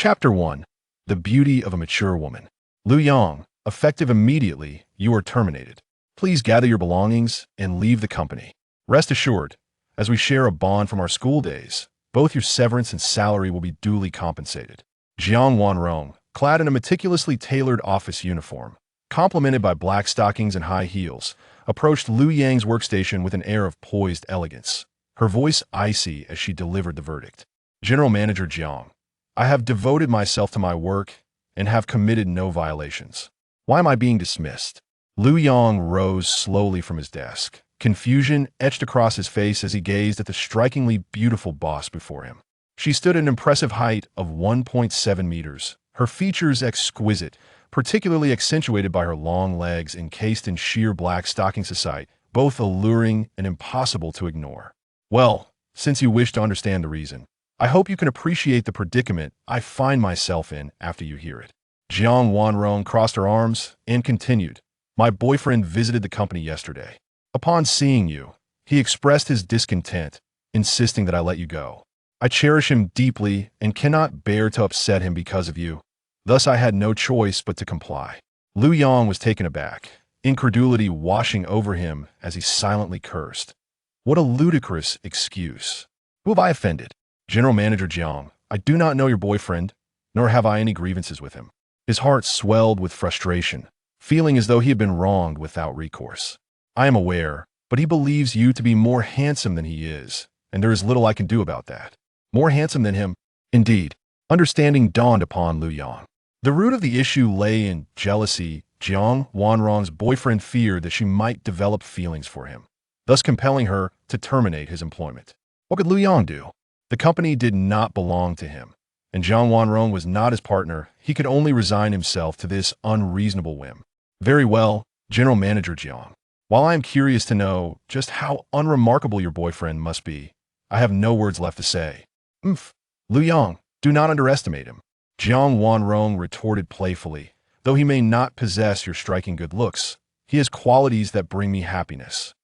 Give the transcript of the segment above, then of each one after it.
Chapter 1. The Beauty of a Mature Woman. Lu Yang, effective immediately, you are terminated. Please gather your belongings and leave the company. Rest assured, as we share a bond from our school days, both your severance and salary will be duly compensated. Jiang Wanrong, clad in a meticulously tailored office uniform, complemented by black stockings and high heels, approached Lu Yang's workstation with an air of poised elegance, her voice icy as she delivered the verdict. General Manager Jiang, I have devoted myself to my work and have committed no violations. Why am I being dismissed? Lu Yang rose slowly from his desk. Confusion etched across his face as he gazed at the strikingly beautiful boss before him. She stood at an impressive height of 1.7 meters, her features exquisite, particularly accentuated by her long legs encased in sheer black stocking society, both alluring and impossible to ignore. Well, since you wish to understand the reason, I hope you can appreciate the predicament I find myself in after you hear it. Jiang Wanrong crossed her arms and continued. My boyfriend visited the company yesterday. Upon seeing you, he expressed his discontent, insisting that I let you go. I cherish him deeply and cannot bear to upset him because of you. Thus I had no choice but to comply. Lu Yang was taken aback, incredulity washing over him as he silently cursed. What a ludicrous excuse. Who have I offended? General Manager Jiang, I do not know your boyfriend, nor have I any grievances with him. His heart swelled with frustration, feeling as though he had been wronged without recourse. I am aware, but he believes you to be more handsome than he is, and there is little I can do about that. More handsome than him? Indeed. Understanding dawned upon Lu Yang. The root of the issue lay in jealousy. Jiang Wanrong's boyfriend feared that she might develop feelings for him, thus compelling her to terminate his employment. What could Lu Yang do? The company did not belong to him, and Jiang Wanrong was not his partner. He could only resign himself to this unreasonable whim. Very well, General Manager Jiang. While I am curious to know just how unremarkable your boyfriend must be, I have no words left to say. Lu Yang, do not underestimate him. Jiang Wanrong retorted playfully. Though he may not possess your striking good looks, he has qualities that bring me happiness.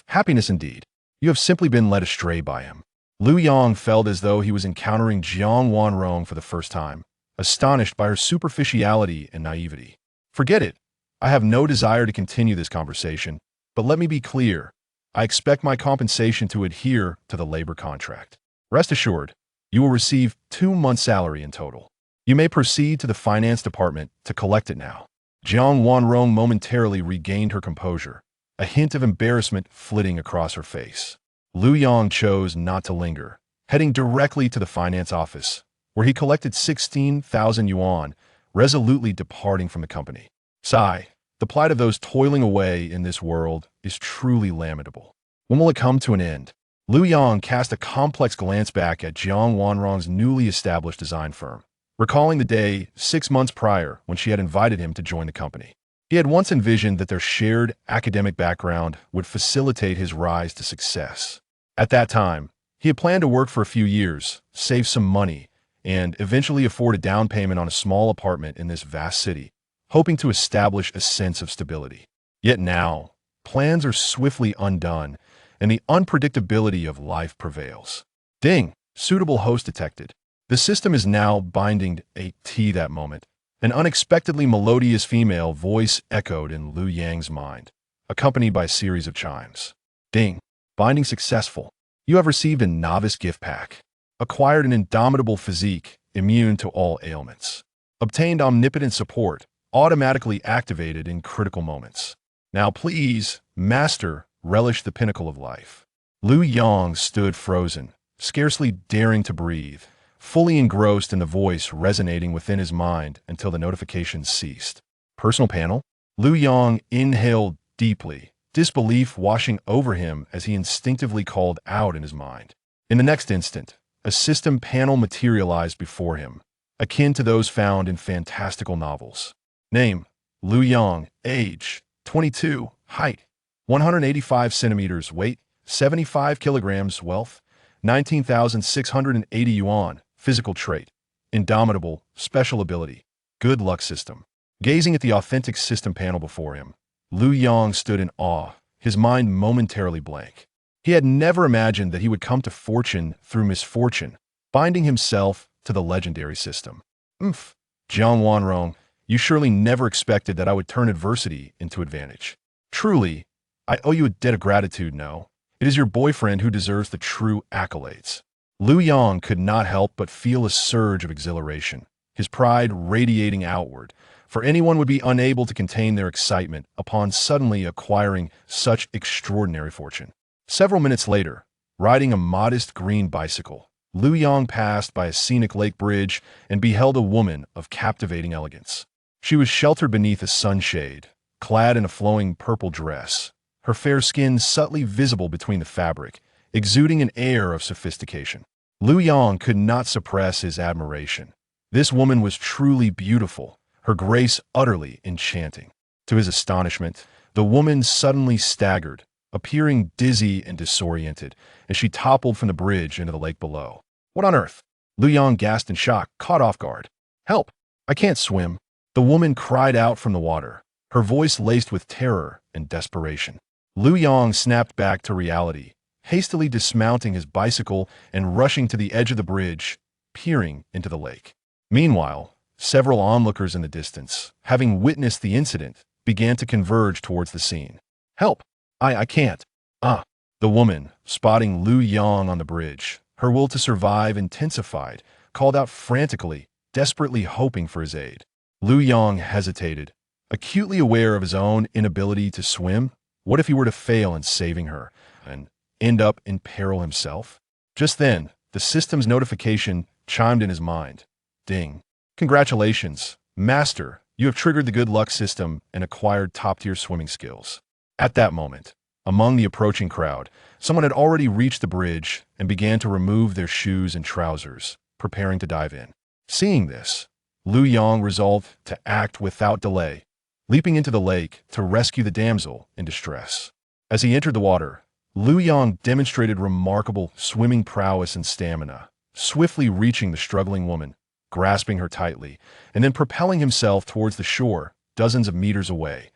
Happiness indeed. You have simply been led astray by him. Lu Yang felt as though he was encountering Jiang Wanrong for the first time, astonished by her superficiality and naivety. Forget it. I have no desire to continue this conversation, but let me be clear. I expect my compensation to adhere to the labor contract. Rest assured, you will receive 2 months' salary in total. You may proceed to the finance department to collect it now. Jiang Wanrong momentarily regained her composure, a hint of embarrassment flitting across her face. Lu Yang chose not to linger, heading directly to the finance office, where he collected 16,000 yuan, resolutely departing from the company. Sigh, the plight of those toiling away in this world is truly lamentable. When will it come to an end? Lu Yang cast a complex glance back at Jiang Wanrong's newly established design firm, recalling the day 6 months prior when she had invited him to join the company. He had once envisioned that their shared academic background would facilitate his rise to success. At that time, he had planned to work for a few years, save some money, and eventually afford a down payment on a small apartment in this vast city, hoping to establish a sense of stability. Yet now, plans are swiftly undone, and the unpredictability of life prevails. Ding! Suitable host detected. The system is now binding a T that moment. An unexpectedly melodious female voice echoed in Lu Yang's mind, accompanied by a series of chimes. Ding! Binding successful. You have received a novice gift pack. Acquired an indomitable physique, immune to all ailments. Obtained omnipotent support, automatically activated in critical moments. Now please, master, relish the pinnacle of life. Lu Yang stood frozen, scarcely daring to breathe, fully engrossed in the voice resonating within his mind until the notification ceased. Personal panel? Lu Yang inhaled deeply, disbelief washing over him as he instinctively called out in his mind. In the next instant, a system panel materialized before him, akin to those found in fantastical novels. Name: Lu Yang. Age: 22. Height: 185 centimeters. Weight: 75 kilograms. Wealth: 19,680 yuan. Physical trait: indomitable. Special ability: good luck system. Gazing at the authentic system panel before him, Lu Yang stood in awe, his mind momentarily blank. He had never imagined that he would come to fortune through misfortune, binding himself to the legendary system. Umph. Jiang Wanrong, you surely never expected that I would turn adversity into advantage. Truly, I owe you a debt of gratitude, no? It is your boyfriend who deserves the true accolades. Lu Yang could not help but feel a surge of exhilaration, his pride radiating outward, for anyone would be unable to contain their excitement upon suddenly acquiring such extraordinary fortune. Several minutes later, riding a modest green bicycle, Lu Yang passed by a scenic lake bridge and beheld a woman of captivating elegance. She was sheltered beneath a sunshade, clad in a flowing purple dress, her fair skin subtly visible between the fabric, exuding an air of sophistication. Lu Yang could not suppress his admiration. This woman was truly beautiful, her grace utterly enchanting. To his astonishment, the woman suddenly staggered, appearing dizzy and disoriented, as she toppled from the bridge into the lake below. What on earth? Lu Yang gasped in shock, caught off guard. Help! I can't swim. The woman cried out from the water, her voice laced with terror and desperation. Lu Yang snapped back to reality, hastily dismounting his bicycle and rushing to the edge of the bridge, peering into the lake. Meanwhile, several onlookers in the distance, having witnessed the incident, began to converge towards the scene. Help! I can't. Ah! The woman, spotting Lu Yang on the bridge, her will to survive intensified, called out frantically, desperately hoping for his aid. Lu Yang hesitated, acutely aware of his own inability to swim. What if he were to fail in saving her and end up in peril himself? Just then, the system's notification chimed in his mind. Ding. Congratulations, Master. You have triggered the good luck system and acquired top-tier swimming skills. At that moment, among the approaching crowd, someone had already reached the bridge and began to remove their shoes and trousers, preparing to dive in. Seeing this, Lu Yang resolved to act without delay, leaping into the lake to rescue the damsel in distress. As he entered the water, Lu Yang demonstrated remarkable swimming prowess and stamina, swiftly reaching the struggling woman, grasping her tightly, and then propelling himself towards the shore dozens of meters away.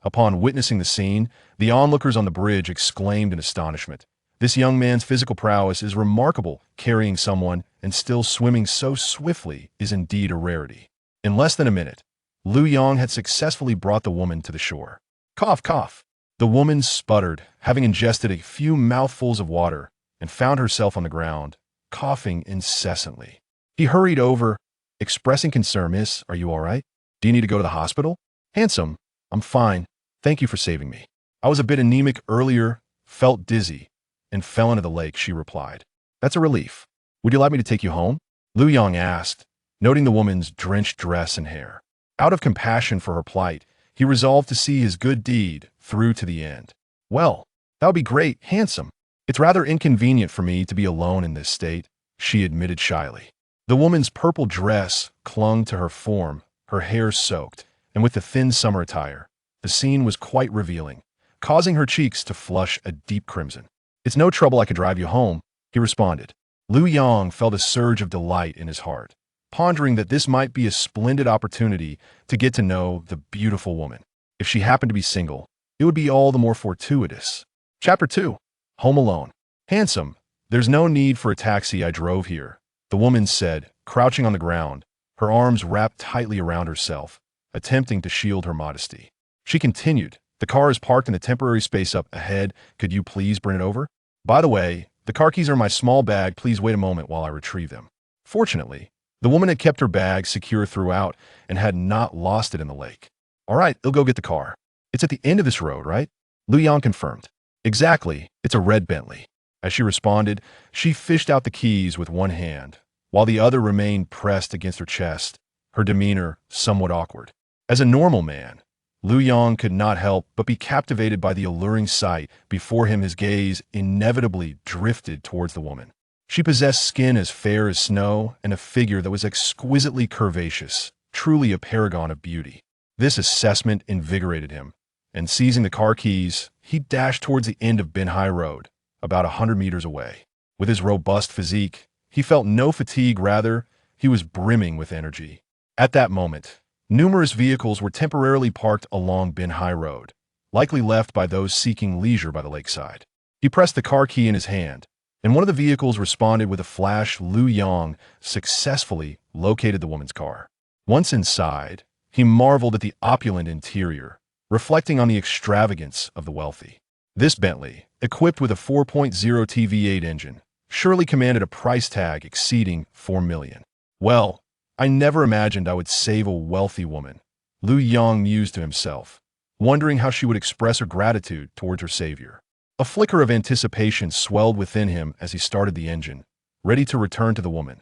Upon witnessing the scene, the onlookers on the bridge exclaimed in astonishment. This young man's physical prowess is remarkable. Carrying someone and still swimming so swiftly is indeed a rarity. In less than a minute, Lu Yang had successfully brought the woman to the shore. Cough, cough. The woman sputtered, having ingested a few mouthfuls of water, and found herself on the ground, coughing incessantly. He hurried over, expressing concern. Miss, are you all right? Do you need to go to the hospital? Handsome, I'm fine. Thank you for saving me. I was a bit anemic earlier, felt dizzy, and fell into the lake, she replied. That's a relief. Would you like me to take you home? Lu Yang asked, noting the woman's drenched dress and hair. Out of compassion for her plight, he resolved to see his good deed through to the end. Well, that would be great, handsome. It's rather inconvenient for me to be alone in this state, she admitted shyly. The woman's purple dress clung to her form, her hair soaked, and with the thin summer attire, the scene was quite revealing, causing her cheeks to flush a deep crimson. It's no trouble, I could drive you home, he responded. Lu Yang felt a surge of delight in his heart, pondering that this might be a splendid opportunity to get to know the beautiful woman. If she happened to be single, it would be all the more fortuitous. Chapter 2. Home Alone. Handsome, there's no need for a taxi, I drove here, the woman said, crouching on the ground, her arms wrapped tightly around herself, attempting to shield her modesty. She continued, the car is parked in the temporary space up ahead. Could you please bring it over? By the way, the car keys are in my small bag. Please wait a moment while I retrieve them. Fortunately, the woman had kept her bag secure throughout and had not lost it in the lake. All right, I'll go get the car. It's at the end of this road, right? Lu Yang confirmed. Exactly, it's a red Bentley. As she responded, she fished out the keys with one hand, while the other remained pressed against her chest, her demeanor somewhat awkward. As a normal man, Lu Yang could not help but be captivated by the alluring sight before him. His gaze inevitably drifted towards the woman. She possessed skin as fair as snow and a figure that was exquisitely curvaceous, truly a paragon of beauty. This assessment invigorated him, and seizing the car keys, he dashed towards the end of Ben Hai Road, about 100 meters away. With his robust physique, he felt no fatigue, rather, he was brimming with energy. At that moment, numerous vehicles were temporarily parked along Ben Hai Road, likely left by those seeking leisure by the lakeside. He pressed the car key in his hand, and one of the vehicles responded with a flash. Lu Yang successfully located the woman's car. Once inside, he marveled at the opulent interior, reflecting on the extravagance of the wealthy. This Bentley, equipped with a 4.0T V8 engine, surely commanded a price tag exceeding $4 million. Well, I never imagined I would save a wealthy woman, Lu Yong mused to himself, wondering how she would express her gratitude towards her savior. A flicker of anticipation swelled within him as he started the engine, ready to return to the woman.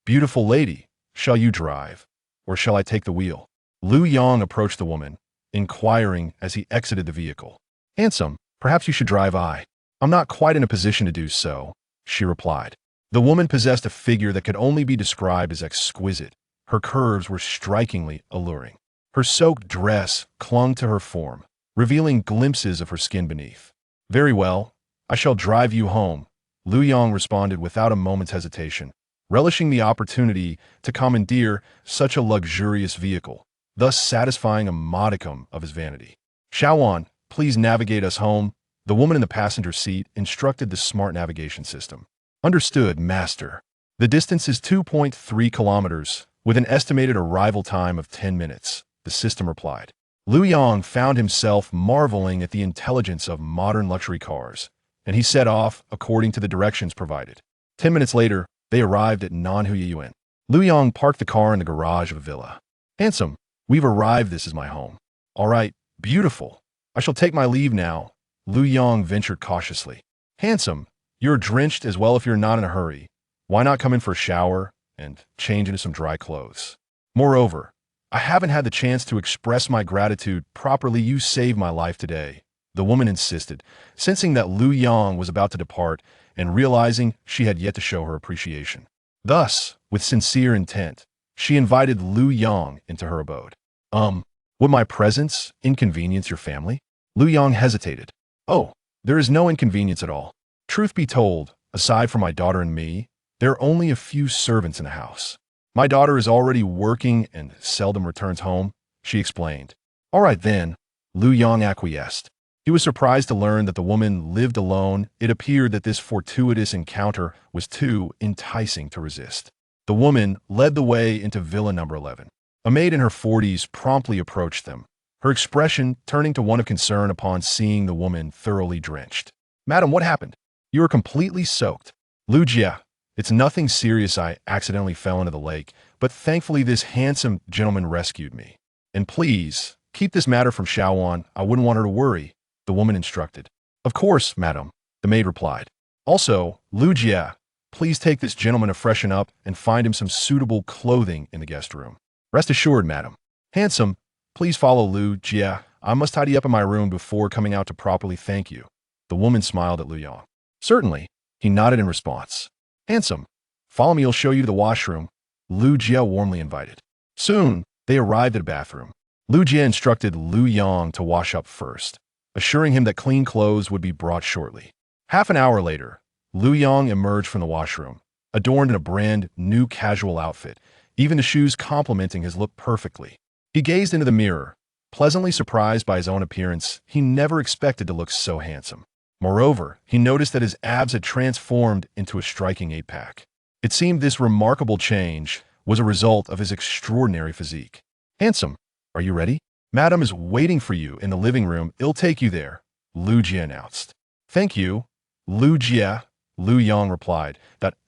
"Beautiful lady, shall you drive, or shall I take the wheel?" Lu Yong approached the woman, inquiring as he exited the vehicle. "Handsome, perhaps you should drive I. I'm not quite in a position to do so," she replied. The woman possessed a figure that could only be described as exquisite. Her curves were strikingly alluring. Her soaked dress clung to her form, revealing glimpses of her skin beneath. "Very well, I shall drive you home," Lu Yong responded without a moment's hesitation, relishing the opportunity to commandeer such a luxurious vehicle, thus satisfying a modicum of his vanity. "Shawan, please navigate us home," the woman in the passenger seat instructed the smart navigation system. "Understood, master." The distance is 2.3 kilometers, with an estimated arrival time of 10 minutes, the system replied. Lu Yong found himself marveling at the intelligence of modern luxury cars, and he set off according to the directions provided. 10 minutes later, they arrived at Nanhuiyuan. Lu Yong parked the car in the garage of a villa. "Handsome, we've arrived. This is my home." "All right, beautiful. I shall take my leave now," Lu Yong ventured cautiously. "Handsome, you're drenched as well. If you're not in a hurry, why not come in for a shower and change into some dry clothes? Moreover, I haven't had the chance to express my gratitude properly. You saved my life today," the woman insisted, sensing that Lu Yong was about to depart and realizing she had yet to show her appreciation. Thus, with sincere intent, she invited Lu Yong into her abode. Would my presence inconvenience your family?" Lu Yong hesitated. "Oh, there is no inconvenience at all. Truth be told, aside from my daughter and me, there are only a few servants in the house. My daughter is already working and seldom returns home," she explained. "All right then," Lu Yong acquiesced. He was surprised to learn that the woman lived alone. It appeared that this fortuitous encounter was too enticing to resist. The woman led the way into Villa number 11. A maid in her 40s promptly approached them, her expression turning to one of concern upon seeing the woman thoroughly drenched. "Madam, what happened? You are completely soaked." "Lu Jia, it's nothing serious. I accidentally fell into the lake, but thankfully this handsome gentleman rescued me. And please, keep this matter from Shawan. I wouldn't want her to worry," the woman instructed. "Of course, madam," the maid replied. "Also, Lu Jia, please take this gentleman to freshen up and find him some suitable clothing in the guest room." "Rest assured, madam." "Handsome, please follow Lu Jia. I must tidy up in my room before coming out to properly thank you." The woman smiled at Lu Yong. "Certainly," he nodded in response. "Handsome, follow me. I'll show you to the washroom," Lu Jia warmly invited. Soon, they arrived at a bathroom. Lu Jia instructed Lu Yong to wash up first, assuring him that clean clothes would be brought shortly. Half an hour later, Lu Yong emerged from the washroom, adorned in a brand new casual outfit, even the shoes complementing his look perfectly. He gazed into the mirror, pleasantly surprised by his own appearance. He never expected to look so handsome. Moreover, he noticed that his abs had transformed into a striking eight-pack. It seemed this remarkable change was a result of his extraordinary physique. "Handsome, are you ready? Madam is waiting for you in the living room. I'll take you there," Lu Jia announced. "Thank you, Lu Jia," Lu Yong replied.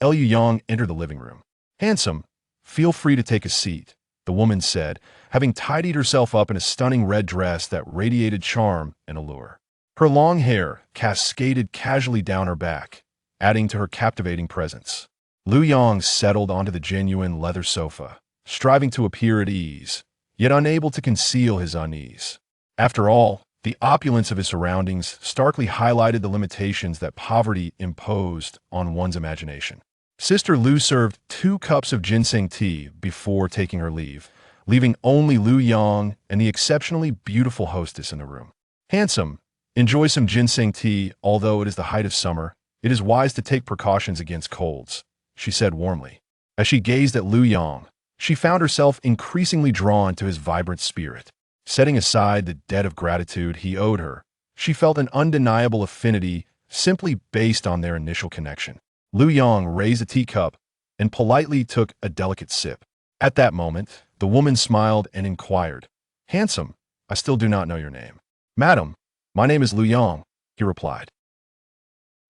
Lu Yong entered the living room. "Handsome, feel free to take a seat," the woman said, having tidied herself up in a stunning red dress that radiated charm and allure. Her long hair cascaded casually down her back, adding to her captivating presence. Lu Yong settled onto the genuine leather sofa, striving to appear at ease, yet unable to conceal his unease. After all, the opulence of his surroundings starkly highlighted the limitations that poverty imposed on one's imagination. Sister Lu served 2 cups of ginseng tea before taking her leave, leaving only Lu Yong and the exceptionally beautiful hostess in the room. "Handsome, enjoy some ginseng tea. Although it is the height of summer, it is wise to take precautions against colds," she said warmly. As she gazed at Lu Yong, she found herself increasingly drawn to his vibrant spirit. Setting aside the debt of gratitude he owed her, she felt an undeniable affinity simply based on their initial connection. Lu Yong raised a teacup and politely took a delicate sip. At that moment, the woman smiled and inquired, "Handsome, I still do not know your name." "Madam, my name is Lu Yong," he replied.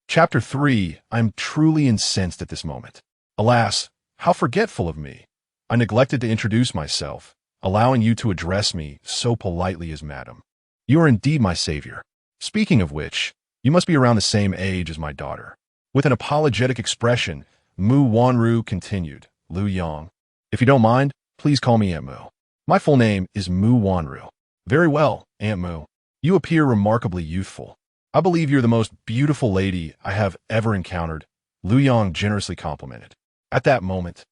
Chapter 3. I am truly incensed at this moment. Alas, how forgetful of me. I neglected to introduce myself, allowing you to address me so politely as madam. You are indeed my savior. Speaking of which, you must be around the same age as my daughter. With an apologetic expression, Mu Wanru continued, "Lu Yong, if you don't mind, please call me Aunt Mu. My full name is Mu Wanru." "Very well, Aunt Mu. You appear remarkably youthful. I believe you're the most beautiful lady I have ever encountered," Lu Yong generously complimented. At that moment,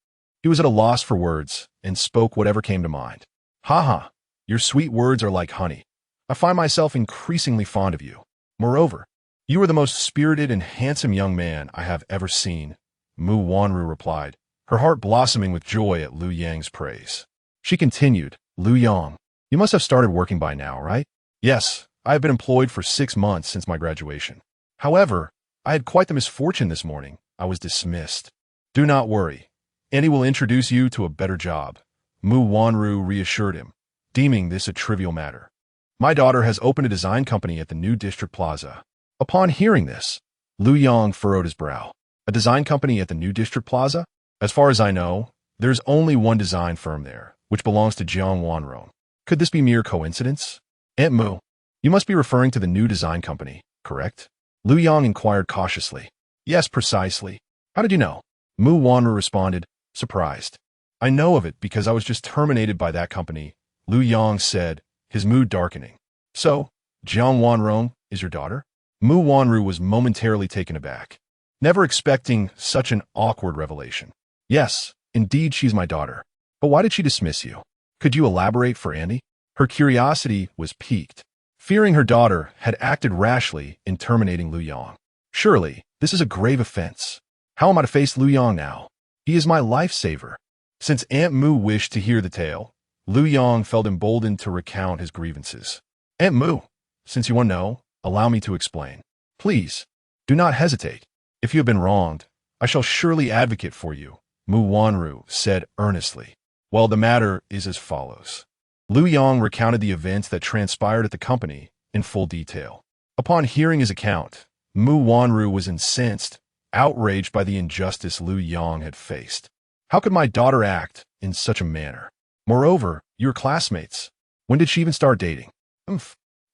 he was at a loss for words and spoke whatever came to mind. "Haha, your sweet words are like honey. I find myself increasingly fond of you. Moreover, you are the most spirited and handsome young man I have ever seen," Mu Wanru replied, her heart blossoming with joy at Lu Yang's praise. She continued, "Lu Yong, you must have started working by now, right?" "Yes, I have been employed for 6 months since my graduation. However, I had quite the misfortune this morning. I was dismissed." "Do not worry. Auntie will introduce you to a better job," Mu Wanru reassured him, deeming this a trivial matter. "My daughter has opened a design company at the new district plaza." Upon hearing this, Lu Yong furrowed his brow. "A design company at the new district plaza? As far as I know, there's only one design firm there, which belongs to Jiang Wanron. Could this be mere coincidence?" "Aunt Mu, you must be referring to the new design company, correct?" Lu Yong inquired cautiously. "Yes, precisely. How did you know?" Mu Wanru responded, surprised. "I know of it because I was just terminated by that company," Lu Yong said, his mood darkening. "So, Jiang Wanron is your daughter?" Mu Wanru was momentarily taken aback, never expecting such an awkward revelation. "Yes, indeed she's my daughter. But why did she dismiss you? Could you elaborate for Auntie?" Her curiosity was piqued, fearing her daughter had acted rashly in terminating Lu Yong. "Surely, this is a grave offense. How am I to face Lu Yong now? He is my lifesaver." Since Aunt Mu wished to hear the tale, Lu Yong felt emboldened to recount his grievances. "Aunt Mu, since you want to know, allow me to explain. Please, do not hesitate. If you have been wronged, I shall surely advocate for you," Mu Wanru said earnestly. "Well, the matter is as follows." Lu Yong recounted the events that transpired at the company in full detail. Upon hearing his account, Mu Wanru was incensed, outraged by the injustice Lu Yong had faced. "How could my daughter act in such a manner? Moreover, you're classmates. When did she even start dating?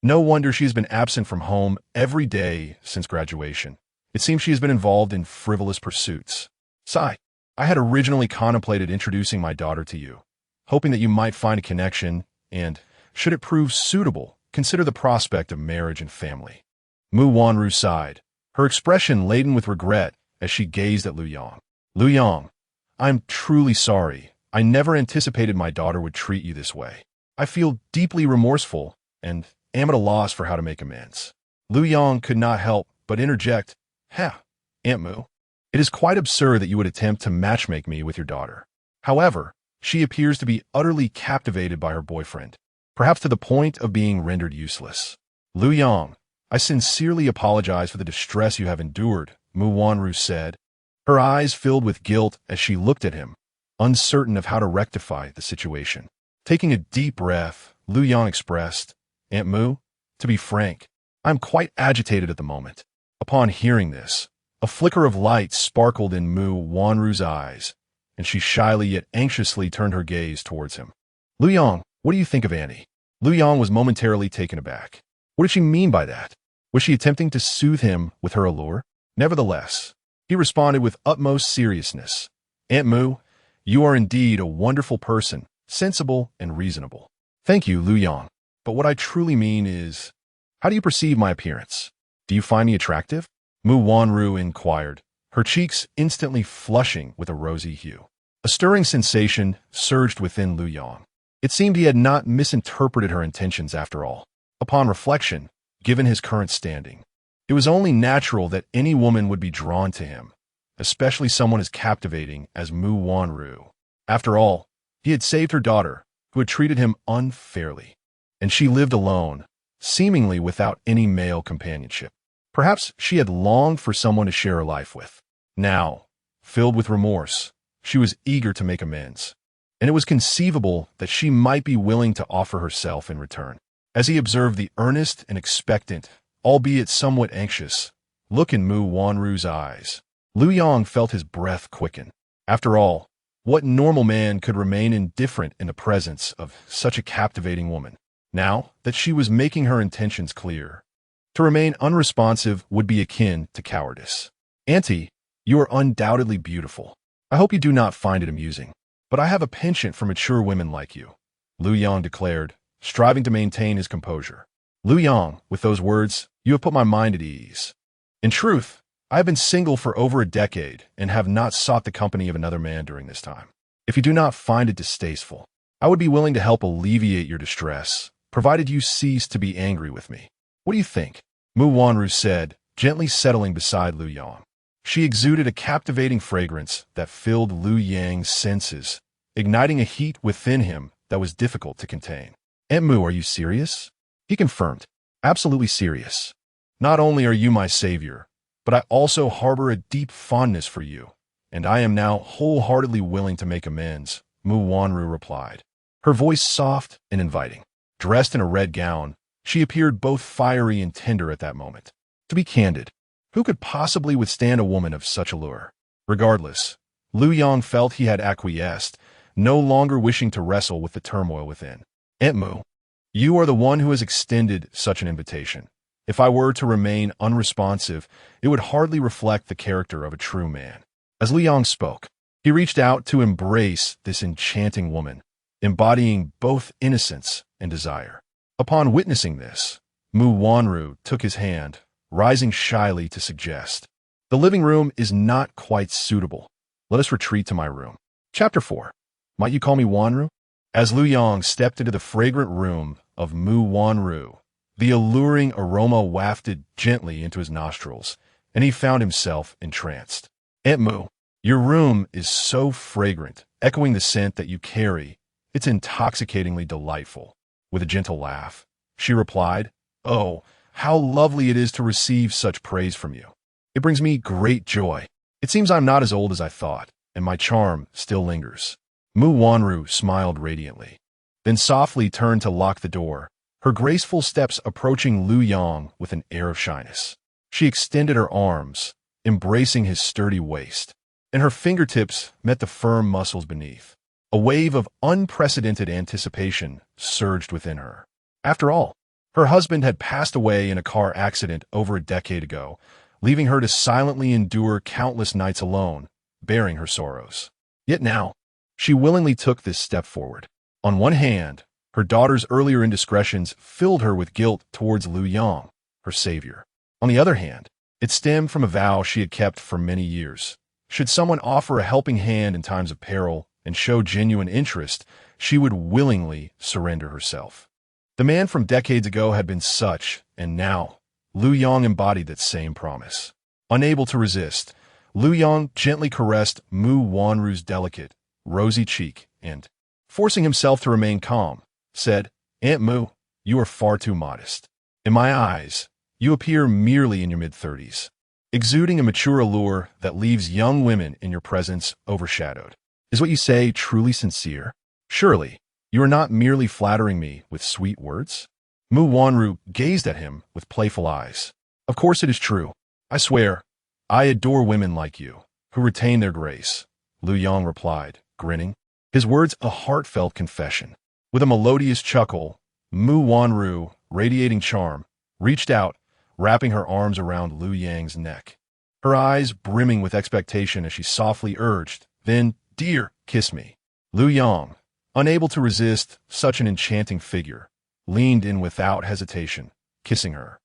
No wonder she has been absent from home every day since graduation. It seems she has been involved in frivolous pursuits. Sigh, I had originally contemplated introducing my daughter to you, hoping that you might find a connection and, should it prove suitable, consider the prospect of marriage and family." Mu Wanru sighed, her expression laden with regret as she gazed at Lu Yong. "Lu Yong, I'm truly sorry. I never anticipated my daughter would treat you this way. I feel deeply remorseful and am at a loss for how to make amends." Lu Yong could not help but interject, "Aunt Mu, it is quite absurd that you would attempt to matchmake me with your daughter. However, she appears to be utterly captivated by her boyfriend, perhaps to the point of being rendered useless." "Lu Yong, I sincerely apologize for the distress you have endured," Mu Wanru said. Her eyes filled with guilt as she looked at him, uncertain of how to rectify the situation. Taking a deep breath, Lu Yong expressed, "Aunt Mu, to be frank, I am quite agitated at the moment." Upon hearing this, a flicker of light sparkled in Mu Wanru's eyes, and she shyly yet anxiously turned her gaze towards him. "Lu Yong, what do you think of Auntie?" Lu Yong was momentarily taken aback. What did she mean by that? Was she attempting to soothe him with her allure? Nevertheless, he responded with utmost seriousness, "Aunt Mu, you are indeed a wonderful person, sensible and reasonable." "Thank you, Lu Yong. But what I truly mean is, how do you perceive my appearance? Do you find me attractive?" Mu Wanru inquired, her cheeks instantly flushing with a rosy hue. A stirring sensation surged within Lu Yong. It seemed he had not misinterpreted her intentions after all. Upon reflection, given his current standing, it was only natural that any woman would be drawn to him, especially someone as captivating as Mu Wanru. After all, he had saved her daughter, who had treated him unfairly, and she lived alone, seemingly without any male companionship. Perhaps she had longed for someone to share her life with. Now, filled with remorse, she was eager to make amends. and it was conceivable that she might be willing to offer herself in return. As he observed the earnest and expectant, albeit somewhat anxious, look in Mu Wanru's eyes, Lu Yong felt his breath quicken. After all, what normal man could remain indifferent in the presence of such a captivating woman? Now that she was making her intentions clear, to remain unresponsive would be akin to cowardice. Auntie, you are undoubtedly beautiful. I hope you do not find it amusing, but I have a penchant for mature women like you, Lu Yong declared, striving to maintain his composure. Lu Yong, with those words, you have put my mind at ease. In truth, I have been single for over a decade and have not sought the company of another man during this time. If you do not find it distasteful, I would be willing to help alleviate your distress, provided you cease to be angry with me. What do you think? Mu Wanru said, gently settling beside Lu Yong. She exuded a captivating fragrance that filled Lu Yang's senses, igniting a heat within him that was difficult to contain. Aunt Mu, are you serious? He confirmed. Absolutely serious. Not only are you my savior, but I also harbor a deep fondness for you, and I am now wholeheartedly willing to make amends, Mu Wanru replied, her voice soft and inviting. Dressed in a red gown, she appeared both fiery and tender at that moment. To be candid, who could possibly withstand a woman of such allure? Regardless, Lu Yong felt he had acquiesced, no longer wishing to wrestle with the turmoil within. Aunt Mu, you are the one who has extended such an invitation. If I were to remain unresponsive, it would hardly reflect the character of a true man. As Lu Yong spoke, he reached out to embrace this enchanting woman, embodying both innocence and desire. Upon witnessing this, Mu Wanru took his hand, rising shyly to suggest, the living room is not quite suitable. Let us retreat to my room. Chapter 4. Might you call me Wanru? As Lu Yong stepped into the fragrant room of Mu Wanru, the alluring aroma wafted gently into his nostrils, and he found himself entranced. Aunt Mu, your room is so fragrant, echoing the scent that you carry. It's intoxicatingly delightful. With a gentle laugh, she replied, Oh, how lovely it is to receive such praise from you. It brings me great joy. It seems I'm not as old as I thought, and my charm still lingers. Mu Wanru smiled radiantly, then softly turned to lock the door, her graceful steps approaching Lu Yong with an air of shyness. She extended her arms, embracing his sturdy waist, and her fingertips met the firm muscles beneath. A wave of unprecedented anticipation surged within her. After all, her husband had passed away in a car accident over a decade ago, leaving her to silently endure countless nights alone, bearing her sorrows. Yet now, she willingly took this step forward. On one hand, her daughter's earlier indiscretions filled her with guilt towards Lu Yong, her savior. On the other hand, it stemmed from a vow she had kept for many years. Should someone offer a helping hand in times of peril and show genuine interest, she would willingly surrender herself. The man from decades ago had been such, and now, Lu Yong embodied that same promise. Unable to resist, Lu Yong gently caressed Mu Wanru's delicate, rosy cheek and, forcing himself to remain calm, said, Aunt Mu, you are far too modest. In my eyes, you appear merely in your mid-30s, exuding a mature allure that leaves young women in your presence overshadowed. Is what you say truly sincere? Surely, you are not merely flattering me with sweet words? Mu Wanru gazed at him with playful eyes. Of course it is true. I swear, I adore women like you, who retain their grace, Lu Yong replied, grinning, his words a heartfelt confession. With a melodious chuckle, Mu Wanru, radiating charm, reached out, wrapping her arms around Lu Yang's neck. Her eyes brimming with expectation as she softly urged, then, dear, kiss me. Lu Yong, unable to resist such an enchanting figure, leaned in without hesitation, kissing her.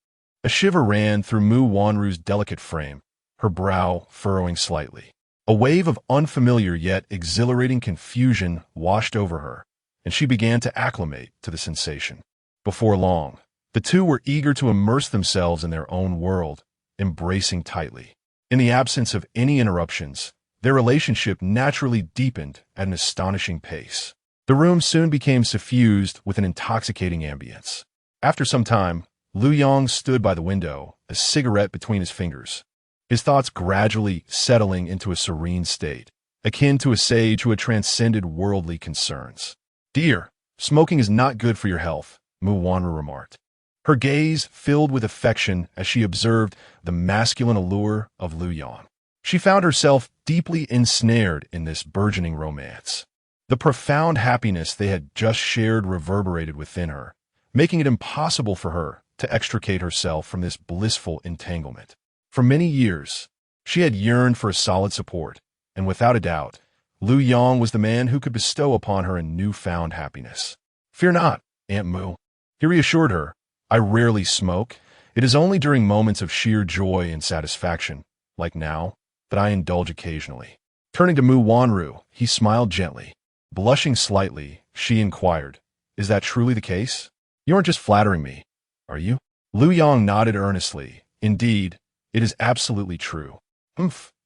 A shiver ran through Mu Wanru's delicate frame, her brow furrowing slightly. A wave of unfamiliar yet exhilarating confusion washed over her, and she began to acclimate to the sensation. Before long, the two were eager to immerse themselves in their own world, embracing tightly. In the absence of any interruptions, their relationship naturally deepened at an astonishing pace. The room soon became suffused with an intoxicating ambience. After some time, Lu Yong stood by the window, a cigarette between his fingers, his thoughts gradually settling into a serene state. akin to a sage who had transcended worldly concerns. "Dear, smoking is not good for your health," Mu Wanru remarked. Her gaze filled with affection as she observed the masculine allure of Lu Yang. She found herself deeply ensnared in this burgeoning romance. The profound happiness they had just shared reverberated within her, making it impossible for her to extricate herself from this blissful entanglement. For many years, she had yearned for a solid support, and without a doubt, Lu Yang was the man who could bestow upon her a newfound happiness. "Fear not, Aunt Mu," he reassured her. "I rarely smoke. It is only during moments of sheer joy and satisfaction, like now, that I indulge occasionally." Turning to Mu Wanru, he smiled gently. Blushing slightly, she inquired, "Is that truly the case? You aren't just flattering me, are you?" Lu Yang nodded earnestly. "Indeed, it is absolutely true."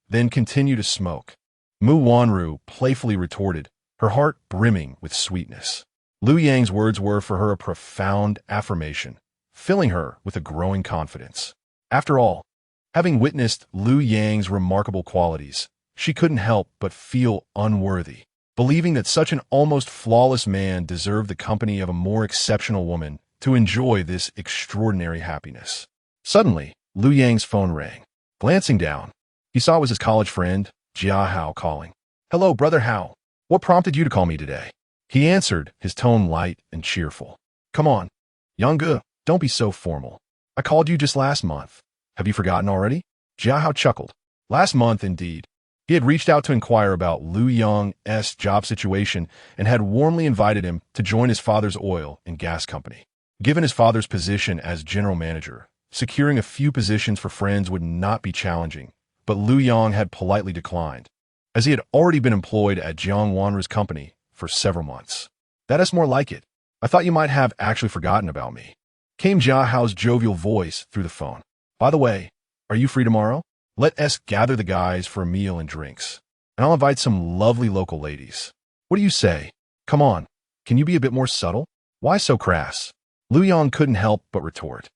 Then continue to smoke," Mu Wanru playfully retorted, her heart brimming with sweetness. Lu Yang's words were for her a profound affirmation, filling her with a growing confidence. After all, having witnessed Lu Yang's remarkable qualities, she couldn't help but feel unworthy, believing that such an almost flawless man deserved the company of a more exceptional woman to enjoy this extraordinary happiness. Suddenly, Lu Yang's phone rang. Glancing down, he saw it was his college friend, Jia Hao, calling. "Hello, Brother Hao. What prompted you to call me today?" He answered, his tone light and cheerful. "Come on, Yang, don't be so formal. I called you just last month. Have you forgotten already?" Jia Hao chuckled. Last month, indeed. He had reached out to inquire about Lu Yang's job situation and had warmly invited him to join his father's oil and gas company. Given his father's position as general manager, securing a few positions for friends would not be challenging, but Lu Yang had politely declined, as he had already been employed at Jiang Wanru's company for several months. "That is more like it. I thought you might have actually forgotten about me," came Jia Hao's jovial voice through the phone. "By the way, are you free tomorrow? Let us gather the guys for a meal and drinks, and I'll invite some lovely local ladies. What do you say? Come on, can you be a bit more subtle? Why so crass?" Lu Yang couldn't help but retort.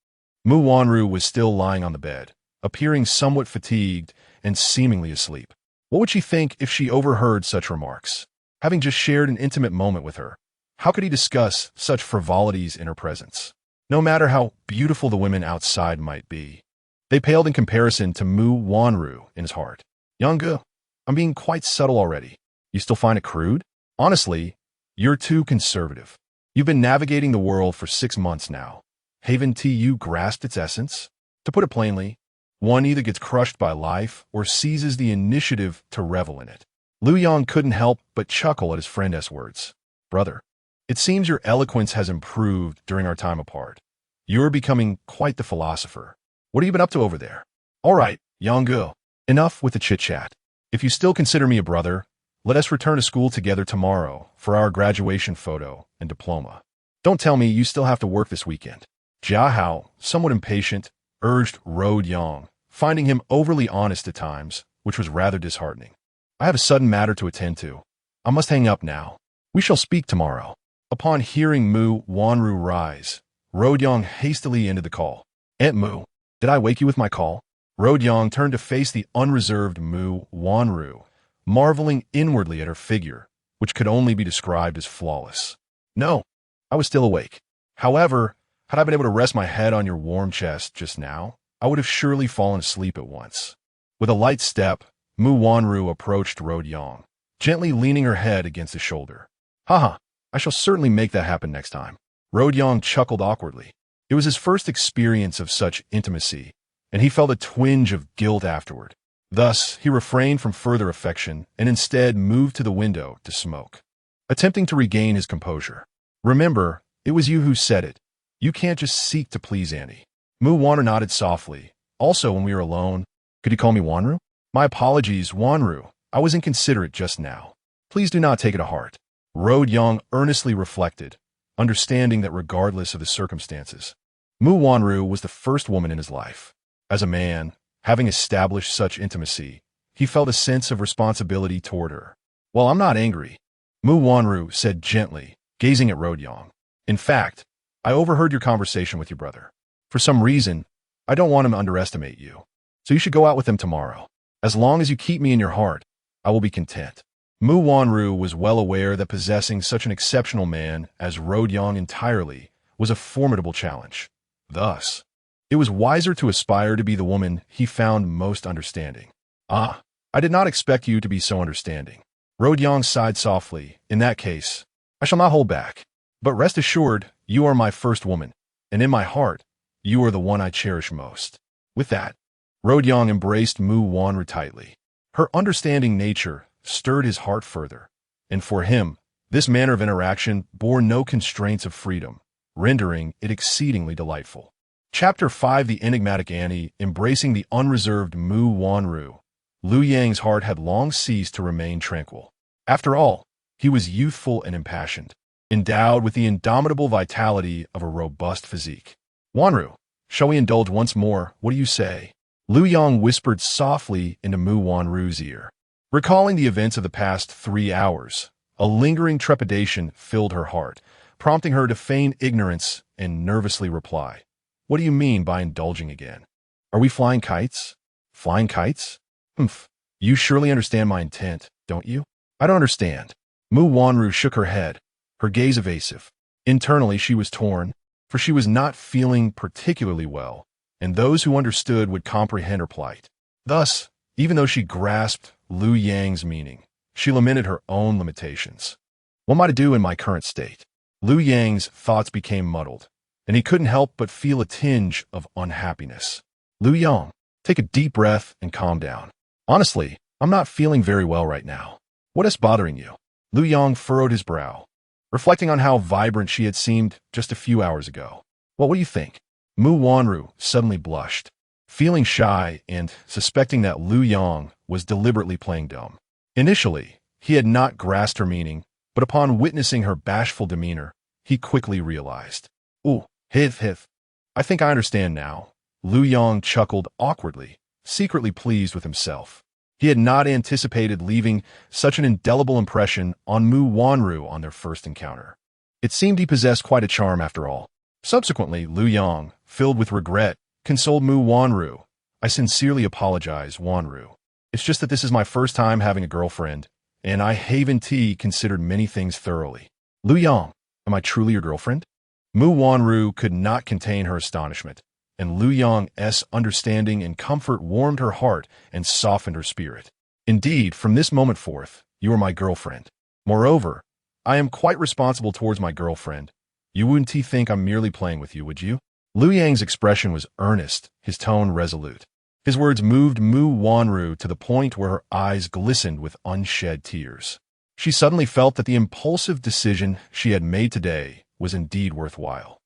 Mu Wanru was still lying on the bed, appearing somewhat fatigued and seemingly asleep. What would she think if she overheard such remarks? Having just shared an intimate moment with her, how could he discuss such frivolities in her presence? No matter how beautiful the women outside might be, they paled in comparison to Mu Wanru in his heart. "Yang, I'm being quite subtle already. You still find it crude? Honestly, you're too conservative. You've been navigating the world for 6 months now. Haven't you grasped its essence? To put it plainly, one either gets crushed by life or seizes the initiative to revel in it." Lu Yang couldn't help but chuckle at his friend's words. "Brother, it seems your eloquence has improved during our time apart. You're becoming quite the philosopher. What have you been up to over there?" "All right, Yang, enough with the chit-chat. If you still consider me a brother, let us return to school together tomorrow for our graduation photo and diploma. Don't tell me you still have to work this weekend." Jia Hao, somewhat impatient, urged Road Yang, finding him overly honest at times, which was rather disheartening. "I have a sudden matter to attend to. I must hang up now. We shall speak tomorrow." Upon hearing Mu Wanru rise, Road Yang hastily ended the call. "Aunt Mu, did I wake you with my call?" Road Yang turned to face the unreserved Mu Wanru, marveling inwardly at her figure, which could only be described as flawless. "No, I was still awake. However, had I been able to rest my head on your warm chest just now, I would have surely fallen asleep at once." With a light step, Mu Wanru approached Road Yang, gently leaning her head against his shoulder. "Haha, I shall certainly make that happen next time." Road Yang chuckled awkwardly. It was his first experience of such intimacy, and he felt a twinge of guilt afterward. Thus, he refrained from further affection and instead moved to the window to smoke, attempting to regain his composure. "Remember, it was you who said it. You can't just seek to please Auntie." Mu Wanru nodded softly. "Also, when we were alone, could you call me Wanru?" "My apologies, Wanru. I was inconsiderate just now. Please do not take it to heart." Road Yang earnestly reflected, understanding that regardless of the circumstances, Mu Wanru was the first woman in his life. As a man, having established such intimacy, he felt a sense of responsibility toward her. "Well, I'm not angry," Mu Wanru said gently, gazing at Road Yang. "In fact, I overheard your conversation with your brother. For some reason, I don't want him to underestimate you. So you should go out with him tomorrow. As long as you keep me in your heart, I will be content." Mu Wanru was well aware that possessing such an exceptional man as Rodyong entirely was a formidable challenge. Thus, it was wiser to aspire to be the woman he found most understanding. Ah, I did not expect you to be so understanding. Rodyong sighed softly. In that case, I shall not hold back. But rest assured, you are my first woman, and in my heart, you are the one I cherish most. With that, Rodyong embraced Mu Wanru tightly. Her understanding nature stirred his heart further, and for him, this manner of interaction bore no constraints of freedom, rendering it exceedingly delightful. Chapter 5: The Enigmatic Auntie. Embracing the unreserved Mu Wanru, Liu Yang's heart had long ceased to remain tranquil. After all, he was youthful and impassioned, endowed with the indomitable vitality of a robust physique. Wanru, shall we indulge once more? What do you say? Liu Yang whispered softly into Mu Wanru's ear. Recalling the events of the past 3 hours, a lingering trepidation filled her heart, prompting her to feign ignorance and nervously reply, "What do you mean by indulging again? Are we flying kites?" "Flying kites? Humph. You surely understand my intent, don't you?" "I don't understand." Mu Wanru shook her head, her gaze evasive. Internally she was torn, for she was not feeling particularly well, and those who understood would comprehend her plight. Thus, even though she grasped Liu Yang's meaning, she lamented her own limitations. What am I to do in my current state? Liu Yang's thoughts became muddled, and he couldn't help but feel a tinge of unhappiness. Liu Yang, take a deep breath and calm down. Honestly, I'm not feeling very well right now. What is bothering you? Liu Yang furrowed his brow, reflecting on how vibrant she had seemed just a few hours ago. Well, what do you think? Mu Wanru suddenly blushed, feeling shy and suspecting that Liu Yang was deliberately playing dumb. Initially, he had not grasped her meaning, but upon witnessing her bashful demeanor, he quickly realized. "Ooh, hith. I think I understand now." Liu Yang chuckled awkwardly, secretly pleased with himself. He had not anticipated leaving such an indelible impression on Mu Wanru on their first encounter. It seemed he possessed quite a charm after all. Subsequently, Liu Yang, filled with regret, consoled Mu Wanru. "I sincerely apologize, Wanru. It's just that this is my first time having a girlfriend, and I have Auntie considered many things thoroughly." "Liu Yang, am I truly your girlfriend?" Mu Wanru could not contain her astonishment, and Liu Yang's understanding and comfort warmed her heart and softened her spirit. "Indeed, from this moment forth, you are my girlfriend. Moreover, I am quite responsible towards my girlfriend. You wouldn't think I'm merely playing with you, would you?" Liu Yang's expression was earnest, his tone resolute. His words moved Mu Wanru to the point where her eyes glistened with unshed tears. She suddenly felt that the impulsive decision she had made today was indeed worthwhile.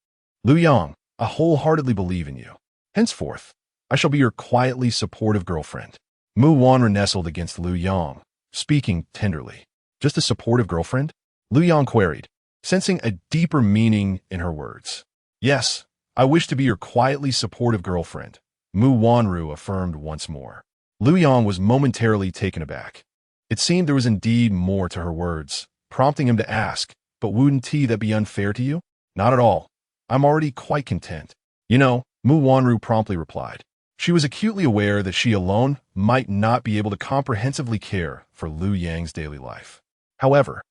"Liu Yang, I wholeheartedly believe in you. Henceforth, I shall be your quietly supportive girlfriend." Mu Wanru nestled against Liu Yang, speaking tenderly. "Just a supportive girlfriend?" Liu Yang queried, sensing a deeper meaning in her words. "Yes, I wish to be your quietly supportive girlfriend," Mu Wanru affirmed once more. Liu Yang was momentarily taken aback. It seemed there was indeed more to her words, prompting him to ask, "But wouldn't that be unfair to you?" "Not at all. I'm already quite content." "You know," Mu Wanru promptly replied. She was acutely aware that she alone might not be able to comprehensively care for Liu Yang's daily life. However,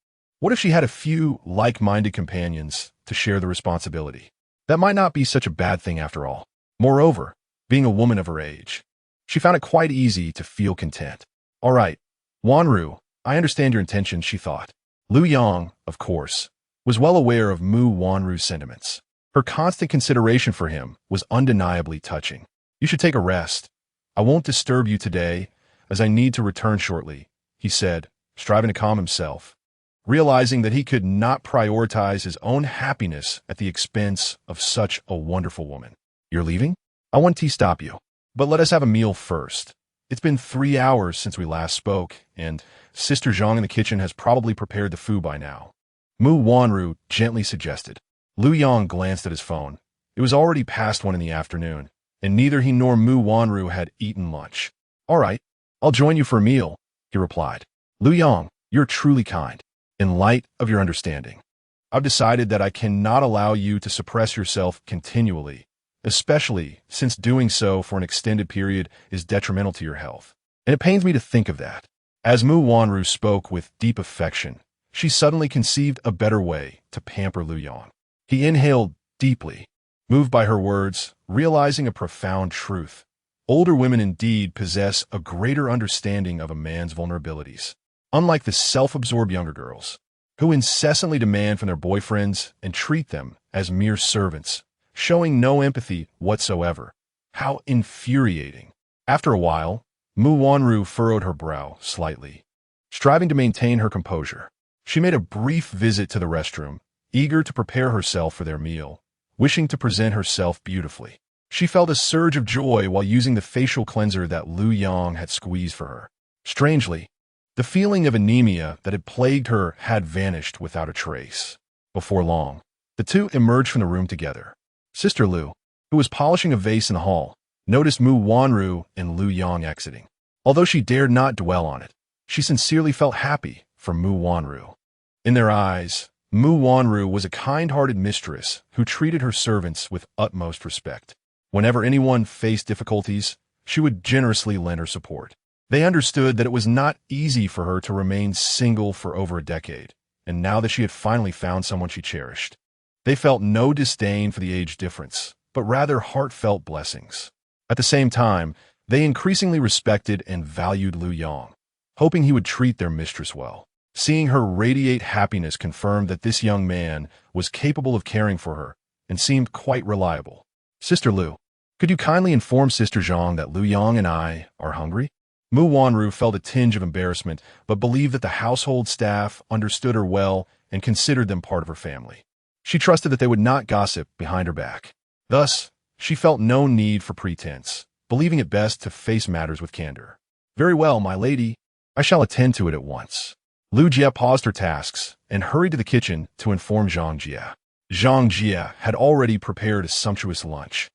what if she had a few like-minded companions to share the responsibility? That might not be such a bad thing after all. Moreover, being a woman of her age, she found it quite easy to feel content. "All right, Wanru, I understand your intentions," she thought. Liu Yang, of course, was well aware of Mu Wanru's sentiments. Her constant consideration for him was undeniably touching. "You should take a rest. I won't disturb you today, as I need to return shortly," he said, striving to calm himself, realizing that he could not prioritize his own happiness at the expense of such a wonderful woman. "You're leaving? I want to stop you. But let us have a meal first. It's been 3 hours since we last spoke, and Sister Zhang in the kitchen has probably prepared the food by now," Mu Wanru gently suggested. Liu Yang glanced at his phone. It was already past 1 in the afternoon, and neither he nor Mu Wanru had eaten lunch. "All right, I'll join you for a meal," he replied. "Liu Yang, you're truly kind. In light of your understanding, I've decided that I cannot allow you to suppress yourself continually, especially since doing so for an extended period is detrimental to your health. And it pains me to think of that. As Mu Wanru spoke with deep affection, she suddenly conceived a better way to pamper Lu Yang. He inhaled deeply, moved by her words, realizing a profound truth. Older women indeed possess a greater understanding of a man's vulnerabilities, unlike the self-absorbed younger girls, who incessantly demand from their boyfriends and treat them as mere servants, showing no empathy whatsoever. How infuriating. After a while, Mu Wanru furrowed her brow slightly, striving to maintain her composure. She made a brief visit to the restroom, eager to prepare herself for their meal, wishing to present herself beautifully. She felt a surge of joy while using the facial cleanser that Lu Yang had squeezed for her. Strangely, the feeling of anemia that had plagued her had vanished without a trace. Before long, the two emerged from the room together. Sister Lu, who was polishing a vase in the hall, noticed Mu Wanru and Lu Yang exiting. Although she dared not dwell on it, she sincerely felt happy for Mu Wanru. In their eyes, Mu Wanru was a kind-hearted mistress who treated her servants with utmost respect. Whenever anyone faced difficulties, she would generously lend her support. They understood that it was not easy for her to remain single for over a decade, and now that she had finally found someone she cherished, they felt no disdain for the age difference, but rather heartfelt blessings. At the same time, they increasingly respected and valued Lu Yang, hoping he would treat their mistress well. Seeing her radiate happiness confirmed that this young man was capable of caring for her and seemed quite reliable. Sister Lu, could you kindly inform Sister Zhang that Lu Yang and I are hungry? Mu Wanru felt a tinge of embarrassment, but believed that the household staff understood her well and considered them part of her family. She trusted that they would not gossip behind her back. Thus, she felt no need for pretense, believing it best to face matters with candor. Very well, my lady. I shall attend to it at once. Lu Jie paused her tasks and hurried to the kitchen to inform Zhang Jie. Zhang Jie had already prepared a sumptuous lunch,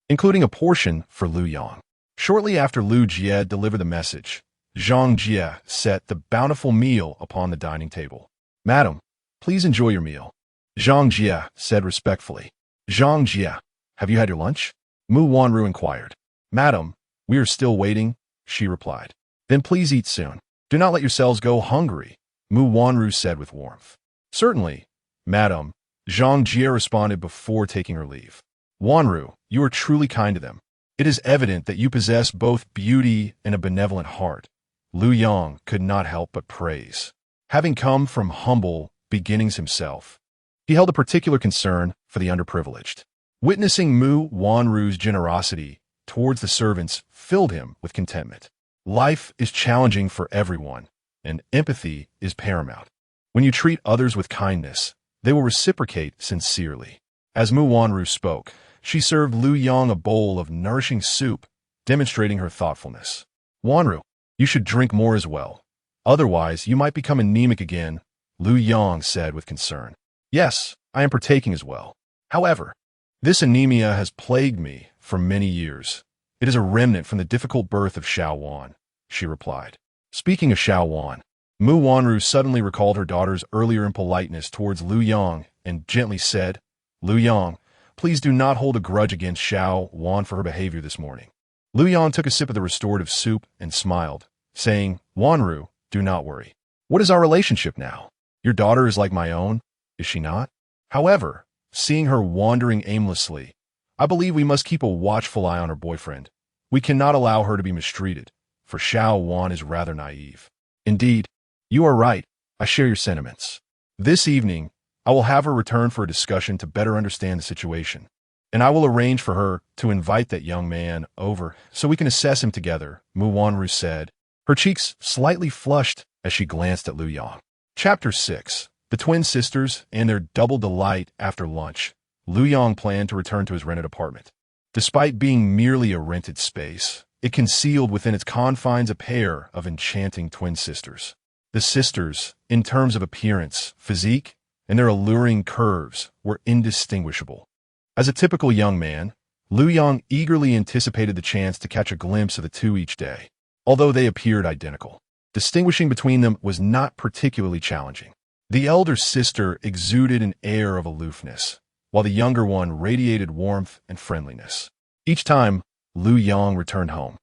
including a portion for Lu Yang. Shortly after Lu Jie delivered the message, Zhang Jie set the bountiful meal upon the dining table. Madam, please enjoy your meal, Zhang Jie said respectfully. Zhang Jie, have you had your lunch? Mu Wanru inquired. Madam, we are still waiting, she replied. Then please eat soon. Do not let yourselves go hungry, Mu Wanru said with warmth. Certainly, madam, Zhang Jie responded before taking her leave. Wanru, you are truly kind to them. It is evident that you possess both beauty and a benevolent heart. Lu Yang could not help but praise. Having come from humble beginnings himself, he held a particular concern for the underprivileged. Witnessing Mu Wanru's generosity towards the servants filled him with contentment. Life is challenging for everyone, and empathy is paramount. When you treat others with kindness, they will reciprocate sincerely. As Mu Wanru spoke, she served Lu Yang a bowl of nourishing soup, demonstrating her thoughtfulness. Wanru, you should drink more as well. Otherwise, you might become anemic again, Lu Yang said with concern. Yes, I am partaking as well. However, this anemia has plagued me for many years. It is a remnant from the difficult birth of Xiao Wan, she replied. Speaking of Xiao Wan, Mu Wanru suddenly recalled her daughter's earlier impoliteness towards Lu Yang and gently said, Lu Yang, please do not hold a grudge against Xiao Wan for her behavior this morning. Lu Yang took a sip of the restorative soup and smiled, saying, Wanru, do not worry. What is our relationship now? Your daughter is like my own, is she not? However, seeing her wandering aimlessly, I believe we must keep a watchful eye on her boyfriend. We cannot allow her to be mistreated, for Xiao Wan is rather naive. Indeed, you are right. I share your sentiments. This evening, I will have her return for a discussion to better understand the situation, and I will arrange for her to invite that young man over so we can assess him together, Mu Wanru said, her cheeks slightly flushed as she glanced at Lu Yang. Chapter 6. The twin sisters and their double delight after lunch. Lu Yang planned to return to his rented apartment. Despite being merely a rented space, it concealed within its confines a pair of enchanting twin sisters. The sisters, in terms of appearance, physique, and their alluring curves, were indistinguishable. As a typical young man, Lu Yang eagerly anticipated the chance to catch a glimpse of the two each day. Although they appeared identical, distinguishing between them was not particularly challenging. The elder sister exuded an air of aloofness, while the younger one radiated warmth and friendliness. Each time Lu Yang returned home,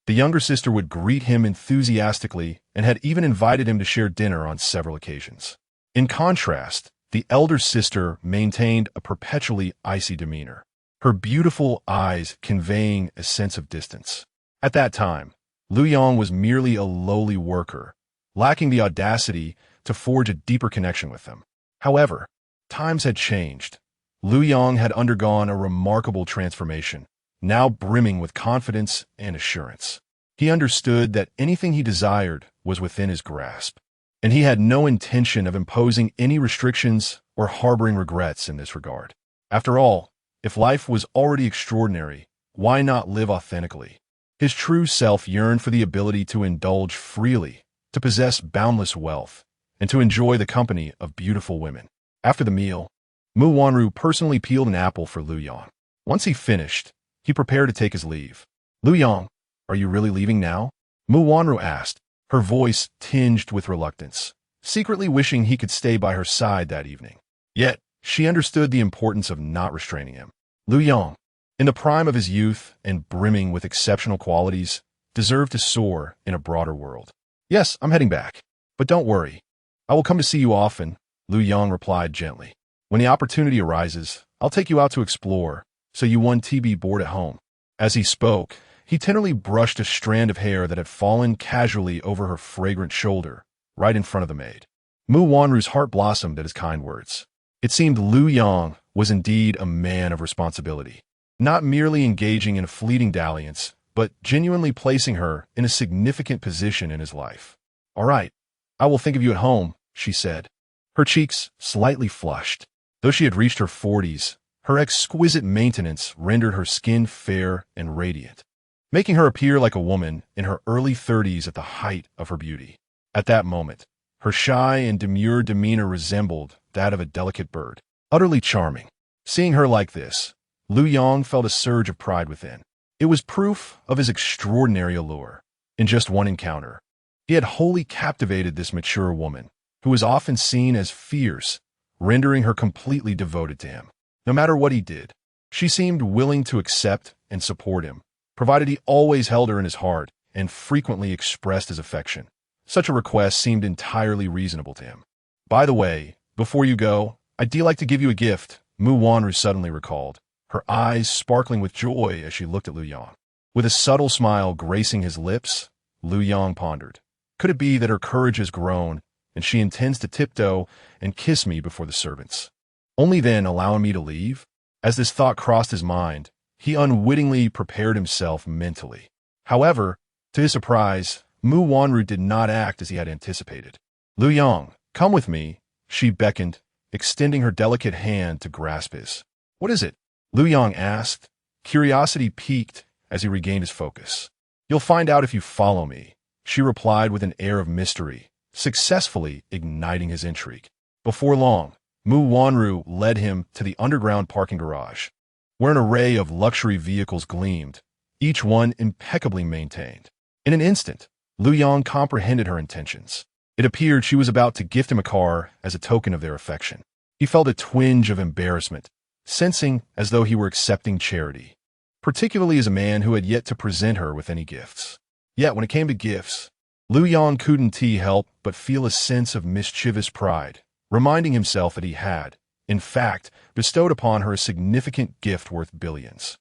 The younger sister would greet him enthusiastically and had even invited him to share dinner on several occasions. In contrast, the elder sister maintained a perpetually icy demeanor, her beautiful eyes conveying a sense of distance. At that time, Lu Yong was merely a lowly worker, lacking the audacity to forge a deeper connection with them. However, times had changed. Lu Yong had undergone a remarkable transformation, now brimming with confidence and assurance. He understood that anything he desired was within his grasp, and he had no intention of imposing any restrictions or harboring regrets in this regard. After all, if life was already extraordinary, why not live authentically? His true self yearned for the ability to indulge freely, to possess boundless wealth, and to enjoy the company of beautiful women. After the meal, Mu Wanru personally peeled an apple for Lu Yong. Once he finished, he prepared to take his leave. Lu Yong, are you really leaving now? Mu Wanru asked, her voice tinged with reluctance, secretly wishing he could stay by her side that evening. Yet, she understood the importance of not restraining him. Lu Yong, in the prime of his youth and brimming with exceptional qualities, deserved to soar in a broader world. Yes, I'm heading back. But don't worry. I will come to see you often, Lu Yong replied gently. When the opportunity arises, I'll take you out to explore, so you won't be bored at home. As he spoke, he tenderly brushed a strand of hair that had fallen casually over her fragrant shoulder, right in front of the maid. Mu Wanru's heart blossomed at his kind words. It seemed Lu Yong was indeed a man of responsibility, not merely engaging in a fleeting dalliance, but genuinely placing her in a significant position in his life. All right, I will think of you at home, she said. Her cheeks slightly flushed. Though she had reached her 40s, her exquisite maintenance rendered her skin fair and radiant, making her appear like a woman in her early 30s at the height of her beauty. At that moment, her shy and demure demeanor resembled that of a delicate bird, utterly charming. Seeing her like this, Lu Yong felt a surge of pride within. It was proof of his extraordinary allure. In just one encounter, he had wholly captivated this mature woman, who was often seen as fierce, rendering her completely devoted to him. No matter what he did, she seemed willing to accept and support him, provided he always held her in his heart and frequently expressed his affection. Such a request seemed entirely reasonable to him. By the way, before you go, I'd like to give you a gift, Mu Wanru suddenly recalled, her eyes sparkling with joy as she looked at Lu Yong. With a subtle smile gracing his lips, Lu Yong pondered. Could it be that her courage has grown, and she intends to tiptoe and kiss me before the servants, only then allowing me to leave? As this thought crossed his mind, he unwittingly prepared himself mentally. However, to his surprise, Mu Wanru did not act as he had anticipated. Lu Yong, come with me, she beckoned, extending her delicate hand to grasp his. What is it? Lu Yong asked, curiosity piqued as he regained his focus. You'll find out if you follow me, she replied with an air of mystery, successfully igniting his intrigue. Before long, Mu Wanru led him to the underground parking garage, where an array of luxury vehicles gleamed, each one impeccably maintained. In an instant, Lu Yong comprehended her intentions. It appeared she was about to gift him a car as a token of their affection. He felt a twinge of embarrassment, sensing as though he were accepting charity, particularly as a man who had yet to present her with any gifts. Yet when it came to gifts, Lu Yong couldn't help but feel a sense of mischievous pride, reminding himself that he had, in fact, bestowed upon her a significant gift worth billions.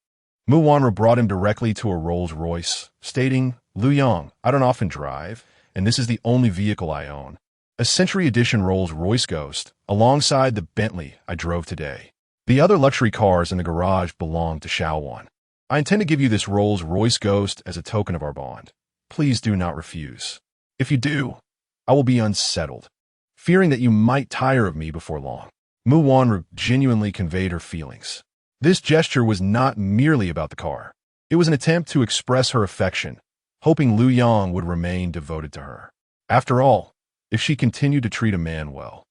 Mu Wanru brought him directly to a Rolls-Royce, stating, Lu Yong, I don't often drive, and this is the only vehicle I own. A Century Edition Rolls-Royce Ghost, alongside the Bentley I drove today. The other luxury cars in the garage belong to Shaowan. I intend to give you this Rolls-Royce Ghost as a token of our bond. Please do not refuse. If you do, I will be unsettled, fearing that you might tire of me before long. Mu Wanru genuinely conveyed her feelings. This gesture was not merely about the car. It was an attempt to express her affection, hoping Lu Yong would remain devoted to her. After all, if she continued to treat a man well,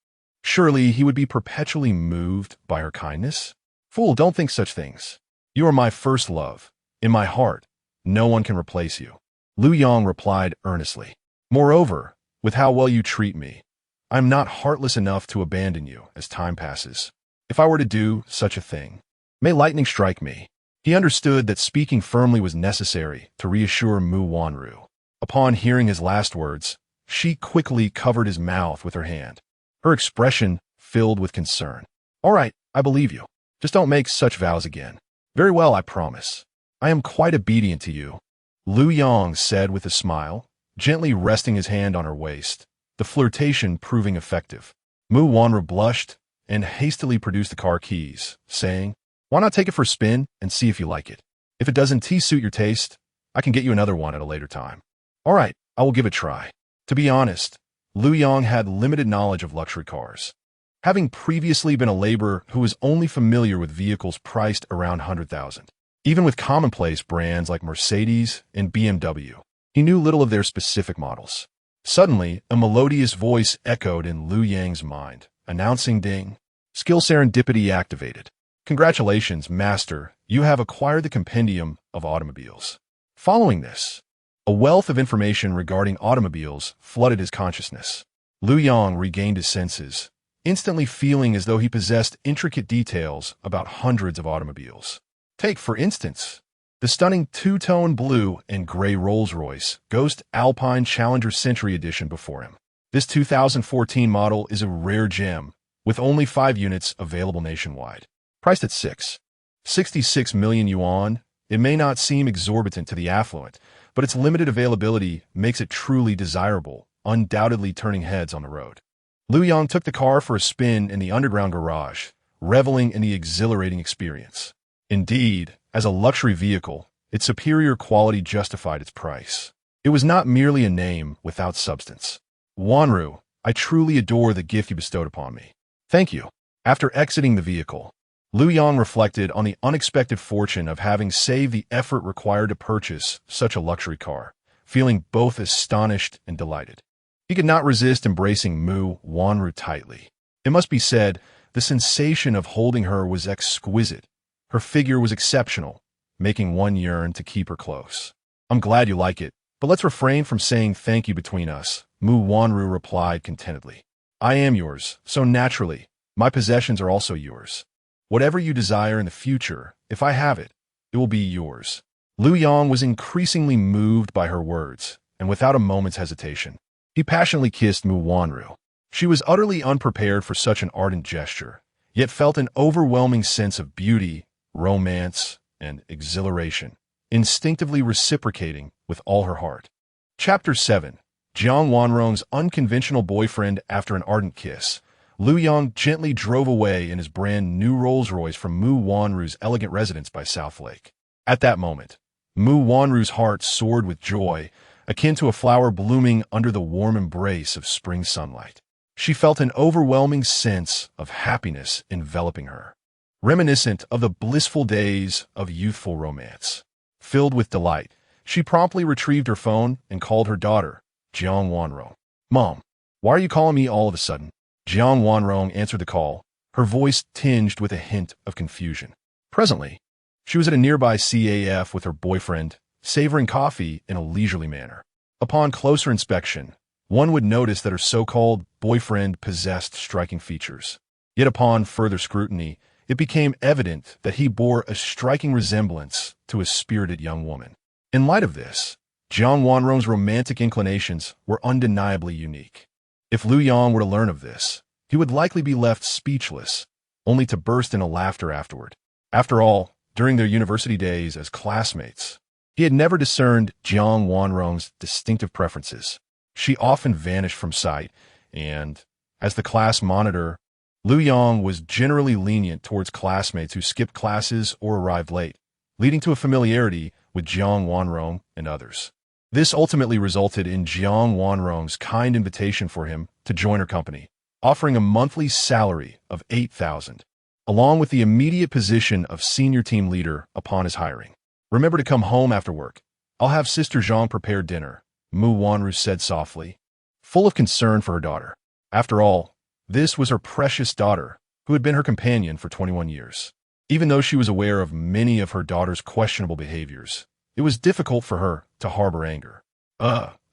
surely he would be perpetually moved by her kindness? Fool, don't think such things. You are my first love. In my heart, no one can replace you. Lu Yong replied earnestly. Moreover, with how well you treat me, I am not heartless enough to abandon you as time passes. If I were to do such a thing, may lightning strike me. He understood that speaking firmly was necessary to reassure Mu Wanru. Upon hearing his last words, she quickly covered his mouth with her hand, her expression filled with concern. "All right, I believe you. Just don't make such vows again." "Very well, I promise. I am quite obedient to you," Lu Yong said with a smile, gently resting his hand on her waist, the flirtation proving effective. Mu Wanru blushed and hastily produced the car keys, saying, "Why not take it for a spin and see if you like it? If it doesn't suit your taste, I can get you another one at a later time." "All right, I will give it a try." To be honest, Lu Yong had limited knowledge of luxury cars. Having previously been a laborer who was only familiar with vehicles priced around 100,000. Even with commonplace brands like Mercedes and BMW, he knew little of their specific models. Suddenly, a melodious voice echoed in Lu Yang's mind, announcing ding. Skill serendipity activated. "Congratulations, master, you have acquired the compendium of automobiles." Following this, a wealth of information regarding automobiles flooded his consciousness. Lu Yong regained his senses, instantly feeling as though he possessed intricate details about hundreds of automobiles. Take, for instance, the stunning two-tone blue and gray Rolls-Royce Ghost Alpine Challenger Century Edition before him. This 2014 model is a rare gem, with only 5 units available nationwide. Priced at 66 million yuan, it may not seem exorbitant to the affluent, but its limited availability makes it truly desirable, undoubtedly turning heads on the road. Lu Yong took the car for a spin in the underground garage, reveling in the exhilarating experience. Indeed, as a luxury vehicle, its superior quality justified its price. It was not merely a name without substance. "Wanru, I truly adore the gift you bestowed upon me." "Thank you." After exiting the vehicle, Lu Yong reflected on the unexpected fortune of having saved the effort required to purchase such a luxury car, feeling both astonished and delighted. He could not resist embracing Mu Wanru tightly. It must be said, the sensation of holding her was exquisite. Her figure was exceptional, making one yearn to keep her close. "I'm glad you like it, but let's refrain from saying thank you between us," Mu Wanru replied contentedly. "I am yours, so naturally, my possessions are also yours. Whatever you desire in the future, if I have it, it will be yours." Lu Yong was increasingly moved by her words, and without a moment's hesitation, he passionately kissed Mu Wanru. She was utterly unprepared for such an ardent gesture, yet felt an overwhelming sense of beauty, romance, and exhilaration, instinctively reciprocating with all her heart. Chapter 7. Jiang Wanrong's unconventional boyfriend after an ardent kiss. Lu Yong gently drove away in his brand new Rolls-Royce from Mu Wanru's elegant residence by South Lake. At that moment, Mu Wanru's heart soared with joy, akin to a flower blooming under the warm embrace of spring sunlight. She felt an overwhelming sense of happiness enveloping her, reminiscent of the blissful days of youthful romance. Filled with delight, she promptly retrieved her phone and called her daughter, Jiang Wanrong. "Mom, why are you calling me all of a sudden?" Jiang Wanrong answered the call, her voice tinged with a hint of confusion. Presently, she was at a nearby CAF with her boyfriend, savoring coffee in a leisurely manner. Upon closer inspection, one would notice that her so-called boyfriend possessed striking features. Yet upon further scrutiny, it became evident that he bore a striking resemblance to a spirited young woman. In light of this, Jiang Wanrong's romantic inclinations were undeniably unique. If Lu Yong were to learn of this, he would likely be left speechless, only to burst into laughter afterward. After all, during their university days as classmates, he had never discerned Jiang Wanrong's distinctive preferences. She often vanished from sight, and, as the class monitor, Lu Yong was generally lenient towards classmates who skipped classes or arrived late, leading to a familiarity with Jiang Wanrong and others. This ultimately resulted in Jiang Wanrong's kind invitation for him to join her company, offering a monthly salary of 8,000, along with the immediate position of senior team leader upon his hiring. "Remember to come home after work. I'll have Sister Zhang prepare dinner," Mu Wanru said softly, full of concern for her daughter. After all, this was her precious daughter, who had been her companion for 21 years. Even though she was aware of many of her daughter's questionable behaviors, it was difficult for her to harbor anger.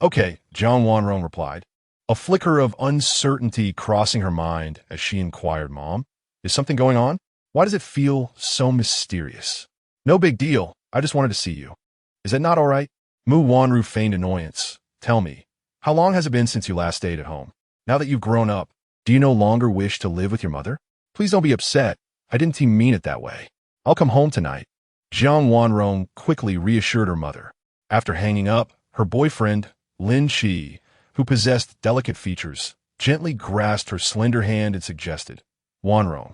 Okay, Jiang Wanrong replied, a flicker of uncertainty crossing her mind as she inquired, "Mom, is something going on? Why does it feel so mysterious?" No big deal. I just wanted to see you. Is that not all right? Mu Wanru feigned annoyance. Tell me, how long has it been since you last stayed at home? Now that you've grown up, do you no longer wish to live with your mother? Please don't be upset. I didn't even mean it that way. I'll come home tonight. Jiang Wanrong quickly reassured her mother. After hanging up, her boyfriend, Lin Qi, who possessed delicate features, gently grasped her slender hand and suggested, Wanrong,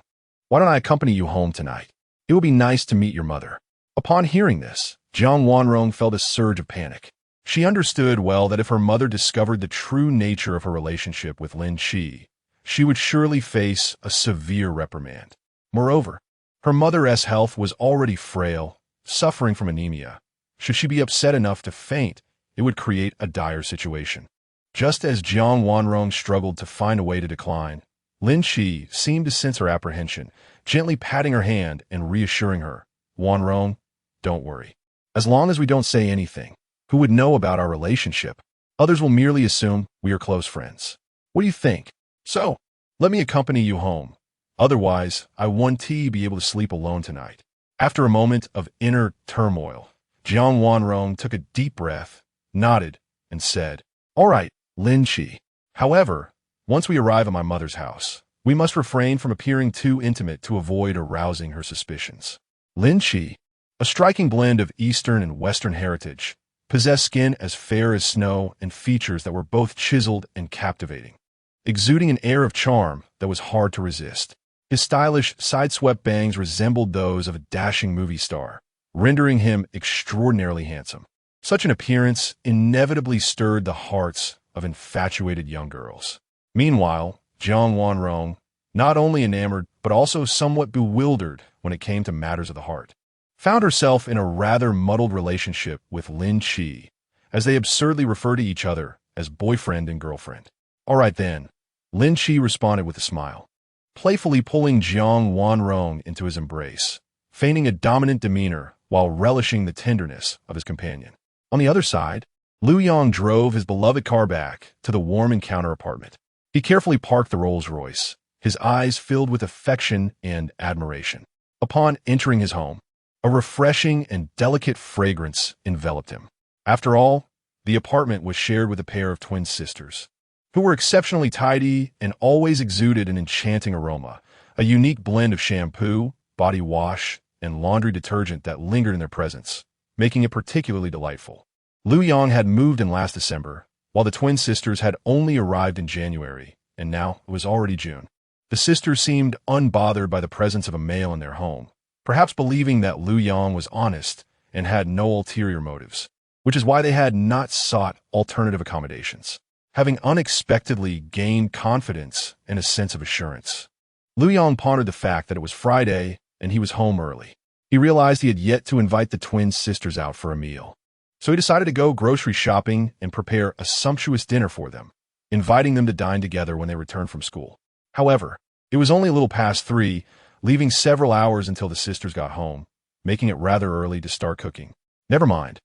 why don't I accompany you home tonight? It would be nice to meet your mother. Upon hearing this, Jiang Wanrong felt a surge of panic. She understood well that if her mother discovered the true nature of her relationship with Lin Qi, she would surely face a severe reprimand. Moreover, her mother's health was already frail, suffering from anemia. Should she be upset enough to faint, it would create a dire situation. Just as Jiang Wanrong struggled to find a way to decline, Lin Qi seemed to sense her apprehension, gently patting her hand and reassuring her, Wanrong, don't worry. As long as we don't say anything, who would know about our relationship? Others will merely assume we are close friends. What do you think? So, let me accompany you home. Otherwise, I want to be able to sleep alone tonight. After a moment of inner turmoil, Jiang Wanrong took a deep breath, nodded, and said, All right, Lin Qi. However, once we arrive at my mother's house, we must refrain from appearing too intimate to avoid arousing her suspicions. Lin Qi, a striking blend of Eastern and Western heritage, possessed skin as fair as snow and features that were both chiseled and captivating, exuding an air of charm that was hard to resist. His stylish, side-swept bangs resembled those of a dashing movie star, rendering him extraordinarily handsome. Such an appearance inevitably stirred the hearts of infatuated young girls. Meanwhile, Jiang Wanrong, not only enamored but also somewhat bewildered when it came to matters of the heart, found herself in a rather muddled relationship with Lin Qi, as they absurdly refer to each other as boyfriend and girlfriend. All right then, Lin Qi responded with a smile, playfully pulling Jiang Wanrong into his embrace, feigning a dominant demeanor while relishing the tenderness of his companion. On the other side, Liu Yang drove his beloved car back to the warm encounter apartment. He carefully parked the Rolls-Royce, his eyes filled with affection and admiration. Upon entering his home, a refreshing and delicate fragrance enveloped him. After all, the apartment was shared with a pair of twin sisters, who were exceptionally tidy and always exuded an enchanting aroma, a unique blend of shampoo, body wash, and laundry detergent that lingered in their presence, making it particularly delightful. Liu Yang had moved in last December, while the twin sisters had only arrived in January, and now it was already June. The sisters seemed unbothered by the presence of a male in their home, perhaps believing that Liu Yang was honest and had no ulterior motives, which is why they had not sought alternative accommodations, having unexpectedly gained confidence and a sense of assurance. Liu Yang pondered the fact that it was Friday and he was home early. He realized he had yet to invite the twin sisters out for a meal, so he decided to go grocery shopping and prepare a sumptuous dinner for them, inviting them to dine together when they returned from school. However, it was only a little past 3, leaving several hours until the sisters got home, making it rather early to start cooking. Never mind.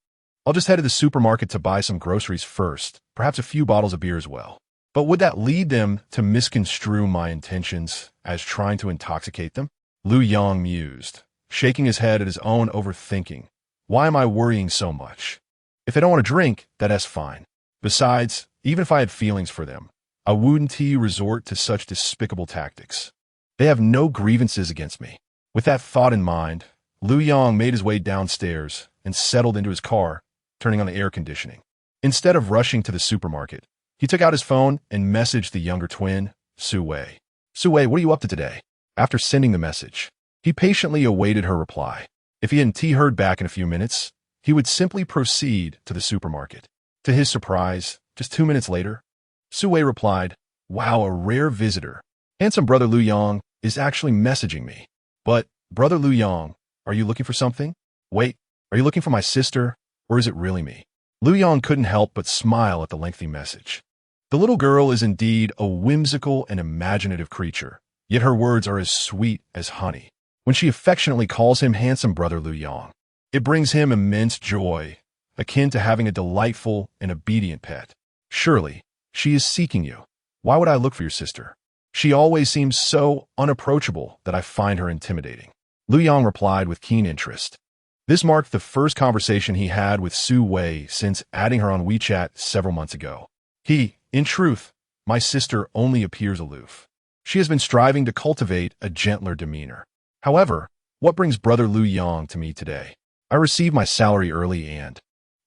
I'll just head to the supermarket to buy some groceries first, perhaps a few bottles of beer as well. But would that lead them to misconstrue my intentions as trying to intoxicate them? Liu Yang mused, shaking his head at his own overthinking. Why am I worrying so much? If they don't want to drink, that's fine. Besides, even if I had feelings for them, I wouldn't resort to such despicable tactics. They have no grievances against me. With that thought in mind, Liu Yang made his way downstairs and settled into his car, turning on the air conditioning. Instead of rushing to the supermarket, he took out his phone and messaged the younger twin, Su Wei. Su Wei, what are you up to today? After sending the message, he patiently awaited her reply. If he hadn't heard back in a few minutes, he would simply proceed to the supermarket. To his surprise, just 2 minutes later, Su Wei replied, Wow, a rare visitor. Handsome brother Liu Yang is actually messaging me. But, brother Liu Yang, are you looking for something? Wait, are you looking for my sister, or is it really me? Liu Yang couldn't help but smile at the lengthy message. The little girl is indeed a whimsical and imaginative creature, yet her words are as sweet as honey. When she affectionately calls him handsome brother Liu Yang, it brings him immense joy, akin to having a delightful and obedient pet. Surely, she is seeking you. Why would I look for your sister? She always seems so unapproachable that I find her intimidating. Liu Yang replied with keen interest. This marked the first conversation he had with Su Wei since adding her on WeChat several months ago. In truth, my sister only appears aloof. She has been striving to cultivate a gentler demeanor. However, what brings brother Lu Yang to me today? I received my salary early and,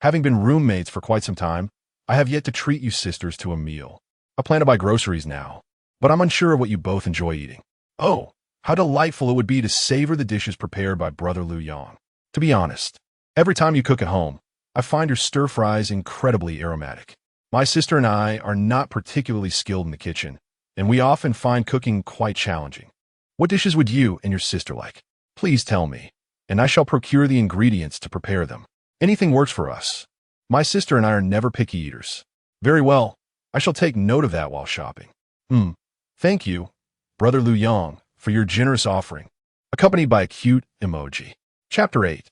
having been roommates for quite some time, I have yet to treat you sisters to a meal. I plan to buy groceries now, but I'm unsure of what you both enjoy eating. Oh, how delightful it would be to savor the dishes prepared by brother Lu Yang. To be honest, every time you cook at home, I find your stir-fries incredibly aromatic. My sister and I are not particularly skilled in the kitchen, and we often find cooking quite challenging. What dishes would you and your sister like? Please tell me, and I shall procure the ingredients to prepare them. Anything works for us. My sister and I are never picky eaters. Very well, I shall take note of that while shopping. Thank you, brother Lu Yang, for your generous offering, accompanied by a cute emoji. Chapter 8.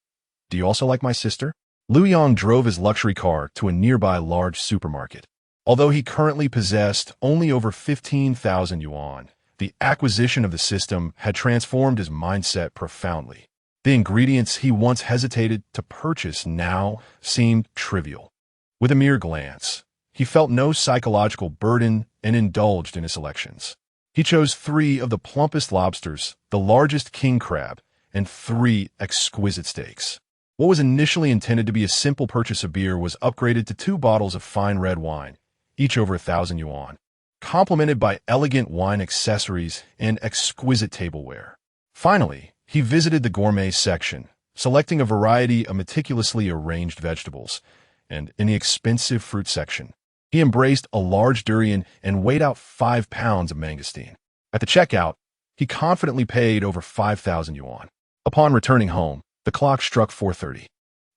Do you also like my sister? Lu Yang drove his luxury car to a nearby large supermarket. Although he currently possessed only over 15,000 yuan, the acquisition of the system had transformed his mindset profoundly. The ingredients he once hesitated to purchase now seemed trivial. With a mere glance, he felt no psychological burden and indulged in his selections. He chose 3 of the plumpest lobsters, the largest king crab, and 3 exquisite steaks. What was initially intended to be a simple purchase of beer was upgraded to 2 bottles of fine red wine, each over 1,000 yuan, complemented by elegant wine accessories and exquisite tableware. Finally, he visited the gourmet section, selecting a variety of meticulously arranged vegetables, and in the expensive fruit section, he embraced a large durian and weighed out 5 pounds of mangosteen. At the checkout, he confidently paid over 5,000 yuan. Upon returning home, the clock struck 4:30.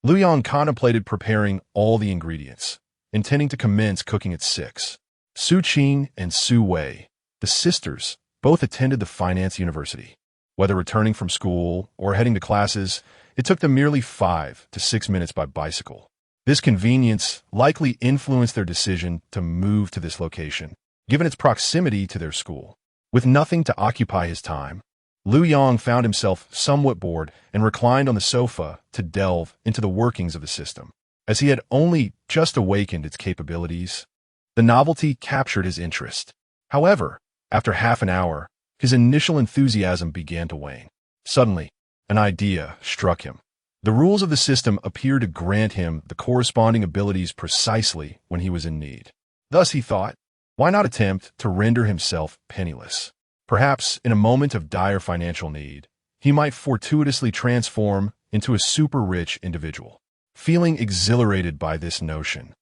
Lu Yang contemplated preparing all the ingredients, intending to commence cooking at 6. Su Qing and Su Wei, the sisters, both attended the finance university. Whether returning from school or heading to classes, it took them merely 5 to 6 minutes by bicycle. This convenience likely influenced their decision to move to this location, given its proximity to their school. With nothing to occupy his time, Lu Yang found himself somewhat bored and reclined on the sofa to delve into the workings of the system. As he had only just awakened its capabilities, the novelty captured his interest. However, after half an hour, his initial enthusiasm began to wane. Suddenly, an idea struck him. The rules of the system appeared to grant him the corresponding abilities precisely when he was in need. Thus, he thought, why not attempt to render himself penniless? Perhaps, in a moment of dire financial need, he might fortuitously transform into a super-rich individual. Feeling exhilarated by this notion,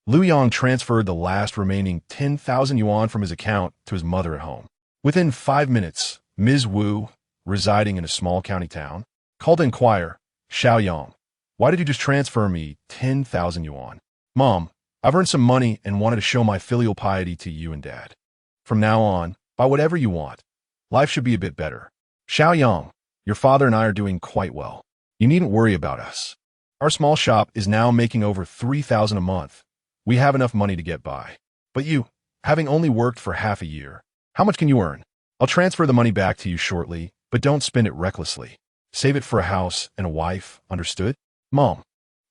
Lu Yang transferred the last remaining 10,000 yuan from his account to his mother at home. Within 5 minutes, Ms. Wu, residing in a small county town, called to inquire, Xiaoyang, why did you just transfer me 10,000 yuan? Mom, I've earned some money and wanted to show my filial piety to you and Dad. From now on, buy whatever you want. Life should be a bit better. Xiaoyang, your father and I are doing quite well. You needn't worry about us. Our small shop is now making over 3,000 a month. We have enough money to get by. But you, having only worked for half a year, how much can you earn? I'll transfer the money back to you shortly, but don't spend it recklessly. Save it for a house and a wife, understood? Mom,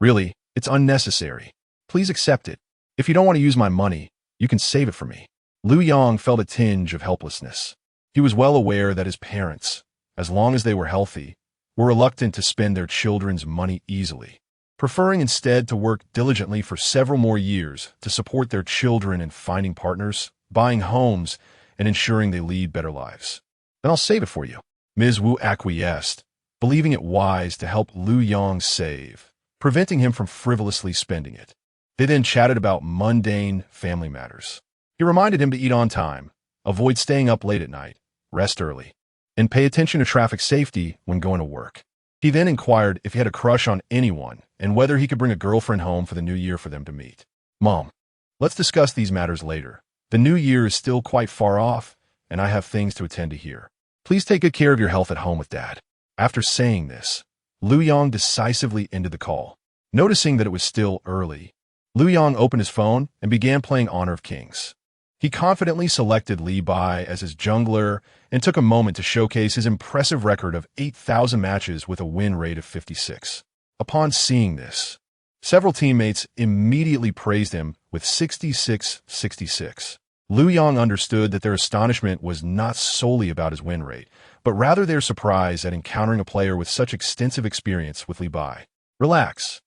really, it's unnecessary. Please accept it. If you don't want to use my money, you can save it for me. Lu Yang felt a tinge of helplessness. He was well aware that his parents, as long as they were healthy, were reluctant to spend their children's money easily, preferring instead to work diligently for several more years to support their children in finding partners, buying homes, and ensuring they lead better lives. Then I'll save it for you. Ms. Wu acquiesced, believing it wise to help Lu Yang save, preventing him from frivolously spending it. They then chatted about mundane family matters. He reminded him to eat on time, avoid staying up late at night, rest early, and pay attention to traffic safety when going to work. He then inquired if he had a crush on anyone and whether he could bring a girlfriend home for the new year for them to meet. Mom, let's discuss these matters later. The new year is still quite far off, and I have things to attend to here. Please take good care of your health at home with Dad. After saying this, Lu Yang decisively ended the call. Noticing that it was still early, Lu Yang opened his phone and began playing Honor of Kings. He confidently selected Li Bai as his jungler and took a moment to showcase his impressive record of 8,000 matches with a win rate of 56. Upon seeing this, several teammates immediately praised him with 66-66. Lu Yong understood that their astonishment was not solely about his win rate, but rather their surprise at encountering a player with such extensive experience with Li Bai. "Relax.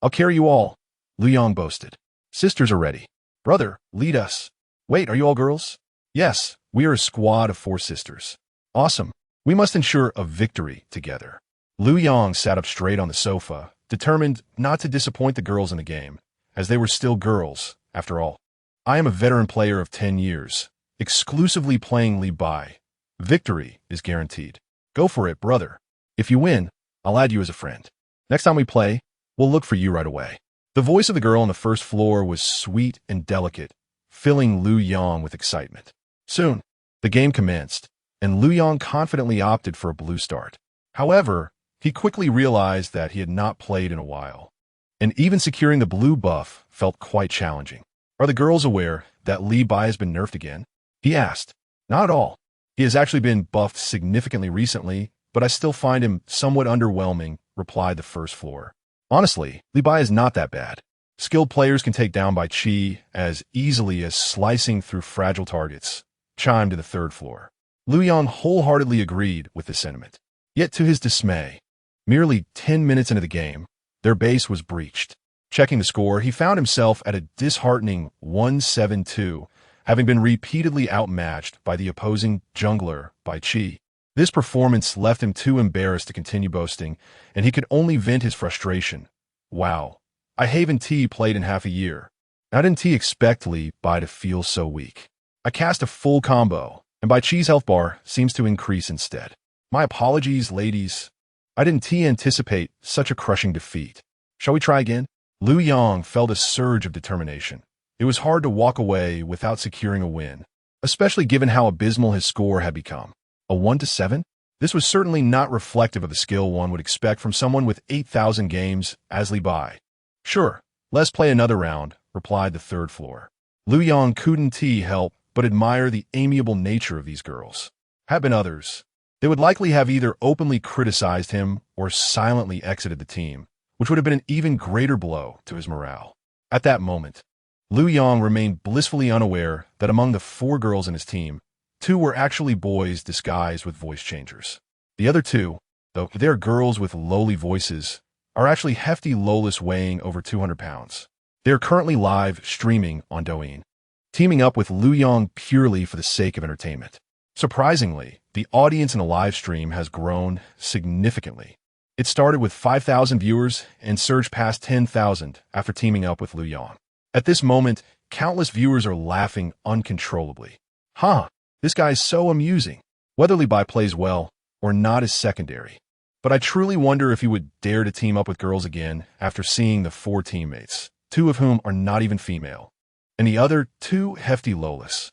I'll carry you all," Lu Yong boasted. "Sisters are ready. Brother, lead us." "Wait, are you all girls?" "Yes, we are a squad of 4 sisters." "Awesome. We must ensure a victory together." Lu Yong sat up straight on the sofa, determined not to disappoint the girls in the game, as they were still girls, after all. "I am a veteran player of 10 years, exclusively playing Li Bai. Victory is guaranteed. Go for it, brother. If you win, I'll add you as a friend. Next time we play, we'll look for you right away." The voice of the girl on the first floor was sweet and delicate, filling Lu Yong with excitement. Soon, the game commenced, and Lu Yong confidently opted for a blue start. However, he quickly realized that he had not played in a while, and even securing the blue buff felt quite challenging. "Are the girls aware that Li Bai has been nerfed again?" he asked. "Not at all. He has actually been buffed significantly recently, but I still find him somewhat underwhelming," replied the first floor. "Honestly, Li Bai is not that bad. Skilled players can take down by Qi as easily as slicing through fragile targets," chimed to the third floor. Lu Yong wholeheartedly agreed with the sentiment. Yet to his dismay, merely 10 minutes into the game, their base was breached. Checking the score, he found himself at a disheartening 1-7-2, having been repeatedly outmatched by the opposing jungler by Qi. This performance left him too embarrassed to continue boasting, and he could only vent his frustration. "Wow, I haven't played in half a year. Now didn't expect Li Bai to feel so weak. I cast a full combo, and by Qi's health bar seems to increase instead. My apologies, ladies. I didn't anticipate such a crushing defeat. Shall we try again?" Lu Yong felt a surge of determination. It was hard to walk away without securing a win, especially given how abysmal his score had become. A 1-7? This was certainly not reflective of the skill one would expect from someone with 8,000 games as Li Bai. "Sure, let's play another round," replied the third floor. Lu Yong couldn't help but admire the amiable nature of these girls. Had been others, they would likely have either openly criticized him or silently exited the team, which would have been an even greater blow to his morale. At that moment, Lu Yong remained blissfully unaware that among the 4 girls in his team, 2 were actually boys disguised with voice changers. The other 2, though they are girls with lowly voices, are actually hefty lolis weighing over 200 pounds. They are currently live streaming on Douyin, teaming up with Lu Yong purely for the sake of entertainment. Surprisingly, the audience in the live stream has grown significantly. It started with 5,000 viewers and surged past 10,000 after teaming up with Lu Yong. At this moment, countless viewers are laughing uncontrollably. This guy's so amusing. Whether Li Bai plays well or not is secondary. But I truly wonder if he would dare to team up with girls again after seeing the 4 teammates, 2 of whom are not even female, and the other 2 hefty lolis.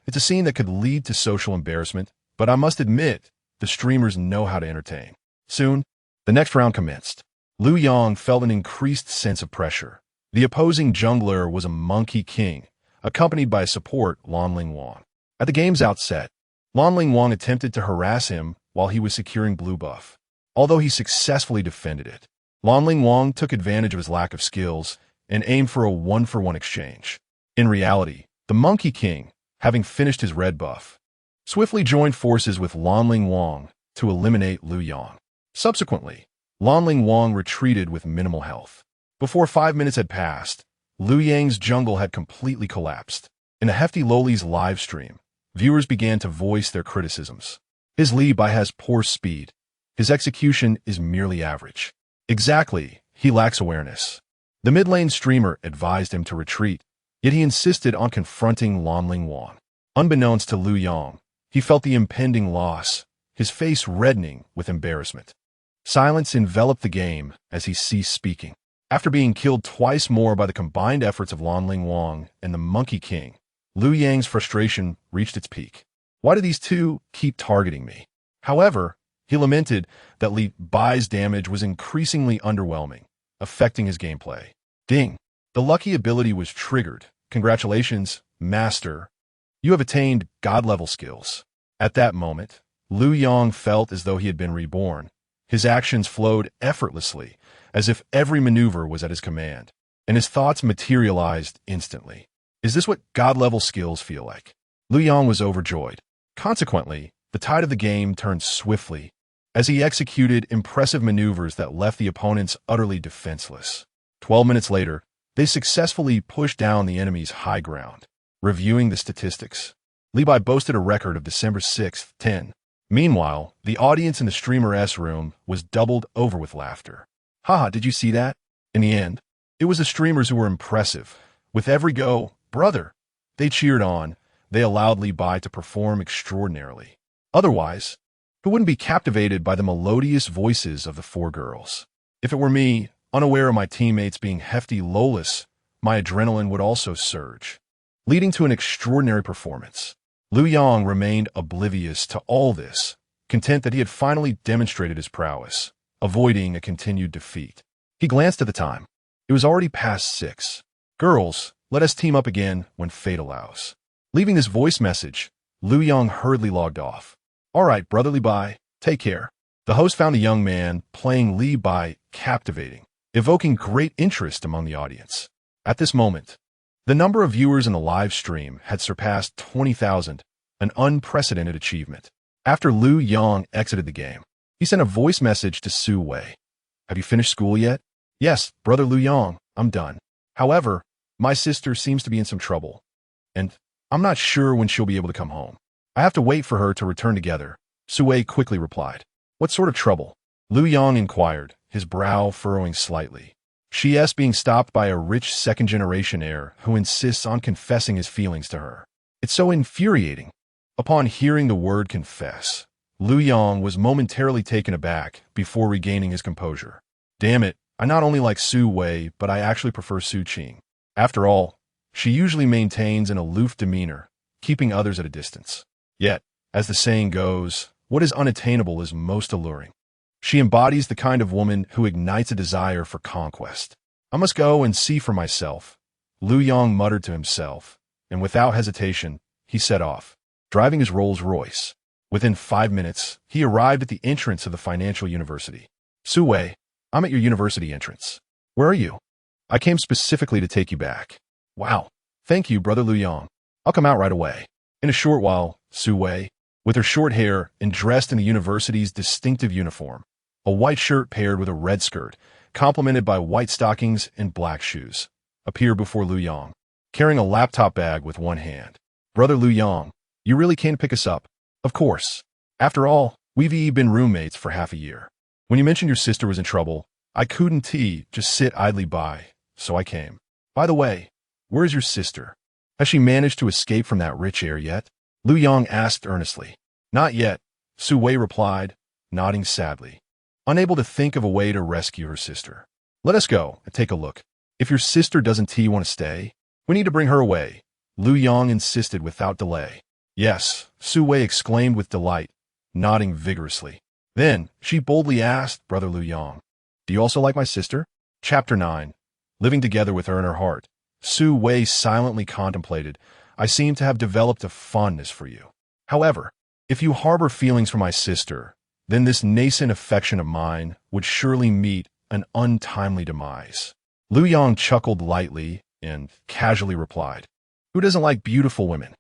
It's a scene that could lead to social embarrassment, but I must admit, the streamers know how to entertain. Soon, the next round commenced. Lu Yong felt an increased sense of pressure. The opposing jungler was a Monkey King, accompanied by support Lanling Wang. At the game's outset, Lanling Wang attempted to harass him while he was securing blue buff. Although he successfully defended it, Lanling Wang took advantage of his lack of skills and aimed for a 1-for-1 exchange. In reality, the Monkey King, having finished his red buff, swiftly joined forces with Lanling Wang to eliminate Lu Yong. Subsequently, Lanling Wang retreated with minimal health. Before 5 minutes had passed, Lu Yang's jungle had completely collapsed. In a hefty Loli's live stream, viewers began to voice their criticisms. His Li Bai has poor speed. His execution is merely average. Exactly, he lacks awareness. The mid-lane streamer advised him to retreat, yet he insisted on confronting Lanling Wang. Unbeknownst to Lu Yong, he felt the impending loss, his face reddening with embarrassment. Silence enveloped the game as he ceased speaking. After being killed twice more by the combined efforts of Lanling Wang and the Monkey King, Lu Yang's frustration reached its peak. Why do these 2 keep targeting me? However, he lamented that Li Bai's damage was increasingly underwhelming, affecting his gameplay. Ding! The lucky ability was triggered. Congratulations, Master. You have attained God-level skills. At that moment, Lu Yong felt as though he had been reborn. His actions flowed effortlessly, as if every maneuver was at his command, and his thoughts materialized instantly. Is this what God-level skills feel like? Lu Yang was overjoyed. Consequently, the tide of the game turned swiftly, as he executed impressive maneuvers that left the opponents utterly defenseless. 12 minutes later, they successfully pushed down the enemy's high ground. Reviewing the statistics, Li Bai boasted a record of December 6th, 10. Meanwhile, the audience in the streamer's room was doubled over with laughter. Haha, did you see that? In the end, it was the streamers who were impressive. With every go, brother, they cheered on. They allowed Li Bai to perform extraordinarily. Otherwise, who wouldn't be captivated by the melodious voices of the four girls? If it were me, unaware of my teammates being hefty lowless, my adrenaline would also surge, leading to an extraordinary performance. Lu Yang remained oblivious to all this, content that he had finally demonstrated his prowess, avoiding a continued defeat. He glanced at the time. It was already past 6. Girls, let us team up again when fate allows. Leaving this voice message, Lu Yang hurriedly logged off. All right, brother Li Bai, take care. The host found the young man playing Li Bai captivating, evoking great interest among the audience. At this moment, the number of viewers in the live stream had surpassed 20,000, an unprecedented achievement. After Lu Yang exited the game, he sent a voice message to Su Wei. Have you finished school yet? Yes, brother Lu Yang, I'm done. However, my sister seems to be in some trouble, and I'm not sure when she'll be able to come home. I have to wait for her to return together, Su Wei quickly replied. What sort of trouble? Lu Yang inquired, his brow furrowing slightly. She's being stopped by a rich second-generation heir who insists on confessing his feelings to her. It's so infuriating. Upon hearing the word confess, Lu Yang was momentarily taken aback before regaining his composure. Damn it, I not only like Su Wei, but I actually prefer Su Qing. After all, she usually maintains an aloof demeanor, keeping others at a distance. Yet, as the saying goes, what is unattainable is most alluring. She embodies the kind of woman who ignites a desire for conquest. I must go and see for myself, Lu Yang muttered to himself, and without hesitation, he set off, driving his Rolls-Royce. Within 5 minutes, he arrived at the entrance of the financial university. Su Wei, I'm at your university entrance. Where are you? I came specifically to take you back. Wow. Thank you, brother Lu Yang. I'll come out right away. In a short while, Su Wei, with her short hair and dressed in the university's distinctive uniform, a white shirt paired with a red skirt, complemented by white stockings and black shoes, appeared before Lu Yang, carrying a laptop bag with one hand. Brother Lu Yang, you really came to pick us up? Of course. After all, we've been roommates for half a year. When you mentioned your sister was in trouble, I couldn't just sit idly by, so I came. By the way, where's your sister? Has she managed to escape from that rich heir yet? Lu Yang asked earnestly. Not yet, Su Wei replied, nodding sadly, unable to think of a way to rescue her sister. Let us go and take a look. If your sister doesn't want to stay, we need to bring her away, Lu Yang insisted without delay. Yes, Su Wei exclaimed with delight, nodding vigorously. Then, she boldly asked brother Lu Yang, do you also like my sister? Chapter 9. Living together with her in her heart, Su Wei silently contemplated, I seem to have developed a fondness for you. However, if you harbor feelings for my sister, then this nascent affection of mine would surely meet an untimely demise. Lu Yang chuckled lightly and casually replied, who doesn't like beautiful women?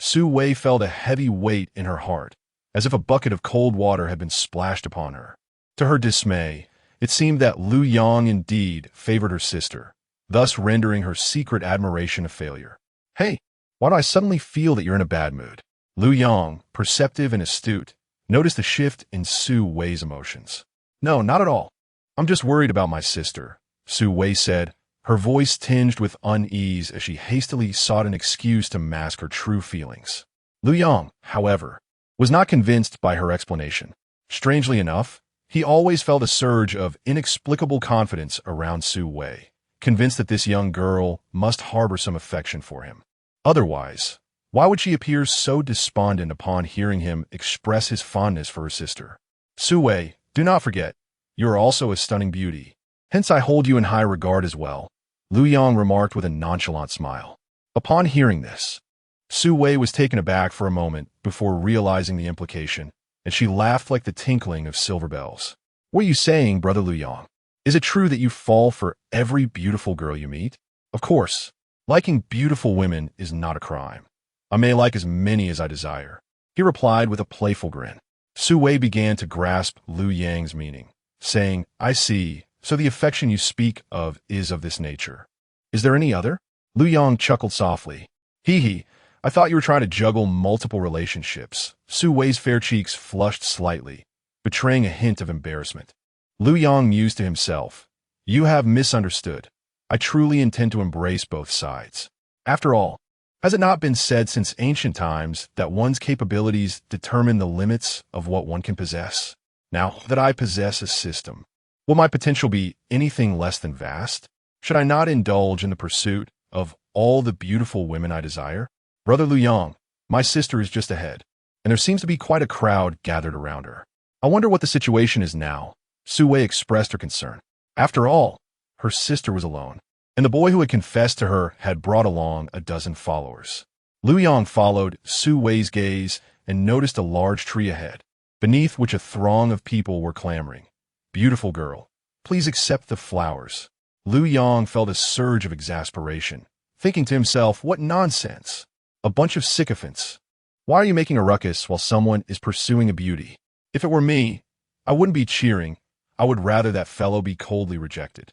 Su Wei felt a heavy weight in her heart, as if a bucket of cold water had been splashed upon her. To her dismay, it seemed that Lu Yang indeed favored her sister, thus rendering her secret admiration a failure. Hey, why do I suddenly feel that you're in a bad mood? Lu Yang, perceptive and astute, noticed the shift in Su Wei's emotions. No, not at all. I'm just worried about my sister, Su Wei said, her voice tinged with unease as she hastily sought an excuse to mask her true feelings. Lu Yang, however, was not convinced by her explanation. Strangely enough, he always felt a surge of inexplicable confidence around Su Wei, convinced that this young girl must harbor some affection for him. Otherwise, why would she appear so despondent upon hearing him express his fondness for her sister? Su Wei, do not forget, you are also a stunning beauty. Hence I hold you in high regard as well, Lu Yang remarked with a nonchalant smile. Upon hearing this, Su Wei was taken aback for a moment before realizing the implication. and she laughed like the tinkling of silver bells. What are you saying, Brother Lu Yang? Is it true that you fall for every beautiful girl you meet? Of course, liking beautiful women is not a crime. I may like as many as I desire, he replied with a playful grin. Su Wei began to grasp Lu Yang's meaning, saying, I see, so the affection you speak of is of this nature. Is there any other? Lu Yang chuckled softly. Hee hee, I thought you were trying to juggle multiple relationships. Su Wei's fair cheeks flushed slightly, betraying a hint of embarrassment. Lu Yang mused to himself, You have misunderstood. I truly intend to embrace both sides. After all, has it not been said since ancient times that one's capabilities determine the limits of what one can possess? Now that I possess a system, will my potential be anything less than vast? Should I not indulge in the pursuit of all the beautiful women I desire? Brother Lu Yang, my sister is just ahead, and there seems to be quite a crowd gathered around her. I wonder what the situation is now. Su Wei expressed her concern. After all, her sister was alone, and the boy who had confessed to her had brought along a dozen followers. Lu Yang followed Su Wei's gaze and noticed a large tree ahead, beneath which a throng of people were clamoring. Beautiful girl, please accept the flowers. Lu Yang felt a surge of exasperation, thinking to himself, what nonsense! A bunch of sycophants. Why are you making a ruckus while someone is pursuing a beauty? If it were me, I wouldn't be cheering. I would rather that fellow be coldly rejected.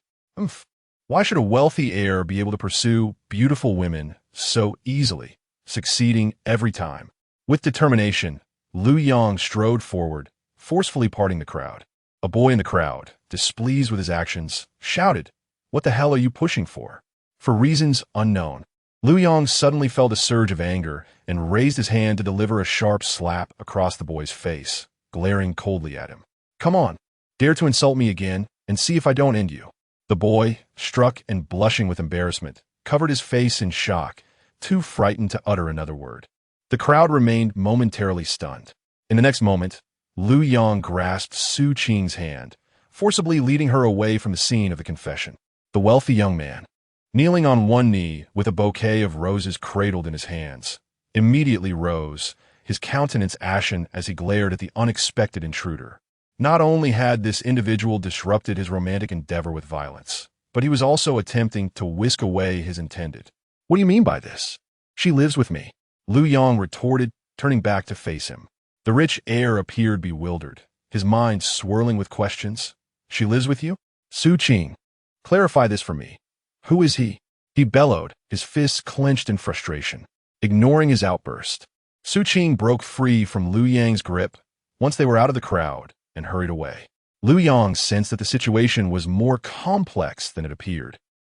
Why should a wealthy heir be able to pursue beautiful women so easily, succeeding every time? With determination, Lu Yang strode forward, forcefully parting the crowd. A boy in the crowd, displeased with his actions, shouted, What the hell are you pushing for? For reasons unknown, Lu Yang suddenly felt a surge of anger and raised his hand to deliver a sharp slap across the boy's face, glaring coldly at him. Come on, dare to insult me again, and see if I don't end you. The boy, struck and blushing with embarrassment, covered his face in shock, too frightened to utter another word. The crowd remained momentarily stunned. In the next moment, Lu Yang grasped Su Qing's hand, forcibly leading her away from the scene of the confession. The wealthy young man, kneeling on one knee with a bouquet of roses cradled in his hands, immediately rose, his countenance ashen as he glared at the unexpected intruder. Not only had this individual disrupted his romantic endeavor with violence, but he was also attempting to whisk away his intended. What do you mean by this? She lives with me, Lu Yang retorted, turning back to face him. The rich heir appeared bewildered, his mind swirling with questions. She lives with you? Su Qing, clarify this for me. Who is he? He bellowed, his fists clenched in frustration. Ignoring his outburst, Su Qing broke free from Lu Yang's grip once they were out of the crowd and hurried away. Lu Yang sensed that the situation was more complex than it appeared,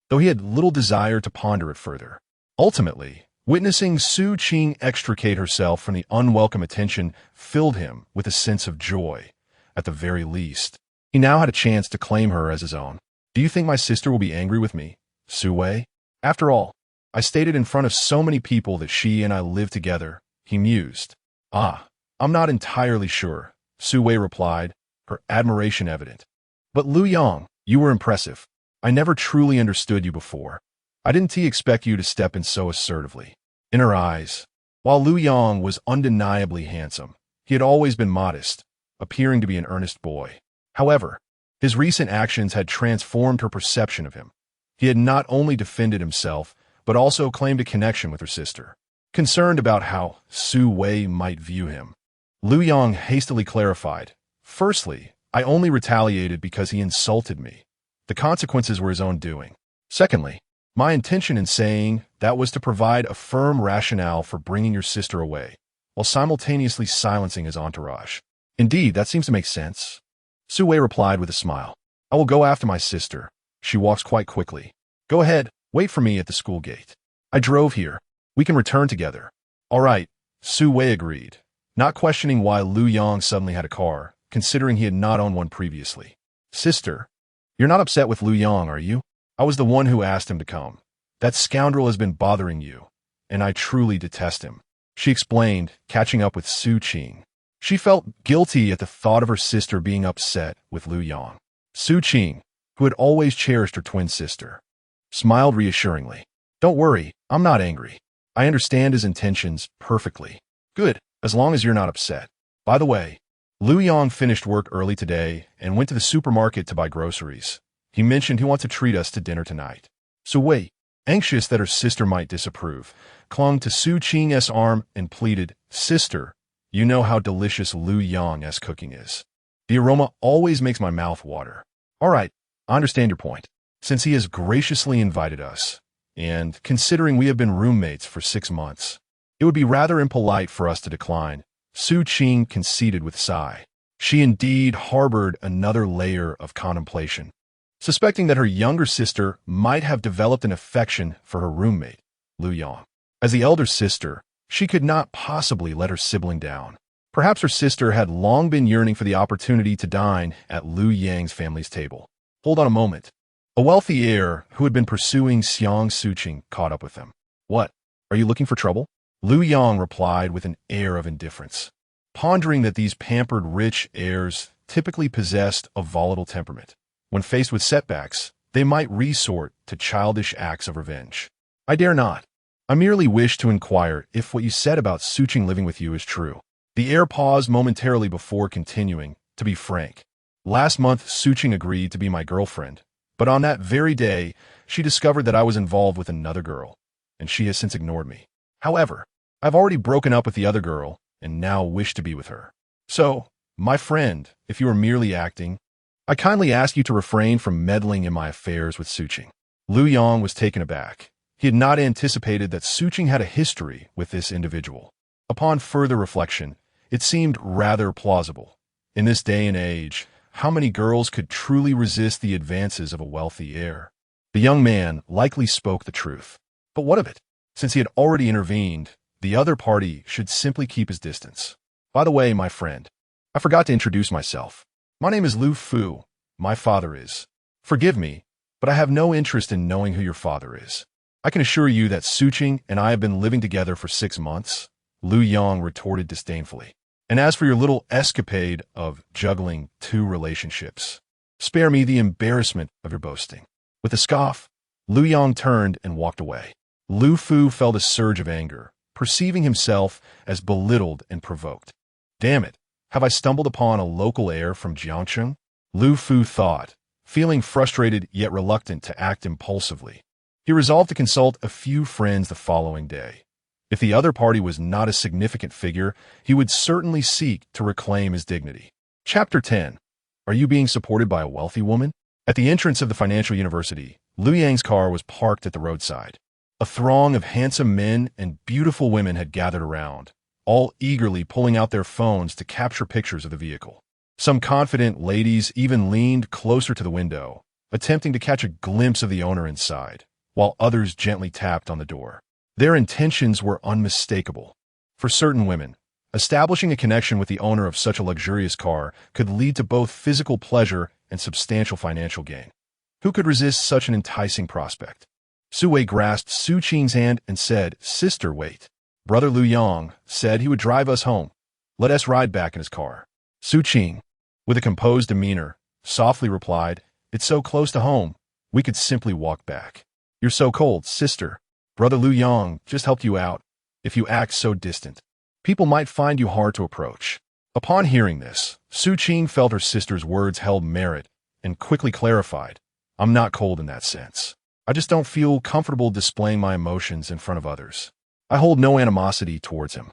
though he had little desire to ponder it further. Ultimately, witnessing Su Qing extricate herself from the unwelcome attention filled him with a sense of joy. At the very least, he now had a chance to claim her as his own. Do you think my sister will be angry with me, Su Wei? After all, I stated in front of so many people that she and I live together, he mused. I'm not entirely sure, Su Wei replied, her admiration evident. But Lu Yang, you were impressive. I never truly understood you before. I didn't expect you to step in so assertively. In her eyes, while Lu Yang was undeniably handsome, he had always been modest, appearing to be an earnest boy. However, his recent actions had transformed her perception of him. He had not only defended himself, but also claimed a connection with her sister. Concerned about how Su Wei might view him, Lu Yang hastily clarified, Firstly, I only retaliated because he insulted me. The consequences were his own doing. Secondly, my intention in saying that was to provide a firm rationale for bringing your sister away, while simultaneously silencing his entourage. Indeed, that seems to make sense. Su Wei replied with a smile. I will go after my sister. She walks quite quickly. Go ahead, wait for me at the school gate. I drove here. We can return together. All right, Su Wei agreed, not questioning why Lu Yang suddenly had a car, considering he had not owned one previously. Sister, you're not upset with Lu Yang, are you? I was the one who asked him to come. That scoundrel has been bothering you, and I truly detest him, she explained, catching up with Su Qing. She felt guilty at the thought of her sister being upset with Lu Yang. Su Qing, who had always cherished her twin sister, smiled reassuringly. Don't worry, I'm not angry. I understand his intentions perfectly. Good, as long as you're not upset. By the way, Lu Yang finished work early today and went to the supermarket to buy groceries. He mentioned he wants to treat us to dinner tonight. Su Wei, anxious that her sister might disapprove, clung to Su Qing's arm and pleaded, "Sister, you know how delicious Lu Yang's cooking is. The aroma always makes my mouth water." All right, I understand your point. Since he has graciously invited us, and considering we have been roommates for 6 months, it would be rather impolite for us to decline, Su Qing conceded with a sigh. She indeed harbored another layer of contemplation, suspecting that her younger sister might have developed an affection for her roommate, Lu Yang. As the elder sister, she could not possibly let her sibling down. Perhaps her sister had long been yearning for the opportunity to dine at Lu Yang's family's table. Hold on a moment. A wealthy heir who had been pursuing Xiang Suqing caught up with them. What? Are you looking for trouble? Lu Yang replied with an air of indifference, pondering that these pampered rich heirs typically possessed a volatile temperament. When faced with setbacks, they might resort to childish acts of revenge. I dare not. I merely wish to inquire if what you said about Suqing living with you is true. The heir paused momentarily before continuing, to be frank. Last month, Suqing agreed to be my girlfriend, but on that very day, she discovered that I was involved with another girl, and she has since ignored me. However, I've already broken up with the other girl and now wish to be with her. So, my friend, if you are merely acting, I kindly ask you to refrain from meddling in my affairs with Suqing. Lu Yang was taken aback. He had not anticipated that Suqing had a history with this individual. Upon further reflection, it seemed rather plausible. In this day and age, how many girls could truly resist the advances of a wealthy heir? The young man likely spoke the truth. But what of it? Since he had already intervened, the other party should simply keep his distance. By the way, my friend, I forgot to introduce myself. My name is Lu Fu. My father is. Forgive me, but I have no interest in knowing who your father is. I can assure you that Suqing and I have been living together for 6 months, Lu Yang retorted disdainfully. And as for your little escapade of juggling 2 relationships, spare me the embarrassment of your boasting. With a scoff, Lu Yang turned and walked away. Lu Fu felt a surge of anger, perceiving himself as belittled and provoked. Damn it, have I stumbled upon a local heir from Jiangcheng? Lu Fu thought, feeling frustrated yet reluctant to act impulsively. He resolved to consult a few friends the following day. If the other party was not a significant figure, he would certainly seek to reclaim his dignity. Chapter 10. Are you being supported by a wealthy woman? At the entrance of the financial university, Lu Yang's car was parked at the roadside. A throng of handsome men and beautiful women had gathered around, all eagerly pulling out their phones to capture pictures of the vehicle. Some confident ladies even leaned closer to the window, attempting to catch a glimpse of the owner inside, while others gently tapped on the door. Their intentions were unmistakable. For certain women, establishing a connection with the owner of such a luxurious car could lead to both physical pleasure and substantial financial gain. Who could resist such an enticing prospect? Su Wei grasped Su Qing's hand and said, "Sister, wait." Brother Lu Yang said he would drive us home. Let us ride back in his car. Su Qing, with a composed demeanor, softly replied, "It's so close to home, we could simply walk back." "You're so cold, sister. Brother Lu Yang just helped you out. If you act so distant, people might find you hard to approach." Upon hearing this, Su Qing felt her sister's words held merit and quickly clarified, "I'm not cold in that sense. I just don't feel comfortable displaying my emotions in front of others. I hold no animosity towards him."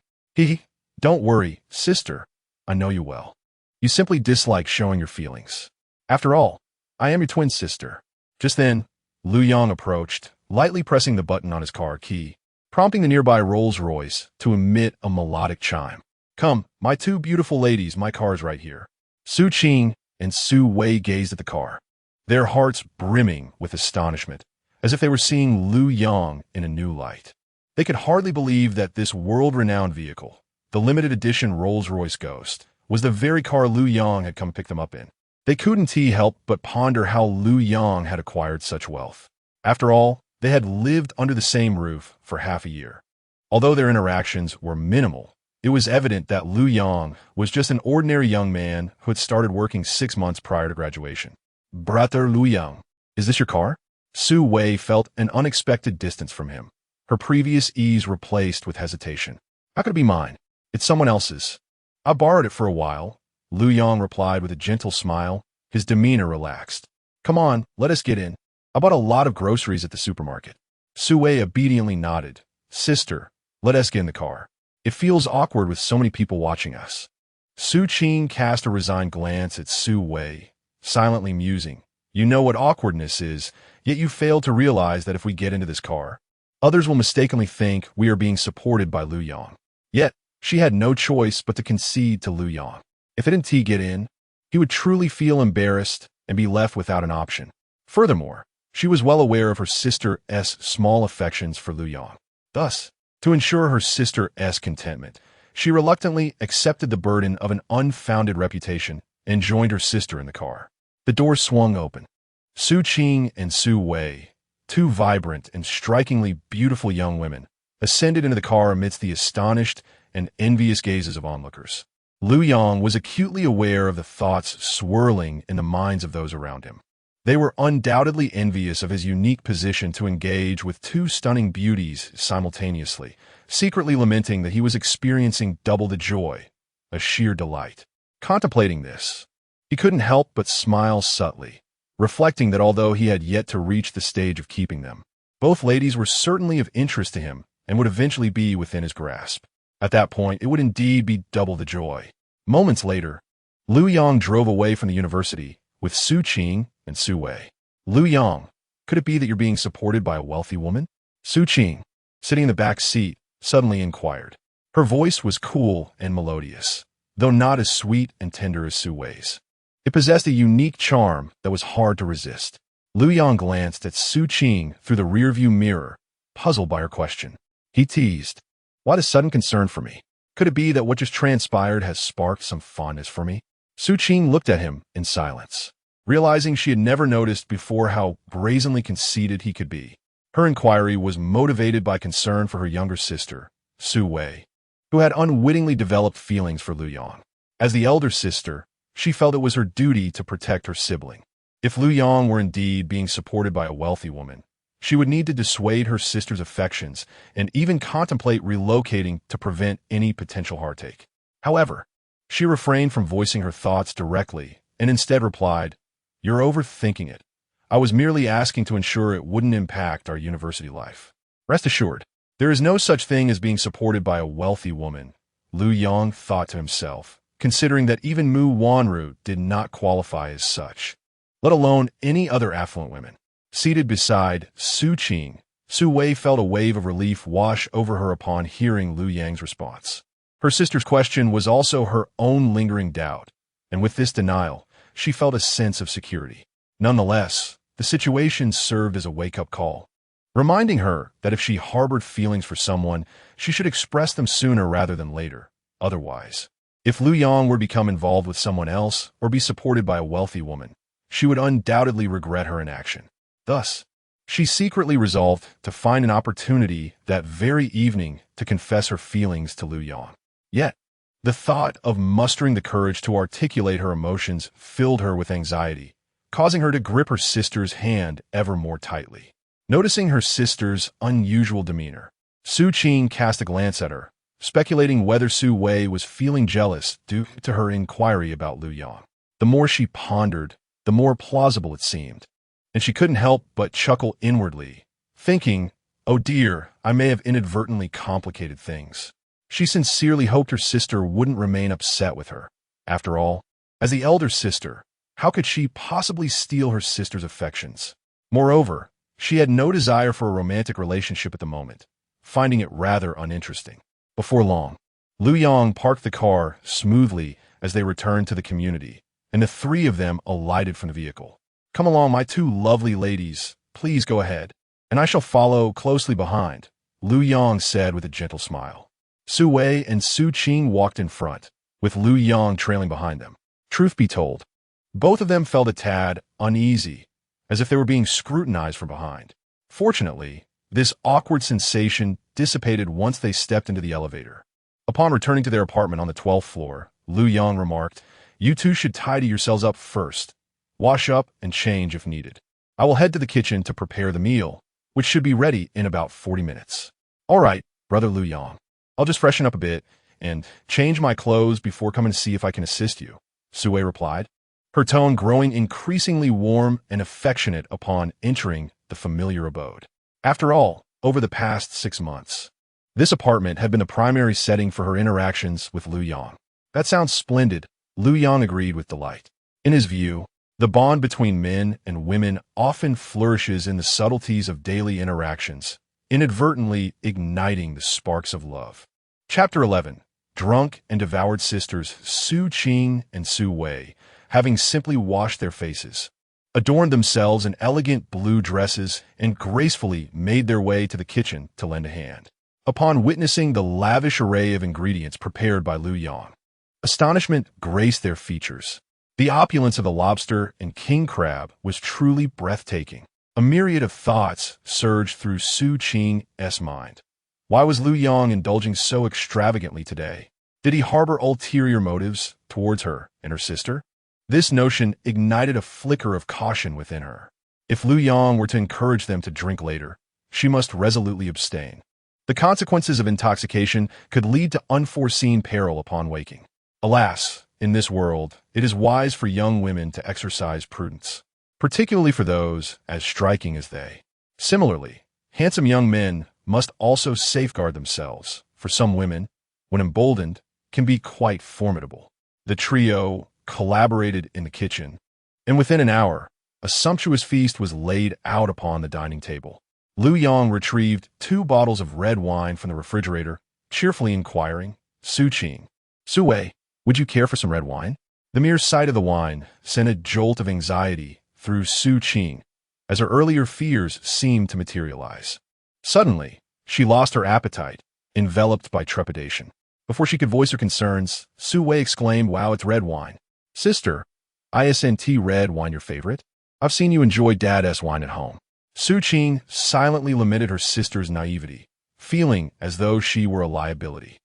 Don't worry, sister. I know you well. You simply dislike showing your feelings. After all, I am your twin sister." Just then, Lu Yang approached, lightly pressing the button on his car key, prompting the nearby Rolls-Royce to emit a melodic chime. "Come, my 2 beautiful ladies, my car's right here." Su Qing and Su Wei gazed at the car, their hearts brimming with astonishment, as if they were seeing Lu Yang in a new light. They could hardly believe that this world-renowned vehicle, the limited edition Rolls-Royce Ghost, was the very car Lu Yang had come pick them up in. They couldn't help but ponder how Lu Yang had acquired such wealth. After all, they had lived under the same roof for half a year. Although their interactions were minimal, it was evident that Lu Yang was just an ordinary young man who had started working 6 months prior to graduation. "Brother Lu Yang, is this your car?" Su Wei felt an unexpected distance from him, her previous ease replaced with hesitation. "How could it be mine? It's someone else's. I borrowed it for a while, Lu Yong replied with a gentle smile, his demeanor relaxed. Come on, let us get in. I bought a lot of groceries at the supermarket. Su Wei obediently nodded. Sister, let us get in the car. It feels awkward with so many people watching us. Su Qing cast a resigned glance at Su Wei, silently musing. You know what awkwardness is, yet you fail to realize that if we get into this car, others will mistakenly think we are being supported by Lu Yong. Yet, she had no choice but to concede to Lu Yong. If Auntie get in, he would truly feel embarrassed and be left without an option. Furthermore, she was well aware of her sister's small affections for Lu Yong. Thus, to ensure her sister's contentment, she reluctantly accepted the burden of an unfounded reputation and joined her sister in the car. The door swung open. Su Qing and Su Wei, two vibrant and strikingly beautiful young women, ascended into the car amidst the astonished and envious gazes of onlookers. Lu Yong was acutely aware of the thoughts swirling in the minds of those around him. They were undoubtedly envious of his unique position to engage with two stunning beauties simultaneously, secretly lamenting that he was experiencing double the joy, a sheer delight. Contemplating this, he couldn't help but smile subtly, reflecting that although he had yet to reach the stage of keeping them, both ladies were certainly of interest to him and would eventually be within his grasp. At that point, it would indeed be double the joy. Moments later, Lu Yong drove away from the university with Su Qing and Su Wei. Lu Yong, could it be that you're being supported by a wealthy woman? Su Qing, sitting in the back seat, suddenly inquired. Her voice was cool and melodious, though not as sweet and tender as Su Wei's. It possessed a unique charm that was hard to resist. Lu Yong glanced at Su Qing through the rearview mirror, puzzled by her question. He teased. Why the sudden concern for me? Could it be that what just transpired has sparked some fondness for me? Su Qing looked at him in silence, realizing she had never noticed before how brazenly conceited he could be. Her inquiry was motivated by concern for her younger sister, Su Wei, who had unwittingly developed feelings for Lu Yong. As the elder sister, she felt it was her duty to protect her sibling. If Lu Yong were indeed being supported by a wealthy woman, she would need to dissuade her sister's affections and even contemplate relocating to prevent any potential heartache. However, she refrained from voicing her thoughts directly and instead replied, You're overthinking it. I was merely asking to ensure it wouldn't impact our university life. Rest assured, there is no such thing as being supported by a wealthy woman, Lu Yong thought to himself, considering that even Mu Wanru did not qualify as such, let alone any other affluent women. Seated beside Su Qing, Su Wei felt a wave of relief wash over her upon hearing Lu Yang's response. Her sister's question was also her own lingering doubt, and with this denial, she felt a sense of security. Nonetheless, the situation served as a wake-up call, reminding her that if she harbored feelings for someone, she should express them sooner rather than later. Otherwise, if Lu Yong were to become involved with someone else or be supported by a wealthy woman, she would undoubtedly regret her inaction. Thus, she secretly resolved to find an opportunity that very evening to confess her feelings to Lu Yong. Yet, the thought of mustering the courage to articulate her emotions filled her with anxiety, causing her to grip her sister's hand ever more tightly. Noticing her sister's unusual demeanor, Su Qing cast a glance at her, speculating whether Su Wei was feeling jealous due to her inquiry about Lu Yong. The more she pondered, the more plausible it seemed, and she couldn't help but chuckle inwardly, thinking, oh dear, I may have inadvertently complicated things. She sincerely hoped her sister wouldn't remain upset with her. After all, as the elder sister, how could she possibly steal her sister's affections? Moreover, she had no desire for a romantic relationship at the moment, finding it rather uninteresting. Before long, Lu Yong parked the car smoothly as they returned to the community, and the three of them alighted from the vehicle. Come along, my two lovely ladies. Please go ahead, and I shall follow closely behind, Lu Yong said with a gentle smile. Su Wei and Su Qing walked in front, with Lu Yong trailing behind them. Truth be told, both of them felt a tad uneasy, as if they were being scrutinized from behind. Fortunately, this awkward sensation dissipated once they stepped into the elevator. Upon returning to their apartment on the 12th floor, Lu Yong remarked, You two should tidy yourselves up first. Wash up and change if needed. I will head to the kitchen to prepare the meal, which should be ready in about 40 minutes. All right, brother Lu Yong. I'll just freshen up a bit and change my clothes before coming to see if I can assist you. Sue replied, her tone growing increasingly warm and affectionate upon entering the familiar abode. After all, over the past 6 months, this apartment had been the primary setting for her interactions with Lu Yang. That sounds splendid, Lu Yang agreed with delight. In his view, the bond between men and women often flourishes in the subtleties of daily interactions, inadvertently igniting the sparks of love. Chapter 11. Drunk and devoured sisters Su Qing and Su Wei, having simply washed their faces, adorned themselves in elegant blue dresses, and gracefully made their way to the kitchen to lend a hand. Upon witnessing the lavish array of ingredients prepared by Lu Yang, astonishment graced their features. The opulence of the lobster and king crab was truly breathtaking. A myriad of thoughts surged through Su Qing's mind. Why was Lu Yang indulging so extravagantly today? Did he harbor ulterior motives towards her and her sister? This notion ignited a flicker of caution within her. If Lu Yang were to encourage them to drink later, she must resolutely abstain. The consequences of intoxication could lead to unforeseen peril upon waking. Alas, in this world, it is wise for young women to exercise prudence, particularly for those as striking as they. Similarly, handsome young men must also safeguard themselves, for some women, when emboldened, can be quite formidable. The trio collaborated in the kitchen, and within an hour, a sumptuous feast was laid out upon the dining table. Lu Yang retrieved 2 bottles of red wine from the refrigerator, cheerfully inquiring, Su Qing, Su Wei, would you care for some red wine? The mere sight of the wine sent a jolt of anxiety through Su Qing, as her earlier fears seemed to materialize. Suddenly, she lost her appetite, enveloped by trepidation. Before she could voice her concerns, Su Wei exclaimed, wow, it's red wine. Sister, isn't red wine your favorite? I've seen you enjoy Dad's wine at home. Su Qing silently lamented her sister's naivety, feeling as though she were a liability.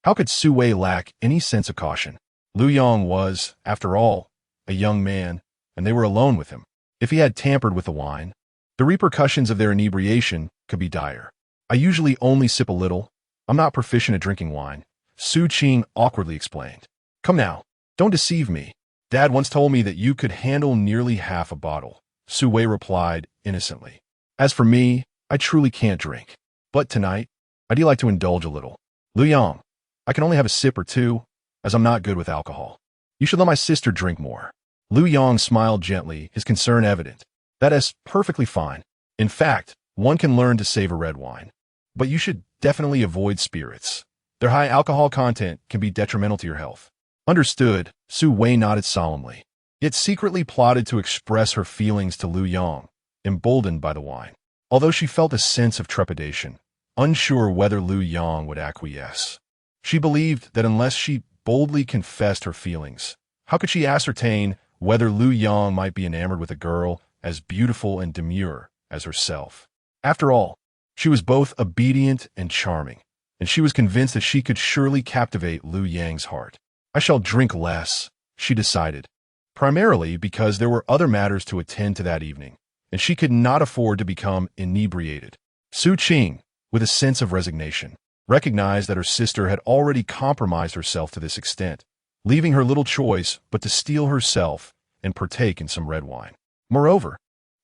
How could Su Wei lack any sense of caution? Lu Yang was, after all, a young man, and they were alone with him. If he had tampered with the wine, the repercussions of their inebriation could be dire. I usually only sip a little. I'm not proficient at drinking wine, Su Qing awkwardly explained. Come now, don't deceive me. Dad once told me that you could handle nearly half a bottle, Su Wei replied innocently. As for me, I truly can't drink. But tonight, I'd like to indulge a little. Lu Yang, I can only have a sip or two, as I'm not good with alcohol. You should let my sister drink more. Lu Yang smiled gently, his concern evident. That is perfectly fine. In fact, one can learn to savor red wine. But you should definitely avoid spirits. Their high alcohol content can be detrimental to your health. Understood, Su Wei nodded solemnly, yet secretly plotted to express her feelings to Lu Yang, emboldened by the wine. Although she felt a sense of trepidation, unsure whether Lu Yang would acquiesce. She believed that unless she boldly confessed her feelings, how could she ascertain whether Lu Yang might be enamored with a girl as beautiful and demure as herself? After all, she was both obedient and charming, and she was convinced that she could surely captivate Lu Yang's heart. I shall drink less, she decided, primarily because there were other matters to attend to that evening, and she could not afford to become inebriated. Su Qing, with a sense of resignation, recognized that her sister had already compromised herself to this extent, leaving her little choice but to steel herself and partake in some red wine. Moreover,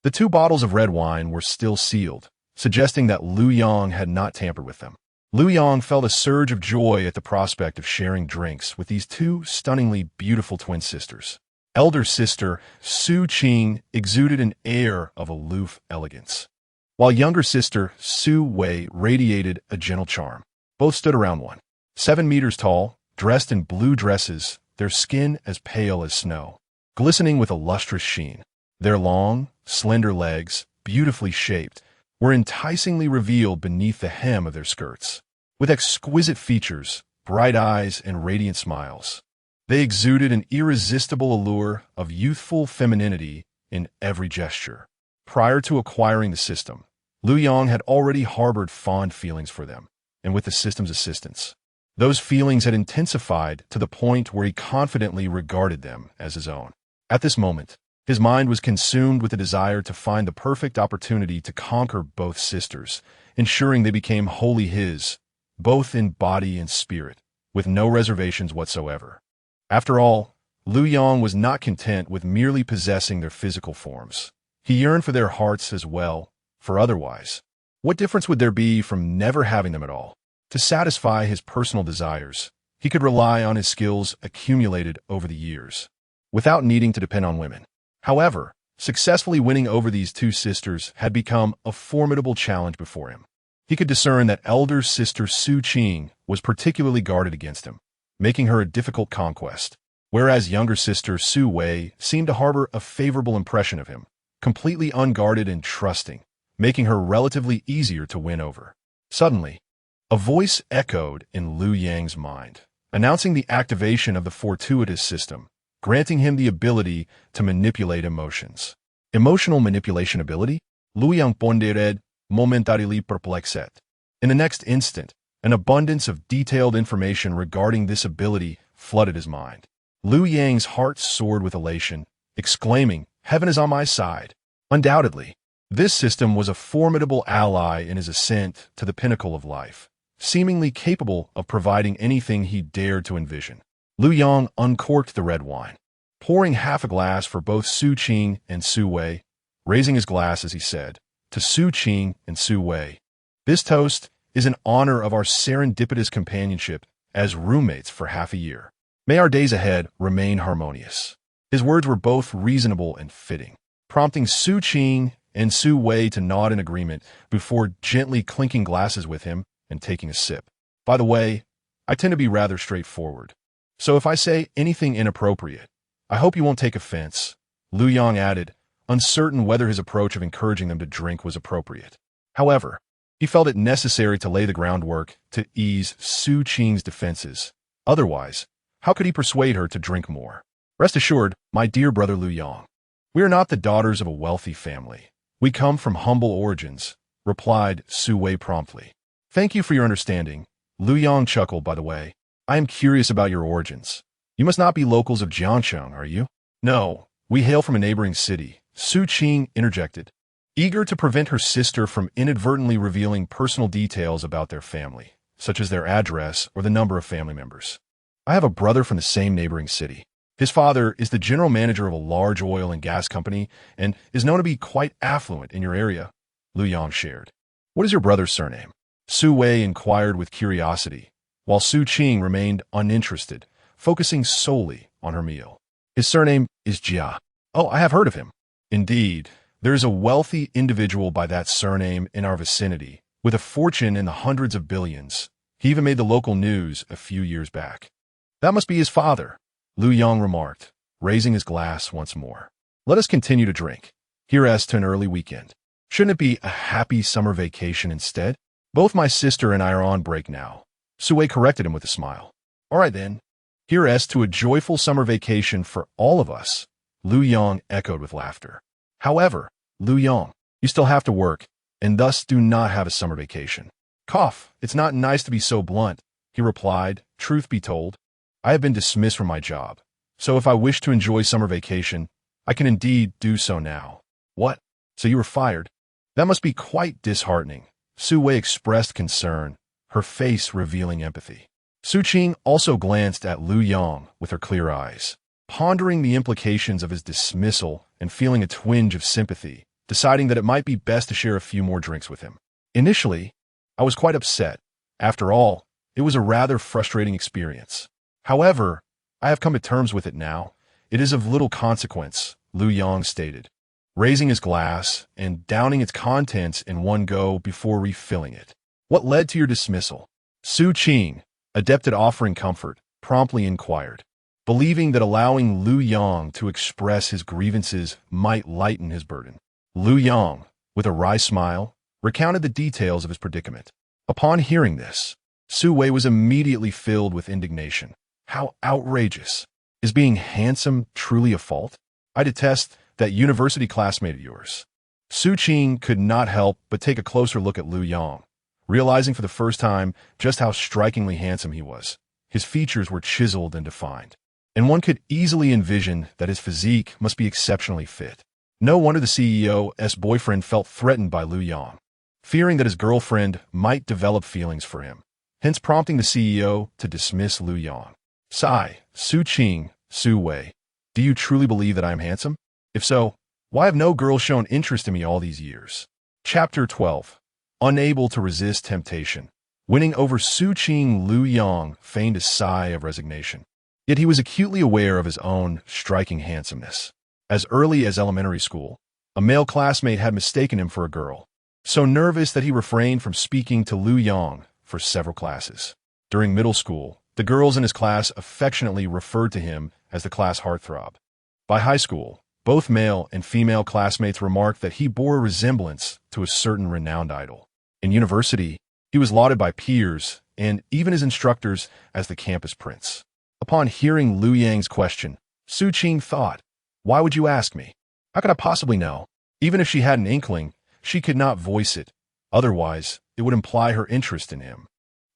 the 2 bottles of red wine were still sealed, suggesting that Lu Yang had not tampered with them. Lu Yang felt a surge of joy at the prospect of sharing drinks with these 2 stunningly beautiful twin sisters. Elder sister Su Qing exuded an air of aloof elegance, while younger sister Su Wei radiated a gentle charm. Both stood around 7 meters tall, dressed in blue dresses, their skin as pale as snow, glistening with a lustrous sheen. Their long, slender legs, beautifully shaped, were enticingly revealed beneath the hem of their skirts. With exquisite features, bright eyes, and radiant smiles, they exuded an irresistible allure of youthful femininity in every gesture. Prior to acquiring the system, Lu Yang had already harbored fond feelings for them, and with the system's assistance, those feelings had intensified to the point where he confidently regarded them as his own. At this moment, his mind was consumed with the desire to find the perfect opportunity to conquer both sisters, ensuring they became wholly his, both in body and spirit, with no reservations whatsoever. After all, Lu Yong was not content with merely possessing their physical forms. He yearned for their hearts as well, for otherwise. What difference would there be from never having them at all? To satisfy his personal desires, he could rely on his skills accumulated over the years, without needing to depend on women. However, successfully winning over these two sisters had become a formidable challenge before him. He could discern that elder sister Su Qing was particularly guarded against him, making her a difficult conquest, whereas younger sister Su Wei seemed to harbor a favorable impression of him, completely unguarded and trusting, making her relatively easier to win over. Suddenly, a voice echoed in Liu Yang's mind, announcing the activation of the fortuitous system, granting him the ability to manipulate emotions. Emotional manipulation ability? Liu Yang pondered, momentarily perplexed. In the next instant, an abundance of detailed information regarding this ability flooded his mind. Liu Yang's heart soared with elation, exclaiming, "Heaven is on my side." Undoubtedly, this system was a formidable ally in his ascent to the pinnacle of life, seemingly capable of providing anything he dared to envision. Liu Yang uncorked the red wine, pouring half a glass for both Su Qing and Su Wei, raising his glass as he said, "To Su Qing and Su Wei, this toast is in honor of our serendipitous companionship as roommates for half a year. May our days ahead remain harmonious." His words were both reasonable and fitting, prompting Su Qing and Su Wei to nod in agreement before gently clinking glasses with him and taking a sip. "By the way, I tend to be rather straightforward, so if I say anything inappropriate, I hope you won't take offense," Liu Yang added, uncertain whether his approach of encouraging them to drink was appropriate. However, he felt it necessary to lay the groundwork to ease Su Qing's defenses. Otherwise, how could he persuade her to drink more? "Rest assured, my dear brother Liu Yang, we are not the daughters of a wealthy family. We come from humble origins," replied Su Wei promptly. "Thank you for your understanding." Liu Yang chuckled, "By the way, I am curious about your origins. You must not be locals of Jiangcheng, are you?" "No, we hail from a neighboring city," Su Qing interjected, eager to prevent her sister from inadvertently revealing personal details about their family, such as their address or the number of family members. "I have a brother from the same neighboring city. His father is the general manager of a large oil and gas company and is known to be quite affluent in your area," Liu Yang shared. "What is your brother's surname?" Su Wei inquired with curiosity, while Su Qing remained uninterested, focusing solely on her meal. "His surname is Jia." "Oh, I have heard of him." "Indeed, there is a wealthy individual by that surname in our vicinity, with a fortune in the hundreds of billions. He even made the local news a few years back." "That must be his father," Liu Yang remarked, raising his glass once more. "Let us continue to drink. Here's to an early weekend. Shouldn't it be a happy summer vacation instead? Both my sister and I are on break now." Su Wei corrected him with a smile. "All right then. Here's to a joyful summer vacation for all of us," Liu Yang echoed with laughter. "However, Liu Yang, you still have to work, and thus do not have a summer vacation." "Cough, it's not nice to be so blunt," he replied. "Truth be told, I have been dismissed from my job, so if I wish to enjoy summer vacation, I can indeed do so now." "What? So you were fired? That must be quite disheartening." Su Wei expressed concern, her face revealing empathy. Su Qing also glanced at Liu Yang with her clear eyes, pondering the implications of his dismissal and feeling a twinge of sympathy, deciding that it might be best to share a few more drinks with him. "Initially, I was quite upset. After all, it was a rather frustrating experience. However, I have come to terms with it now. It is of little consequence," Liu Yang stated, raising his glass and downing its contents in one go before refilling it. "What led to your dismissal?" Su Qing, adept at offering comfort, promptly inquired, believing that allowing Liu Yang to express his grievances might lighten his burden. Liu Yang, with a wry smile, recounted the details of his predicament. Upon hearing this, Su Wei was immediately filled with indignation. "How outrageous! Is being handsome truly a fault? I detest that university classmate of yours." Su Qing could not help but take a closer look at Liu Yang, realizing for the first time just how strikingly handsome he was. His features were chiseled and defined, and one could easily envision that his physique must be exceptionally fit. No wonder the CEO's boyfriend felt threatened by Liu Yang, fearing that his girlfriend might develop feelings for him, hence prompting the CEO to dismiss Liu Yang. Sigh, Su Qing, Su Wei, Do you truly believe that I am handsome? If so, why have no girls shown interest in me all these years? Chapter 12. Unable to resist temptation. Winning over Su Qing, Lu Yong feigned a sigh of resignation. Yet he was acutely aware of his own striking handsomeness. As early as elementary school, a male classmate had mistaken him for a girl, so nervous that he refrained from speaking to Lu Yong for several classes. During middle school, the girls in his class affectionately referred to him as the class heartthrob. By high school, both male and female classmates remarked that he bore a resemblance to a certain renowned idol. In university, he was lauded by peers and even his instructors as the campus prince. Upon hearing Lu Yang's question, Su Qing thought, "Why would you ask me? How could I possibly know?" Even if she had an inkling, she could not voice it. Otherwise, it would imply her interest in him.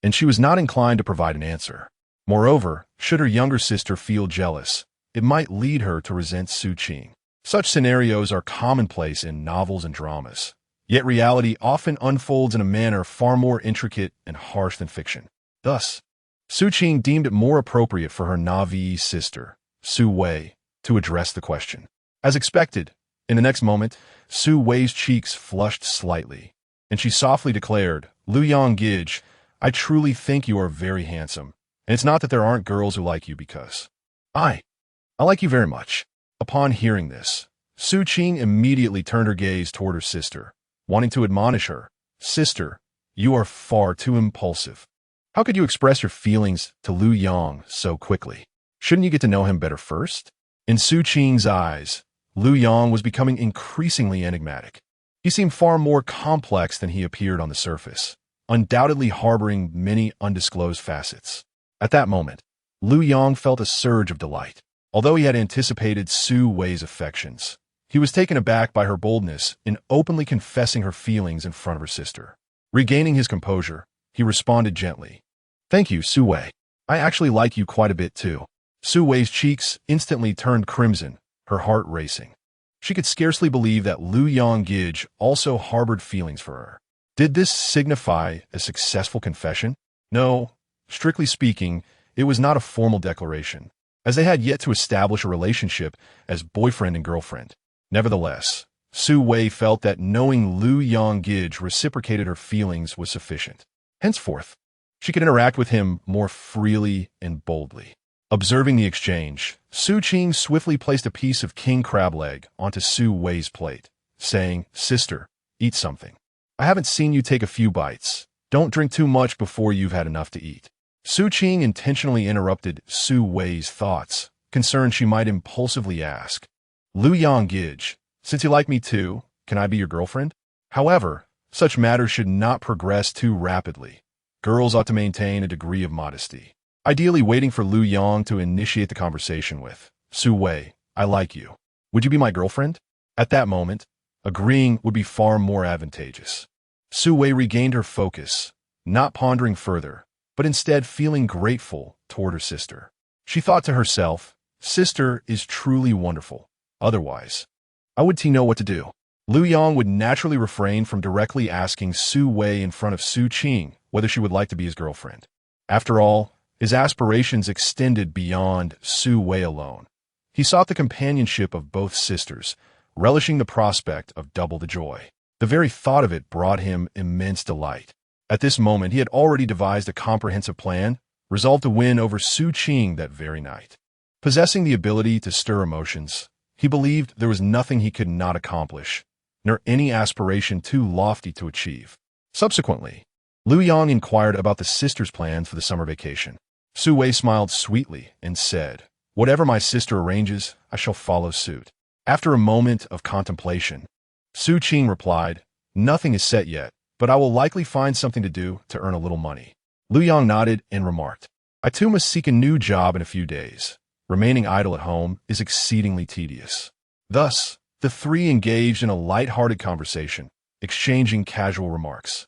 And she was not inclined to provide an answer. Moreover, should her younger sister feel jealous, it might lead her to resent Su Qing. Such scenarios are commonplace in novels and dramas. Yet reality often unfolds in a manner far more intricate and harsh than fiction. Thus, Su Qing deemed it more appropriate for her Na'vi sister, Su Wei, to address the question. As expected, in the next moment, Su Wei's cheeks flushed slightly, and she softly declared, "Lu Yong Gij, I truly think you are very handsome, and it's not that there aren't girls who like you because I like you very much." Upon hearing this, Su Qing immediately turned her gaze toward her sister, wanting to admonish her. "Sister, you are far too impulsive. How could you express your feelings to Lu Yong so quickly? Shouldn't you get to know him better first?" In Su Qing's eyes, Lu Yong was becoming increasingly enigmatic. He seemed far more complex than he appeared on the surface, undoubtedly harboring many undisclosed facets. At that moment, Lu Yong felt a surge of delight. Although he had anticipated Su Wei's affections, he was taken aback by her boldness in openly confessing her feelings in front of her sister. Regaining his composure, he responded gently, "Thank you, Su Wei. I actually like you quite a bit too." Su Wei's cheeks instantly turned crimson, her heart racing. She could scarcely believe that Lu Yong Gij also harbored feelings for her. Did this signify a successful confession? No, strictly speaking, it was not a formal declaration, as they had yet to establish a relationship as boyfriend and girlfriend. Nevertheless, Su Wei felt that knowing Lu Yong Gij reciprocated her feelings was sufficient. Henceforth, she could interact with him more freely and boldly. Observing the exchange, Su Qing swiftly placed a piece of king crab leg onto Su Wei's plate, saying, "Sister, eat something. I haven't seen you take a few bites. Don't drink too much before you've had enough to eat." Su Qing intentionally interrupted Su Wei's thoughts, concerned she might impulsively ask, "Lu Yong Gij, since you like me too, can I be your girlfriend?" However, such matters should not progress too rapidly. Girls ought to maintain a degree of modesty. Ideally waiting for Lu Yong to initiate the conversation with, "Su Wei, I like you. Would you be my girlfriend?" At that moment, agreeing would be far more advantageous. Su Wei regained her focus, not pondering further, but instead feeling grateful toward her sister. She thought to herself, "Sister is truly wonderful. Otherwise, I would know what to do." Lu Yong would naturally refrain from directly asking Su Wei in front of Su Qing whether she would like to be his girlfriend. After all, his aspirations extended beyond Su Wei alone. He sought the companionship of both sisters, relishing the prospect of double the joy. The very thought of it brought him immense delight. At this moment, he had already devised a comprehensive plan, resolved to win over Su Qing that very night. Possessing the ability to stir emotions, he believed there was nothing he could not accomplish, nor any aspiration too lofty to achieve. Subsequently, Lu Yong inquired about the sisters' plans for the summer vacation. Su Wei smiled sweetly and said, "Whatever my sister arranges, I shall follow suit." After a moment of contemplation, Su Qing replied, "Nothing is set yet, but I will likely find something to do to earn a little money." Lu Yong nodded and remarked, "I too must seek a new job in a few days. Remaining idle at home is exceedingly tedious." Thus, the three engaged in a light-hearted conversation, exchanging casual remarks.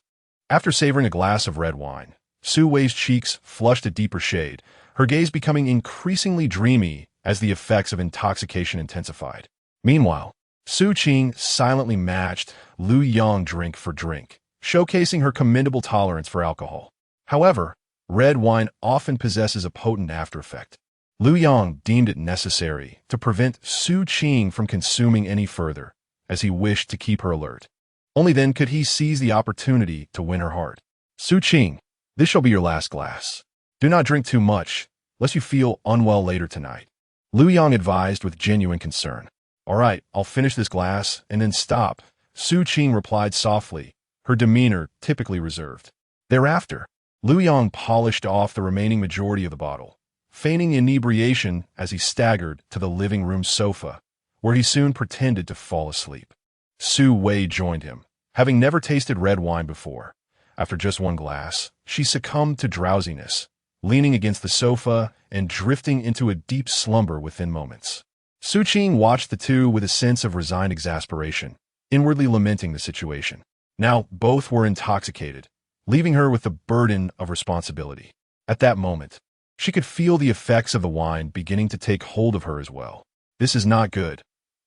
After savoring a glass of red wine, Su Wei's cheeks flushed a deeper shade, her gaze becoming increasingly dreamy as the effects of intoxication intensified. Meanwhile, Su Qing silently matched Lu Yong drink for drink, showcasing her commendable tolerance for alcohol. However, red wine often possesses a potent after-effect. Lu Yong deemed it necessary to prevent Su Qing from consuming any further, as he wished to keep her alert. Only then could he seize the opportunity to win her heart. Su Qing, this shall be your last glass. Do not drink too much, lest you feel unwell later tonight. Lu Yong advised with genuine concern. All right, I'll finish this glass and then stop, Su Qing replied softly, her demeanor typically reserved. Thereafter, Lu Yong polished off the remaining majority of the bottle, feigning inebriation as he staggered to the living room sofa, where he soon pretended to fall asleep. Su Wei joined him. Having never tasted red wine before, after just one glass, she succumbed to drowsiness, leaning against the sofa and drifting into a deep slumber within moments. Su Qing watched the two with a sense of resigned exasperation, inwardly lamenting the situation. Now both were intoxicated, leaving her with the burden of responsibility. At that moment, she could feel the effects of the wine beginning to take hold of her as well. This is not good.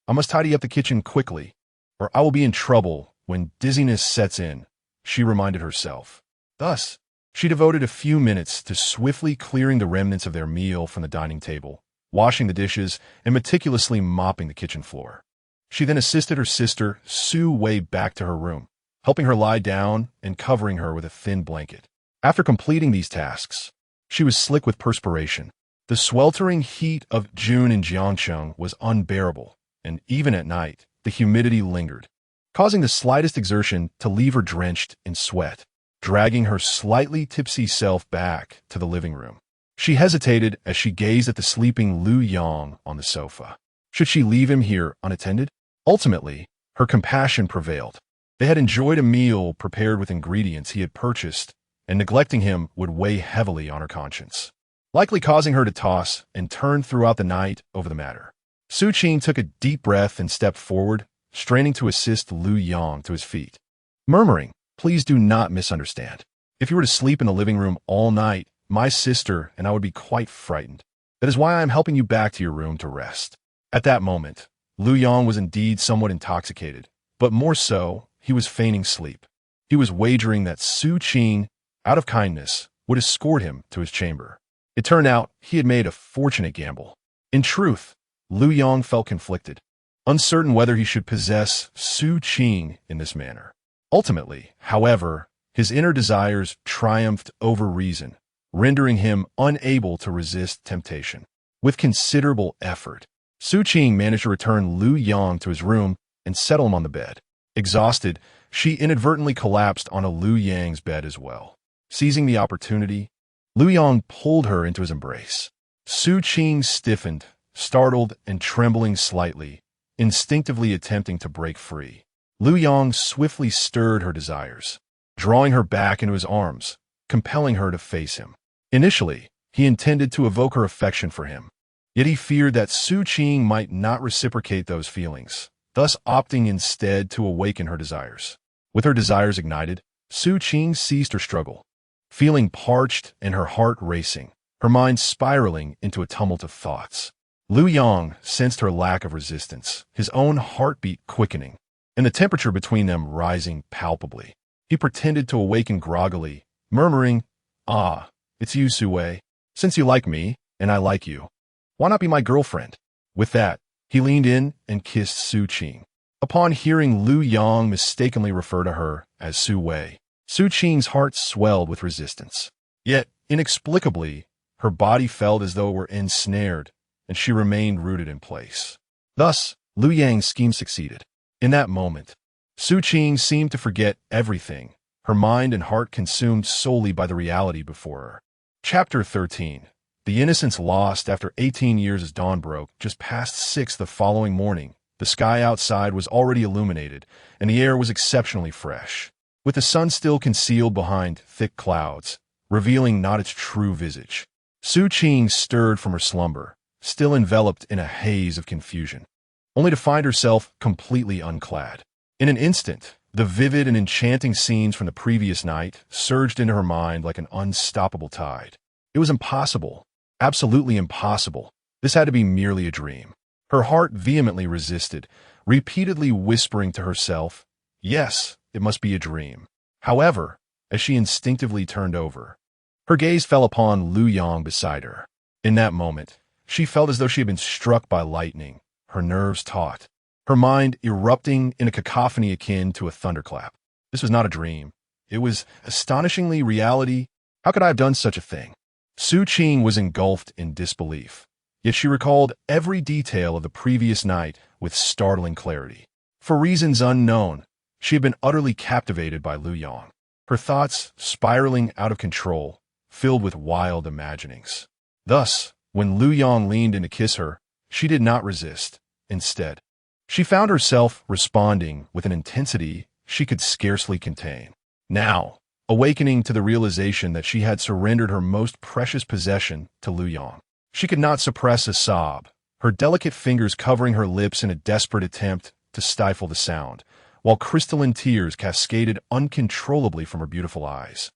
I must tidy up the kitchen quickly, or I will be in trouble when dizziness sets in, she reminded herself. Thus, she devoted a few minutes to swiftly clearing the remnants of their meal from the dining table, washing the dishes, and meticulously mopping the kitchen floor. She then assisted her sister, Su Wei, back to her room, helping her lie down and covering her with a thin blanket. After completing these tasks, she was slick with perspiration. The sweltering heat of June in Jiangcheng was unbearable, and even at night, the humidity lingered, causing the slightest exertion to leave her drenched in sweat. Dragging her slightly tipsy self back to the living room, she hesitated as she gazed at the sleeping Lu Yong on the sofa. Should she leave him here unattended? Ultimately, her compassion prevailed. They had enjoyed a meal prepared with ingredients he had purchased, and neglecting him would weigh heavily on her conscience, likely causing her to toss and turn throughout the night over the matter. Su Qing took a deep breath and stepped forward, straining to assist Lu Yong to his feet, murmuring, "Please do not misunderstand. If you were to sleep in the living room all night, my sister and I would be quite frightened. That is why I am helping you back to your room to rest." At that moment, Lu Yong was indeed somewhat intoxicated, but more so, he was feigning sleep. He was wagering that Su Qing, out of kindness, would escort him to his chamber. It turned out he had made a fortunate gamble. In truth, Lu Yong felt conflicted, uncertain whether he should possess Su Qing in this manner. Ultimately, however, his inner desires triumphed over reason, rendering him unable to resist temptation. With considerable effort, Su Qing managed to return Lu Yong to his room and settle him on the bed. Exhausted, she inadvertently collapsed on a Lu Yang's bed as well. Seizing the opportunity, Lu Yong pulled her into his embrace. Su Qing stiffened, startled and trembling slightly, instinctively attempting to break free. Lu Yong swiftly stirred her desires, drawing her back into his arms, compelling her to face him. Initially, he intended to evoke her affection for him, yet he feared that Su Qing might not reciprocate those feelings, thus opting instead to awaken her desires. With her desires ignited, Su Qing ceased her struggle, feeling parched and her heart racing, her mind spiraling into a tumult of thoughts. Lu Yong sensed her lack of resistance, his own heartbeat quickening, and the temperature between them rising palpably. He pretended to awaken groggily, murmuring, "Ah, it's you, Su Wei. Since you like me, and I like you, why not be my girlfriend?" With that, he leaned in and kissed Su Qing. Upon hearing Lu Yong mistakenly refer to her as Su Wei, Su Qing's heart swelled with resistance. Yet, inexplicably, her body felt as though it were ensnared, and she remained rooted in place. Thus, Lu Yang's scheme succeeded. In that moment, Su Qing seemed to forget everything, her mind and heart consumed solely by the reality before her. Chapter 13. The innocence lost after 18 years as dawn broke just past 6 the following morning. The sky outside was already illuminated, and the air was exceptionally fresh, with the sun still concealed behind thick clouds, revealing not its true visage. Su Qing stirred from her slumber, still enveloped in a haze of confusion, only to find herself completely unclad. In an instant, the vivid and enchanting scenes from the previous night surged into her mind like an unstoppable tide. It was impossible, absolutely impossible. This had to be merely a dream. Her heart vehemently resisted, repeatedly whispering to herself, "Yes, it must be a dream." However, as she instinctively turned over, her gaze fell upon Lu Yong beside her. In that moment, She felt as though she had been struck by lightning, her nerves taut, her mind erupting in a cacophony akin to a thunderclap. This was not a dream. It was astonishingly reality. How could I have done such a thing? Su Qing was engulfed in disbelief, yet she recalled every detail of the previous night with startling clarity. For reasons unknown, she had been utterly captivated by Lu Yang, her thoughts spiraling out of control, filled with wild imaginings. Thus, when Lu Yang leaned in to kiss her, she did not resist. Instead, she found herself responding with an intensity she could scarcely contain. Now, awakening to the realization that she had surrendered her most precious possession to Lu Yang, she could not suppress a sob, her delicate fingers covering her lips in a desperate attempt to stifle the sound, while crystalline tears cascaded uncontrollably from her beautiful eyes.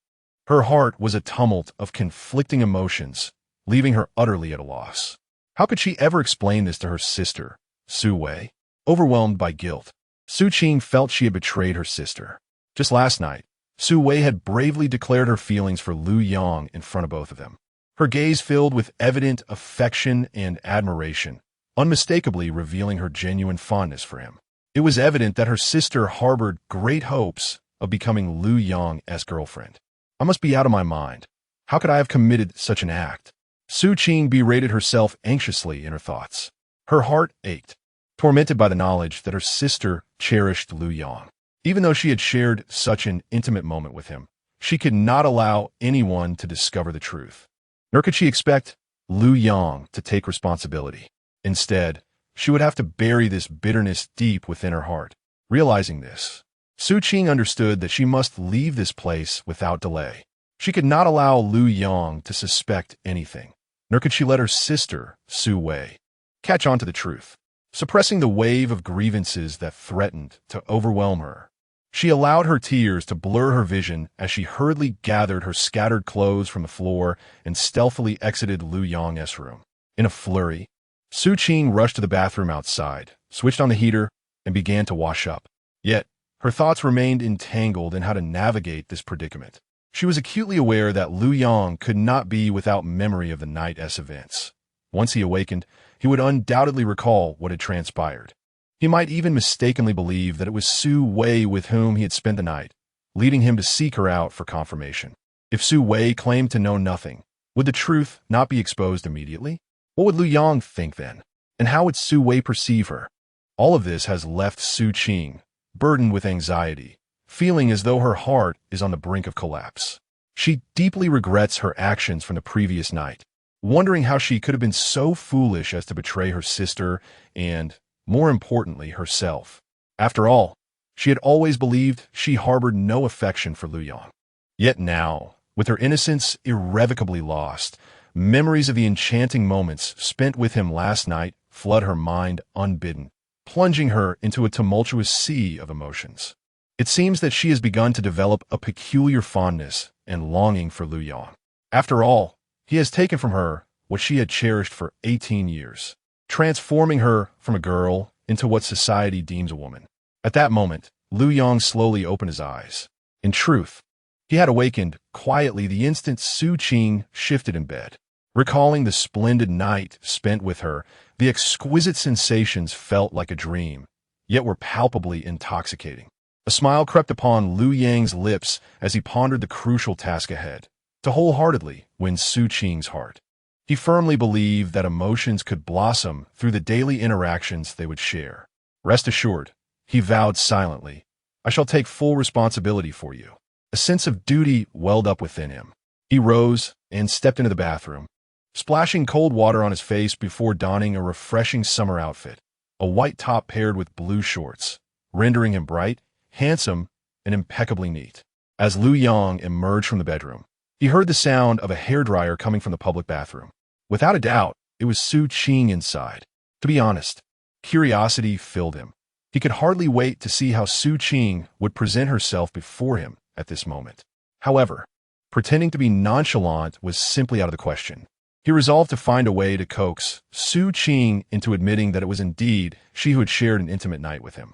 Her heart was a tumult of conflicting emotions, leaving her utterly at a loss. How could she ever explain this to her sister, Su Wei? Overwhelmed by guilt, Su Qing felt she had betrayed her sister. Just last night, Su Wei had bravely declared her feelings for Lu Yang in front of both of them, her gaze filled with evident affection and admiration, unmistakably revealing her genuine fondness for him. It was evident that her sister harbored great hopes of becoming Lu Yang's girlfriend. I must be out of my mind. How could I have committed such an act? Su Qing berated herself anxiously in her thoughts. Her heart ached, tormented by the knowledge that her sister cherished Lu Yang. Even though she had shared such an intimate moment with him, she could not allow anyone to discover the truth. Nor could she expect Lu Yang to take responsibility. Instead, she would have to bury this bitterness deep within her heart. Realizing this, Su Qing understood that she must leave this place without delay. She could not allow Lu Yang to suspect anything, nor could she let her sister, Su Wei, catch on to the truth. Suppressing the wave of grievances that threatened to overwhelm her, she allowed her tears to blur her vision as she hurriedly gathered her scattered clothes from the floor and stealthily exited Lu Yang's room. In a flurry, Su Qing rushed to the bathroom outside, switched on the heater, and began to wash up. Yet, her thoughts remained entangled in how to navigate this predicament. She was acutely aware that Lu Yang could not be without memory of the night's events. Once he awakened, he would undoubtedly recall what had transpired. He might even mistakenly believe that it was Su Wei with whom he had spent the night, leading him to seek her out for confirmation. If Su Wei claimed to know nothing, would the truth not be exposed immediately? What would Lu Yang think then? And how would Su Wei perceive her? All of this has left Su Qing burdened with anxiety, feeling as though her heart is on the brink of collapse. She deeply regrets her actions from the previous night, wondering how she could have been so foolish as to betray her sister and, more importantly, herself. After all, she had always believed she harbored no affection for Lu Yang. Yet now, with her innocence irrevocably lost, memories of the enchanting moments spent with him last night flood her mind unbidden, plunging her into a tumultuous sea of emotions. It seems that she has begun to develop a peculiar fondness and longing for Lu Yang. After all, he has taken from her what she had cherished for 18 years, transforming her from a girl into what society deems a woman. At that moment, Lu Yang slowly opened his eyes. In truth, he had awakened quietly the instant Su Qing shifted in bed. Recalling the splendid night spent with her, the exquisite sensations felt like a dream, yet were palpably intoxicating. A smile crept upon Lu Yang's lips as he pondered the crucial task ahead, to wholeheartedly win Su Qing's heart. He firmly believed that emotions could blossom through the daily interactions they would share. Rest assured, he vowed silently, I shall take full responsibility for you. A sense of duty welled up within him. He rose and stepped into the bathroom, splashing cold water on his face before donning a refreshing summer outfit, a white top paired with blue shorts, rendering him bright, handsome, and impeccably neat. As Lu Yang emerged from the bedroom, he heard the sound of a hairdryer coming from the public bathroom. Without a doubt, it was Su Qing inside. To be honest, curiosity filled him. He could hardly wait to see how Su Qing would present herself before him at this moment. However, pretending to be nonchalant was simply out of the question. He resolved to find a way to coax Su Qing into admitting that it was indeed she who had shared an intimate night with him.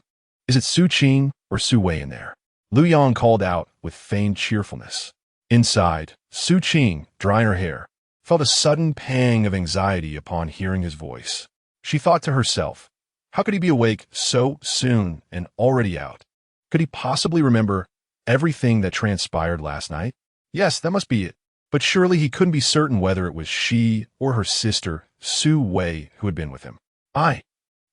Is it Su Qing or Su Wei in there? Lu Yang called out with feigned cheerfulness. Inside, Su Qing, drying her hair, felt a sudden pang of anxiety upon hearing his voice. She thought to herself, how could he be awake so soon and already out? Could he possibly remember everything that transpired last night? Yes, that must be it. But surely he couldn't be certain whether it was she or her sister, Su Wei, who had been with him. I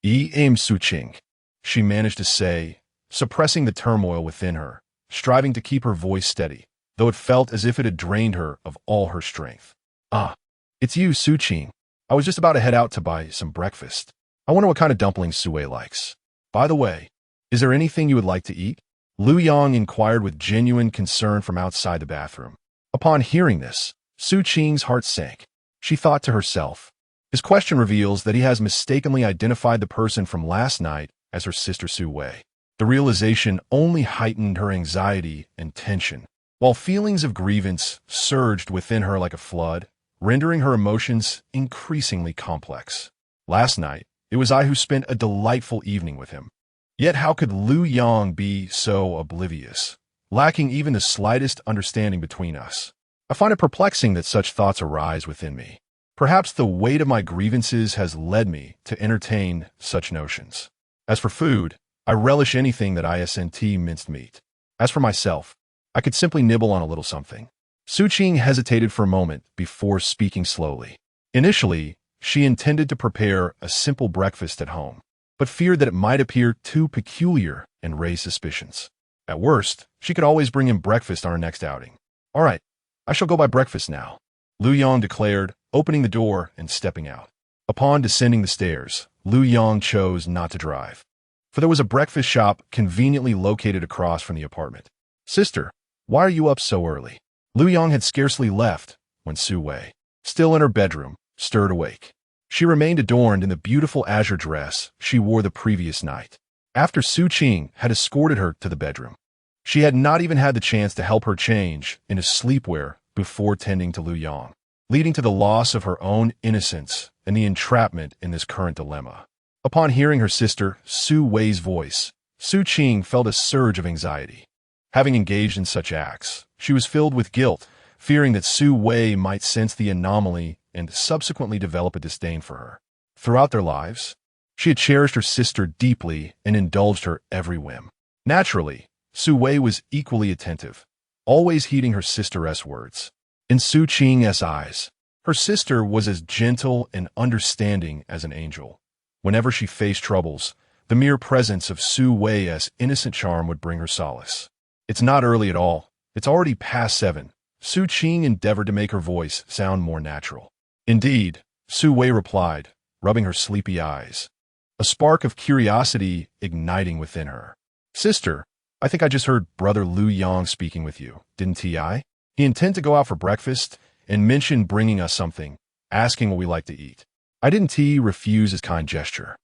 am Su Qing, she managed to say, suppressing the turmoil within her, striving to keep her voice steady, though it felt as if it had drained her of all her strength. Ah, it's you, Su Qing. I was just about to head out to buy some breakfast. I wonder what kind of dumplings Su Wei likes. By the way, is there anything you would like to eat? Lu Yang inquired with genuine concern from outside the bathroom. Upon hearing this, Su Qing's heart sank. She thought to herself, his question reveals that he has mistakenly identified the person from last night as her sister Su Wei. The realization only heightened her anxiety and tension, while feelings of grievance surged within her like a flood, rendering her emotions increasingly complex. Last night, it was I who spent a delightful evening with him. Yet how could Lu Yang be so oblivious, lacking even the slightest understanding between us? I find it perplexing that such thoughts arise within me. Perhaps the weight of my grievances has led me to entertain such notions. As for food, I relish anything that isn't minced meat. As for myself, I could simply nibble on a little something. Su Qing hesitated for a moment before speaking slowly. Initially, she intended to prepare a simple breakfast at home, but feared that it might appear too peculiar and raise suspicions. At worst, she could always bring him breakfast on her next outing. All right, I shall go buy breakfast now, Lu Yang declared, opening the door and stepping out. Upon descending the stairs, Lu Yang chose not to drive, for there was a breakfast shop conveniently located across from the apartment. Sister, why are you up so early? Lu Yang had scarcely left when Su Wei, still in her bedroom, stirred awake. She remained adorned in the beautiful azure dress she wore the previous night. After Su Qing had escorted her to the bedroom, she had not even had the chance to help her change into sleepwear before tending to Lu Yang, leading to the loss of her own innocence and the entrapment in this current dilemma. Upon hearing her sister Su Wei's voice, Su Qing felt a surge of anxiety. Having engaged in such acts, she was filled with guilt, fearing that Su Wei might sense the anomaly and subsequently develop a disdain for her. Throughout their lives, she had cherished her sister deeply and indulged her every whim. Naturally, Su Wei was equally attentive, always heeding her sister's words. In Su Qing's eyes, her sister was as gentle and understanding as an angel. Whenever she faced troubles, the mere presence of Su Wei's innocent charm would bring her solace. It's not early at all. It's already past 7. Su Qing endeavored to make her voice sound more natural. Indeed, Su Wei replied, rubbing her sleepy eyes, a spark of curiosity igniting within her. Sister, I think I just heard Brother Lu Yang speaking with you, didn't he? He intended to go out for breakfast and mentioned bringing us something, asking what we like to eat. I didn't refuse his kind gesture.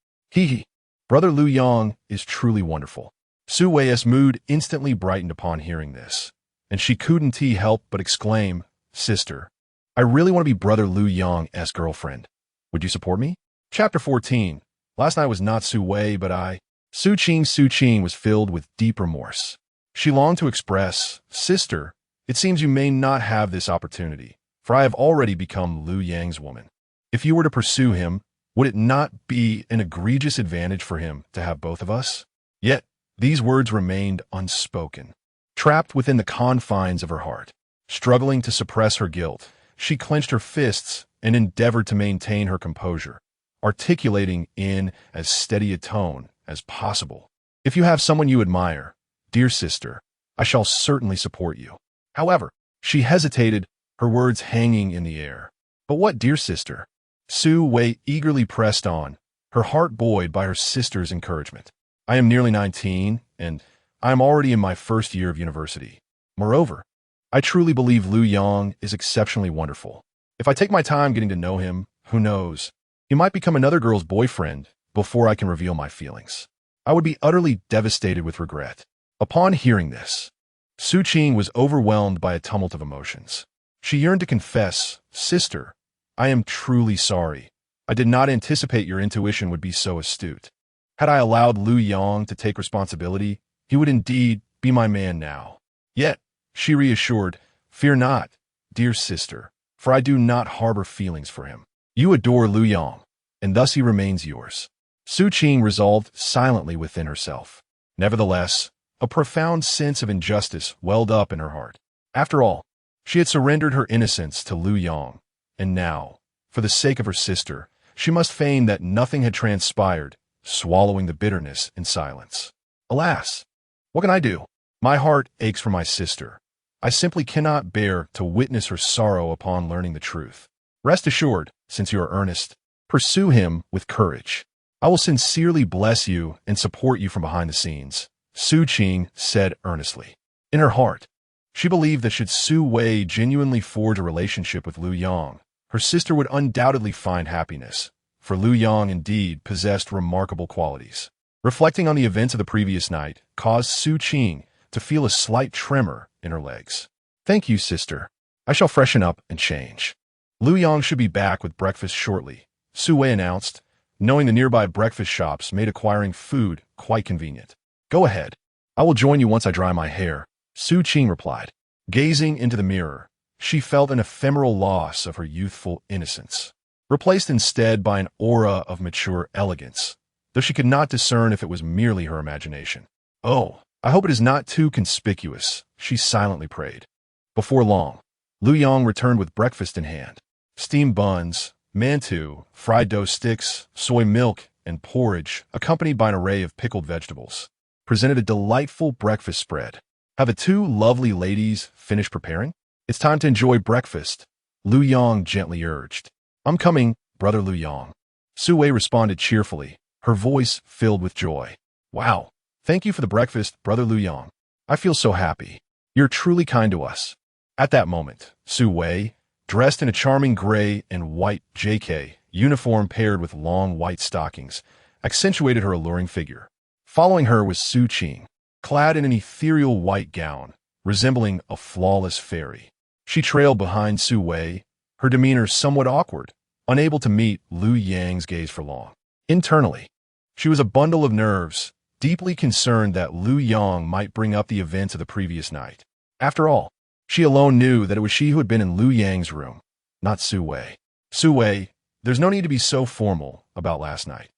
Brother Lu Yang is truly wonderful. Su Wei's mood instantly brightened upon hearing this, and she couldn't help but exclaim, Sister, I really want to be Brother Lu Yang's girlfriend. Would you support me? Chapter 14. Last night was not Su Wei, but I. Su Qing was filled with deep remorse. She longed to express, Sister, it seems you may not have this opportunity, for I have already become Lu Yang's woman. If you were to pursue him, would it not be an egregious advantage for him to have both of us? Yet, these words remained unspoken. Trapped within the confines of her heart, struggling to suppress her guilt, she clenched her fists and endeavored to maintain her composure, articulating in as steady a tone as possible. If you have someone you admire, dear sister, I shall certainly support you. However, she hesitated, her words hanging in the air. But what, dear sister? Su Wei eagerly pressed on, her heart buoyed by her sister's encouragement. I am nearly 19, and I am already in my first year of university. Moreover, I truly believe Lu Yang is exceptionally wonderful. If I take my time getting to know him, who knows, he might become another girl's boyfriend before I can reveal my feelings. I would be utterly devastated with regret. Upon hearing this, Su Qing was overwhelmed by a tumult of emotions. She yearned to confess, Sister, I am truly sorry. I did not anticipate your intuition would be so astute. Had I allowed Lu Yang to take responsibility, he would indeed be my man now. Yet, she reassured, fear not, dear sister, for I do not harbor feelings for him. You adore Lu Yong, and thus he remains yours." Su Qing resolved silently within herself. Nevertheless, a profound sense of injustice welled up in her heart. After all, she had surrendered her innocence to Lu Yong, and now, for the sake of her sister, she must feign that nothing had transpired, swallowing the bitterness in silence. Alas, what can I do? My heart aches for my sister. I simply cannot bear to witness her sorrow upon learning the truth. Rest assured, since you are earnest, pursue him with courage. I will sincerely bless you and support you from behind the scenes, Su Qing said earnestly. In her heart, she believed that should Su Wei genuinely forge a relationship with Lu Yong, her sister would undoubtedly find happiness, for Lu Yong indeed possessed remarkable qualities. Reflecting on the events of the previous night caused Su Qing to feel a slight tremor in her legs. "Thank you, sister. I shall freshen up and change." Lu Yong should be back with breakfast shortly, Su Wei announced, knowing the nearby breakfast shops made acquiring food quite convenient. "Go ahead. I will join you once I dry my hair," Su Qing replied. Gazing into the mirror, she felt an ephemeral loss of her youthful innocence, replaced instead by an aura of mature elegance, though she could not discern if it was merely her imagination. "Oh, I hope it is not too conspicuous," she silently prayed. Before long, Lu Yong returned with breakfast in hand. Steamed buns, mantou, fried dough sticks, soy milk, and porridge, accompanied by an array of pickled vegetables, presented a delightful breakfast spread. "Have the two lovely ladies finished preparing? It's time to enjoy breakfast," Lu Yong gently urged. "I'm coming, brother Lu Yong." Su Wei responded cheerfully, her voice filled with joy. "Wow, thank you for the breakfast, brother Lu Yong. I feel so happy. You're truly kind to us." At that moment, Su Wei, dressed in a charming gray and white JK uniform paired with long white stockings, accentuated her alluring figure. Following her was Su Qing, clad in an ethereal white gown, resembling a flawless fairy. She trailed behind Su Wei, her demeanor somewhat awkward, unable to meet Lu Yang's gaze for long. Internally, she was a bundle of nerves, deeply concerned that Lu Yong might bring up the events of the previous night. After all, she alone knew that it was she who had been in Lu Yang's room, not Su Wei. "Su Wei, there's no need to be so formal about last night."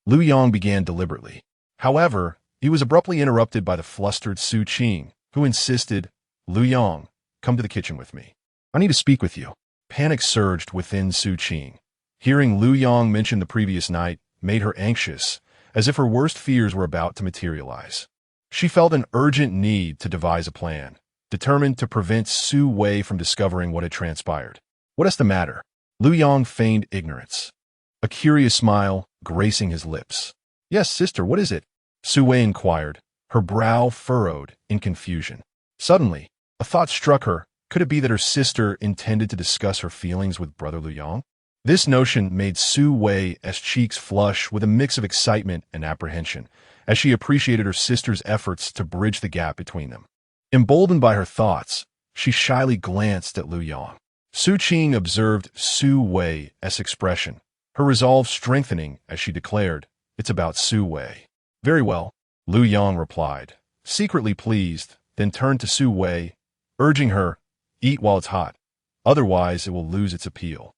Lu Yong began deliberately. However, he was abruptly interrupted by the flustered Su Qing, who insisted, "Lu Yong, come to the kitchen with me. I need to speak with you." Panic surged within Su Qing. Hearing Lu Yong mention the previous night made her anxious, as if her worst fears were about to materialize. She felt an urgent need to devise a plan, determined to prevent Su Wei from discovering what had transpired. "What is the matter?" Lu Yong feigned ignorance, a curious smile gracing his lips. "Yes, sister, what is it?" Su Wei inquired, her brow furrowed in confusion. Suddenly, a thought struck her. Could it be that her sister intended to discuss her feelings with brother Lu Yong? This notion made Su Wei's cheeks flush with a mix of excitement and apprehension, as she appreciated her sister's efforts to bridge the gap between them. Emboldened by her thoughts, she shyly glanced at Lu Yong. Su Qing observed Su Wei's expression, her resolve strengthening as she declared, "It's about Su Wei." "Very well," Lu Yong replied, secretly pleased, then turned to Su Wei, urging her, "Eat while it's hot, otherwise it will lose its appeal."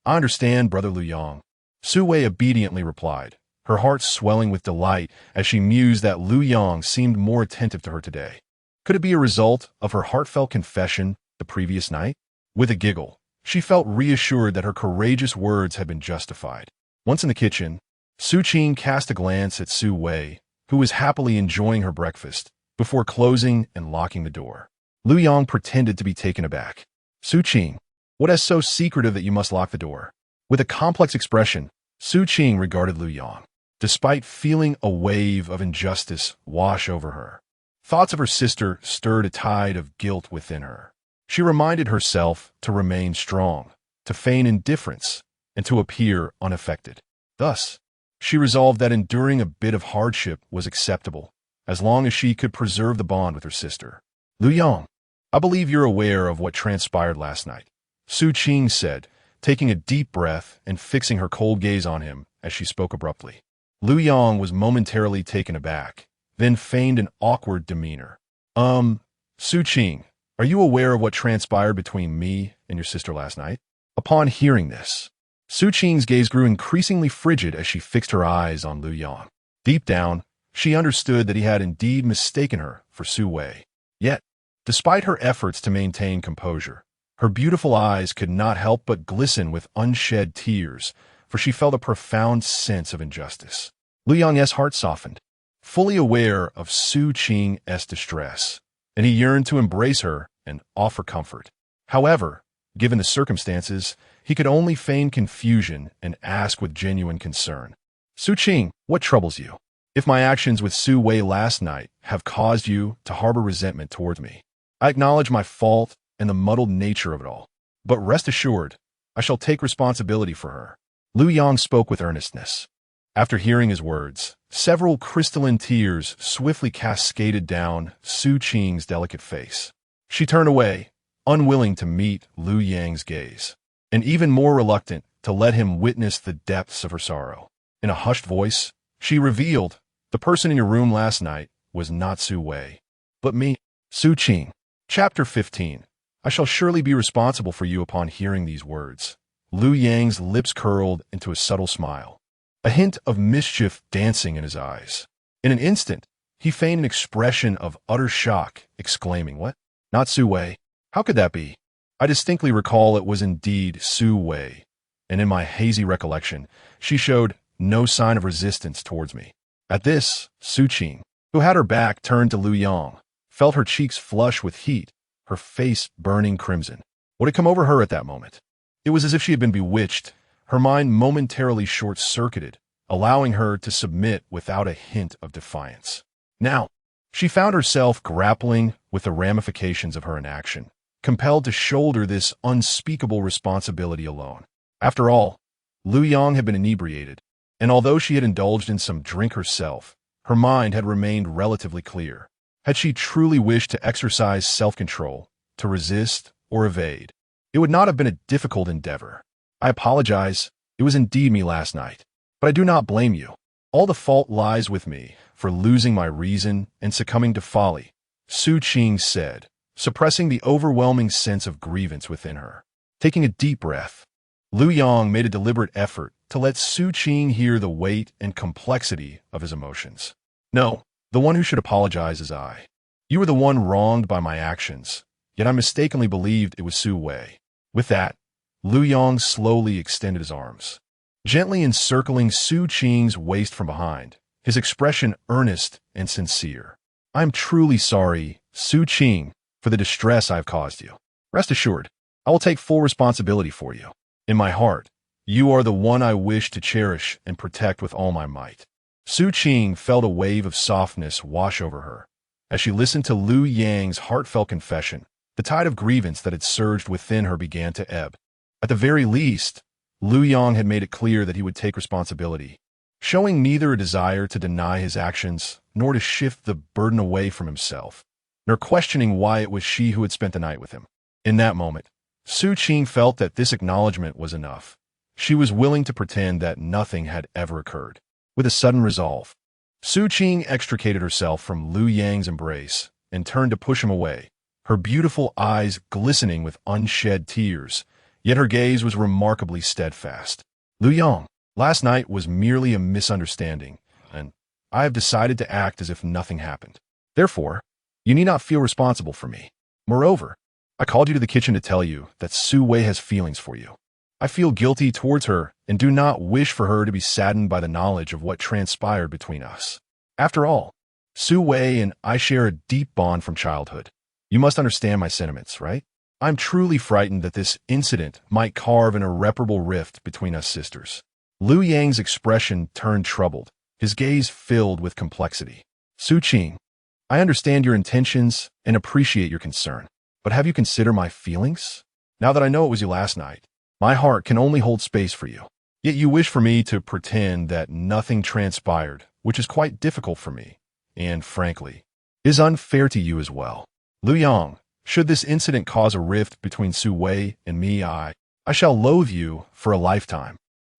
I understand, brother Lu Yong," Su Wei obediently replied, her heart swelling with delight as she mused that Lu Yong seemed more attentive to her today. Could it be a result of her heartfelt confession the previous night? With a giggle, she felt reassured that her courageous words had been justified. Once in the kitchen, Su Qing cast a glance at Su Wei, who was happily enjoying her breakfast, before closing and locking the door. Lu Yong pretended to be taken aback. "Su Qing, what is so secretive that you must lock the door?" With a complex expression, Su Qing regarded Lu Yong. Despite feeling a wave of injustice wash over her, thoughts of her sister stirred a tide of guilt within her. She reminded herself to remain strong, to feign indifference, and to appear unaffected. Thus, she resolved that enduring a bit of hardship was acceptable, as long as she could preserve the bond with her sister. "Lu Yong, I believe you're aware of what transpired last night," Su Qing said, taking a deep breath and fixing her cold gaze on him as she spoke abruptly. Lu Yong was momentarily taken aback, then feigned an awkward demeanor. Su Qing, are you aware of what transpired between me and your sister last night? Upon hearing this, Su Qing's gaze grew increasingly frigid as she fixed her eyes on Lu Yang. Deep down, she understood that he had indeed mistaken her for Su Wei. Yet, despite her efforts to maintain composure, her beautiful eyes could not help but glisten with unshed tears, for she felt a profound sense of injustice. Lu Yang's heart softened, fully aware of Su Qing's distress, and he yearned to embrace her and offer comfort. However, given the circumstances, he could only feign confusion and ask with genuine concern. Su Qing, what troubles you? If my actions with Su Wei last night have caused you to harbor resentment towards me, I acknowledge my fault and the muddled nature of it all. But rest assured, I shall take responsibility for her. Lu Yang spoke with earnestness. After hearing his words, several crystalline tears swiftly cascaded down Su Qing's delicate face. She turned away, unwilling to meet Lu Yang's gaze, and even more reluctant to let him witness the depths of her sorrow. In a hushed voice, she revealed, the person in your room last night was not Su Wei, but me, Su Qing. Chapter 15. I shall surely be responsible for you. Upon hearing these words, Lu Yang's lips curled into a subtle smile, a hint of mischief dancing in his eyes. In an instant, he feigned an expression of utter shock, exclaiming, "What? Not Su Wei? How could that be? I distinctly recall it was indeed Su Wei, and in my hazy recollection, she showed no sign of resistance towards me." At this, Su Qing, who had her back turned to Lu Yang, felt her cheeks flush with heat, her face burning crimson. What had come over her at that moment? It was as if she had been bewitched, her mind momentarily short-circuited, allowing her to submit without a hint of defiance. Now, she found herself grappling with the ramifications of her inaction, compelled to shoulder this unspeakable responsibility alone. After all, Lu Yang had been inebriated, and although she had indulged in some drink herself, her mind had remained relatively clear. Had she truly wished to exercise self-control, to resist or evade, it would not have been a difficult endeavor. I apologize, it was indeed me last night, but I do not blame you. All the fault lies with me for losing my reason and succumbing to folly, Su Qing said, suppressing the overwhelming sense of grievance within her. Taking a deep breath, Lu Yang made a deliberate effort to let Su Qing hear the weight and complexity of his emotions. No, the one who should apologize is I. You were the one wronged by my actions, yet I mistakenly believed it was Su Wei. With that, Lu Yang slowly extended his arms, gently encircling Su Qing's waist from behind, his expression earnest and sincere. I am truly sorry, Su Qing, for the distress I have caused you. Rest assured, I will take full responsibility for you. In my heart, you are the one I wish to cherish and protect with all my might. Su Qing felt a wave of softness wash over her. As she listened to Lu Yang's heartfelt confession, the tide of grievance that had surged within her began to ebb. At the very least, Lu Yang had made it clear that he would take responsibility, showing neither a desire to deny his actions nor to shift the burden away from himself, nor questioning why it was she who had spent the night with him. In that moment, Su Qing felt that this acknowledgement was enough. She was willing to pretend that nothing had ever occurred. With a sudden resolve, Su Qing extricated herself from Lu Yang's embrace and turned to push him away, her beautiful eyes glistening with unshed tears, yet her gaze was remarkably steadfast. Lu Yang, last night was merely a misunderstanding, and I have decided to act as if nothing happened. Therefore, you need not feel responsible for me. Moreover, I called you to the kitchen to tell you that Su Wei has feelings for you. I feel guilty towards her and do not wish for her to be saddened by the knowledge of what transpired between us. After all, Su Wei and I share a deep bond from childhood. You must understand my sentiments, right? I'm truly frightened that this incident might carve an irreparable rift between us sisters. Lu Yang's expression turned troubled, his gaze filled with complexity. Su Qing, I understand your intentions and appreciate your concern, but have you considered my feelings? Now that I know it was you last night, my heart can only hold space for you. Yet you wish for me to pretend that nothing transpired, which is quite difficult for me, and, frankly, is unfair to you as well. Lu Yang, should this incident cause a rift between Su Wei and me, I shall loathe you for a lifetime.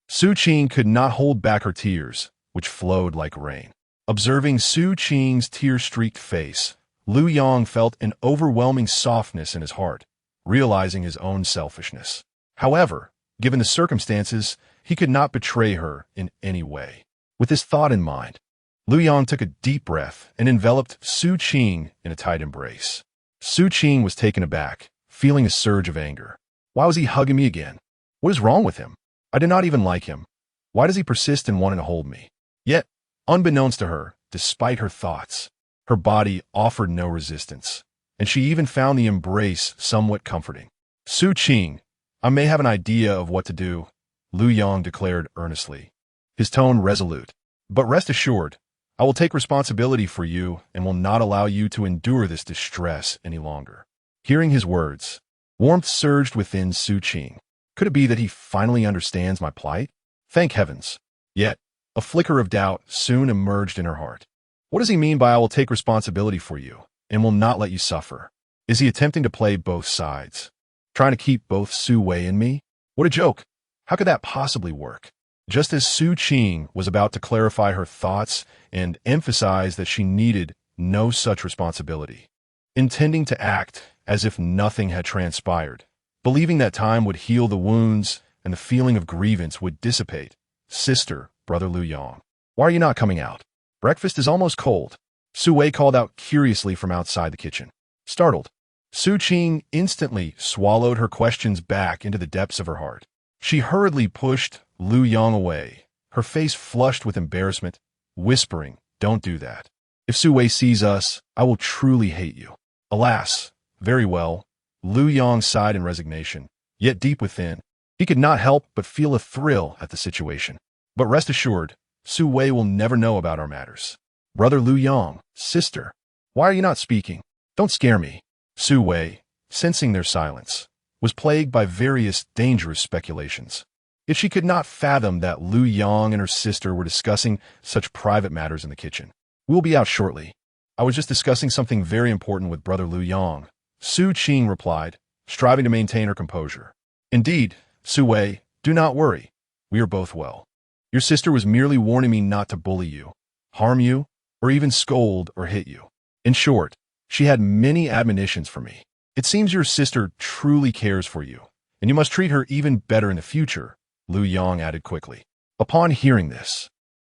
Su Qing could not hold back her tears, which flowed like rain. Observing Su Qing's tear-streaked face, Lu Yong felt an overwhelming softness in his heart, realizing his own selfishness. However, given the circumstances, he could not betray her in any way. With this thought in mind, Lu Yong took a deep breath and enveloped Su Qing in a tight embrace. Su Qing was taken aback, feeling a surge of anger. Why was he hugging me again? What is wrong with him? I did not even like him. Why does he persist in wanting to hold me? Yet, unbeknownst to her, despite her thoughts, her body offered no resistance, and she even found the embrace somewhat comforting. Su Qing, I may have an idea of what to do, Lu Yong declared earnestly, his tone resolute. But rest assured, I will take responsibility for you and will not allow you to endure this distress any longer. Hearing his words, warmth surged within Su Qing. Could it be that he finally understands my plight? Thank heavens. Yet, a flicker of doubt soon emerged in her heart. What does he mean by I will take responsibility for you and will not let you suffer? Is he attempting to play both sides? Trying to keep both Su Wei and me? What a joke. How could that possibly work? Just as Su Qing was about to clarify her thoughts and emphasize that she needed no such responsibility, intending to act as if nothing had transpired, believing that time would heal the wounds and the feeling of grievance would dissipate, Sister, Brother Lu Yong, why are you not coming out? Breakfast is almost cold. Su Wei called out curiously from outside the kitchen. Startled, Su Qing instantly swallowed her questions back into the depths of her heart. She hurriedly pushed Lu Yong away, her face flushed with embarrassment, whispering, "Don't do that. If Su Wei sees us, I will truly hate you." Alas, very well, Lu Yong sighed in resignation, yet deep within, he could not help but feel a thrill at the situation. But rest assured, Su Wei will never know about our matters. Brother Lu Yong, sister, why are you not speaking? Don't scare me. Su Wei, sensing their silence, was plagued by various dangerous speculations. Yet she could not fathom that Lu Yong and her sister were discussing such private matters in the kitchen. We'll be out shortly. I was just discussing something very important with Brother Lu Yong, Su Qing replied, striving to maintain her composure. Indeed, Su Wei, do not worry. We are both well. Your sister was merely warning me not to bully you, harm you, or even scold or hit you. In short, she had many admonitions for me. It seems your sister truly cares for you, and you must treat her even better in the future, Lu Yong added quickly. Upon hearing this,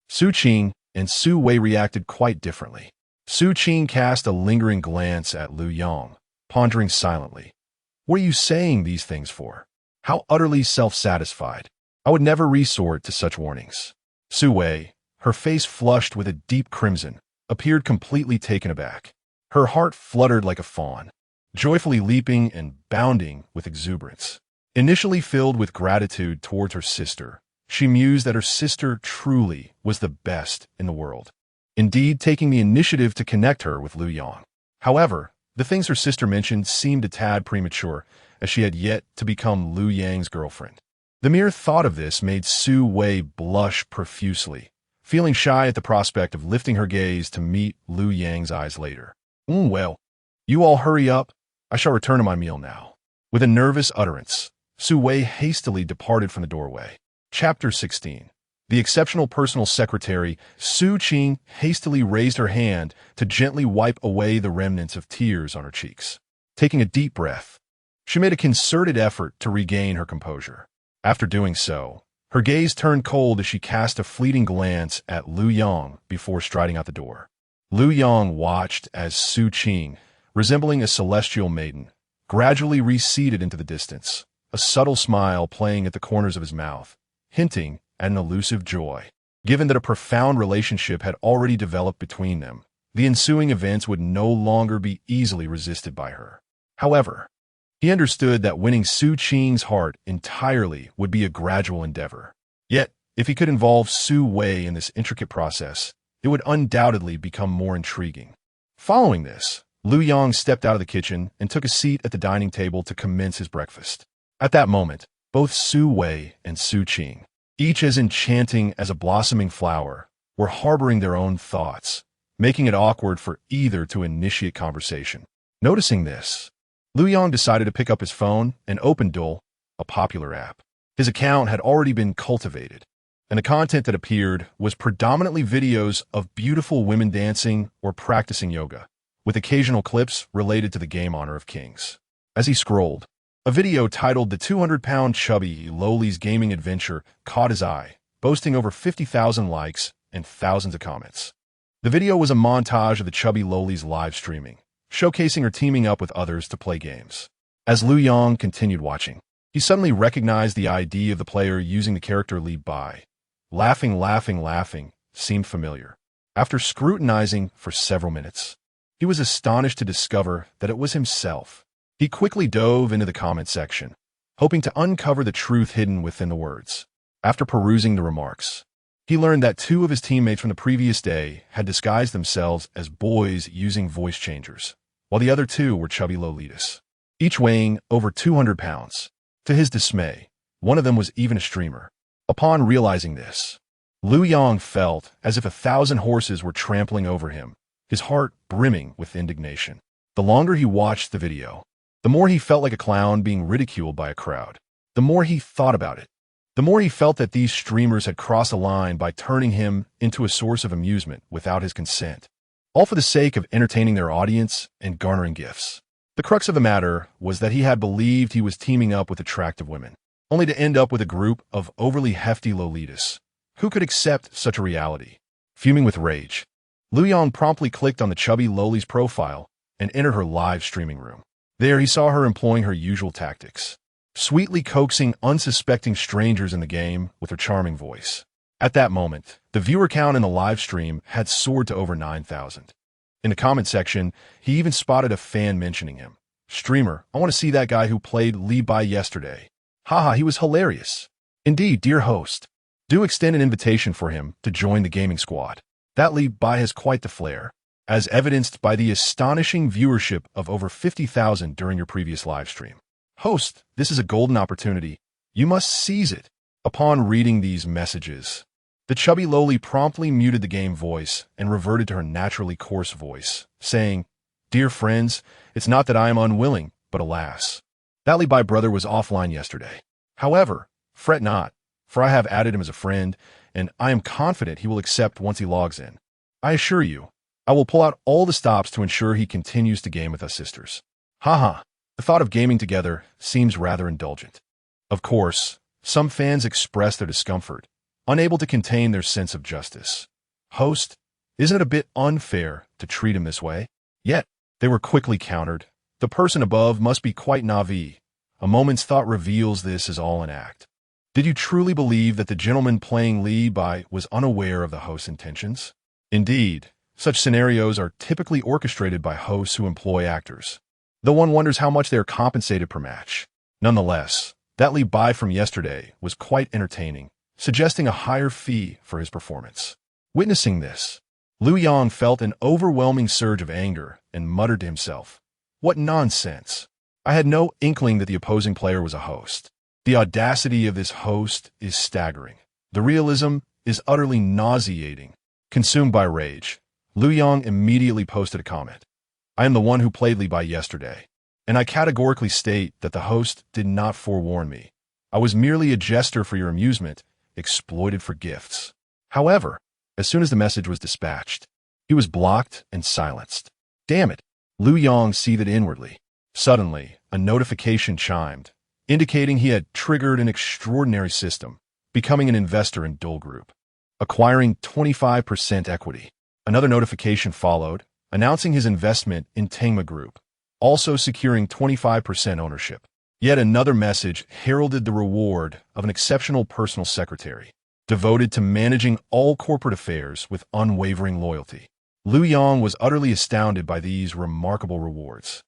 Su Qing and Su Wei reacted quite differently. Su Qing cast a lingering glance at Lu Yong, pondering silently. What are you saying these things for? How utterly self-satisfied. I would never resort to such warnings. Su Wei, her face flushed with a deep crimson, appeared completely taken aback. Her heart fluttered like a fawn, joyfully leaping and bounding with exuberance. Initially filled with gratitude towards her sister, she mused that her sister truly was the best in the world, indeed taking the initiative to connect her with Lu Yong. However, the things her sister mentioned seemed a tad premature, as she had yet to become Lu Yang's girlfriend. The mere thought of this made Su Wei blush profusely, feeling shy at the prospect of lifting her gaze to meet Lu Yang's eyes later. Well, you all hurry up. I shall return to my meal now. With a nervous utterance, Su Wei hastily departed from the doorway. Chapter 16. The exceptional personal secretary, Su Qing, hastily raised her hand to gently wipe away the remnants of tears on her cheeks. Taking a deep breath, she made a concerted effort to regain her composure. After doing so, her gaze turned cold as she cast a fleeting glance at Lu Yong before striding out the door. Lu Yong watched as Su Qing, resembling a celestial maiden, gradually receded into the distance, a subtle smile playing at the corners of his mouth, hinting at an elusive joy. Given that a profound relationship had already developed between them, the ensuing events would no longer be easily resisted by her. However, he understood that winning Su Qing's heart entirely would be a gradual endeavor. Yet, if he could involve Su Wei in this intricate process, it would undoubtedly become more intriguing. Following this, Lu Yong stepped out of the kitchen and took a seat at the dining table to commence his breakfast. At that moment, both Su Wei and Su Qing, each as enchanting as a blossoming flower, were harboring their own thoughts, making it awkward for either to initiate conversation. Noticing this, Lu Yong decided to pick up his phone and open Duel, a popular app. His account had already been cultivated, and the content that appeared was predominantly videos of beautiful women dancing or practicing yoga, with occasional clips related to the game Honor of Kings. As he scrolled, a video titled The 200-Pound Chubby Loli's Gaming Adventure caught his eye, boasting over 50,000 likes and thousands of comments. The video was a montage of the chubby Loli's live streaming, showcasing her teaming up with others to play games. As Lu Yong continued watching, he suddenly recognized the ID of the player using the character Li Bai. Laughing seemed familiar. After scrutinizing for several minutes, he was astonished to discover that it was himself. He quickly dove into the comment section, hoping to uncover the truth hidden within the words. After perusing the remarks, he learned that two of his teammates from the previous day had disguised themselves as boys using voice changers, while the other two were chubby Lolitas, each weighing over 200 pounds. To his dismay, one of them was even a streamer. Upon realizing this, Lu Yong felt as if 1,000 horses were trampling over him, his heart brimming with indignation. The longer he watched the video, the more he felt like a clown being ridiculed by a crowd. The more he thought about it, the more he felt that these streamers had crossed a line by turning him into a source of amusement without his consent, all for the sake of entertaining their audience and garnering gifts. The crux of the matter was that he had believed he was teaming up with attractive women, only to end up with a group of overly hefty Lolitas. Who could accept such a reality? Fuming with rage, Lu Yong promptly clicked on the chubby Loli's profile and entered her live streaming room. There he saw her employing her usual tactics, sweetly coaxing unsuspecting strangers in the game with her charming voice. At that moment, the viewer count in the live stream had soared to over 9,000. In the comment section, he even spotted a fan mentioning him. "Streamer, I want to see that guy who played Li Bai yesterday. Haha, he was hilarious. Indeed, dear host. Do extend an invitation for him to join the gaming squad. That Li Bai has quite the flair, as evidenced by the astonishing viewership of over 50,000 during your previous live stream. Host, this is a golden opportunity. You must seize it." Upon reading these messages, the chubby Loli promptly muted the game voice and reverted to her naturally coarse voice, saying, "Dear friends, it's not that I am unwilling, but alas, that Li Bai brother was offline yesterday. However, fret not, for I have added him as a friend, and I am confident he will accept once he logs in. I assure you, I will pull out all the stops to ensure he continues to game with us sisters." Haha, the thought of gaming together seems rather indulgent. Of course, some fans expressed their discomfort, unable to contain their sense of justice. "Host, isn't it a bit unfair to treat him this way?" Yet, they were quickly countered. The person above must be quite naive. A moment's thought reveals this is all an act. Did you truly believe that the gentleman playing Li Bai was unaware of the host's intentions? Indeed, such scenarios are typically orchestrated by hosts who employ actors, though one wonders how much they are compensated per match. Nonetheless, that Li Bai from yesterday was quite entertaining, suggesting a higher fee for his performance. Witnessing this, Lu Yong felt an overwhelming surge of anger and muttered to himself, "What nonsense! I had no inkling that the opposing player was a host. The audacity of this host is staggering. The realism is utterly nauseating." Consumed by rage, Lu Yong immediately posted a comment. "I am the one who played Li Bai yesterday, and I categorically state that the host did not forewarn me. I was merely a jester for your amusement, exploited for gifts." However, as soon as the message was dispatched, he was blocked and silenced. Damn it, Lu Yong seethed inwardly. Suddenly, a notification chimed, indicating he had triggered an extraordinary system, becoming an investor in Dole Group, acquiring 25% equity. Another notification followed, announcing his investment in Tengma Group, also securing 25% ownership. Yet another message heralded the reward of an exceptional personal secretary, devoted to managing all corporate affairs with unwavering loyalty. Lu Yong was utterly astounded by these remarkable rewards.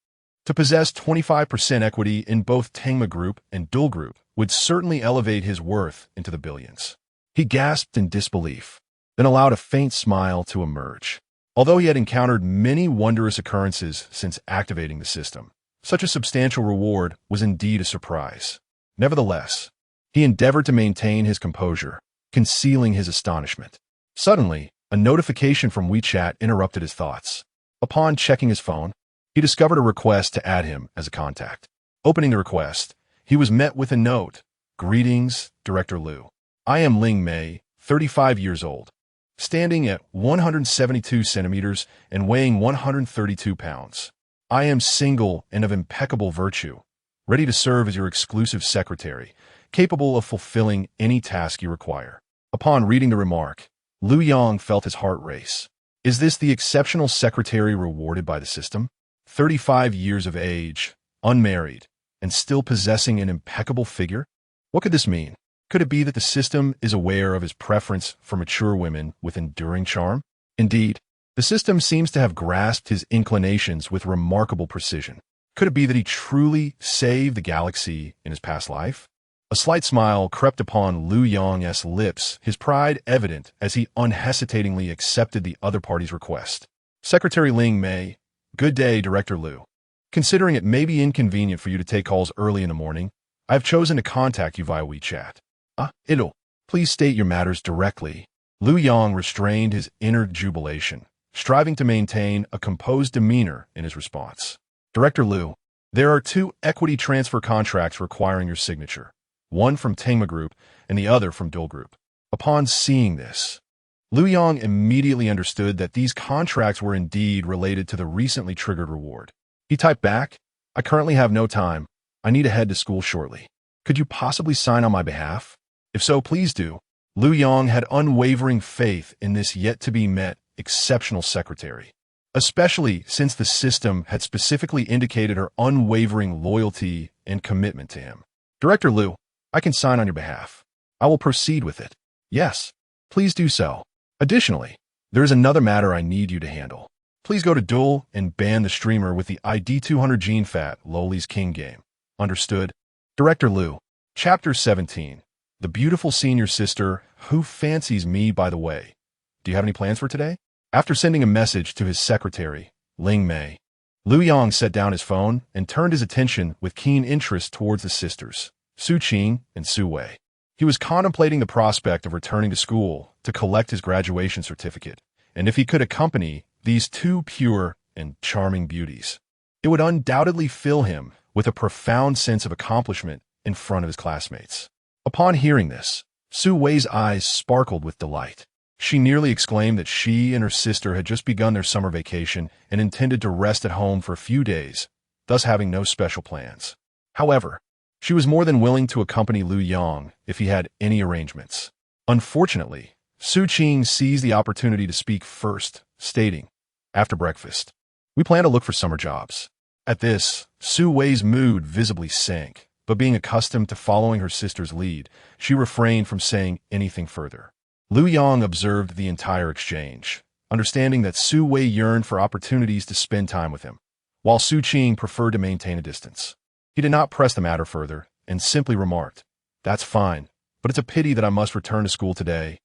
To possess 25% equity in both Tengma Group and Dole Group would certainly elevate his worth into the billions. He gasped in disbelief, then allowed a faint smile to emerge. Although he had encountered many wondrous occurrences since activating the system, such a substantial reward was indeed a surprise. Nevertheless, he endeavored to maintain his composure, concealing his astonishment. Suddenly, a notification from WeChat interrupted his thoughts. Upon checking his phone, he discovered a request to add him as a contact. Opening the request, he was met with a note. "Greetings, Director Lu. I am Ling Mei, 35 years old. standing at 172 centimeters and weighing 132 pounds. I am single and of impeccable virtue, ready to serve as your exclusive secretary, capable of fulfilling any task you require. Upon reading the remark, Lu Yang felt his heart race. Is this the exceptional secretary rewarded by the system? 35 years of age, unmarried, and still possessing an impeccable figure? What could this mean? Could it be that the system is aware of his preference for mature women with enduring charm? Indeed, the system seems to have grasped his inclinations with remarkable precision. Could it be that he truly saved the galaxy in his past life? A slight smile crept upon Lu Yang's lips, his pride evident as he unhesitatingly accepted the other party's request. Secretary Ling Mei, good day, Director Lu. Considering it may be inconvenient for you to take calls early in the morning, I have chosen to contact you via WeChat. Please state your matters directly. Lu Yang restrained his inner jubilation, striving to maintain a composed demeanor in his response. Director Lu, there are 2 equity transfer contracts requiring your signature, one from Tengma Group and the other from Dole Group. Upon seeing this, Lu Yang immediately understood that these contracts were indeed related to the recently triggered reward. He typed back, I currently have no time. I need to head to school shortly. Could you possibly sign on my behalf? If so, please do. Lu Yang had unwavering faith in this yet-to-be-met exceptional secretary, especially since the system had specifically indicated her unwavering loyalty and commitment to him. Director Lu, I can sign on your behalf. I will proceed with it. Yes, please do so. Additionally, there is another matter I need you to handle. Please go to Duel and ban the streamer with the ID 200 Gene Fat Loli's King game. Understood? Director Lu. Chapter 17. The beautiful senior sister who fancies me, by the way. Do you have any plans for today? After sending a message to his secretary, Ling Mei, Lu Yang set down his phone and turned his attention with keen interest towards the sisters, Su Qing and Su Wei. He was contemplating the prospect of returning to school to collect his graduation certificate, and if he could accompany these 2 pure and charming beauties, it would undoubtedly fill him with a profound sense of accomplishment in front of his classmates. Upon hearing this, Su Wei's eyes sparkled with delight. She nearly exclaimed that she and her sister had just begun their summer vacation and intended to rest at home for a few days, thus having no special plans. However, she was more than willing to accompany Lu Yang if he had any arrangements. Unfortunately, Su Qing seized the opportunity to speak first, stating, after breakfast, we plan to look for summer jobs. At this, Su Wei's mood visibly sank, but being accustomed to following her sister's lead, she refrained from saying anything further. Lu Yang observed the entire exchange, understanding that Su Wei yearned for opportunities to spend time with him, while Su Qing preferred to maintain a distance. He did not press the matter further and simply remarked, that's fine, but it's a pity that I must return to school today,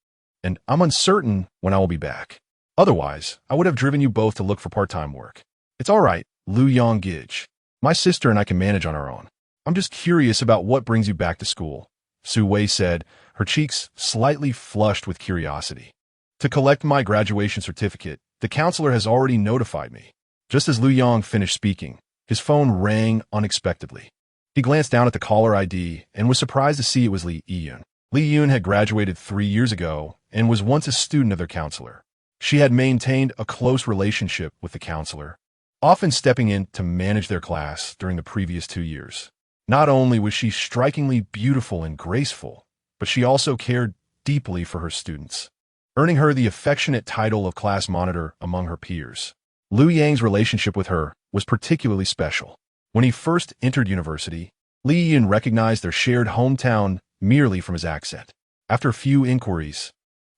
and I'm uncertain when I will be back. Otherwise, I would have driven you both to look for part-time work. It's all right, Lu Yang Gij. My sister and I can manage on our own. I'm just curious about what brings you back to school, Su Wei said, her cheeks slightly flushed with curiosity. To collect my graduation certificate, the counselor has already notified me. Just as Lu Yang finished speaking, his phone rang unexpectedly. He glanced down at the caller ID and was surprised to see it was Li Yiyun. Li Yiyun had graduated 3 years ago and was once a student of their counselor. She had maintained a close relationship with the counselor, often stepping in to manage their class during the previous 2 years. Not only was she strikingly beautiful and graceful, but she also cared deeply for her students, earning her the affectionate title of class monitor among her peers. Lu Yang's relationship with her was particularly special. When he first entered university, Li Yun recognized their shared hometown merely from his accent. After a few inquiries,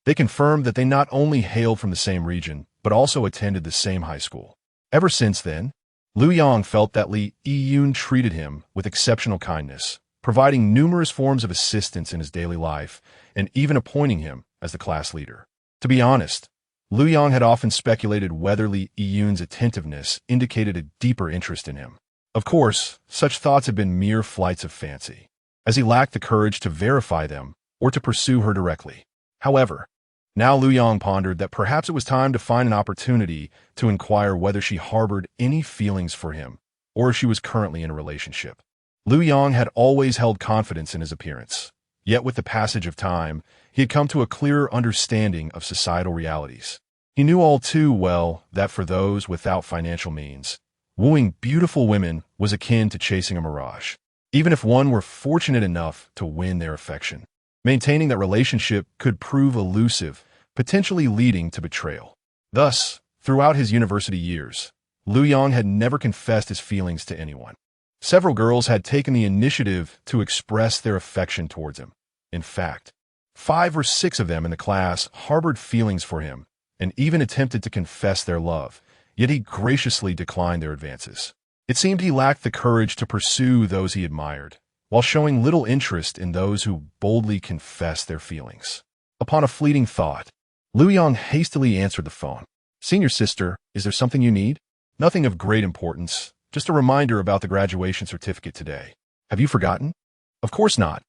they confirmed that they not only hailed from the same region, but also attended the same high school. Ever since then, Lu Yang felt that Li Yiyun treated him with exceptional kindness, providing numerous forms of assistance in his daily life, and even appointing him as the class leader. To be honest, Lu Yang had often speculated whether Li Yiyun's attentiveness indicated a deeper interest in him. Of course, such thoughts had been mere flights of fancy, as he lacked the courage to verify them or to pursue her directly. However, now Lu Yang pondered that perhaps it was time to find an opportunity to inquire whether she harbored any feelings for him or if she was currently in a relationship. Lu Yang had always held confidence in his appearance, Yet with the passage of time, he had come to a clearer understanding of societal realities. He knew all too well that for those without financial means, wooing beautiful women was akin to chasing a mirage. Even if one were fortunate enough to win their affection, maintaining that relationship could prove elusive, potentially leading to betrayal. Thus, throughout his university years, Liu Yang had never confessed his feelings to anyone. Several girls had taken the initiative to express their affection towards him. In fact, 5 or 6 of them in the class harbored feelings for him and even attempted to confess their love, yet he graciously declined their advances. It seemed he lacked the courage to pursue those he admired, while showing little interest in those who boldly confessed their feelings. Upon a fleeting thought, Liu Yang hastily answered the phone. "Senior sister, is there something you need?" "Nothing of great importance, just a reminder about the graduation certificate today." "Have you forgotten?" "Of course not.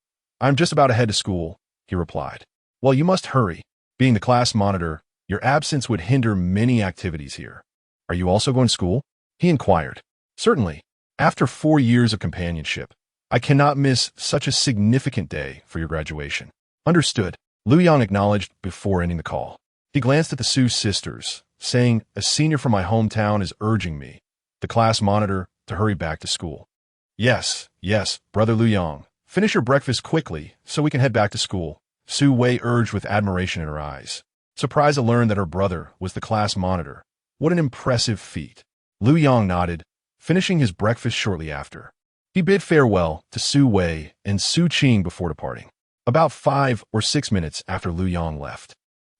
I'm just about to head to school," he replied. "Well, you must hurry. Being the class monitor, your absence would hinder many activities here." "Are you also going to school?" he inquired. "Certainly. After 4 years of companionship, I cannot miss such a significant day for your graduation." "Understood," Liu Yang acknowledged before ending the call. He glanced at the Su sisters, saying, "A senior from my hometown is urging me, the class monitor, to hurry back to school." Yes, brother Liu Yang. Finish your breakfast quickly so we can head back to school," Su Wei urged with admiration in her eyes. Surprised to learn that her brother was the class monitor. What an impressive feat. Liu Yang nodded, finishing his breakfast shortly after. He bid farewell to Su Wei and Su Qing before departing. About 5 or 6 minutes after Liu Yang left,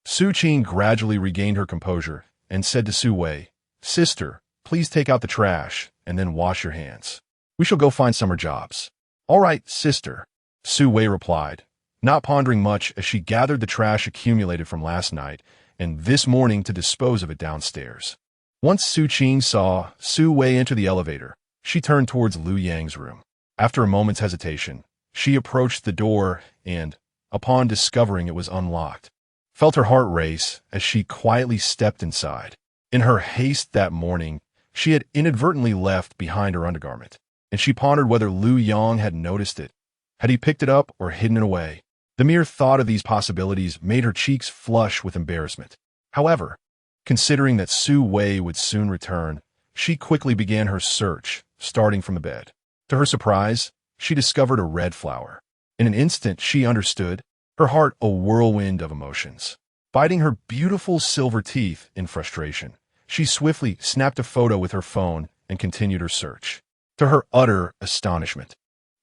Su Qing gradually regained her composure and said to Su Wei, "Sister, please take out the trash and then wash your hands. We shall go find summer jobs." "All right, sister," Su Wei replied, not pondering much as she gathered the trash accumulated from last night and this morning to dispose of it downstairs. Once Su Qing saw Su Wei enter the elevator, she turned towards Liu Yang's room. After a moment's hesitation, she approached the door and, upon discovering it was unlocked, felt her heart race as she quietly stepped inside. In her haste that morning, she had inadvertently left behind her undergarment, and she pondered whether Liu Yang had noticed it. Had he picked it up or hidden it away? The mere thought of these possibilities made her cheeks flush with embarrassment. However, considering that Su Wei would soon return, she quickly began her search, starting from the bed. To her surprise, she discovered a red flower. In an instant, she understood, her heart a whirlwind of emotions. Biting her beautiful silver teeth in frustration, she swiftly snapped a photo with her phone and continued her search. To her utter astonishment,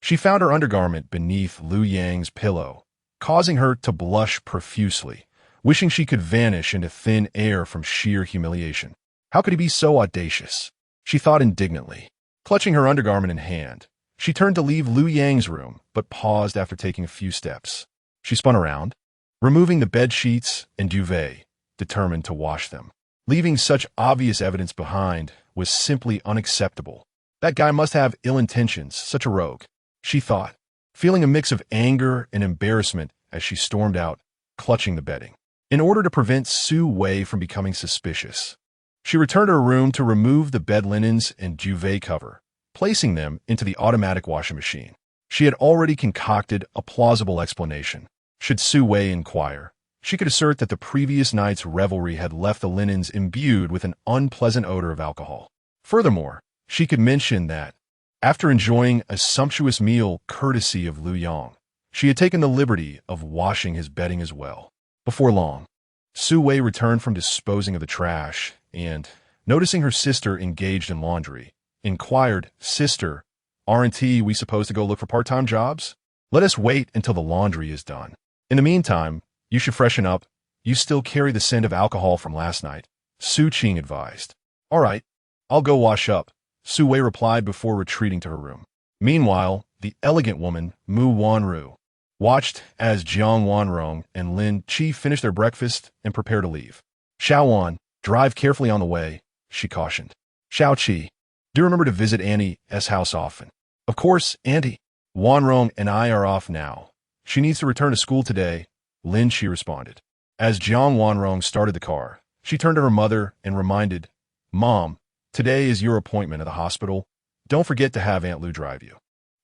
she found her undergarment beneath Liu Yang's pillow, causing her to blush profusely, wishing she could vanish into thin air from sheer humiliation. How could he be so audacious? She thought indignantly. Clutching her undergarment in hand, she turned to leave Liu Yang's room, but paused after taking a few steps. She spun around, removing the bed sheets and duvet, determined to wash them. Leaving such obvious evidence behind was simply unacceptable. That guy must have ill intentions, such a rogue, she thought, feeling a mix of anger and embarrassment as she stormed out, clutching the bedding. In order to prevent Su Wei from becoming suspicious, she returned to her room to remove the bed linens and duvet cover, placing them into the automatic washing machine. She had already concocted a plausible explanation. Should Su Wei inquire, she could assert that the previous night's revelry had left the linens imbued with an unpleasant odor of alcohol. Furthermore, she could mention that, after enjoying a sumptuous meal courtesy of Liu Yang, she had taken the liberty of washing his bedding as well. Before long, Su Wei returned from disposing of the trash and, noticing her sister engaged in laundry, inquired, "Sister, aren't we supposed to go look for part-time jobs? Let us wait until the laundry is done. In the meantime, you should freshen up. You still carry the scent of alcohol from last night," Su Qing advised. "All right, I'll go wash up," Su Wei replied before retreating to her room. Meanwhile, the elegant woman, Mu Wanru, watched as Jiang Wanrong and Lin Qi finished their breakfast and prepared to leave. "Xiao Wan, drive carefully on the way," she cautioned. "Xiao Qi, do remember to visit Auntie's house often." "Of course, Auntie. Wanrong and I are off now. She needs to return to school today," Lin Qi responded. As Jiang Wanrong started the car, she turned to her mother and reminded, "Mom, today is your appointment at the hospital. Don't forget to have Aunt Lu drive you."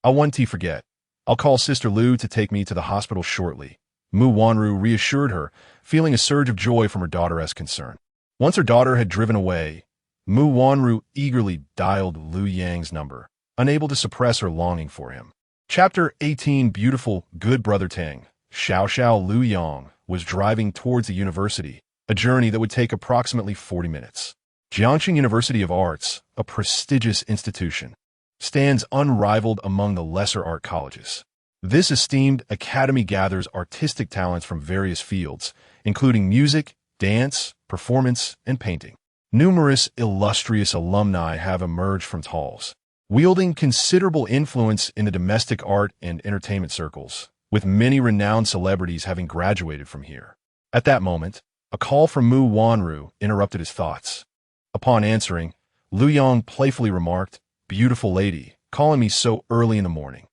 "I won't forget," I'll call Sister Lu to take me to the hospital shortly. Mu Wanru reassured her, feeling a surge of joy from her daughter's concern. Once her daughter had driven away, Mu Wanru eagerly dialed Liu Yang's number, unable to suppress her longing for him. Chapter 18. Beautiful, good brother Tang. Xiao Liu Yang was driving towards the university, a journey that would take approximately 40 minutes. Jiangxing University of Arts, a prestigious institution, stands unrivaled among the lesser art colleges. This esteemed academy gathers artistic talents from various fields, including music, dance, performance, and painting. Numerous illustrious alumni have emerged from its halls, wielding considerable influence in the domestic art and entertainment circles, with many renowned celebrities having graduated from here. At that moment, a call from Mu Wanru interrupted his thoughts. Upon answering, Liu Yang playfully remarked, "Beautiful lady, calling me so early in the morning.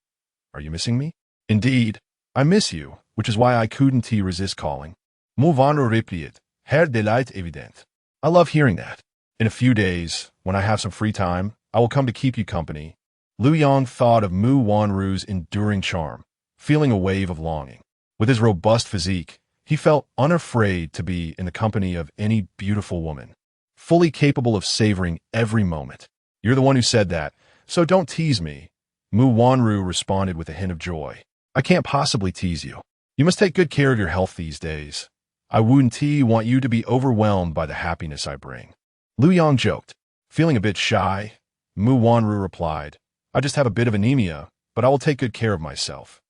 Are you missing me?" "Indeed, I miss you, which is why I couldn't resist calling." Mu Wanru replied, "Her delight evident." "I love hearing that. In a few days, when I have some free time, I will come to keep you company." Liu Yang thought of Mu Wanru's enduring charm, feeling a wave of longing. With his robust physique, he felt unafraid to be in the company of any beautiful woman, fully capable of savoring every moment. "You're the one who said that, so don't tease me," Mu Wanru responded with a hint of joy. "I can't possibly tease you. You must take good care of your health these days. I wouldn't want you to be overwhelmed by the happiness I bring." Liu Yang joked. Feeling a bit shy, Mu Wanru replied, "I just have a bit of anemia, but I will take good care of myself.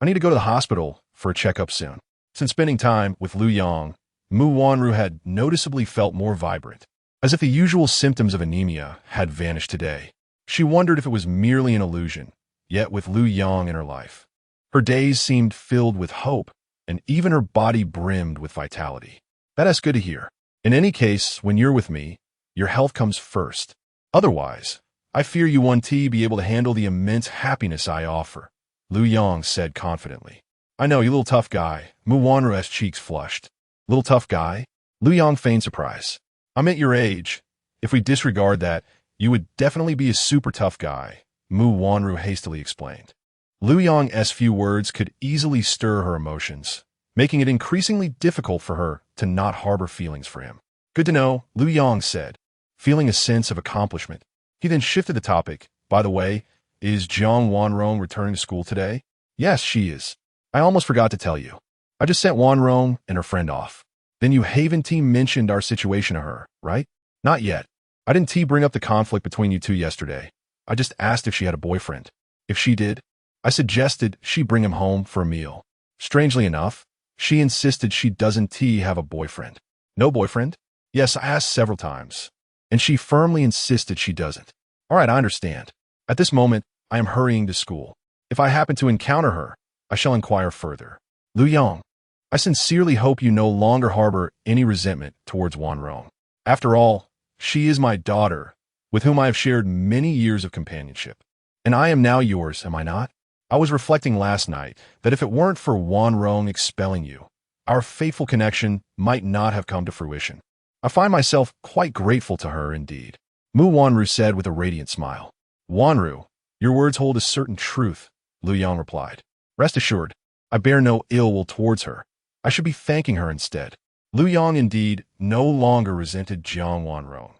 I need to go to the hospital for a checkup soon." Since spending time with Liu Yang, Mu Wanru had noticeably felt more vibrant, as if the usual symptoms of anemia had vanished today. She wondered if it was merely an illusion, yet with Liu Yang in her life, her days seemed filled with hope, and even her body brimmed with vitality. That's good to hear. In any case, when you're with me, your health comes first. Otherwise, I fear you won't be able to handle the immense happiness I offer," Liu Yang said confidently. "I know, you little tough guy." Mu Wanru's cheeks flushed. "Little tough guy?" Liu Yang feigned surprise. "I'm at your age. If we disregard that, you would definitely be a super tough guy," Mu Wanru hastily explained. Liu Yang's few words could easily stir her emotions, making it increasingly difficult for her to not harbor feelings for him. "Good to know," Liu Yang said, feeling a sense of accomplishment. He then shifted the topic. "By the way, is Jiang Wanrong returning to school today?" "Yes, she is. I almost forgot to tell you. I just sent Wanrong and her friend off." "Then you haven't mentioned our situation to her, right?" "Not yet. I didn't bring up the conflict between you two yesterday. I just asked if she had a boyfriend. If she did, I suggested she bring him home for a meal. Strangely enough, she insisted she doesn't have a boyfriend." "No boyfriend?" "Yes, I asked several times, and she firmly insisted she doesn't." "All right, I understand. At this moment, I am hurrying to school. If I happen to encounter her, I shall inquire further." "Liu Yang, I sincerely hope you no longer harbor any resentment towards Wanrong. After all, she is my daughter, with whom I have shared many years of companionship. And I am now yours, am I not? I was reflecting last night that if it weren't for Wanrong expelling you, our fateful connection might not have come to fruition. I find myself quite grateful to her indeed," Mu Wanru said with a radiant smile. "Wanru, your words hold a certain truth," Liu Yang replied. "Rest assured, I bear no ill will towards her. I should be thanking her instead." Liu Yang indeed no longer resented Jiang Wanrong.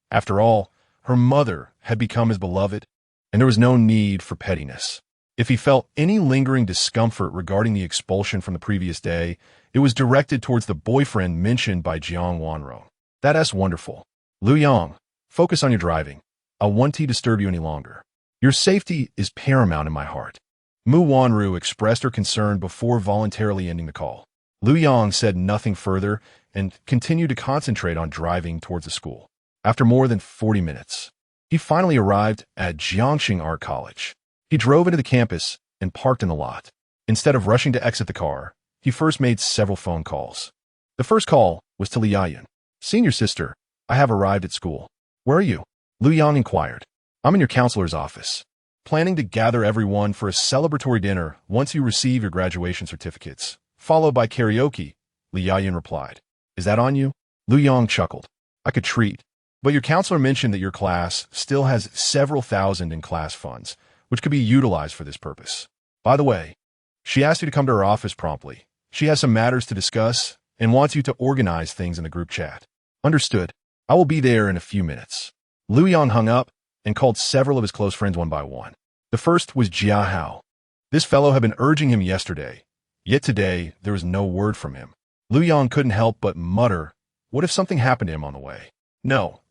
After all, her mother had become his beloved, and there was no need for pettiness. If he felt any lingering discomfort regarding the expulsion from the previous day, it was directed towards the boyfriend mentioned by Jiang Wanrong. "That's wonderful. Liu Yang, focus on your driving. I won't disturb you any longer. Your safety is paramount in my heart." Mu Wanru expressed her concern before voluntarily ending the call. Liu Yang said nothing further and continued to concentrate on driving towards the school. After more than 40 minutes, he finally arrived at Jiangxing Art College. He drove into the campus and parked in the lot. Instead of rushing to exit the car, he first made several phone calls. The first call was to Li Yayan. "Senior sister, I have arrived at school. Where are you?" Liu Yang inquired. "I'm in your counselor's office, planning to gather everyone for a celebratory dinner once you receive your graduation certificates, followed by karaoke," Li Yayan replied. "Is that on you?" Liu Yang chuckled. "I could treat, but your counselor mentioned that your class still has several thousand in class funds, which could be utilized for this purpose." By the way, she asked you to come to her office promptly. She has some matters to discuss and wants you to organize things in the group chat. Understood. I will be there in a few minutes. Lu Yang hung up and called several of his close friends one by one. The first was Jia Hao. This fellow had been urging him yesterday, yet today there was no word from him. Lu Yang couldn't help but mutter, what if something happened to him on the way? No,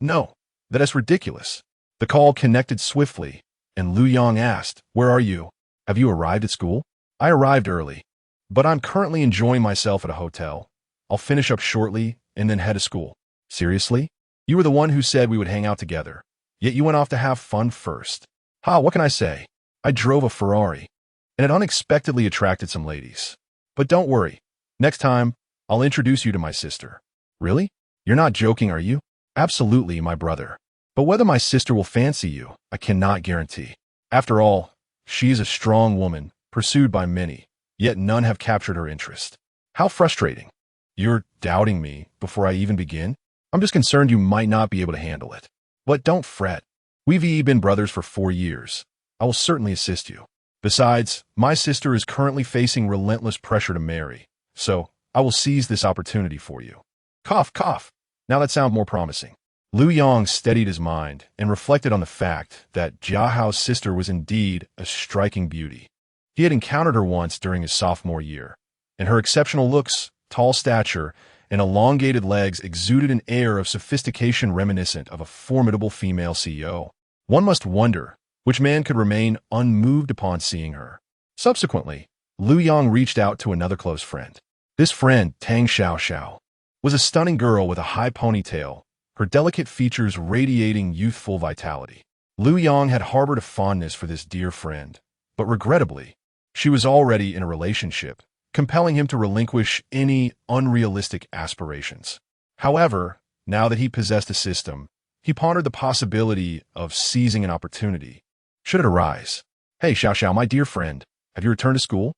that is ridiculous. The call connected swiftly, and Lu Yang asked, where are you? Have you arrived at school? I arrived early, but I'm currently enjoying myself at a hotel. I'll finish up shortly and then head to school. Seriously? You were the one who said we would hang out together, yet you went off to have fun first. What can I say? I drove a Ferrari, and it unexpectedly attracted some ladies. But don't worry, next time, I'll introduce you to my sister. Really? You're not joking, are you? Absolutely, my brother. But whether my sister will fancy you, I cannot guarantee. After all, she is a strong woman, pursued by many, yet none have captured her interest. How frustrating. You're doubting me before I even begin? I'm just concerned you might not be able to handle it. But don't fret. We've been brothers for 4 years. I will certainly assist you. Besides, my sister is currently facing relentless pressure to marry, so I will seize this opportunity for you. Cough, cough. Now that sounds more promising. Lu Yang steadied his mind and reflected on the fact that Jia Hao's sister was indeed a striking beauty. He had encountered her once during his sophomore year, and her exceptional looks, tall stature, and elongated legs exuded an air of sophistication reminiscent of a formidable female CEO. One must wonder which man could remain unmoved upon seeing her. Subsequently, Lu Yang reached out to another close friend. This friend, Tang Xiao, was a stunning girl with a high ponytail, her delicate features radiating youthful vitality. Lu Yang had harbored a fondness for this dear friend, but regrettably, she was already in a relationship, compelling him to relinquish any unrealistic aspirations. However, now that he possessed a system, he pondered the possibility of seizing an opportunity, should it arise. Hey, Xiao, my dear friend, have you returned to school?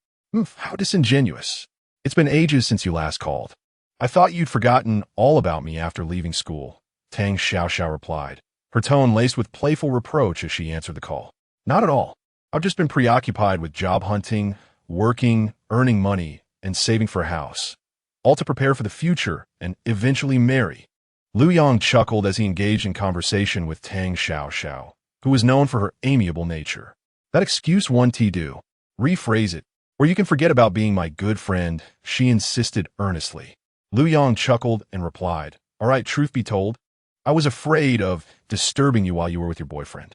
How disingenuous. It's been ages since you last called. I thought you'd forgotten all about me after leaving school, Tang Xiao replied, her tone laced with playful reproach as she answered the call. Not at all. I've just been preoccupied with job hunting, working, earning money, and saving for a house, all to prepare for the future and eventually marry. Lu Yang chuckled as he engaged in conversation with Tang Xiao, who was known for her amiable nature. That excuse Auntie do. Rephrase it, or you can forget about being my good friend, she insisted earnestly. Lu Yang chuckled and replied, all right, truth be told, I was afraid of disturbing you while you were with your boyfriend.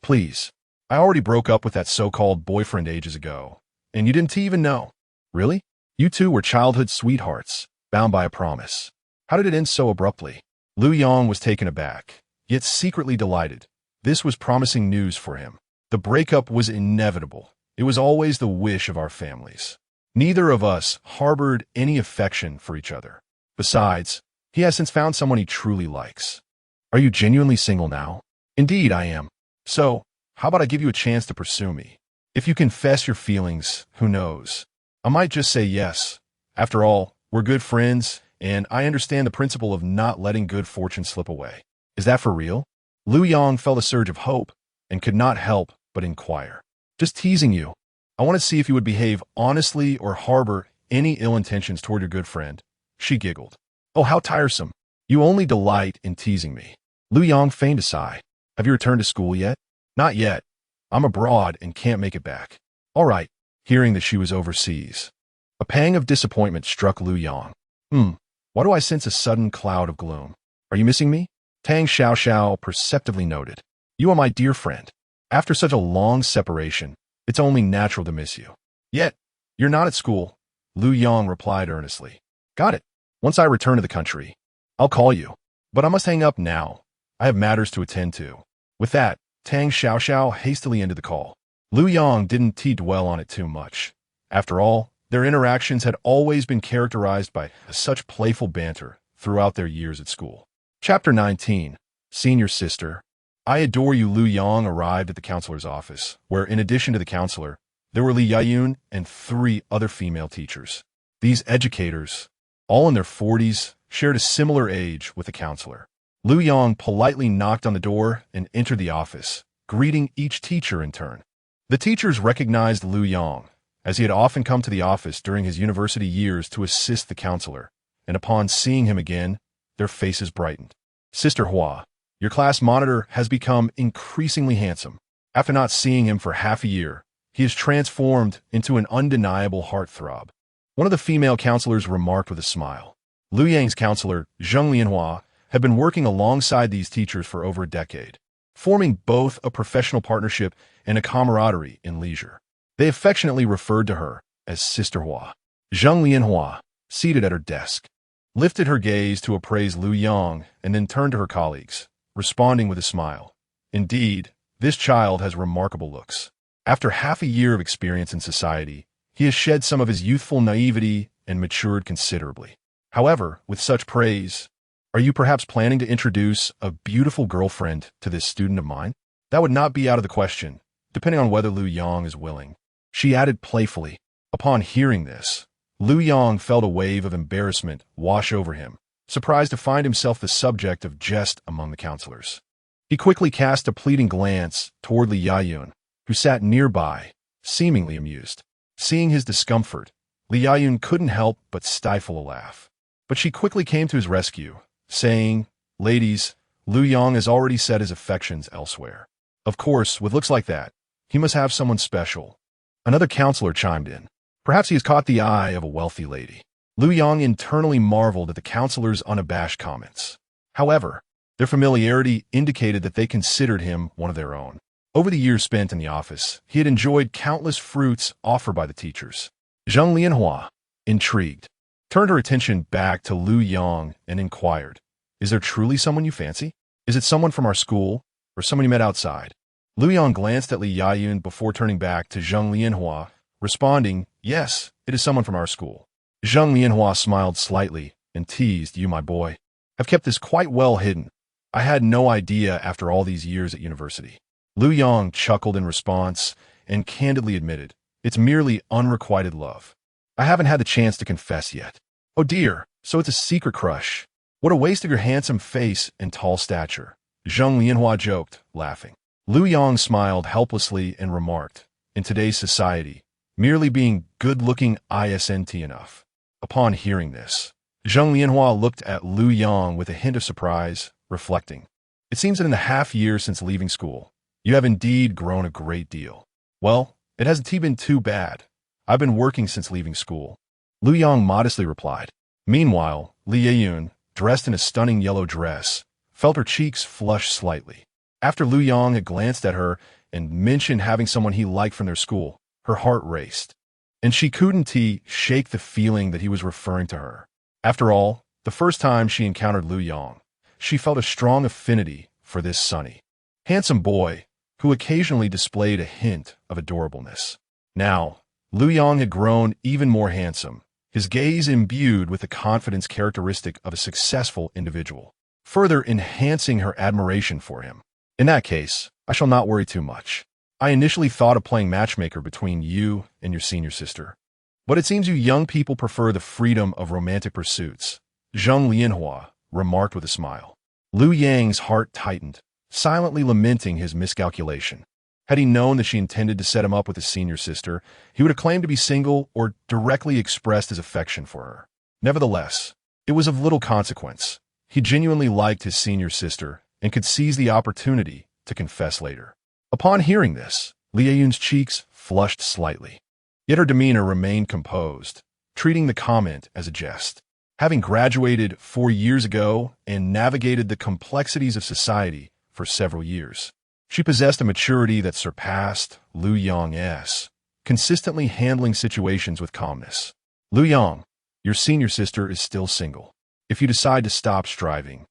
Please, I already broke up with that so-called boyfriend ages ago, and you didn't even know. Really? You two were childhood sweethearts, bound by a promise. How did it end so abruptly? Lu Yang was taken aback, yet secretly delighted. This was promising news for him. The breakup was inevitable. It was always the wish of our families. Neither of us harbored any affection for each other. Besides, he has since found someone he truly likes. Are you genuinely single now? Indeed, I am. So, how about I give you a chance to pursue me? If you confess your feelings, who knows? I might just say yes. After all, we're good friends, and I understand the principle of not letting good fortune slip away. Is that for real? Lu Yang felt a surge of hope and could not help but inquire. Just teasing you. I want to see if you would behave honestly or harbor any ill intentions toward your good friend. She giggled. Oh, how tiresome. You only delight in teasing me. Lu Yang feigned a sigh. Have you returned to school yet? Not yet. I'm abroad and can't make it back. All right, hearing that she was overseas. A pang of disappointment struck Lu Yang. Why do I sense a sudden cloud of gloom? Are you missing me? Tang Xiao perceptively noted. You are my dear friend. After such a long separation, it's only natural to miss you. Yet, you're not at school, Lu Yang replied earnestly. Got it. Once I return to the country, I'll call you. But I must hang up now. I have matters to attend to. With that, Tang Xiao hastily ended the call. Lu Yang didn't dwell on it too much. After all, their interactions had always been characterized by such playful banter throughout their years at school. Chapter 19. Senior Sister. I adore you. Lu Yang arrived at the counselor's office, where in addition to the counselor, there were Li Yayun and 3 other female teachers. These educators, all in their 40s, shared a similar age with the counselor. Lu Yang politely knocked on the door and entered the office, greeting each teacher in turn. The teachers recognized Lu Yang, as he had often come to the office during his university years to assist the counselor, and upon seeing him again, their faces brightened. Sister Hua, your class monitor has become increasingly handsome. After not seeing him for half a year, he is transformed into an undeniable heartthrob. One of the female counselors remarked with a smile. Liu Yang's counselor, Zheng Lianhua, had been working alongside these teachers for over a decade, forming both a professional partnership and a camaraderie in leisure. They affectionately referred to her as Sister Hua. Zheng Lianhua, seated at her desk, lifted her gaze to appraise Liu Yang and then turned to her colleagues, responding with a smile. Indeed, this child has remarkable looks. After half a year of experience in society, he has shed some of his youthful naivety and matured considerably. However, with such praise, are you perhaps planning to introduce a beautiful girlfriend to this student of mine? That would not be out of the question, depending on whether Liu Yang is willing. She added playfully. Upon hearing this, Liu Yang felt a wave of embarrassment wash over him, surprised to find himself the subject of jest among the counselors. He quickly cast a pleading glance toward Li Yayun, who sat nearby, seemingly amused. Seeing his discomfort, Li Yayun couldn't help but stifle a laugh. But she quickly came to his rescue, saying, "Ladies, Liu Yang has already set his affections elsewhere. Of course, with looks like that, he must have someone special." Another counselor chimed in. Perhaps he has caught the eye of a wealthy lady. Liu Yang internally marveled at the counselor's unabashed comments. However, their familiarity indicated that they considered him one of their own. Over the years spent in the office, he had enjoyed countless fruits offered by the teachers. Zheng Lianhua, intrigued, turned her attention back to Liu Yang and inquired, "Is there truly someone you fancy? Is it someone from our school, or someone you met outside?" Liu Yang glanced at Li Yayun before turning back to Zheng Lianhua, responding, "Yes, it is someone from our school." Zheng Lianhua smiled slightly and teased, "You, my boy, have kept this quite well hidden. I had no idea after all these years at university." Liu Yang chuckled in response and candidly admitted, "It's merely unrequited love. I haven't had the chance to confess yet." "Oh dear, so it's a secret crush. What a waste of your handsome face and tall stature," Zheng Lianhua joked, laughing. Liu Yang smiled helplessly and remarked, "In today's society, merely being good-looking isn't enough." Upon hearing this, Zheng Lianhua looked at Liu Yang with a hint of surprise, reflecting, "It seems that in the half year since leaving school, you have indeed grown a great deal." "Well, it hasn't been too bad. I've been working since leaving school," Liu Yang modestly replied. Meanwhile, Li Yayun, dressed in a stunning yellow dress, felt her cheeks flush slightly. After Liu Yang had glanced at her and mentioned having someone he liked from their school, her heart raced, and she couldn't shake the feeling that he was referring to her. After all, the first time she encountered Liu Yang, she felt a strong affinity for this sunny, handsome boy who occasionally displayed a hint of adorableness. Now, Liu Yang had grown even more handsome, his gaze imbued with the confidence characteristic of a successful individual, further enhancing her admiration for him. "In that case, I shall not worry too much. I initially thought of playing matchmaker between you and your senior sister, but it seems you young people prefer the freedom of romantic pursuits," Zheng Lianhua remarked with a smile. Liu Yang's heart tightened, silently lamenting his miscalculation. Had he known that she intended to set him up with his senior sister, he would have claimed to be single or directly expressed his affection for her. Nevertheless, it was of little consequence. He genuinely liked his senior sister and could seize the opportunity to confess later. Upon hearing this, Li Yayun's cheeks flushed slightly, yet her demeanor remained composed, treating the comment as a jest. Having graduated 4 years ago and navigated the complexities of society for several years, she possessed a maturity that surpassed Liu Yang's, consistently handling situations with calmness. "Liu Yang, your senior sister is still single. If you decide to stop striving,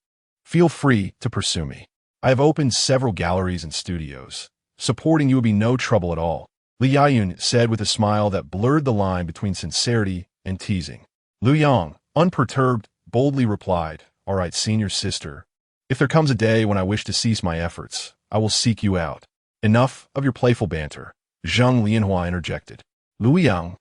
feel free to pursue me. I have opened several galleries and studios. Supporting you will be no trouble at all," Li Yayun said with a smile that blurred the line between sincerity and teasing. Liu Yang, unperturbed, boldly replied, "All right, senior sister. If there comes a day when I wish to cease my efforts, I will seek you out." "Enough of your playful banter," Zheng Lianhua interjected. "Liu Yang,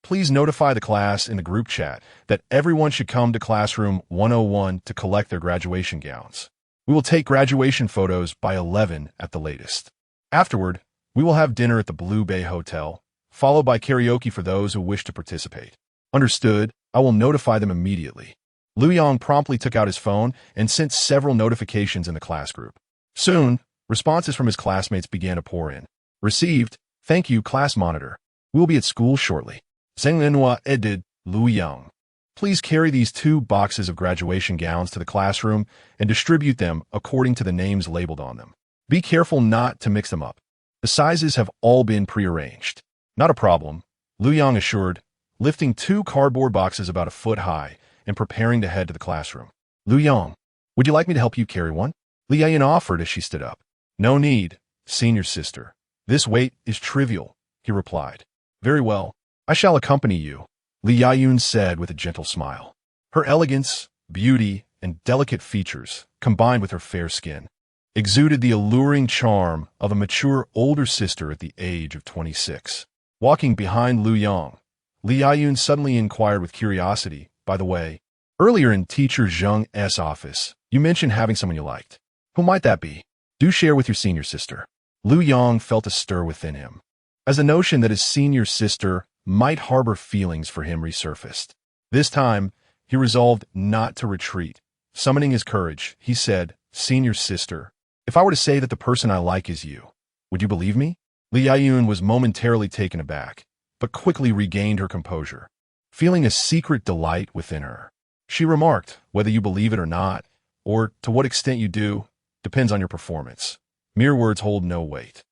please notify the class in the group chat that everyone should come to classroom 101 to collect their graduation gowns. We will take graduation photos by 11 at the latest. Afterward, we will have dinner at the Blue Bay Hotel, followed by karaoke for those who wish to participate. Understood. I will notify them immediately. Lu Yong promptly took out his phone and sent several notifications in the class group. Soon, responses from his classmates began to pour in. Received. Thank you, class monitor. We will be at school shortly. Zhenglinhua edited Lu Yong. Please carry these 2 boxes of graduation gowns to the classroom and distribute them according to the names labeled on them. Be careful not to mix them up. The sizes have all been prearranged. Not a problem, Lu Yong assured, lifting 2 cardboard boxes about a foot high and preparing to head to the classroom. Lu Yong, would you like me to help you carry one? Li Yayan offered as she stood up. No need, senior sister. This weight is trivial, he replied. Very well, I shall accompany you, Li Yayun said with a gentle smile. Her elegance, beauty, and delicate features, combined with her fair skin, exuded the alluring charm of a mature older sister at the age of 26. Walking behind Lu Yong, Li Yayun suddenly inquired with curiosity, by the way, earlier in teacher Zheng's office, you mentioned having someone you liked. Who might that be? Do share with your senior sister. Lu Yong felt a stir within him, as the notion that his senior sister might harbor feelings for him resurfaced. This time, he resolved not to retreat. Summoning his courage, he said, Senior sister, if I were to say that the person I like is you, would you believe me? Li Yayun was momentarily taken aback, but quickly regained her composure, feeling a secret delight within her. She remarked, whether you believe it or not, or to what extent you do, depends on your performance. Mere words hold no weight.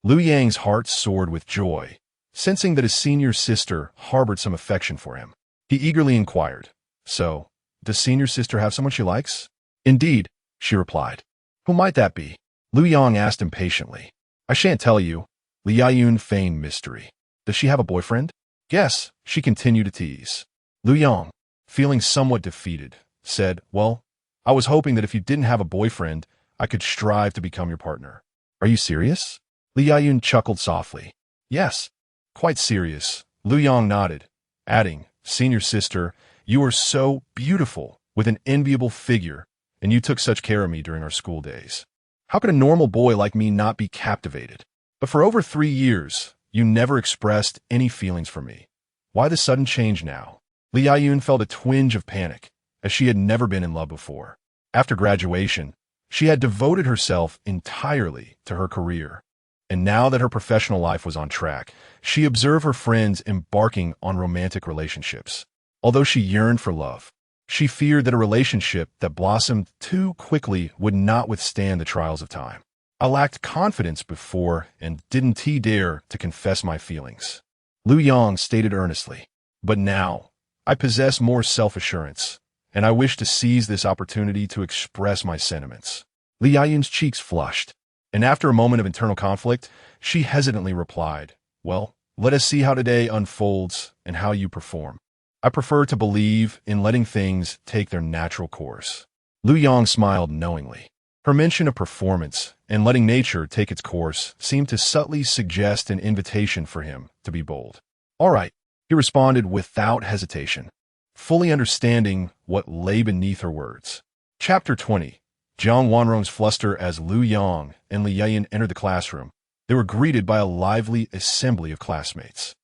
Lu Yang's heart soared with joy, sensing that his senior sister harbored some affection for him. He eagerly inquired, So, does senior sister have someone she likes? Indeed, she replied. Who might that be? Lu Yong asked impatiently. I shan't tell you. Li Yayun feigned mystery. Does she have a boyfriend? Yes, she continued to tease. Lu Yong, feeling somewhat defeated, said, Well, I was hoping that if you didn't have a boyfriend, I could strive to become your partner. Are you serious? Li Yayun chuckled softly. Yes, quite serious. Lu Yong nodded, adding, Senior sister, you are so beautiful, with an enviable figure, and you took such care of me during our school days. How could a normal boy like me not be captivated? But for over 3 years, you never expressed any feelings for me. Why the sudden change now? Li Yayun felt a twinge of panic, as she had never been in love before. After graduation, she had devoted herself entirely to her career. And now that her professional life was on track, she observed her friends embarking on romantic relationships. Although she yearned for love, she feared that a relationship that blossomed too quickly would not withstand the trials of time. I lacked confidence before and didn't dare to confess my feelings, Lu Yong stated earnestly. But now, I possess more self-assurance, and I wish to seize this opportunity to express my sentiments. Li Yayun's cheeks flushed, and after a moment of internal conflict, she hesitantly replied, Well, let us see how today unfolds and how you perform. I prefer to believe in letting things take their natural course. Lu Yong smiled knowingly. Her mention of performance and letting nature take its course seemed to subtly suggest an invitation for him to be bold. All right, he responded without hesitation, fully understanding what lay beneath her words. Chapter 20. Jiang Wanrong's fluster as Lu Yong and Li Yayun entered the classroom. They were greeted by a lively assembly of classmates.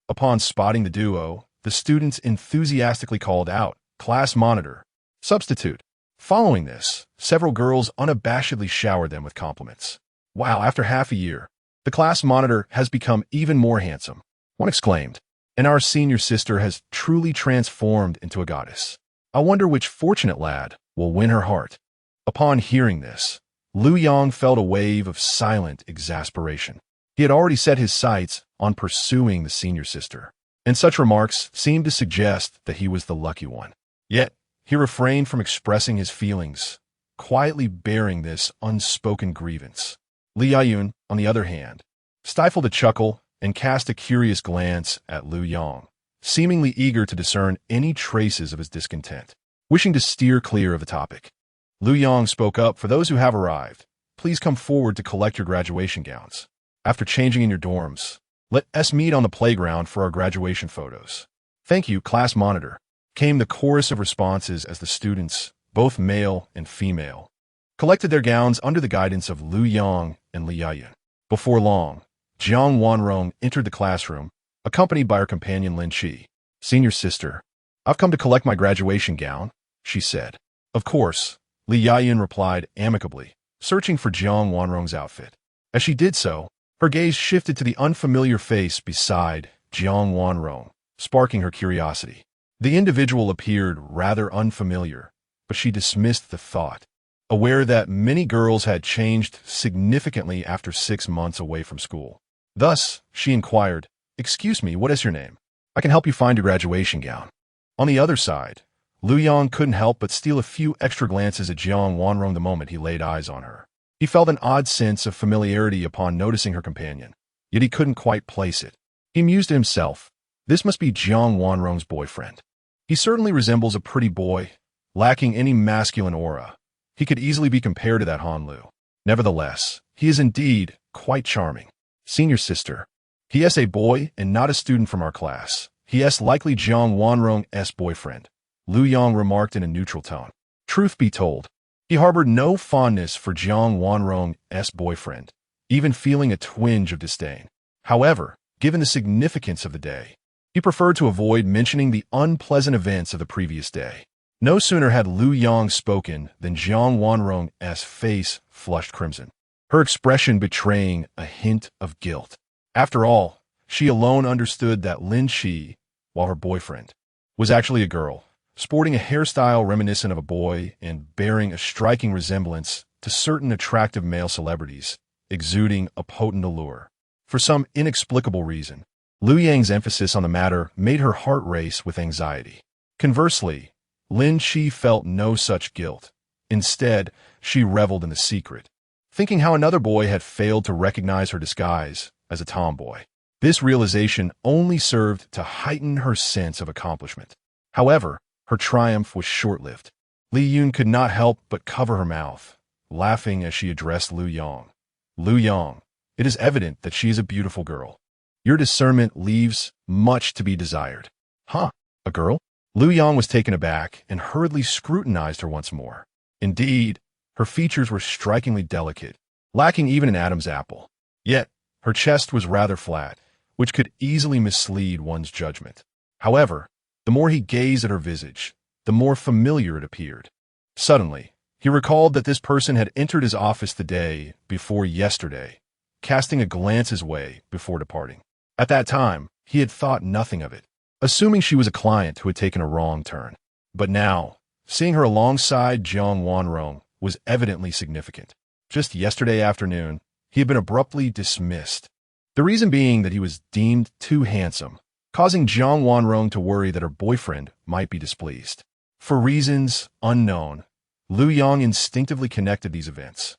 Upon spotting the duo, the students enthusiastically called out, Class monitor, substitute. Following this, several girls unabashedly showered them with compliments. Wow, after half a year, the class monitor has become even more handsome, one exclaimed, and our senior sister has truly transformed into a goddess. I wonder which fortunate lad will win her heart. Upon hearing this, Lu Yong felt a wave of silent exasperation. He had already set his sights on pursuing the senior sister, and such remarks seemed to suggest that he was the lucky one. Yet, he refrained from expressing his feelings, quietly bearing this unspoken grievance. Li Yayun, on the other hand, stifled a chuckle and cast a curious glance at Lu Yong, seemingly eager to discern any traces of his discontent. Wishing to steer clear of the topic, Lu Yong spoke up, For those who have arrived, please come forward to collect your graduation gowns. After changing in your dorms, let us meet on the playground for our graduation photos. Thank you, class monitor, came the chorus of responses as the students, both male and female, collected their gowns under the guidance of Lu Yong and Li Yayun. Before long, Jiang Wanrong entered the classroom, accompanied by her companion Lin Chi. "Senior sister, I've come to collect my graduation gown," she said. "Of course," Li Yayun replied amicably, searching for Jiang Wanrong's outfit. As she did so, her gaze shifted to the unfamiliar face beside Jiang Wanrong, sparking her curiosity. The individual appeared rather unfamiliar, but she dismissed the thought, aware that many girls had changed significantly after 6 months away from school. Thus, she inquired, "Excuse me, what is your name? I can help you find your graduation gown." On the other side, Lu Yang couldn't help but steal a few extra glances at Jiang Wanrong the moment he laid eyes on her. He felt an odd sense of familiarity upon noticing her companion, yet he couldn't quite place it. He mused to himself, this must be Jiang Wanrong's boyfriend. He certainly resembles a pretty boy, lacking any masculine aura. He could easily be compared to that Han Lu. Nevertheless, he is indeed quite charming. "Senior sister. He is a boy and not a student from our class. He is likely Jiang Wanrong's boyfriend," Lu Yang remarked in a neutral tone. Truth be told, he harbored no fondness for Jiang Wanrong's boyfriend, even feeling a twinge of disdain. However, given the significance of the day, he preferred to avoid mentioning the unpleasant events of the previous day. No sooner had Lu Yang spoken than Jiang Wanrong's face flushed crimson, her expression betraying a hint of guilt. After all, she alone understood that Lin Chi, while her boyfriend, was actually a girl, sporting a hairstyle reminiscent of a boy and bearing a striking resemblance to certain attractive male celebrities, exuding a potent allure. For some inexplicable reason, Lu Yang's emphasis on the matter made her heart race with anxiety. Conversely, Lin Chi felt no such guilt. Instead, she reveled in the secret, thinking how another boy had failed to recognize her disguise as a tomboy. This realization only served to heighten her sense of accomplishment. However, her triumph was short-lived. Li Yun could not help but cover her mouth, laughing as she addressed Lu Yang. "Lu Yang, it is evident that she is a beautiful girl. Your discernment leaves much to be desired." "Huh? A girl?" Lu Yang was taken aback and hurriedly scrutinized her once more. Indeed, her features were strikingly delicate, lacking even an Adam's apple. Yet, her chest was rather flat, which could easily mislead one's judgment. However, the more he gazed at her visage, the more familiar it appeared. Suddenly, he recalled that this person had entered his office the day before yesterday, casting a glance his way before departing. At that time, he had thought nothing of it, assuming she was a client who had taken a wrong turn. But now, seeing her alongside Jiang Wanrong was evidently significant. Just yesterday afternoon, he had been abruptly dismissed. The reason being that he was deemed too handsome, causing Jiang Wanrong to worry that her boyfriend might be displeased. For reasons unknown, Lu Yang instinctively connected these events,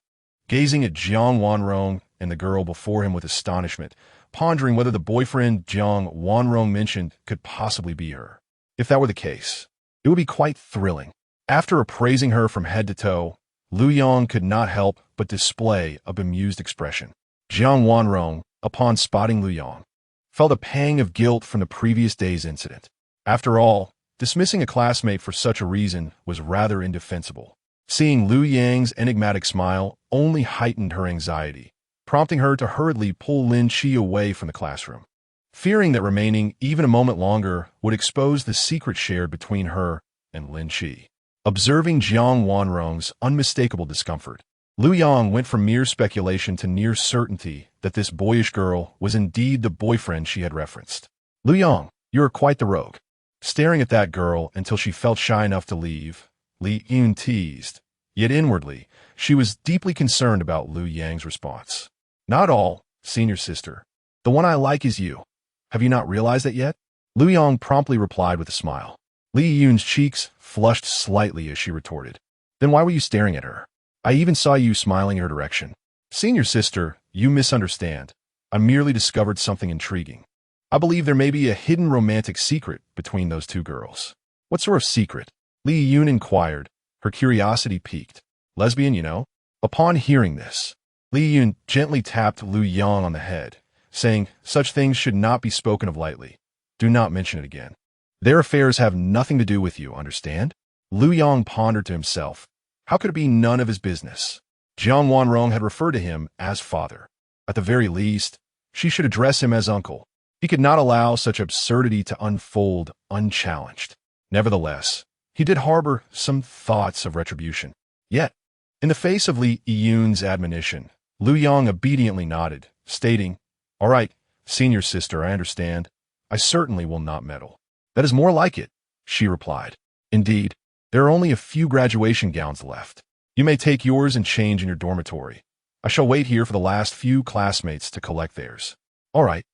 gazing at Jiang Wanrong and the girl before him with astonishment, pondering whether the boyfriend Jiang Wanrong mentioned could possibly be her. If that were the case, it would be quite thrilling. After appraising her from head to toe, Lu Yang could not help but display a bemused expression. Jiang Wanrong, upon spotting Lu Yang, felt a pang of guilt from the previous day's incident. After all, dismissing a classmate for such a reason was rather indefensible. Seeing Lu Yang's enigmatic smile only heightened her anxiety, prompting her to hurriedly pull Lin Chi away from the classroom, fearing that remaining even a moment longer would expose the secret shared between her and Lin Chi. Observing Jiang Wanrong's unmistakable discomfort, Lu Yang went from mere speculation to near certainty that this boyish girl was indeed the boyfriend she had referenced. "Lu Yang, you are quite the rogue." Staring at that girl until she felt shy enough to leave, Li Yun teased, yet inwardly, she was deeply concerned about Lu Yang's response. "Not all, senior sister. The one I like is you. Have you not realized that yet?" Lu Yang promptly replied with a smile. Li Yun's cheeks flushed slightly as she retorted, "Then why were you staring at her? I even saw you smiling in her direction." "Senior sister, you misunderstand. I merely discovered something intriguing. I believe there may be a hidden romantic secret between those two girls." "What sort of secret?" Li Yun inquired, her curiosity piqued. "Lesbian, you know?" Upon hearing this, Li Yun gently tapped Lu Yang on the head, saying, "Such things should not be spoken of lightly. Do not mention it again. Their affairs have nothing to do with you, understand?" Lu Yang pondered to himself. How could it be none of his business? Jiang Wanrong had referred to him as father. At the very least, she should address him as uncle. He could not allow such absurdity to unfold unchallenged. Nevertheless, he did harbor some thoughts of retribution. Yet, in the face of Li Yun's admonition, Lu Yong obediently nodded, stating, "All right, senior sister, I understand. I certainly will not meddle." "That is more like it," she replied. "Indeed, there are only a few graduation gowns left. You may take yours and change in your dormitory. I shall wait here for the last few classmates to collect theirs." "All right,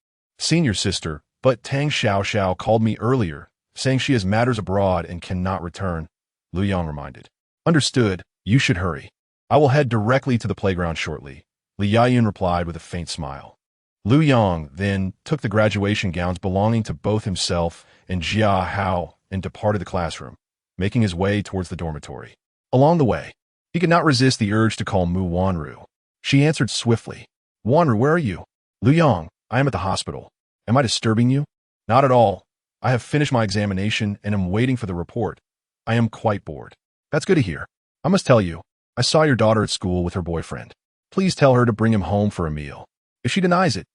senior sister, but Tang Xiao called me earlier, saying she has matters abroad and cannot return," Lu Yong reminded. "Understood. You should hurry. I will head directly to the playground shortly," Li Yayun replied with a faint smile. Lu Yong then took the graduation gowns belonging to both himself and Jia Hao and departed the classroom, making his way towards the dormitory. Along the way, he could not resist the urge to call Mu Wanru. She answered swiftly, "Wanru, where are you?" "Lu Yong, I am at the hospital. Am I disturbing you?" "Not at all. I have finished my examination and am waiting for the report. I am quite bored." "That's good to hear. I must tell you, I saw your daughter at school with her boyfriend. Please tell her to bring him home for a meal. If she denies it,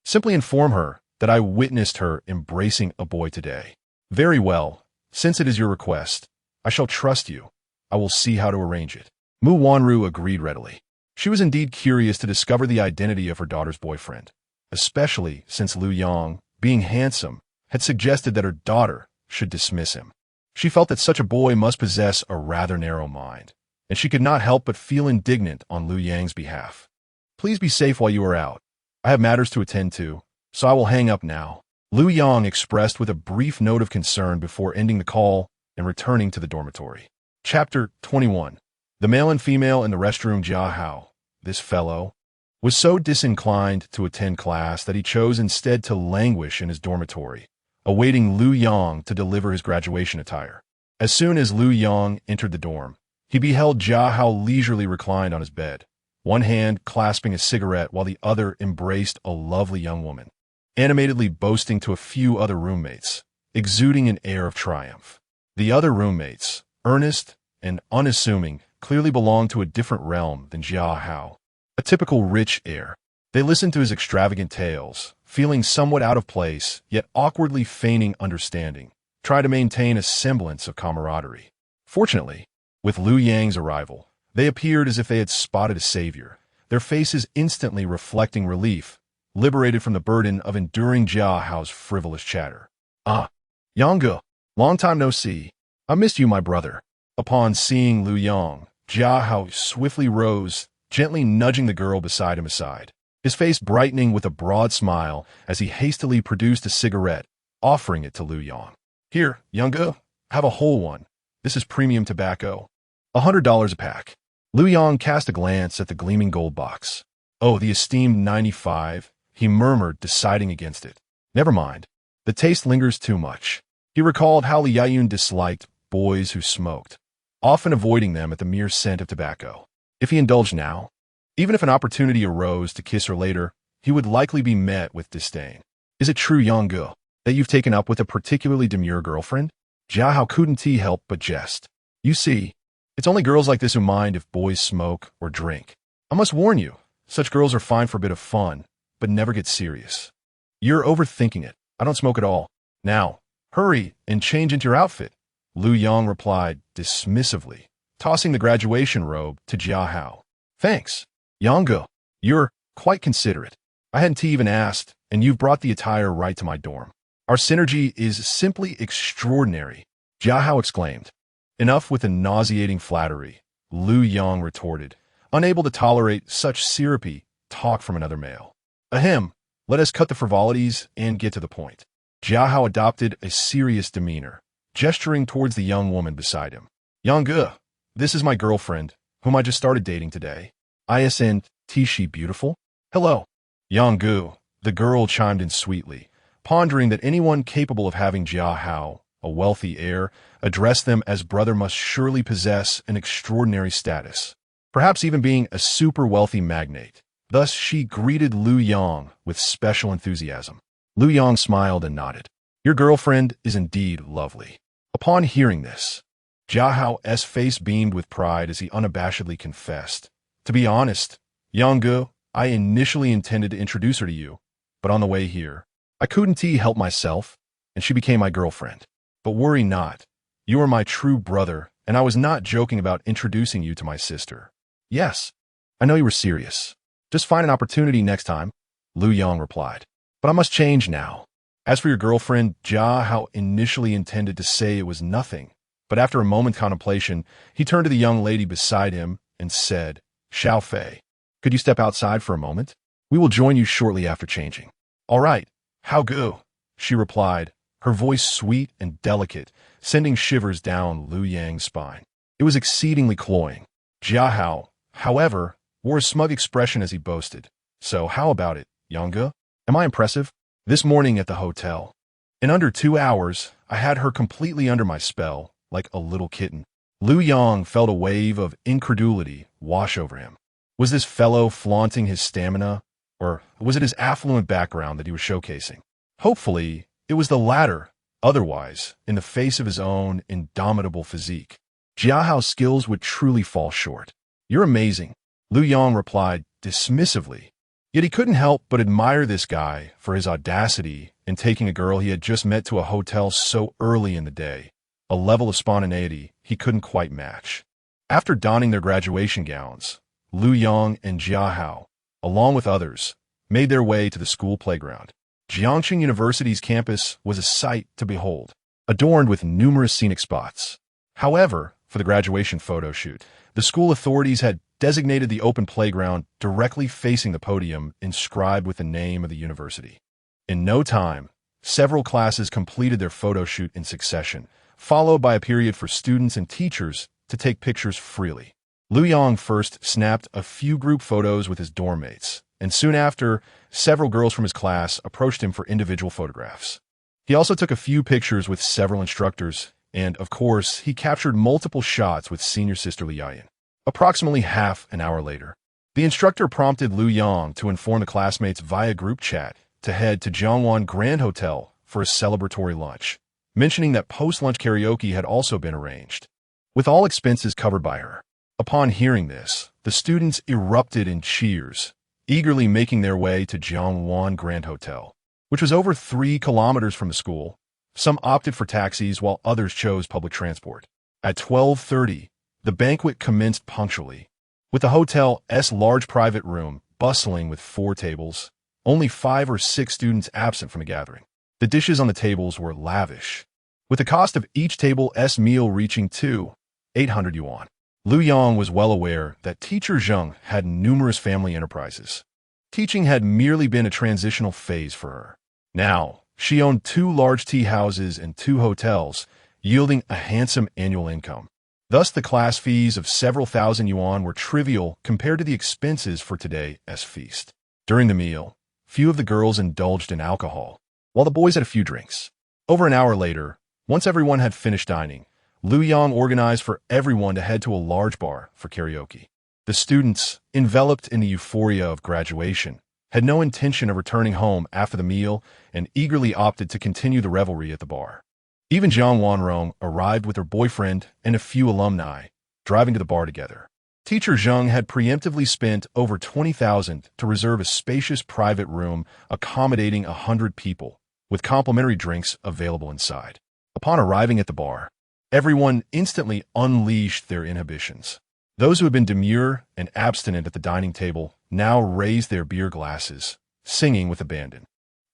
simply inform her that I witnessed her embracing a boy today." "Very well. Since it is your request, I shall trust you. I will see how to arrange it." Mu Wanru agreed readily. She was indeed curious to discover the identity of her daughter's boyfriend, especially since Lu Yong, being handsome, had suggested that her daughter should dismiss him. She felt that such a boy must possess a rather narrow mind, and she could not help but feel indignant on Lu Yang's behalf. "Please be safe while you are out. I have matters to attend to, so I will hang up now," Lu Yong expressed with a brief note of concern before ending the call and returning to the dormitory. Chapter 21. The male and female in the restroom. Jia Hao, this fellow, was so disinclined to attend class that he chose instead to languish in his dormitory, awaiting Lu Yong to deliver his graduation attire. As soon as Lu Yong entered the dorm, he beheld Jia Hao leisurely reclined on his bed, one hand clasping a cigarette while the other embraced a lovely young woman, animatedly boasting to a few other roommates, exuding an air of triumph. The other roommates, earnest and unassuming, clearly belonged to a different realm than Jia Hao, a typical rich heir. They listened to his extravagant tales, feeling somewhat out of place, yet awkwardly feigning understanding, trying to maintain a semblance of camaraderie. Fortunately, with Lu Yang's arrival, they appeared as if they had spotted a savior, their faces instantly reflecting relief, liberated from the burden of enduring Jia Hao's frivolous chatter. "Ah, Yangge, long time no see. I missed you, my brother." Upon seeing Lu Yong, Jia Hao swiftly rose, gently nudging the girl beside him aside, his face brightening with a broad smile as he hastily produced a cigarette, offering it to Lu Yong. "Here, Yangge, have a whole one. This is premium tobacco. $100 a pack." Lu Yong cast a glance at the gleaming gold box. "Oh, the esteemed 95, he murmured, deciding against it. Never mind. The taste lingers too much. He recalled how Li Yayun disliked boys who smoked, often avoiding them at the mere scent of tobacco. If he indulged now, even if an opportunity arose to kiss her later, he would likely be met with disdain. "Is it true, Yangge, that you've taken up with a particularly demure girlfriend?" Jia Hao couldn't help but jest. "You see, it's only girls like this who mind if boys smoke or drink. I must warn you, such girls are fine for a bit of fun, but never get serious." "You're overthinking it. I don't smoke at all. Now, hurry and change into your outfit," Lu Yong replied dismissively, tossing the graduation robe to Jia Hao. "Thanks, Yangge. You're quite considerate. I hadn't even asked, and you've brought the attire right to my dorm. Our synergy is simply extraordinary," Jia Hao exclaimed. "Enough with the nauseating flattery," Lu Yong retorted, unable to tolerate such syrupy talk from another male. "Ahem, let us cut the frivolities and get to the point." Jia Hao adopted a serious demeanor, gesturing towards the young woman beside him. "Yangge, this is my girlfriend, whom I just started dating today. Isn't she beautiful?" "Hello." "Yangge," the girl chimed in sweetly, pondering that anyone capable of having Jia Hao, a wealthy heir, address them as brother must surely possess an extraordinary status, perhaps even being a super wealthy magnate. Thus she greeted Lu Yong with special enthusiasm. Lu Yong smiled and nodded. "Your girlfriend is indeed lovely." Upon hearing this, Jia Hao's face beamed with pride as he unabashedly confessed, "To be honest, Yangge, I initially intended to introduce her to you, but on the way here, I couldn't help myself, and she became my girlfriend. But worry not. You are my true brother, and I was not joking about introducing you to my sister. Yes, I know you were serious. Just find an opportunity next time, Lu Yong replied. But I must change now. As for your girlfriend, Jia Hao initially intended to say it was nothing, but after a moment's contemplation, he turned to the young lady beside him and said, Xiao Fei, could you step outside for a moment? We will join you shortly after changing. All right, how go? She replied, her voice sweet and delicate, sending shivers down Lu Yang's spine. It was exceedingly cloying. Jia Hao, however, wore a smug expression as he boasted. So how about it, Yangge? Am I impressive? This morning at the hotel. In under 2 hours, I had her completely under my spell, like a little kitten. Lu Yong felt a wave of incredulity wash over him. Was this fellow flaunting his stamina, or was it his affluent background that he was showcasing? Hopefully, it was the latter. Otherwise, in the face of his own indomitable physique, Jia Hao's skills would truly fall short. You're amazing, Lu Yong replied dismissively. Yet he couldn't help but admire this guy for his audacity in taking a girl he had just met to a hotel so early in the day, a level of spontaneity he couldn't quite match. After donning their graduation gowns, Lu Yong and Jia Hao, along with others, made their way to the school playground. Jiangxing University's campus was a sight to behold, adorned with numerous scenic spots. However, for the graduation photo shoot, the school authorities had designated the open playground directly facing the podium inscribed with the name of the university. In no time, several classes completed their photo shoot in succession, followed by a period for students and teachers to take pictures freely. Lu Yong first snapped a few group photos with his dorm mates, and soon after, several girls from his class approached him for individual photographs. He also took a few pictures with several instructors, and, of course, he captured multiple shots with senior sister Li Yayan. Approximately half an hour later, the instructor prompted Lu Yong to inform the classmates via group chat to head to Jiangwan Grand Hotel for a celebratory lunch, mentioning that post-lunch karaoke had also been arranged, with all expenses covered by her. Upon hearing this, the students erupted in cheers, eagerly making their way to Jiangwan Grand Hotel, which was over 3 kilometers from the school. Some opted for taxis while others chose public transport. At 12:30, the banquet commenced punctually, with the hotel's large private room bustling with 4 tables, only 5 or 6 students absent from the gathering. The dishes on the tables were lavish, with the cost of each table's meal reaching 800 yuan. Lu Yong was well aware that teacher Zheng had numerous family enterprises. Teaching had merely been a transitional phase for her. Now, she owned 2 large tea houses and 2 hotels, yielding a handsome annual income. Thus, the class fees of several thousand yuan were trivial compared to the expenses for today's feast. During the meal, few of the girls indulged in alcohol, while the boys had a few drinks. Over an hour later, once everyone had finished dining, Lu Yong organized for everyone to head to a large bar for karaoke. The students, enveloped in the euphoria of graduation, had no intention of returning home after the meal and eagerly opted to continue the revelry at the bar. Even Jiang Wanrong arrived with her boyfriend and a few alumni, driving to the bar together. Teacher Zheng had preemptively spent over 20,000 to reserve a spacious private room accommodating 100 people, with complimentary drinks available inside. Upon arriving at the bar, everyone instantly unleashed their inhibitions. Those who had been demure and abstinent at the dining table now raised their beer glasses, singing with abandon.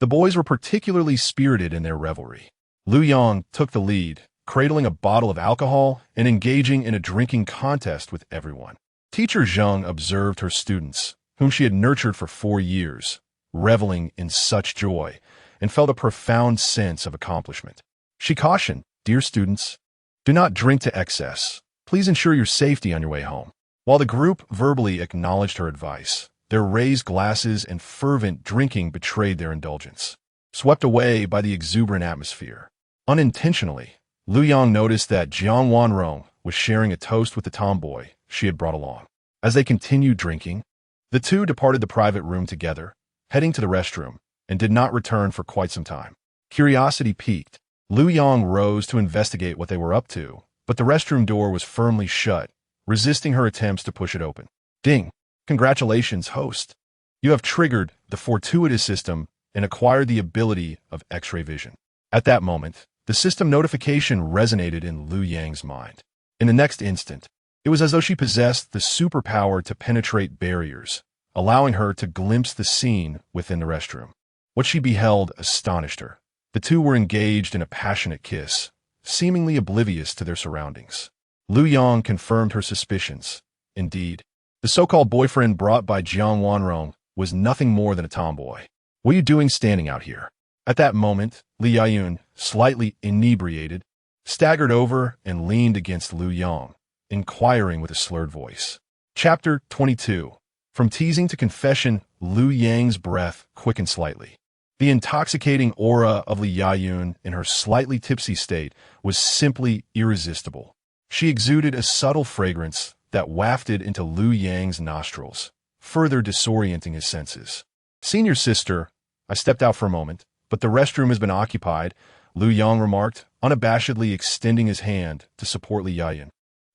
The boys were particularly spirited in their revelry. Lu Yong took the lead, cradling a bottle of alcohol and engaging in a drinking contest with everyone. Teacher Zheng observed her students, whom she had nurtured for 4 years, reveling in such joy, and felt a profound sense of accomplishment. She cautioned, "Dear students, do not drink to excess. Please ensure your safety on your way home." While the group verbally acknowledged her advice, their raised glasses and fervent drinking betrayed their indulgence. Swept away by the exuberant atmosphere, unintentionally, Lu Yong noticed that Jiang Wanrong was sharing a toast with the tomboy she had brought along. As they continued drinking, the two departed the private room together, heading to the restroom, and did not return for quite some time. Curiosity piqued. Lu Yong rose to investigate what they were up to, but the restroom door was firmly shut, resisting her attempts to push it open. Ding! Congratulations, host. You have triggered the fortuitous system and acquired the ability of X-ray vision. At that moment, the system notification resonated in Liu Yang's mind. In the next instant, it was as though she possessed the superpower to penetrate barriers, allowing her to glimpse the scene within the restroom. What she beheld astonished her. The two were engaged in a passionate kiss, seemingly oblivious to their surroundings. Liu Yang confirmed her suspicions. Indeed, the so-called boyfriend brought by Jiang Wanrong was nothing more than a tomboy. What are you doing standing out here? At that moment, Li Yayun, slightly inebriated, staggered over and leaned against Liu Yang, inquiring with a slurred voice. Chapter 22. From teasing to confession, Liu Yang's breath quickened slightly. The intoxicating aura of Li Yayun in her slightly tipsy state was simply irresistible. She exuded a subtle fragrance that wafted into Liu Yang's nostrils, further disorienting his senses. "Senior sister," I stepped out for a moment, "but the restroom has been occupied," Liu Yang remarked, unabashedly extending his hand to support Li Yayun,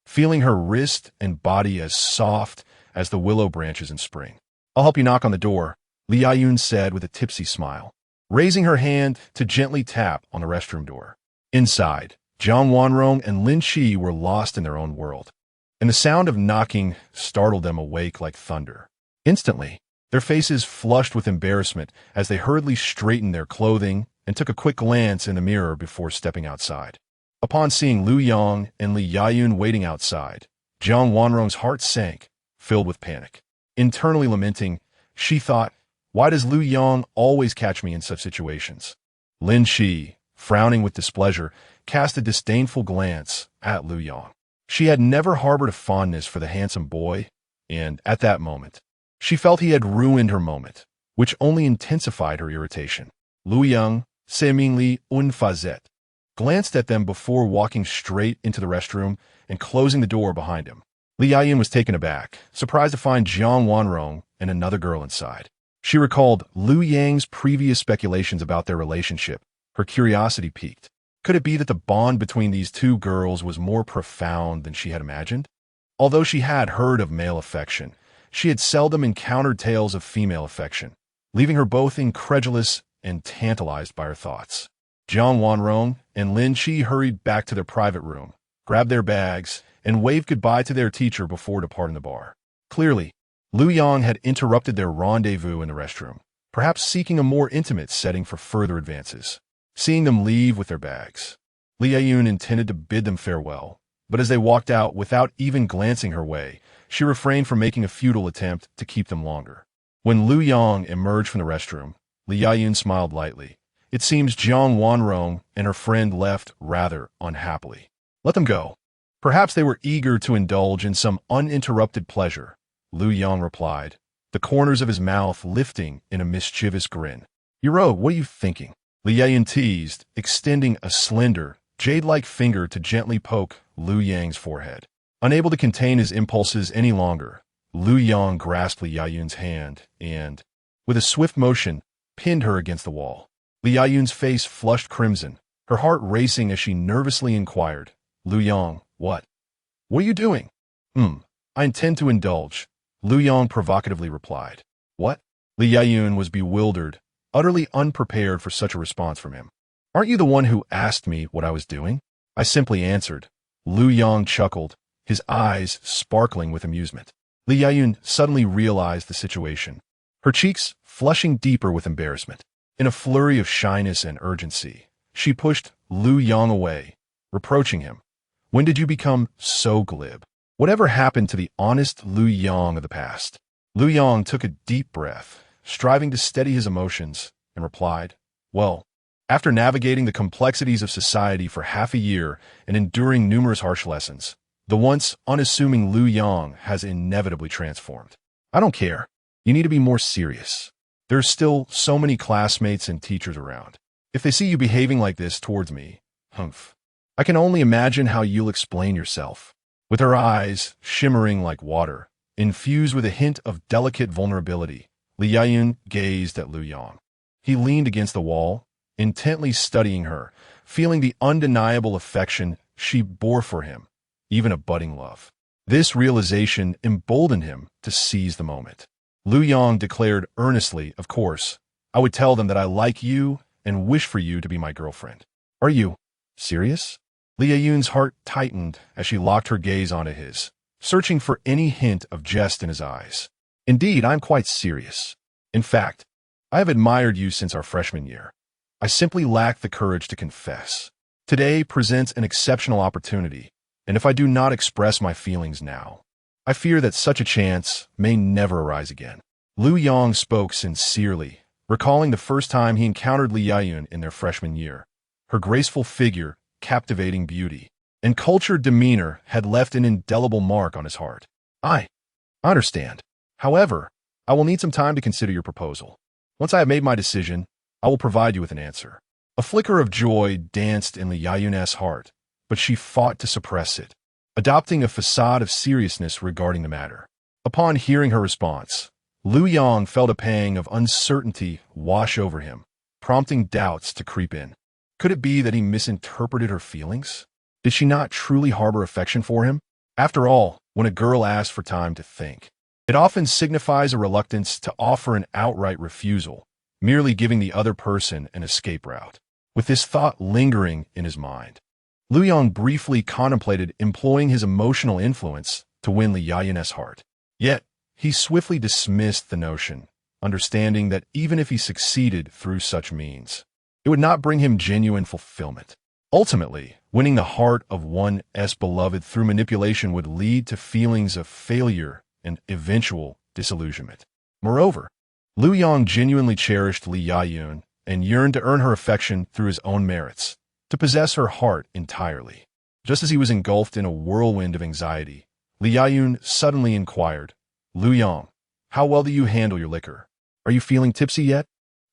feeling her wrist and body as soft as the willow branches in spring. "I'll help you knock on the door," Li Yayun said with a tipsy smile, raising her hand to gently tap on the restroom door. Inside, Jiang Wanrong and Lin Qi were lost in their own world, and the sound of knocking startled them awake like thunder. Instantly, their faces flushed with embarrassment as they hurriedly straightened their clothing and took a quick glance in the mirror before stepping outside. Upon seeing Liu Yang and Li Yayun waiting outside, Jiang Wanrong's heart sank, filled with panic. Internally lamenting, she thought, "Why does Liu Yang always catch me in such situations?" Lin Qi, frowning with displeasure, cast a disdainful glance at Liu Yang. She had never harbored a fondness for the handsome boy, and at that moment, she felt he had ruined her moment, which only intensified her irritation. Liu Yang, seemingly unfazet, glanced at them before walking straight into the restroom and closing the door behind him. Li Yayun was taken aback, surprised to find Jiang Wanrong and another girl inside. She recalled Liu Yang's previous speculations about their relationship. Her curiosity piqued. Could it be that the bond between these two girls was more profound than she had imagined? Although she had heard of male affection, she had seldom encountered tales of female affection, leaving her both incredulous and tantalized by her thoughts. Jiang Wanrong and Lin Qi hurried back to their private room, grabbed their bags, and waved goodbye to their teacher before departing the bar. Clearly, Liu Yang had interrupted their rendezvous in the restroom, perhaps seeking a more intimate setting for further advances. Seeing them leave with their bags, Li Yayun intended to bid them farewell, but as they walked out without even glancing her way, she refrained from making a futile attempt to keep them longer. When Liu Yang emerged from the restroom, Li Yayun smiled lightly. It seems Jiang Wanrong and her friend left rather unhappily. Let them go. Perhaps they were eager to indulge in some uninterrupted pleasure, Liu Yang replied, the corners of his mouth lifting in a mischievous grin. Yuro, what are you thinking? Li Yayun teased, extending a slender, jade-like finger to gently poke Liu Yang's forehead. Unable to contain his impulses any longer, Liu Yang grasped Li Yayun's hand and, with a swift motion, pinned her against the wall. Li Yayun's face flushed crimson, her heart racing as she nervously inquired, Liu Yang, what? What are you doing? I intend to indulge, Liu Yang provocatively replied. What? Li Yayun was bewildered, utterly unprepared for such a response from him. Aren't you the one who asked me what I was doing? I simply answered. Liu Yang chuckled, his eyes sparkling with amusement. Li Yayun suddenly realized the situation, her cheeks flushing deeper with embarrassment. In a flurry of shyness and urgency, she pushed Liu Yang away, reproaching him. When did you become so glib? Whatever happened to the honest Liu Yang of the past? Liu Yang took a deep breath, striving to steady his emotions, and replied, well, after navigating the complexities of society for half a year and enduring numerous harsh lessons, the once unassuming Liu Yang has inevitably transformed. I don't care. You need to be more serious. There's still so many classmates and teachers around. If they see you behaving like this towards me, I can only imagine how you'll explain yourself. With her eyes shimmering like water, infused with a hint of delicate vulnerability, Li Yayun gazed at Liu Yang. He leaned against the wall, intently studying her, feeling the undeniable affection she bore for him, even a budding love. This realization emboldened him to seize the moment. Liu Yang declared earnestly, of course, I would tell them that I like you and wish for you to be my girlfriend. Are you serious? Lia Yun's heart tightened as she locked her gaze onto his, searching for any hint of jest in his eyes. Indeed, I'm quite serious. In fact, I have admired you since our freshman year. I simply lack the courage to confess. Today presents an exceptional opportunity, and if I do not express my feelings now, I fear that such a chance may never arise again. Lu Yong spoke sincerely, recalling the first time he encountered Li Yayun in their freshman year. Her graceful figure, captivating beauty, and cultured demeanor had left an indelible mark on his heart. I understand. However, I will need some time to consider your proposal. Once I have made my decision, I will provide you with an answer. A flicker of joy danced in Li Yayun's heart, but she fought to suppress it, adopting a facade of seriousness regarding the matter. Upon hearing her response, Lu Yong felt a pang of uncertainty wash over him, prompting doubts to creep in. Could it be that he misinterpreted her feelings? Did she not truly harbor affection for him? After all, when a girl asks for time to think, it often signifies a reluctance to offer an outright refusal, merely giving the other person an escape route. With this thought lingering in his mind, Lu Yong briefly contemplated employing his emotional influence to win Li Yayun's heart. Yet, he swiftly dismissed the notion, understanding that even if he succeeded through such means, it would not bring him genuine fulfillment. Ultimately, winning the heart of one's beloved through manipulation would lead to feelings of failure and eventual disillusionment. Moreover, Lu Yong genuinely cherished Li Yayun and yearned to earn her affection through his own merits, to possess her heart entirely. Just as he was engulfed in a whirlwind of anxiety, Li Yayun suddenly inquired, Lu Yong, how well do you handle your liquor? Are you feeling tipsy yet?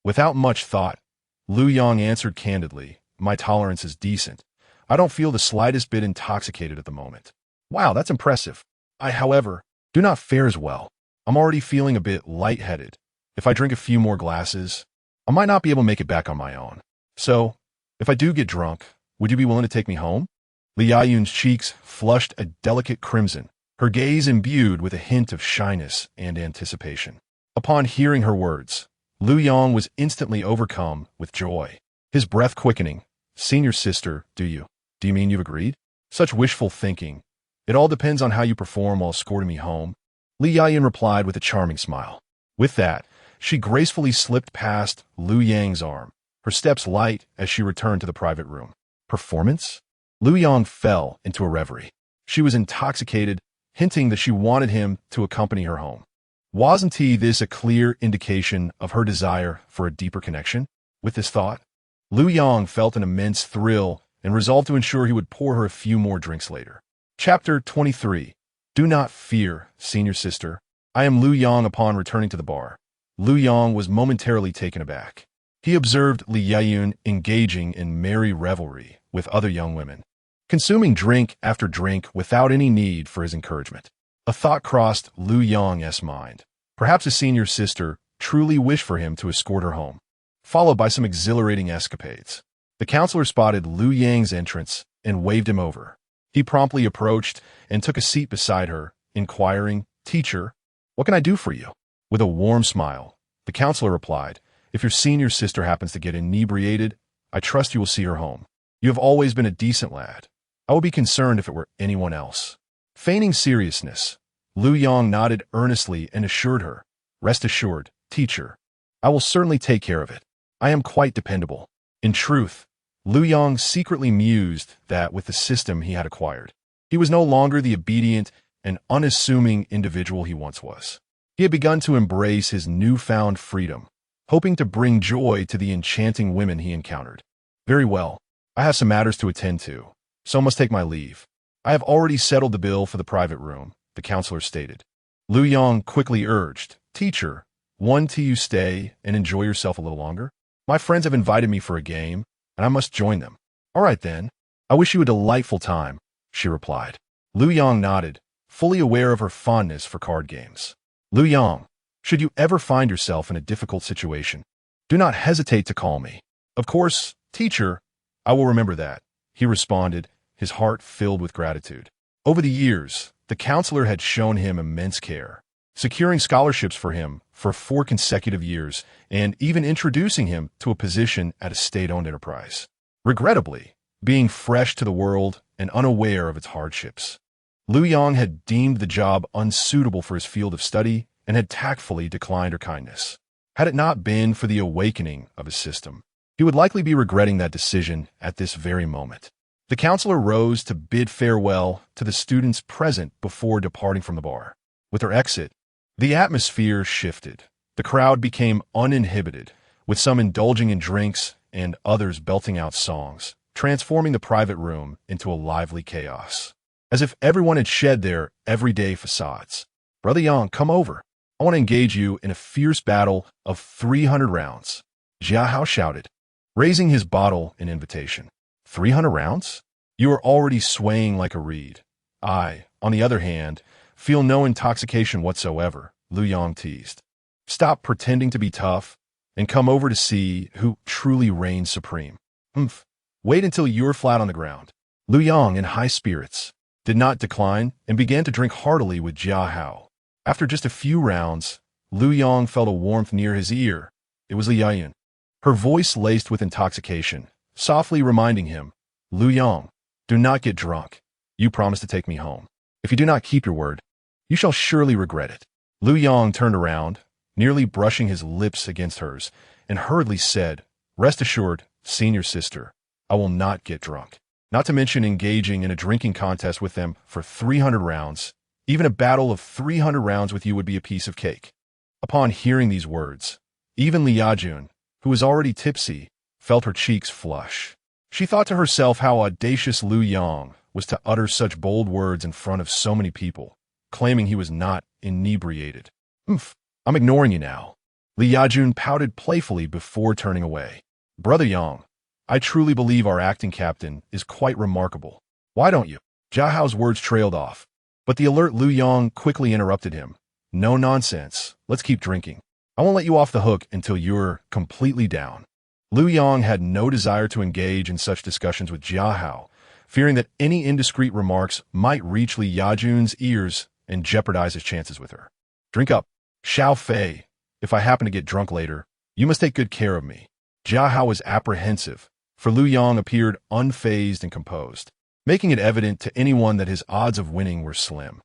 Without much thought, Lu Yong answered candidly, my tolerance is decent. I don't feel the slightest bit intoxicated at the moment. Wow, that's impressive. I, however, do not fare as well. I'm already feeling a bit lightheaded. If I drink a few more glasses, I might not be able to make it back on my own. So, if I do get drunk, would you be willing to take me home? Li Yayun's cheeks flushed a delicate crimson, her gaze imbued with a hint of shyness and anticipation. Upon hearing her words, Lu Yong was instantly overcome with joy, his breath quickening. Senior sister, do you mean you've agreed? Such wishful thinking. It all depends on how you perform while escorting me home. Li Yayun replied with a charming smile. With that, she gracefully slipped past Lu Yang's arm, her steps light as she returned to the private room. Performance? Lu Yong fell into a reverie. She was intoxicated, hinting that she wanted him to accompany her home. Wasn't this a clear indication of her desire for a deeper connection? With this thought, Lu Yong felt an immense thrill and resolved to ensure he would pour her a few more drinks later. Chapter 23. Do not fear, senior sister. I am Lu Yong. Upon returning to the bar, Lu Yong was momentarily taken aback. He observed Li Yayun engaging in merry revelry with other young women, consuming drink after drink without any need for his encouragement. A thought crossed Lu Yong's mind. Perhaps his senior sister truly wished for him to escort her home, followed by some exhilarating escapades. The counselor spotted Lu Yang's entrance and waved him over. He promptly approached and took a seat beside her, inquiring, Teacher, what can I do for you? With a warm smile, the counselor replied, If your senior sister happens to get inebriated, I trust you will see her home. You have always been a decent lad. I would be concerned if it were anyone else. Feigning seriousness, Lu Yong nodded earnestly and assured her, Rest assured, teacher, I will certainly take care of it. I am quite dependable. In truth, Lu Yong secretly mused that with the system he had acquired, he was no longer the obedient and unassuming individual he once was. He had begun to embrace his newfound freedom, hoping to bring joy to the enchanting women he encountered. Very well, I have some matters to attend to, so must take my leave. I have already settled the bill for the private room, the counselor stated. Lu Yong quickly urged, Teacher, won't you stay and enjoy yourself a little longer? My friends have invited me for a game, and I must join them. All right then. I wish you a delightful time, she replied. Lu Yong nodded, fully aware of her fondness for card games. Lu Yong, should you ever find yourself in a difficult situation, do not hesitate to call me. Of course, teacher, I will remember that, he responded, his heart filled with gratitude. Over the years, the counselor had shown him immense care, securing scholarships for him for 4 consecutive years, and even introducing him to a position at a state-owned enterprise. Regrettably, being fresh to the world and unaware of its hardships, Liu Yang had deemed the job unsuitable for his field of study and had tactfully declined her kindness. Had it not been for the awakening of his system, he would likely be regretting that decision at this very moment. The counselor rose to bid farewell to the students present before departing from the bar. With her exit, the atmosphere shifted. The crowd became uninhibited, with some indulging in drinks and others belting out songs, transforming the private room into a lively chaos. As if everyone had shed their everyday facades. "Brother Yang, come over. I want to engage you in a fierce battle of 300 rounds. Jia Hao shouted, raising his bottle in invitation. 300 rounds? You are already swaying like a reed. I, on the other hand, feel no intoxication whatsoever, Liu Yang teased. Stop pretending to be tough and come over to see who truly reigns supreme. Wait until you're flat on the ground. Liu Yang, in high spirits, did not decline and began to drink heartily with Jia Hao. After just a few rounds, Liu Yang felt a warmth near his ear. It was Li Yayan, her voice laced with intoxication, softly reminding him, Liu Yang, do not get drunk. You promised to take me home. If you do not keep your word, you shall surely regret it. Liu Yang turned around, nearly brushing his lips against hers, and hurriedly said, Rest assured, senior sister, I will not get drunk. Not to mention engaging in a drinking contest with them for 300 rounds. Even a battle of 300 rounds with you would be a piece of cake. Upon hearing these words, even Li Yajun, who was already tipsy, felt her cheeks flush. She thought to herself how audacious Liu Yang was to utter such bold words in front of so many people, claiming he was not inebriated. I'm ignoring you now. Li Yajun pouted playfully before turning away. Brother Yang, I truly believe our acting captain is quite remarkable. Why don't you? Jia Hao's words trailed off, but the alert Liu Yang quickly interrupted him. No nonsense. Let's keep drinking. I won't let you off the hook until you're completely down. Liu Yang had no desire to engage in such discussions with Jia Hao, fearing that any indiscreet remarks might reach Li Yajun's ears and jeopardize his chances with her. Drink up. Xiao Fei. If I happen to get drunk later, you must take good care of me. Jia Hao was apprehensive, for Liu Yang appeared unfazed and composed, making it evident to anyone that his odds of winning were slim.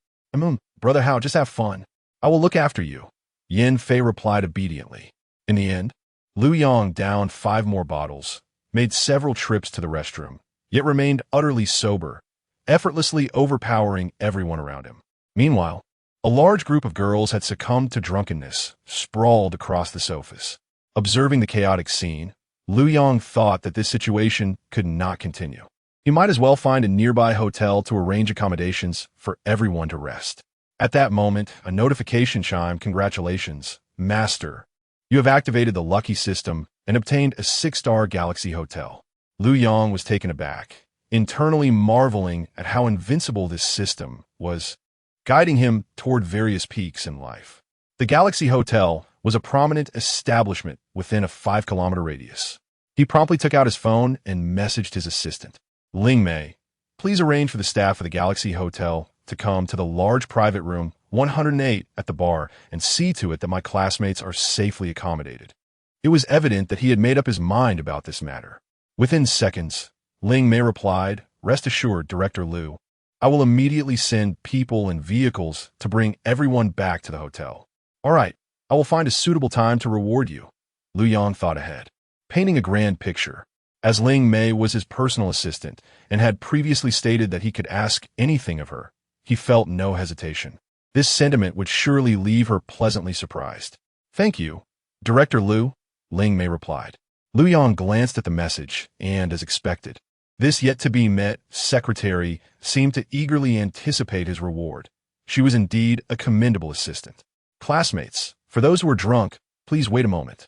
Brother Hao, just have fun. I will look after you. Yin Fei replied obediently. In the end, Liu Yang downed 5 more bottles, made several trips to the restroom, yet remained utterly sober, effortlessly overpowering everyone around him. Meanwhile, a large group of girls had succumbed to drunkenness, sprawled across the sofas. Observing the chaotic scene, Liu Yang thought that this situation could not continue. He might as well find a nearby hotel to arrange accommodations for everyone to rest. At that moment, a notification chimed, Congratulations, Master. You have activated the Lucky System and obtained a 6-star Galaxy Hotel. Liu Yang was taken aback, internally marveling at how invincible this system was, guiding him toward various peaks in life. The Galaxy Hotel was a prominent establishment within a 5-kilometer radius. He promptly took out his phone and messaged his assistant. Ling Mei, please arrange for the staff of the Galaxy Hotel to come to the large private room 108 at the bar and see to it that my classmates are safely accommodated. It was evident that he had made up his mind about this matter. Within seconds, Ling Mei replied, Rest assured, Director Liu, I will immediately send people and vehicles to bring everyone back to the hotel. All right, I will find a suitable time to reward you. Liu Yang thought ahead, painting a grand picture. As Ling Mei was his personal assistant and had previously stated that he could ask anything of her, he felt no hesitation. This sentiment would surely leave her pleasantly surprised. Thank you, Director Liu, Ling Mei replied. Liu Yang glanced at the message, and, as expected, this yet-to-be-met secretary seemed to eagerly anticipate his reward. She was indeed a commendable assistant. Classmates, for those who are drunk, please wait a moment.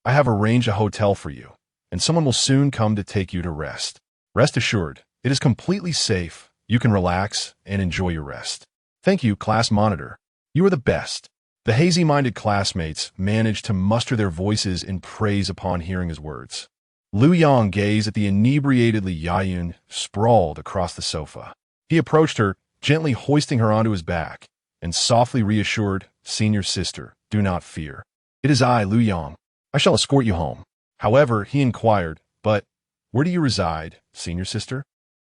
I have arranged a hotel for you, and someone will soon come to take you to rest. Rest assured, it is completely safe. You can relax and enjoy your rest. Thank you, class monitor. You are the best. The hazy-minded classmates managed to muster their voices in praise upon hearing his words. Liu Yang gazed at the inebriated Li Yayun sprawled across the sofa. He approached her, gently hoisting her onto his back, and softly reassured, senior sister, do not fear. It is I, Lu Yang. I shall escort you home. However, he inquired, but where do you reside, senior sister?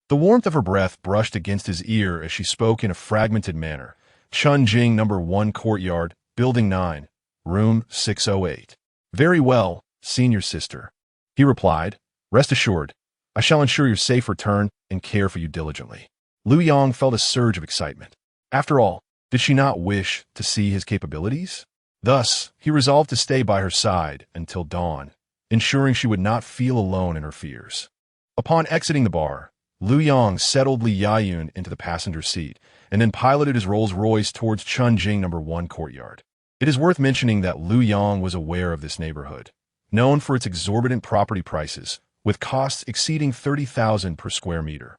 The warmth of her breath brushed against his ear as she spoke in a fragmented manner. Chunjing No. 1 Courtyard, Building 9, Room 608. Very well, senior sister. He replied, rest assured, I shall ensure your safe return and care for you diligently. Lu Yang felt a surge of excitement. After all, did she not wish to see his capabilities? Thus, he resolved to stay by her side until dawn, ensuring she would not feel alone in her fears. Upon exiting the bar, Lu Yang settled Li Yayun into the passenger seat and then piloted his Rolls-Royce towards Chunjing No. 1 Courtyard. It is worth mentioning that Lu Yang was aware of this neighborhood, known for its exorbitant property prices, with costs exceeding 30,000 per square meter.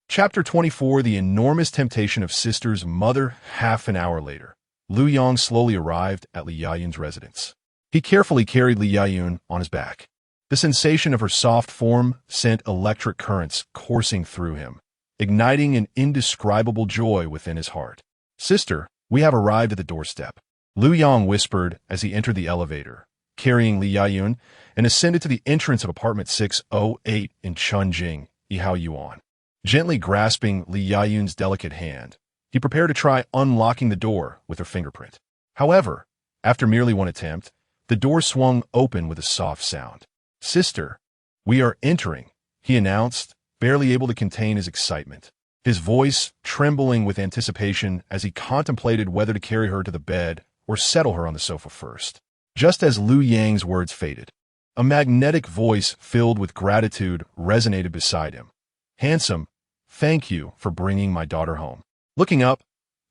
Chapter 24, The Enormous Temptation of Sister's Mother. Half an hour later, Lu Yang slowly arrived at Li Yayun's residence. He carefully carried Li Yayun on his back. The sensation of her soft form sent electric currents coursing through him, igniting an indescribable joy within his heart. Sister, we have arrived at the doorstep, Lu Yang whispered as he entered the elevator, carrying Li Yayun, and ascended to the entrance of apartment 608 in Chunjing, Yihaoyuan. Gently grasping Li Yayun's delicate hand, he prepared to try unlocking the door with her fingerprint. However, after merely one attempt, the door swung open with a soft sound. Sister, we are entering, he announced, barely able to contain his excitement, his voice trembling with anticipation as he contemplated whether to carry her to the bed or settle her on the sofa first. Just as Lu Yang's words faded, a magnetic voice filled with gratitude resonated beside him. Handsome, thank you for bringing my daughter home. Looking up,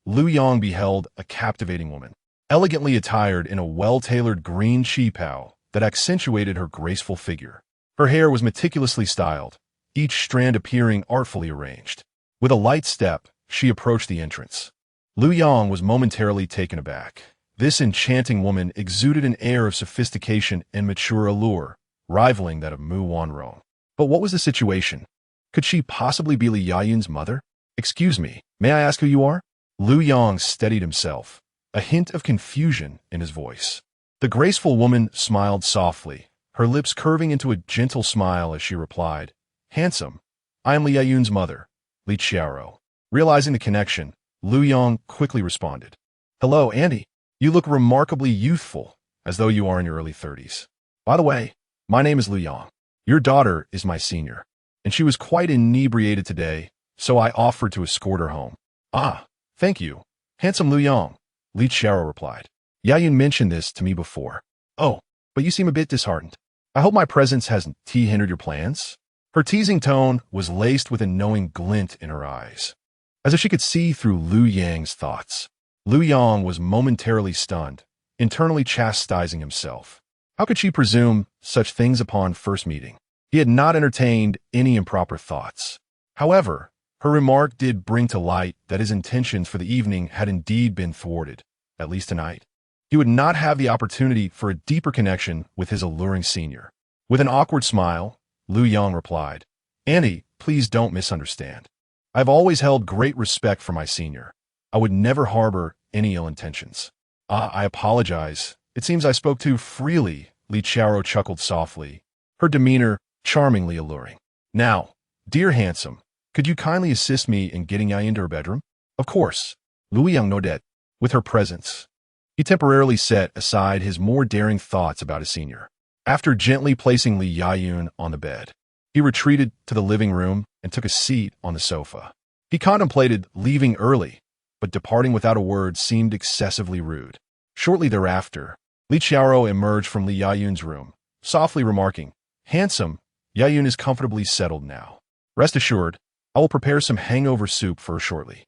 Lu Yang beheld a captivating woman, elegantly attired in a well-tailored green qipao that accentuated her graceful figure. Her hair was meticulously styled, each strand appearing artfully arranged. With a light step, she approached the entrance. Lu Yang was momentarily taken aback. This enchanting woman exuded an air of sophistication and mature allure, rivaling that of Mu Wanrong. But what was the situation? Could she possibly be Li Yayun's mother? Excuse me, may I ask who you are? Lu Yang steadied himself, a hint of confusion in his voice. The graceful woman smiled softly, her lips curving into a gentle smile as she replied, Handsome, I am Li Yayun's mother, Li Qiao. Realizing the connection, Lu Yang quickly responded, Hello, Auntie. You look remarkably youthful, as though you are in your early 30s. By the way, my name is Lu Yang. Your daughter is my senior, and she was quite inebriated today, so I offered to escort her home. Ah, thank you, handsome Lu Yang, Li Qiao replied. Yayun mentioned this to me before. Oh, but you seem a bit disheartened. I hope my presence hasn't hindered your plans? Her teasing tone was laced with a knowing glint in her eyes, as if she could see through Lu Yang's thoughts. Lu Yang was momentarily stunned, internally chastising himself. How could she presume such things upon first meeting? He had not entertained any improper thoughts. However, her remark did bring to light that his intentions for the evening had indeed been thwarted, at least tonight. He would not have the opportunity for a deeper connection with his alluring senior. With an awkward smile, Lu Yang replied, Auntie, please don't misunderstand. I've always held great respect for my senior. I would never harbor any ill intentions. I apologize. It seems I spoke too freely, Li Qiao chuckled softly, her demeanor charmingly alluring. Now, dear handsome, could you kindly assist me in getting Yayun into her bedroom? Of course, Lu Yang nodded. With her presence, he temporarily set aside his more daring thoughts about his senior. After gently placing Li Yayun on the bed, he retreated to the living room and took a seat on the sofa. He contemplated leaving early, but departing without a word seemed excessively rude. Shortly thereafter, Li Qiao emerged from Li Yayun's room, softly remarking, Handsome, Yayun is comfortably settled now. Rest assured, I will prepare some hangover soup for her shortly.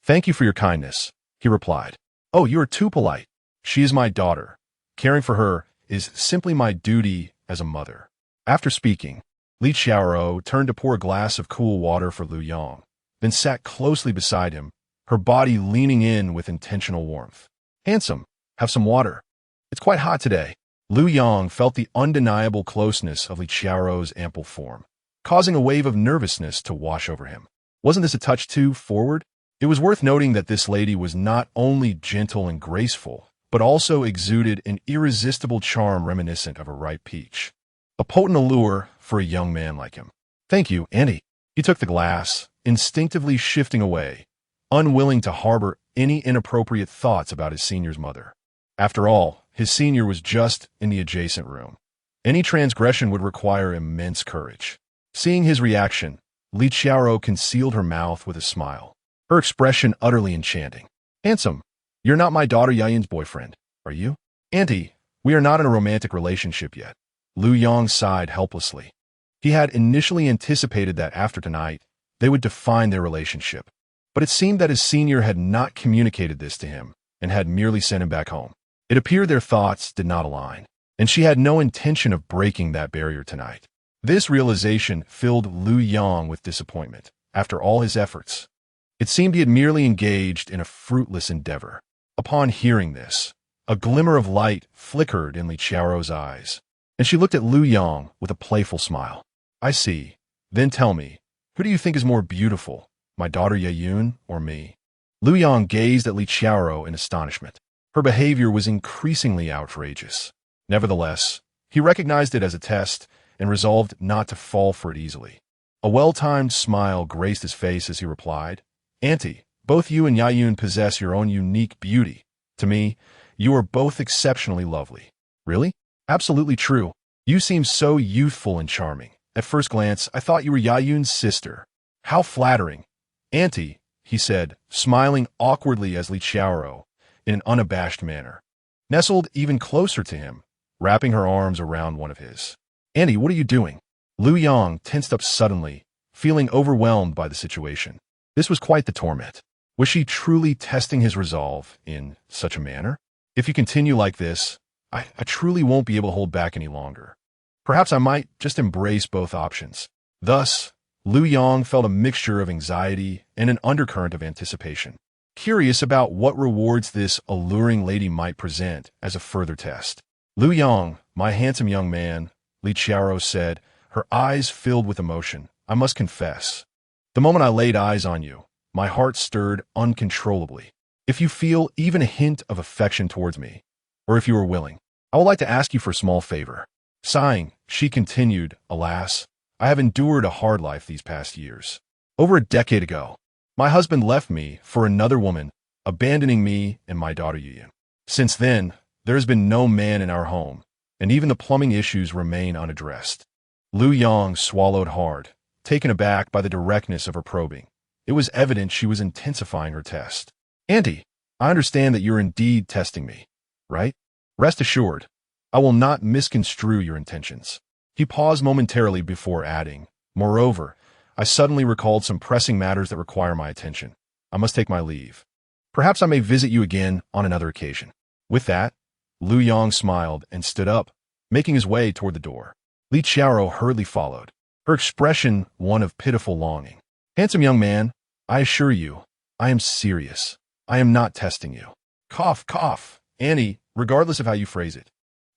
Thank you for your kindness, he replied. Oh, you are too polite. She is my daughter. Caring for her is simply my duty as a mother. After speaking, Li Qiao turned to pour a glass of cool water for Lu Yang, then sat closely beside him, her body leaning in with intentional warmth. Handsome, have some water. It's quite hot today. Lu Yang felt the undeniable closeness of Li Qiao's ample form, causing a wave of nervousness to wash over him. Wasn't this a touch too forward? It was worth noting that this lady was not only gentle and graceful, but also exuded an irresistible charm reminiscent of a ripe peach. A potent allure for a young man like him. Thank you, Auntie. He took the glass, instinctively shifting away, unwilling to harbor any inappropriate thoughts about his senior's mother. After all, his senior was just in the adjacent room. Any transgression would require immense courage. Seeing his reaction, Li Qiao concealed her mouth with a smile, her expression utterly enchanting. Handsome, you're not my daughter Yayun's boyfriend, are you? Auntie, we are not in a romantic relationship yet. Lu Yang sighed helplessly. He had initially anticipated that after tonight, they would define their relationship. But it seemed that his senior had not communicated this to him and had merely sent him back home. It appeared their thoughts did not align, and she had no intention of breaking that barrier tonight. This realization filled Lu Yang with disappointment. After all his efforts, it seemed he had merely engaged in a fruitless endeavor. Upon hearing this, a glimmer of light flickered in Li Qiao's eyes, and she looked at Lu Yang with a playful smile. I see. Then tell me, who do you think is more beautiful, my daughter Yayun or me? Lu Yang gazed at Li Qiao in astonishment. Her behavior was increasingly outrageous. Nevertheless, he recognized it as a test and resolved not to fall for it easily. A well-timed smile graced his face as he replied, Auntie, both you and Yayun possess your own unique beauty. To me, you are both exceptionally lovely. Really? Absolutely true. You seem so youthful and charming. At first glance, I thought you were Yayun's sister. How flattering. Auntie, he said, smiling awkwardly as Li Qiao, in an unabashed manner, nestled even closer to him, wrapping her arms around one of his. Auntie, what are you doing? Lu Yang tensed up suddenly, feeling overwhelmed by the situation. This was quite the torment. Was she truly testing his resolve in such a manner? If you continue like this, I truly won't be able to hold back any longer. Perhaps I might just embrace both options. Thus, Lu Yang felt a mixture of anxiety and an undercurrent of anticipation, curious about what rewards this alluring lady might present as a further test. Lu Yang, my handsome young man, Li Qiao said, her eyes filled with emotion. I must confess, the moment I laid eyes on you, my heart stirred uncontrollably. If you feel even a hint of affection towards me, or if you are willing, I would like to ask you for a small favor. Sighing, she continued, alas, I have endured a hard life these past years. Over a decade ago, my husband left me for another woman, abandoning me and my daughter Yuyun. Since then, there has been no man in our home, and even the plumbing issues remain unaddressed. Lu Yang swallowed hard, taken aback by the directness of her probing. It was evident she was intensifying her test. Auntie, I understand that you're indeed testing me, right? Rest assured, I will not misconstrue your intentions. He paused momentarily before adding, moreover, I suddenly recalled some pressing matters that require my attention. I must take my leave. Perhaps I may visit you again on another occasion. With that, Lu Yang smiled and stood up, making his way toward the door. Li Qiao hurriedly followed, her expression one of pitiful longing. Handsome young man, I assure you, I am serious. I am not testing you. Cough, cough. Auntie, regardless of how you phrase it,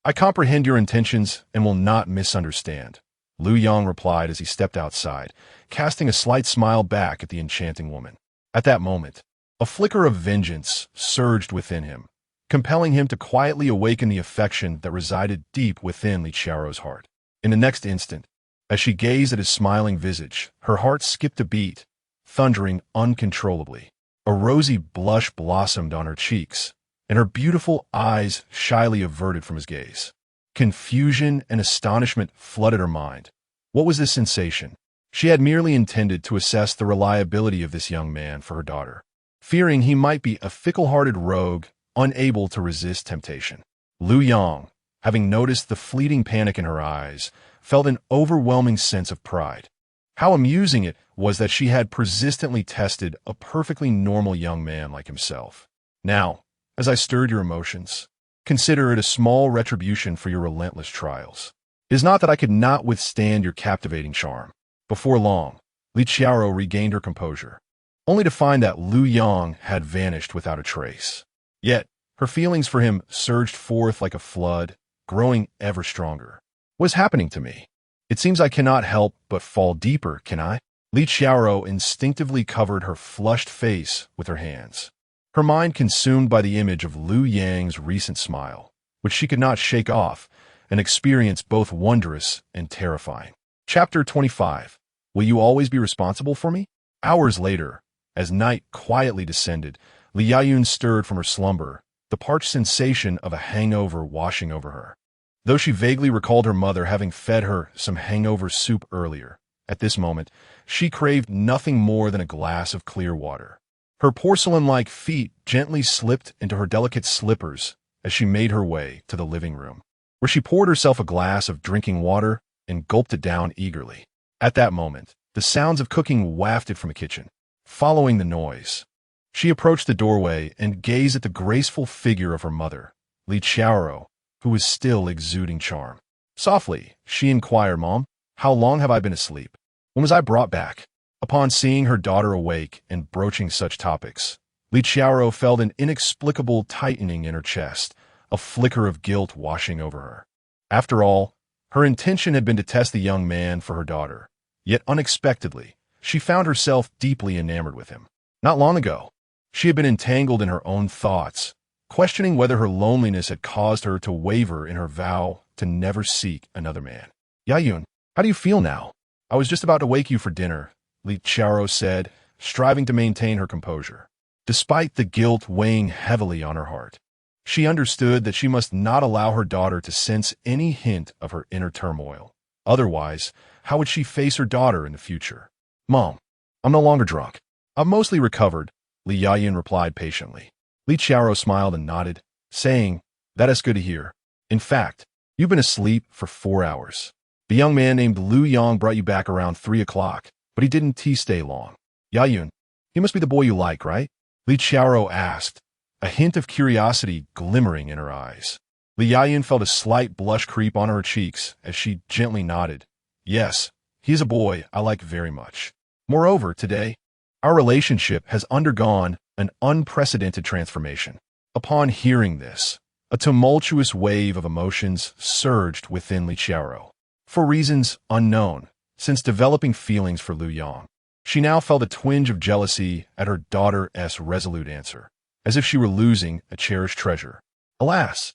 I comprehend your intentions and will not misunderstand, Lu Yang replied as he stepped outside, casting a slight smile back at the enchanting woman. At that moment, a flicker of vengeance surged within him, compelling him to quietly awaken the affection that resided deep within Li Qiao's heart. In the next instant, as she gazed at his smiling visage, her heart skipped a beat, thundering uncontrollably. A rosy blush blossomed on her cheeks, and her beautiful eyes shyly averted from his gaze. Confusion and astonishment flooded her mind. What was this sensation? She had merely intended to assess the reliability of this young man for her daughter, fearing he might be a fickle-hearted rogue, unable to resist temptation. Lu Yang, having noticed the fleeting panic in her eyes, felt an overwhelming sense of pride. How amusing it was that she had persistently tested a perfectly normal young man like himself. Now, as I stirred your emotions, consider it a small retribution for your relentless trials. It is not that I could not withstand your captivating charm. Before long, Li Qiao regained her composure, only to find that Lu Yang had vanished without a trace. Yet, her feelings for him surged forth like a flood, growing ever stronger. What is happening to me? It seems I cannot help but fall deeper, can I? Li Qiao instinctively covered her flushed face with her hands. her mind consumed by the image of Liu Yang's recent smile, which she could not shake off, an experience both wondrous and terrifying. Chapter 25. Will you always be responsible for me? Hours later, as night quietly descended, Li Yayun stirred from her slumber, the parched sensation of a hangover washing over her. Though she vaguely recalled her mother having fed her some hangover soup earlier, at this moment, she craved nothing more than a glass of clear water. Her porcelain-like feet gently slipped into her delicate slippers as she made her way to the living room, where she poured herself a glass of drinking water and gulped it down eagerly. At that moment, the sounds of cooking wafted from the kitchen. Following the noise, she approached the doorway and gazed at the graceful figure of her mother, Li Qiaoro, who was still exuding charm. Softly, she inquired, "Mom, how long have I been asleep? When was I brought back?" Upon seeing her daughter awake and broaching such topics, Li Qiaoro felt an inexplicable tightening in her chest, a flicker of guilt washing over her. After all, her intention had been to test the young man for her daughter, yet unexpectedly, she found herself deeply enamored with him. Not long ago, she had been entangled in her own thoughts, questioning whether her loneliness had caused her to waver in her vow to never seek another man. "Yayun, how do you feel now? I was just about to wake you for dinner," Li Qiaoro said, striving to maintain her composure. Despite the guilt weighing heavily on her heart, she understood that she must not allow her daughter to sense any hint of her inner turmoil. Otherwise, how would she face her daughter in the future? "Mom, I'm no longer drunk. I've mostly recovered," Li Yayun replied patiently. Li Qiaoro smiled and nodded, saying, "That is good to hear. In fact, you've been asleep for 4 hours. The young man named Liu Yang brought you back around 3 o'clock, but he didn't stay long. Yayun, he must be the boy you like, right?" Li Qiaoro asked, a hint of curiosity glimmering in her eyes. Li Yayun felt a slight blush creep on her cheeks as she gently nodded. "Yes, he is a boy I like very much. Moreover, today, our relationship has undergone an unprecedented transformation." Upon hearing this, a tumultuous wave of emotions surged within Li Qiaoro. For reasons unknown, since developing feelings for Liu Yang, she now felt a twinge of jealousy at her daughter's resolute answer, as if she were losing a cherished treasure. Alas,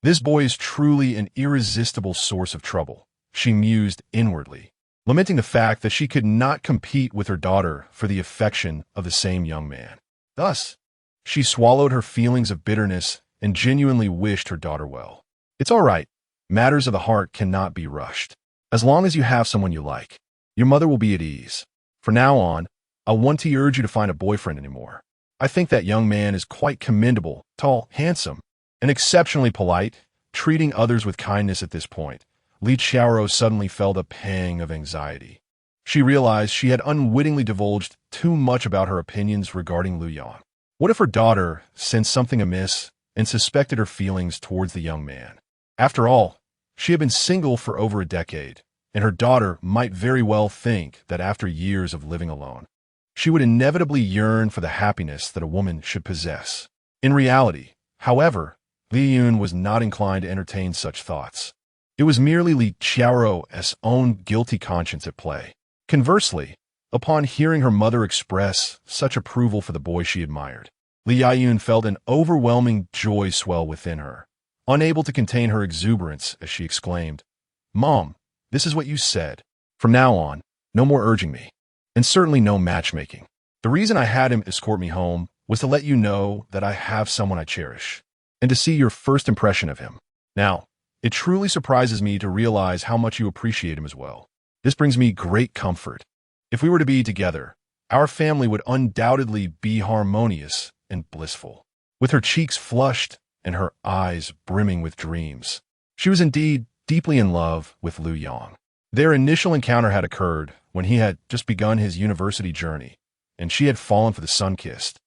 this boy is truly an irresistible source of trouble, she mused inwardly, lamenting the fact that she could not compete with her daughter for the affection of the same young man. Thus, she swallowed her feelings of bitterness and genuinely wished her daughter well. "It's all right. Matters of the heart cannot be rushed. As long as you have someone you like, your mother will be at ease. For now on, I want to urge you to find a boyfriend anymore. I think that young man is quite commendable, tall, handsome, and exceptionally polite, treating others with kindness." At this point, Li Qiaoro suddenly felt a pang of anxiety. She realized she had unwittingly divulged too much about her opinions regarding Liu Yang. What if her daughter sensed something amiss and suspected her feelings towards the young man? After all, she had been single for over a decade, and her daughter might very well think that after years of living alone, she would inevitably yearn for the happiness that a woman should possess. In reality, however, Li Yun was not inclined to entertain such thoughts. It was merely Li Qiaoro's own guilty conscience at play. Conversely, upon hearing her mother express such approval for the boy she admired, Li Yayun felt an overwhelming joy swell within her. Unable to contain her exuberance as she exclaimed, "Mom, this is what you said. From now on, no more urging me, and certainly no matchmaking. The reason I had him escort me home was to let you know that I have someone I cherish, and to see your first impression of him. Now, it truly surprises me to realize how much you appreciate him as well. This brings me great comfort. If we were to be together, our family would undoubtedly be harmonious and blissful." With her cheeks flushed and her eyes brimming with dreams, she was indeed deeply in love with Liu Yang. Their initial encounter had occurred when he had just begun his university journey, and she had fallen for the sun-kissed,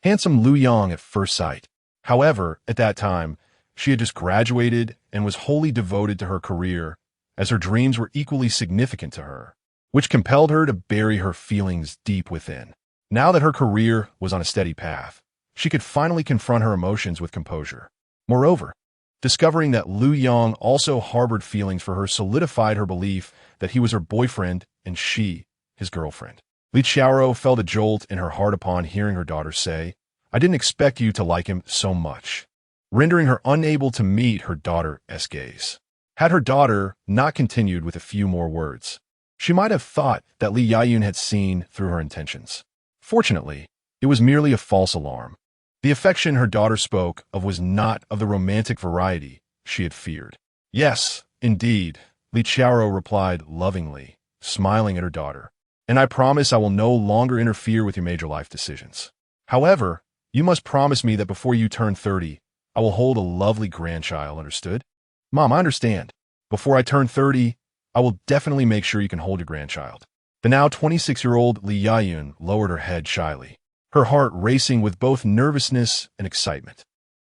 handsome Liu Yang at first sight. However, at that time, she had just graduated and was wholly devoted to her career, as her dreams were equally significant to her, which compelled her to bury her feelings deep within. Now that her career was on a steady path, she could finally confront her emotions with composure. Moreover, discovering that Liu Yang also harbored feelings for her solidified her belief that he was her boyfriend and she, his girlfriend. Li Qiaoro felt a jolt in her heart upon hearing her daughter say, I didn't expect you to like him so much," rendering her unable to meet her daughter's gaze. Had her daughter not continued with a few more words, she might have thought that Li Yayun had seen through her intentions. Fortunately, it was merely a false alarm. The affection her daughter spoke of was not of the romantic variety she had feared. "Yes, indeed," Li Qiao replied lovingly, smiling at her daughter. "And I promise I will no longer interfere with your major life decisions. However, you must promise me that before you turn 30, I will hold a lovely grandchild, understood?" "Mom, I understand. Before I turn 30, I will definitely make sure you can hold your grandchild." The now 26-year-old Li Yayun lowered her head shyly, her heart racing with both nervousness and excitement.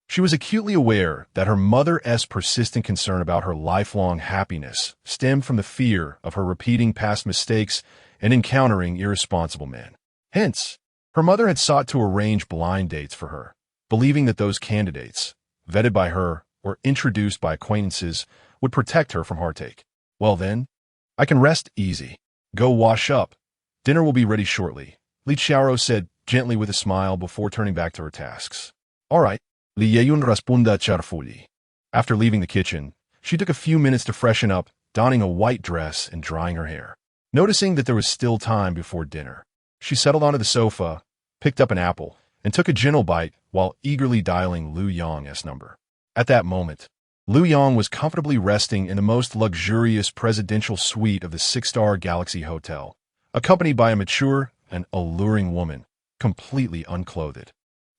She was acutely aware that her mother's persistent concern about her lifelong happiness stemmed from the fear of her repeating past mistakes and encountering irresponsible men. Hence, her mother had sought to arrange blind dates for her, believing that those candidates, vetted by her or introduced by acquaintances, would protect her from heartache. "Well then, I can rest easy. Go wash up. Dinner will be ready shortly," Li Qiao said gently with a smile before turning back to her tasks. "All right," Li Yayun responded cheerfully. After leaving the kitchen, she took a few minutes to freshen up, donning a white dress and drying her hair. Noticing that there was still time before dinner, she settled onto the sofa, picked up an apple, and took a gentle bite while eagerly dialing Lu Yong's number. At that moment, Lu Yong was comfortably resting in the most luxurious presidential suite of the six-star Galaxy Hotel, accompanied by a mature and alluring woman, completely unclothed.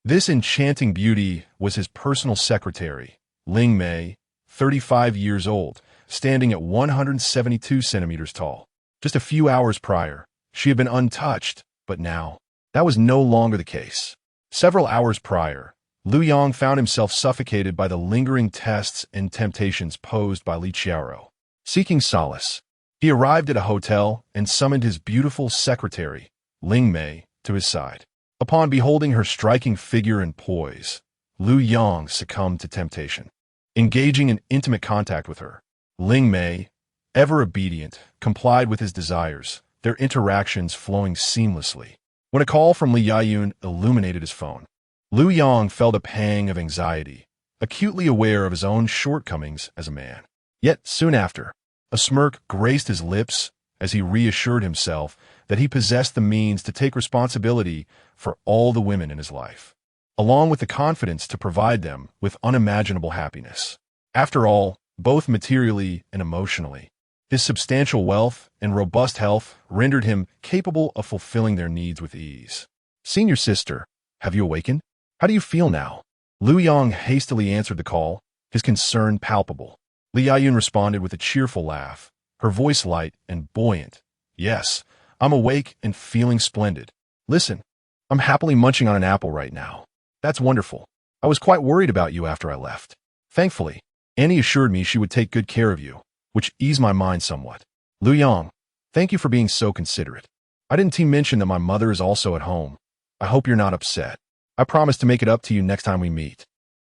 This enchanting beauty was his personal secretary, Ling Mei, 35 years old, standing at 172 centimeters tall. Just a few hours prior, she had been untouched, but now, that was no longer the case. Several hours prior, Lu Yong found himself suffocated by the lingering tests and temptations posed by Li Qiao. Seeking solace, he arrived at a hotel and summoned his beautiful secretary, Ling Mei, to his side. Upon beholding her striking figure and poise, Lu Yong succumbed to temptation. Engaging in intimate contact with her, Ling Mei, ever obedient, complied with his desires, their interactions flowing seamlessly. When a call from Li Yayun illuminated his phone, Lu Yong felt a pang of anxiety, acutely aware of his own shortcomings as a man. Yet, soon after, a smirk graced his lips as he reassured himself that he possessed the means to take responsibility for all the women in his life, along with the confidence to provide them with unimaginable happiness. After all, both materially and emotionally, his substantial wealth and robust health rendered him capable of fulfilling their needs with ease. "Senior sister, have you awakened? How do you feel now?" Lu Yong hastily answered the call, his concern palpable. Li Yayun responded with a cheerful laugh, her voice light and buoyant. "Yes, I'm awake and feeling splendid. Listen, I'm happily munching on an apple right now. That's wonderful. I was quite worried about you after I left. Thankfully, Annie assured me she would take good care of you, which eased my mind somewhat. Lu Yong, thank you for being so considerate. I didn't mention that my mother is also at home. I hope you're not upset. I promise to make it up to you next time we meet."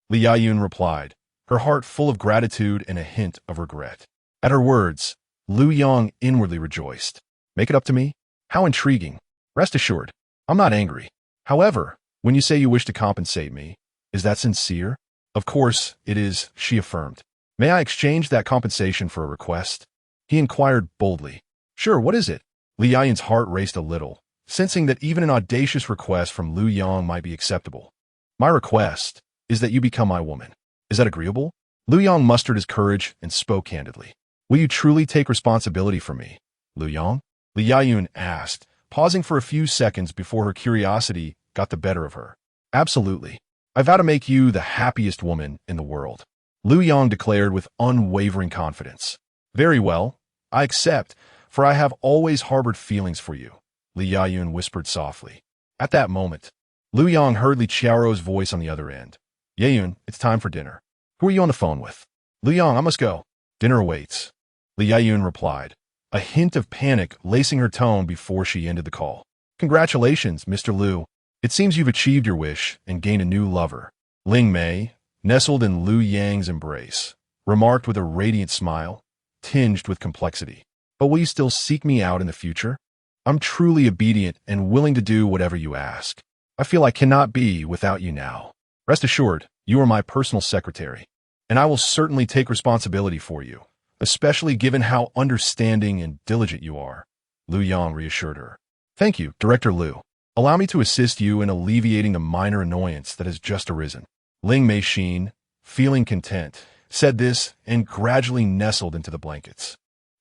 Li Yayun replied, her heart full of gratitude and a hint of regret. At her words, Lu Yong inwardly rejoiced. "Make it up to me? How intriguing. Rest assured, I'm not angry. However, when you say you wish to compensate me, is that sincere?" "Of course it is," she affirmed. "May I exchange that compensation for a request?" He inquired boldly. "Sure, what is it?" Li Yayun's heart raced a little, sensing that even an audacious request from Lu Yong might be acceptable. "My request is that you become my woman. Is that agreeable?" Lu Yong mustered his courage and spoke candidly. "Will you truly take responsibility for me, Lu Yong?" Li Yayun asked, pausing for a few seconds before her curiosity got the better of her. "Absolutely. I vow to make you the happiest woman in the world," Lu Yong declared with unwavering confidence. "Very well, I accept, for I have always harbored feelings for you," Li Yayun whispered softly. At that moment, Lu Yong heard Li Qiao's voice on the other end. "Yayun, it's time for dinner. Who are you on the phone with?" "Lu Yong, I must go. Dinner awaits," Li Yayun replied, a hint of panic lacing her tone before she ended the call. "Congratulations, Mr. Lu. It seems you've achieved your wish and gained a new lover." Ling Mei, nestled in Lu Yang's embrace, remarked with a radiant smile, tinged with complexity. "But will you still seek me out in the future? I'm truly obedient and willing to do whatever you ask." I feel I cannot be without you now. Rest assured, you are my personal secretary, and I will certainly take responsibility for you, especially given how understanding and diligent you are, Lu Yang reassured her. Thank you, Director Lu. Allow me to assist you in alleviating the minor annoyance that has just arisen. Ling Mei Xin, feeling content, said this and gradually nestled into the blankets.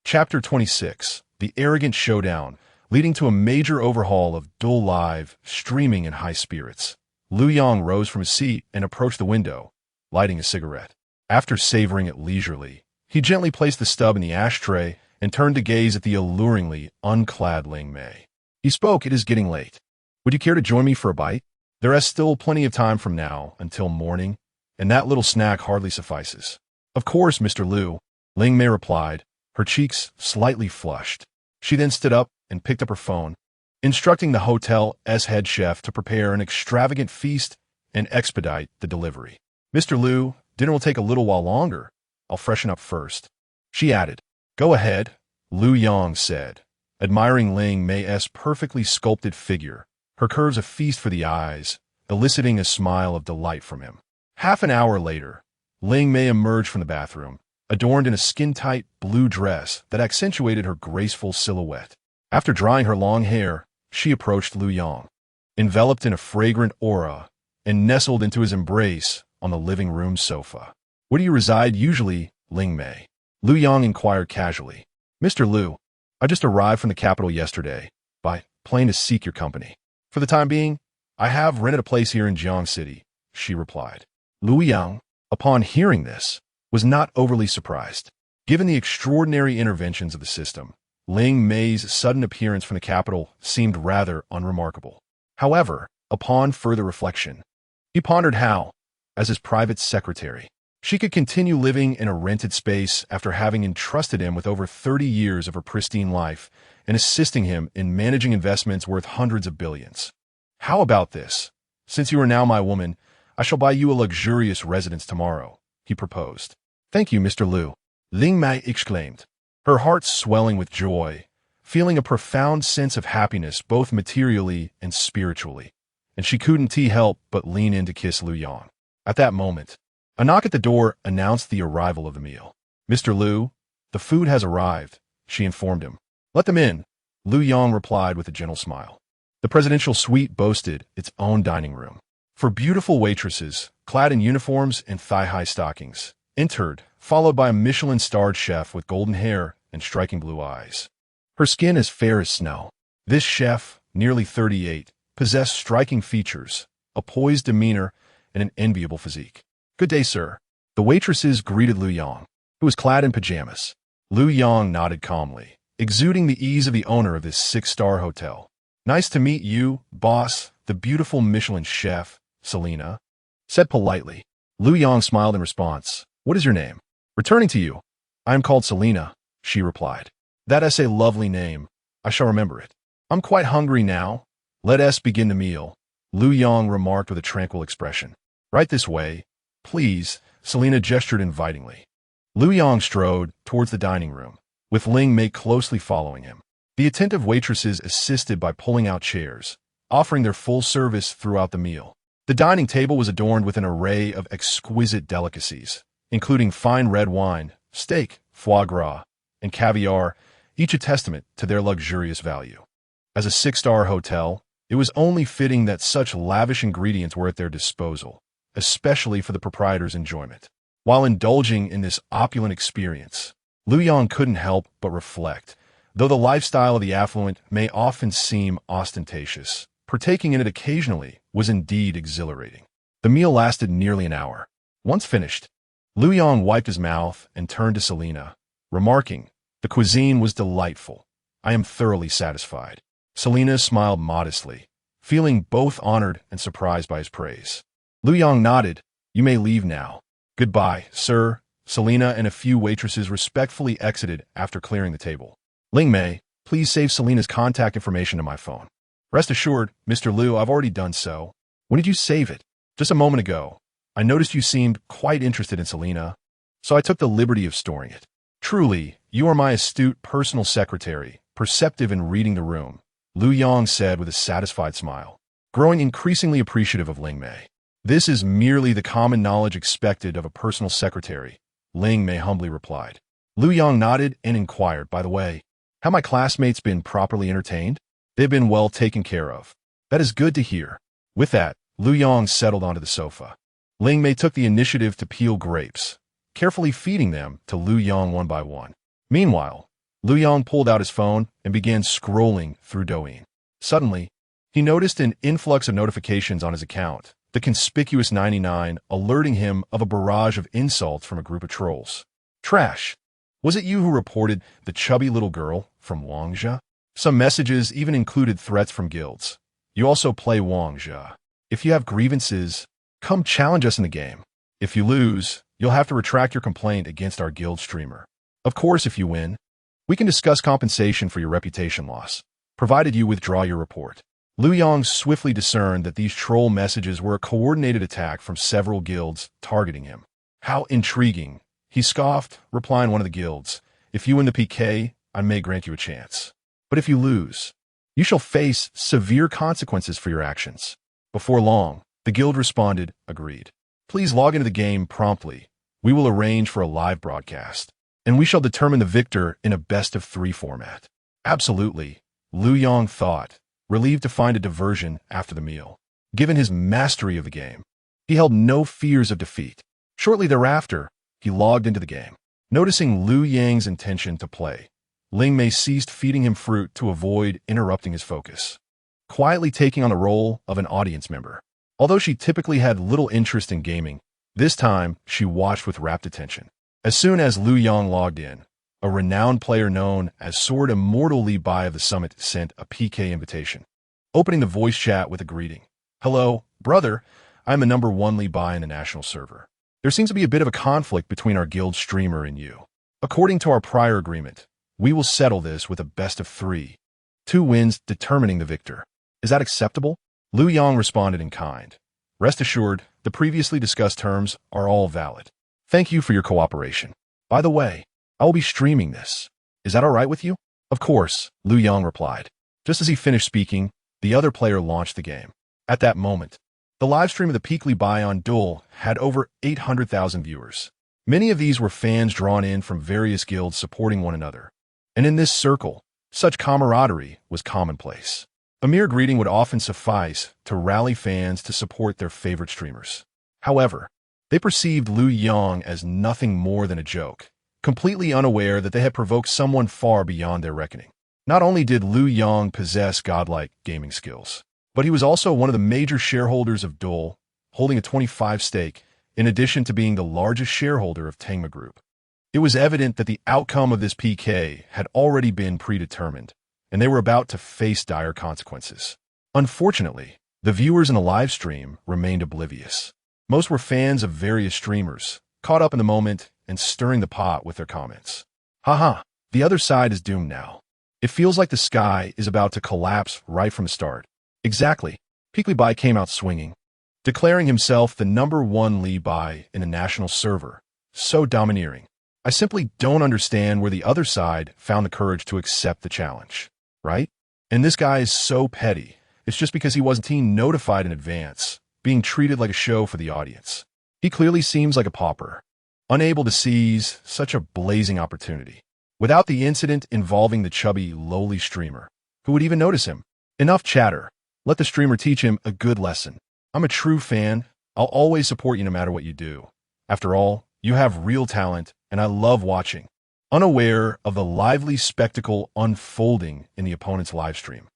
Chapter 26, The Arrogant Showdown, leading to a major overhaul of dull live, streaming in high spirits. Lu Yang rose from his seat and approached the window, lighting a cigarette. After savoring it leisurely, he gently placed the stub in the ashtray and turned to gaze at the alluringly unclad Ling Mei. He spoke, "It is getting late. Would you care to join me for a bite? There is still plenty of time from now until morning, and that little snack hardly suffices." "Of course, Mr. Lu," Ling Mei replied, her cheeks slightly flushed. She then stood up and picked up her phone, instructing the hotel's head chef to prepare an extravagant feast and expedite the delivery. "Mr. Lu, dinner will take a little while longer. I'll freshen up first," she added. "Go ahead," Lu Yang said, admiring Ling Mei's perfectly sculpted figure, her curves a feast for the eyes, eliciting a smile of delight from him. Half an hour later, Ling Mei emerged from the bathroom, adorned in a skin-tight blue dress that accentuated her graceful silhouette. After drying her long hair, she approached Lu Yang, enveloped in a fragrant aura, and nestled into his embrace on the living room sofa. "Where do you reside usually, Ling Mei?" Lu Yang inquired casually. "Mr. Lu, I just arrived from the capital yesterday, by plane to seek your company. For the time being, I have rented a place here in Jiang City," she replied. Lu Yang, upon hearing this, was not overly surprised. Given the extraordinary interventions of the system, Ling Mei's sudden appearance from the capital seemed rather unremarkable. However, upon further reflection, he pondered how, as his private secretary, she could continue living in a rented space after having entrusted him with over 30 years of her pristine life and assisting him in managing investments worth hundreds of billions. "How about this? Since you are now my woman, I shall buy you a luxurious residence tomorrow," he proposed. "Thank you, Mr. Lu," Ling Mei exclaimed, her heart swelling with joy, feeling a profound sense of happiness both materially and spiritually, and she couldn't help but lean in to kiss Lu Yang. At that moment, a knock at the door announced the arrival of the meal. "Mr. Lu, the food has arrived," she informed him. "Let them in," Lu Yang replied with a gentle smile. The presidential suite boasted its own dining room, for beautiful waitresses, clad in uniforms and thigh-high stockings, entered, followed by a Michelin-starred chef with golden hair and striking blue eyes. Her skin as fair as snow. This chef, nearly 38, possessed striking features, a poised demeanor, and an enviable physique. "Good day, sir." The waitresses greeted Lu Yang, who was clad in pajamas. Lu Yang nodded calmly, exuding the ease of the owner of this 6-star hotel. "Nice to meet you, boss," the beautiful Michelin chef, Selina, said politely. Lu Yang smiled in response. "What is your name?" "Returning to you. I am called Selina," she replied. "That is a lovely name. I shall remember it. I'm quite hungry now. Let us begin the meal," Lu Yang remarked with a tranquil expression. "Right this way, please," Selina gestured invitingly. Lu Yang strode towards the dining room, with Ling Mei closely following him. The attentive waitresses assisted by pulling out chairs, offering their full service throughout the meal. The dining table was adorned with an array of exquisite delicacies, including fine red wine, steak, foie gras, and caviar, each a testament to their luxurious value. As a 6-star hotel, it was only fitting that such lavish ingredients were at their disposal, especially for the proprietor's enjoyment. While indulging in this opulent experience, Lu Yang couldn't help but reflect. Though the lifestyle of the affluent may often seem ostentatious, partaking in it occasionally was indeed exhilarating. The meal lasted nearly an hour. Once finished, Lu Yang wiped his mouth and turned to Selina, remarking, "The cuisine was delightful. I am thoroughly satisfied." Selina smiled modestly, feeling both honored and surprised by his praise. Lu Yang nodded. "You may leave now." "Goodbye, sir." Selina and a few waitresses respectfully exited after clearing the table. "Ling Mei, please save Selina's contact information to my phone." "Rest assured, Mr. Lu, I've already done so." "When did you save it?" "Just a moment ago. I noticed you seemed quite interested in Selina, so I took the liberty of storing it." "Truly, you are my astute personal secretary, perceptive in reading the room," Lu Yang said with a satisfied smile. growing increasingly appreciative of Ling Mei. This is merely the common knowledge expected of a personal secretary, Ling Mei humbly replied. Lu Yong nodded and inquired, by the way, have my classmates been properly entertained? They've been well taken care of. That is good to hear. With that, Lu Yong settled onto the sofa. Ling Mei took the initiative to peel grapes, carefully feeding them to Lu Yong one by one. Meanwhile, Lu Yong pulled out his phone and began scrolling through Douyin. Suddenly, he noticed an influx of notifications on his account, the conspicuous 99 alerting him of a barrage of insults from a group of trolls. Trash. Was it you who reported the chubby little girl from Wangzhe? Some messages even included threats from guilds. You also play Wangzhe. If you have grievances, come challenge us in the game. If you lose, you'll have to retract your complaint against our guild streamer. Of course, if you win, we can discuss compensation for your reputation loss, provided you withdraw your report. Lu Yong swiftly discerned that these troll messages were a coordinated attack from several guilds targeting him. How intriguing. He scoffed, replying one of the guilds, if you win the PK, I may grant you a chance. But if you lose, you shall face severe consequences for your actions. Before long, the guild responded, agreed. Please log into the game promptly. We will arrange for a live broadcast, and we shall determine the victor in a best-of-3 format. Absolutely, Lu Yong thought, relieved to find a diversion after the meal. Given his mastery of the game, he held no fears of defeat. Shortly thereafter, he logged into the game. Noticing Lu Yang's intention to play, Ling Mei ceased feeding him fruit to avoid interrupting his focus, quietly taking on the role of an audience member. Although she typically had little interest in gaming, this time she watched with rapt attention. As soon as Lu Yong logged in, a renowned player known as Sword Immortal Li Bai of the Summit sent a PK invitation, opening the voice chat with a greeting. Hello, brother. I'm the #1 Li Bai in the national server. There seems to be a bit of a conflict between our guild streamer and you. According to our prior agreement, we will settle this with a best-of-3, 2 wins determining the victor. Is that acceptable? Lu Yong responded in kind. Rest assured, the previously discussed terms are all valid. Thank you for your cooperation. By the way, I will be streaming this. Is that all right with you? Of course, Lu Yong replied. Just as he finished speaking, the other player launched the game. At that moment, the live stream of the Peak Li Bai on Duel had over 800,000 viewers. Many of these were fans drawn in from various guilds supporting one another. And in this circle, such camaraderie was commonplace. A mere greeting would often suffice to rally fans to support their favorite streamers. However, they perceived Lu Yong as nothing more than a joke, completely unaware that they had provoked someone far beyond their reckoning. Not only did Lu Yong possess godlike gaming skills, but he was also one of the major shareholders of Duel, holding a 25% stake, in addition to being the largest shareholder of Tengma Group. It was evident that the outcome of this PK had already been predetermined, and they were about to face dire consequences. Unfortunately, the viewers in the live stream remained oblivious. Most were fans of various streamers, caught up in the moment and stirring the pot with their comments. Haha, the other side is doomed now. It feels like the sky is about to collapse right from the start. Exactly. Peak Li Bai came out swinging, declaring himself the #1 Li Bai in the national server. So domineering. I simply don't understand where the other side found the courage to accept the challenge, right? And this guy is so petty. It's just because he wasn't notified in advance, being treated like a show for the audience. He clearly seems like a pauper, unable to seize such a blazing opportunity. Without the incident involving the chubby, lowly streamer, who would even notice him? Enough chatter. Let the streamer teach him a good lesson. I'm a true fan. I'll always support you no matter what you do. After all, you have real talent, and I love watching. Unaware of the lively spectacle unfolding in the opponent's livestream,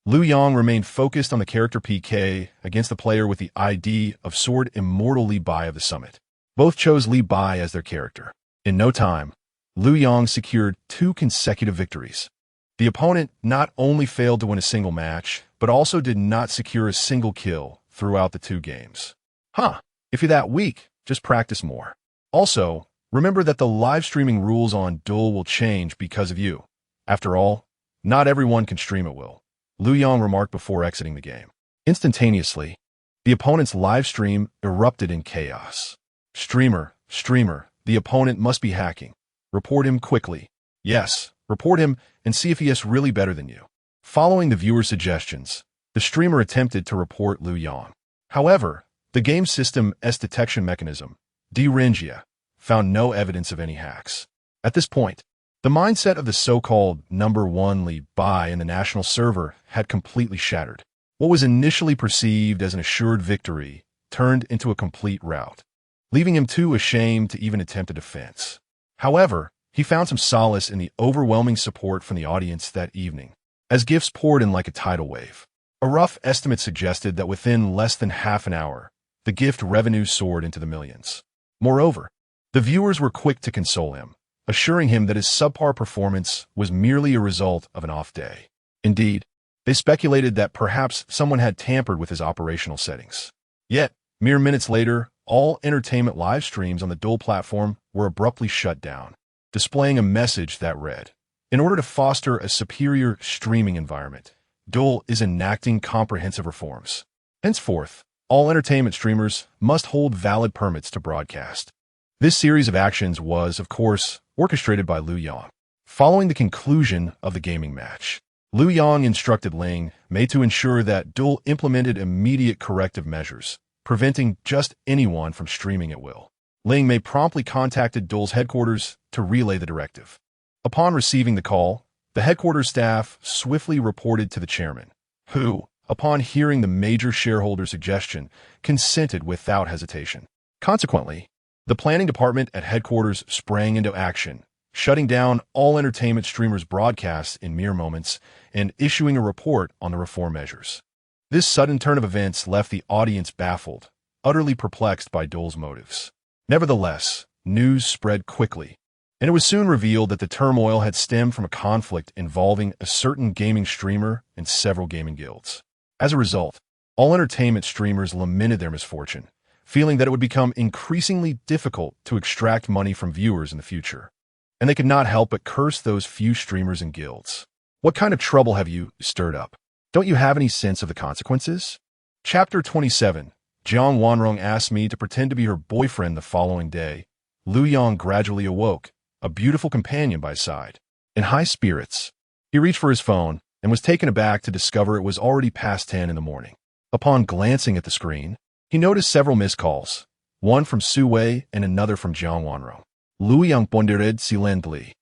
Lu Yong remained focused on the character PK against the player with the ID of Sword Immortal Li Bai of the Summit. Both chose Li Bai as their character. In no time, Lu Yong secured 2 consecutive victories. The opponent not only failed to win a single match, but also did not secure a single kill throughout the 2 games. If you're that weak, just practice more. Also, remember that the live streaming rules on Duel will change because of you. After all, not everyone can stream at will, Lu Yong remarked before exiting the game. Instantaneously, the opponent's live stream erupted in chaos. Streamer, the opponent must be hacking. Report him quickly. Yes, report him and see if he is really better than you. Following the viewer's suggestions, the streamer attempted to report Lu Yang. However, the game system's detection mechanism, DRengia, found no evidence of any hacks. At this point, the mindset of the so-called number one lead buy in the national server had completely shattered. What was initially perceived as an assured victory turned into a complete rout, leaving him too ashamed to even attempt a defense. However, he found some solace in the overwhelming support from the audience that evening, as gifts poured in like a tidal wave. A rough estimate suggested that within less than half an hour, the gift revenue soared into the millions. Moreover, the viewers were quick to console him, assuring him that his subpar performance was merely a result of an off day. Indeed, they speculated that perhaps someone had tampered with his operational settings. Yet, mere minutes later, all entertainment live streams on the Duel platform were abruptly shut down, displaying a message that read, "In order to foster a superior streaming environment, Duel is enacting comprehensive reforms. Henceforth, all entertainment streamers must hold valid permits to broadcast." This series of actions was, of course, orchestrated by Lu Yang. Following the conclusion of the gaming match, Lu Yang instructed Ling Mei to ensure that Duel implemented immediate corrective measures, preventing just anyone from streaming at will. Ling Mei promptly contacted Duel's headquarters to relay the directive. Upon receiving the call, the headquarters staff swiftly reported to the chairman, who, upon hearing the major shareholder suggestion, consented without hesitation. Consequently, the planning department at headquarters sprang into action, shutting down all entertainment streamers' broadcasts in mere moments and issuing a report on the reform measures. This sudden turn of events left the audience baffled, utterly perplexed by Duel's motives. Nevertheless, news spread quickly, and it was soon revealed that the turmoil had stemmed from a conflict involving a certain gaming streamer and several gaming guilds. As a result, all entertainment streamers lamented their misfortune, feeling that it would become increasingly difficult to extract money from viewers in the future. And they could not help but curse those few streamers and guilds. What kind of trouble have you stirred up? Don't you have any sense of the consequences? Chapter 27. Jiang Wanrong asked me to pretend to be her boyfriend the following day. Lu Yang gradually awoke, a beautiful companion by his side. In high spirits, he reached for his phone and was taken aback to discover it was already past 10 in the morning. Upon glancing at the screen, he noticed several missed calls, one from Su Wei and another from Jiang Wanrong. Lu Yang pondered silently,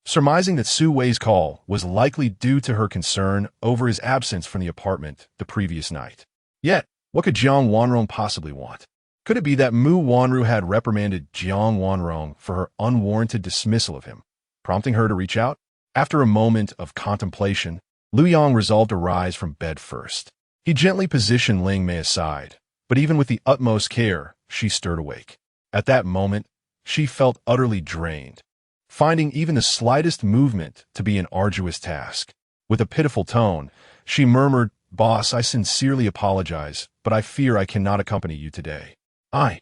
surmising that Su Wei's call was likely due to her concern over his absence from the apartment the previous night. Yet, what could Jiang Wanrong possibly want? Could it be that Mu Wanru had reprimanded Jiang Wanrong for her unwarranted dismissal of him, prompting her to reach out? After a moment of contemplation, Lu Yang resolved to rise from bed first. He gently positioned Ling Mei aside, but even with the utmost care, she stirred awake. At that moment, she felt utterly drained, finding even the slightest movement to be an arduous task. With a pitiful tone, she murmured, "Boss, I sincerely apologize, but I fear I cannot accompany you today. I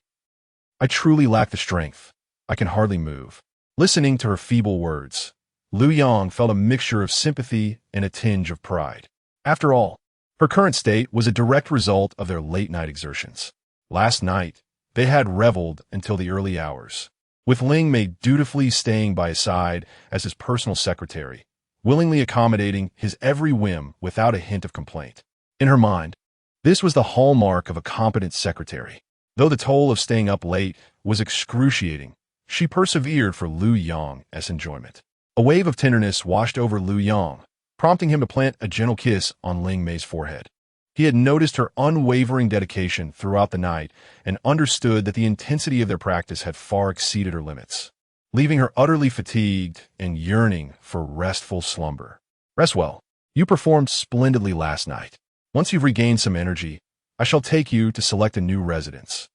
truly lack the strength. I can hardly move." Listening to her feeble words, Lu Yang felt a mixture of sympathy and a tinge of pride. After all, her current state was a direct result of their late-night exertions. Last night, they had reveled until the early hours, with Ling Mei dutifully staying by his side as his personal secretary, willingly accommodating his every whim without a hint of complaint. In her mind, this was the hallmark of a competent secretary. Though the toll of staying up late was excruciating, she persevered for Lu Yang's enjoyment. A wave of tenderness washed over Lu Yang, prompting him to plant a gentle kiss on Ling Mei's forehead. He had noticed her unwavering dedication throughout the night and understood that the intensity of their practice had far exceeded her limits, leaving her utterly fatigued and yearning for restful slumber. "Rest well. You performed splendidly last night. Once you've regained some energy, I shall take you to select a new residence."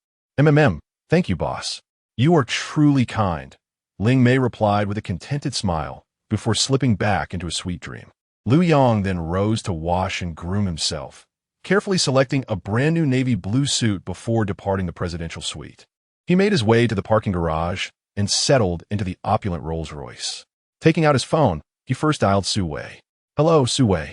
Thank you, boss. You are truly kind," Ling Mei replied with a contented smile before slipping back into a sweet dream. Lu Yang then rose to wash and groom himself, carefully selecting a brand new navy blue suit before departing the presidential suite. He made his way to the parking garage and settled into the opulent Rolls-Royce. Taking out his phone, he first dialed Su Wei. "Hello, Su Wei.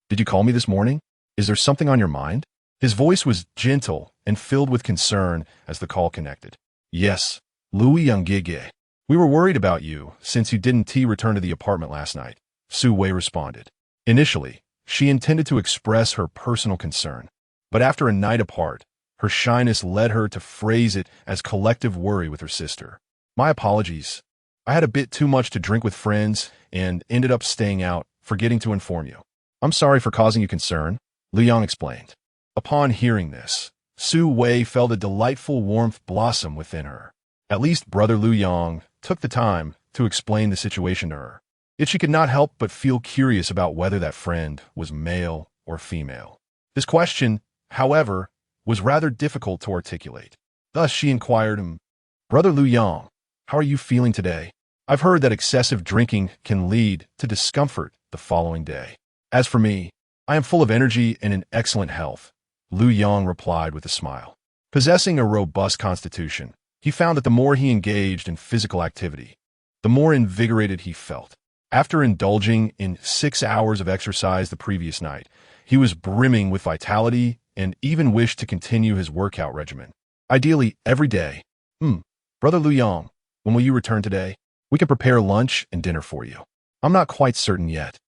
Did you call me this morning? Is there something on your mind?" His voice was gentle and filled with concern as the call connected. "Yes, Louis Youngige. We were worried about you since you didn't return to the apartment last night," Su Wei responded. Initially, She intended to express her personal concern, but after a night apart, her shyness led her to phrase it as collective worry with her sister. My apologies. I had a bit too much to drink with friends and ended up staying out, forgetting to inform you. I'm sorry for causing you concern, Lu Yang explained. Upon hearing this, Su Wei felt a delightful warmth blossom within her. At least Brother Lu Yang took the time to explain the situation to her. Yet she could not help but feel curious about whether that friend was male or female. This question, however, was rather difficult to articulate. Thus she inquired him, Brother Lu Yang, how are you feeling today? I've heard that excessive drinking can lead to discomfort the following day. As for me, I am full of energy and in excellent health, Lu Yang replied with a smile. Possessing a robust constitution, he found that the more he engaged in physical activity, the more invigorated he felt. After indulging in 6 hours of exercise the previous night, he was brimming with vitality and even wished to continue his workout regimen. Ideally, every day. Brother Lu Yang, when will you return today? We can prepare lunch and dinner for you. I'm not quite certain yet,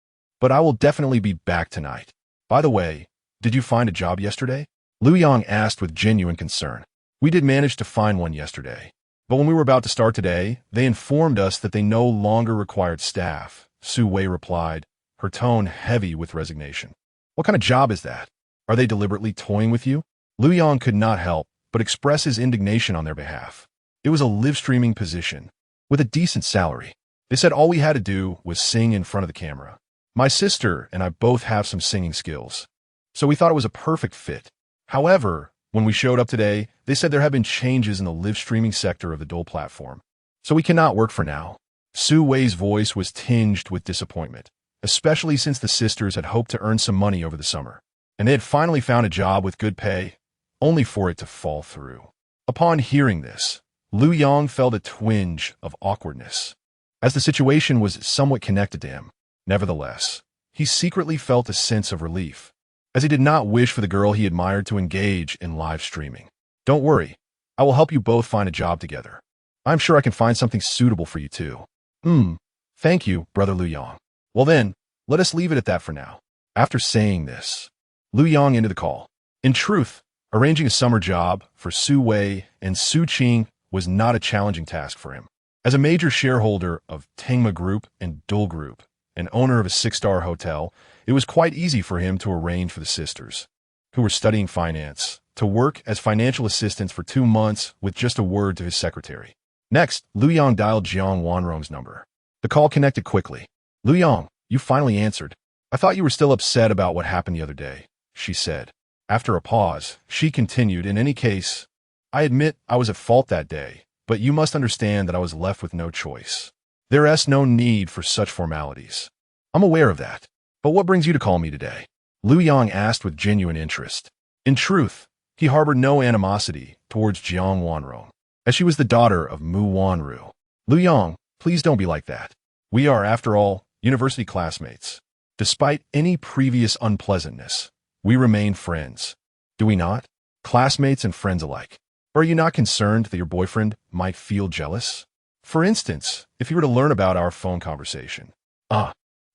but I will definitely be back tonight. By the way, did you find a job yesterday? Lu Yang asked with genuine concern. We did manage to find one yesterday, but when we were about to start today, they informed us that they no longer required staff, Su Wei replied, her tone heavy with resignation. What kind of job is that? Are they deliberately toying with you? Lu Yang could not help but express his indignation on their behalf. It was a live-streaming position, with a decent salary. They said all we had to do was sing in front of the camera. My sister and I both have some singing skills, so we thought it was a perfect fit. However, when we showed up today, they said there have been changes in the live-streaming sector of the Dole platform, so we cannot work for now. Su Wei's voice was tinged with disappointment, especially since the sisters had hoped to earn some money over the summer, and they had finally found a job with good pay, only for it to fall through. Upon hearing this, Lu Yang felt a twinge of awkwardness, as the situation was somewhat connected to him. Nevertheless, he secretly felt a sense of relief, as he did not wish for the girl he admired to engage in live streaming. Don't worry, I will help you both find a job together. I'm sure I can find something suitable for you too. Thank you, Brother Lu Yang. Well then, let us leave it at that for now. After saying this, Lu Yang ended the call. In truth, arranging a summer job for Su Wei and Su Qing was not a challenging task for him. As a major shareholder of Tengma Group and Dole Group, and owner of a 6-star hotel, it was quite easy for him to arrange for the sisters, who were studying finance, to work as financial assistants for 2 months with just a word to his secretary. Next, Lu Yang dialed Jiang Wanrong's number. The call connected quickly. Lu Yang, you finally answered. I thought you were still upset about what happened the other day, she said. After a pause, she continued, in any case, I admit I was at fault that day, but you must understand that I was left with no choice. There is no need for such formalities. I'm aware of that. But what brings you to call me today? Lu Yang asked with genuine interest. In truth, he harbored no animosity towards Jiang Wanrong, as she was the daughter of Mu Wanru. Lu Yang, please don't be like that. We are, after all, university classmates. Despite any previous unpleasantness, we remain friends. Do we not? Classmates and friends alike. Are you not concerned that your boyfriend might feel jealous? For instance, if he were to learn about our phone conversation.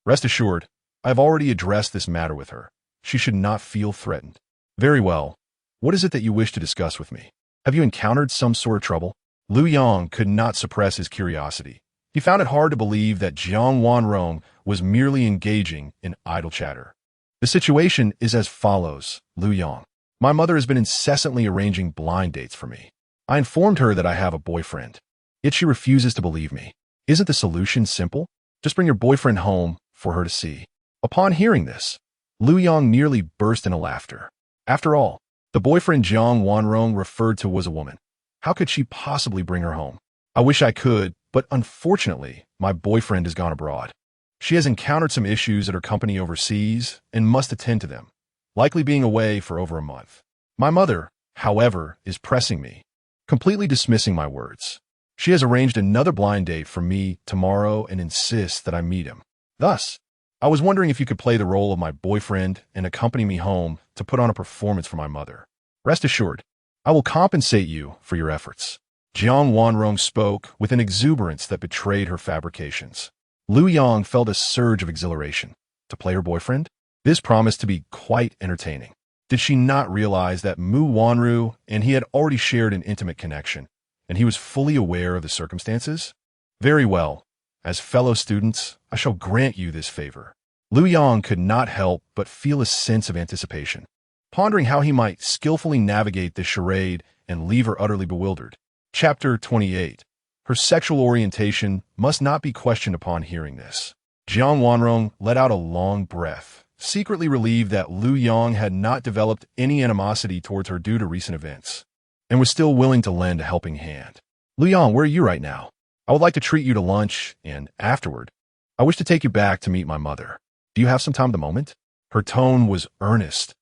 Rest assured, I have already addressed this matter with her. She should not feel threatened. Very well. What is it that you wish to discuss with me? Have you encountered some sort of trouble? Lu Yang could not suppress his curiosity. He found it hard to believe that Jiang Wanrong was merely engaging in idle chatter. The situation is as follows, Lu Yang. My mother has been incessantly arranging blind dates for me. I informed her that I have a boyfriend, yet she refuses to believe me. Isn't the solution simple? Just bring your boyfriend home for her to see. Upon hearing this, Lu Yang nearly burst into laughter. After all, the boyfriend Jiang Wanrong referred to was a woman. How could she possibly bring her home? I wish I could, but unfortunately, my boyfriend has gone abroad. She has encountered some issues at her company overseas and must attend to them, likely being away for over a month. My mother, however, is pressing me, completely dismissing my words. She has arranged another blind date for me tomorrow and insists that I meet him. Thus, I was wondering if you could play the role of my boyfriend and accompany me home to put on a performance for my mother. Rest assured, I will compensate you for your efforts. Jiang Wanrong spoke with an exuberance that betrayed her fabrications. Lu Yang felt a surge of exhilaration. To play her boyfriend? This promised to be quite entertaining. Did she not realize that Mu Wanru and he had already shared an intimate connection, and he was fully aware of the circumstances? Very well. As fellow students, I shall grant you this favor. Lu Yang could not help but feel a sense of anticipation, pondering how he might skillfully navigate this charade and leave her utterly bewildered. Chapter 28. Her sexual orientation must not be questioned upon hearing this. Jiang Wanrong let out a long breath, secretly relieved that Lu Yang had not developed any animosity towards her due to recent events, and was still willing to lend a helping hand. Lu Yang, where are you right now? I would like to treat you to lunch, and afterward, I wish to take you back to meet my mother. Do you have some time at the moment? Her tone was earnest,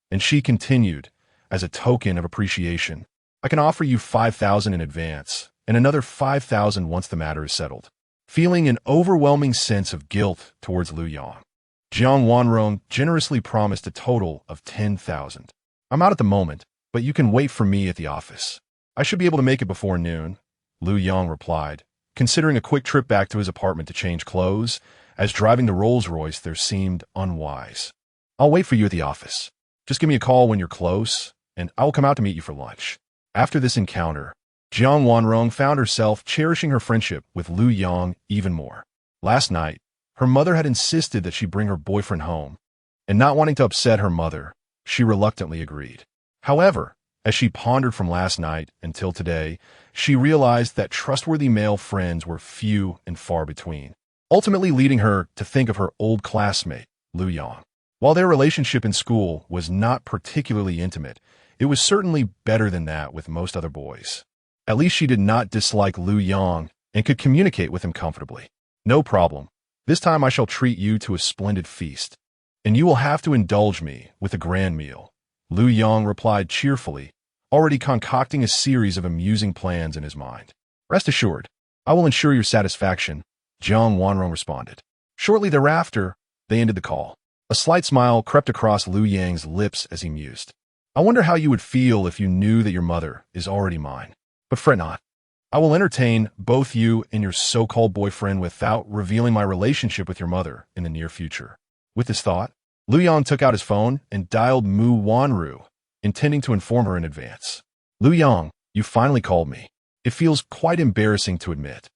and she continued, as a token of appreciation, I can offer you 5,000 in advance, and another 5,000 once the matter is settled. Feeling an overwhelming sense of guilt towards Lu Yang, Jiang Wanrong generously promised a total of 10,000. I'm out at the moment, but you can wait for me at the office. I should be able to make it before noon, Lu Yang replied, considering a quick trip back to his apartment to change clothes, as driving the Rolls-Royce there seemed unwise. I'll wait for you at the office. Just give me a call when you're close, and I will come out to meet you for lunch. After this encounter, Jiang Wanrong found herself cherishing her friendship with Lu Yang even more. Last night, her mother had insisted that she bring her boyfriend home, and not wanting to upset her mother, she reluctantly agreed. However, as she pondered from last night until today, she realized that trustworthy male friends were few and far between, ultimately leading her to think of her old classmate, Lu Yang. While their relationship in school was not particularly intimate, it was certainly better than that with most other boys. At least she did not dislike Lu Yang and could communicate with him comfortably. No problem. This time I shall treat you to a splendid feast, and you will have to indulge me with a grand meal, Lu Yang replied cheerfully, already concocting a series of amusing plans in his mind. Rest assured, I will ensure your satisfaction, Jiang Wanrong responded. Shortly thereafter, they ended the call. A slight smile crept across Lu Yang's lips as he mused. I wonder how you would feel if you knew that your mother is already mine. But fret not. I will entertain both you and your so-called boyfriend without revealing my relationship with your mother in the near future. With this thought, Lu Yang took out his phone and dialed Mu Wanru, intending to inform her in advance. Lu Yang, you finally called me. It feels quite embarrassing to admit,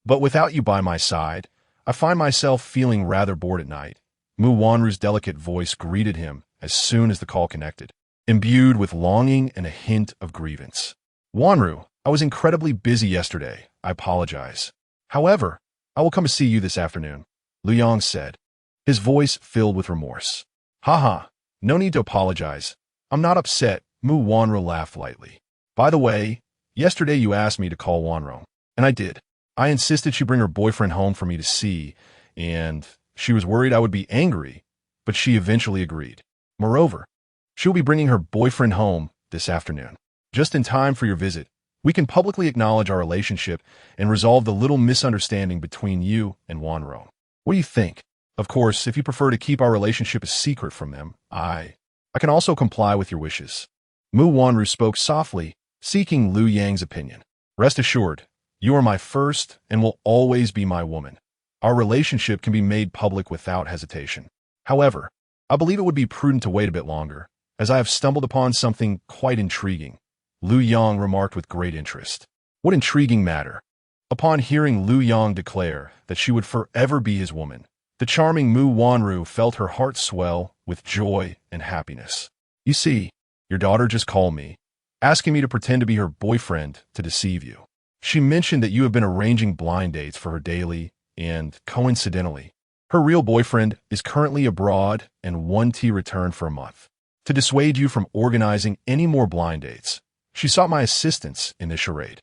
but without you by my side, I find myself feeling rather bored at night. Mu Wanru's delicate voice greeted him as soon as the call connected, imbued with longing and a hint of grievance. Wanru, I was incredibly busy yesterday. I apologize. However, I will come to see you this afternoon, Lu Yang said, his voice filled with remorse. Haha, no need to apologize. I'm not upset, Mu Wanru laughed lightly. By the way, yesterday you asked me to call Wanrong, and I did. I insisted she bring her boyfriend home for me to see, and she was worried I would be angry, but she eventually agreed. Moreover, she'll be bringing her boyfriend home this afternoon. Just in time for your visit, we can publicly acknowledge our relationship and resolve the little misunderstanding between you and Wanrong. What do you think? Of course, if you prefer to keep our relationship a secret from them, I can also comply with your wishes. Mu Wanru spoke softly, seeking Lu Yang's opinion. Rest assured, you are my first and will always be my woman. Our relationship can be made public without hesitation. However, I believe it would be prudent to wait a bit longer, as I have stumbled upon something quite intriguing, Lu Yang remarked with great interest. What intriguing matter? Upon hearing Lu Yang declare that she would forever be his woman, the charming Mu Wanru felt her heart swell with joy and happiness. You see, your daughter just called me, asking me to pretend to be her boyfriend to deceive you. She mentioned that you have been arranging blind dates for her daily, and, coincidentally, her real boyfriend is currently abroad and Auntie returned for a month. To dissuade you from organizing any more blind dates, she sought my assistance in this charade.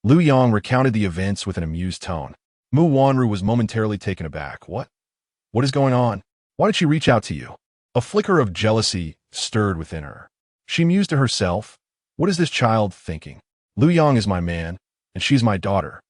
Lu Yang recounted the events with an amused tone. Mu Wanru was momentarily taken aback. What? What is going on? Why did she reach out to you? A flicker of jealousy stirred within her. She mused to herself, what is this child thinking? Lu Yang is my man, and she's my daughter.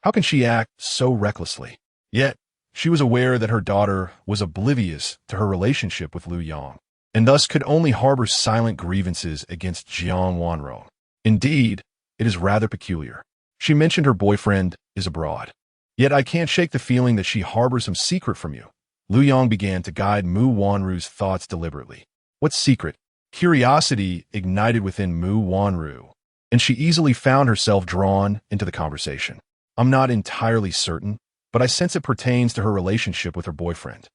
How can she act so recklessly? Yet, she was aware that her daughter was oblivious to her relationship with Lu Yang, and thus could only harbor silent grievances against Jiang Wanrong. Indeed, it is rather peculiar. She mentioned her boyfriend is abroad. Yet I can't shake the feeling that she harbors some secret from you. Lu Yong began to guide Mu Wanru's thoughts deliberately. What secret? Curiosity ignited within Mu Wanru, and she easily found herself drawn into the conversation. I'm not entirely certain, but I sense it pertains to her relationship with her boyfriend.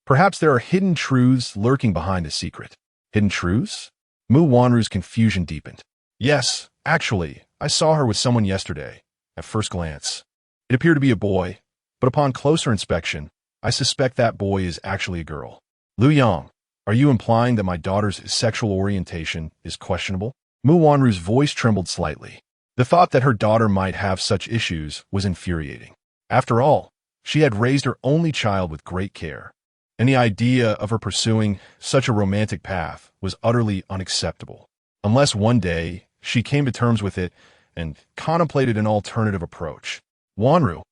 Perhaps there are hidden truths lurking behind the secret. Hidden truths? Mu Wanru's confusion deepened. Yes, actually, I saw her with someone yesterday. At first glance, it appeared to be a boy, but upon closer inspection, I suspect that boy is actually a girl. Lu Yang, are you implying that my daughter's sexual orientation is questionable? Mu Wanru's voice trembled slightly. The thought that her daughter might have such issues was infuriating. After all, she had raised her only child with great care, and the idea of her pursuing such a romantic path was utterly unacceptable. Unless one day she came to terms with it and contemplated an alternative approach. Wanru,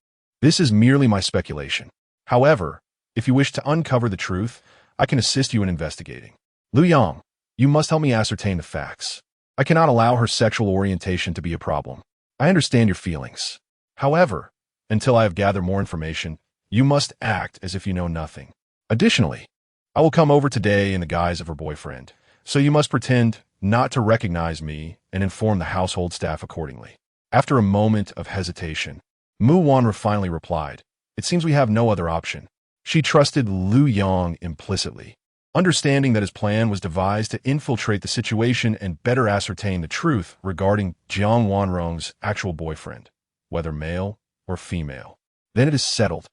this is merely my speculation. However, if you wish to uncover the truth, I can assist you in investigating. Lu Yang, you must help me ascertain the facts. I cannot allow her sexual orientation to be a problem. I understand your feelings. However, until I have gathered more information, you must act as if you know nothing. Additionally, I will come over today in the guise of her boyfriend, so you must pretend not to recognize me and inform the household staff accordingly. After a moment of hesitation, Mu Wanru finally replied, it seems we have no other option. She trusted Lu Yang implicitly, understanding that his plan was devised to infiltrate the situation and better ascertain the truth regarding Jiang Wanrong's actual boyfriend, whether male or female. Then it is settled.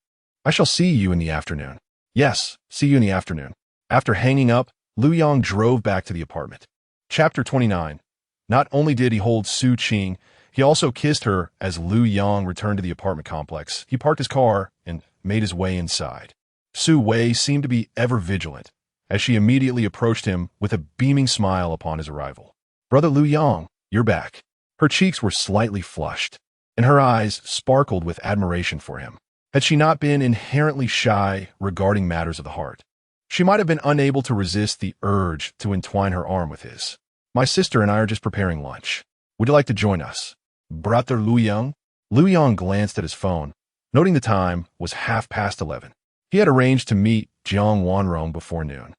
I shall see you in the afternoon. Yes, see you in the afternoon. After hanging up, Lu Yang drove back to the apartment. Chapter 29. Not only did he hold Su Qing, he also kissed her as Lu Yang returned to the apartment complex. He parked his car and made his way inside. Su Wei seemed to be ever vigilant, as she immediately approached him with a beaming smile upon his arrival. Brother Lu Yang, you're back. Her cheeks were slightly flushed, and her eyes sparkled with admiration for him. Had she not been inherently shy regarding matters of the heart, she might have been unable to resist the urge to entwine her arm with his. My sister and I are just preparing lunch. Would you like to join us? Brother Lu Yang? Lu Yang glanced at his phone, noting the time was 11:30. He had arranged to meet Jiang Wanrong before noon,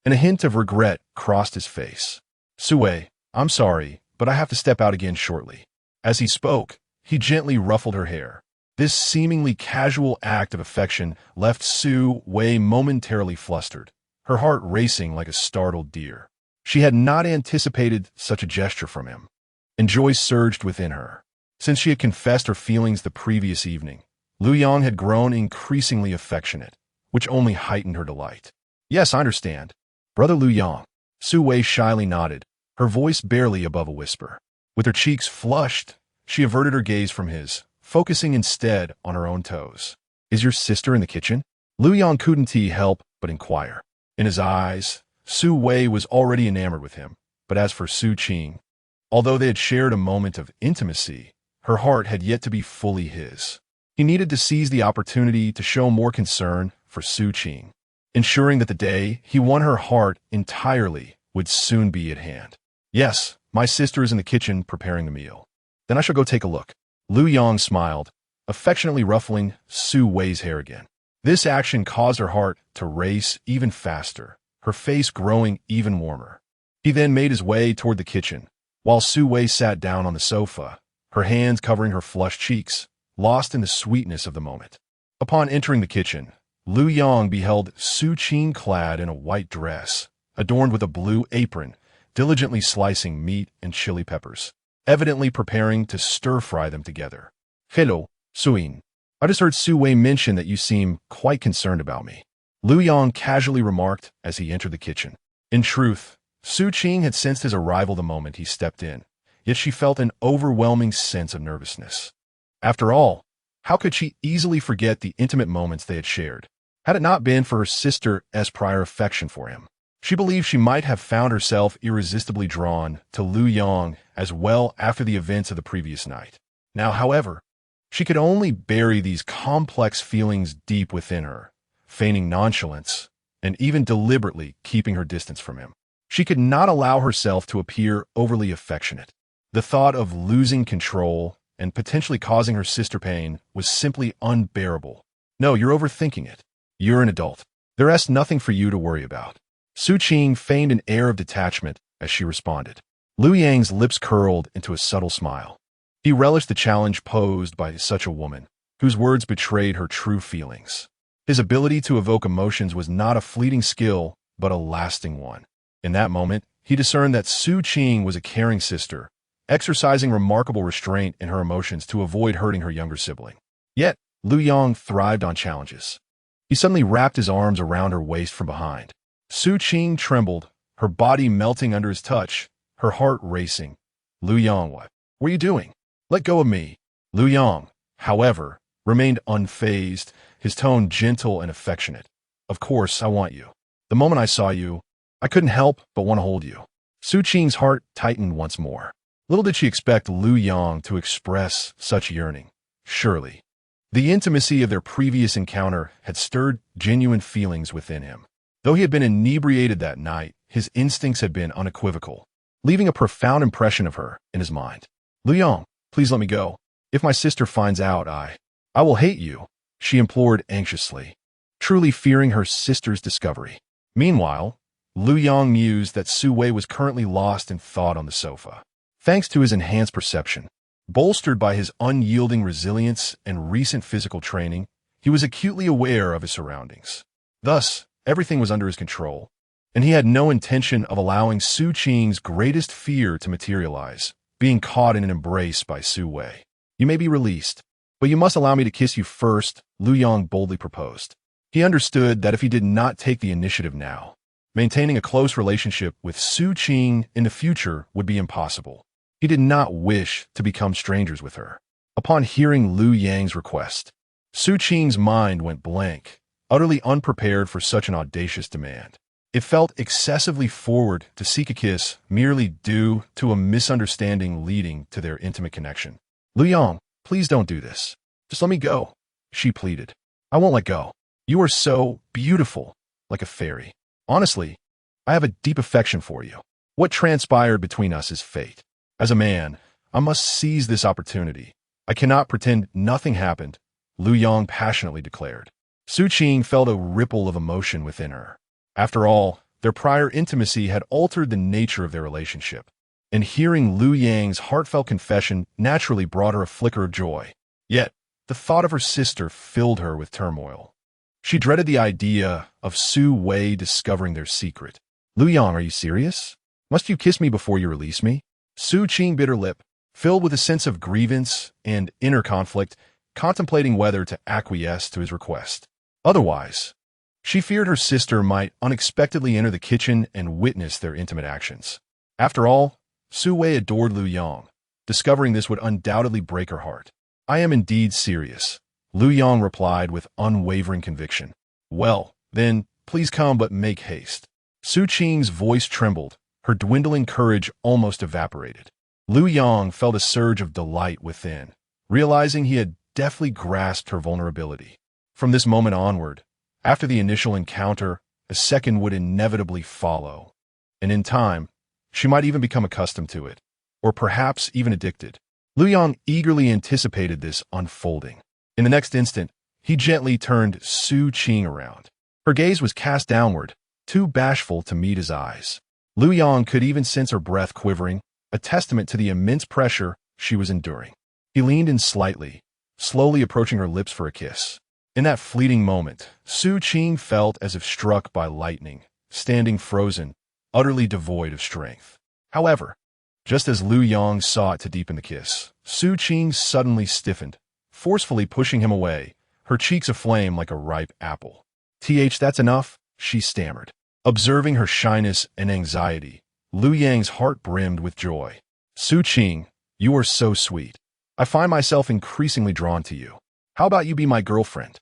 and a hint of regret crossed his face. Sue, I'm sorry, but I have to step out again shortly. As he spoke, he gently ruffled her hair. This seemingly casual act of affection left Su Wei momentarily flustered, her heart racing like a startled deer. She had not anticipated such a gesture from him, and joy surged within her. Since she had confessed her feelings the previous evening, Lu Yang had grown increasingly affectionate, which only heightened her delight. Yes, I understand. Brother Lu Yang. Su Wei shyly nodded, her voice barely above a whisper. With her cheeks flushed, she averted her gaze from his, focusing instead on her own toes. Is your sister in the kitchen? Lu Yang couldn't help but inquire. In his eyes, Su Wei was already enamored with him, but as for Su Qing, although they had shared a moment of intimacy, her heart had yet to be fully his. He needed to seize the opportunity to show more concern for Su Qing, ensuring that the day he won her heart entirely would soon be at hand. Yes, my sister is in the kitchen preparing the meal. Then I shall go take a look. Lu Yang smiled, affectionately ruffling Su Wei's hair again. This action caused her heart to race even faster, her face growing even warmer. He then made his way toward the kitchen, while Su Wei sat down on the sofa, her hands covering her flushed cheeks, lost in the sweetness of the moment. Upon entering the kitchen, Lu Yang beheld Su Qing clad in a white dress, adorned with a blue apron, diligently slicing meat and chili peppers, evidently preparing to stir-fry them together. Hello, Suin. I just heard Su Wei mention that you seem quite concerned about me. Lu Yang casually remarked as he entered the kitchen. In truth, Su Qing had sensed his arrival the moment he stepped in, yet she felt an overwhelming sense of nervousness. After all, how could she easily forget the intimate moments they had shared? Had it not been for her sister's prior affection for him, she believed she might have found herself irresistibly drawn to Lu Yang as well after the events of the previous night. Now, however, she could only bury these complex feelings deep within her, feigning nonchalance and even deliberately keeping her distance from him. She could not allow herself to appear overly affectionate. The thought of losing control and potentially causing her sister pain was simply unbearable. No, you're overthinking it. You're an adult. There's nothing for you to worry about. Su Qing feigned an air of detachment as she responded. Liu Yang's lips curled into a subtle smile. He relished the challenge posed by such a woman, whose words betrayed her true feelings. His ability to evoke emotions was not a fleeting skill, but a lasting one. In that moment, he discerned that Su Qing was a caring sister, exercising remarkable restraint in her emotions to avoid hurting her younger sibling. Yet, Liu Yang thrived on challenges. He suddenly wrapped his arms around her waist from behind. Su Qing trembled, her body melting under his touch, her heart racing. Liu Yang, what are you doing? Let go of me. Liu Yang, however, remained unfazed, his tone gentle and affectionate. Of course, I want you. The moment I saw you, I couldn't help but want to hold you. Su Qing's heart tightened once more. Little did she expect Liu Yang to express such yearning. Surely, the intimacy of their previous encounter had stirred genuine feelings within him. Though he had been inebriated that night, his instincts had been unequivocal, leaving a profound impression of her in his mind. Liu Yang, please let me go. If my sister finds out, I will hate you, she implored anxiously, truly fearing her sister's discovery. Meanwhile, Liu Yang mused that Su Wei was currently lost in thought on the sofa. Thanks to his enhanced perception, bolstered by his unyielding resilience and recent physical training, he was acutely aware of his surroundings. Thus, everything was under his control, and he had no intention of allowing Su Qing's greatest fear to materialize, being caught in an embrace by Su Wei. You may be released, but you must allow me to kiss you first, Liu Yang boldly proposed. He understood that if he did not take the initiative now, maintaining a close relationship with Su Qing in the future would be impossible. He did not wish to become strangers with her. Upon hearing Liu Yang's request, Su Qing's mind went blank, utterly unprepared for such an audacious demand. It felt excessively forward to seek a kiss merely due to a misunderstanding leading to their intimate connection. Liu Yang, please don't do this. Just let me go, she pleaded. I won't let go. You are so beautiful, like a fairy. Honestly, I have a deep affection for you. What transpired between us is fate. As a man, I must seize this opportunity. I cannot pretend nothing happened, Liu Yang passionately declared. Su Qing felt a ripple of emotion within her. After all, their prior intimacy had altered the nature of their relationship, and hearing Liu Yang's heartfelt confession naturally brought her a flicker of joy. Yet, the thought of her sister filled her with turmoil. She dreaded the idea of Su Wei discovering their secret. Liu Yang, are you serious? Must you kiss me before you release me? Su Qing bit her lip, filled with a sense of grievance and inner conflict, contemplating whether to acquiesce to his request. Otherwise, she feared her sister might unexpectedly enter the kitchen and witness their intimate actions. After all, Su Wei adored Liu Yang. Discovering this would undoubtedly break her heart. I am indeed serious, Liu Yang replied with unwavering conviction. Well, then, please come, but make haste. Su Qing's voice trembled, her dwindling courage almost evaporated. Liu Yang felt a surge of delight within, realizing he had deftly grasped her vulnerability. From this moment onward, after the initial encounter, a second would inevitably follow, and in time, she might even become accustomed to it, or perhaps even addicted. Liu Yang eagerly anticipated this unfolding. In the next instant, he gently turned Su Qing around. Her gaze was cast downward, too bashful to meet his eyes. Liu Yang could even sense her breath quivering, a testament to the immense pressure she was enduring. He leaned in slightly, slowly approaching her lips for a kiss. In that fleeting moment, Su Qing felt as if struck by lightning, standing frozen, utterly devoid of strength. However, just as Liu Yang sought to deepen the kiss, Su Qing suddenly stiffened, forcefully pushing him away, her cheeks aflame like a ripe apple. That's enough, she stammered. Observing her shyness and anxiety, Liu Yang's heart brimmed with joy. Su Qing, you are so sweet. I find myself increasingly drawn to you. How about you be my girlfriend?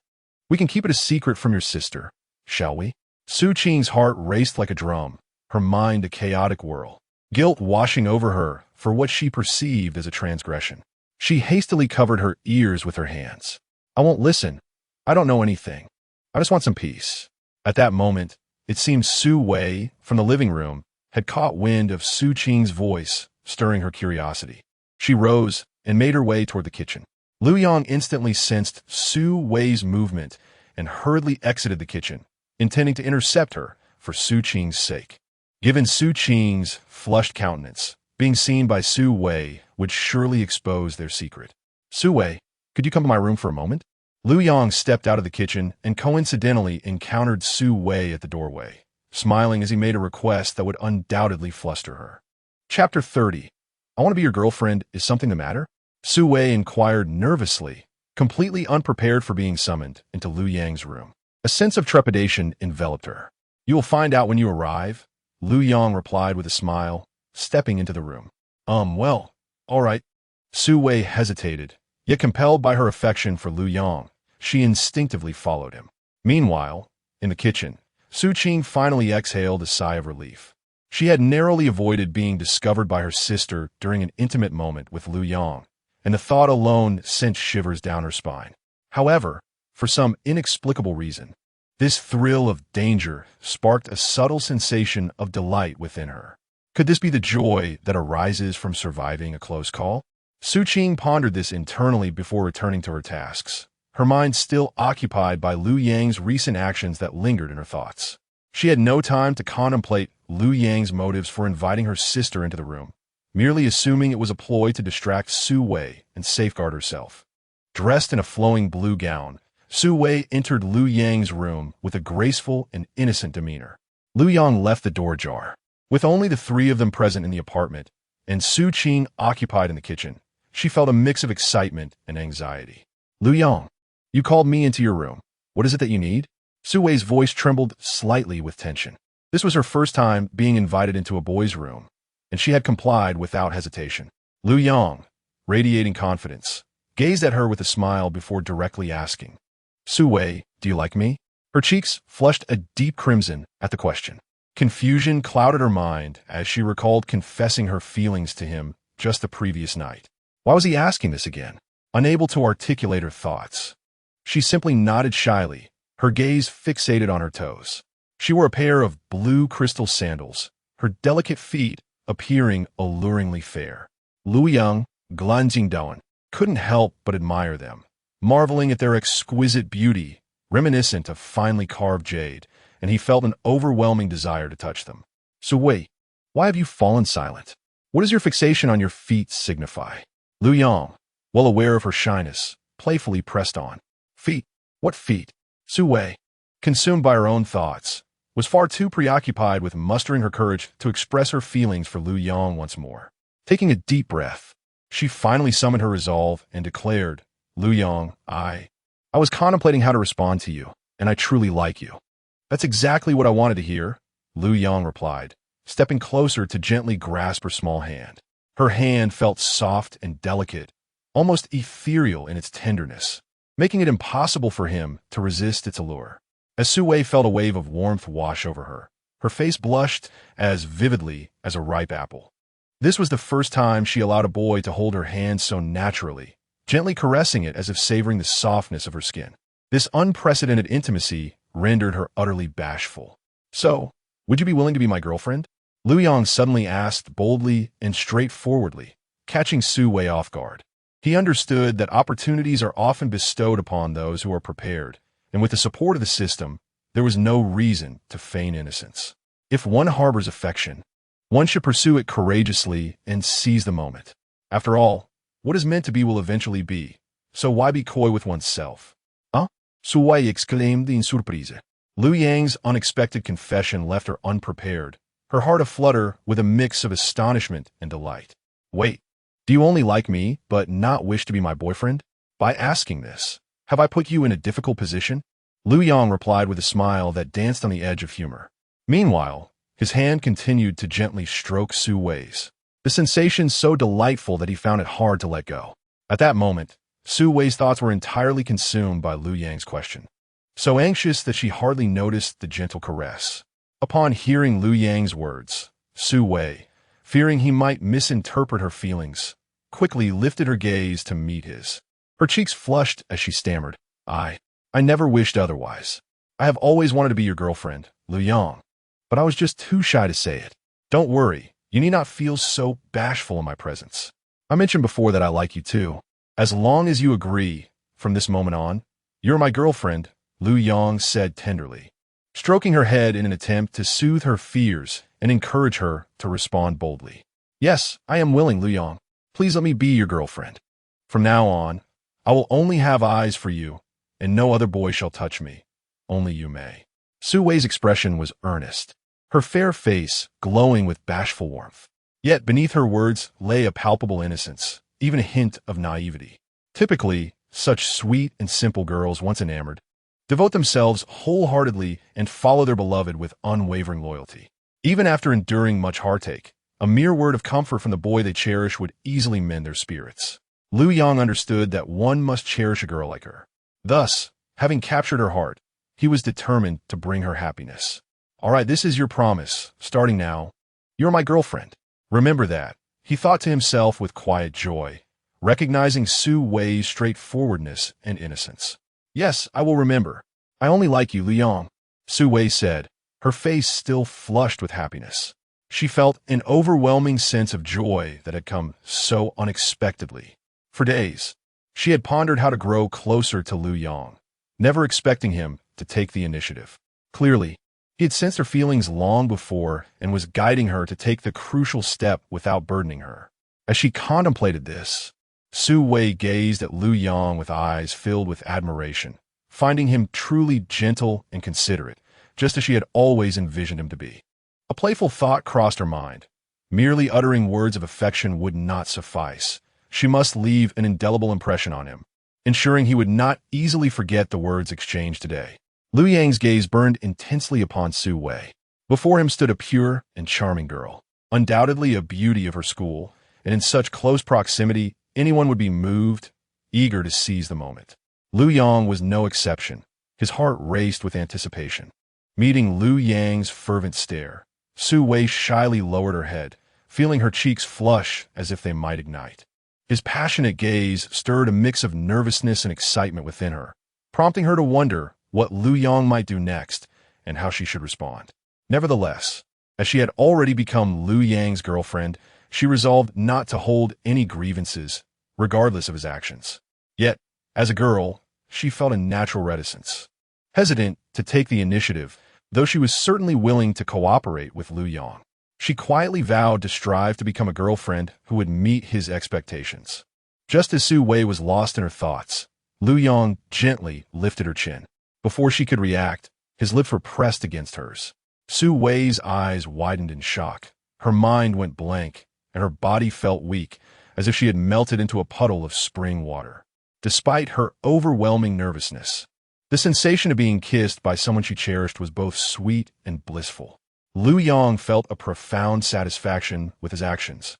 We can keep it a secret from your sister, shall we? Su Qing's heart raced like a drum, her mind a chaotic whirl, guilt washing over her for what she perceived as a transgression. She hastily covered her ears with her hands. I won't listen. I don't know anything. I just want some peace. At that moment, it seemed Su Wei, from the living room, had caught wind of Su Qing's voice, stirring her curiosity. She rose and made her way toward the kitchen. Liu Yang instantly sensed Su Wei's movement and hurriedly exited the kitchen, intending to intercept her for Su Qing's sake. Given Su Qing's flushed countenance, being seen by Su Wei would surely expose their secret. Su Wei, could you come to my room for a moment? Lu Yang stepped out of the kitchen and coincidentally encountered Su Wei at the doorway, smiling as he made a request that would undoubtedly fluster her. Chapter 30. I want to be your girlfriend. Is something the matter? Su Wei inquired nervously, completely unprepared for being summoned into Lu Yang's room. A sense of trepidation enveloped her. You will find out when you arrive, Lu Yang replied with a smile, stepping into the room. Well, all right. Su Wei hesitated, yet compelled by her affection for Lu Yang, she instinctively followed him. Meanwhile, in the kitchen, Su Qing finally exhaled a sigh of relief. She had narrowly avoided being discovered by her sister during an intimate moment with Lu Yang, and the thought alone sent shivers down her spine. However, for some inexplicable reason, this thrill of danger sparked a subtle sensation of delight within her. Could this be the joy that arises from surviving a close call? Su Qing pondered this internally before returning to her tasks, her mind still occupied by Lu Yang's recent actions that lingered in her thoughts. She had no time to contemplate Lu Yang's motives for inviting her sister into the room, merely assuming it was a ploy to distract Su Wei and safeguard herself. Dressed in a flowing blue gown, Su Wei entered Lu Yang's room with a graceful and innocent demeanor. Lu Yang left the door ajar. With only the three of them present in the apartment, and Su Qing occupied in the kitchen, she felt a mix of excitement and anxiety. Lu Yang, you called me into your room. What is it that you need? Su Wei's voice trembled slightly with tension. This was her first time being invited into a boy's room, and she had complied without hesitation. Lu Yang, radiating confidence, gazed at her with a smile before directly asking, Su Wei, do you like me? Her cheeks flushed a deep crimson at the question. Confusion clouded her mind as she recalled confessing her feelings to him just the previous night. Why was he asking this again? Unable to articulate her thoughts, she simply nodded shyly, her gaze fixated on her toes. She wore a pair of blue crystal sandals, her delicate feet appearing alluringly fair. Lu Yang, Glanjingdaon, couldn't help but admire them, marveling at their exquisite beauty, reminiscent of finely carved jade, and he felt an overwhelming desire to touch them. So wait, why have you fallen silent? What does your fixation on your feet signify? Lu Yang, well aware of her shyness, playfully pressed on. Feet? What feet? Su Wei, consumed by her own thoughts, was far too preoccupied with mustering her courage to express her feelings for Lu Yang once more. Taking a deep breath, she finally summoned her resolve and declared, Lu Yang, I was contemplating how to respond to you, and I truly like you. That's exactly what I wanted to hear, Lu Yang replied, stepping closer to gently grasp her small hand. Her hand felt soft and delicate, almost ethereal in its tenderness, making it impossible for him to resist its allure. As Su Wei felt a wave of warmth wash over her, her face blushed as vividly as a ripe apple. This was the first time she allowed a boy to hold her hand so naturally, gently caressing it as if savoring the softness of her skin. This unprecedented intimacy rendered her utterly bashful. So, would you be willing to be my girlfriend? Lu Yang suddenly asked boldly and straightforwardly, catching Su Wei off guard. He understood that opportunities are often bestowed upon those who are prepared, and with the support of the system, there was no reason to feign innocence. If one harbors affection, one should pursue it courageously and seize the moment. After all, what is meant to be will eventually be, so why be coy with oneself? Huh? Su Wei exclaimed in surprise. Lu Yang's unexpected confession left her unprepared, her heart aflutter with a mix of astonishment and delight. Wait, do you only like me, but not wish to be my boyfriend? By asking this, have I put you in a difficult position? Lu Yang replied with a smile that danced on the edge of humor. Meanwhile, his hand continued to gently stroke Su Wei's, the sensation so delightful that he found it hard to let go. At that moment, Su Wei's thoughts were entirely consumed by Lu Yang's question, so anxious that she hardly noticed the gentle caress. Upon hearing Lu Yang's words, Su Wei, fearing he might misinterpret her feelings, quickly lifted her gaze to meet his. Her cheeks flushed as she stammered, I never wished otherwise. I have always wanted to be your girlfriend, Lu Yang, but I was just too shy to say it. Don't worry, you need not feel so bashful in my presence. I mentioned before that I like you too. As long as you agree, from this moment on, you're my girlfriend, Lu Yang said tenderly. stroking her head in an attempt to soothe her fears and encourage her to respond boldly. Yes, I am willing, Lu Yang. Please let me be your girlfriend. From now on, I will only have eyes for you, and no other boy shall touch me. Only you may. Su Wei's expression was earnest, her fair face glowing with bashful warmth. Yet beneath her words lay a palpable innocence, even a hint of naivety. Typically, such sweet and simple girls, once enamored, devote themselves wholeheartedly and follow their beloved with unwavering loyalty. Even after enduring much heartache, a mere word of comfort from the boy they cherish would easily mend their spirits. Lu Yang understood that one must cherish a girl like her. Thus, having captured her heart, he was determined to bring her happiness. All right, this is your promise. Starting now, you're my girlfriend. Remember that, he thought to himself with quiet joy, recognizing Su Wei's straightforwardness and innocence. Yes, I will remember. I only like you, Lu Yang, Su Wei said, her face still flushed with happiness. She felt an overwhelming sense of joy that had come so unexpectedly. For days, she had pondered how to grow closer to Lu Yang, never expecting him to take the initiative. Clearly, he had sensed her feelings long before and was guiding her to take the crucial step without burdening her. As she contemplated this, Su Wei gazed at Lu Yang with eyes filled with admiration, finding him truly gentle and considerate, just as she had always envisioned him to be. A playful thought crossed her mind. Merely uttering words of affection would not suffice. She must leave an indelible impression on him, ensuring he would not easily forget the words exchanged today. Lu Yang's gaze burned intensely upon Su Wei. Before him stood a pure and charming girl, undoubtedly a beauty of her school, and in such close proximity, anyone would be moved, eager to seize the moment. Lu Yang was no exception. His heart raced with anticipation. Meeting Lu Yang's fervent stare, Su Wei shyly lowered her head, feeling her cheeks flush as if they might ignite. His passionate gaze stirred a mix of nervousness and excitement within her, prompting her to wonder what Lu Yang might do next and how she should respond. Nevertheless, as she had already become Lu Yang's girlfriend, she resolved not to hold any grievances, regardless of his actions. Yet, as a girl, she felt a natural reticence. Hesitant to take the initiative, though she was certainly willing to cooperate with Lu Yang. She quietly vowed to strive to become a girlfriend who would meet his expectations. Just as Su Wei was lost in her thoughts, Lu Yang gently lifted her chin. Before she could react, his lips were pressed against hers. Su Wei's eyes widened in shock. Her mind went blank, and her body felt weak, as if she had melted into a puddle of spring water. Despite her overwhelming nervousness, the sensation of being kissed by someone she cherished was both sweet and blissful. Lu Yang felt a profound satisfaction with his actions,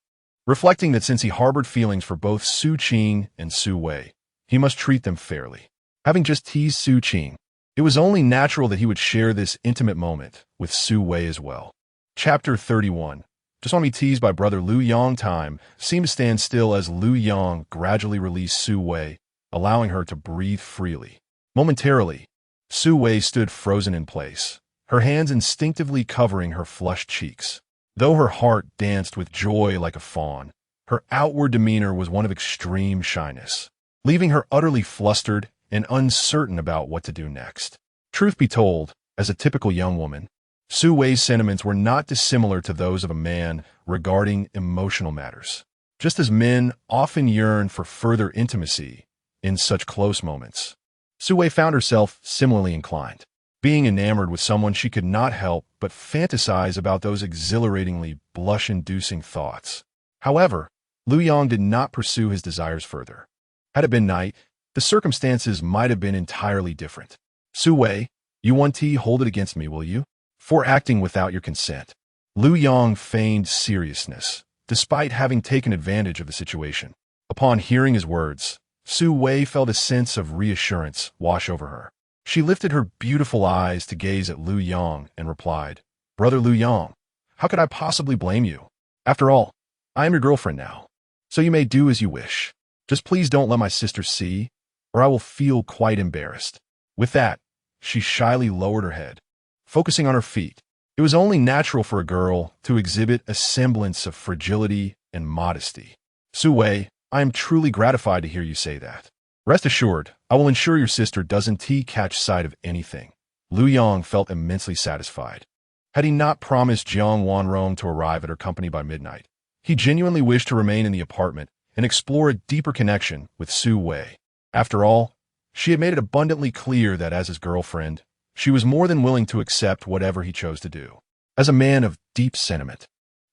reflecting that since he harbored feelings for both Su Qing and Su Wei, he must treat them fairly. Having just teased Su Qing, it was only natural that he would share this intimate moment with Su Wei as well. Chapter 31. Just want to be teased by brother Lu Yang. Time seemed to stand still as Lu Yang gradually released Su Wei, allowing her to breathe freely. Momentarily, Su Wei stood frozen in place, her hands instinctively covering her flushed cheeks. Though her heart danced with joy like a fawn, her outward demeanor was one of extreme shyness, leaving her utterly flustered and uncertain about what to do next. Truth be told, as a typical young woman, Su Wei's sentiments were not dissimilar to those of a man regarding emotional matters. Just as men often yearn for further intimacy in such close moments, Su Wei found herself similarly inclined. Being enamored with someone, she could not help but fantasize about those exhilaratingly blush-inducing thoughts. However, Lu Yang did not pursue his desires further. Had it been night, the circumstances might have been entirely different. Su Wei, you Auntie, hold it against me, will you? For acting without your consent. Lu Yang feigned seriousness, despite having taken advantage of the situation. Upon hearing his words, Su Wei felt a sense of reassurance wash over her. She lifted her beautiful eyes to gaze at Lu Yang and replied, Brother Lu Yang, how could I possibly blame you? After all, I am your girlfriend now, so you may do as you wish. Just please don't let my sister see, or I will feel quite embarrassed. With that, she shyly lowered her head, focusing on her feet. It was only natural for a girl to exhibit a semblance of fragility and modesty. Su Wei, I am truly gratified to hear you say that. Rest assured, I will ensure your sister doesn't catch sight of anything. Lu Yong felt immensely satisfied. Had he not promised Jiang Wanrong to arrive at her company by midnight, he genuinely wished to remain in the apartment and explore a deeper connection with Su Wei. After all, she had made it abundantly clear that as his girlfriend, she was more than willing to accept whatever he chose to do. As a man of deep sentiment,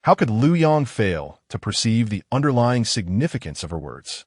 how could Lu Yong fail to perceive the underlying significance of her words?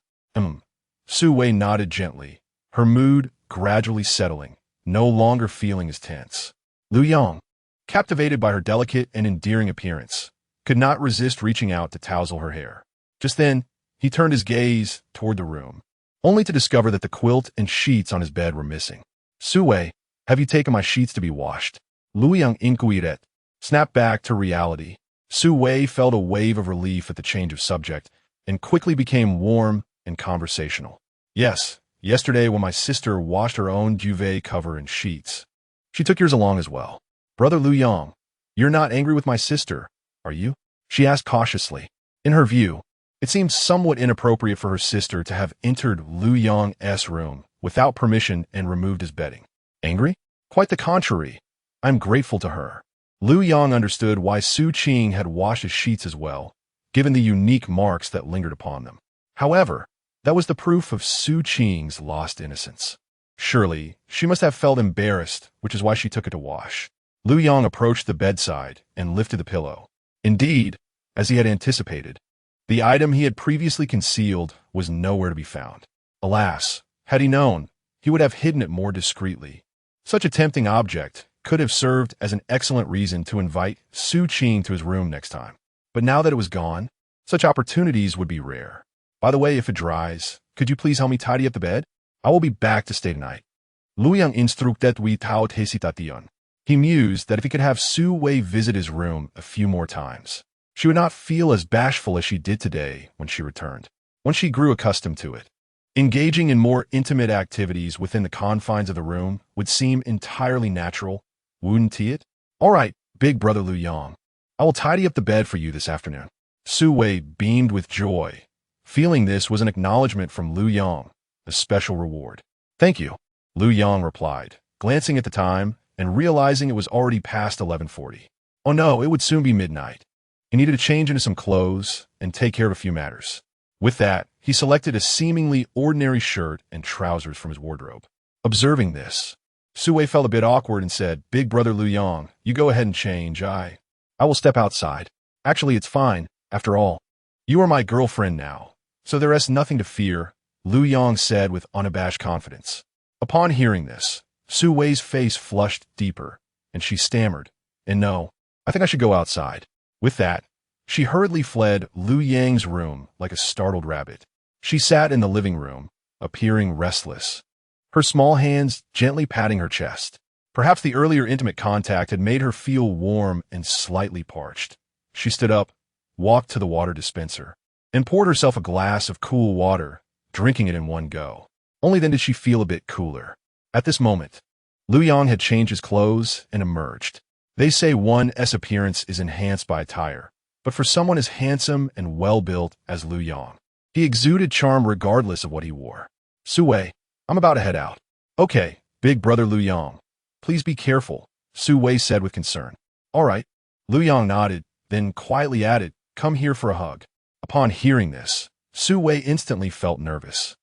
Su Wei nodded gently, her mood gradually settling, no longer feeling as tense. Lu Yong, captivated by her delicate and endearing appearance, could not resist reaching out to tousle her hair. Just then, he turned his gaze toward the room, only to discover that the quilt and sheets on his bed were missing. Su Wei, have you taken my sheets to be washed? Lu Yong inquired. Snapped back to reality. Su Wei felt a wave of relief at the change of subject and quickly became warm and conversational. Yes, yesterday when my sister washed her own duvet cover and sheets, she took yours along as well. Brother Lu Yong, you're not angry with my sister, are you? She asked cautiously. In her view, it seemed somewhat inappropriate for her sister to have entered Lu Yong's room without permission and removed his bedding. Angry? Quite the contrary. I'm grateful to her. Lu Yong understood why Su Qing had washed his sheets as well, given the unique marks that lingered upon them. However, that was the proof of Su Qing's lost innocence. Surely, she must have felt embarrassed, which is why she took it to wash. Lu Yong approached the bedside and lifted the pillow. Indeed, as he had anticipated, the item he had previously concealed was nowhere to be found. Alas, had he known, he would have hidden it more discreetly. Such a tempting object could have served as an excellent reason to invite Su Qing to his room next time. But now that it was gone, such opportunities would be rare. By the way, if it dries, could you please help me tidy up the bed? I will be back to stay tonight. Lu Yong instructed without hesitation. He mused that if he could have Su Wei visit his room a few more times, she would not feel as bashful as she did today when she returned. Once she grew accustomed to it, engaging in more intimate activities within the confines of the room would seem entirely natural, wouldn't it? All right, big brother Lu Yong. I will tidy up the bed for you this afternoon. Su Wei beamed with joy, feeling this was an acknowledgement from Lu Yong, a special reward. Thank you, Lu Yong replied, glancing at the time and realizing it was already past 11:40. Oh no, it would soon be midnight. He needed to change into some clothes and take care of a few matters. With that, he selected a seemingly ordinary shirt and trousers from his wardrobe. Observing this, Su Wei felt a bit awkward and said, Big brother Lu Yong, you go ahead and change. I will step outside. Actually, it's fine. After all, you are my girlfriend now, so there is nothing to fear, Lu Yong said with unabashed confidence. Upon hearing this, Su Wei's face flushed deeper, and she stammered, and no, I think I should go outside. With that, she hurriedly fled Lu Yang's room like a startled rabbit. She sat in the living room, appearing restless, her small hands gently patting her chest. Perhaps the earlier intimate contact had made her feel warm and slightly parched. She stood up, walked to the water dispenser, and poured herself a glass of cool water, drinking it in one go. Only then did she feel a bit cooler. At this moment, Lu Yong had changed his clothes and emerged. They say one's appearance is enhanced by attire, but for someone as handsome and well-built as Lu Yong, he exuded charm regardless of what he wore. Su Wei, I'm about to head out. Okay, big brother Lu Yong. Please be careful, Su Wei said with concern. All right. Lu Yong nodded, then quietly added, come here for a hug. Upon hearing this, Su Wei instantly felt nervous.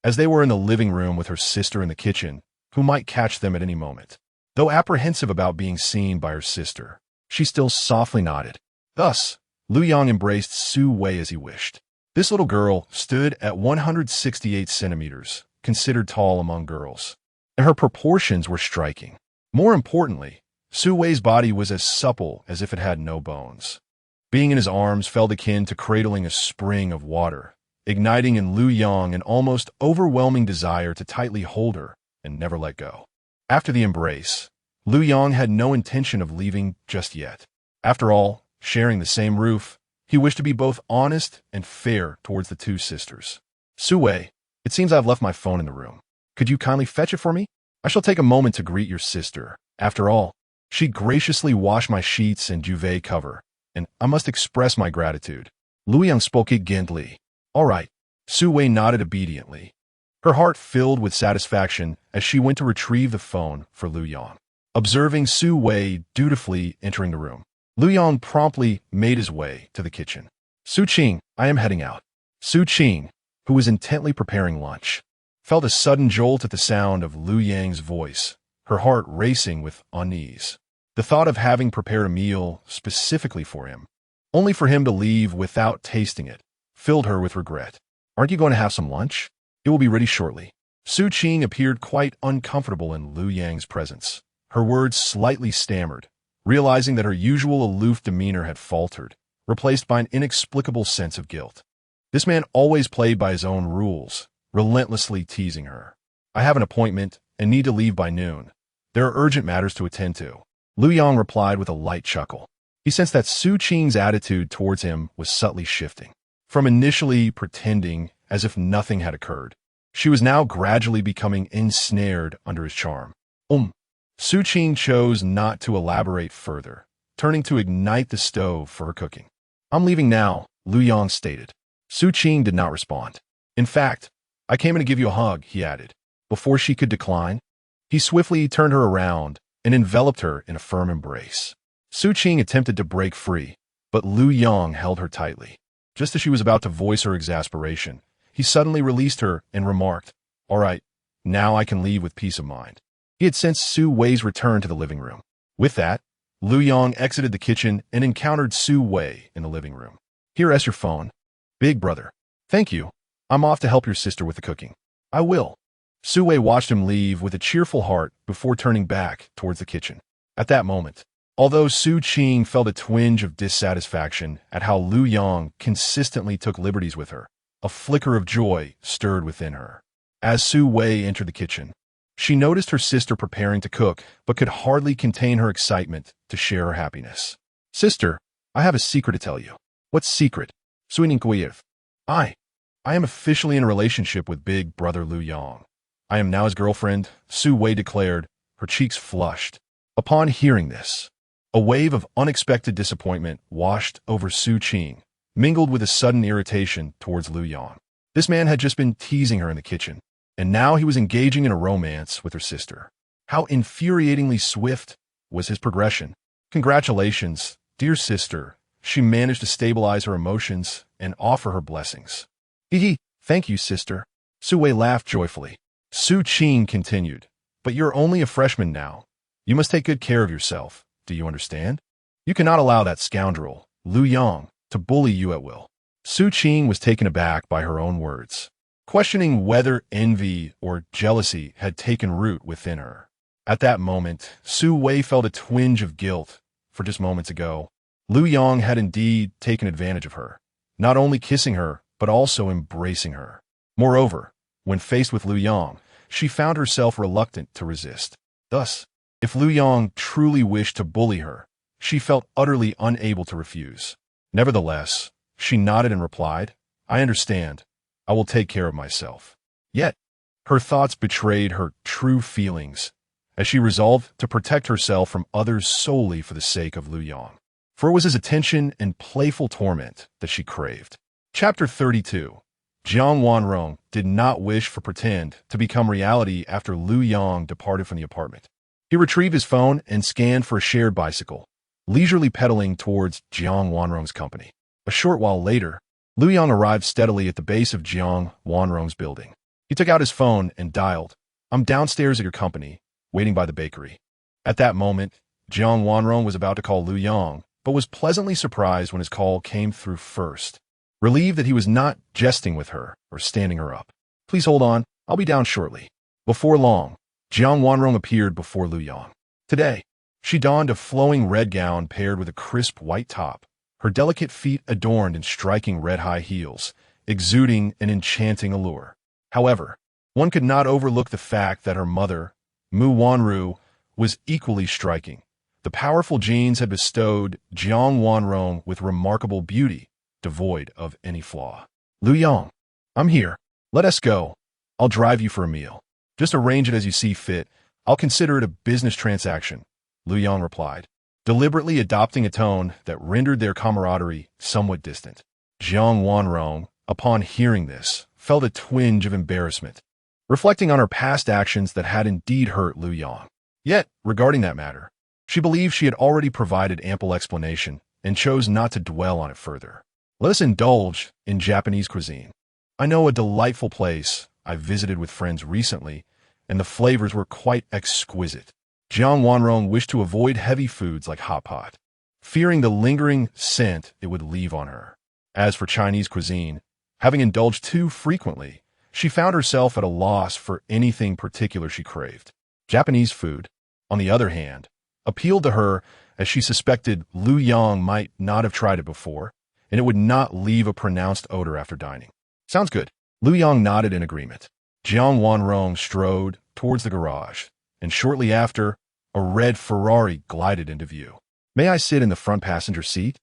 As they were in the living room with her sister in the kitchen, who might catch them at any moment. Though apprehensive about being seen by her sister, she still softly nodded. Thus, Lu Yong embraced Su Wei as he wished. This little girl stood at 168 centimeters, considered tall among girls, and her proportions were striking. More importantly, Su Wei's body was as supple as if it had no bones. Being in his arms felt akin to cradling a spring of water, igniting in Lu Yong an almost overwhelming desire to tightly hold her and never let go. After the embrace, Lu Yong had no intention of leaving just yet. After all, sharing the same roof, he wished to be both honest and fair towards the two sisters. Su Wei, it seems I've left my phone in the room. Could you kindly fetch it for me? I shall take a moment to greet your sister. After all, she graciously washed my sheets and duvet cover, and I must express my gratitude. Lu Yong spoke gently. All right. Su Wei nodded obediently, her heart filled with satisfaction as she went to retrieve the phone for Lu Yong. observing Su Wei dutifully entering the room. Lu Yong promptly made his way to the kitchen. Su Qing, I am heading out. Su Qing, who was intently preparing lunch, felt a sudden jolt at the sound of Lu Yang's voice, her heart racing with unease. The thought of having prepared a meal specifically for him, only for him to leave without tasting it, filled her with regret. Aren't you going to have some lunch? It will be ready shortly. Su Qing appeared quite uncomfortable in Lu Yang's presence. Her words slightly stammered, realizing that her usual aloof demeanor had faltered, replaced by an inexplicable sense of guilt. This man always played by his own rules, relentlessly teasing her. I have an appointment and need to leave by noon. There are urgent matters to attend to. Lu Yong replied with a light chuckle. He sensed that Su Qing's attitude towards him was subtly shifting. From initially pretending as if nothing had occurred, she was now gradually becoming ensnared under his charm. Su Qing chose not to elaborate further, turning to ignite the stove for her cooking. I'm leaving now, Lu Yong stated. Su Qing did not respond. In fact, I came in to give you a hug, he added. Before she could decline, he swiftly turned her around and enveloped her in a firm embrace. Su Qing attempted to break free, but Lu Yong held her tightly. Just as she was about to voice her exasperation, he suddenly released her and remarked, All right, now I can leave with peace of mind. He had sensed Su Wei's return to the living room. With that, Lu Yong exited the kitchen and encountered Su Wei in the living room. Here is your phone. Big brother. Thank you. I'm off to help your sister with the cooking. I will. Su Wei watched him leave with a cheerful heart before turning back towards the kitchen. At that moment, although Su Qing felt a twinge of dissatisfaction at how Lu Yong consistently took liberties with her, a flicker of joy stirred within her. As Su Wei entered the kitchen, she noticed her sister preparing to cook, but could hardly contain her excitement to share her happiness. Sister, I have a secret to tell you. What secret? I am officially in a relationship with big brother Lu Yong. I am now his girlfriend, Su Wei declared, her cheeks flushed. Upon hearing this, a wave of unexpected disappointment washed over Su Qing, mingled with a sudden irritation towards Lu Yong. This man had just been teasing her in the kitchen, and now he was engaging in a romance with her sister. How infuriatingly swift was his progression. Congratulations, dear sister. She managed to stabilize her emotions and offer her blessings. Thank you, sister. Su Wei laughed joyfully. Su Qing continued, but you're only a freshman now. You must take good care of yourself. Do you understand? You cannot allow that scoundrel, Lu Yong, to bully you at will. Su Qing was taken aback by her own words, questioning whether envy or jealousy had taken root within her. At that moment, Su Wei felt a twinge of guilt, for just moments ago, Lu Yong had indeed taken advantage of her, not only kissing her, but also embracing her. Moreover, when faced with Lu Yong, she found herself reluctant to resist. Thus, if Lu Yong truly wished to bully her, she felt utterly unable to refuse. Nevertheless, she nodded and replied, I understand. I will take care of myself. Yet, her thoughts betrayed her true feelings, as she resolved to protect herself from others solely for the sake of Lu Yong. For it was his attention and playful torment that she craved. Chapter 32. Jiang Wanrong did not wish for pretend to become reality after Lu Yong departed from the apartment. He retrieved his phone and scanned for a shared bicycle, leisurely pedaling towards Jiang Wanrong's company. A short while later, Lu Yong arrived steadily at the base of Jiang Wanrong's building. He took out his phone and dialed, I'm downstairs at your company, waiting by the bakery. At that moment, Jiang Wanrong was about to call Lu Yong, but was pleasantly surprised when his call came through first, relieved that he was not jesting with her or standing her up. Please hold on, I'll be down shortly. Before long, Jiang Wanrong appeared before Lu Yong. Today, she donned a flowing red gown paired with a crisp white top, her delicate feet adorned in striking red high heels, exuding an enchanting allure. However, one could not overlook the fact that her mother, Mu Wanru, was equally striking. The powerful genes had bestowed Jiang Wanrong with remarkable beauty, devoid of any flaw. Lu Yong, I'm here. Let us go. I'll drive you for a meal. Just arrange it as you see fit. I'll consider it a business transaction, Lu Yong replied, deliberately adopting a tone that rendered their camaraderie somewhat distant. Jiang Wanrong, upon hearing this, felt a twinge of embarrassment, reflecting on her past actions that had indeed hurt Lu Yong. Yet, regarding that matter, she believed she had already provided ample explanation and chose not to dwell on it further. Let us indulge in Japanese cuisine. I know a delightful place I visited with friends recently, and the flavors were quite exquisite. Jiang Wanrong wished to avoid heavy foods like hot pot, fearing the lingering scent it would leave on her. As for Chinese cuisine, having indulged too frequently, she found herself at a loss for anything particular she craved. Japanese food, on the other hand, appealed to her as she suspected Lu Yang might not have tried it before, and it would not leave a pronounced odor after dining. Sounds good. Lu Yang nodded in agreement. Jiang Wanrong strode towards the garage, and shortly after, a red Ferrari glided into view. May I sit in the front passenger seat?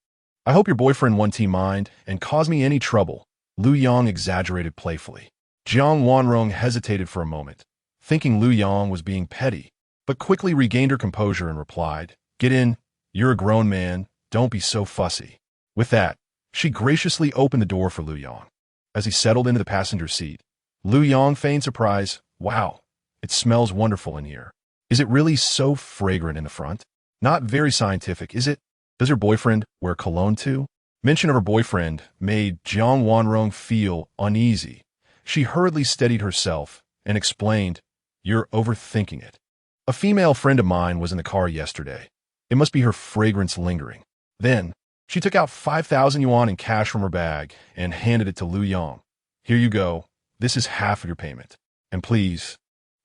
I hope your boyfriend won't mind and cause me any trouble, Lu Yang exaggerated playfully. Jiang Wanrong hesitated for a moment, thinking Lu Yang was being petty, but quickly regained her composure and replied, "Get in. You're a grown man. Don't be so fussy." With that, she graciously opened the door for Lu Yang. As he settled into the passenger seat, Lu Yang feigned surprise. "Wow, it smells wonderful in here. Is it really so fragrant in the front? Not very scientific, is it? Does your boyfriend wear cologne too?" Mention of her boyfriend made Jiang Wanrong feel uneasy. She hurriedly steadied herself and explained, "You're overthinking it. A female friend of mine was in the car yesterday. It must be her fragrance lingering." Then, she took out 5,000 yuan in cash from her bag and handed it to Lu Yang. "Here you go. This is half of your payment. And please,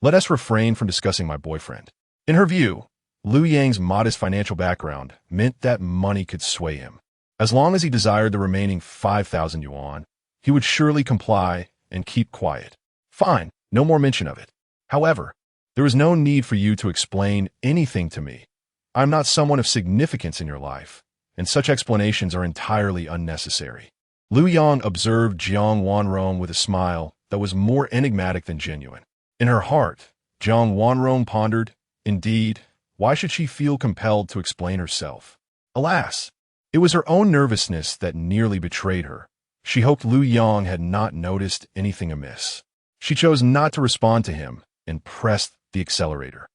let us refrain from discussing my boyfriend." In her view, Lu Yang's modest financial background meant that money could sway him. As long as he desired the remaining 5,000 yuan, he would surely comply and keep quiet. "Fine, no more mention of it. However, there is no need for you to explain anything to me. I'm not someone of significance in your life, and such explanations are entirely unnecessary." Lu Yang observed Jiang Wanrong with a smile that was more enigmatic than genuine. In her heart, Jiang Wanrong pondered, indeed, why should she feel compelled to explain herself? Alas, it was her own nervousness that nearly betrayed her. She hoped Lu Yang had not noticed anything amiss. She chose not to respond to him and pressed the accelerator.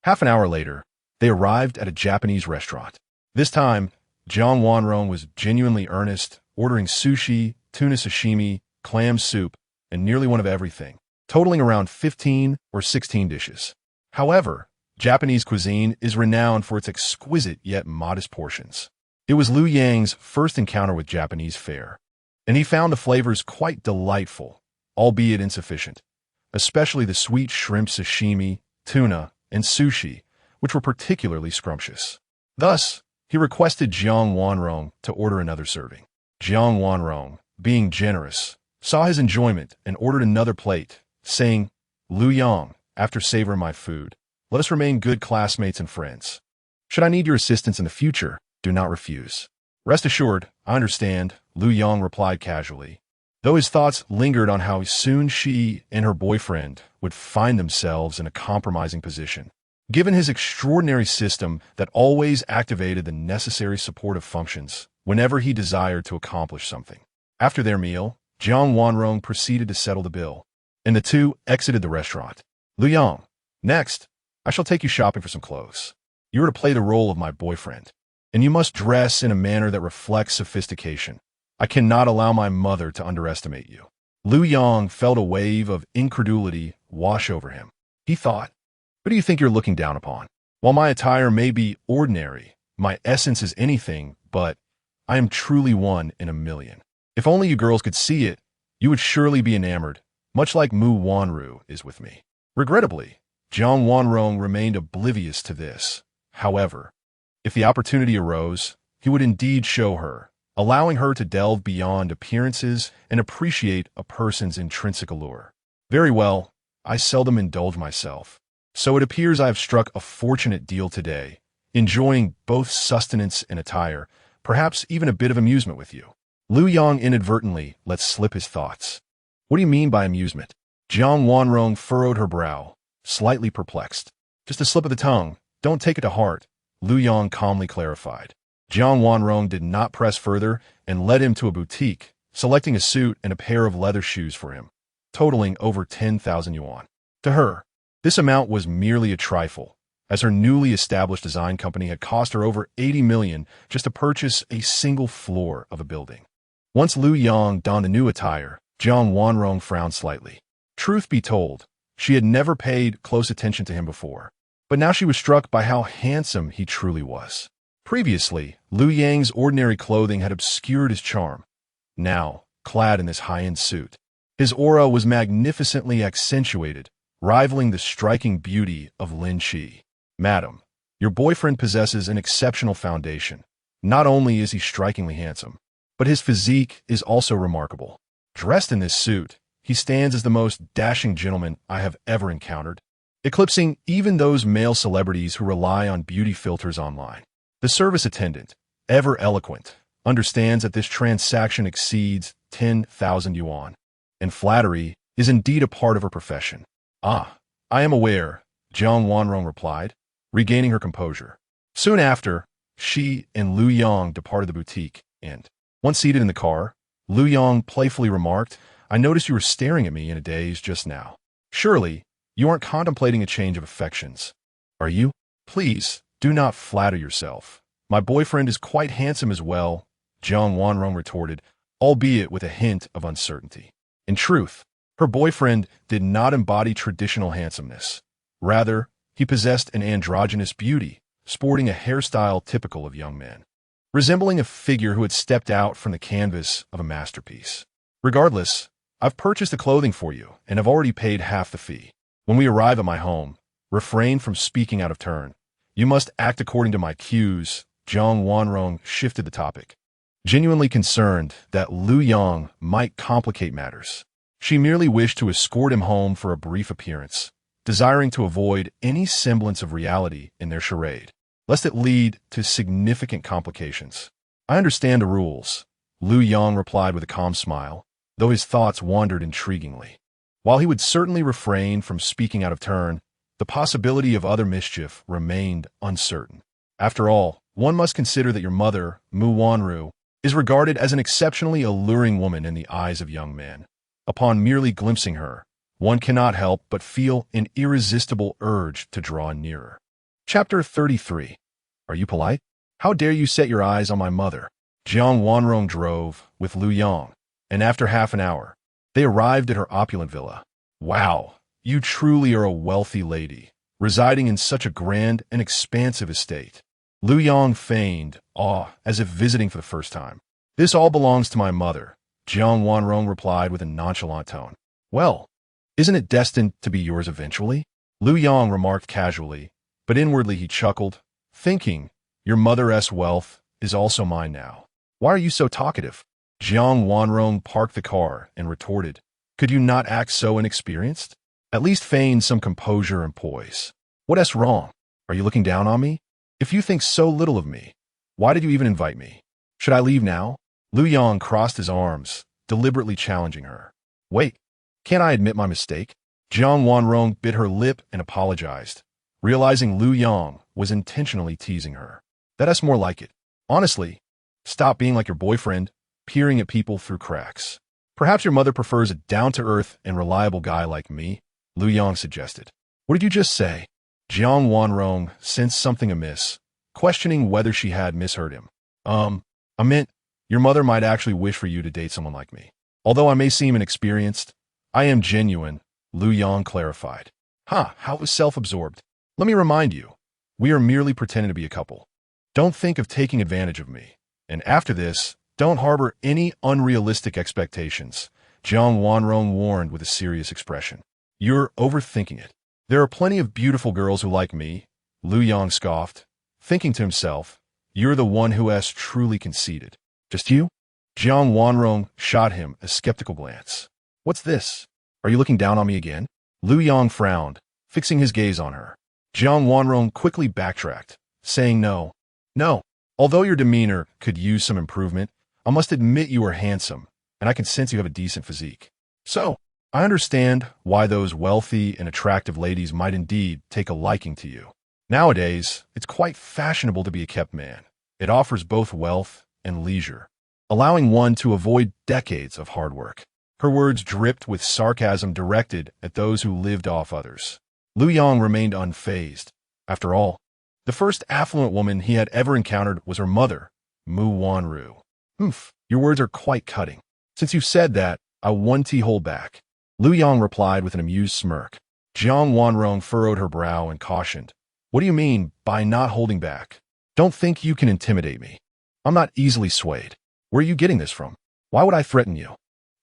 Half an hour later, they arrived at a Japanese restaurant. This time, Jiang Wanrong was genuinely earnest, ordering sushi, tuna sashimi, clam soup, and nearly one of everything, totaling around 15 or 16 dishes. However, Japanese cuisine is renowned for its exquisite yet modest portions. It was Lu Yang's first encounter with Japanese fare, and he found the flavors quite delightful, albeit insufficient, especially the sweet shrimp sashimi, tuna, and sushi, which were particularly scrumptious. Thus, he requested Jiang Wanrong to order another serving. Jiang Wanrong, being generous, saw his enjoyment and ordered another plate, saying, "Lu Yang, after savoring my food, let us remain good classmates and friends. Should I need your assistance in the future, do not refuse." "Rest assured, I understand," Lu Yang replied casually, though his thoughts lingered on how soon she and her boyfriend would find themselves in a compromising position, given his extraordinary system that always activated the necessary supportive functions whenever he desired to accomplish something. After their meal, Jiang Wanrong proceeded to settle the bill, and the two exited the restaurant. "Lu Yang, next, I shall take you shopping for some clothes. You are to play the role of my boyfriend, and you must dress in a manner that reflects sophistication. I cannot allow my mother to underestimate you." Lu Yang felt a wave of incredulity wash over him. He thought, "Who do you think you're looking down upon? While my attire may be ordinary, my essence is anything but. I am truly one in a million. If only you girls could see it, you would surely be enamored, much like Mu Wanru is with me." Regrettably, Jiang Wanrong remained oblivious to this. However, if the opportunity arose, he would indeed show her, allowing her to delve beyond appearances and appreciate a person's intrinsic allure. "Very well, I seldom indulge myself, so it appears I have struck a fortunate deal today, enjoying both sustenance and attire, perhaps even a bit of amusement with you." Lu Yang inadvertently let slip his thoughts. "What do you mean by amusement?" Jiang Wanrong furrowed her brow, slightly perplexed. "Just a slip of the tongue. Don't take it to heart," Lu Yang calmly clarified. Jiang Wanrong did not press further and led him to a boutique, selecting a suit and a pair of leather shoes for him, totaling over 10,000 yuan. To her, this amount was merely a trifle, as her newly established design company had cost her over 80 million just to purchase a single floor of a building. Once Lu Yang donned the new attire, Jiang Wanrong frowned slightly. Truth be told, she had never paid close attention to him before, but now she was struck by how handsome he truly was. Previously, Lu Yang's ordinary clothing had obscured his charm. Now, clad in this high-end suit, his aura was magnificently accentuated, rivaling the striking beauty of Lin Qi. Madam, your boyfriend possesses an exceptional foundation. Not only is he strikingly handsome, but his physique is also remarkable. Dressed in this suit, he stands as the most dashing gentleman I have ever encountered, eclipsing even those male celebrities who rely on beauty filters online. The service attendant, ever eloquent, understands that this transaction exceeds 10,000 yuan, and flattery is indeed a part of her profession. Ah, I am aware, Jiang Wanrong replied, regaining her composure. Soon after, she and Lu Yang departed the boutique, and, once seated in the car, Lu Yang playfully remarked, I noticed you were staring at me in a daze just now. Surely, you aren't contemplating a change of affections, are you? Please, do not flatter yourself. My boyfriend is quite handsome as well, Jiang Wanrong retorted, albeit with a hint of uncertainty. In truth, her boyfriend did not embody traditional handsomeness. Rather, he possessed an androgynous beauty, sporting a hairstyle typical of young men, resembling a figure who had stepped out from the canvas of a masterpiece. Regardless, I've purchased the clothing for you and have already paid half the fee. When we arrive at my home, refrain from speaking out of turn. You must act according to my cues. Jiang Wanrong shifted the topic, genuinely concerned that Lu Yang might complicate matters. She merely wished to escort him home for a brief appearance, desiring to avoid any semblance of reality in their charade, lest it lead to significant complications. I understand the rules, Lu Yang replied with a calm smile, though his thoughts wandered intriguingly. While he would certainly refrain from speaking out of turn, the possibility of other mischief remained uncertain. After all, one must consider that your mother, Mu Wanru, is regarded as an exceptionally alluring woman in the eyes of young men. Upon merely glimpsing her, one cannot help but feel an irresistible urge to draw nearer. Chapter 33. Are you polite? How dare you set your eyes on my mother? Jiang Wanrong drove with Lu Yang, and after half an hour, they arrived at her opulent villa. Wow, you truly are a wealthy lady, residing in such a grand and expansive estate. Lu Yang feigned awe as if visiting for the first time. This all belongs to my mother, Jiang Wanrong replied with a nonchalant tone. Well, isn't it destined to be yours eventually? Lu Yang remarked casually, but inwardly he chuckled, thinking, your mother's wealth is also mine now. Why are you so talkative? Jiang Wanrong parked the car and retorted, could you not act so inexperienced? At least feign some composure and poise. What's wrong? Are you looking down on me? If you think so little of me, why did you even invite me? Should I leave now? Lu Yang crossed his arms, deliberately challenging her. Wait, can't I admit my mistake? Jiang Wanrong bit her lip and apologized, realizing Lu Yang was intentionally teasing her. That's more like it. Honestly, stop being like your boyfriend, peering at people through cracks. Perhaps your mother prefers a down-to-earth and reliable guy like me, Lu Yang suggested. What did you just say? Jiang Wanrong sensed something amiss, questioning whether she had misheard him. I meant, your mother might actually wish for you to date someone like me. Although I may seem inexperienced, I am genuine, Lu Yang clarified. How self-absorbed. Let me remind you, we are merely pretending to be a couple. Don't think of taking advantage of me. And after this, don't harbor any unrealistic expectations, Jiang Wanrong warned with a serious expression. You're overthinking it. There are plenty of beautiful girls who like me, Lu Yang scoffed, thinking to himself, you're the one who has truly conceded. Just you? Jiang Wanrong shot him a skeptical glance. What's this? Are you looking down on me again? Lu Yang frowned, fixing his gaze on her. Jiang Wanrong quickly backtracked, saying no. Although your demeanor could use some improvement, I must admit you are handsome, and I can sense you have a decent physique. So, I understand why those wealthy and attractive ladies might indeed take a liking to you. Nowadays, it's quite fashionable to be a kept man. It offers both wealth and leisure, allowing one to avoid decades of hard work. Her words dripped with sarcasm directed at those who lived off others. Lu Yang remained unfazed, After all, the first affluent woman he had ever encountered was her mother, Mu Wanru. Oof, your words are quite cutting. Since you've said that, I won't hold back. Lu Yang replied with an amused smirk. Jiang Wanrong furrowed her brow and cautioned. What do you mean by not holding back? Don't think you can intimidate me. I'm not easily swayed. Where are you getting this from? Why would I threaten you?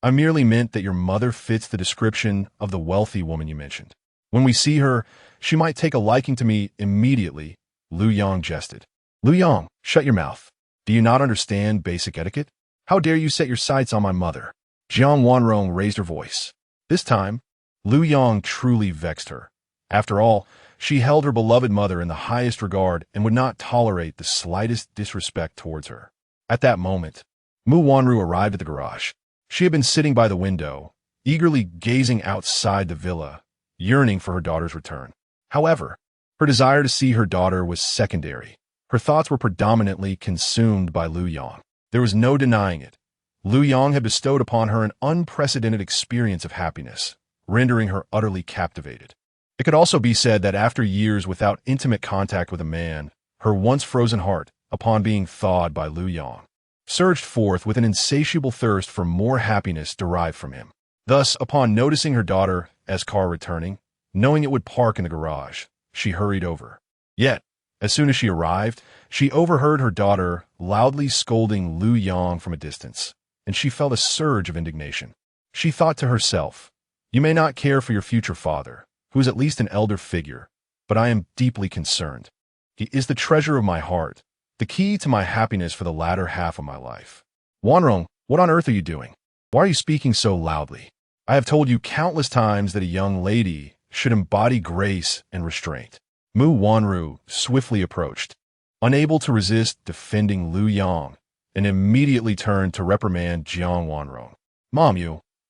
I merely meant that your mother fits the description of the wealthy woman you mentioned. When we see her, she might take a liking to me immediately, Lu Yang jested. Lu Yang, shut your mouth. Do you not understand basic etiquette? How dare you set your sights on my mother? Jiang Wanrong raised her voice. This time, Lu Yang truly vexed her. After all, she held her beloved mother in the highest regard and would not tolerate the slightest disrespect towards her. At that moment, Mu Wanru arrived at the garage. She had been sitting by the window, eagerly gazing outside the villa, yearning for her daughter's return. However, her desire to see her daughter was secondary. Her thoughts were predominantly consumed by Lu Yang. There was no denying it. Lu Yang had bestowed upon her an unprecedented experience of happiness, rendering her utterly captivated. It could also be said that after years without intimate contact with a man, her once frozen heart, upon being thawed by Lu Yang, surged forth with an insatiable thirst for more happiness derived from him. Thus, upon noticing her daughter as car returning, knowing it would park in the garage, she hurried over. Yet, as soon as she arrived, she overheard her daughter loudly scolding Lu Yang from a distance, and she felt a surge of indignation. She thought to herself, you may not care for your future father, who is at least an elder figure, but I am deeply concerned. He is the treasure of my heart, the key to my happiness for the latter half of my life. Wanrong, what on earth are you doing? Why are you speaking so loudly? I have told you countless times that a young lady should embody grace and restraint. Mu Wanru swiftly approached, unable to resist defending Lu Yang, and immediately turned to reprimand Jiang Wanrong. Mom,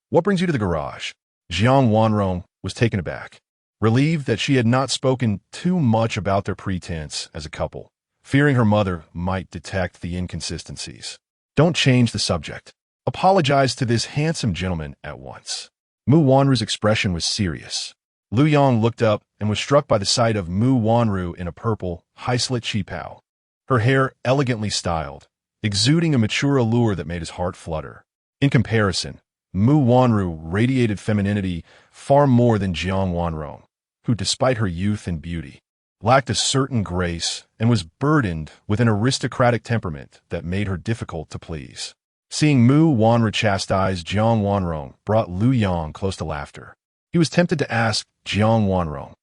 what brings you to the garage? Jiang Wanrong was taken aback, relieved that she had not spoken too much about their pretense as a couple, fearing her mother might detect the inconsistencies. Don't change the subject. Apologize to this handsome gentleman at once. Mu Wanru's expression was serious. Lu Yang looked up and was struck by the sight of Mu Wanru in a purple, high-slit qipao, her hair elegantly styled, exuding a mature allure that made his heart flutter. In comparison, Mu Wanru radiated femininity far more than Jiang Wanrong, who, despite her youth and beauty, lacked a certain grace and was burdened with an aristocratic temperament that made her difficult to please. Seeing Mu Wanru chastise Jiang Wanrong brought Lu Yang close to laughter. He was tempted to ask Jiang Wanrong,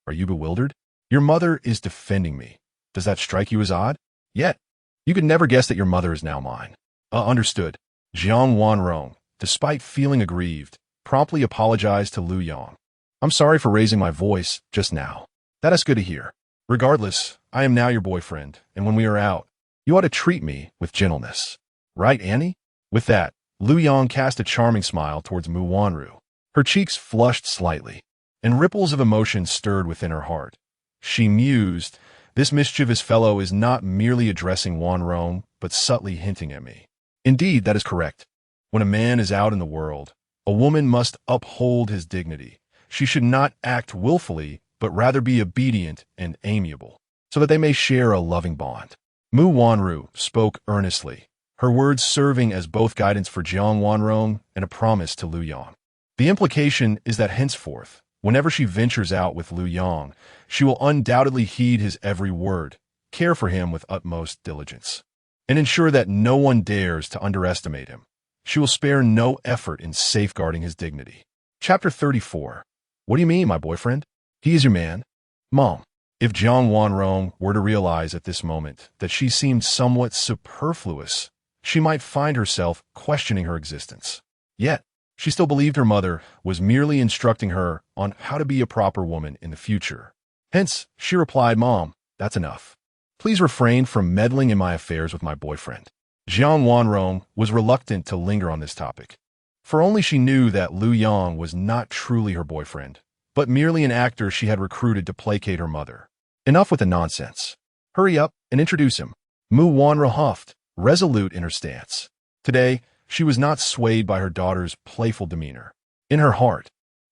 are you bewildered? Your mother is defending me. Does that strike you as odd? Yet, you could never guess that your mother is now mine. Understood. Jiang Wanrong, despite feeling aggrieved, promptly apologized to Lu Yang. I'm sorry for raising my voice just now. That is good to hear. Regardless, I am now your boyfriend, and when we are out, you ought to treat me with gentleness. Right, Annie? With that, Lu Yang cast a charming smile towards Mu Wanru. Her cheeks flushed slightly, and ripples of emotion stirred within her heart. She mused, this mischievous fellow is not merely addressing Wanrong, but subtly hinting at me. Indeed, that is correct. When a man is out in the world, a woman must uphold his dignity. She should not act willfully, but rather be obedient and amiable, so that they may share a loving bond. Mu Wanru spoke earnestly, her words serving as both guidance for Jiang Wanrong and a promise to Lu Yang. The implication is that henceforth, whenever she ventures out with Lu Yang, she will undoubtedly heed his every word, care for him with utmost diligence, and ensure that no one dares to underestimate him. She will spare no effort in safeguarding his dignity. Chapter 34. What do you mean, my boyfriend? He is your man? Mom, if Jiang Wanrong were to realize at this moment that she seemed somewhat superfluous, she might find herself questioning her existence. Yet, she still believed her mother was merely instructing her on how to be a proper woman in the future. Hence, she replied, Mom, that's enough. Please refrain from meddling in my affairs with my boyfriend. Jiang Wanrong was reluctant to linger on this topic, for only she knew that Lu Yang was not truly her boyfriend, but merely an actor she had recruited to placate her mother. Enough with the nonsense. Hurry up and introduce him. Mu Wanru huffed, resolute in her stance. Today, she was not swayed by her daughter's playful demeanor. In her heart,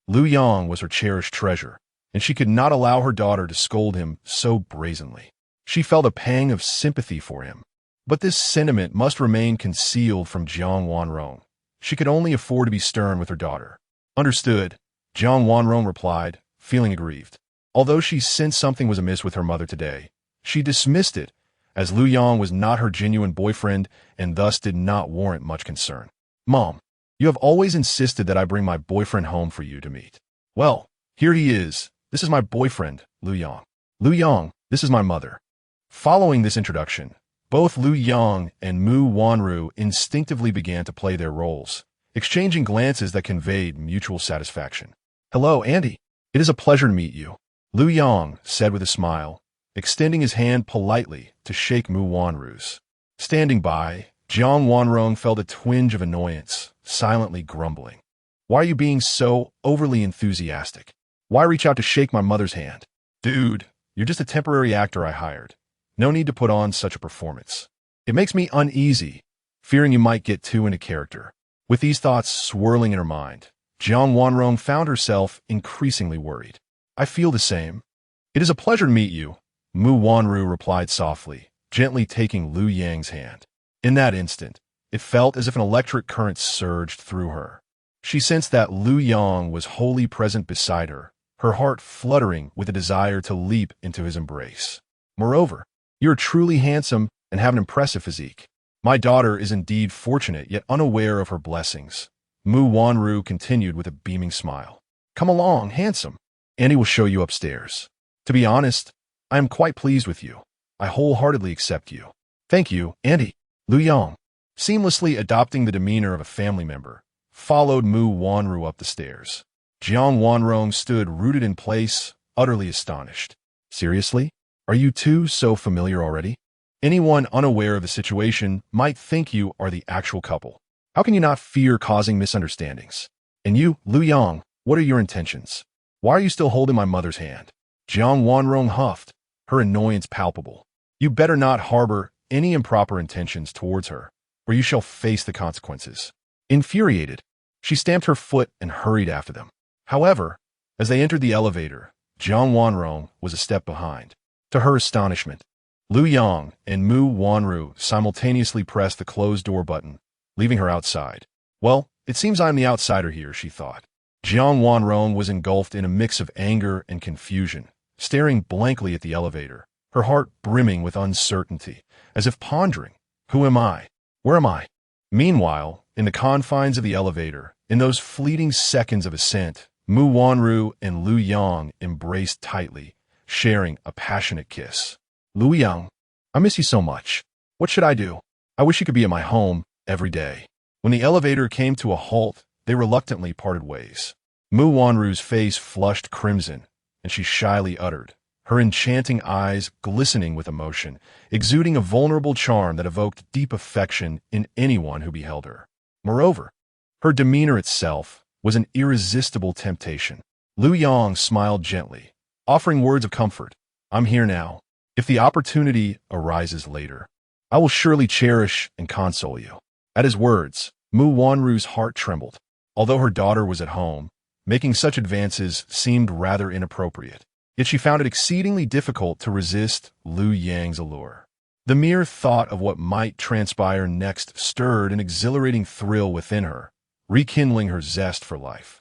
Lu Yang was her cherished treasure, and she could not allow her daughter to scold him so brazenly. She felt a pang of sympathy for him. But this sentiment must remain concealed from Jiang Wanrong. She could only afford to be stern with her daughter. Understood, Jiang Wanrong replied, feeling aggrieved. Although she sensed something was amiss with her mother today, she dismissed it, as Lu Yang was not her genuine boyfriend and thus did not warrant much concern. Mom, you have always insisted that I bring my boyfriend home for you to meet. Well, here he is. This is my boyfriend, Lu Yang. Lu Yang, this is my mother. Following this introduction, both Lu Yang and Mu Wanru instinctively began to play their roles, exchanging glances that conveyed mutual satisfaction. Hello, Auntie. It is a pleasure to meet you, Lu Yang said with a smile, extending his hand politely to shake Mu Wanru's. Standing by, Jiang Wanrong felt a twinge of annoyance, silently grumbling. Why are you being so overly enthusiastic? Why reach out to shake my mother's hand? Dude, you're just a temporary actor I hired. No need to put on such a performance. It makes me uneasy, fearing you might get too into character. With these thoughts swirling in her mind, Jiang Wanrong found herself increasingly worried. I feel the same. It is a pleasure to meet you, Mu Wanru replied softly, gently taking Lu Yang's hand. In that instant, it felt as if an electric current surged through her. She sensed that Lu Yang was wholly present beside her, her heart fluttering with a desire to leap into his embrace. Moreover, you are truly handsome and have an impressive physique. My daughter is indeed fortunate yet unaware of her blessings, Mu Wanru continued with a beaming smile. Come along, handsome. Auntie will show you upstairs. To be honest, I am quite pleased with you. I wholeheartedly accept you. Thank you, Auntie. Lu Yang, seamlessly adopting the demeanor of a family member, followed Mu Wanru up the stairs. Jiang Wanrong stood rooted in place, utterly astonished. Seriously? Are you two so familiar already? Anyone unaware of the situation might think you are the actual couple. How can you not fear causing misunderstandings? And you, Lu Yang, what are your intentions? Why are you still holding my mother's hand? Jiang Wanrong huffed, her annoyance palpable. You better not harbor any improper intentions towards her, or you shall face the consequences. Infuriated, she stamped her foot and hurried after them. However, as they entered the elevator, Jiang Wanrong was a step behind. To her astonishment, Lu Yang and Mu Wanru simultaneously pressed the closed door button, leaving her outside. Well, it seems I'm the outsider here, she thought. Jiang Wanrong was engulfed in a mix of anger and confusion, staring blankly at the elevator, her heart brimming with uncertainty, as if pondering, who am I? Where am I? Meanwhile, in the confines of the elevator, in those fleeting seconds of ascent, Mu Wanru and Lu Yang embraced tightly, sharing a passionate kiss. Lu Yang, I miss you so much. What should I do? I wish you could be at my home every day. When the elevator came to a halt, they reluctantly parted ways. Mu Wanru's face flushed crimson, and she shyly uttered, her enchanting eyes glistening with emotion, exuding a vulnerable charm that evoked deep affection in anyone who beheld her. Moreover, her demeanor itself was an irresistible temptation. Lu Yang smiled gently, offering words of comfort. I'm here now. If the opportunity arises later, I will surely cherish and console you. At his words, Mu Wanru's heart trembled. Although her daughter was at home, making such advances seemed rather inappropriate. Yet she found it exceedingly difficult to resist Lu Yang's allure. The mere thought of what might transpire next stirred an exhilarating thrill within her, rekindling her zest for life.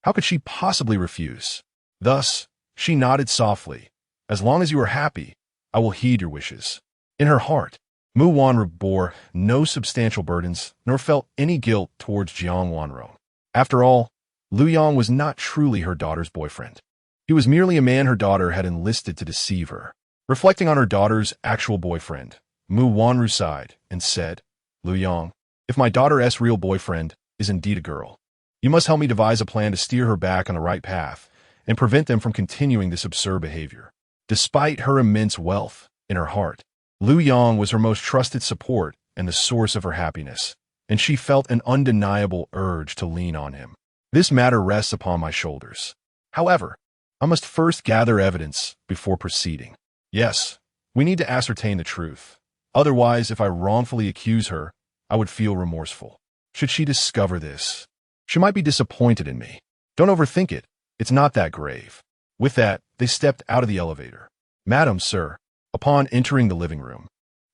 How could she possibly refuse? Thus, she nodded softly. As long as you are happy, I will heed your wishes. In her heart, Mu Wanru bore no substantial burdens, nor felt any guilt towards Jiang Wanrong. After all, Lu Yang was not truly her daughter's boyfriend. He was merely a man her daughter had enlisted to deceive her. Reflecting on her daughter's actual boyfriend, Mu Wanru sighed and said, Lu Yang, if my daughter's real boyfriend is indeed a girl, you must help me devise a plan to steer her back on the right path and prevent them from continuing this absurd behavior. Despite her immense wealth, in her heart, Lu Yang was her most trusted support and the source of her happiness, and she felt an undeniable urge to lean on him. This matter rests upon my shoulders. However, I must first gather evidence before proceeding. Yes, we need to ascertain the truth. Otherwise, if I wrongfully accuse her, I would feel remorseful. Should she discover this, she might be disappointed in me. Don't overthink it. It's not that grave. With that, they stepped out of the elevator. Madam, sir. Upon entering the living room,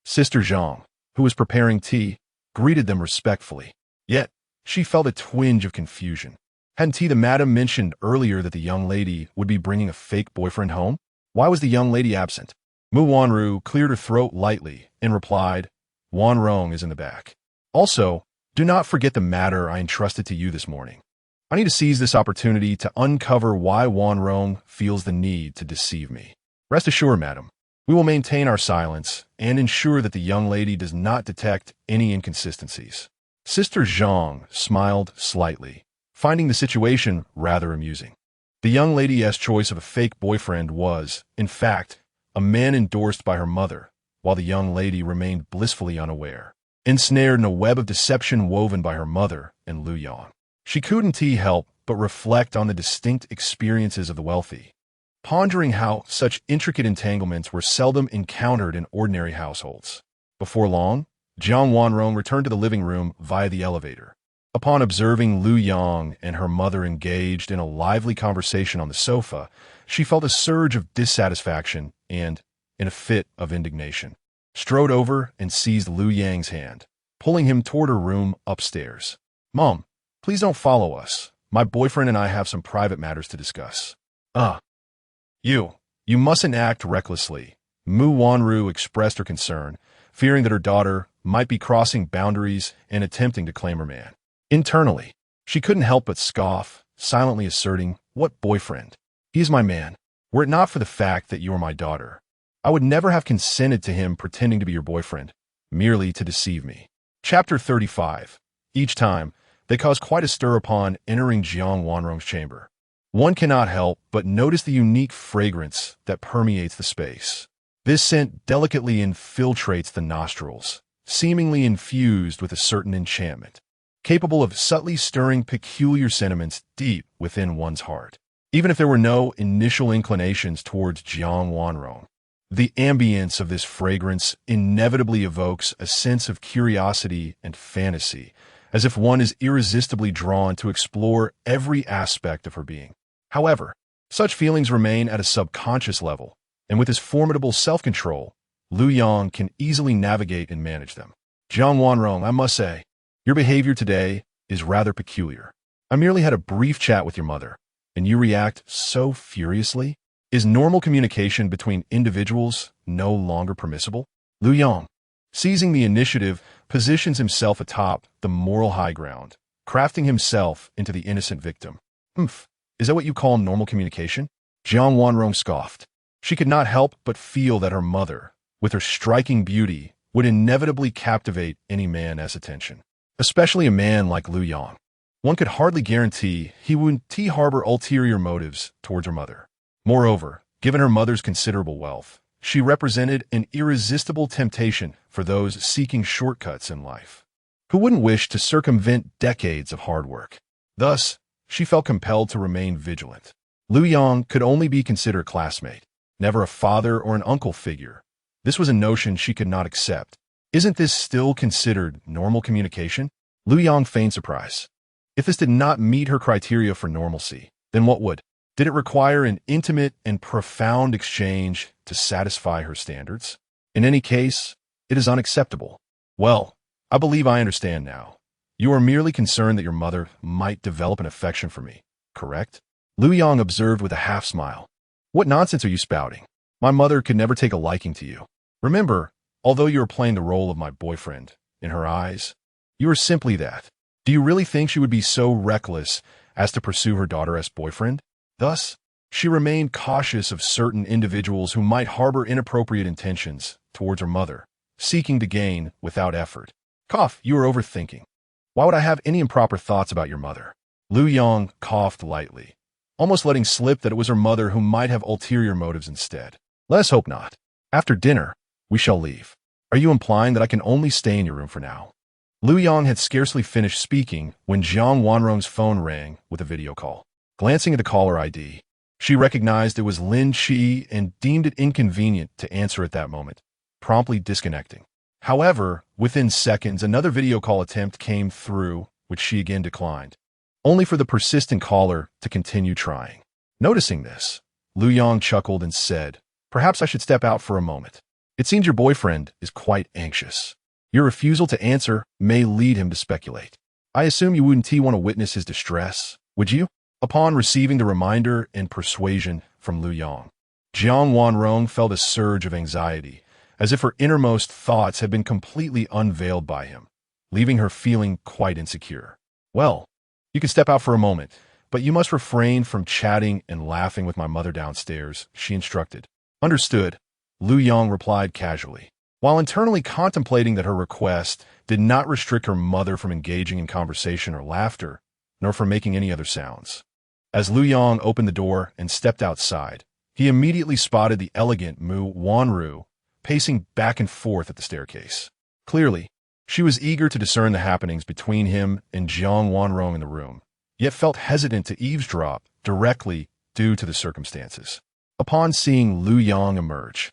Sister Zhang, who was preparing tea, greeted them respectfully. Yet, she felt a twinge of confusion. Hadn't the madam mentioned earlier that the young lady would be bringing a fake boyfriend home? Why was the young lady absent? Mu Wanru cleared her throat lightly and replied, Wan Rong is in the back. Also, do not forget the matter I entrusted to you this morning. I need to seize this opportunity to uncover why Wan Rong feels the need to deceive me. Rest assured, madam, we will maintain our silence and ensure that the young lady does not detect any inconsistencies. Sister Zhang smiled slightly, finding the situation rather amusing. The young lady's choice of a fake boyfriend was, in fact, a man endorsed by her mother, while the young lady remained blissfully unaware, ensnared in a web of deception woven by her mother and Lu Yang. She couldn't help but reflect on the distinct experiences of the wealthy, pondering how such intricate entanglements were seldom encountered in ordinary households. Before long, Jiang Wanrong returned to the living room via the elevator. Upon observing Lu Yang and her mother engaged in a lively conversation on the sofa, she felt a surge of dissatisfaction and, in a fit of indignation, strode over and seized Lu Yang's hand, pulling him toward her room upstairs. Mom, please don't follow us. My boyfriend and I have some private matters to discuss. You mustn't act recklessly. Mu Wanru expressed her concern, fearing that her daughter might be crossing boundaries and attempting to claim her man. Internally, she couldn't help but scoff, silently asserting, What boyfriend? He is my man. Were it not for the fact that you are my daughter, I would never have consented to him pretending to be your boyfriend, merely to deceive me. Chapter 35. Each time, they caused quite a stir upon entering Jiang Wanrong's chamber. One cannot help but notice the unique fragrance that permeates the space. This scent delicately infiltrates the nostrils, seemingly infused with a certain enchantment, capable of subtly stirring peculiar sentiments deep within one's heart. Even if there were no initial inclinations towards Jiang Wanrong, the ambience of this fragrance inevitably evokes a sense of curiosity and fantasy, as if one is irresistibly drawn to explore every aspect of her being. However, such feelings remain at a subconscious level, and with his formidable self-control, Lu Yang can easily navigate and manage them. Jiang Wanrong, I must say, your behavior today is rather peculiar. I merely had a brief chat with your mother, and you react so furiously? Is normal communication between individuals no longer permissible? Lu Yang, seizing the initiative, positions himself atop the moral high ground, crafting himself into the innocent victim. Is that what you call normal communication? Jiang Wanrong scoffed. She could not help but feel that her mother, with her striking beauty, would inevitably captivate any man's attention, especially a man like Lu Yang. One could hardly guarantee he would harbor ulterior motives towards her mother. Moreover, given her mother's considerable wealth, she represented an irresistible temptation for those seeking shortcuts in life. Who wouldn't wish to circumvent decades of hard work? Thus, she felt compelled to remain vigilant. Lu Yang could only be considered a classmate, never a father or an uncle figure. This was a notion she could not accept. Isn't this still considered normal communication? Lu Yang feigned surprise. If this did not meet her criteria for normalcy, then what would? Did it require an intimate and profound exchange to satisfy her standards? In any case, it is unacceptable. Well, I believe I understand now. You are merely concerned that your mother might develop an affection for me, correct? Lu Yang observed with a half-smile. What nonsense are you spouting? My mother could never take a liking to you. Remember, although you are playing the role of my boyfriend, in her eyes, you are simply that. Do you really think she would be so reckless as to pursue her daughter as boyfriend? Thus, she remained cautious of certain individuals who might harbor inappropriate intentions towards her mother, seeking to gain without effort. You are overthinking. Why would I have any improper thoughts about your mother? Lu Yang coughed lightly, almost letting slip that it was her mother who might have ulterior motives instead. Let us hope not. After dinner, we shall leave. Are you implying that I can only stay in your room for now? Lu Yang had scarcely finished speaking when Jiang Wanrong's phone rang with a video call. Glancing at the caller ID, she recognized it was Lin Qi and deemed it inconvenient to answer at that moment, promptly disconnecting. However, within seconds, another video call attempt came through, which she again declined, only for the persistent caller to continue trying. Noticing this, Lu Yong chuckled and said, "Perhaps I should step out for a moment. It seems your boyfriend is quite anxious. Your refusal to answer may lead him to speculate. I assume you wouldn't want to witness his distress, would you?" Upon receiving the reminder and persuasion from Lu Yong, Jiang Wanrong felt a surge of anxiety, as if her innermost thoughts had been completely unveiled by him, leaving her feeling quite insecure. "Well, you can step out for a moment, but you must refrain from chatting and laughing with my mother downstairs," she instructed. "Understood," Lu Yong replied casually, while internally contemplating that her request did not restrict her mother from engaging in conversation or laughter, nor from making any other sounds. As Lu Yong opened the door and stepped outside, he immediately spotted the elegant Mu Wanru pacing back and forth at the staircase. Clearly, she was eager to discern the happenings between him and Jiang Wanrong in the room, yet felt hesitant to eavesdrop directly due to the circumstances. Upon seeing Lu Yong emerge,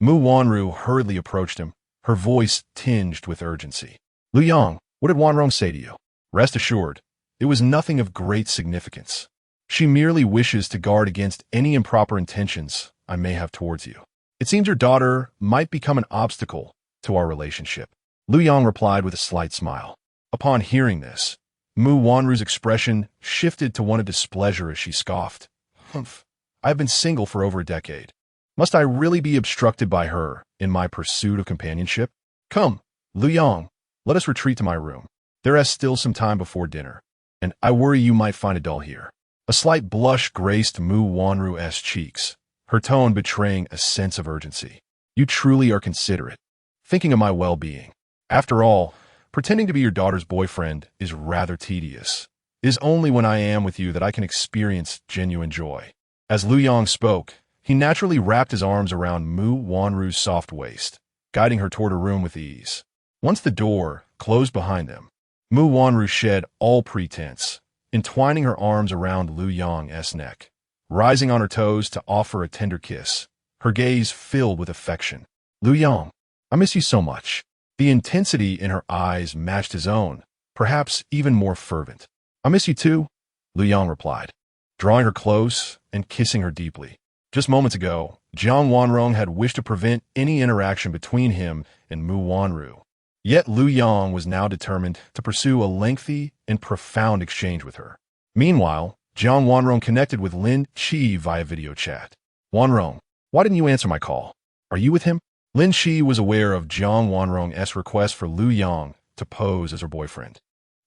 Mu Wanru hurriedly approached him, her voice tinged with urgency. "Lu Yong, what did Wanrong say to you?" "Rest assured, it was nothing of great significance. She merely wishes to guard against any improper intentions I may have towards you. It seems your daughter might become an obstacle to our relationship." Lu Yong replied with a slight smile. Upon hearing this, Mu Wanru's expression shifted to one of displeasure as she scoffed. "Humph, I have been single for over a decade. Must I really be obstructed by her in my pursuit of companionship? Come, Lu Yong, let us retreat to my room. There is still some time before dinner, and I worry you might find it dull here." A slight blush graced Mu Wanru's cheeks, her tone betraying a sense of urgency. "You truly are considerate, thinking of my well-being. After all, pretending to be your daughter's boyfriend is rather tedious. It is only when I am with you that I can experience genuine joy." As Lu Yong spoke, he naturally wrapped his arms around Mu Wanru's soft waist, guiding her toward her room with ease. Once the door closed behind them, Mu Wanru shed all pretense, entwining her arms around Lu Yong's neck, rising on her toes to offer a tender kiss, her gaze filled with affection. "Lu Yong, I miss you so much." The intensity in her eyes matched his own, perhaps even more fervent. "I miss you too," Lu Yong replied, drawing her close and kissing her deeply. Just moments ago, Jiang Wanrong had wished to prevent any interaction between him and Mu Wanru. Yet Lu Yong was now determined to pursue a lengthy and profound exchange with her. Meanwhile, Jiang Wanrong connected with Lin Qi via video chat. "Wanrong, why didn't you answer my call? Are you with him?" Lin Qi was aware of Jiang Wanrong's request for Lu Yong to pose as her boyfriend,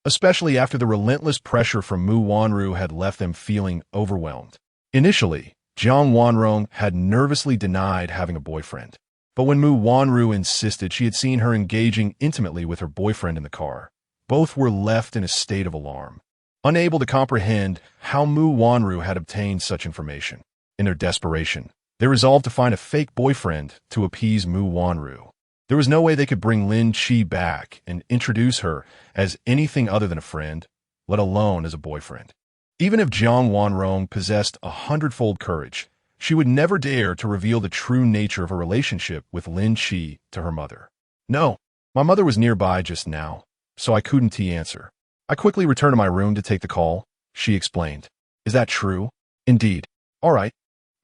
especially after the relentless pressure from Mu Wanru had left them feeling overwhelmed. Initially, Jiang Wanrong had nervously denied having a boyfriend, but when Mu Wanru insisted she had seen her engaging intimately with her boyfriend in the car, both were left in a state of alarm, unable to comprehend how Mu Wanru had obtained such information. In their desperation, they resolved to find a fake boyfriend to appease Mu Wanru. There was no way they could bring Lin Qi back and introduce her as anything other than a friend, let alone as a boyfriend. Even if Jiang Wanrong possessed 100-fold courage, she would never dare to reveal the true nature of her relationship with Lin Qi to her mother. "No, my mother was nearby just now, so I couldn't answer. I quickly returned to my room to take the call," she explained. "Is that true?" "Indeed." "All right,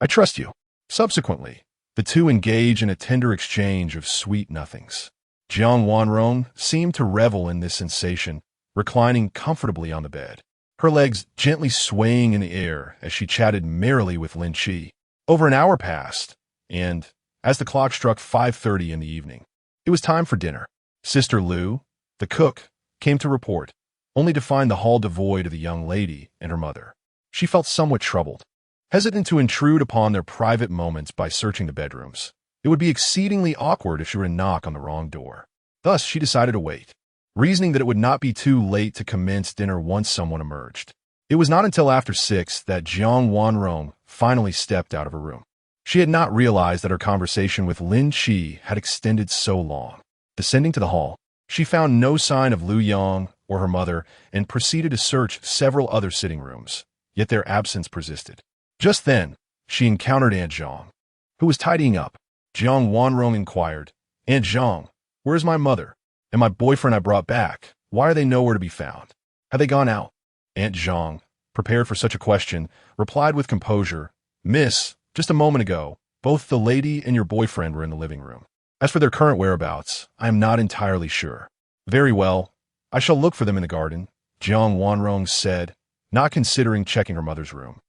I trust you." Subsequently, the two engage in a tender exchange of sweet nothings. Jiang Wanrong seemed to revel in this sensation, reclining comfortably on the bed, her legs gently swaying in the air as she chatted merrily with Lin Qi. Over an hour passed, and, as the clock struck 5:30 in the evening, it was time for dinner. Sister Lu, the cook, came to report, only to find the hall devoid of the young lady and her mother. She felt somewhat troubled, hesitant to intrude upon their private moments by searching the bedrooms. It would be exceedingly awkward if she were to knock on the wrong door. Thus, she decided to wait, reasoning that it would not be too late to commence dinner once someone emerged. It was not until after 6 that Jiang Wanrong finally stepped out of her room. She had not realized that her conversation with Lin Qi had extended so long. Descending to the hall, she found no sign of Lu Yong or her mother and proceeded to search several other sitting rooms, yet their absence persisted. Just then, she encountered Aunt Zhang, who was tidying up. Jiang Wanrong inquired, "Aunt Zhang, where is my mother? And my boyfriend I brought back, why are they nowhere to be found? Have they gone out?" Aunt Zhang, prepared for such a question, replied with composure, "Miss, Just a moment ago, both the lady and your boyfriend were in the living room. As for their current whereabouts, I am not entirely sure. Very well. I shall look for them in the garden, Jiang Wanrong said, not considering checking her mother's room.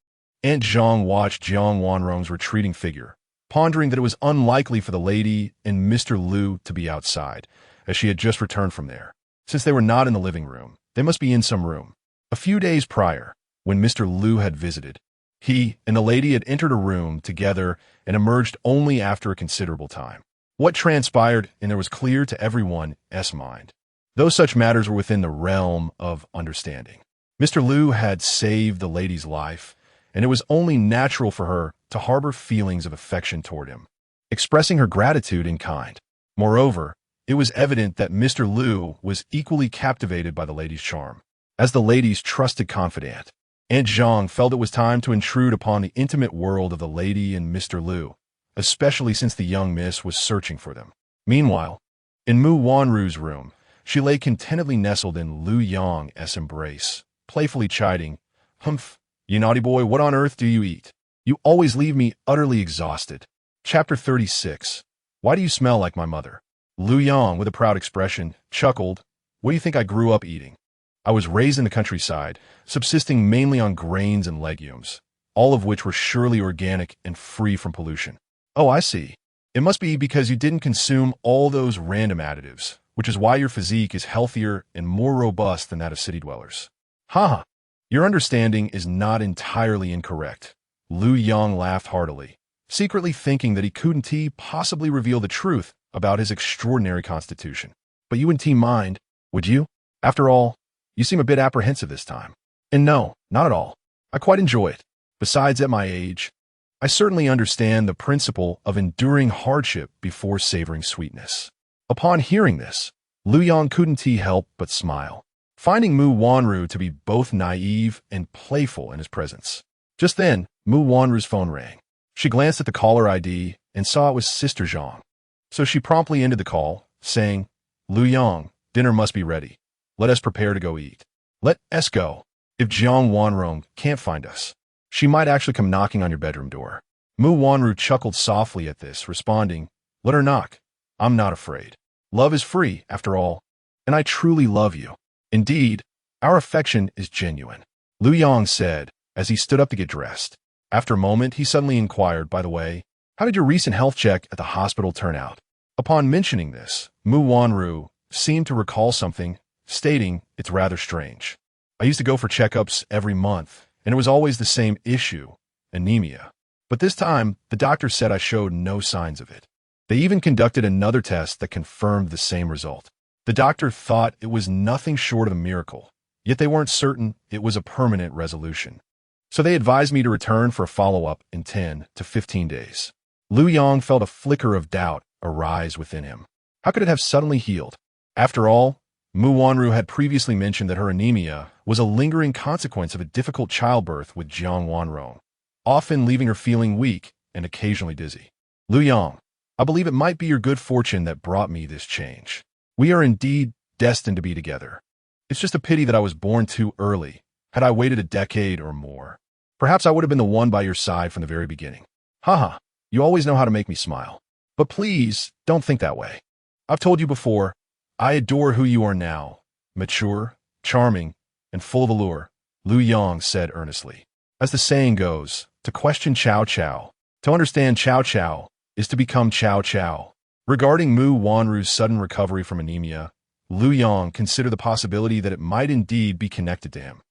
Aunt Zhang watched Jiang Wanrong's retreating figure, pondering that it was unlikely for the lady and Mr. Liu to be outside, as she had just returned from there. Since they were not in the living room, they must be in some room. A few days prior, when Mr. Liu had visited, he and the lady had entered a room together and emerged only after a considerable time. What transpired, and there was clear to everyone's mind, though such matters were within the realm of understanding. Mr. Liu had saved the lady's life, and it was only natural for her to harbor feelings of affection toward him, expressing her gratitude in kind. Moreover, it was evident that Mr. Liu was equally captivated by the lady's charm. As the lady's trusted confidant, Aunt Zhang felt it was time to intrude upon the intimate world of the lady and Mr. Liu, especially since the young miss was searching for them. Meanwhile, in Mu Wanru's room, she lay contentedly nestled in Lu Yang's embrace, playfully chiding, "Humph, you naughty boy, what on earth do you eat? You always leave me utterly exhausted." Chapter 36. Why do you smell like my mother? Lu Yang, with a proud expression, chuckled, "What do you think I grew up eating? I was raised in the countryside, subsisting mainly on grains and legumes, all of which were surely organic and free from pollution." "Oh, I see. It must be because you didn't consume all those random additives, which is why your physique is healthier and more robust than that of city dwellers." "Haha, your understanding is not entirely incorrect." Lu Yang laughed heartily, secretly thinking that he couldn't possibly reveal the truth about his extraordinary constitution. "But you wouldn't mind, would you? After all, you seem a bit apprehensive this time." "And no, not at all. I quite enjoy it. Besides, at my age, I certainly understand the principle of enduring hardship before savoring sweetness." Upon hearing this, Lu Yang couldn't help but smile, finding Mu Wanru to be both naive and playful in his presence. Just then, Mu Wanru's phone rang. She glanced at the caller ID and saw it was Sister Zhang. So she promptly ended the call, saying, "Lu Yang, dinner must be ready. Let us prepare to go eat. Let us go. If Jiang Wanrong can't find us, she might actually come knocking on your bedroom door." Mu Wanru chuckled softly at this, responding, "Let her knock. I'm not afraid. Love is free, after all, and I truly love you. Indeed, our affection is genuine," Lu Yang said as he stood up to get dressed. After a moment, he suddenly inquired, "By the way, how did your recent health check at the hospital turn out?" Upon mentioning this, Mu Wanru seemed to recall something, stating, "It's rather strange. I used to go for checkups every month, and it was always the same issue, anemia. But this time, the doctor said I showed no signs of it. They even conducted another test that confirmed the same result. The doctor thought it was nothing short of a miracle, yet they weren't certain it was a permanent resolution. So they advised me to return for a follow-up in 10 to 15 days. Lu Yang felt a flicker of doubt arise within him. How could it have suddenly healed? After all, Mu Wanru had previously mentioned that her anemia was a lingering consequence of a difficult childbirth with Jiang Wanrong, often leaving her feeling weak and occasionally dizzy. "Lu Yang, I believe it might be your good fortune that brought me this change. We are indeed destined to be together. It's just a pity that I was born too early. Had I waited a decade or more, perhaps I would have been the one by your side from the very beginning." "Haha, you always know how to make me smile. But please, don't think that way. I've told you before, I adore who you are now, mature, charming, and full of allure," Lu Yang said earnestly. As the saying goes, to question Chow Chow, to understand Chow Chow, is to become Chow Chow. Regarding Mu Wanru's sudden recovery from anemia, Lu Yang considered the possibility that it might indeed be connected to him.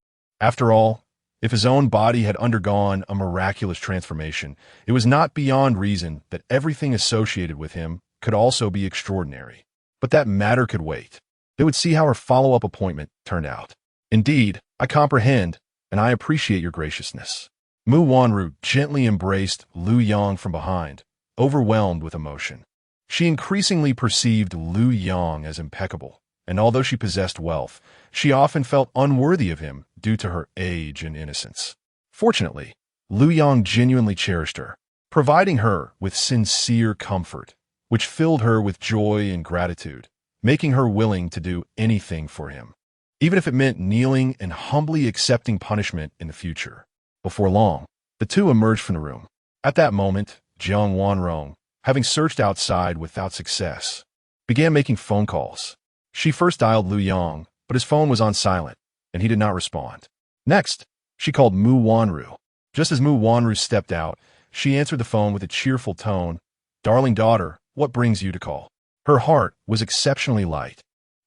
After all, if his own body had undergone a miraculous transformation, it was not beyond reason that everything associated with him could also be extraordinary. But that matter could wait. They would see how her follow-up appointment turned out. "Indeed, I comprehend, and I appreciate your graciousness." Mu Wanru gently embraced Lu Yang from behind, overwhelmed with emotion. She increasingly perceived Lu Yang as impeccable, and although she possessed wealth, she often felt unworthy of him due to her age and innocence. Fortunately, Lu Yang genuinely cherished her, providing her with sincere comfort, which filled her with joy and gratitude, making her willing to do anything for him, even if it meant kneeling and humbly accepting punishment in the future. Before long, the two emerged from the room. At that moment, Jiang Wanrong, having searched outside without success, began making phone calls. She first dialed Lu Yang, but his phone was on silent, and he did not respond. Next, she called Mu Wanru. Just as Mu Wanru stepped out, she answered the phone with a cheerful tone. "Darling daughter, what brings you to call?" Her heart was exceptionally light.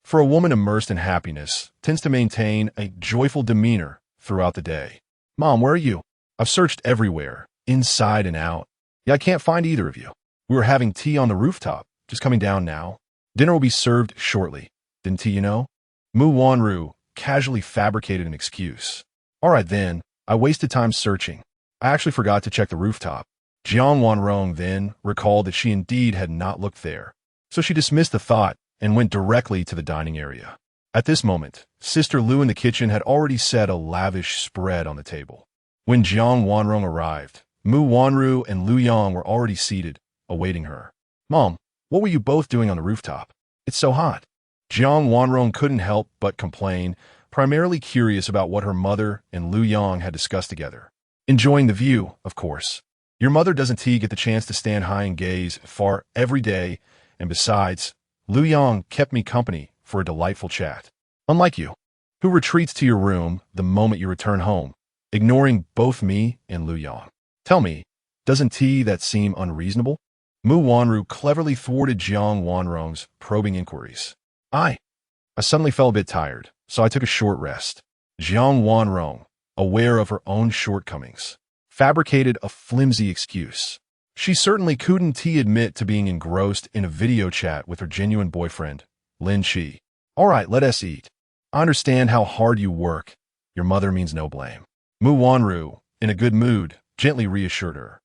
For a woman immersed in happiness, tends to maintain a joyful demeanor throughout the day. "Mom, where are you? I've searched everywhere, inside and out. Yeah, I can't find either of you. We were having tea on the rooftop, just coming down now. Dinner will be served shortly. Didn't you know?" Mu Wanru casually fabricated an excuse. "All right then, I wasted time searching. I actually forgot to check the rooftop." Jiang Wanrong then recalled that she indeed had not looked there, so she dismissed the thought and went directly to the dining area. At this moment, Sister Lu in the kitchen had already set a lavish spread on the table. When Jiang Wanrong arrived, Mu Wanru and Lu Yang were already seated, awaiting her. "Mom, what were you both doing on the rooftop? It's so hot." Jiang Wanrong couldn't help but complain, primarily curious about what her mother and Lu Yang had discussed together. "Enjoying the view, of course. Your mother doesn't get the chance to stand high and gaze far every day, and besides, Lu Yang kept me company for a delightful chat. Unlike you, who retreats to your room the moment you return home, ignoring both me and Lu Yang. Tell me, doesn't that seem unreasonable?" Mu Wanru cleverly thwarted Jiang Wanrong's probing inquiries. I suddenly felt a bit tired, so I took a short rest." Jiang Wanrong, aware of her own shortcomings, fabricated a flimsy excuse. She certainly couldn't admit to being engrossed in a video chat with her genuine boyfriend, Lin Chi. "All right, let us eat. I understand how hard you work. Your mother means no blame." Mu Wanru, in a good mood, gently reassured her.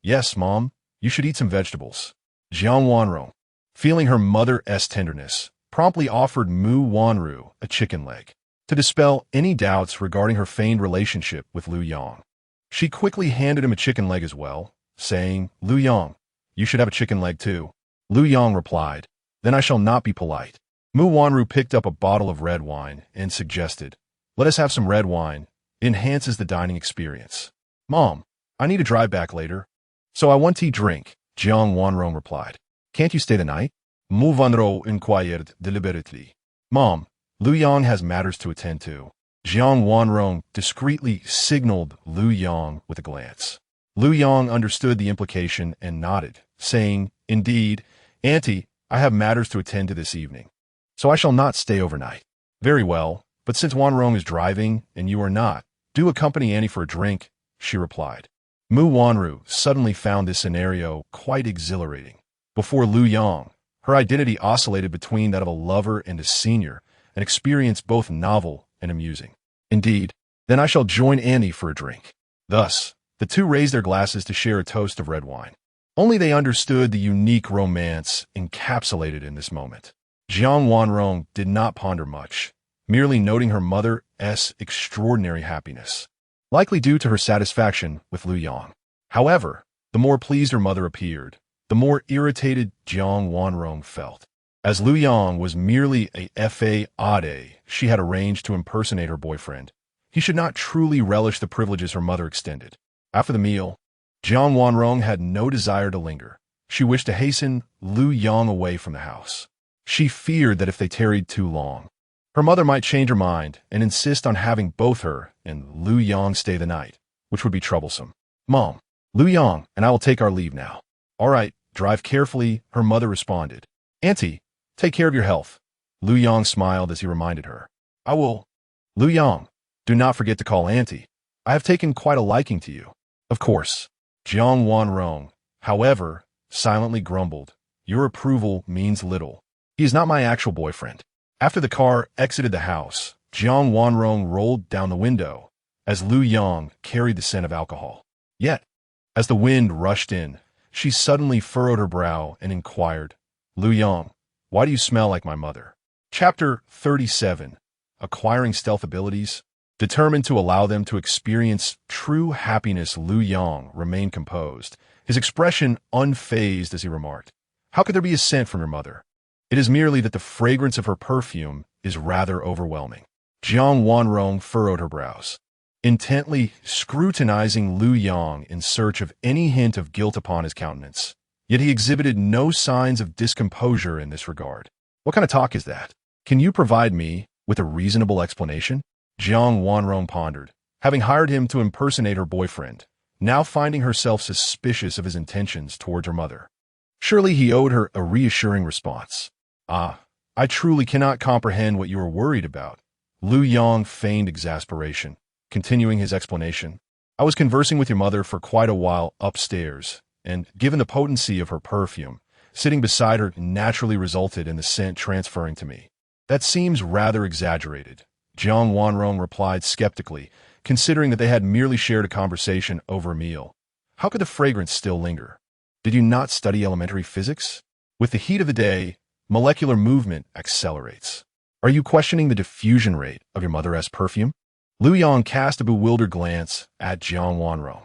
Yes, Mom, you should eat some vegetables." Jiang Wanrong, feeling her mother's tenderness, promptly offered Mu Wanru a chicken leg to dispel any doubts regarding her feigned relationship with Lu Yang. She quickly handed him a chicken leg as well, saying, "Lu Yang, you should have a chicken leg too." Lu Yang replied, "Then I shall not be polite." Mu Wanru picked up a bottle of red wine and suggested, "Let us have some red wine. It enhances the dining experience." "Mom, I need to drive back later, so I want tea drink," Jiang Wanrong replied. "Can't you stay the night?" Mu Wanru inquired deliberately. "Mom, Lu Yang has matters to attend to." Jiang Wanrong discreetly signaled Lu Yang with a glance. Lu Yang understood the implication and nodded, saying, "Indeed, Auntie, I have matters to attend to this evening, so I shall not stay overnight." "Very well, but since Wanrong is driving and you are not, do accompany Auntie for a drink," she replied. Mu Wanru suddenly found this scenario quite exhilarating. Before Lu Yang, her identity oscillated between that of a lover and a senior, an experience both novel and amusing. "Indeed, then I shall join Auntie for a drink." Thus, the two raised their glasses to share a toast of red wine. Only they understood the unique romance encapsulated in this moment. Jiang Wanrong did not ponder much, merely noting her mother's extraordinary happiness, likely due to her satisfaction with Lu Yang. However, the more pleased her mother appeared, the more irritated Jiang Wanrong felt. As Lu Yang was merely a fade she had arranged to impersonate her boyfriend, he should not truly relish the privileges her mother extended. After the meal, Jiang Wanrong had no desire to linger. She wished to hasten Lu Yang away from the house. She feared that if they tarried too long, her mother might change her mind and insist on having both her and Lu Yang stay the night, which would be troublesome. "Mom, Lu Yang and I will take our leave now." "All right, drive carefully," her mother responded. "Auntie, take care of your health." Lu Yang smiled as he reminded her. "I will." "Lu Yang, do not forget to call Auntie. I have taken quite a liking to you." "Of course." Jiang Wanrong, however, silently grumbled, "Your approval means little. He is not my actual boyfriend." After the car exited the house, Jiang Wanrong rolled down the window as Lu Yang carried the scent of alcohol. Yet, as the wind rushed in, she suddenly furrowed her brow and inquired, "Lu Yang, why do you smell like my mother?" Chapter 37. Acquiring Stealth Abilities. Determined to allow them to experience true happiness, Lu Yang remained composed, his expression unfazed as he remarked, "How could there be a scent from your mother? It is merely that the fragrance of her perfume is rather overwhelming." Jiang Wanrong furrowed her brows. intently scrutinizing Lu Yang in search of any hint of guilt upon his countenance. Yet he exhibited no signs of discomposure in this regard. What kind of talk is that? Can you provide me with a reasonable explanation? Jiang Wanrong pondered, having hired him to impersonate her boyfriend, now finding herself suspicious of his intentions towards her mother. Surely he owed her a reassuring response. I truly cannot comprehend what you are worried about. Lu Yang feigned exasperation, continuing his explanation. I was conversing with your mother for quite a while upstairs, and given the potency of her perfume, sitting beside her naturally resulted in the scent transferring to me. That seems rather exaggerated, Jiang Wanrong replied skeptically, considering that they had merely shared a conversation over a meal. How could the fragrance still linger? Did you not study elementary physics? With the heat of the day, molecular movement accelerates. Are you questioning the diffusion rate of your mother's perfume? Lu Yang cast a bewildered glance at Jiang Wanrong.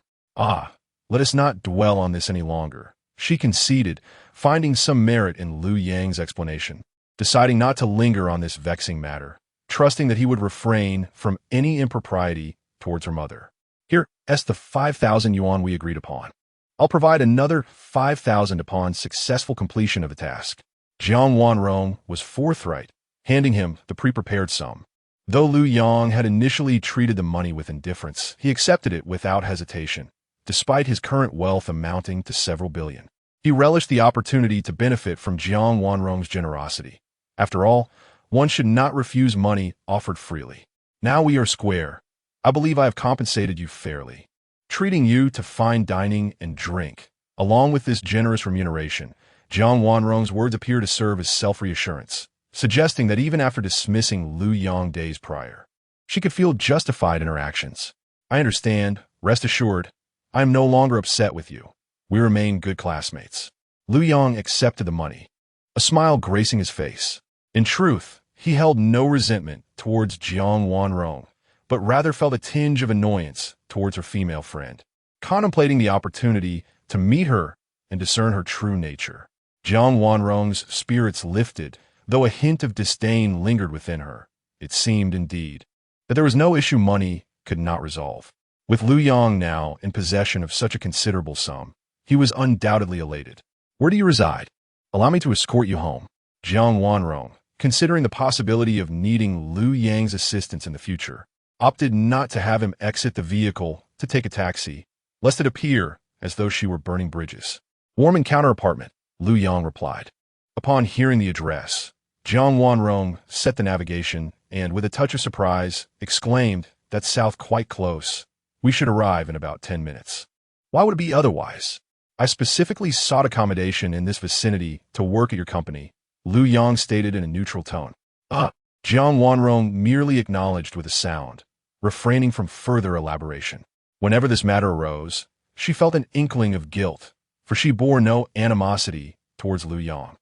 Let us not dwell on this any longer, she conceded, finding some merit in Lu Yang's explanation, deciding not to linger on this vexing matter, trusting that he would refrain from any impropriety towards her mother. Here's the 5,000 yuan we agreed upon. I'll provide another 5,000 upon successful completion of the task. Jiang Wanrong was forthright, handing him the pre-prepared sum. Though Lu Yang had initially treated the money with indifference, he accepted it without hesitation, despite his current wealth amounting to several billion. He relished the opportunity to benefit from Jiang Wanrong's generosity. After all, one should not refuse money offered freely. Now we are square. I believe I have compensated you fairly, treating you to fine dining and drink. Along with this generous remuneration, Jiang Wanrong's words appear to serve as self-reassurance, suggesting that even after dismissing Lu Yang days prior, she could feel justified in her actions. I understand. Rest assured, I am no longer upset with you. We remain good classmates. Lu Yang accepted the money, a smile gracing his face. In truth, he held no resentment towards Jiang Wanrong, but rather felt a tinge of annoyance towards her female friend, contemplating the opportunity to meet her and discern her true nature. Jiang Wanrong's spirits lifted, though a hint of disdain lingered within her. It seemed, indeed, that there was no issue money could not resolve. With Lu Yang now in possession of such a considerable sum, he was undoubtedly elated. Where do you reside? Allow me to escort you home. Jiang Wanrong, considering the possibility of needing Lu Yang's assistance in the future, opted not to have him exit the vehicle to take a taxi, lest it appear as though she were burning bridges. Warm encounter apartment, Lu Yang replied. Upon hearing the address, Jiang Wanrong set the navigation and, with a touch of surprise, exclaimed, "That's south quite close. We should arrive in about 10 minutes. Why would it be otherwise? I specifically sought accommodation in this vicinity to work at your company," Lu Yang stated in a neutral tone. Jiang Wanrong merely acknowledged with a sound, refraining from further elaboration. Whenever this matter arose, she felt an inkling of guilt, for she bore no animosity towards Lu Yang.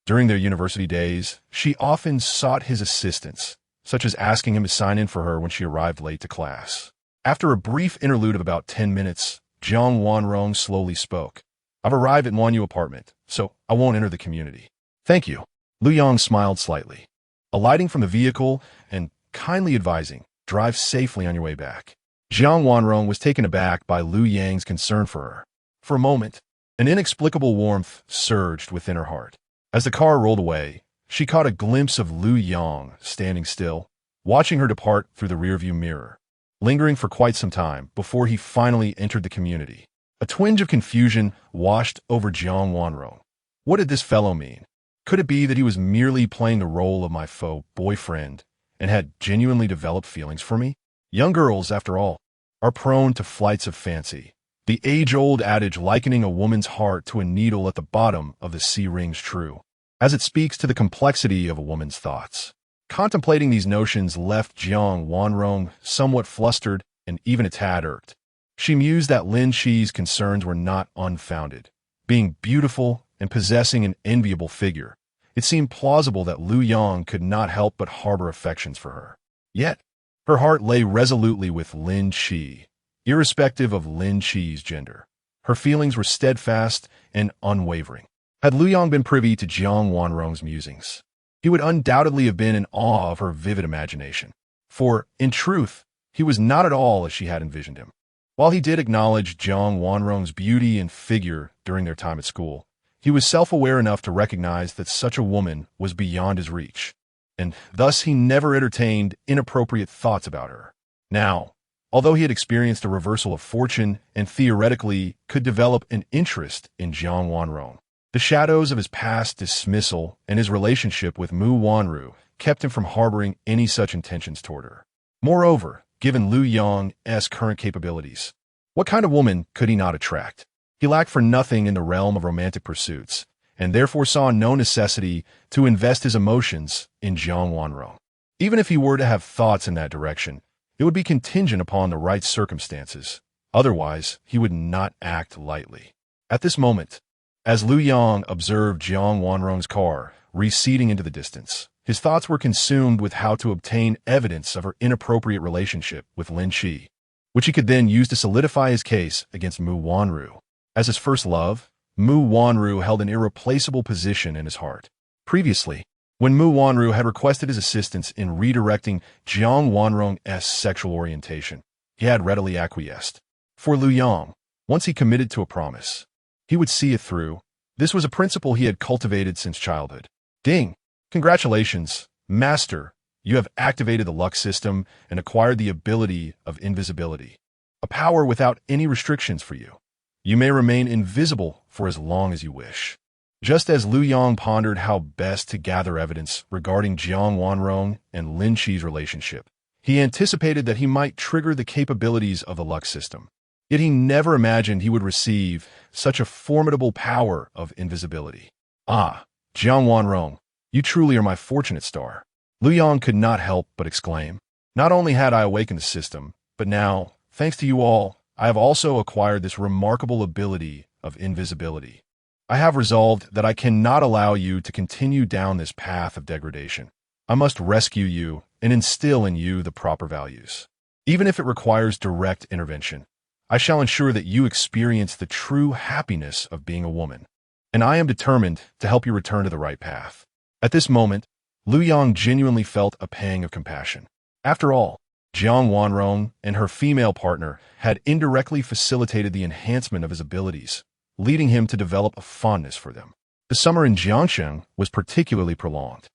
During their university days, she often sought his assistance, such as asking him to sign in for her when she arrived late to class. After a brief interlude of about 10 minutes, Jiang Wanrong slowly spoke. "I've arrived at Wanyu apartment, so I won't enter the community." "Thank you." Lu Yang smiled slightly, alighting from the vehicle and kindly advising, "Drive safely on your way back." Jiang Wanrong was taken aback by Lu Yang's concern for her. For a moment, an inexplicable warmth surged within her heart. As the car rolled away, she caught a glimpse of Lu Yang standing still, watching her depart through the rearview mirror, lingering for quite some time before he finally entered the community. A twinge of confusion washed over Jiang Wanrong. What did this fellow mean? Could it be that he was merely playing the role of my faux boyfriend and had genuinely developed feelings for me? Young girls, after all, are prone to flights of fancy. The age-old adage likening a woman's heart to a needle at the bottom of the sea rings true, as it speaks to the complexity of a woman's thoughts. Contemplating these notions left Jiang Wanrong somewhat flustered and even a tad irked. She mused that Lin Shi's concerns were not unfounded. Being beautiful and possessing an enviable figure, it seemed plausible that Lu Yang could not help but harbor affections for her. Yet, her heart lay resolutely with Lin Shi, irrespective of Lin Shi's gender. Her feelings were steadfast and unwavering. Had Lu Yang been privy to Jiang Wanrong's musings, he would undoubtedly have been in awe of her vivid imagination. For, in truth, he was not at all as she had envisioned him. While he did acknowledge Jiang Wanrong's beauty and figure during their time at school, he was self-aware enough to recognize that such a woman was beyond his reach, and thus he never entertained inappropriate thoughts about her. Now, although he had experienced a reversal of fortune and theoretically could develop an interest in Jiang Wanrong, the shadows of his past dismissal and his relationship with Mu Wanru kept him from harboring any such intentions toward her. Moreover, given Liu Yang's current capabilities, what kind of woman could he not attract? He lacked for nothing in the realm of romantic pursuits, and therefore saw no necessity to invest his emotions in Jiang Wanrong. Even if he were to have thoughts in that direction, it would be contingent upon the right circumstances. Otherwise, he would not act lightly. At this moment, as Liu Yang observed Jiang Wanrong's car receding into the distance, his thoughts were consumed with how to obtain evidence of her inappropriate relationship with Lin Qi, which he could then use to solidify his case against Mu Wanru. As his first love, Mu Wanru held an irreplaceable position in his heart. Previously, when Mu Wanru had requested his assistance in redirecting Jiang Wanrong's sexual orientation, he had readily acquiesced. For Liu Yang, once he committed to a promise, he would see it through. This was a principle he had cultivated since childhood. Ding! Congratulations, Master! You have activated the luck system and acquired the ability of invisibility, a power without any restrictions for you. You may remain invisible for as long as you wish. Just as Liu Yang pondered how best to gather evidence regarding Jiang Wanrong and Lin Qi's relationship, he anticipated that he might trigger the capabilities of the luck system. Yet he never imagined he would receive such a formidable power of invisibility. Ah, Jiang Wanrong, you truly are my fortunate star. Liu Yang could not help but exclaim. Not only had I awakened the system, but now, thanks to you all, I have also acquired this remarkable ability of invisibility. I have resolved that I cannot allow you to continue down this path of degradation. I must rescue you and instill in you the proper values. Even if it requires direct intervention, I shall ensure that you experience the true happiness of being a woman, and I am determined to help you return to the right path. At this moment, Liu Yang genuinely felt a pang of compassion. After all, Jiang Wanrong and her female partner had indirectly facilitated the enhancement of his abilities, leading him to develop a fondness for them. The summer in Jiangsheng was particularly prolonged.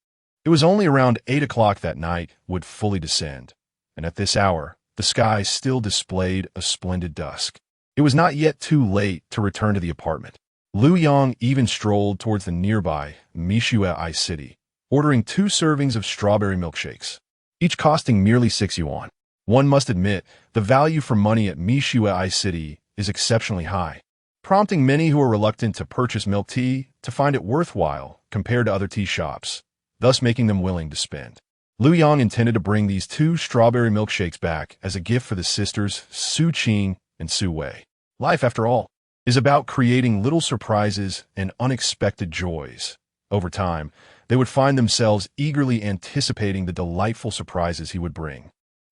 It was only around 8 o'clock that night would fully descend, and at this hour, the sky still displayed a splendid dusk. It was not yet too late to return to the apartment. Liu Yang even strolled towards the nearby Mishuai city, ordering 2 servings of strawberry milkshakes, each costing merely 6 yuan. One must admit, the value for money at Mishuai city is exceptionally high, prompting many who are reluctant to purchase milk tea to find it worthwhile compared to other tea shops, thus making them willing to spend. Liu Yang intended to bring these 2 strawberry milkshakes back as a gift for the sisters Su Qing and Su Wei. Life, after all, is about creating little surprises and unexpected joys. Over time, they would find themselves eagerly anticipating the delightful surprises he would bring,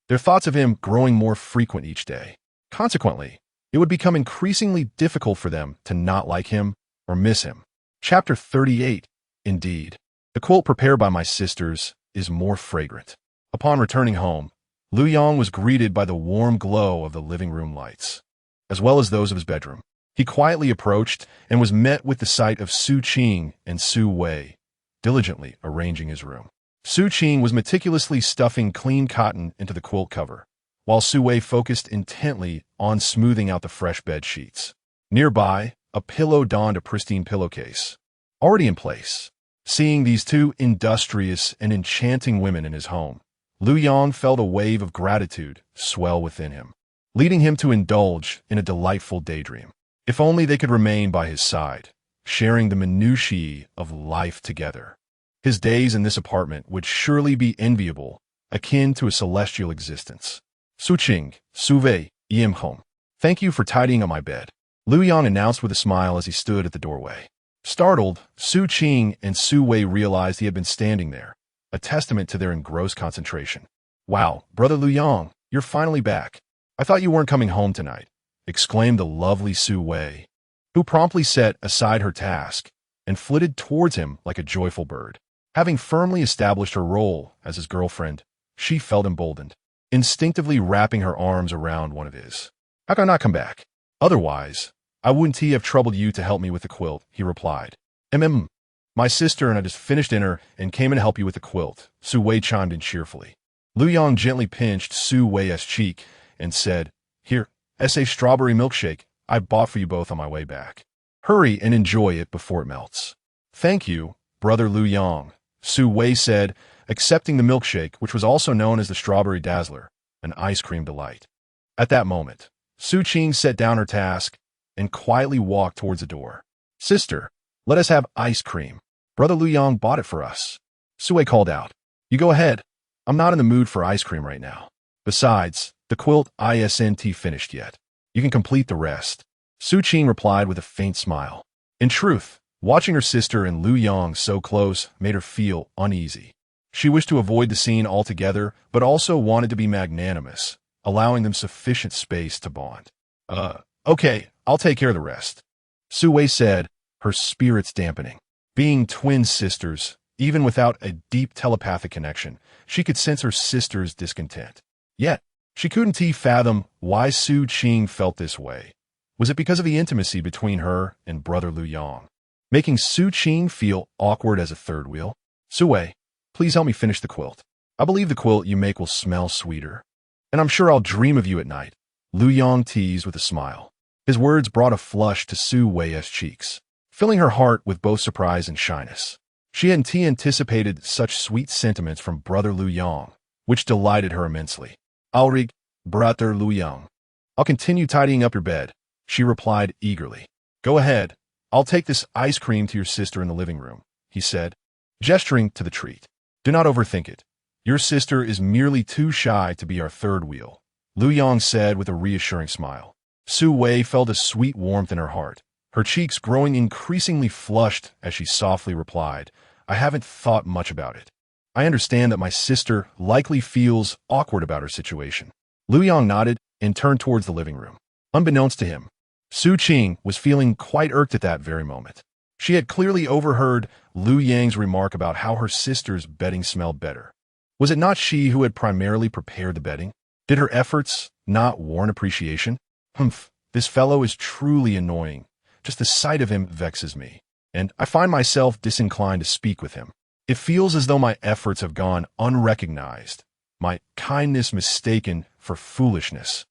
their thoughts of him growing more frequent each day. Consequently, it would become increasingly difficult for them to not like him or miss him. Chapter 38. Indeed, the quilt prepared by my sisters is more fragrant. Upon returning home, Liu Yang was greeted by the warm glow of the living room lights, as well as those of his bedroom. He quietly approached and was met with the sight of Su Qing and Su Wei, diligently arranging his room. Su Qing was meticulously stuffing clean cotton into the quilt cover, while Su Wei focused intently on smoothing out the fresh bed sheets. Nearby, a pillow donned a pristine pillowcase, already in place. Seeing these 2 industrious and enchanting women in his home, Liu Yang felt a wave of gratitude swell within him, leading him to indulge in a delightful daydream. If only they could remain by his side, sharing the minutiae of life together. His days in this apartment would surely be enviable, akin to a celestial existence. Su Qing, Su Wei, Yim Hong. Thank you for tidying up my bed, Liu Yang announced with a smile as he stood at the doorway. Startled, Su Qing and Su Wei realized he had been standing there, a testament to their engrossed concentration. Wow, brother Liu Yang, you're finally back. I thought you weren't coming home tonight, exclaimed the lovely Su Wei, who promptly set aside her task and flitted towards him like a joyful bird. Having firmly established her role as his girlfriend, she felt emboldened. instinctively wrapping her arms around one of his. "How can I not come back? Otherwise, I wouldn't have troubled you to help me with the quilt," he replied. My sister and I just finished dinner and came in to help you with the quilt," Su Wei chimed in cheerfully. Lu Yang gently pinched Su Wei's cheek and said, "Here, a strawberry milkshake I bought for you both on my way back. Hurry and enjoy it before it melts." "Thank you, brother Lu Yang," Su Wei said, accepting the milkshake, which was also known as the Strawberry Dazzler, an ice cream delight. At that moment, Su Qing set down her task and quietly walked towards the door. "Sister, let us have ice cream. Brother Lu Yang bought it for us," Su Wei called out. "You go ahead. I'm not in the mood for ice cream right now. Besides, the quilt isn't finished yet. You can complete the rest," Su Qing replied with a faint smile. In truth, watching her sister and Lu Yang so close made her feel uneasy. She wished to avoid the scene altogether, but also wanted to be magnanimous, allowing them sufficient space to bond. Okay, I'll take care of the rest," Su Wei said, her spirits dampening. Being twin sisters, even without a deep telepathic connection, she could sense her sister's discontent. Yet, she couldn't fathom why Su Qing felt this way. Was it because of the intimacy between her and brother Lu Yang, making Su Qing feel awkward as a third wheel? "Su Wei, please help me finish the quilt. I believe the quilt you make will smell sweeter. And I'm sure I'll dream of you at night," Lu Yang teased with a smile. His words brought a flush to Su Wei's cheeks, filling her heart with both surprise and shyness. She hadn't anticipated such sweet sentiments from brother Lu Yang, which delighted her immensely. "Alrig, brother Lu Yang. I'll continue tidying up your bed," she replied eagerly. "Go ahead. I'll take this ice cream to your sister in the living room," he said, gesturing to the treat. "Do not overthink it. Your sister is merely too shy to be our third wheel," Lu Yang said with a reassuring smile. Su Wei felt a sweet warmth in her heart, her cheeks growing increasingly flushed as she softly replied, "I haven't thought much about it. I understand that my sister likely feels awkward about her situation." Lu Yang nodded and turned towards the living room. Unbeknownst to him, Su Qing was feeling quite irked at that very moment. She had clearly overheard Lu Yang's remark about how her sister's bedding smelled better. Was it not she who had primarily prepared the bedding? Did her efforts not warrant appreciation? This fellow is truly annoying. Just the sight of him vexes me, and I find myself disinclined to speak with him. It feels as though my efforts have gone unrecognized, my kindness mistaken for foolishness.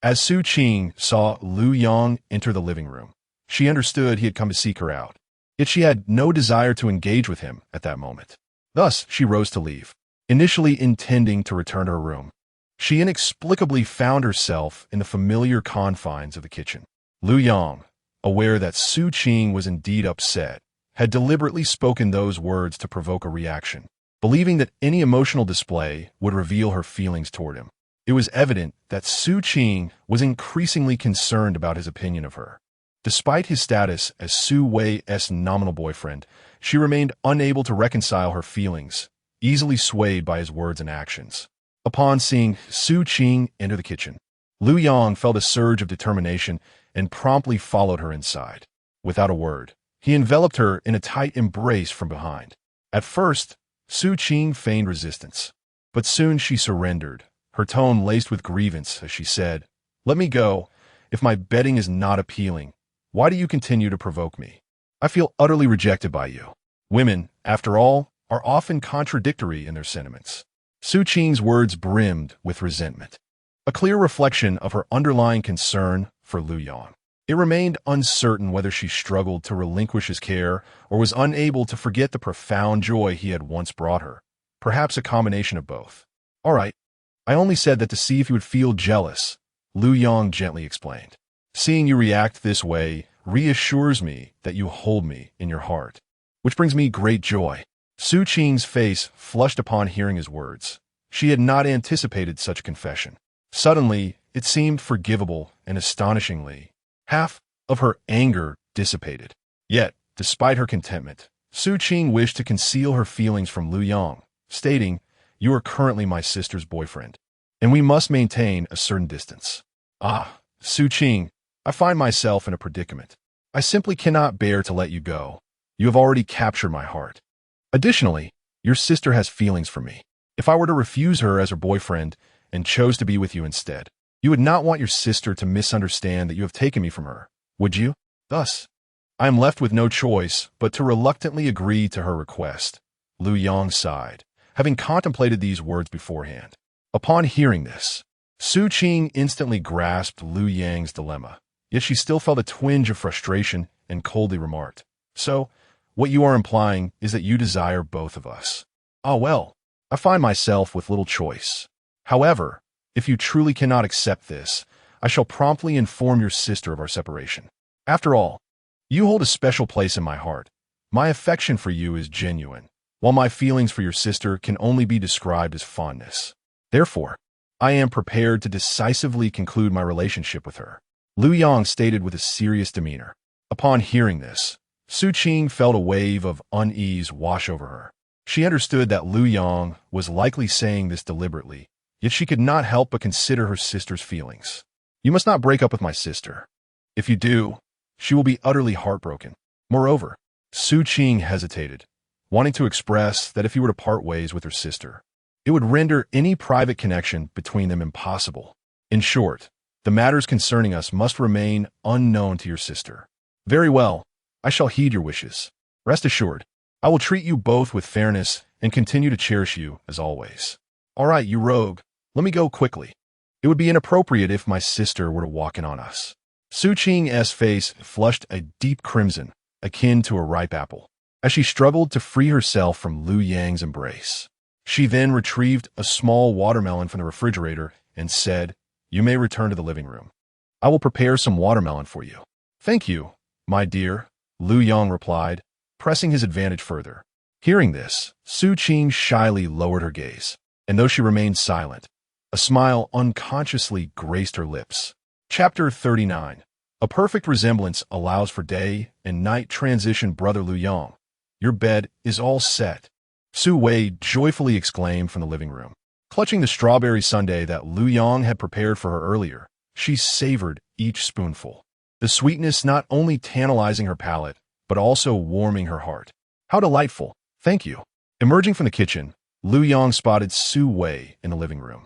As Su Qing saw Lu Yang enter the living room, she understood he had come to seek her out. Yet she had no desire to engage with him at that moment. Thus, she rose to leave, initially intending to return to her room. She inexplicably found herself in the familiar confines of the kitchen. Lu Yang, aware that Su Qing was indeed upset, had deliberately spoken those words to provoke a reaction, believing that any emotional display would reveal her feelings toward him. It was evident that Su Qing was increasingly concerned about his opinion of her. Despite his status as Su Wei's nominal boyfriend, she remained unable to reconcile her feelings, easily swayed by his words and actions. Upon seeing Su Qing enter the kitchen, Lu Yang felt a surge of determination and promptly followed her inside. Without a word, he enveloped her in a tight embrace from behind. At first, Su Qing feigned resistance, but soon she surrendered, her tone laced with grievance as she said, "Let me go. If my bedding is not appealing, why do you continue to provoke me? I feel utterly rejected by you." Women, after all, are often contradictory in their sentiments. Su Qing's words brimmed with resentment, a clear reflection of her underlying concern for Lu Yang. It remained uncertain whether she struggled to relinquish his care or was unable to forget the profound joy he had once brought her, perhaps a combination of both. "All right, I only said that to see if you would feel jealous," Lu Yang gently explained. "Seeing you react this way reassures me that you hold me in your heart, which brings me great joy." Su Qing's face flushed upon hearing his words. She had not anticipated such a confession. Suddenly, it seemed forgivable, and astonishingly, half of her anger dissipated. Yet, despite her contentment, Su Qing wished to conceal her feelings from Lu Yang, stating, "You are currently my sister's boyfriend, and we must maintain a certain distance." Su Qing, I find myself in a predicament. I simply cannot bear to let you go. You have already captured my heart. Additionally, your sister has feelings for me. If I were to refuse her as her boyfriend and chose to be with you instead. You would not want your sister to misunderstand that you have taken me from her, would you? Thus, I am left with no choice but to reluctantly agree to her request. Lu Yang sighed, having contemplated these words beforehand. Upon hearing this, Su Qing instantly grasped Lu Yang's dilemma, yet she still felt a twinge of frustration and coldly remarked, "So, what you are implying is that you desire both of us." "Ah well, I find myself with little choice. However, if you truly cannot accept this, I shall promptly inform your sister of our separation. After all, you hold a special place in my heart. My affection for you is genuine, while my feelings for your sister can only be described as fondness. Therefore, I am prepared to decisively conclude my relationship with her," Lu Yang stated with a serious demeanor. Upon hearing this, Su Qing felt a wave of unease wash over her. She understood that Lu Yang was likely saying this deliberately, yet she could not help but consider her sister's feelings. "You must not break up with my sister. If you do, she will be utterly heartbroken." Moreover, Su Qing hesitated, wanting to express that if he were to part ways with her sister, it would render any private connection between them impossible. "In short, the matters concerning us must remain unknown to your sister." "Very well, I shall heed your wishes. Rest assured, I will treat you both with fairness and continue to cherish you as always." "All right, you rogue, let me go quickly. It would be inappropriate if my sister were to walk in on us." Su Qing's face flushed a deep crimson, akin to a ripe apple, as she struggled to free herself from Lu Yang's embrace. She then retrieved a small watermelon from the refrigerator and said, "You may return to the living room. I will prepare some watermelon for you." "Thank you, my dear," Lu Yang replied, pressing his advantage further. Hearing this, Su Qing shyly lowered her gaze, and though she remained silent, a smile unconsciously graced her lips. Chapter 39. A perfect resemblance allows for day and night transition. Brother Lu Yang, your bed is all set, Su Wei joyfully exclaimed from the living room. Clutching the strawberry sundae that Lu Yang had prepared for her earlier, she savored each spoonful, the sweetness not only tantalizing her palate, but also warming her heart. "How delightful! Thank you." Emerging from the kitchen, Lu Yang spotted Su Wei in the living room.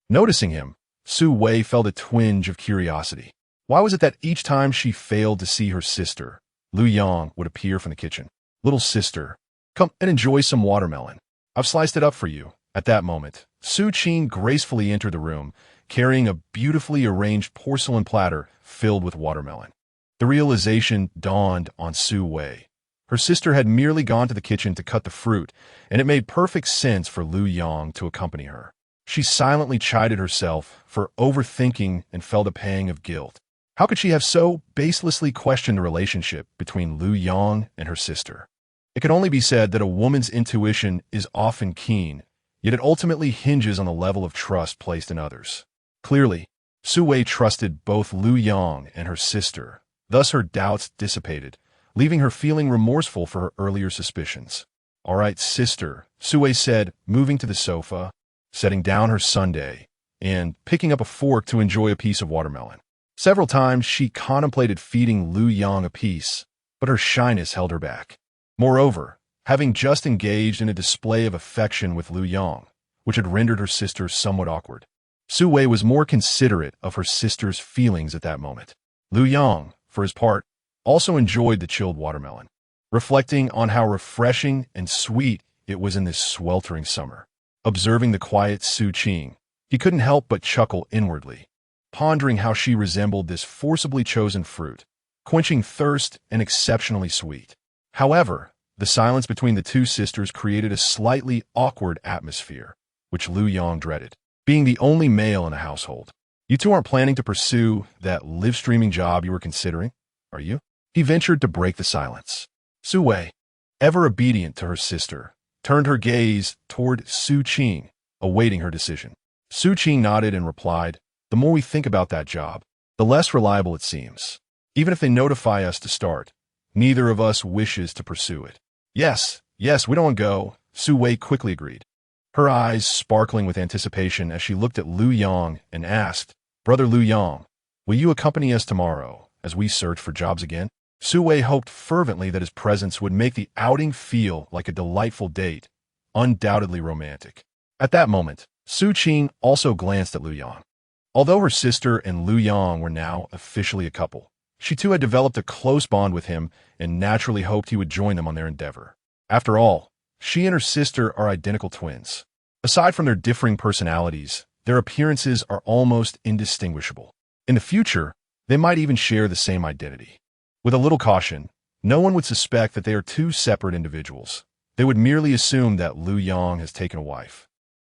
Noticing him, Su Wei felt a twinge of curiosity. Why was it that each time she failed to see her sister, Lu Yang would appear from the kitchen? "Little sister, come and enjoy some watermelon. I've sliced it up for you." At that moment, Su Qing gracefully entered the room, carrying a beautifully arranged porcelain platter filled with watermelon. The realization dawned on Su Wei. Her sister had merely gone to the kitchen to cut the fruit, and it made perfect sense for Lu Yang to accompany her. She silently chided herself for overthinking and felt a pang of guilt. How could she have so baselessly questioned the relationship between Lu Yang and her sister? It can only be said that a woman's intuition is often keen, yet it ultimately hinges on the level of trust placed in others. Clearly, Su Wei trusted both Lu Yang and her sister, thus her doubts dissipated, leaving her feeling remorseful for her earlier suspicions. "All right, sister," Su Wei said, moving to the sofa, setting down her sundae, and picking up a fork to enjoy a piece of watermelon. Several times she contemplated feeding Lu Yang a piece, but her shyness held her back. Moreover, having just engaged in a display of affection with Lu Yang, which had rendered her sister somewhat awkward, Su Wei was more considerate of her sister's feelings at that moment. Lu Yang, for his part, also enjoyed the chilled watermelon, reflecting on how refreshing and sweet it was in this sweltering summer. Observing the quiet Su Qing, he couldn't help but chuckle inwardly, pondering how she resembled this forcibly chosen fruit, quenching thirst and exceptionally sweet. However, the silence between the two sisters created a slightly awkward atmosphere, which Lu Yang dreaded. Being the only male in the household, "You two aren't planning to pursue that live-streaming job you were considering, are you?" He ventured to break the silence. Su Wei, ever obedient to her sister, turned her gaze toward Su Qing, awaiting her decision. Su Qing nodded and replied, "The more we think about that job, the less reliable it seems. Even if they notify us to start, neither of us wishes to pursue it." Yes, we don't go," Su Wei quickly agreed, her eyes sparkling with anticipation as she looked at Lu Yang and asked, "Brother Lu Yang, will you accompany us tomorrow as we search for jobs again?" Su Wei hoped fervently that his presence would make the outing feel like a delightful date, undoubtedly romantic. At that moment, Su Qing also glanced at Lu Yang. Although her sister and Lu Yang were now officially a couple, she too had developed a close bond with him and naturally hoped he would join them on their endeavor. After all, she and her sister are identical twins. Aside from their differing personalities, their appearances are almost indistinguishable. In the future, they might even share the same identity. With a little caution, no one would suspect that they are two separate individuals. They would merely assume that Lu Yang has taken a wife,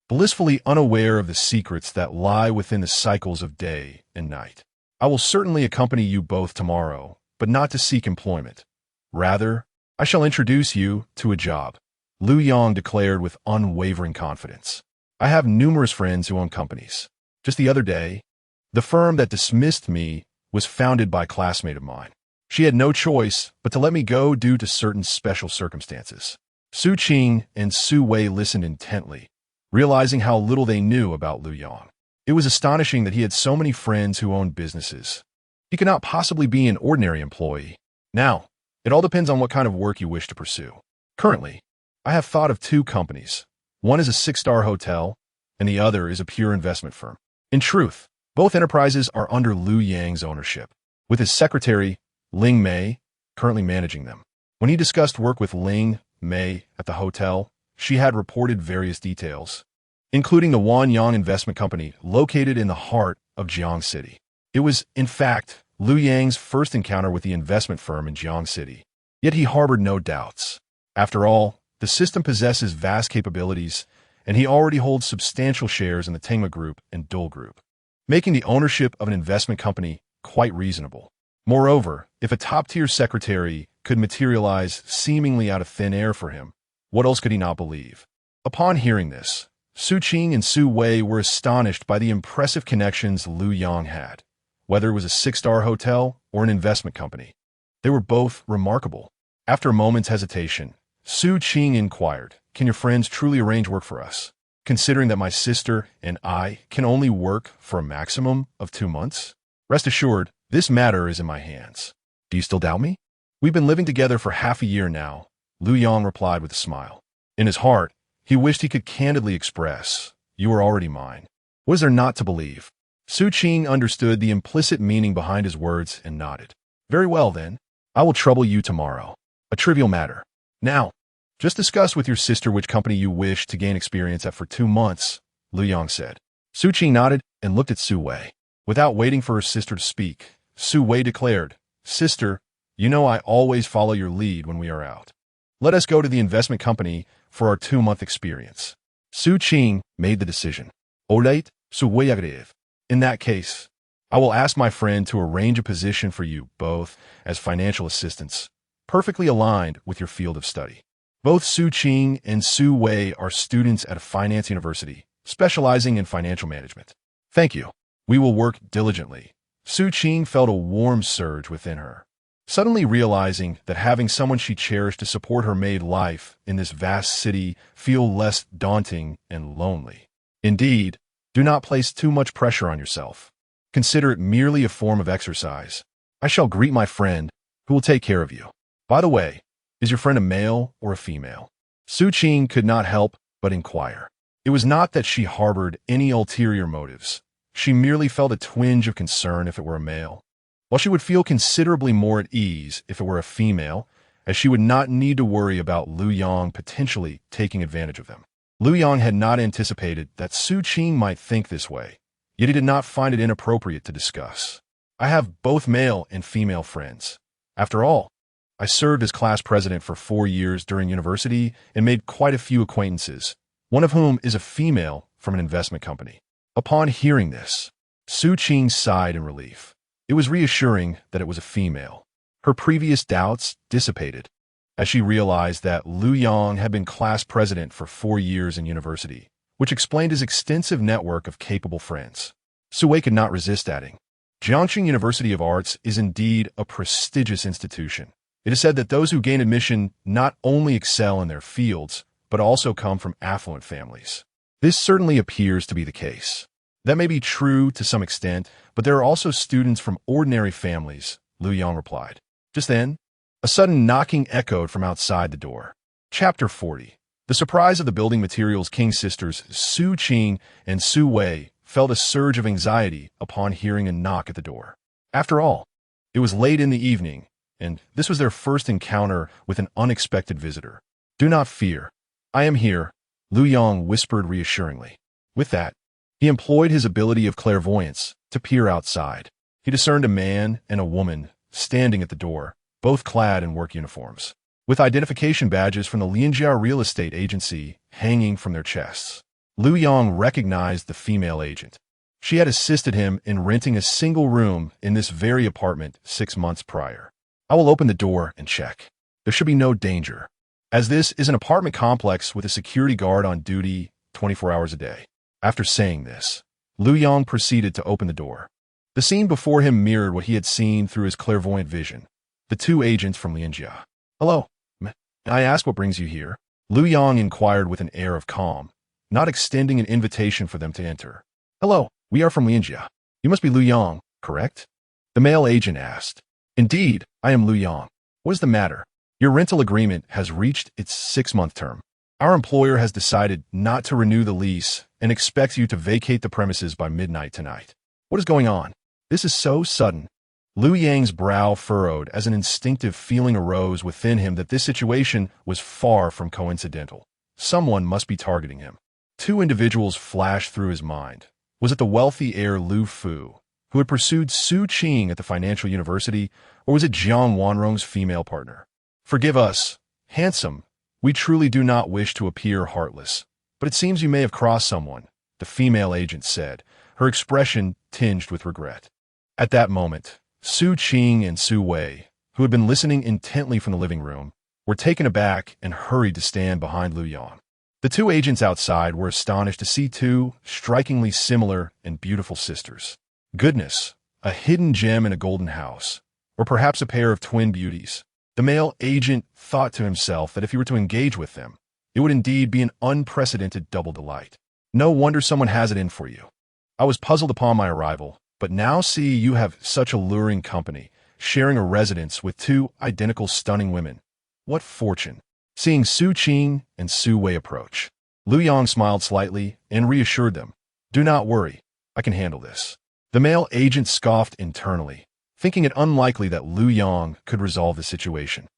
blissfully unaware of the secrets that lie within the cycles of day and night. I will certainly accompany you both tomorrow, but not to seek employment. Rather, I shall introduce you to a job, Lu Yang declared with unwavering confidence. I have numerous friends who own companies. Just the other day, the firm that dismissed me was founded by a classmate of mine. She had no choice but to let me go due to certain special circumstances. Su Qing and Su Wei listened intently, realizing how little they knew about Lu Yang. It was astonishing that he had so many friends who owned businesses. He could not possibly be an ordinary employee. Now, it all depends on what kind of work you wish to pursue. Currently, I have thought of two companies. One is a 6-star hotel, and the other is a pure investment firm. In truth, both enterprises are under Lu Yang's ownership, with his secretary, Ling Mei, currently managing them. When he discussed work with Ling Mei at the hotel, she had reported various details, including the Wanyang Investment Company located in the heart of Jiang City. It was, in fact, Lu Yang's first encounter with the investment firm in Jiang City. Yet he harbored no doubts. After all, the system possesses vast capabilities, and he already holds substantial shares in the Tengma Group and Dole Group, making the ownership of an investment company quite reasonable. Moreover, if a top-tier secretary could materialize seemingly out of thin air for him, what else could he not believe? Upon hearing this, Su Qing and Su Wei were astonished by the impressive connections Lu Yang had, whether it was a 6-star hotel or an investment company. They were both remarkable. After a moment's hesitation, Su Qing inquired, "Can your friends truly arrange work for us, considering that my sister and I can only work for a maximum of 2 months? Rest assured, this matter is in my hands." "Do you still doubt me?" "We've been living together for half a year now," Lu Yang replied with a smile. In his heart, he wished he could candidly express, "You are already mine." What is there not to believe? Su Qing understood the implicit meaning behind his words and nodded. "Very well, then. I will trouble you tomorrow. A trivial matter. Now, just discuss with your sister which company you wish to gain experience at for 2 months, Lu Yang said. Su Qing nodded and looked at Su Wei. Without waiting for her sister to speak, Su Wei declared, "Sister, you know I always follow your lead when we are out. Let us go to the investment company for our 2-month experience." Su Qing made the decision. "All right, Su Wei agreed. In that case, I will ask my friend to arrange a position for you both as financial assistants, perfectly aligned with your field of study." Both Su Qing and Su Wei are students at a finance university, specializing in financial management. "Thank you. We will work diligently." Su Qing felt a warm surge within her, suddenly realizing that having someone she cherished to support her made life in this vast city feel less daunting and lonely. Indeed, do not place too much pressure on yourself. Consider it merely a form of exercise. I shall greet my friend, who will take care of you. By the way, is your friend a male or a female? Su Qing could not help but inquire. It was not that she harbored any ulterior motives. She merely felt a twinge of concern if it were a male, while she would feel considerably more at ease if it were a female, as she would not need to worry about Lu Yang potentially taking advantage of them. Lu Yang had not anticipated that Su Qing might think this way, yet he did not find it inappropriate to discuss. "I have both male and female friends. After all, I served as class president for 4 years during university and made quite a few acquaintances, one of whom is a female from an investment company." Upon hearing this, Su Qing sighed in relief. It was reassuring that it was a female. Her previous doubts dissipated, as she realized that Lu Yang had been class president for 4 years in university, which explained his extensive network of capable friends. Su Wei could not resist adding, "Jiangxing University of Arts is indeed a prestigious institution. It is said that those who gain admission not only excel in their fields, but also come from affluent families." This certainly appears to be the case. That may be true to some extent, but there are also students from ordinary families, Lu Yang replied. Just then, a sudden knocking echoed from outside the door. Chapter 40. The surprise of the building materials king sisters Su Qing and Su Wei felt a surge of anxiety upon hearing a knock at the door. After all, it was late in the evening, and this was their first encounter with an unexpected visitor. "Do not fear. I am here," Lu Yong whispered reassuringly. With that, he employed his ability of clairvoyance to peer outside. He discerned a man and a woman standing at the door, both clad in work uniforms, with identification badges from the Lianjia real estate agency hanging from their chests. Lu Yong recognized the female agent. She had assisted him in renting a single room in this very apartment 6 months prior. "I will open the door and check. There should be no danger, as this is an apartment complex with a security guard on duty 24 hours a day." After saying this, Lu Yong proceeded to open the door. The scene before him mirrored what he had seen through his clairvoyant vision. The two agents from Lianjia. "Hello. May I ask what brings you here?" Lu Yong inquired with an air of calm, not extending an invitation for them to enter. "Hello, we are from Lianjia. You must be Lu Yong, correct?" The male agent asked. "Indeed, I am Lu Yong. What is the matter? Your rental agreement has reached its 6-month term. Our employer has decided not to renew the lease and expects you to vacate the premises by midnight tonight. What is going on? This is so sudden." Lu Yang's brow furrowed as an instinctive feeling arose within him that this situation was far from coincidental. Someone must be targeting him. Two individuals flashed through his mind. Was it the wealthy heir Lu Fu, who had pursued Su Qing at the financial university, or was it Jiang Wanrong's female partner? "Forgive us, handsome. We truly do not wish to appear heartless, but it seems you may have crossed someone," the female agent said, her expression tinged with regret. At that moment, Su Qing and Su Wei, who had been listening intently from the living room, were taken aback and hurried to stand behind Lu Yong. The two agents outside were astonished to see two strikingly similar and beautiful sisters. Goodness, a hidden gem in a golden house, or perhaps a pair of twin beauties. The male agent thought to himself that if he were to engage with them, it would indeed be an unprecedented double delight. "No wonder someone has it in for you. I was puzzled upon my arrival, but now see you have such alluring company, sharing a residence with two identical stunning women. What fortune." Seeing Su Qing and Su Wei approach, Lu Yong smiled slightly and reassured them. "Do not worry, I can handle this." The male agent scoffed internally, thinking it unlikely that Lu Yong could resolve the situation.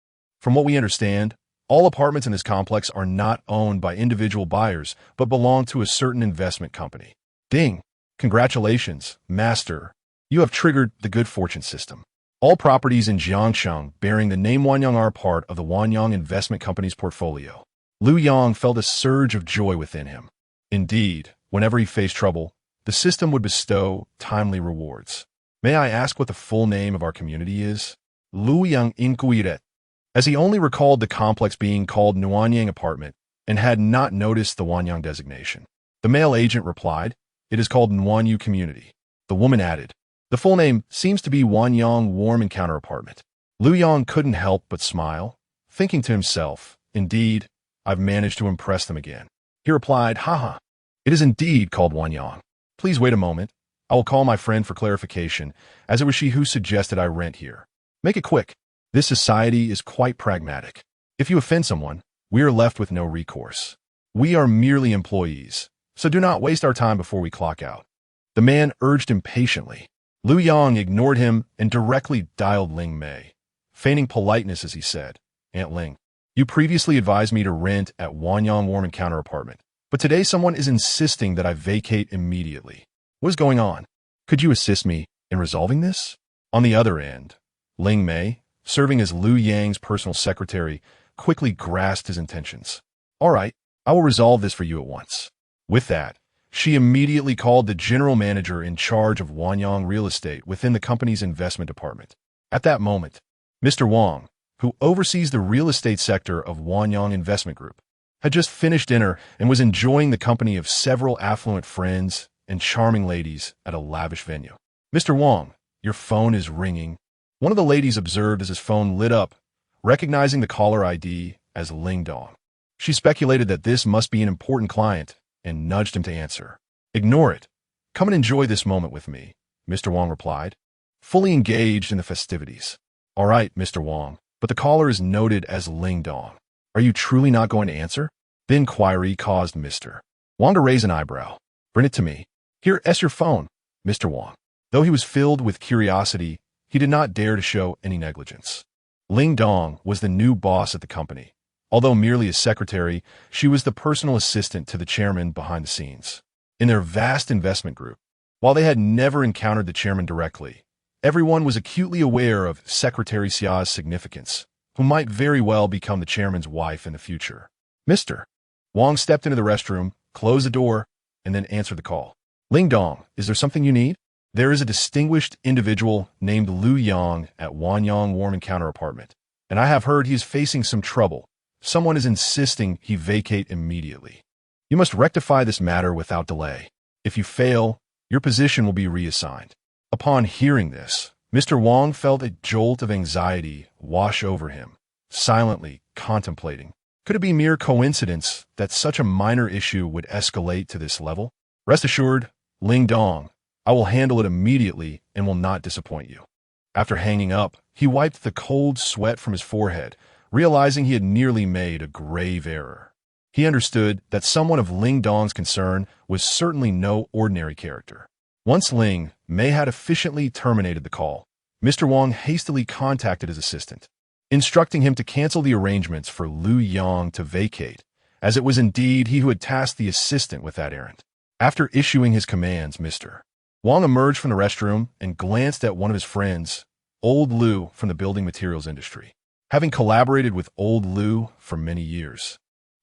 From what we understand, all apartments in this complex are not owned by individual buyers, but belong to a certain investment company. Ding! Congratulations, master. You have triggered the good fortune system. All properties in Jiangshang bearing the name Wanyang are part of the Wanyang Investment Company's portfolio. Lu Yong felt a surge of joy within him. Indeed, whenever he faced trouble, the system would bestow timely rewards. "May I ask what the full name of our community is?" Lu Yang inquired, as he only recalled the complex being called Nuanyang Apartment and had not noticed the Wanyang designation. The male agent replied, "It is called Nuanyu Community." The woman added, "The full name seems to be Wanyang Warm Encounter Apartment." Lu Yong couldn't help but smile, thinking to himself, "Indeed, I've managed to impress them again." He replied, "Haha, it is indeed called Wanyang. Please wait a moment. I will call my friend for clarification, as it was she who suggested I rent here. Make it quick. This society is quite pragmatic. If you offend someone, we are left with no recourse. We are merely employees, so do not waste our time before we clock out." The man urged impatiently. Lu Yong ignored him and directly dialed Ling Mei, feigning politeness as he said, "Aunt Ling, you previously advised me to rent at Wanyang Warm Encounter Apartment, but today someone is insisting that I vacate immediately. What is going on? Could you assist me in resolving this?" On the other end, Ling Mei, serving as Lu Yang's personal secretary, quickly grasped his intentions. "All right, I will resolve this for you at once." With that, she immediately called the general manager in charge of Wanyang Real Estate within the company's investment department. At that moment, Mr. Wang, who oversees the real estate sector of Wanyang Investment Group, had just finished dinner and was enjoying the company of several affluent friends and charming ladies at a lavish venue. "Mr. Wang, your phone is ringing." One of the ladies observed as his phone lit up, recognizing the caller ID as Ling Dong. She speculated that this must be an important client and nudged him to answer. "Ignore it. Come and enjoy this moment with me," Mr. Wang replied, fully engaged in the festivities. "All right, Mr. Wang, but the caller is noted as Ling Dong. Are you truly not going to answer?" The inquiry caused Mr. Wang to raise an eyebrow. Bring it to me. Here, your phone, Mr. Wang. Though he was filled with curiosity, he did not dare to show any negligence. Ling Dong was the new boss at the company. Although merely a secretary, she was the personal assistant to the chairman behind the scenes. In their vast investment group, while they had never encountered the chairman directly, everyone was acutely aware of Secretary Xia's significance, who might very well become the chairman's wife in the future. Mr. Wang stepped into the restroom, closed the door, and then answered the call. Ling Dong, is there something you need? There is a distinguished individual named Lu Yang at Wanyang Warm Encounter apartment, and I have heard he is facing some trouble. Someone is insisting he vacate immediately. You must rectify this matter without delay. If you fail, your position will be reassigned. Upon hearing this, Mr. Wang felt a jolt of anxiety wash over him, silently contemplating. Could it be mere coincidence that such a minor issue would escalate to this level? Rest assured, Ling Dong, I will handle it immediately and will not disappoint you. After hanging up, he wiped the cold sweat from his forehead, realizing he had nearly made a grave error. He understood that someone of Ling Dong's concern was certainly no ordinary character. Once Ling Mei had efficiently terminated the call, Mr. Wang hastily contacted his assistant, instructing him to cancel the arrangements for Lu Yang to vacate, as it was indeed he who had tasked the assistant with that errand. After issuing his commands, Mr. Wang emerged from the restroom and glanced at one of his friends, Old Lu from the building materials industry, having collaborated with Old Lu for many years.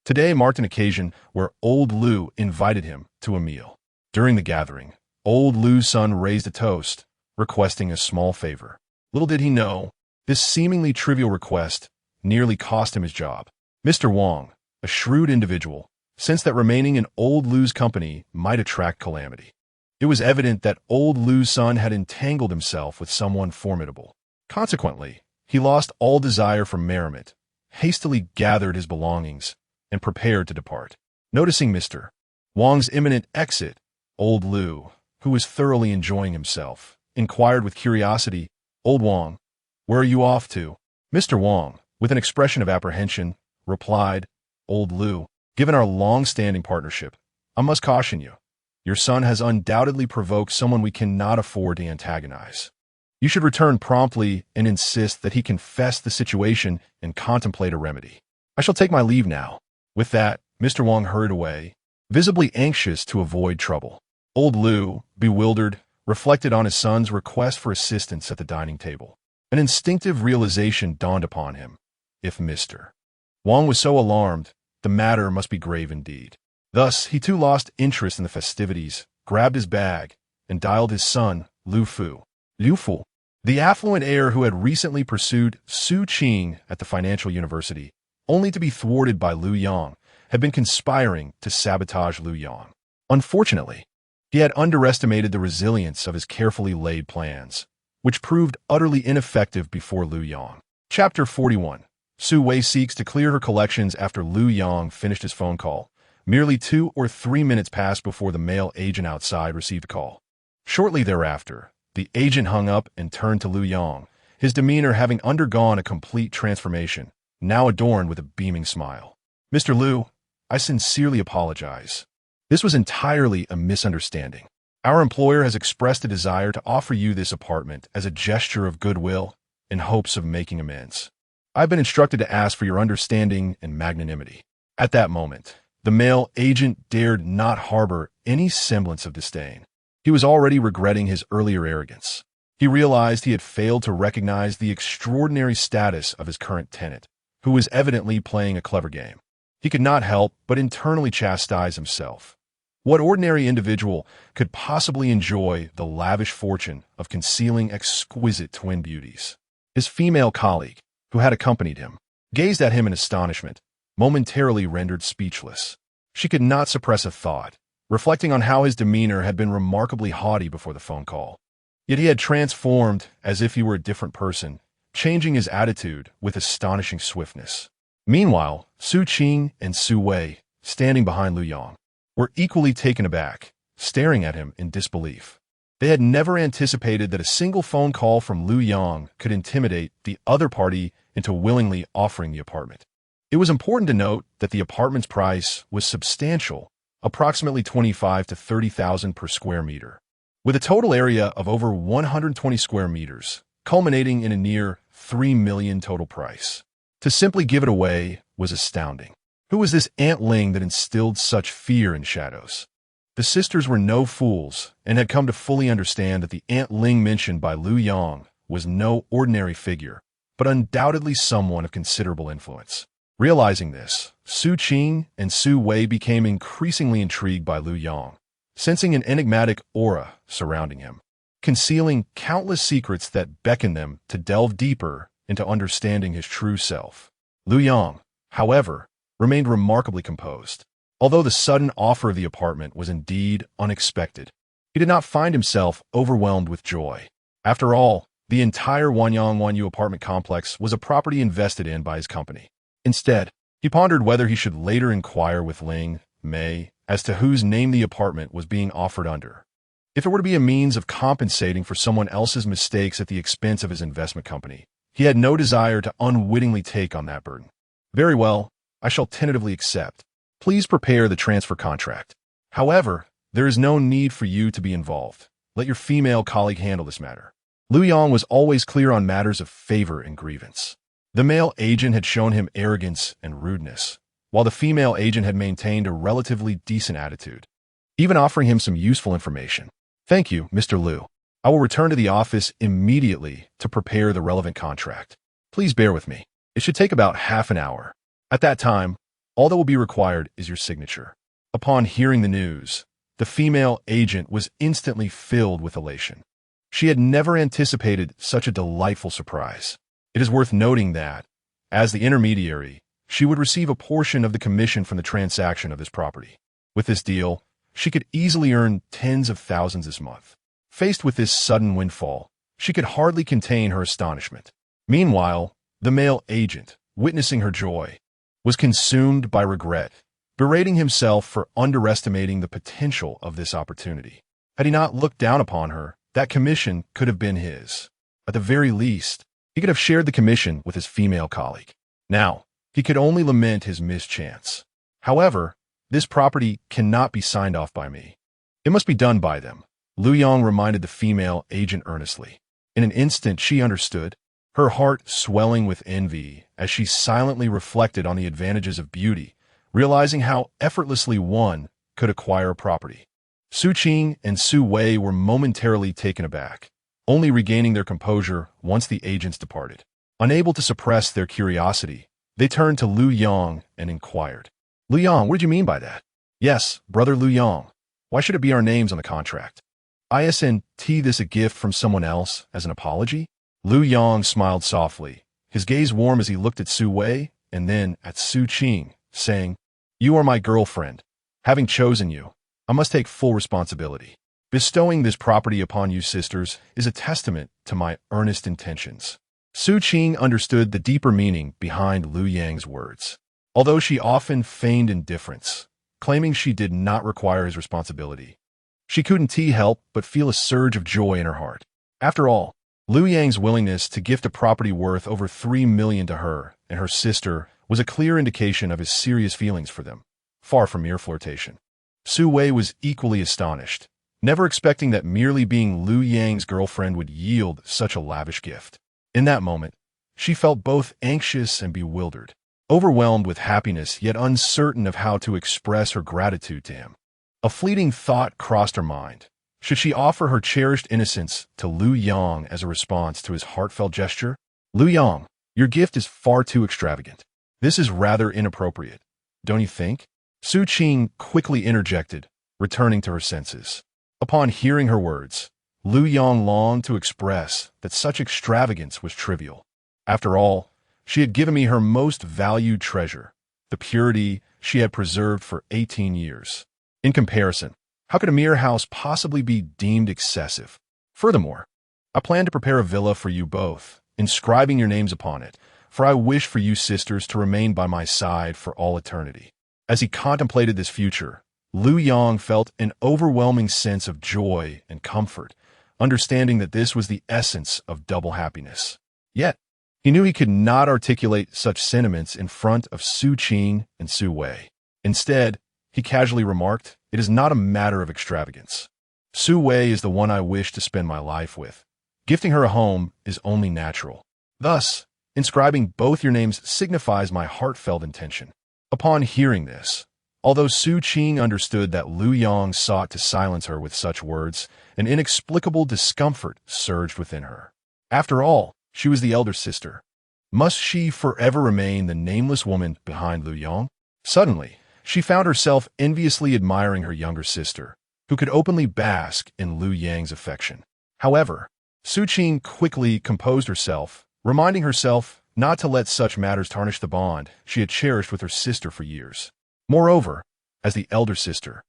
Today marked an occasion where Old Lu invited him to a meal. During the gathering, Old Lu's son raised a toast, requesting a small favor. Little did he know, this seemingly trivial request nearly cost him his job. Mr. Wang, a shrewd individual, sensed that remaining in Old Lu's company might attract calamity. It was evident that Old Lu's son had entangled himself with someone formidable. Consequently, he lost all desire for merriment, hastily gathered his belongings, and prepared to depart. Noticing Mr. Wang's imminent exit, Old Lu, who was thoroughly enjoying himself, inquired with curiosity, Old Wang, where are you off to? Mr. Wang, with an expression of apprehension, replied, Old Lu, given our long-standing partnership, I must caution you. Your son has undoubtedly provoked someone we cannot afford to antagonize. You should return promptly and insist that he confess the situation and contemplate a remedy. I shall take my leave now. With that, Mr. Wang hurried away, visibly anxious to avoid trouble. Old Lu, bewildered, reflected on his son's request for assistance at the dining table. An instinctive realization dawned upon him. If Mr. Wang was so alarmed, the matter must be grave indeed. Thus, he too lost interest in the festivities, grabbed his bag, and dialed his son, Liu Fu. The affluent heir who had recently pursued Su Qing at the financial university, only to be thwarted by Lu Yang, had been conspiring to sabotage Lu Yang. Unfortunately, he had underestimated the resilience of his carefully laid plans, which proved utterly ineffective before Lu Yang. Chapter 41. Su Wei seeks to clear her collections after Lu Yang finished his phone call. Merely 2 or 3 minutes passed before the male agent outside received a call. Shortly thereafter, the agent hung up and turned to Lu Yang, his demeanor having undergone a complete transformation, now adorned with a beaming smile. Mr. Lu, I sincerely apologize. This was entirely a misunderstanding. Our employer has expressed a desire to offer you this apartment as a gesture of goodwill in hopes of making amends. I've been instructed to ask for your understanding and magnanimity. At that moment, the male agent dared not harbor any semblance of disdain. He was already regretting his earlier arrogance. He realized he had failed to recognize the extraordinary status of his current tenant, who was evidently playing a clever game. He could not help but internally chastise himself. What ordinary individual could possibly enjoy the lavish fortune of concealing exquisite twin beauties? His female colleague, who had accompanied him, gazed at him in astonishment, momentarily rendered speechless. She could not suppress a thought, reflecting on how his demeanor had been remarkably haughty before the phone call. Yet he had transformed as if he were a different person, changing his attitude with astonishing swiftness. Meanwhile, Su Qing and Su Wei, standing behind Lu Yang, were equally taken aback, staring at him in disbelief. They had never anticipated that a single phone call from Lu Yang could intimidate the other party into willingly offering the apartment. It was important to note that the apartment's price was substantial, approximately 25 to 30,000 per square meter, with a total area of over 120 square meters, culminating in a near 3 million total price. To simply give it away was astounding. Who was this Aunt Ling that instilled such fear in Shadows? The sisters were no fools and had come to fully understand that the Aunt Ling mentioned by Lu Yong was no ordinary figure, but undoubtedly someone of considerable influence. Realizing this, Su Qing and Su Wei became increasingly intrigued by Lu Yong, sensing an enigmatic aura surrounding him, concealing countless secrets that beckoned them to delve deeper into understanding his true self. Lu Yong, however, remained remarkably composed. Although the sudden offer of the apartment was indeed unexpected, he did not find himself overwhelmed with joy. After all, the entire Wanyang Wanyu apartment complex was a property invested in by his company. Instead, he pondered whether he should later inquire with Ling Mei as to whose name the apartment was being offered under. If it were to be a means of compensating for someone else's mistakes at the expense of his investment company, he had no desire to unwittingly take on that burden. Very well, I shall tentatively accept. Please prepare the transfer contract. However, there is no need for you to be involved. Let your female colleague handle this matter. Lu Yong was always clear on matters of favor and grievance. The male agent had shown him arrogance and rudeness, while the female agent had maintained a relatively decent attitude, even offering him some useful information. Thank you, Mr. Liu. I will return to the office immediately to prepare the relevant contract. Please bear with me. It should take about half an hour. At that time, all that will be required is your signature. Upon hearing the news, the female agent was instantly filled with elation. She had never anticipated such a delightful surprise. It is worth noting that, as the intermediary, she would receive a portion of the commission from the transaction of this property. With this deal, she could easily earn tens of thousands this month. Faced with this sudden windfall, she could hardly contain her astonishment. Meanwhile, the male agent, witnessing her joy, was consumed by regret, berating himself for underestimating the potential of this opportunity. Had he not looked down upon her, that commission could have been his. At the very least, he could have shared the commission with his female colleague. Now, he could only lament his mischance. However, this property cannot be signed off by me. It must be done by them, Lu Yong reminded the female agent earnestly. In an instant, she understood, her heart swelling with envy as she silently reflected on the advantages of beauty, realizing how effortlessly one could acquire a property. Su Qing and Su Wei were momentarily taken aback, only regaining their composure once the agents departed. Unable to suppress their curiosity, they turned to Lu Yong and inquired, Lu Yong, what did you mean by that? Yes, brother Lu Yong. Why should it be our names on the contract? Isn't this a gift from someone else as an apology? Lu Yong smiled softly, his gaze warm as he looked at Su Wei and then at Su Qing, saying, You are my girlfriend. Having chosen you, I must take full responsibility. Bestowing this property upon you sisters is a testament to my earnest intentions. Su Qing understood the deeper meaning behind Lu Yang's words, although she often feigned indifference, claiming she did not require his responsibility. She couldn't help but feel a surge of joy in her heart. After all, Lu Yang's willingness to gift a property worth over 3 million to her and her sister was a clear indication of his serious feelings for them, far from mere flirtation. Su Wei was equally astonished, never expecting that merely being Lu Yang's girlfriend would yield such a lavish gift. In that moment, she felt both anxious and bewildered, overwhelmed with happiness yet uncertain of how to express her gratitude to him. A fleeting thought crossed her mind. Should she offer her cherished innocence to Lu Yong as a response to his heartfelt gesture? Lu Yong, your gift is far too extravagant. This is rather inappropriate, don't you think? Su Qing quickly interjected, returning to her senses. Upon hearing her words, Lu Yong longed to express that such extravagance was trivial. After all, she had given me her most valued treasure, the purity she had preserved for 18 years. In comparison, how could a mere house possibly be deemed excessive? Furthermore, I plan to prepare a villa for you both, inscribing your names upon it, for I wish for you sisters to remain by my side for all eternity. As he contemplated this future, Lu Yong felt an overwhelming sense of joy and comfort, understanding that this was the essence of double happiness. Yet, he He knew he could not articulate such sentiments in front of Su Qing and Su Wei. Instead, he casually remarked, "It is not a matter of extravagance. Su Wei is the one I wish to spend my life with. Gifting her a home is only natural. Thus, inscribing both your names signifies my heartfelt intention." Upon hearing this, although Su Qing understood that Lu Yong sought to silence her with such words, an inexplicable discomfort surged within her. After all, she was the elder sister. Must she forever remain the nameless woman behind Lu Yong? Suddenly, she found herself enviously admiring her younger sister, who could openly bask in Lu Yang's affection. However, Su Qing quickly composed herself, reminding herself not to let such matters tarnish the bond she had cherished with her sister for years. Moreover, as the elder sister,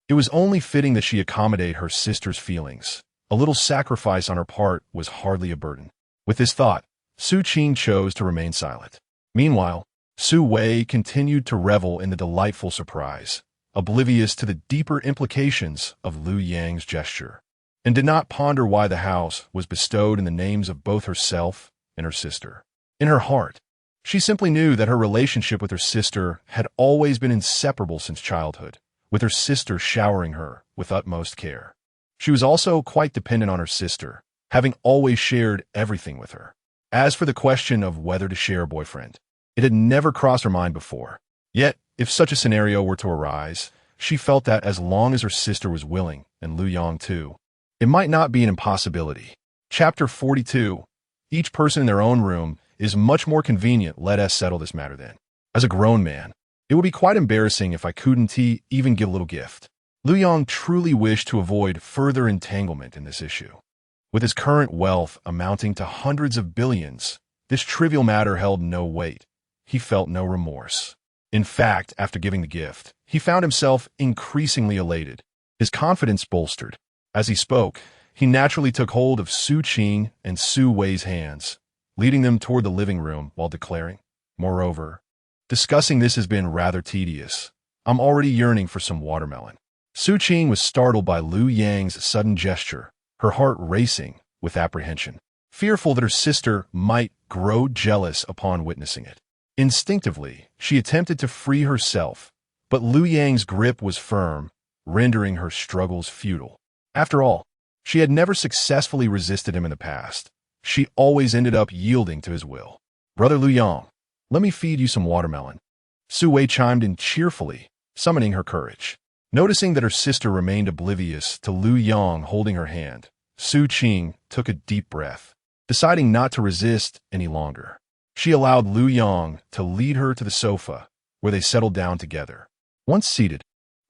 it was only fitting that she accommodate her sister's feelings. A little sacrifice on her part was hardly a burden. With this thought, Su Qing chose to remain silent. Meanwhile, Su Wei continued to revel in the delightful surprise, oblivious to the deeper implications of Lu Yang's gesture, and did not ponder why the house was bestowed in the names of both herself and her sister. In her heart, she simply knew that her relationship with her sister had always been inseparable since childhood, with her sister showering her with utmost care. She was also quite dependent on her sister, having always shared everything with her. As for the question of whether to share a boyfriend, it had never crossed her mind before. Yet, if such a scenario were to arise, she felt that as long as her sister was willing, and Lu Yong too, it might not be an impossibility. Chapter 42. Each person in their own room is much more convenient. Let us settle this matter then. As a grown man, it would be quite embarrassing if I couldn't even give a little gift. Lu Yong truly wished to avoid further entanglement in this issue. With his current wealth amounting to hundreds of billions, this trivial matter held no weight. He felt no remorse. In fact, after giving the gift, he found himself increasingly elated, his confidence bolstered. As he spoke, he naturally took hold of Su Qing and Su Wei's hands, leading them toward the living room while declaring, "Moreover, discussing this has been rather tedious. I'm already yearning for some watermelon." Su Qing was startled by Lu Yang's sudden gesture, her heart racing with apprehension, fearful that her sister might grow jealous upon witnessing it. Instinctively, she attempted to free herself, but Lu Yang's grip was firm, rendering her struggles futile. After all, she had never successfully resisted him in the past. She always ended up yielding to his will. "Brother Lu Yong, let me feed you some watermelon." Su Wei chimed in cheerfully, summoning her courage. Noticing that her sister remained oblivious to Lu Yong holding her hand, Su Qing took a deep breath, deciding not to resist any longer. She allowed Lu Yong to lead her to the sofa, where they settled down together. Once seated,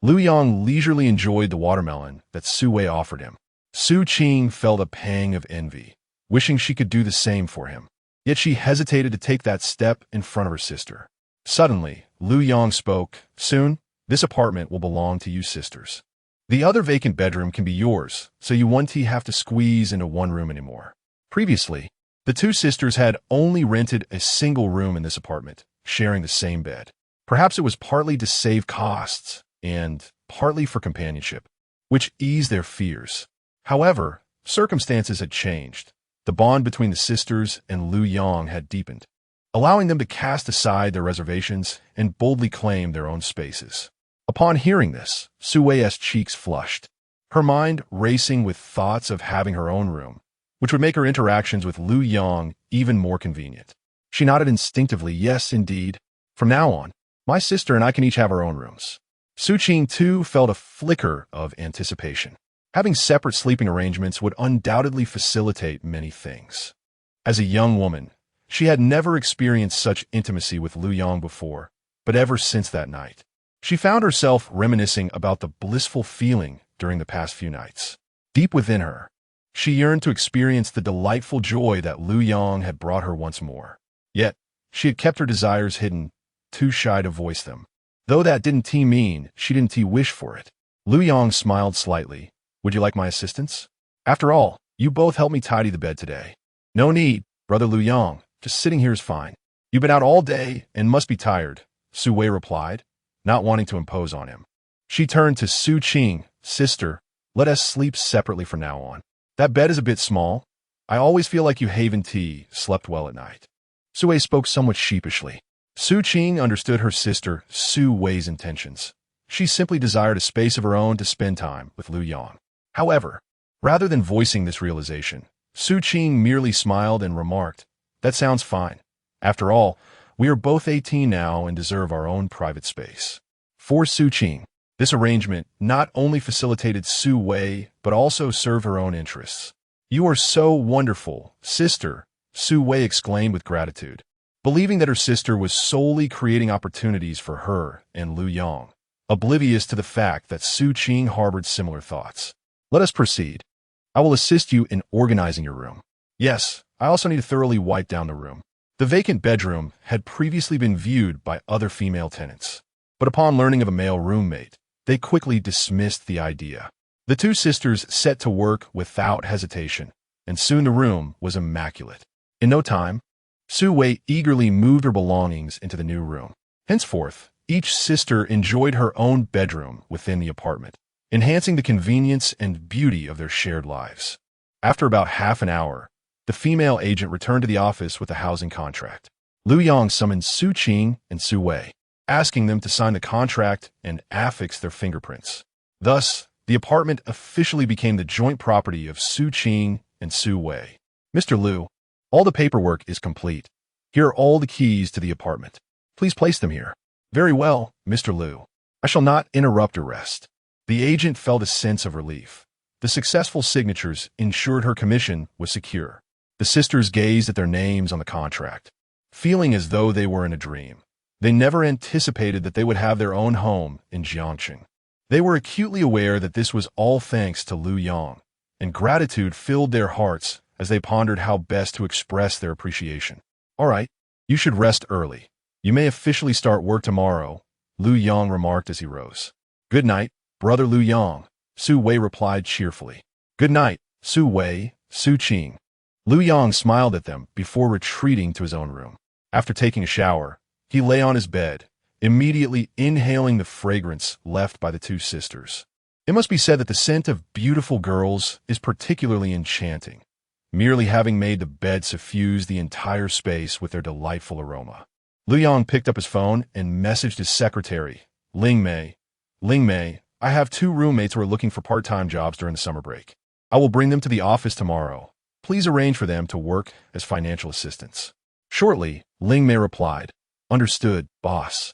Lu Yong leisurely enjoyed the watermelon that Su Wei offered him. Su Qing felt a pang of envy, wishing she could do the same for him. Yet she hesitated to take that step in front of her sister. Suddenly, Lu Yong spoke, "Soon, this apartment will belong to you sisters. The other vacant bedroom can be yours, so you won't have to squeeze into one room anymore." Previously, the two sisters had only rented a single room in this apartment, sharing the same bed. Perhaps it was partly to save costs, and partly for companionship, which eased their fears. However, circumstances had changed. The bond between the sisters and Lu Yong had deepened, allowing them to cast aside their reservations and boldly claim their own spaces. Upon hearing this, Su Wei's cheeks flushed, her mind racing with thoughts of having her own room, which would make her interactions with Lu Yong even more convenient. She nodded instinctively, "Yes, indeed. From now on, my sister and I can each have our own rooms." Su Qing, too, felt a flicker of anticipation. Having separate sleeping arrangements would undoubtedly facilitate many things. As a young woman, she had never experienced such intimacy with Lu Yong before, but ever since that night, she found herself reminiscing about the blissful feeling during the past few nights. Deep within her, she yearned to experience the delightful joy that Lu Yong had brought her once more. Yet, she had kept her desires hidden, too shy to voice them. Though that didn't mean she didn't wish for it. Lu Yong smiled slightly. "Would you like my assistance? After all, you both helped me tidy the bed today." "No need, Brother Lu Yong. Just sitting here is fine. You've been out all day and must be tired," Su Wei replied, not wanting to impose on him. She turned to Su Qing, "Sister, let us sleep separately from now on. That bed is a bit small. I always feel like you haven't slept well at night." Su-wei spoke somewhat sheepishly. Su Qing understood her sister Su-wei's intentions. She simply desired a space of her own to spend time with Lu Yang. However, rather than voicing this realization, Su Qing merely smiled and remarked, "That sounds fine. After all, we are both 18 now and deserve our own private space." For Su Qing, this arrangement not only facilitated Su-wei, but also served her own interests. "You are so wonderful, sister," Su-wei exclaimed with gratitude, believing that her sister was solely creating opportunities for her and Lu Yang, oblivious to the fact that Su Qing harbored similar thoughts. "Let us proceed. I will assist you in organizing your room. Yes, I also need to thoroughly wipe down the room." The vacant bedroom had previously been viewed by other female tenants, but upon learning of a male roommate, they quickly dismissed the idea. The two sisters set to work without hesitation, and soon the room was immaculate. In no time, Su-wei eagerly moved her belongings into the new room. Henceforth, each sister enjoyed her own bedroom within the apartment, enhancing the convenience and beauty of their shared lives. After about half an hour, the female agent returned to the office with a housing contract. Lu Yang summoned Su Qing and Su-wei, asking them to sign the contract and affix their fingerprints. Thus, the apartment officially became the joint property of Su Qing and Su-wei. "Mr. Lu, all the paperwork is complete. Here are all the keys to the apartment. Please place them here." "Very well, Mr. Lu. I shall not interrupt your rest." The agent felt a sense of relief. The successful signatures ensured her commission was secure. The sisters gazed at their names on the contract, feeling as though they were in a dream. They never anticipated that they would have their own home in Jiangxing. They were acutely aware that this was all thanks to Lu Yang, and gratitude filled their hearts as they pondered how best to express their appreciation. "All right, you should rest early. You may officially start work tomorrow," Lu Yang remarked as he rose. "Good night, brother Lu Yang," Su-wei replied cheerfully. "Good night, Su-wei, Su Qing." Lu Yang smiled at them before retreating to his own room. After taking a shower, he lay on his bed, immediately inhaling the fragrance left by the two sisters. It must be said that the scent of beautiful girls is particularly enchanting, merely having made the bed suffuse the entire space with their delightful aroma. Lu Yang picked up his phone and messaged his secretary, Ling Mei. "Ling Mei, I have 2 roommates who are looking for part-time jobs during the summer break. I will bring them to the office tomorrow. Please arrange for them to work as financial assistants." Shortly, Ling Mei replied, "Understood, boss.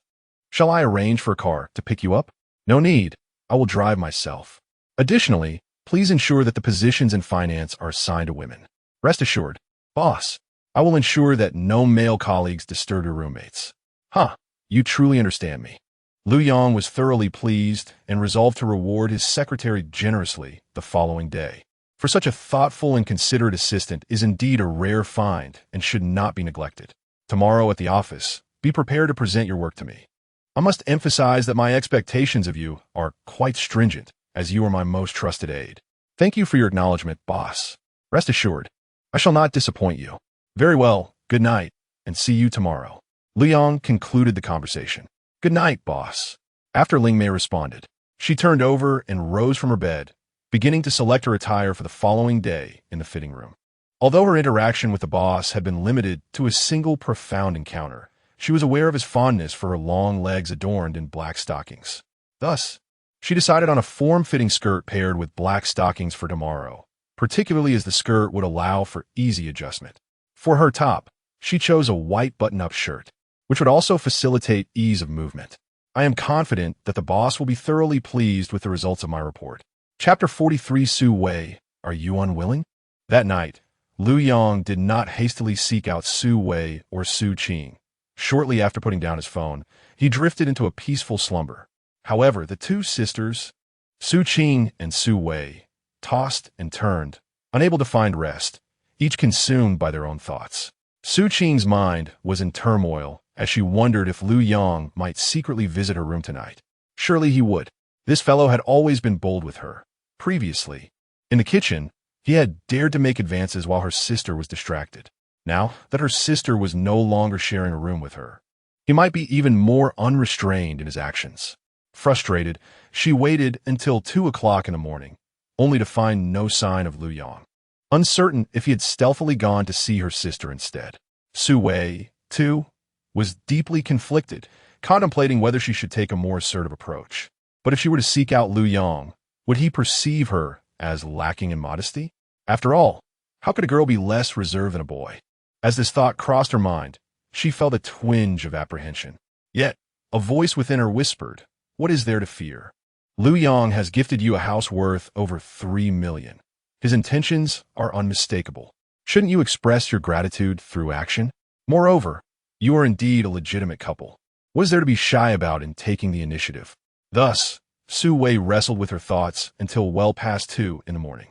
Shall I arrange for a car to pick you up?" "No need. I will drive myself. Additionally, please ensure that the positions in finance are assigned to women." "Rest assured, boss. I will ensure that no male colleagues disturb your roommates." "Huh, you truly understand me." Lu Yang was thoroughly pleased and resolved to reward his secretary generously the following day. For such a thoughtful and considerate assistant is indeed a rare find and should not be neglected. "Tomorrow at the office, be prepared to present your work to me. I must emphasize that my expectations of you are quite stringent, as you are my most trusted aide. Thank you for your acknowledgement, boss. Rest assured, I shall not disappoint you." "Very well, good night, and see you tomorrow." Lu Yang concluded the conversation. "Good night, boss." After Ling Mei responded, she turned over and rose from her bed, beginning to select her attire for the following day in the fitting room. Although her interaction with the boss had been limited to a single profound encounter, she was aware of his fondness for her long legs adorned in black stockings. Thus, she decided on a form-fitting skirt paired with black stockings for tomorrow, particularly as the skirt would allow for easy adjustment. For her top, she chose a white button-up shirt, which would also facilitate ease of movement. I am confident that the boss will be thoroughly pleased with the results of my report. Chapter 43. Su-wei, are you unwilling? That night, Lu Yang did not hastily seek out Su-wei or Su Qing. Shortly after putting down his phone, he drifted into a peaceful slumber. However, the two sisters, Su Qing and Su-wei, tossed and turned, unable to find rest, each consumed by their own thoughts. Su Qing's mind was in turmoil as she wondered if Lu Yang might secretly visit her room tonight. Surely he would. This fellow had always been bold with her. Previously, in the kitchen, he had dared to make advances while her sister was distracted. Now that her sister was no longer sharing a room with her, he might be even more unrestrained in his actions. Frustrated, she waited until 2 o'clock in the morning, only to find no sign of Lu Yang. Uncertain if he had stealthily gone to see her sister instead, Su-wei, Two was deeply conflicted, contemplating whether she should take a more assertive approach. But if she were to seek out Lu Yang, would he perceive her as lacking in modesty? After all, how could a girl be less reserved than a boy? As this thought crossed her mind, she felt a twinge of apprehension. Yet, a voice within her whispered, "What is there to fear? Lu Yang has gifted you a house worth over 3 million. His intentions are unmistakable. Shouldn't you express your gratitude through action? Moreover, you are indeed a legitimate couple. What is there to be shy about in taking the initiative?" Thus, Su Wei wrestled with her thoughts until well past 2 in the morning.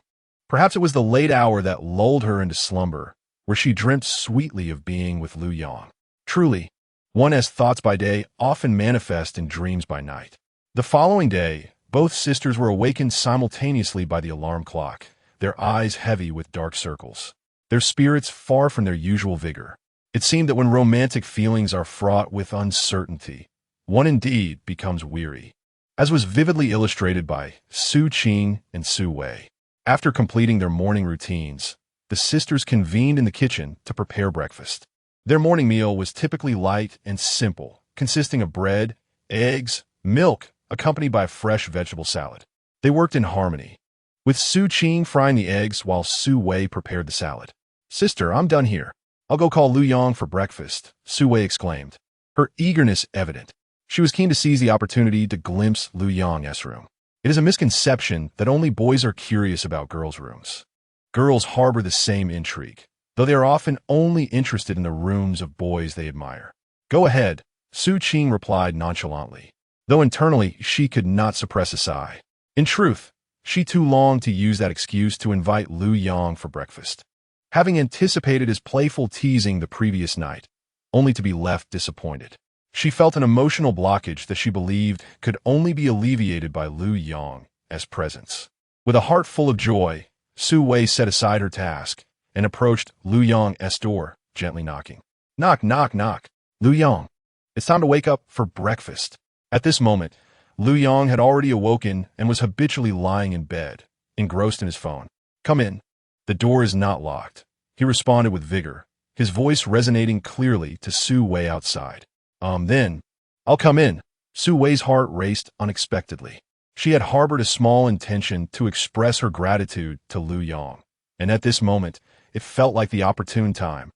Perhaps it was the late hour that lulled her into slumber, where she dreamt sweetly of being with Lu Yang. Truly, one has thoughts by day often manifest in dreams by night. The following day, both sisters were awakened simultaneously by the alarm clock, their eyes heavy with dark circles, their spirits far from their usual vigor. It seemed that when romantic feelings are fraught with uncertainty, one indeed becomes weary, as was vividly illustrated by Su Qing and Su Wei. After completing their morning routines, the sisters convened in the kitchen to prepare breakfast. Their morning meal was typically light and simple, consisting of bread, eggs, milk, accompanied by a fresh vegetable salad. They worked in harmony, with Su Qing frying the eggs while Su Wei prepared the salad. "Sister, I'm done here. I'll go call Lu Yang for breakfast," Su Wei exclaimed, her eagerness evident. She was keen to seize the opportunity to glimpse Lu Yang's room. It is a misconception that only boys are curious about girls' rooms. Girls harbor the same intrigue, though they are often only interested in the rooms of boys they admire. "Go ahead," Su Qing replied nonchalantly, though internally she could not suppress a sigh. In truth, she too longed to use that excuse to invite Lu Yang for breakfast, having anticipated his playful teasing the previous night, only to be left disappointed. She felt an emotional blockage that she believed could only be alleviated by Lu Yang's presence. With a heart full of joy, Su Wei set aside her task and approached Lu Yang's door, gently knocking. "Knock, knock, knock. Lu Yang, it's time to wake up for breakfast." At this moment, Lu Yang had already awoken and was habitually lying in bed, engrossed in his phone. "Come in. The door is not locked," he responded with vigor, his voice resonating clearly to Su Wei outside. Then, I'll come in." Su Wei's heart raced unexpectedly. She had harbored a small intention to express her gratitude to Lu Yang, and at this moment, it felt like the opportune time,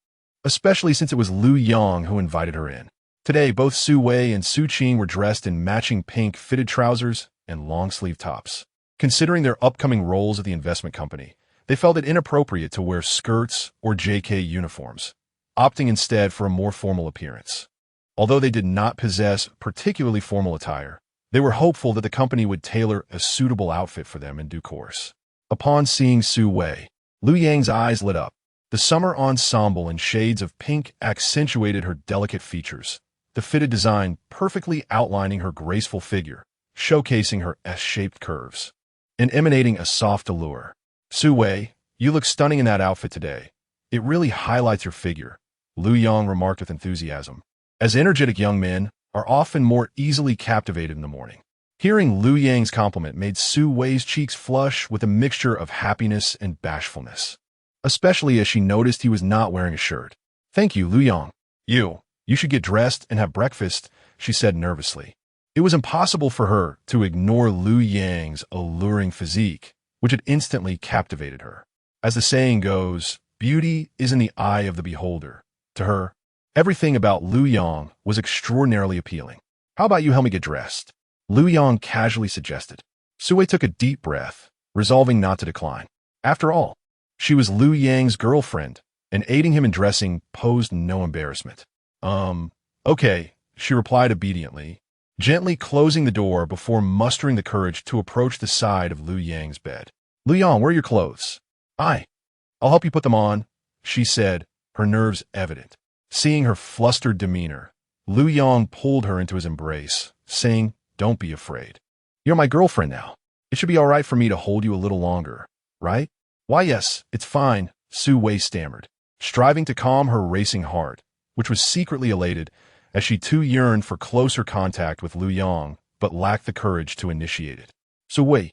especially since it was Lu Yang who invited her in. Today, both Su Wei and Su Qing were dressed in matching pink fitted trousers and long-sleeve tops. Considering their upcoming roles at the investment company, they felt it inappropriate to wear skirts or JK uniforms, opting instead for a more formal appearance. Although they did not possess particularly formal attire, they were hopeful that the company would tailor a suitable outfit for them in due course. Upon seeing Su Wei, Lu Yang's eyes lit up. The summer ensemble in shades of pink accentuated her delicate features, the fitted design perfectly outlining her graceful figure, showcasing her S-shaped curves, and emanating a soft allure. "Su Wei, you look stunning in that outfit today. It really highlights your figure," Lu Yang remarked with enthusiasm, as energetic young men are often more easily captivated in the morning. Hearing Lu Yang's compliment made Su Wei's cheeks flush with a mixture of happiness and bashfulness, especially as she noticed he was not wearing a shirt. "Thank you, Lu Yang. You should get dressed and have breakfast," she said nervously. It was impossible for her to ignore Lu Yang's alluring physique, which had instantly captivated her. As the saying goes, beauty is in the eye of the beholder. To her, everything about Lu Yang was extraordinarily appealing. "How about you help me get dressed?" Lu Yang casually suggested. Su Wei took a deep breath, resolving not to decline. After all, she was Lu Yang's girlfriend, and aiding him in dressing posed no embarrassment. Okay," she replied obediently, gently closing the door before mustering the courage to approach the side of Lu Yang's bed. "Lu Yang, where are your clothes?" I'll help you put them on," she said, her nerves evident. Seeing her flustered demeanor, Lu Yang pulled her into his embrace, saying, "Don't be afraid. You're my girlfriend now. It should be all right for me to hold you a little longer, right?" "Why, yes, it's fine," Su Wei stammered, striving to calm her racing heart, which was secretly elated as she too yearned for closer contact with Lu Yang, but lacked the courage to initiate it. "Su Wei,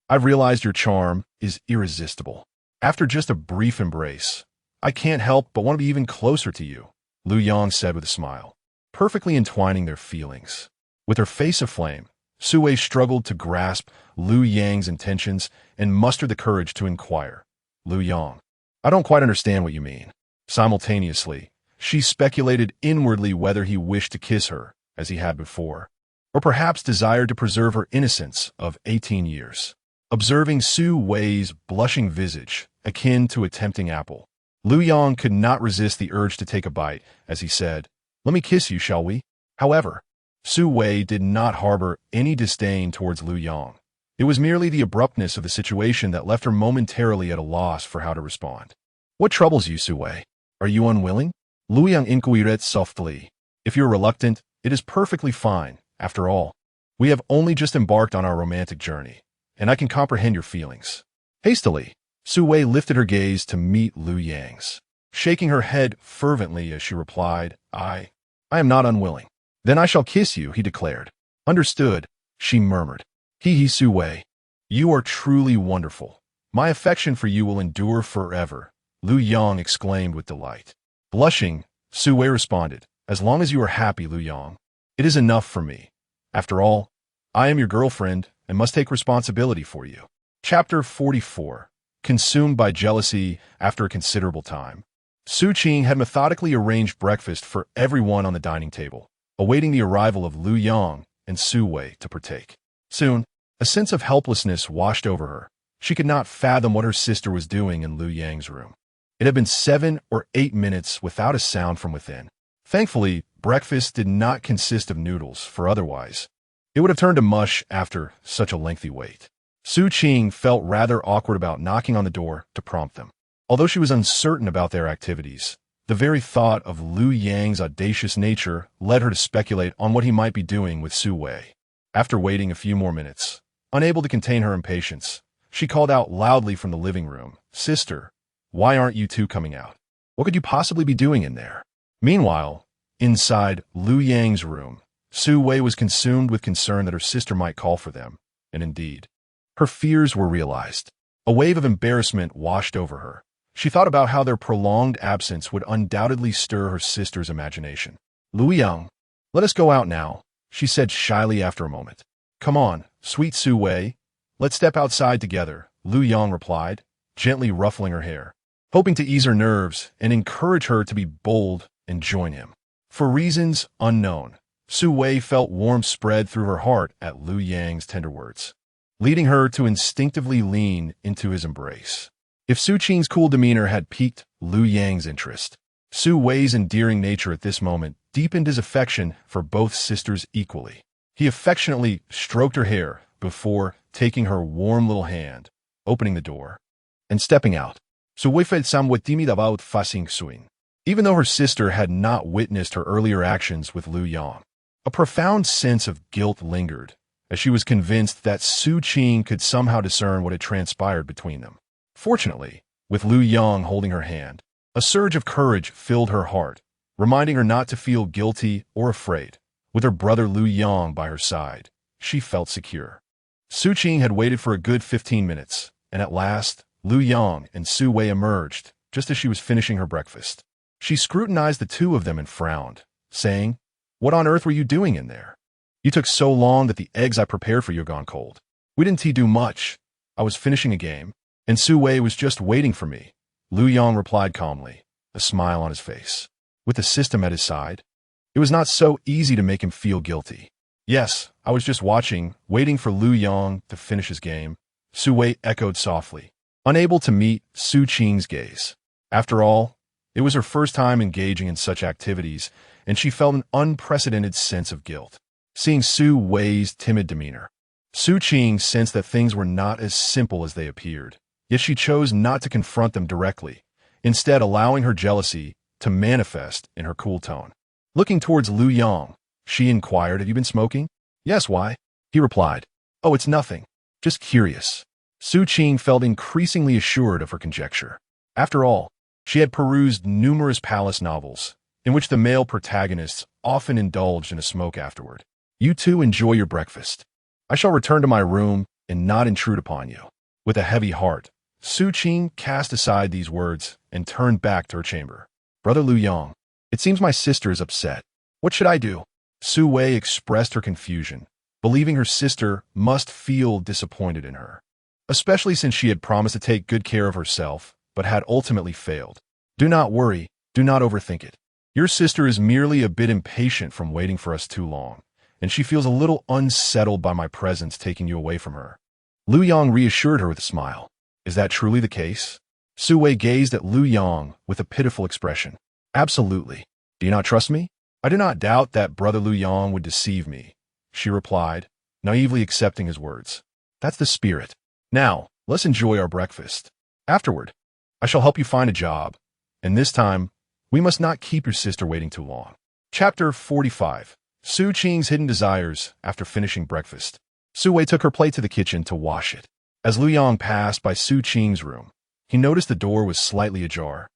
I've realized your charm is irresistible. After just a brief embrace, I can't help but want to be even closer to you." Lu Yang said with a smile, perfectly entwining their feelings. With her face aflame, Su Wei struggled to grasp Lu Yang's intentions and mustered the courage to inquire. Lu Yang, I don't quite understand what you mean. Simultaneously, she speculated inwardly whether he wished to kiss her, as he had before, or perhaps desired to preserve her innocence of 18 years. Observing Su Wei's blushing visage, akin to a tempting apple, Lu Yang could not resist the urge to take a bite, as he said, "Let me kiss you, shall we?" However, Su Wei did not harbor any disdain towards Lu Yang. It was merely the abruptness of the situation that left her momentarily at a loss for how to respond. What troubles you, Su Wei? Are you unwilling? Lu Yang inquired softly. If you're reluctant, it is perfectly fine. After all, we have only just embarked on our romantic journey, and I can comprehend your feelings. Hastily, Su Wei lifted her gaze to meet Lu Yang's, shaking her head fervently as she replied, I am not unwilling. Then I shall kiss you, he declared. Understood, she murmured. He Su Wei. You are truly wonderful. My affection for you will endure forever, Lu Yang exclaimed with delight. Blushing, Su Wei responded, as long as you are happy, Lu Yang, it is enough for me. After all, I am your girlfriend and must take responsibility for you. Chapter 44. Consumed by jealousy after a considerable time. Su Qing had methodically arranged breakfast for everyone on the dining table, awaiting the arrival of Lu Yang and Su Wei to partake. Soon, a sense of helplessness washed over her. She could not fathom what her sister was doing in Lu Yang's room. It had been 7 or 8 minutes without a sound from within. Thankfully, breakfast did not consist of noodles, for otherwise, it would have turned to mush after such a lengthy wait. Su Qing felt rather awkward about knocking on the door to prompt them. Although she was uncertain about their activities, the very thought of Lu Yang's audacious nature led her to speculate on what he might be doing with Su Wei. After waiting a few more minutes, unable to contain her impatience, she called out loudly from the living room, Sister, why aren't you two coming out? What could you possibly be doing in there? Meanwhile, inside Lu Yang's room, Su Wei was consumed with concern that her sister might call for them, and indeed, her fears were realized. A wave of embarrassment washed over her. She thought about how their prolonged absence would undoubtedly stir her sister's imagination. Lu Yang, let us go out now, she said shyly after a moment. Come on, sweet Su Wei, let's step outside together, Lu Yang replied, gently ruffling her hair, hoping to ease her nerves and encourage her to be bold and join him. For reasons unknown, Su Wei felt warmth spread through her heart at Lu Yang's tender words, leading her to instinctively lean into his embrace. If Su Qing's cool demeanor had piqued Lu Yang's interest, Su Wei's endearing nature at this moment deepened his affection for both sisters equally. He affectionately stroked her hair before taking her warm little hand, opening the door, and stepping out. Su Wei felt somewhat timid about facing Suin. Even though her sister had not witnessed her earlier actions with Lu Yang, a profound sense of guilt lingered, as she was convinced that Su Qing could somehow discern what had transpired between them. Fortunately, with Lu Yang holding her hand, a surge of courage filled her heart, reminding her not to feel guilty or afraid. With her brother Lu Yang by her side, she felt secure. Su Qing had waited for a good 15 minutes, and at last, Lu Yang and Su Wei emerged just as she was finishing her breakfast. She scrutinized the two of them and frowned, saying, What on earth were you doing in there? You took so long that the eggs I prepared for you gone cold. We didn't do much. I was finishing a game, and Su Wei was just waiting for me, Lu Yang replied calmly, a smile on his face. With the system at his side, it was not so easy to make him feel guilty. Yes, I was just watching, waiting for Lu Yang to finish his game, Su Wei echoed softly, unable to meet Su Qing's gaze. After all, it was her first time engaging in such activities, and she felt an unprecedented sense of guilt. Seeing Su Wei's timid demeanor, Su Qing sensed that things were not as simple as they appeared, yet she chose not to confront them directly, instead allowing her jealousy to manifest in her cool tone. Looking towards Lu Yang, she inquired, Have you been smoking? Yes, why? He replied, Oh, it's nothing. Just curious. Su Qing felt increasingly assured of her conjecture. After all, she had perused numerous palace novels, in which the male protagonists often indulged in a smoke afterward. You two enjoy your breakfast. I shall return to my room and not intrude upon you. With a heavy heart, Su Qing cast aside these words and turned back to her chamber. Brother Lu Yang, It seems my sister is upset. What should I do? Su Wei expressed her confusion, believing her sister must feel disappointed in her, especially since she had promised to take good care of herself, but had ultimately failed. Do not worry, do not overthink it. Your sister is merely a bit impatient from waiting for us too long, and she feels a little unsettled by my presence taking you away from her. Lu Yong reassured her with a smile. Is that truly the case? Su Wei gazed at Lu Yong with a pitiful expression. Absolutely. Do you not trust me? I do not doubt that brother Lu Yong would deceive me, she replied, naively accepting his words. That's the spirit. Now, let's enjoy our breakfast. Afterward, I shall help you find a job, and this time, we must not keep your sister waiting too long. Chapter 45. Su Qing's Hidden Desires. After finishing breakfast, Su Wei took her plate to the kitchen to wash it. As Lu Yong passed by Su Qing's room, he noticed the door was slightly ajar,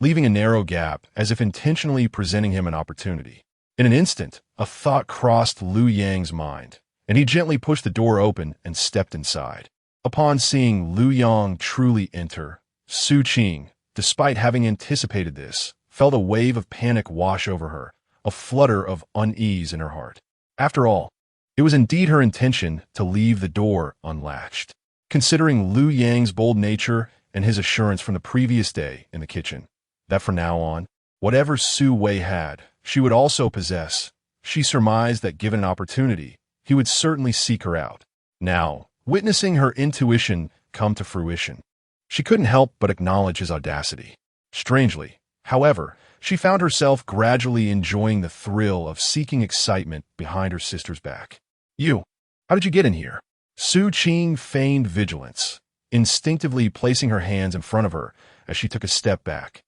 leaving a narrow gap as if intentionally presenting him an opportunity. In an instant, a thought crossed Lu Yang's mind, and he gently pushed the door open and stepped inside. Upon seeing Lu Yong truly enter, Su Qing, despite having anticipated this, felt a wave of panic wash over her, a flutter of unease in her heart. After all, it was indeed her intention to leave the door unlatched. Considering Lu Yang's bold nature and his assurance from the previous day in the kitchen, that from now on, whatever Su Wei had, she would also possess, she surmised that given an opportunity, he would certainly seek her out. Now, witnessing her intuition come to fruition, she couldn't help but acknowledge his audacity. Strangely, however, she found herself gradually enjoying the thrill of seeking excitement behind her sister's back. How did you get in here? Su Qing feigned vigilance, instinctively placing her hands in front of her as she took a step back.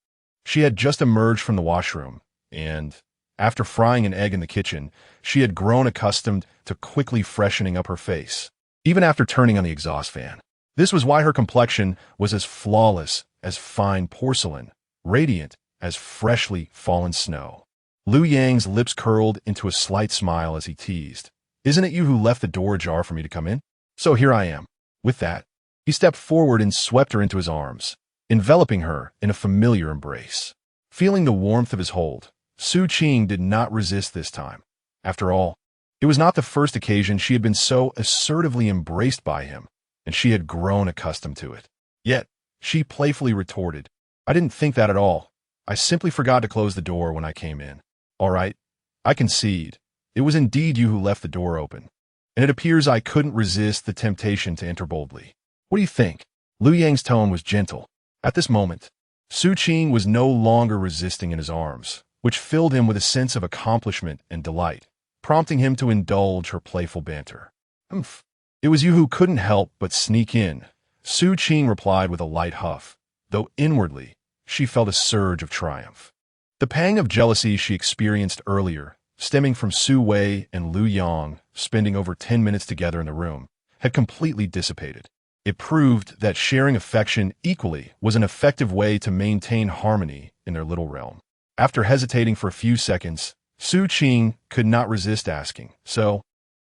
She had just emerged from the washroom, and, after frying an egg in the kitchen, she had grown accustomed to quickly freshening up her face, even after turning on the exhaust fan. This was why her complexion was as flawless as fine porcelain, radiant as freshly fallen snow. Lu Yang's lips curled into a slight smile as he teased. Isn't it you who left the door ajar for me to come in? So here I am. With that, he stepped forward and swept her into his arms, enveloping her in a familiar embrace. Feeling the warmth of his hold, Su Qing did not resist this time. After all, it was not the first occasion she had been so assertively embraced by him, and she had grown accustomed to it. Yet, she playfully retorted, I didn't think that at all. I simply forgot to close the door when I came in. All right, I concede. It was indeed you who left the door open, and it appears I couldn't resist the temptation to enter boldly. What do you think? Lu Yang's tone was gentle. At this moment, Su Qing was no longer resisting in his arms, which filled him with a sense of accomplishment and delight, prompting him to indulge her playful banter. Humph. It was you who couldn't help but sneak in, Su Qing replied with a light huff, though inwardly, she felt a surge of triumph. The pang of jealousy she experienced earlier, stemming from Su Wei and Lu Yong spending over 10 minutes together in the room, had completely dissipated. It proved that sharing affection equally was an effective way to maintain harmony in their little realm. After hesitating for a few seconds, Su Qing could not resist asking, So,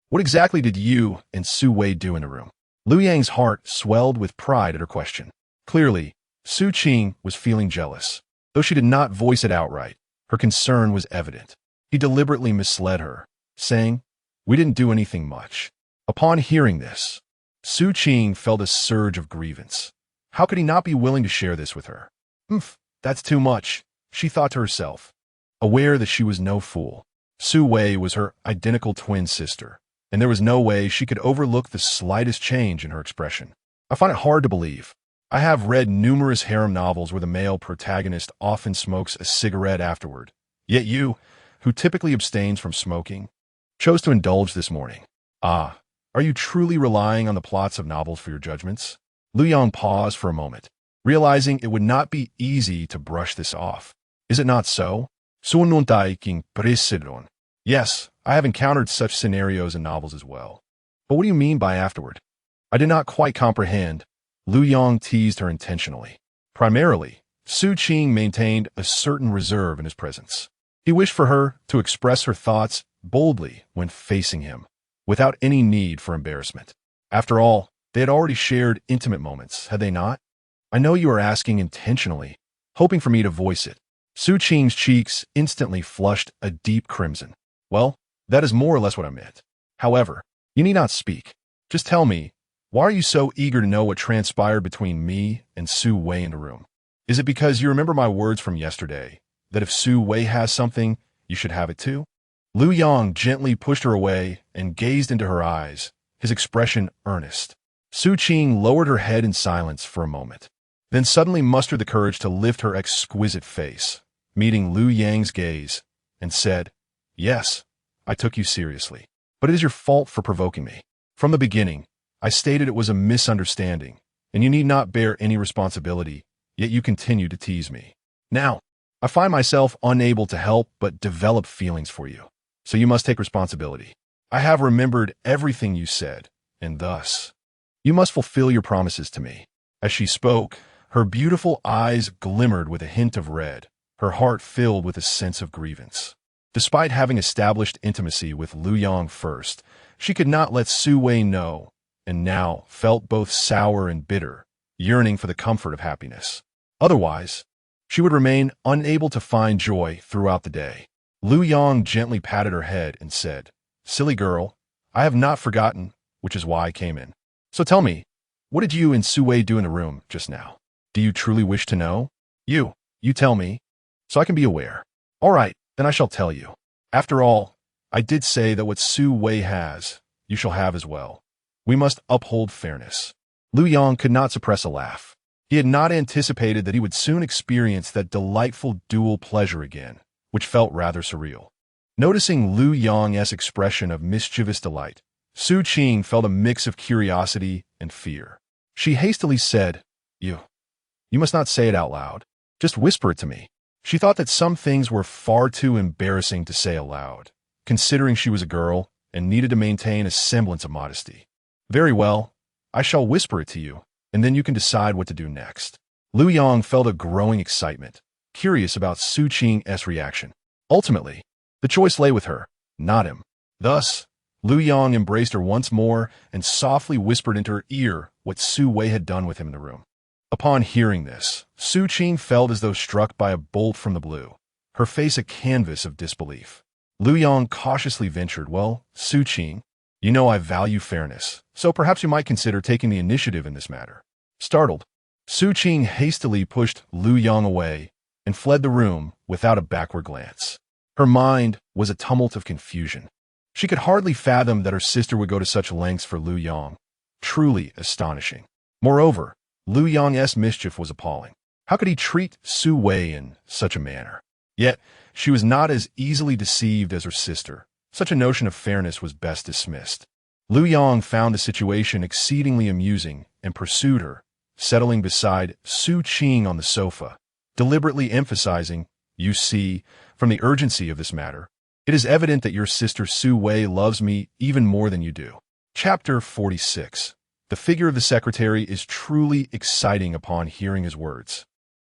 what exactly did you and Su Wei do in the room? Lu Yang's heart swelled with pride at her question. Clearly, Su Qing was feeling jealous. Though she did not voice it outright, her concern was evident. He deliberately misled her, saying, We didn't do anything much. Upon hearing this, Su Qing felt a surge of grievance. How could he not be willing to share this with her? That's too much, she thought to herself, aware that she was no fool. Su Wei was her identical twin sister, and there was no way she could overlook the slightest change in her expression. I find it hard to believe. I have read numerous harem novels where the male protagonist often smokes a cigarette afterward. Yet you, who typically abstains from smoking, chose to indulge this morning. Ah, are you truly relying on the plots of novels for your judgments? Lu Yong paused for a moment, realizing it would not be easy to brush this off. Is it not so? Yes, I have encountered such scenarios in novels as well. But what do you mean by afterward? I did not quite comprehend. Lu Yong teased her intentionally. Primarily, Su Qing maintained a certain reserve in his presence. He wished for her to express her thoughts boldly when facing him, without any need for embarrassment. After all, they had already shared intimate moments, had they not? I know you are asking intentionally, hoping for me to voice it. Su Qing's cheeks instantly flushed a deep crimson. Well, that is more or less what I meant. However, you need not speak. Just tell me, why are you so eager to know what transpired between me and Su Wei in the room? Is it because you remember my words from yesterday, that if Su Wei has something, you should have it too? Lu Yang gently pushed her away and gazed into her eyes, his expression earnest. Su Qing lowered her head in silence for a moment, then suddenly mustered the courage to lift her exquisite face, meeting Lu Yang's gaze, and said, "Yes, I took you seriously, but it is your fault for provoking me. From the beginning, I stated it was a misunderstanding, and you need not bear any responsibility, yet you continue to tease me. Now, I find myself unable to help but develop feelings for you, so you must take responsibility. I have remembered everything you said, and thus, you must fulfill your promises to me." As she spoke, her beautiful eyes glimmered with a hint of red, her heart filled with a sense of grievance. Despite having established intimacy with Lu Yang first, she could not let Su Wei know, and now felt both sour and bitter, yearning for the comfort of happiness. Otherwise, she would remain unable to find joy throughout the day. Lu Yang gently patted her head and said, "Silly girl, I have not forgotten, which is why I came in. So tell me, what did you and Su Wei do in the room just now? Do you truly wish to know? You tell me, so I can be aware." "All right, then I shall tell you. After all, I did say that what Su Wei has, you shall have as well. We must uphold fairness." Lu Yang could not suppress a laugh. He had not anticipated that he would soon experience that delightful dual pleasure again, which felt rather surreal. Noticing Lu Yang's expression of mischievous delight, Su Qing felt a mix of curiosity and fear. She hastily said, You must not say it out loud. Just whisper it to me." She thought that some things were far too embarrassing to say aloud, considering she was a girl and needed to maintain a semblance of modesty. "Very well, I shall whisper it to you, and then you can decide what to do next." Lu Yang felt a growing excitement, curious about Su Qing's reaction. Ultimately, the choice lay with her, not him. Thus, Lu Yang embraced her once more and softly whispered into her ear what Su Wei had done with him in the room. Upon hearing this, Su Qing felt as though struck by a bolt from the blue, her face a canvas of disbelief. Lu Yang cautiously ventured, "Well, Su Qing, you know I value fairness, so perhaps you might consider taking the initiative in this matter." Startled, Su Qing hastily pushed Lu Yang away and fled the room without a backward glance. Her mind was a tumult of confusion. She could hardly fathom that her sister would go to such lengths for Lu Yang. Truly astonishing. Moreover, Lu Yang's mischief was appalling. How could he treat Su Wei in such a manner? Yet, she was not as easily deceived as her sister. Such a notion of fairness was best dismissed. Lu Yang found the situation exceedingly amusing and pursued her, settling beside Su Qing on the sofa, deliberately emphasizing, "You see, from the urgency of this matter, it is evident that your sister Su Wei loves me even more than you do." Chapter 46. The figure of the secretary is truly exciting upon hearing his words.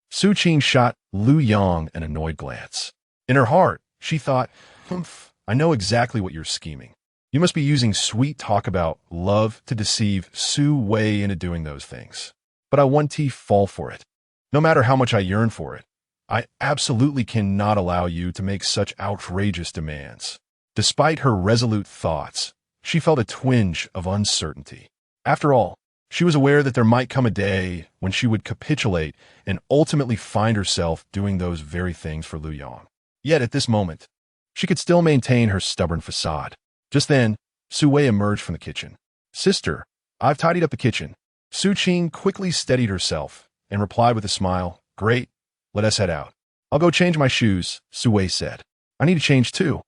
Su Qing shot Lu Yang an annoyed glance. In her heart, she thought, "Humph, I know exactly what you're scheming. You must be using sweet talk about love to deceive Su Wei into doing those things. But I want to fall for it. No matter how much I yearn for it, I absolutely cannot allow you to make such outrageous demands." Despite her resolute thoughts, she felt a twinge of uncertainty. After all, she was aware that there might come a day when she would capitulate and ultimately find herself doing those very things for Lu Yang. Yet at this moment, she could still maintain her stubborn facade. Just then, Su Wei emerged from the kitchen. "Sister, I've tidied up the kitchen." Su Qing quickly steadied herself and replied with a smile, "Great, let us head out." "I'll go change my shoes," Su Wei said. "I need to change too."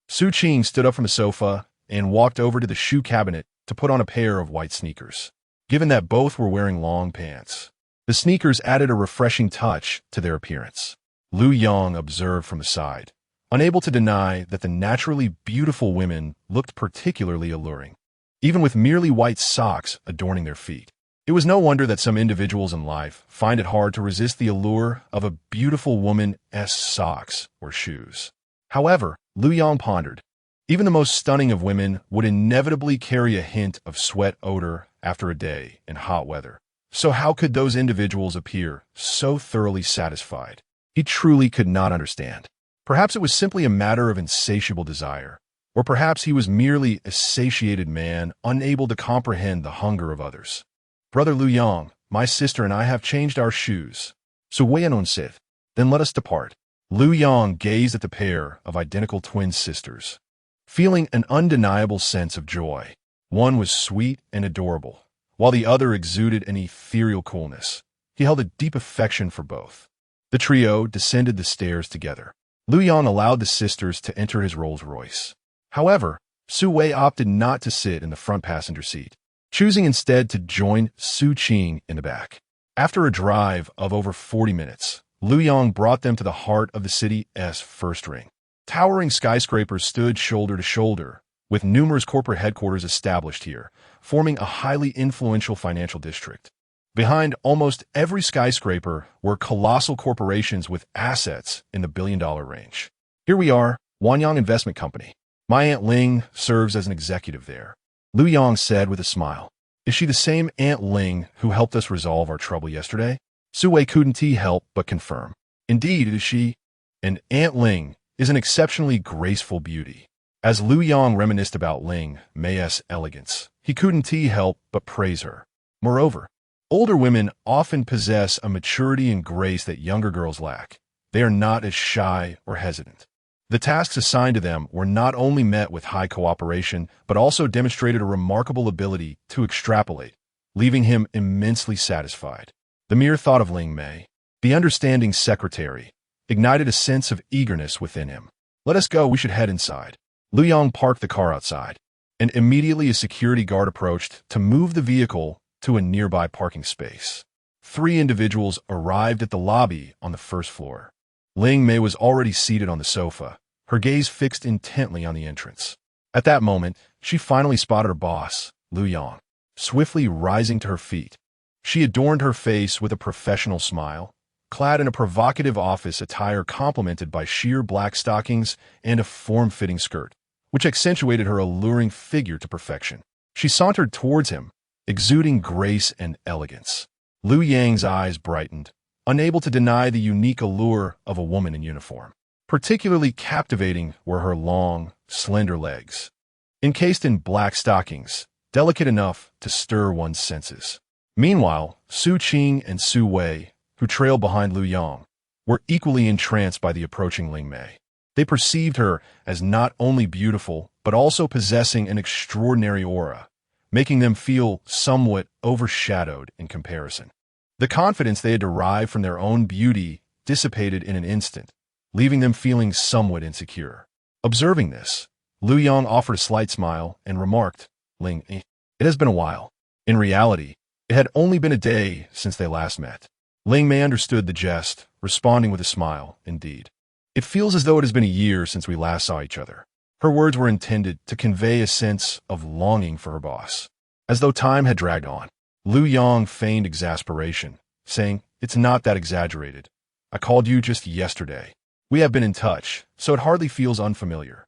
Su Qing stood up from the sofa and walked over to the shoe cabinet to put on a pair of white sneakers. Given that both were wearing long pants, the sneakers added a refreshing touch to their appearance. Lu Yang observed from the side, unable to deny that the naturally beautiful women looked particularly alluring, even with merely white socks adorning their feet. It was no wonder that some individuals in life find it hard to resist the allure of a beautiful woman's socks or shoes. However, Lu Yang pondered, even the most stunning of women would inevitably carry a hint of sweat odor after a day in hot weather. So how could those individuals appear so thoroughly satisfied? He truly could not understand. Perhaps it was simply a matter of insatiable desire, or perhaps he was merely a satiated man unable to comprehend the hunger of others. Brother Liu Yang, my sister and I have changed our shoes. So Wei said, then let us depart. Liu Yang gazed at the pair of identical twin sisters, feeling an undeniable sense of joy. One was sweet and adorable, while the other exuded an ethereal coolness. He held a deep affection for both. The trio descended the stairs together. Liu Yang allowed the sisters to enter his Rolls-Royce. However, Su Wei opted not to sit in the front passenger seat, choosing instead to join Su Qing in the back. After a drive of over 40 minutes, Liu Yang brought them to the heart of the city's first ring. Towering skyscrapers stood shoulder to shoulder, with numerous corporate headquarters established here, forming a highly influential financial district. Behind almost every skyscraper were colossal corporations with assets in the billion-dollar range. Here we are, Wanyang Investment Company. My Aunt Ling serves as an executive there, Liu Yang said with a smile. Is she the same Aunt Ling who helped us resolve our trouble yesterday? Su Wei couldn't help but confirm. Indeed, it is she. And Aunt Ling is an exceptionally graceful beauty. As Liu Yang reminisced about Ling Mei's elegance, he couldn't help but praise her. Moreover, older women often possess a maturity and grace that younger girls lack. They are not as shy or hesitant. The tasks assigned to them were not only met with high cooperation, but also demonstrated a remarkable ability to extrapolate, leaving him immensely satisfied. The mere thought of Ling Mei, the understanding secretary, ignited a sense of eagerness within him. Let us go, we should head inside. Liu Yang parked the car outside, and immediately a security guard approached to move the vehicle to a nearby parking space. 3 individuals arrived at the lobby on the first floor. Ling Mei was already seated on the sofa, her gaze fixed intently on the entrance. At that moment, she finally spotted her boss, Liu Yang, swiftly rising to her feet. She adorned her face with a professional smile, clad in a provocative office attire complemented by sheer black stockings and a form-fitting skirt, which accentuated her alluring figure to perfection. She sauntered towards him, exuding grace and elegance. Liu Yang's eyes brightened, unable to deny the unique allure of a woman in uniform. Particularly captivating were her long, slender legs, encased in black stockings, delicate enough to stir one's senses. Meanwhile, Su Qing and Su Wei, who trailed behind Liu Yang, were equally entranced by the approaching Ling Mei. They perceived her as not only beautiful, but also possessing an extraordinary aura, making them feel somewhat overshadowed in comparison. The confidence they had derived from their own beauty dissipated in an instant, leaving them feeling somewhat insecure. Observing this, Liu Yang offered a slight smile and remarked, Ling, it has been a while. In reality, it had only been a day since they last met. Ling Mei understood the jest, responding with a smile, indeed. It feels as though it has been a year since we last saw each other. Her words were intended to convey a sense of longing for her boss. As though time had dragged on, Liu Yang feigned exasperation, saying, It's not that exaggerated. I called you just yesterday. We have been in touch, so it hardly feels unfamiliar.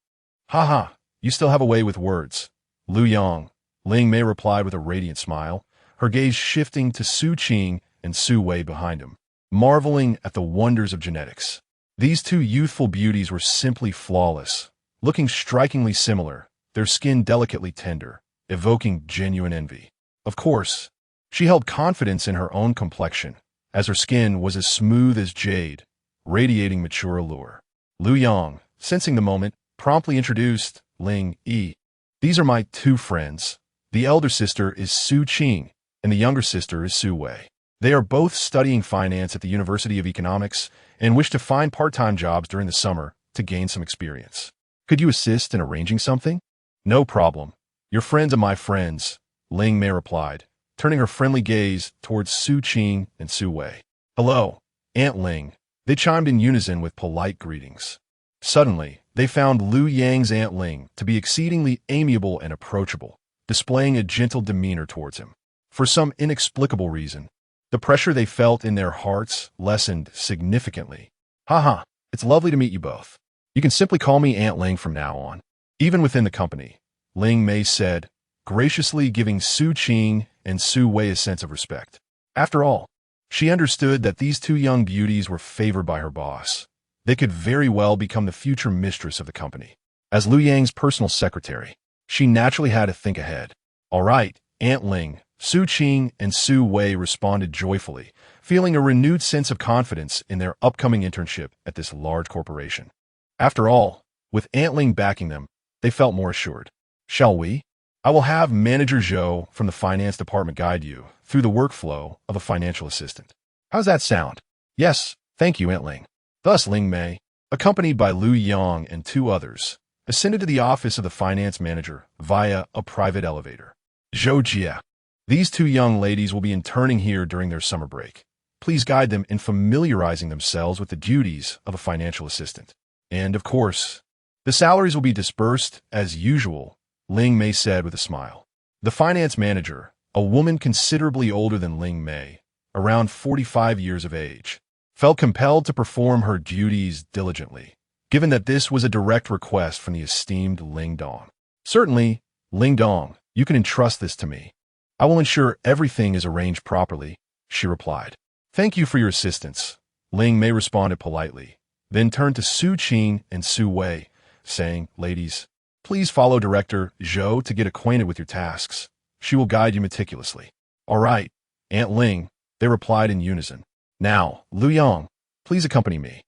Ha, you still have a way with words. Liu Yang, Ling Mei replied with a radiant smile, her gaze shifting to Su Qing and Su Wei behind him, marveling at the wonders of genetics. These 2 youthful beauties were simply flawless, looking strikingly similar, their skin delicately tender, evoking genuine envy. Of course, she held confidence in her own complexion, as her skin was as smooth as jade, radiating mature allure. Liu Yang, sensing the moment, promptly introduced Ling Yi. These are my 2 friends. The elder sister is Su Qing, and the younger sister is Su Wei. They are both studying finance at the University of Economics and wish to find part-time jobs during the summer to gain some experience. Could you assist in arranging something? No problem. Your friends are my friends, Ling Mei replied, turning her friendly gaze towards Su Qing and Su Wei. Hello, Aunt Ling. They chimed in unison with polite greetings. Suddenly, they found Liu Yang's Aunt Ling to be exceedingly amiable and approachable, displaying a gentle demeanor towards him. For some inexplicable reason, the pressure they felt in their hearts lessened significantly. It's lovely to meet you both. You can simply call me Aunt Ling from now on. Even within the company, Ling Mei said, graciously giving Su Qing and Su Wei a sense of respect. After all, She understood that these two young beauties were favored by her boss. They could very well become the future mistress of the company. As Liu Yang's personal secretary, she naturally had to think ahead. All right, Aunt Ling, Su Qing and Su Wei responded joyfully, feeling a renewed sense of confidence in their upcoming internship at this large corporation. After all, with Aunt Ling backing them, they felt more assured. Shall we? I will have Manager Zhou from the finance department guide you through the workflow of a financial assistant. How's that sound? Yes, thank you, Aunt Ling. Thus, Ling Mei, accompanied by Liu Yang and two others, ascended to the office of the finance manager via a private elevator. Zhou Jie. These two young ladies will be interning here during their summer break. Please guide them in familiarizing themselves with the duties of a financial assistant. And, of course, the salaries will be dispersed as usual, Ling Mei said with a smile. The finance manager, a woman considerably older than Ling Mei, around 45 years of age, felt compelled to perform her duties diligently, given that this was a direct request from the esteemed Ling Dong. Certainly, Ling Dong, you can entrust this to me. I will ensure everything is arranged properly, she replied. Thank you for your assistance, Ling Mei responded politely, then turned to Su Qing and Su Wei, saying, Ladies, please follow Director Zhou to get acquainted with your tasks. She will guide you meticulously. All right, Aunt Ling, they replied in unison. Now, Liu Yang, please accompany me,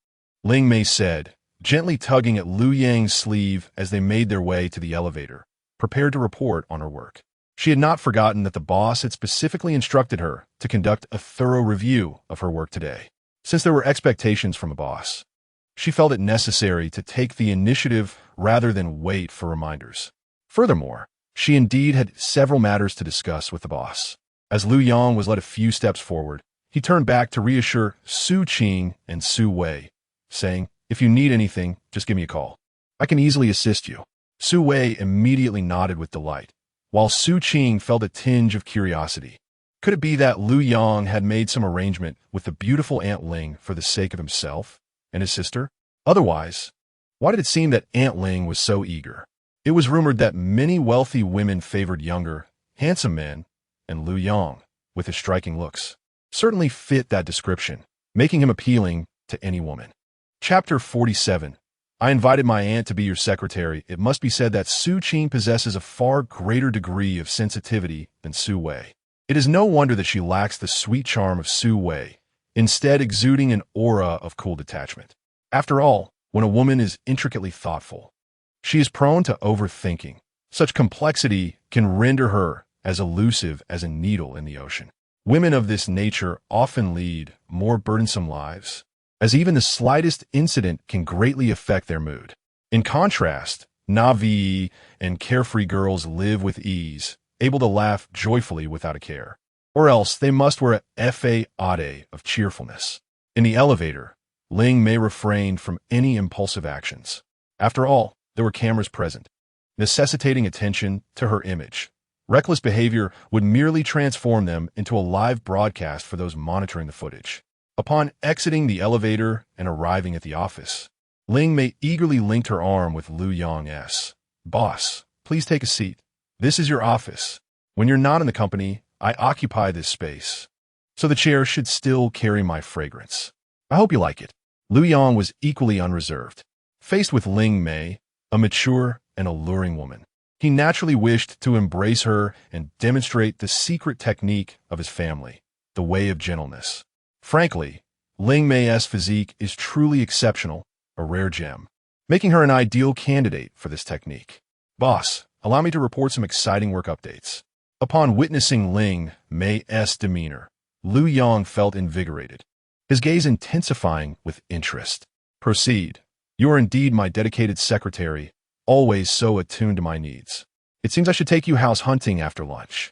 Ling Mei said, gently tugging at Liu Yang's sleeve as they made their way to the elevator, prepared to report on her work. She had not forgotten that the boss had specifically instructed her to conduct a thorough review of her work today. Since there were expectations from a boss, she felt it necessary to take the initiative rather than wait for reminders. Furthermore, she indeed had several matters to discuss with the boss. As Liu Yang was led a few steps forward, he turned back to reassure Su Qing and Su Wei, saying, If you need anything, just give me a call. I can easily assist you. Su Wei immediately nodded with delight, while Su Qing felt a tinge of curiosity. Could it be that Liu Yang had made some arrangement with the beautiful Aunt Ling for the sake of himself and his sister? Otherwise, why did it seem that Aunt Ling was so eager? It was rumored that many wealthy women favored younger, handsome men, and Liu Yang, with his striking looks, certainly fit that description, making him appealing to any woman. Chapter 47. I invited my aunt to be your secretary. It must be said that Su Qing possesses a far greater degree of sensitivity than Su Wei. It is no wonder that she lacks the sweet charm of Su Wei, instead exuding an aura of cool detachment. After all, when a woman is intricately thoughtful, she is prone to overthinking. Such complexity can render her as elusive as a needle in the ocean. Women of this nature often lead more burdensome lives, as even the slightest incident can greatly affect their mood. In contrast, Navi and carefree girls live with ease, able to laugh joyfully without a care. Or else they must wear a fade of cheerfulness. In the elevator, Ling Mei refrained from any impulsive actions. After all, there were cameras present, necessitating attention to her image. Reckless behavior would merely transform them into a live broadcast for those monitoring the footage. Upon exiting the elevator and arriving at the office, Ling Mei eagerly linked her arm with Liu Yang's. Boss, please take a seat. This is your office. When you're not in the company, I occupy this space, so the chair should still carry my fragrance. I hope you like it. Liu Yang was equally unreserved. Faced with Ling Mei, a mature and alluring woman, he naturally wished to embrace her and demonstrate the secret technique of his family, the way of gentleness. Frankly, Ling Mei's physique is truly exceptional, a rare gem, making her an ideal candidate for this technique. Boss, allow me to report some exciting work updates. Upon witnessing Ling Mei's demeanor, Liu Yang felt invigorated, his gaze intensifying with interest. Proceed. You are indeed my dedicated secretary, always so attuned to my needs. It seems I should take you house hunting after lunch.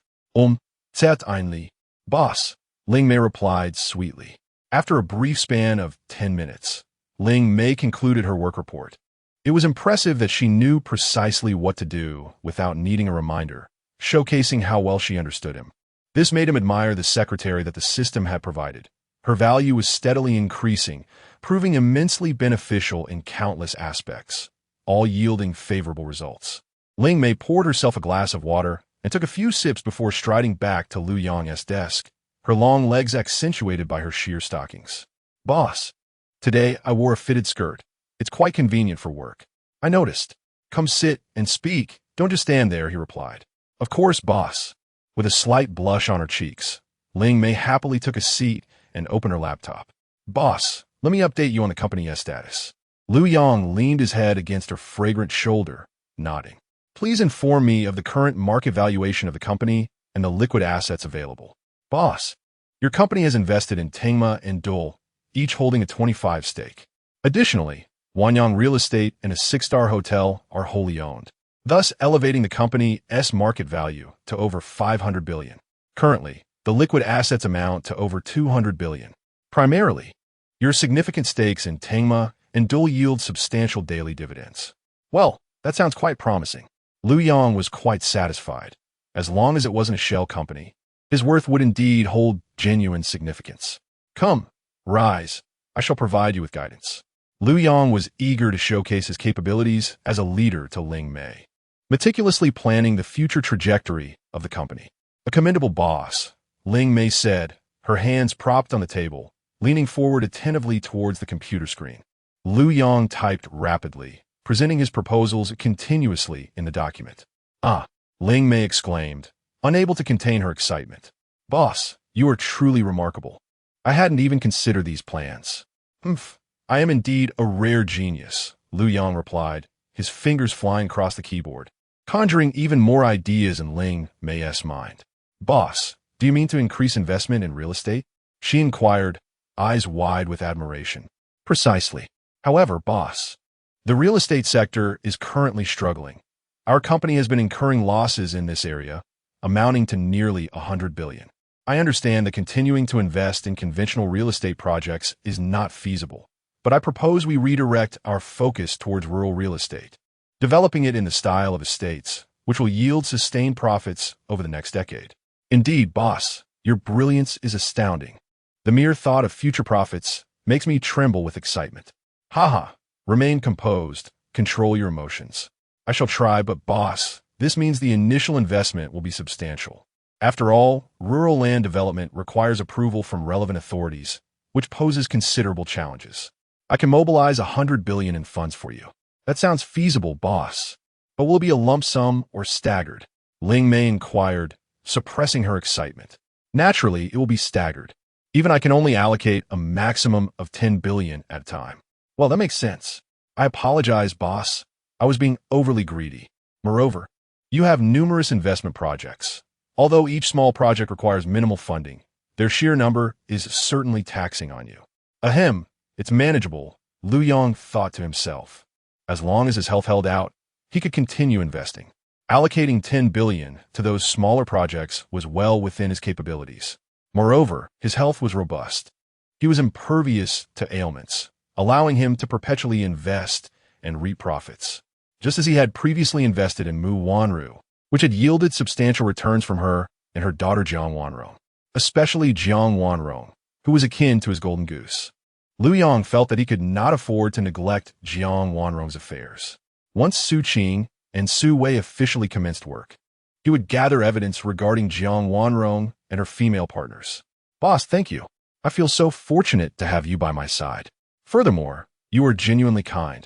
Certainly. Boss, Ling Mei replied sweetly. After a brief span of 10 minutes, Ling Mei concluded her work report. It was impressive that she knew precisely what to do without needing a reminder, showcasing how well she understood him. This made him admire the secretary that the system had provided. Her value was steadily increasing, proving immensely beneficial in countless aspects, all yielding favorable results. Ling Mei poured herself a glass of water and took a few sips before striding back to Liu Yang's desk, her long legs accentuated by her sheer stockings. Boss, today I wore a fitted skirt. It's quite convenient for work. I noticed. Come sit and speak. Don't just stand there, he replied. Of course, boss. With a slight blush on her cheeks, Ling Mei happily took a seat and opened her laptop. Boss, let me update you on the company's status. Lu Yong leaned his head against her fragrant shoulder, nodding. Please inform me of the current market valuation of the company and the liquid assets available. Boss, your company has invested in Tengma and Dole, each holding a 25% stake. Additionally, Wanyang Real Estate and a 6-star hotel are wholly owned, thus elevating the company's market value to over 500 billion. Currently, the liquid assets amount to over 200 billion. Primarily, your significant stakes in Tengma and Dole yield substantial daily dividends. Well, that sounds quite promising. Lu Yong was quite satisfied. As long as it wasn't a shell company, his worth would indeed hold genuine significance. Come, rise. I shall provide you with guidance. Lu Yong was eager to showcase his capabilities as a leader to Ling Mei, meticulously planning the future trajectory of the company. A commendable boss, Ling Mei said, her hands propped on the table, leaning forward attentively towards the computer screen. Lu Yong typed rapidly, presenting his proposals continuously in the document. Ah, Ling Mei exclaimed, unable to contain her excitement. Boss, you are truly remarkable. I hadn't even considered these plans. Humph, I am indeed a rare genius, Lu Yong replied, his fingers flying across the keyboard, conjuring even more ideas in Ling Mei's mind. Boss, do you mean to increase investment in real estate? She inquired, eyes wide with admiration. Precisely. However, boss, the real estate sector is currently struggling. Our company has been incurring losses in this area, amounting to nearly 100 billion. I understand that continuing to invest in conventional real estate projects is not feasible, but I propose we redirect our focus towards rural real estate, developing it in the style of estates, which will yield sustained profits over the next decade. Indeed, boss, your brilliance is astounding. The mere thought of future profits makes me tremble with excitement. Haha, remain composed, control your emotions. I shall try, but boss, this means the initial investment will be substantial. After all, rural land development requires approval from relevant authorities, which poses considerable challenges. I can mobilize 100 billion in funds for you. That sounds feasible, boss. But will it be a lump sum or staggered? Ling Mei inquired, suppressing her excitement. Naturally, it will be staggered. Even I can only allocate a maximum of 10 billion at a time. Well, that makes sense. I apologize, boss. I was being overly greedy. Moreover, you have numerous investment projects. Although each small project requires minimal funding, their sheer number is certainly taxing on you. Ahem, it's manageable, Lu Yong thought to himself. As long as his health held out, he could continue investing. Allocating 10 billion to those smaller projects was well within his capabilities. Moreover, his health was robust. He was impervious to ailments, allowing him to perpetually invest and reap profits, just as he had previously invested in Mu Wanru, which had yielded substantial returns from her and her daughter Jiang Wanrong, especially Jiang Wanrong, who was akin to his golden goose. Lu Yong felt that he could not afford to neglect Jiang Wanrong's affairs. Once Su Qing and Su Wei officially commenced work, he would gather evidence regarding Jiang Wanrong and her female partners. Boss, thank you. I feel so fortunate to have you by my side. Furthermore, you are genuinely kind.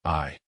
I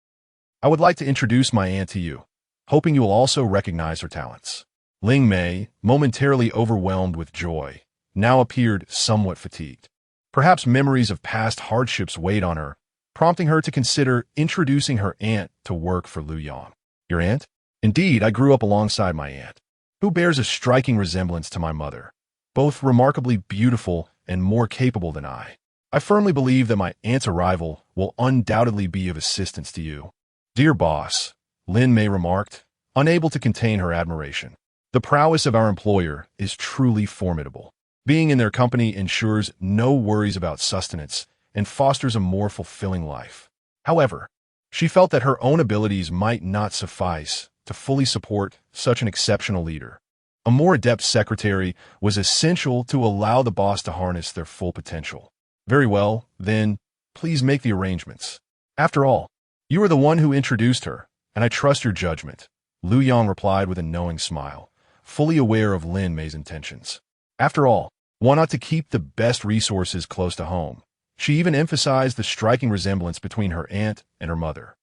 would like to introduce my aunt to you, hoping you will also recognize her talents. Ling Mei, momentarily overwhelmed with joy, now appeared somewhat fatigued. Perhaps memories of past hardships weighed on her, prompting her to consider introducing her aunt to work for Lu Yong. Your aunt? Indeed, I grew up alongside my aunt, who bears a striking resemblance to my mother, both remarkably beautiful and more capable than I. I firmly believe that my aunt's arrival will undoubtedly be of assistance to you. Dear boss, Lin Mei remarked, unable to contain her admiration. The prowess of our employer is truly formidable. Being in their company ensures no worries about sustenance and fosters a more fulfilling life. However, she felt that her own abilities might not suffice to fully support such an exceptional leader. A more adept secretary was essential to allow the boss to harness their full potential. Very well, then, please make the arrangements. After all, you are the one who introduced her, and I trust your judgment, Lu Yong replied with a knowing smile, fully aware of Lin Mei's intentions. After all, One ought to keep the best resources close to home. She even emphasized the striking resemblance between her aunt and her mother.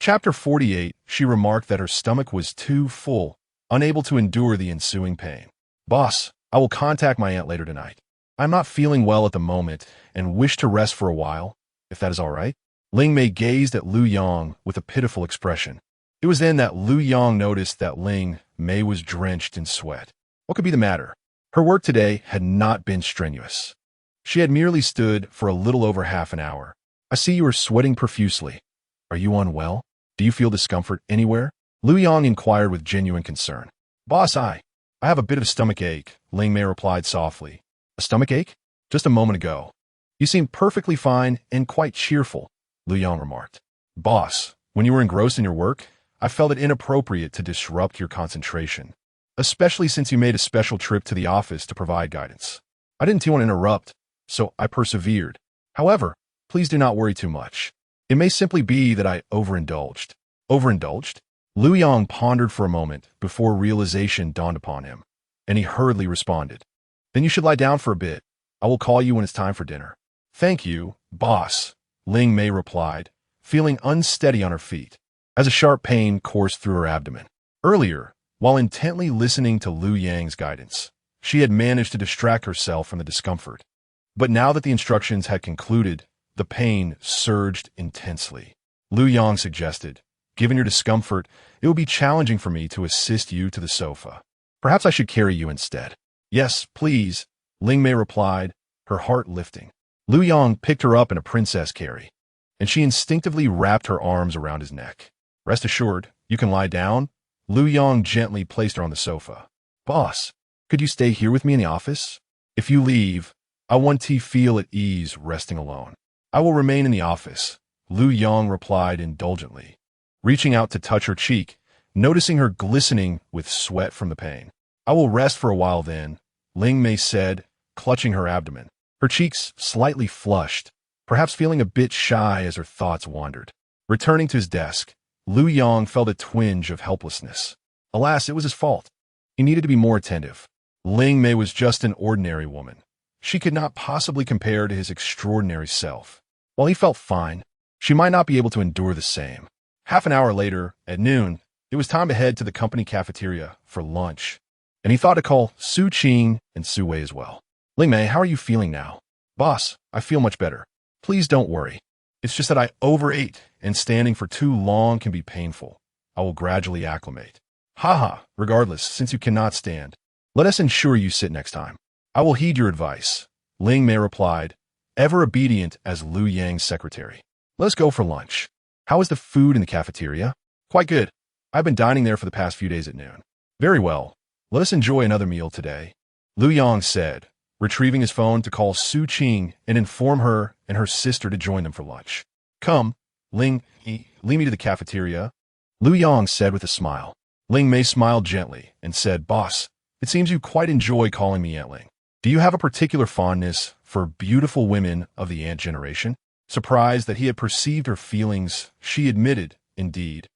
Chapter 48, she remarked that her stomach was too full, unable to endure the ensuing pain. Boss, I will contact my aunt later tonight. I'm not feeling well at the moment and wish to rest for a while, if that is all right. Ling Mei gazed at Lu Yang with a pitiful expression. It was then that Lu Yang noticed that Ling Mei was drenched in sweat. What could be the matter? Her work today had not been strenuous. She had merely stood for a little over half an hour. I see you are sweating profusely. Are you unwell? Do you feel discomfort anywhere? Lu Yang inquired with genuine concern. Boss, I have a bit of stomach ache, Ling Mei replied softly. A stomach ache? Just a moment ago. You seemed perfectly fine and quite cheerful, Lu Yang remarked. Boss, when you were engrossed in your work, I felt it inappropriate to disrupt your concentration, especially since you made a special trip to the office to provide guidance. I didn't want to interrupt, so I persevered. However, please do not worry too much. It may simply be that I overindulged. Overindulged? Lu Yang pondered for a moment before realization dawned upon him, and he hurriedly responded. Then you should lie down for a bit. I will call you when it's time for dinner. Thank you, boss, Ling Mei replied, feeling unsteady on her feet, as a sharp pain coursed through her abdomen. Earlier, while intently listening to Lu Yang's guidance, she had managed to distract herself from the discomfort. But now that the instructions had concluded, the pain surged intensely. Lu Yang suggested, given your discomfort, it will be challenging for me to assist you to the sofa. Perhaps I should carry you instead. Yes, please, Ling Mei replied, her heart lifting. Lu Yang picked her up in a princess carry, and she instinctively wrapped her arms around his neck. Rest assured, you can lie down. Lu Yang gently placed her on the sofa. Boss, could you stay here with me in the office? If you leave, I want to feel at ease resting alone. I will remain in the office, Lu Yang replied indulgently, reaching out to touch her cheek, noticing her glistening with sweat from the pain. I will rest for a while then, Ling Mei said, clutching her abdomen, her cheeks slightly flushed, perhaps feeling a bit shy as her thoughts wandered. Returning to his desk, Lu Yang felt a twinge of helplessness. Alas, it was his fault. He needed to be more attentive. Ling Mei was just an ordinary woman. She could not possibly compare to his extraordinary self. While he felt fine, she might not be able to endure the same. Half an hour later, at noon, it was time to head to the company cafeteria for lunch, and he thought to call Su Qing and Su Wei as well. Ling Mei, how are you feeling now? Boss, I feel much better. Please don't worry. It's just that I overate, and standing for too long can be painful. I will gradually acclimate. Haha, regardless, since you cannot stand, let us ensure you sit next time. I will heed your advice, Ling Mei replied, ever obedient as Lu Yang's secretary. Let us go for lunch. How is the food in the cafeteria? Quite good. I've been dining there for the past few days at noon. Very well. Let us enjoy another meal today, Lu Yang said, retrieving his phone to call Su Qing and inform her and her sister to join them for lunch. Come, Ling, lead me to the cafeteria, Lu Yang said with a smile. Ling Mei smiled gently and said, Boss, it seems you quite enjoy calling me Aunt Ling. Do you have a particular fondness for beautiful women of the aunt generation? Surprised that he had perceived her feelings, she admitted, indeed.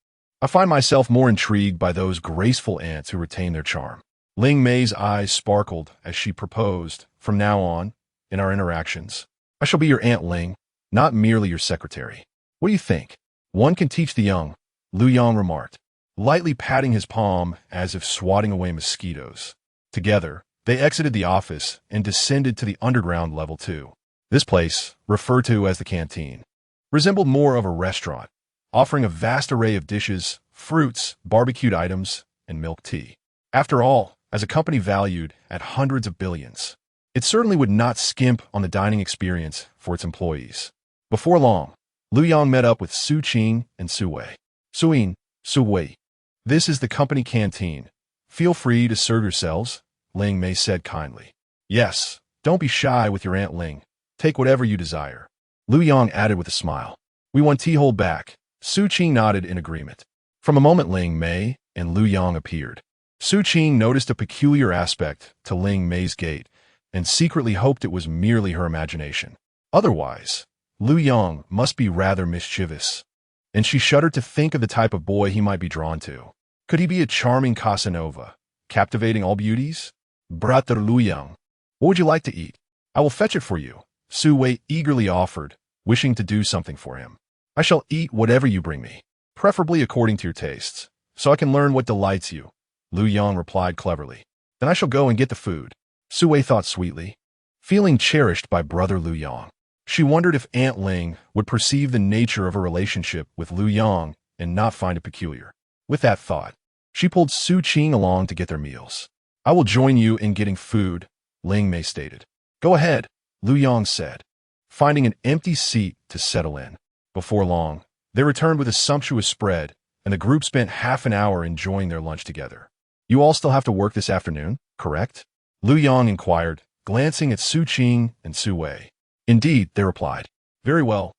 I find myself more intrigued by those graceful aunts who retain their charm. Ling Mei's eyes sparkled as she proposed, from now on, in our interactions, I shall be your Aunt Ling, not merely your secretary. What do you think? One can teach the young, Lu Yang remarked, lightly patting his palm as if swatting away mosquitoes. Together, they exited the office and descended to the underground level 2. This place, referred to as the canteen, resembled more of a restaurant, offering a vast array of dishes, fruits, barbecued items, and milk tea. After all, as a company valued at hundreds of billions, it certainly would not skimp on the dining experience for its employees. Before long, Lu Yang met up with Su Qing and Su Wei. Suin, Su Wei. This is the company canteen. Feel free to serve yourselves, Ling Mei said kindly. Yes, don't be shy with your Aunt Ling. Take whatever you desire, Lu Yang added with a smile. We want tea hold back. Su Qing nodded in agreement. From a moment Ling Mei and Lu Yang appeared. Su Qing noticed a peculiar aspect to Ling Mei's gait and secretly hoped it was merely her imagination. Otherwise, Lu Yang must be rather mischievous, and she shuddered to think of the type of boy he might be drawn to. Could he be a charming Casanova, captivating all beauties? Brother Lu Yang, What would you like to eat? I will fetch it for you, Su Wei eagerly offered, wishing to do something for him. I shall eat whatever you bring me, preferably according to your tastes, so I can learn what delights you, Lu Yang replied cleverly. Then I shall go and get the food, Su Wei thought sweetly. Feeling cherished by brother Lu Yang, she wondered if Aunt Ling would perceive the nature of her relationship with Lu Yang and not find it peculiar. With that thought, she pulled Su Qing along to get their meals. I will join you in getting food, Ling Mei stated. Go ahead, Lu Yang said, finding an empty seat to settle in. Before long, they returned with a sumptuous spread, and the group spent half an hour enjoying their lunch together. You all still have to work this afternoon, correct? Lu Yang inquired, glancing at Su Qing and Su Wei. Indeed, they replied. Very well.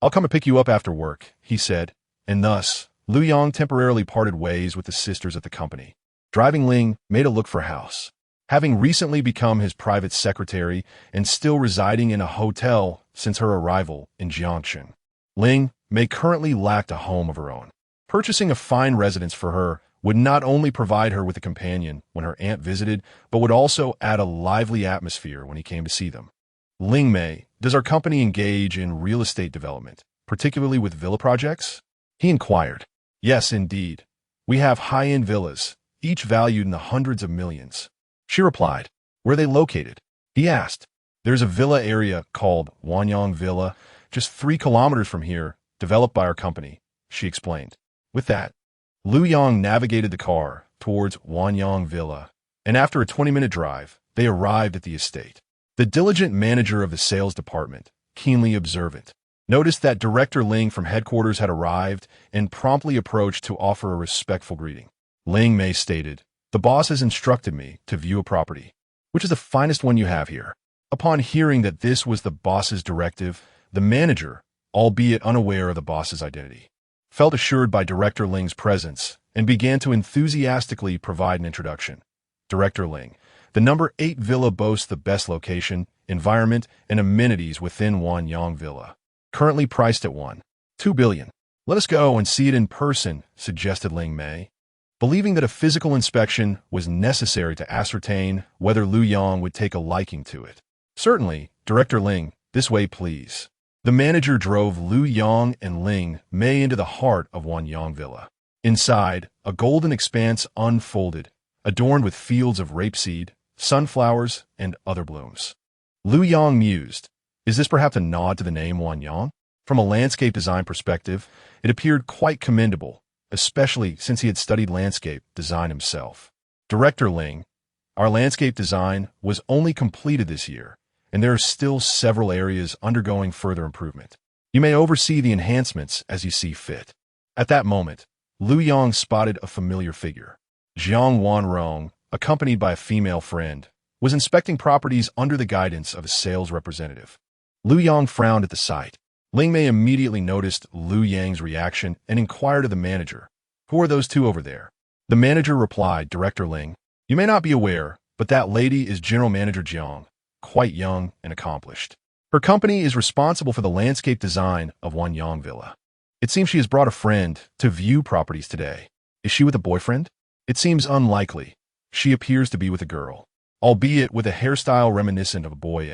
I'll come and pick you up after work, he said, and thus, Lu Yang temporarily parted ways with the sisters at the company. Driving Ling made a look for a house. Having recently become his private secretary and still residing in a hotel since her arrival in Jiangxing, Ling Mei currently lacked a home of her own. Purchasing a fine residence for her would not only provide her with a companion when her aunt visited, but would also add a lively atmosphere when he came to see them. Ling Mei, does our company engage in real estate development, particularly with villa projects? He inquired. Yes, indeed. We have high-end villas, each valued in the hundreds of millions. She replied. Where are they located? He asked. There's a villa area called Wanyang Villa, just 3 kilometers from here, developed by our company, she explained. With that, Lu Yang navigated the car towards Wanyang Villa, and after a 20-minute drive, they arrived at the estate. The diligent manager of the sales department, keenly observant, noticed that Director Ling from headquarters had arrived and promptly approached to offer a respectful greeting. Ling Mei stated, the boss has instructed me to view a property. Which is the finest one you have here? Upon hearing that this was the boss's directive, the manager, albeit unaware of the boss's identity, felt assured by Director Ling's presence and began to enthusiastically provide an introduction. Director Ling, the number 8 villa boasts the best location, environment, and amenities within Wanyang Villa. Currently priced at 1.2 billion. Let us go and see it in person, suggested Ling Mei, believing that a physical inspection was necessary to ascertain whether Lu Yang would take a liking to it. Certainly, Director Ling, this way please. The manager drove Lu Yang and Ling Mei into the heart of Wanyang Villa. Inside, a golden expanse unfolded, adorned with fields of rapeseed, sunflowers, and other blooms. Lu Yang mused, is this perhaps a nod to the name Wanyang? From a landscape design perspective, it appeared quite commendable, especially since he had studied landscape design himself. Director Ling, our landscape design was only completed this year, and there are still several areas undergoing further improvement. You may oversee the enhancements as you see fit. At that moment, Lu Yang spotted a familiar figure. Jiang Wanrong, accompanied by a female friend, was inspecting properties under the guidance of a sales representative. Lu Yang frowned at the sight. Ling Mei immediately noticed Lu Yang's reaction and inquired of the manager, who are those two over there? The manager replied, Director Ling, you may not be aware, but that lady is General Manager Jiang, quite young and accomplished. Her company is responsible for the landscape design of Wanyang Villa. It seems she has brought a friend to view properties today. Is she with a boyfriend? It seems unlikely. She appears to be with a girl, albeit with a hairstyle reminiscent of a boy.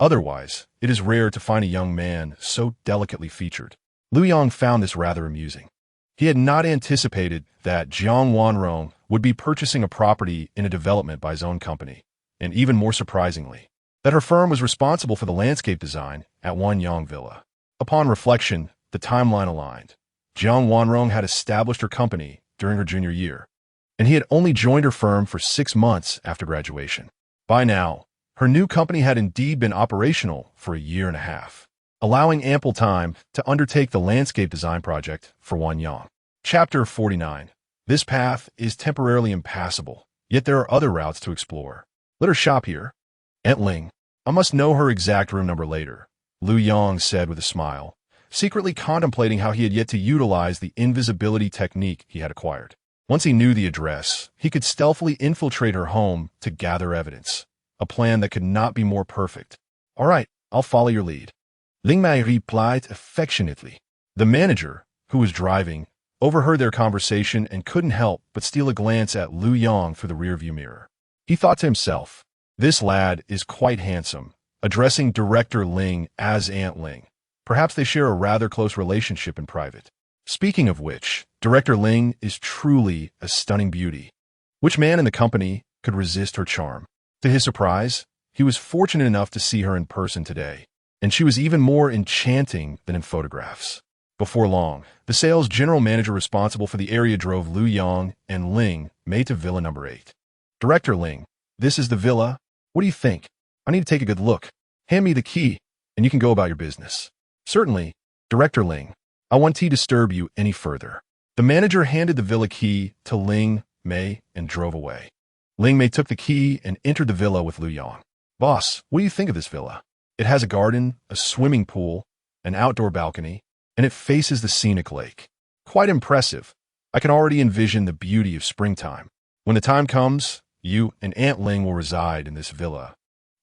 Otherwise, it is rare to find a young man so delicately featured. Lu Yang found this rather amusing. He had not anticipated that Jiang Wanrong would be purchasing a property in a development by his own company, and even more surprisingly, that her firm was responsible for the landscape design at Wanyang Villa. Upon reflection, the timeline aligned. Jiang Wanrong had established her company during her junior year, and he had only joined her firm for 6 months after graduation. By now, her new company had indeed been operational for a year and a half, allowing ample time to undertake the landscape design project for Wanyang. Chapter 49. This path is temporarily impassable, yet there are other routes to explore. Let her shop here. Aunt Ling, I must know her exact room number later, Lu Yang said with a smile, secretly contemplating how he had yet to utilize the invisibility technique he had acquired. Once he knew the address, he could stealthily infiltrate her home to gather evidence. A plan that could not be more perfect. All right, I'll follow your lead. Ling Mei replied affectionately. The manager, who was driving, overheard their conversation and couldn't help but steal a glance at Lu Yang through the rearview mirror. He thought to himself, This lad is quite handsome, addressing Director Ling as Aunt Ling. Perhaps they share a rather close relationship in private. Speaking of which, Director Ling is truly a stunning beauty. Which man in the company could resist her charm? To his surprise, he was fortunate enough to see her in person today, and she was even more enchanting than in photographs. Before long, the sales general manager responsible for the area drove Lu Yang and Ling Mei to Villa number 8. Director Ling, this is the villa. What do you think? I need to take a good look. Hand me the key, and you can go about your business. Certainly, Director Ling. I won't disturb you any further. The manager handed the villa key to Ling Mei and drove away. Ling Mei took the key and entered the villa with Lu Yang. Boss, what do you think of this villa? It has a garden, a swimming pool, an outdoor balcony, and it faces the scenic lake. Quite impressive. I can already envision the beauty of springtime. When the time comes, you and Aunt Ling will reside in this villa,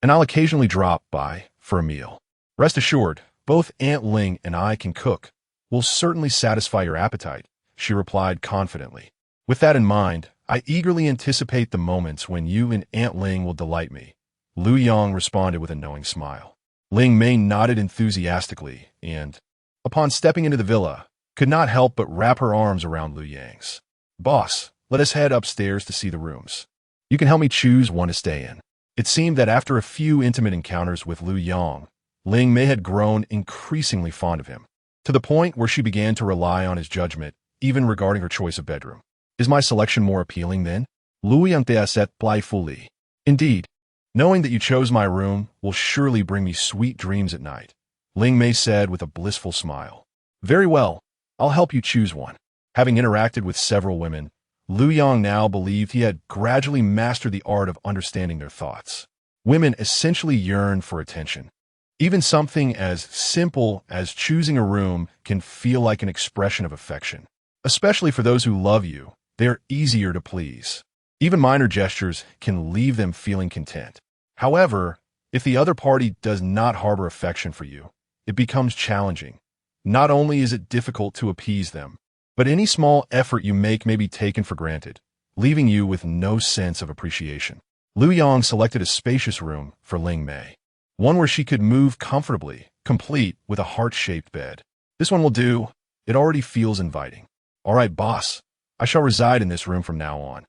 and I'll occasionally drop by for a meal. Rest assured, both Aunt Ling and I can cook. We'll certainly satisfy your appetite, she replied confidently. With that in mind, I eagerly anticipate the moments when you and Aunt Ling will delight me. Lu Yang responded with a knowing smile. Ling Mei nodded enthusiastically and, upon stepping into the villa, could not help but wrap her arms around Lu Yang's. Boss, let us head upstairs to see the rooms. You can help me choose one to stay in. It seemed that after a few intimate encounters with Lu Yang, Ling Mei had grown increasingly fond of him, to the point where she began to rely on his judgment, even regarding her choice of bedroom. Is my selection more appealing then? Lu Yang said playfully. Indeed, knowing that you chose my room will surely bring me sweet dreams at night, Ling Mei said with a blissful smile. Very well, I'll help you choose one. Having interacted with several women, Lu Yang now believed he had gradually mastered the art of understanding their thoughts. Women essentially yearn for attention. Even something as simple as choosing a room can feel like an expression of affection. Especially for those who love you, they are easier to please. Even minor gestures can leave them feeling content. However, if the other party does not harbor affection for you, it becomes challenging. Not only is it difficult to appease them, but any small effort you make may be taken for granted, leaving you with no sense of appreciation. Lu Yang selected a spacious room for Ling Mei, one where she could move comfortably, complete with a heart-shaped bed. This one will do. It already feels inviting. All right, boss. I shall reside in this room from now on,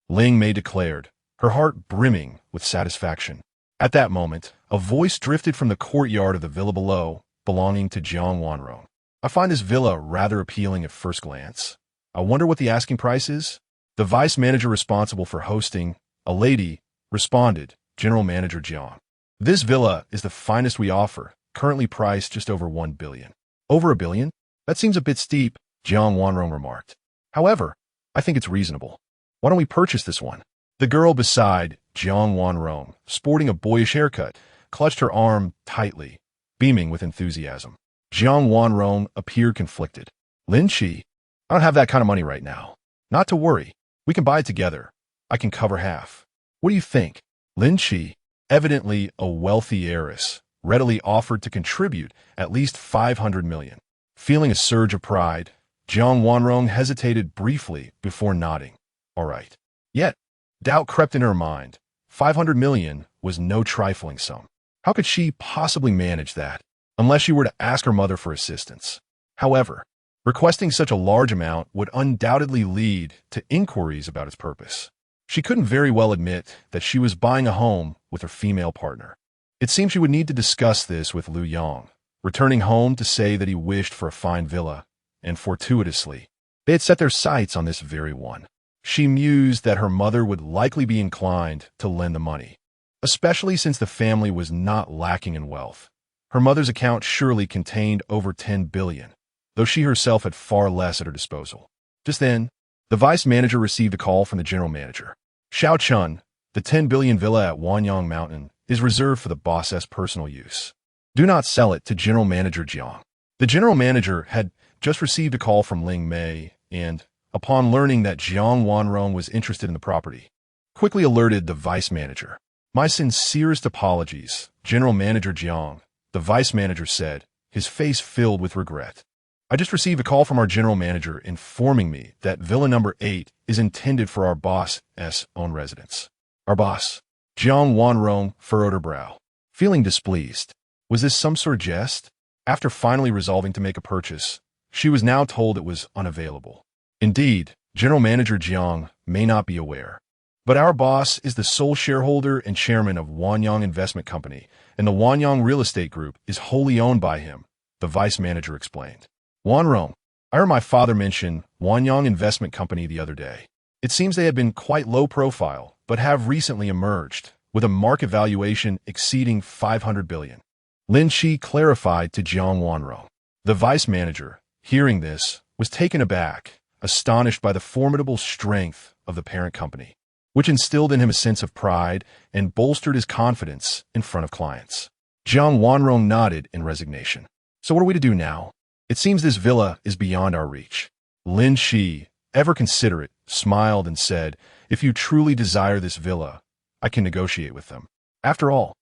Ling Mei declared, her heart brimming with satisfaction. At that moment, a voice drifted from the courtyard of the villa below, belonging to Jiang Wanrong. I find this villa rather appealing at first glance. I wonder what the asking price is? The vice manager responsible for hosting, a lady, responded, General Manager Jiang. This villa is the finest we offer, currently priced just over 1 billion. Over 1 billion? That seems a bit steep, Jiang Wanrong remarked. However, I think it's reasonable. Why don't we purchase this one? The girl beside Jiang Wanrong, sporting a boyish haircut, clutched her arm tightly, beaming with enthusiasm. Jiang Wanrong appeared conflicted. Lin Qi, I don't have that kind of money right now. Not to worry. We can buy it together. I can cover half. What do you think? Lin Qi, evidently a wealthy heiress, readily offered to contribute at least 500 million. Feeling a surge of pride, Jiang Wanrong hesitated briefly before nodding. All right. Yet, doubt crept in her mind. 500 million was no trifling sum. How could she possibly manage that, unless she were to ask her mother for assistance? However, requesting such a large amount would undoubtedly lead to inquiries about its purpose. She couldn't very well admit that she was buying a home with her female partner. It seemed she would need to discuss this with Lu Yang, returning home to say that he wished for a fine villa, and fortuitously, they had set their sights on this very one. She mused that her mother would likely be inclined to lend the money, especially since the family was not lacking in wealth. Her mother's account surely contained over 10 billion, though she herself had far less at her disposal. Just then, the vice manager received a call from the general manager. Xiao Chun, the 10 billion villa at Wanyang Mountain, is reserved for the boss's personal use. Do not sell it to General Manager Jiang. The general manager had just received a call from Ling Mei and, upon learning that Jiang Wanrong was interested in the property, quickly alerted the vice manager. My sincerest apologies, General Manager Jiang, the vice manager said, his face filled with regret. I just received a call from our general manager informing me that Villa number 8 is intended for our boss's own residence. Our boss, Jiang Wanrong furrowed her brow, feeling displeased. Was this some sort of jest? After finally resolving to make a purchase, she was now told it was unavailable. Indeed, General Manager Jiang may not be aware, but our boss is the sole shareholder and chairman of Wanyang Investment Company, and the Wanyang Real Estate Group is wholly owned by him, the vice manager explained. Wanrong, I heard my father mention Wanyang Investment Company the other day. It seems they had been quite low profile, but have recently emerged, with a market valuation exceeding 500 billion. Lin Shi clarified to Jiang Wanrong. The vice manager, hearing this, was taken aback, astonished by the formidable strength of the parent company, which instilled in him a sense of pride and bolstered his confidence in front of clients. Jiang Wanrong nodded in resignation. So what are we to do now? It seems this villa is beyond our reach. Lin Shi, ever considerate, smiled and said, if you truly desire this villa, I can negotiate with them. After all,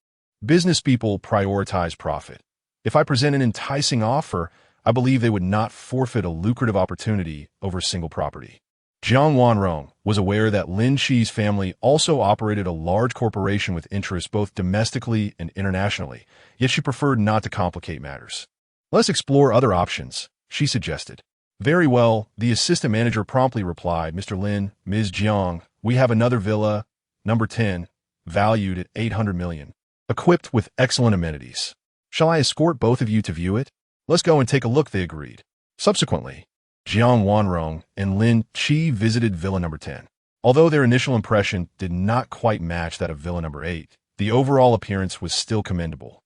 business people prioritize profit. If I present an enticing offer, I believe they would not forfeit a lucrative opportunity over single property. Jiang Wanrong was aware that Lin Shi's family also operated a large corporation with interests both domestically and internationally, yet she preferred not to complicate matters. Let's explore other options, she suggested. Very well, the assistant manager promptly replied, Mr. Lin, Ms. Jiang, we have another villa, number 10, valued at 800 million, equipped with excellent amenities. Shall I escort both of you to view it? Let's go and take a look, they agreed. Subsequently, Jiang Wanrong and Lin Shi visited villa number 10. Although their initial impression did not quite match that of villa number 8, the overall appearance was still commendable,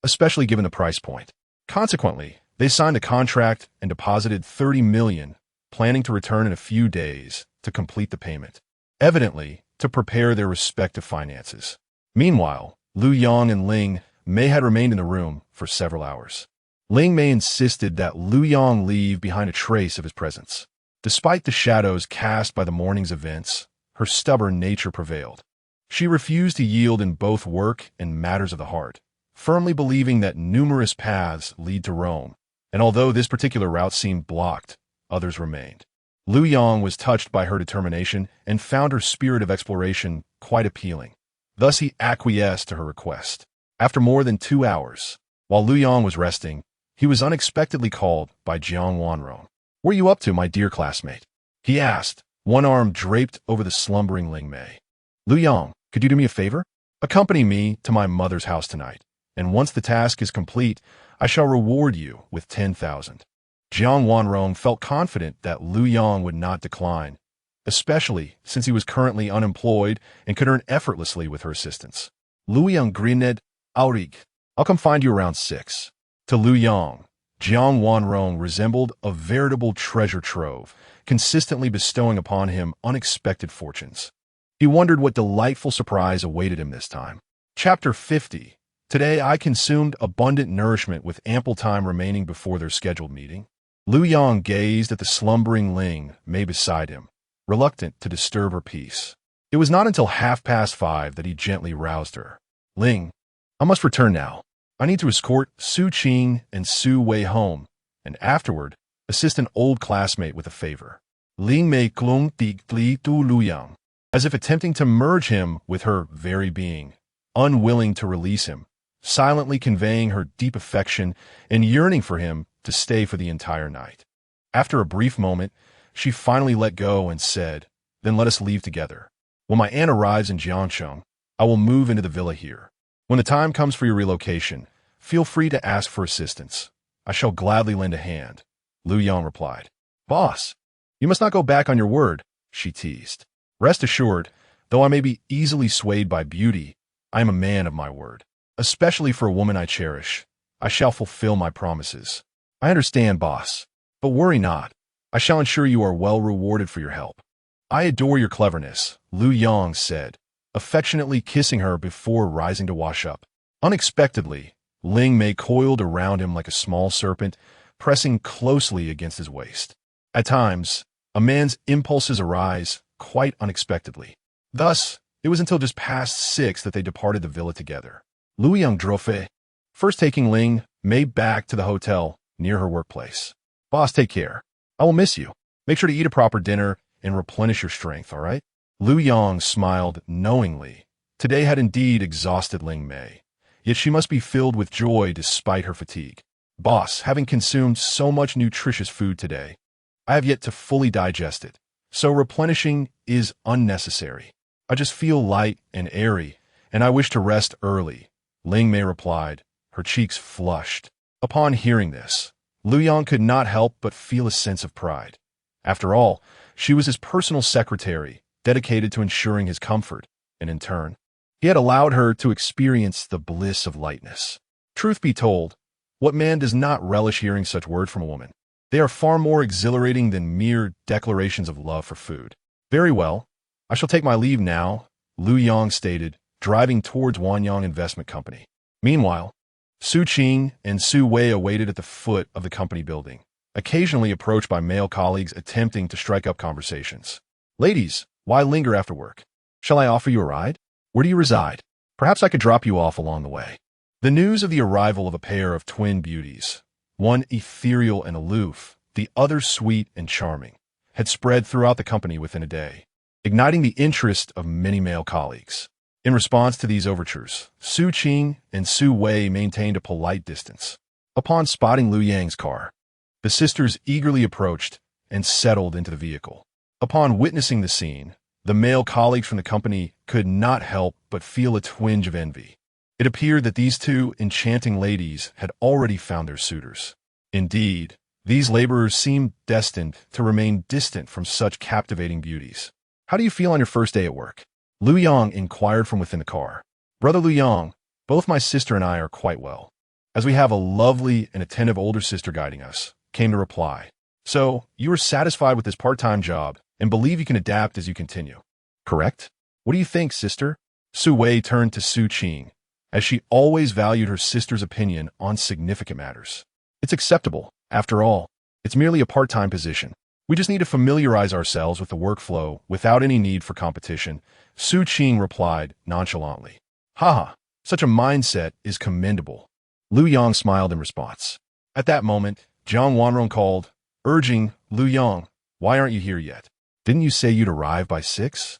especially given the price point. Consequently, they signed a contract and deposited 30 million, planning to return in a few days to complete the payment, evidently to prepare their respective finances. Meanwhile, Lu Yang and Ling Mei had remained in the room for several hours. Ling Mei insisted that Lu Yang leave behind a trace of his presence. Despite the shadows cast by the morning's events, her stubborn nature prevailed. She refused to yield in both work and matters of the heart, firmly believing that numerous paths lead to Rome, and although this particular route seemed blocked, others remained. Lu Yang was touched by her determination and found her spirit of exploration quite appealing. Thus he acquiesced to her request. After more than 2 hours, while Lu Yang was resting, he was unexpectedly called by Jiang Wanrong. What are you up to, my dear classmate? He asked, one arm draped over the slumbering Ling Mei. Lu Yang, could you do me a favor? Accompany me to my mother's house tonight, and once the task is complete, I shall reward you with 10,000. Jiang Wanrong felt confident that Lu Yang would not decline, especially since he was currently unemployed and could earn effortlessly with her assistance. Lu Yang grinned, Aurig, I'll come find you around 6. To Lu Yang, Jiang Wanrong resembled a veritable treasure trove, consistently bestowing upon him unexpected fortunes. He wondered what delightful surprise awaited him this time. Chapter 50. Today I consumed abundant nourishment with ample time remaining before their scheduled meeting. Lu Yang gazed at the slumbering Ling Mei beside him, reluctant to disturb her peace. It was not until 5:30 that he gently roused her. Ling, I must return now. I need to escort Su Qing and Su Wei home, and afterward, assist an old classmate with a favor. Ling Mei clung deeply to Lu Yang, as if attempting to merge him with her very being, unwilling to release him, silently conveying her deep affection and yearning for him to stay for the entire night. After a brief moment, she finally let go and said, then let us leave together. When my aunt arrives in Jiangcheng, I will move into the villa here. When the time comes for your relocation, feel free to ask for assistance. I shall gladly lend a hand, Lu Yang replied. Boss, you must not go back on your word, she teased. Rest assured, though I may be easily swayed by beauty, I am a man of my word. Especially for a woman I cherish, I shall fulfill my promises. I understand, boss, but worry not. I shall ensure you are well rewarded for your help. I adore your cleverness, Lu Yang said, affectionately kissing her before rising to wash up. Unexpectedly, Ling Mei coiled around him like a small serpent, pressing closely against his waist. At times, a man's impulses arise quite unexpectedly. Thus, it was until just past 6 that they departed the villa together. Lu Yang drove, first taking Ling Mei back to the hotel near her workplace. Boss, take care. I will miss you. Make sure to eat a proper dinner and replenish your strength, all right? Lu Yang smiled knowingly Today had indeed exhausted Ling Mei, yet she must be filled with joy despite her fatigue. Boss, having consumed so much nutritious food today, I have yet to fully digest it, so replenishing is unnecessary. I just feel light and airy, and I wish to rest early, Ling Mei replied, her cheeks flushed. Upon hearing this, Lu Yang could not help but feel a sense of pride. After all, she was his personal secretary, dedicated to ensuring his comfort, and in turn, he had allowed her to experience the bliss of lightness. Truth be told, what man does not relish hearing such words from a woman? They are far more exhilarating than mere declarations of love for food. Very well, I shall take my leave now, Lu Yang stated, driving towards Wanyang Investment Company. Meanwhile, Su Qing and Su Wei awaited at the foot of the company building, occasionally approached by male colleagues attempting to strike up conversations. Ladies, why linger after work? Shall I offer you a ride? Where do you reside? Perhaps I could drop you off along the way. The news of the arrival of a pair of twin beauties, one ethereal and aloof, the other sweet and charming, had spread throughout the company within a day, igniting the interest of many male colleagues. In response to these overtures, Su Qing and Su Wei maintained a polite distance. Upon spotting Lu Yang's car, the sisters eagerly approached and settled into the vehicle. Upon witnessing the scene, the male colleagues from the company could not help but feel a twinge of envy. It appeared that these two enchanting ladies had already found their suitors. Indeed, these laborers seemed destined to remain distant from such captivating beauties. How do you feel on your first day at work? Lu Yang inquired from within the car. Brother Lu Yang, both my sister and I are quite well, as we have a lovely and attentive older sister guiding us, came the reply. So, you are satisfied with this part-time job and believe you can adapt as you continue. Correct? What do you think, sister? Su Wei turned to Su Qing, as she always valued her sister's opinion on significant matters. It's acceptable. After all, it's merely a part-time position. We just need to familiarize ourselves with the workflow without any need for competition, Su Qing replied nonchalantly. Haha, such a mindset is commendable. Lu Yang smiled in response. At that moment, Jiang Wanrong called, urging, Lu Yang, why aren't you here yet? Didn't you say you'd arrive by 6?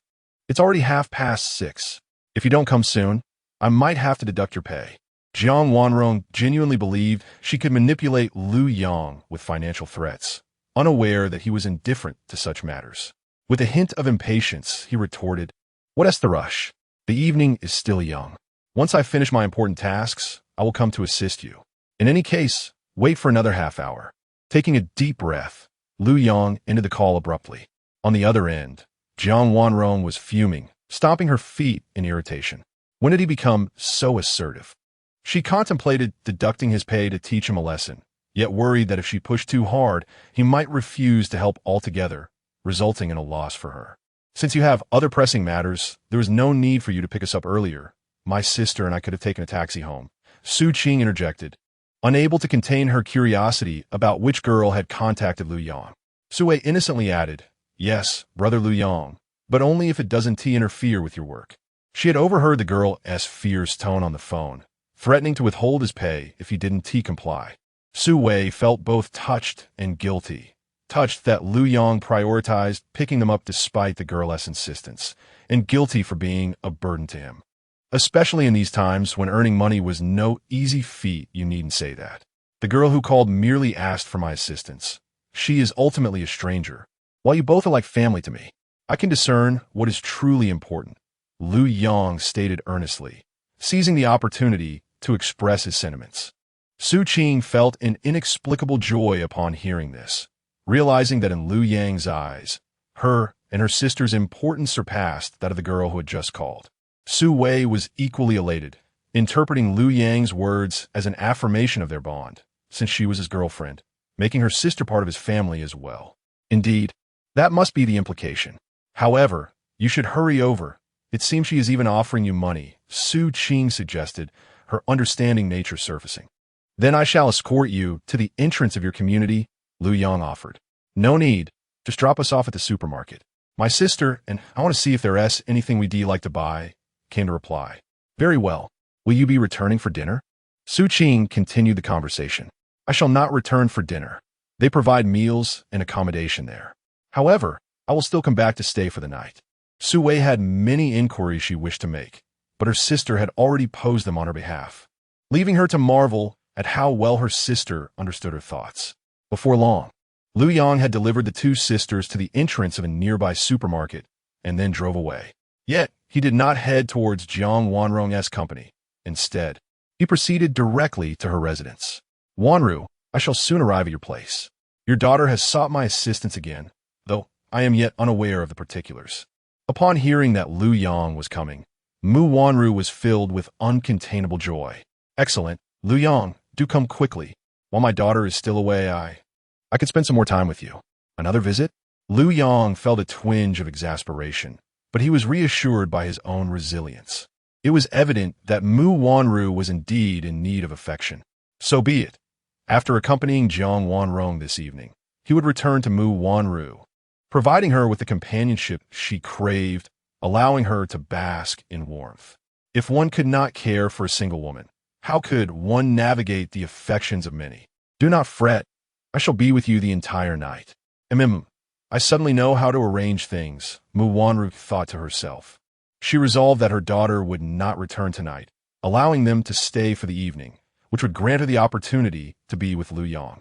It's already 6:30. If you don't come soon, I might have to deduct your pay. Jiang Wanrong genuinely believed she could manipulate Lu Yang with financial threats, unaware that he was indifferent to such matters. With a hint of impatience, he retorted, What's the rush? The evening is still young. Once I finish my important tasks, I will come to assist you. In any case, wait for another half hour. Taking a deep breath, Lu Yang ended the call abruptly. On the other end, Jiang Wanrong was fuming, stomping her feet in irritation. When did he become so assertive? She contemplated deducting his pay to teach him a lesson, yet worried that if she pushed too hard, he might refuse to help altogether, resulting in a loss for her. Since you have other pressing matters, there is no need for you to pick us up earlier. My sister and I could have taken a taxi home. Su Qing interjected, unable to contain her curiosity about which girl had contacted Lu Yang. Su Wei innocently added, Yes, brother Lu Yang, but only if it doesn't interfere with your work. She had overheard the girl's fierce tone on the phone, threatening to withhold his pay if he didn't comply. Su Wei felt both touched and guilty, touched that Lu Yang prioritized picking them up despite the girl's insistence, and guilty for being a burden to him. Especially in these times when earning money was no easy feat, you needn't say that. The girl who called merely asked for my assistance. She is ultimately a stranger. While you both are like family to me, I can discern what is truly important, Lu Yang stated earnestly, seizing the opportunity to express his sentiments. Su Qing felt an inexplicable joy upon hearing this, realizing that in Lu Yang's eyes, her and her sister's importance surpassed that of the girl who had just called. Su Wei was equally elated, interpreting Lu Yang's words as an affirmation of their bond, since she was his girlfriend, making her sister part of his family as well. Indeed, that must be the implication. However, you should hurry over. It seems she is even offering you money, Su Qing suggested, her understanding nature surfacing. Then I shall escort you to the entrance of your community, Lu Yang offered. No need. Just drop us off at the supermarket. My sister and I want to see if there's anything we'd like to buy, came the reply. Very well. Will you be returning for dinner? Su Qing continued the conversation. I shall not return for dinner. They provide meals and accommodation there. However, I will still come back to stay for the night. Su Wei had many inquiries she wished to make, but her sister had already posed them on her behalf, leaving her to marvel at how well her sister understood her thoughts. Before long, Lu Yang had delivered the two sisters to the entrance of a nearby supermarket and then drove away. Yet, he did not head towards Jiang Wanrong's company. Instead, he proceeded directly to her residence. Wanru, I shall soon arrive at your place. Your daughter has sought my assistance again, though I am yet unaware of the particulars. Upon hearing that Lu Yang was coming, Mu Wanru was filled with uncontainable joy. Excellent, Lu Yang, do come quickly. While my daughter is still away, I could spend some more time with you. Another visit? Lu Yang felt a twinge of exasperation, but he was reassured by his own resilience. It was evident that Mu Wanru was indeed in need of affection. So be it. After accompanying Jiang Wanrong this evening, he would return to Mu Wanru, providing her with the companionship she craved, allowing her to bask in warmth. If one could not care for a single woman, how could one navigate the affections of many? Do not fret. I shall be with you the entire night. I suddenly know how to arrange things, Mu Wanru thought to herself. She resolved that her daughter would not return tonight, allowing them to stay for the evening, which would grant her the opportunity to be with Lu Yang.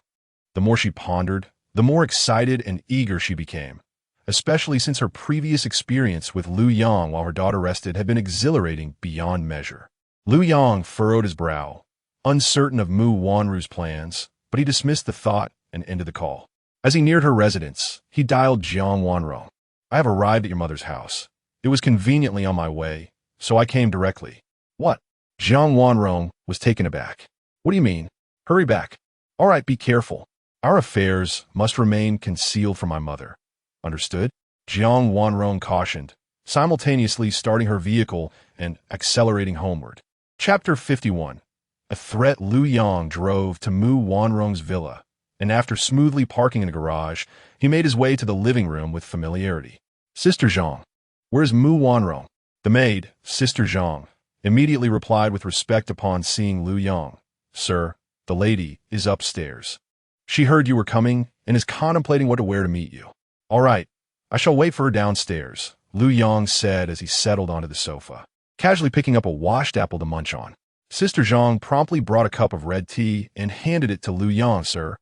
The more she pondered, the more excited and eager she became, especially since her previous experience with Lu Yang while her daughter rested had been exhilarating beyond measure. Lu Yang furrowed his brow, uncertain of Mu Wanru's plans, but he dismissed the thought and ended the call. As he neared her residence, he dialed Jiang Wanrong. I have arrived at your mother's house. It was conveniently on my way, so I came directly. What? Jiang Wanrong was taken aback. What do you mean? Hurry back. All right, be careful. Our affairs must remain concealed from my mother. Understood? Jiang Wanrong cautioned, simultaneously starting her vehicle and accelerating homeward. Chapter 51. A threat. Lu Yang drove to Mu Wanrong's villa, and after smoothly parking in a garage, he made his way to the living room with familiarity. Sister Zhang, where's Mu Wanrong? The maid, Sister Zhang, immediately replied with respect upon seeing Lu Yang. Sir, the lady is upstairs. She heard you were coming and is contemplating what to wear to meet you. All right, I shall wait for her downstairs, Lu Yang said as he settled onto the sofa, casually picking up a washed apple to munch on. Sister Zhang promptly brought a cup of red tea and handed it to Lu Yang. Sir,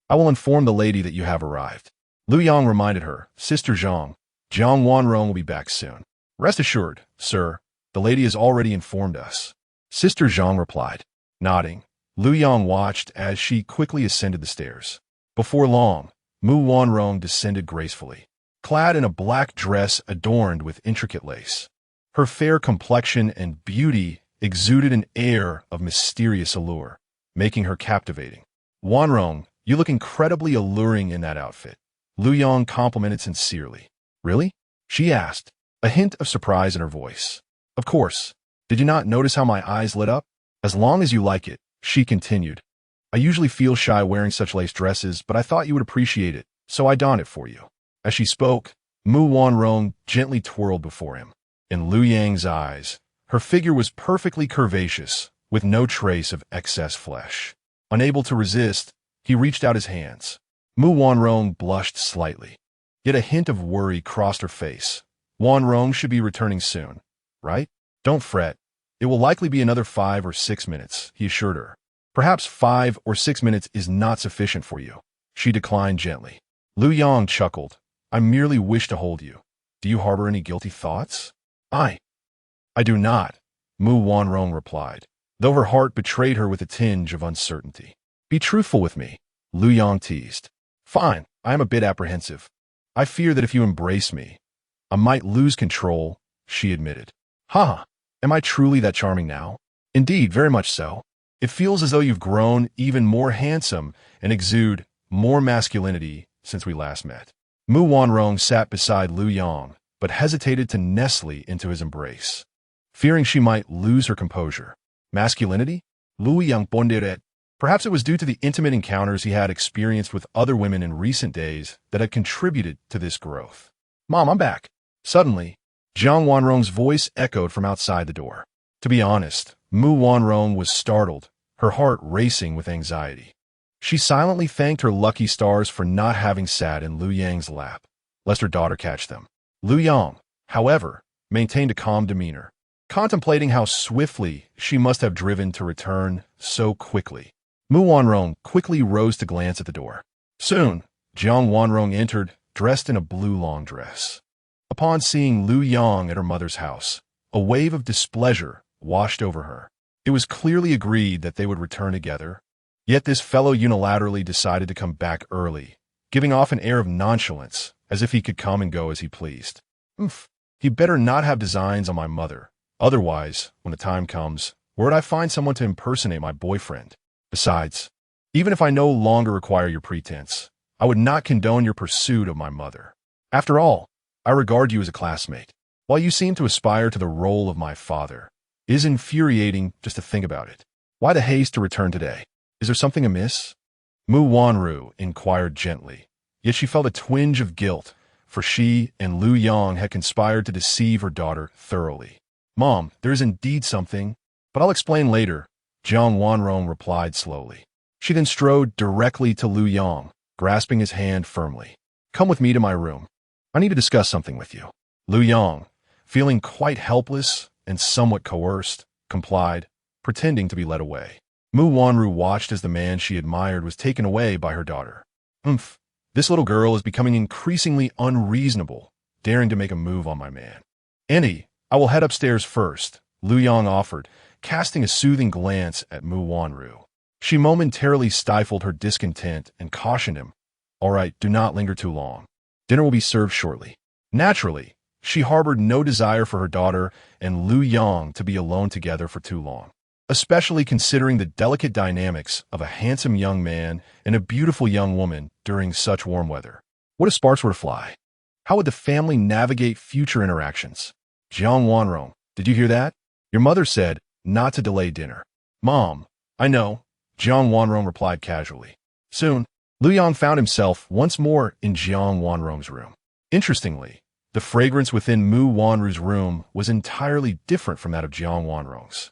I will inform the lady that you have arrived. Lu Yang reminded her, Sister Zhang, Jiang Wanrong will be back soon. Rest assured, sir, the lady has already informed us. Sister Zhang replied. Nodding, Lu Yang watched as she quickly ascended the stairs. Before long, Mu Wanrong descended gracefully, clad in a black dress adorned with intricate lace. Her fair complexion and beauty exuded an air of mysterious allure, making her captivating. Wanrong, you look incredibly alluring in that outfit. Lu Yang complimented sincerely. Really? She asked, a hint of surprise in her voice. Of course. Did you not notice how my eyes lit up? As long as you like it, she continued. I usually feel shy wearing such lace dresses, but I thought you would appreciate it, so I donned it for you. As she spoke, Mu Wanrong gently twirled before him. In Lu Yang's eyes, her figure was perfectly curvaceous, with no trace of excess flesh. Unable to resist, he reached out his hands. Mu Wanrong blushed slightly. Yet a hint of worry crossed her face. Wanrong should be returning soon, right? Don't fret. It will likely be another 5 or 6 minutes, he assured her. Perhaps 5 or 6 minutes is not sufficient for you. She declined gently. Lu Yang chuckled. I merely wish to hold you. Do you harbor any guilty thoughts? I do not, Mu Wanrong replied, though her heart betrayed her with a tinge of uncertainty. Be truthful with me, Lu Yang teased. Fine, I am a bit apprehensive. I fear that if you embrace me, I might lose control, she admitted. Ha! Am I truly that charming now? Indeed, very much so. It feels as though you've grown even more handsome and exude more masculinity since we last met. Mu Wanrong sat beside Lu Yang, but hesitated to nestle into his embrace, fearing she might lose her composure. Masculinity? Lu Yang pondered. Perhaps it was due to the intimate encounters he had experienced with other women in recent days that had contributed to this growth. Mom, I'm back. Suddenly, Jiang Wanrong's voice echoed from outside the door. To be honest, Mu Wanrong was startled, her heart racing with anxiety. She silently thanked her lucky stars for not having sat in Lu Yang's lap, lest her daughter catch them. Lu Yang, however, maintained a calm demeanor. contemplating how swiftly she must have driven to return so quickly. Mu Wanrong quickly rose to glance at the door. Soon, Jiang Wanrong entered, dressed in a blue long dress. Upon seeing Lu Yang at her mother's house, a wave of displeasure washed over her. It was clearly agreed that they would return together, yet this fellow unilaterally decided to come back early, giving off an air of nonchalance, as if he could come and go as he pleased. He better not have designs on my mother. Otherwise, when the time comes, where would I find someone to impersonate my boyfriend? Besides, even if I no longer require your pretense, I would not condone your pursuit of my mother. After all, I regard you as a classmate. While you seem to aspire to the role of my father, it is infuriating just to think about it. Why the haste to return today? Is there something amiss? Mu Wanru inquired gently, yet she felt a twinge of guilt, for she and Lu Yang had conspired to deceive her daughter thoroughly. Mom, there is indeed something, but I'll explain later, Jiang Wanrong replied slowly. She then strode directly to Lu Yang, grasping his hand firmly. Come with me to my room. I need to discuss something with you. Lu Yang, feeling quite helpless and somewhat coerced, complied, pretending to be led away. Mu Wanru watched as the man she admired was taken away by her daughter. This little girl is becoming increasingly unreasonable, daring to make a move on my man. Auntie, I will head upstairs first, Lu Yang offered, casting a soothing glance at Mu Wanru. She momentarily stifled her discontent and cautioned him, All right, do not linger too long. Dinner will be served shortly. Naturally, she harbored no desire for her daughter and Lu Yang to be alone together for too long, especially considering the delicate dynamics of a handsome young man and a beautiful young woman during such warm weather. What if sparks were to fly? How would the family navigate future interactions? Jiang Wanrong, did you hear that? Your mother said not to delay dinner. Mom, I know, Jiang Wanrong replied casually. Soon, Lu Yang found himself once more in Jiang Wanrong's room. Interestingly, the fragrance within Mu Wanru's room was entirely different from that of Jiang Wanrong's.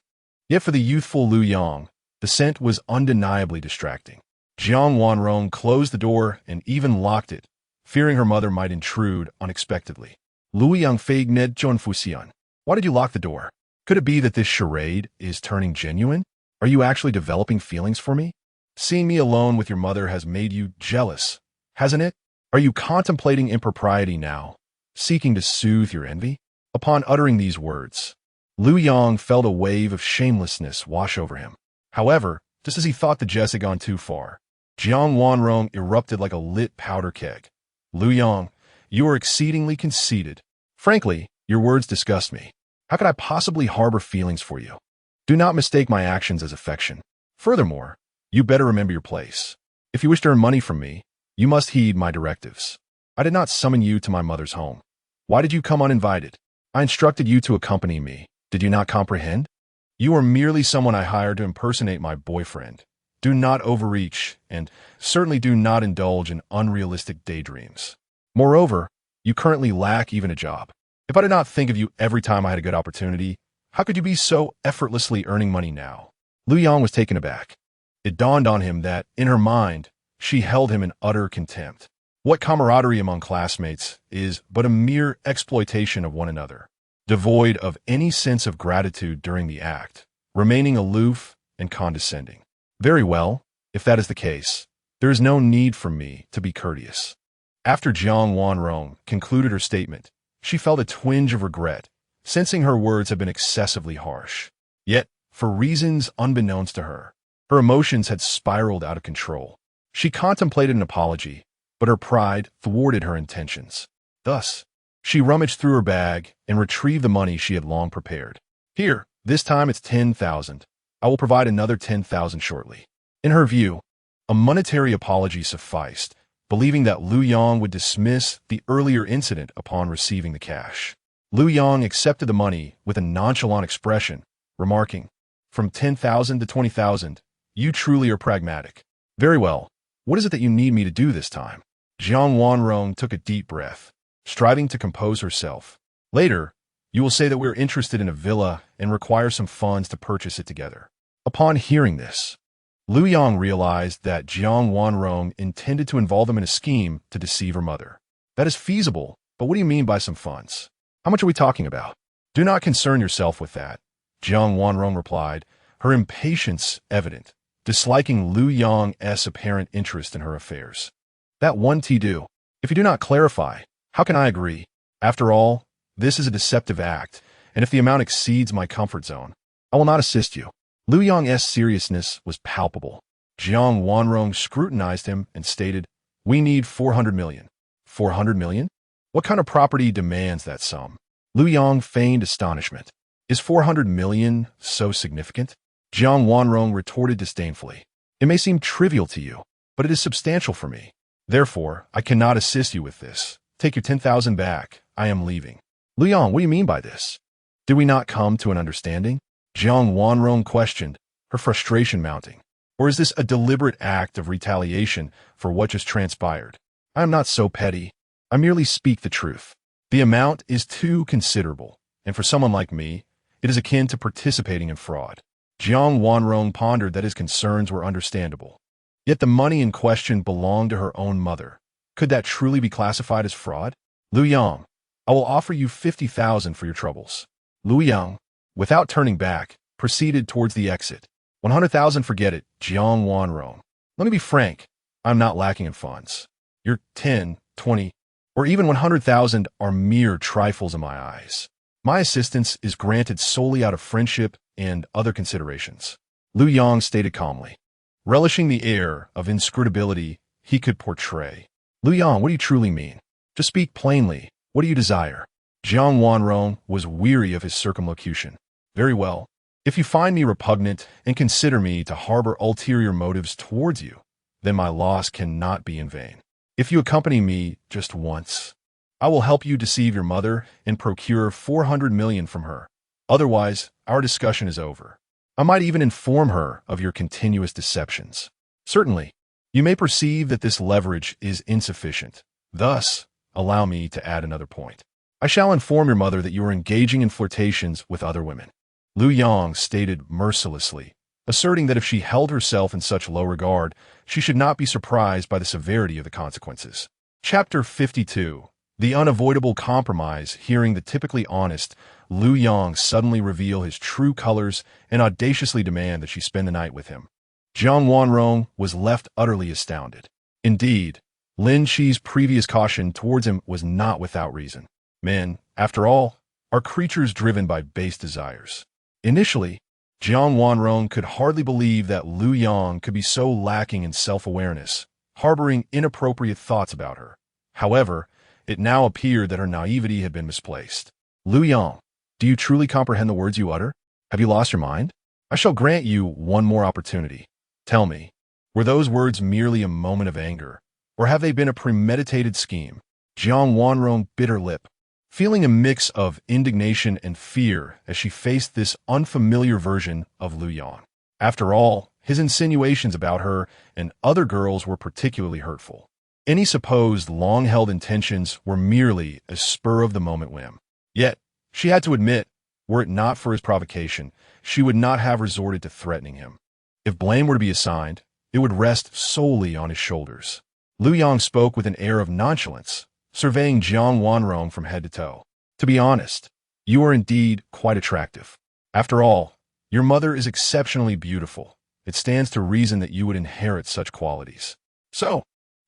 Yet for the youthful Lu Yang, the scent was undeniably distracting. Jiang Wanrong closed the door and even locked it, fearing her mother might intrude unexpectedly. Lu Yang Fei Ned Zhon Fuxian. Why did you lock the door? Could it be that this charade is turning genuine? Are you actually developing feelings for me? Seeing me alone with your mother has made you jealous, hasn't it? Are you contemplating impropriety now, seeking to soothe your envy? Upon uttering these words, Lu Yang felt a wave of shamelessness wash over him. However, just as he thought the jest had gone too far, Jiang Wanrong erupted like a lit powder keg. Lu Yang, you are exceedingly conceited. Frankly, your words disgust me. How could I possibly harbor feelings for you? Do not mistake my actions as affection. Furthermore, you better remember your place. If you wish to earn money from me, you must heed my directives. I did not summon you to my mother's home. Why did you come uninvited? I instructed you to accompany me. Did you not comprehend? You are merely someone I hired to impersonate my boyfriend. Do not overreach, and certainly do not indulge in unrealistic daydreams. Moreover, you currently lack even a job. If I did not think of you every time I had a good opportunity, how could you be so effortlessly earning money now? Lu Yang was taken aback. It dawned on him that, in her mind, she held him in utter contempt. What camaraderie among classmates is but a mere exploitation of one another, devoid of any sense of gratitude during the act, remaining aloof and condescending. Very well, if that is the case, there is no need for me to be courteous. After Jiang Wanrong concluded her statement, she felt a twinge of regret, sensing her words had been excessively harsh. Yet, for reasons unbeknownst to her, her emotions had spiraled out of control. She contemplated an apology, but her pride thwarted her intentions. Thus, she rummaged through her bag and retrieved the money she had long prepared. Here, this time it's 10,000. I will provide another 10,000 shortly. In her view, a monetary apology sufficed, believing that Lu Yang would dismiss the earlier incident upon receiving the cash. Lu Yang accepted the money with a nonchalant expression, remarking, From 10,000 to 20,000, you truly are pragmatic. Very well. What is it that you need me to do this time? Jiang Wanrong took a deep breath, striving to compose herself. Later, you will say that we're interested in a villa and require some funds to purchase it together. Upon hearing this, Lu Yang realized that Jiang Wanrong intended to involve him in a scheme to deceive her mother. That is feasible, but what do you mean by some funds? How much are we talking about? Do not concern yourself with that, Jiang Wanrong replied, her impatience evident, disliking Lu Yang's apparent interest in her affairs. That won't do. If you do not clarify, how can I agree? After all, this is a deceptive act, and if the amount exceeds my comfort zone, I will not assist you. Lu Yang's seriousness was palpable. Jiang Wanrong scrutinized him and stated, we need 400 million. 400 million? What kind of property demands that sum? Lu Yang feigned astonishment. Is 400 million so significant? Jiang Wanrong retorted disdainfully. It may seem trivial to you, but it is substantial for me. Therefore, I cannot assist you with this. Take your 10,000 back. I am leaving. Lu Yang, what do you mean by this? Did we not come to an understanding? Jiang Wanrong questioned, her frustration mounting. Or is this a deliberate act of retaliation for what just transpired? I am not so petty. I merely speak the truth. The amount is too considerable, and for someone like me, it is akin to participating in fraud. Jiang Wanrong pondered that his concerns were understandable. Yet the money in question belonged to her own mother. Could that truly be classified as fraud? Lu Yang, I will offer you 50,000 for your troubles. Lu Yang, without turning back, proceeded towards the exit. 100,000, forget it, Jiang Wanrong. Let me be frank, I'm not lacking in funds. Your 10, 20, or even 100,000 are mere trifles in my eyes. My assistance is granted solely out of friendship and other considerations. Lu Yang stated calmly, relishing the air of inscrutability he could portray. Lu Yang, what do you truly mean? To speak plainly, what do you desire? Jiang Wanrong was weary of his circumlocution. Very well. If you find me repugnant and consider me to harbor ulterior motives towards you, then my loss cannot be in vain. If you accompany me just once, I will help you deceive your mother and procure 400 million from her. Otherwise, our discussion is over. I might even inform her of your continuous deceptions. Certainly, you may perceive that this leverage is insufficient. Thus, allow me to add another point. I shall inform your mother that you are engaging in flirtations with other women. Lu Yang stated mercilessly, asserting that if she held herself in such low regard, she should not be surprised by the severity of the consequences. Chapter 52. The unavoidable compromise. Hearing the typically honest Lu Yang suddenly reveal his true colors and audaciously demand that she spend the night with him, Jiang Wanrong was left utterly astounded. Indeed, Lin Qi's previous caution towards him was not without reason. Men, after all, are creatures driven by base desires. Initially, Jiang Wanrong could hardly believe that Lu Yang could be so lacking in self-awareness, harboring inappropriate thoughts about her. However, it now appeared that her naivety had been misplaced. Lu Yang, do you truly comprehend the words you utter? Have you lost your mind? I shall grant you one more opportunity. Tell me, were those words merely a moment of anger, or have they been a premeditated scheme? Jiang Wanrong bit her lip, feeling a mix of indignation and fear as she faced this unfamiliar version of Lu Yang. After all, his insinuations about her and other girls were particularly hurtful. Any supposed long-held intentions were merely a spur-of-the-moment whim. Yet, she had to admit, were it not for his provocation, she would not have resorted to threatening him. If blame were to be assigned, it would rest solely on his shoulders. Lu Yang spoke with an air of nonchalance, surveying Jiang Wanrong from head to toe. To be honest, you are indeed quite attractive. After all, your mother is exceptionally beautiful. It stands to reason that you would inherit such qualities. So,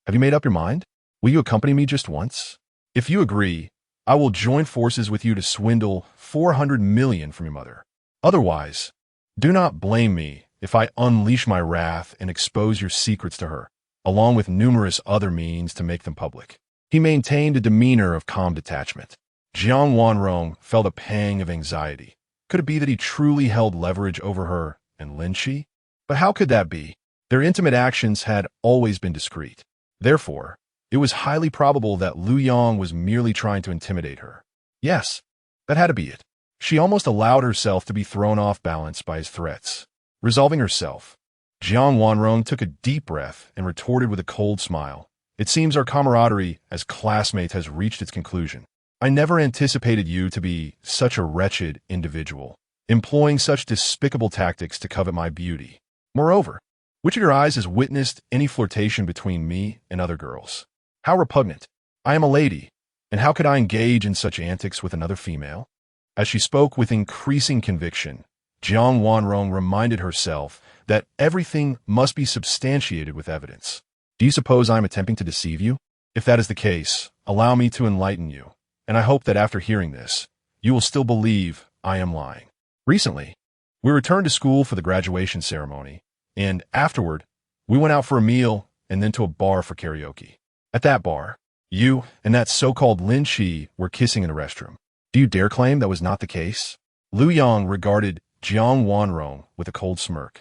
have you made up your mind? Will you accompany me just once? If you agree, I will join forces with you to swindle 400 million from your mother. Otherwise, do not blame me if I unleash my wrath and expose your secrets to her, along with numerous other means to make them public. He maintained a demeanor of calm detachment. Jiang Wanrong felt a pang of anxiety. Could it be that he truly held leverage over her and Lin Qi? But how could that be? Their intimate actions had always been discreet. Therefore, it was highly probable that Lu Yang was merely trying to intimidate her. Yes, that had to be it. She almost allowed herself to be thrown off balance by his threats. Resolving herself, Jiang Wanrong took a deep breath and retorted with a cold smile. It seems our camaraderie as classmates has reached its conclusion. I never anticipated you to be such a wretched individual, employing such despicable tactics to covet my beauty. Moreover, which of your eyes has witnessed any flirtation between me and other girls? How repugnant. I am a lady, and how could I engage in such antics with another female? As she spoke with increasing conviction, Jiang Wanrong reminded herself that everything must be substantiated with evidence. Do you suppose I am attempting to deceive you? If that is the case, allow me to enlighten you, and I hope that after hearing this, you will still believe I am lying. Recently, we returned to school for the graduation ceremony, and afterward, we went out for a meal and then to a bar for karaoke. At that bar, you and that so-called Lin Shi were kissing in a restroom. Do you dare claim that was not the case? Lu Yang regarded Jiang Wanrong with a cold smirk,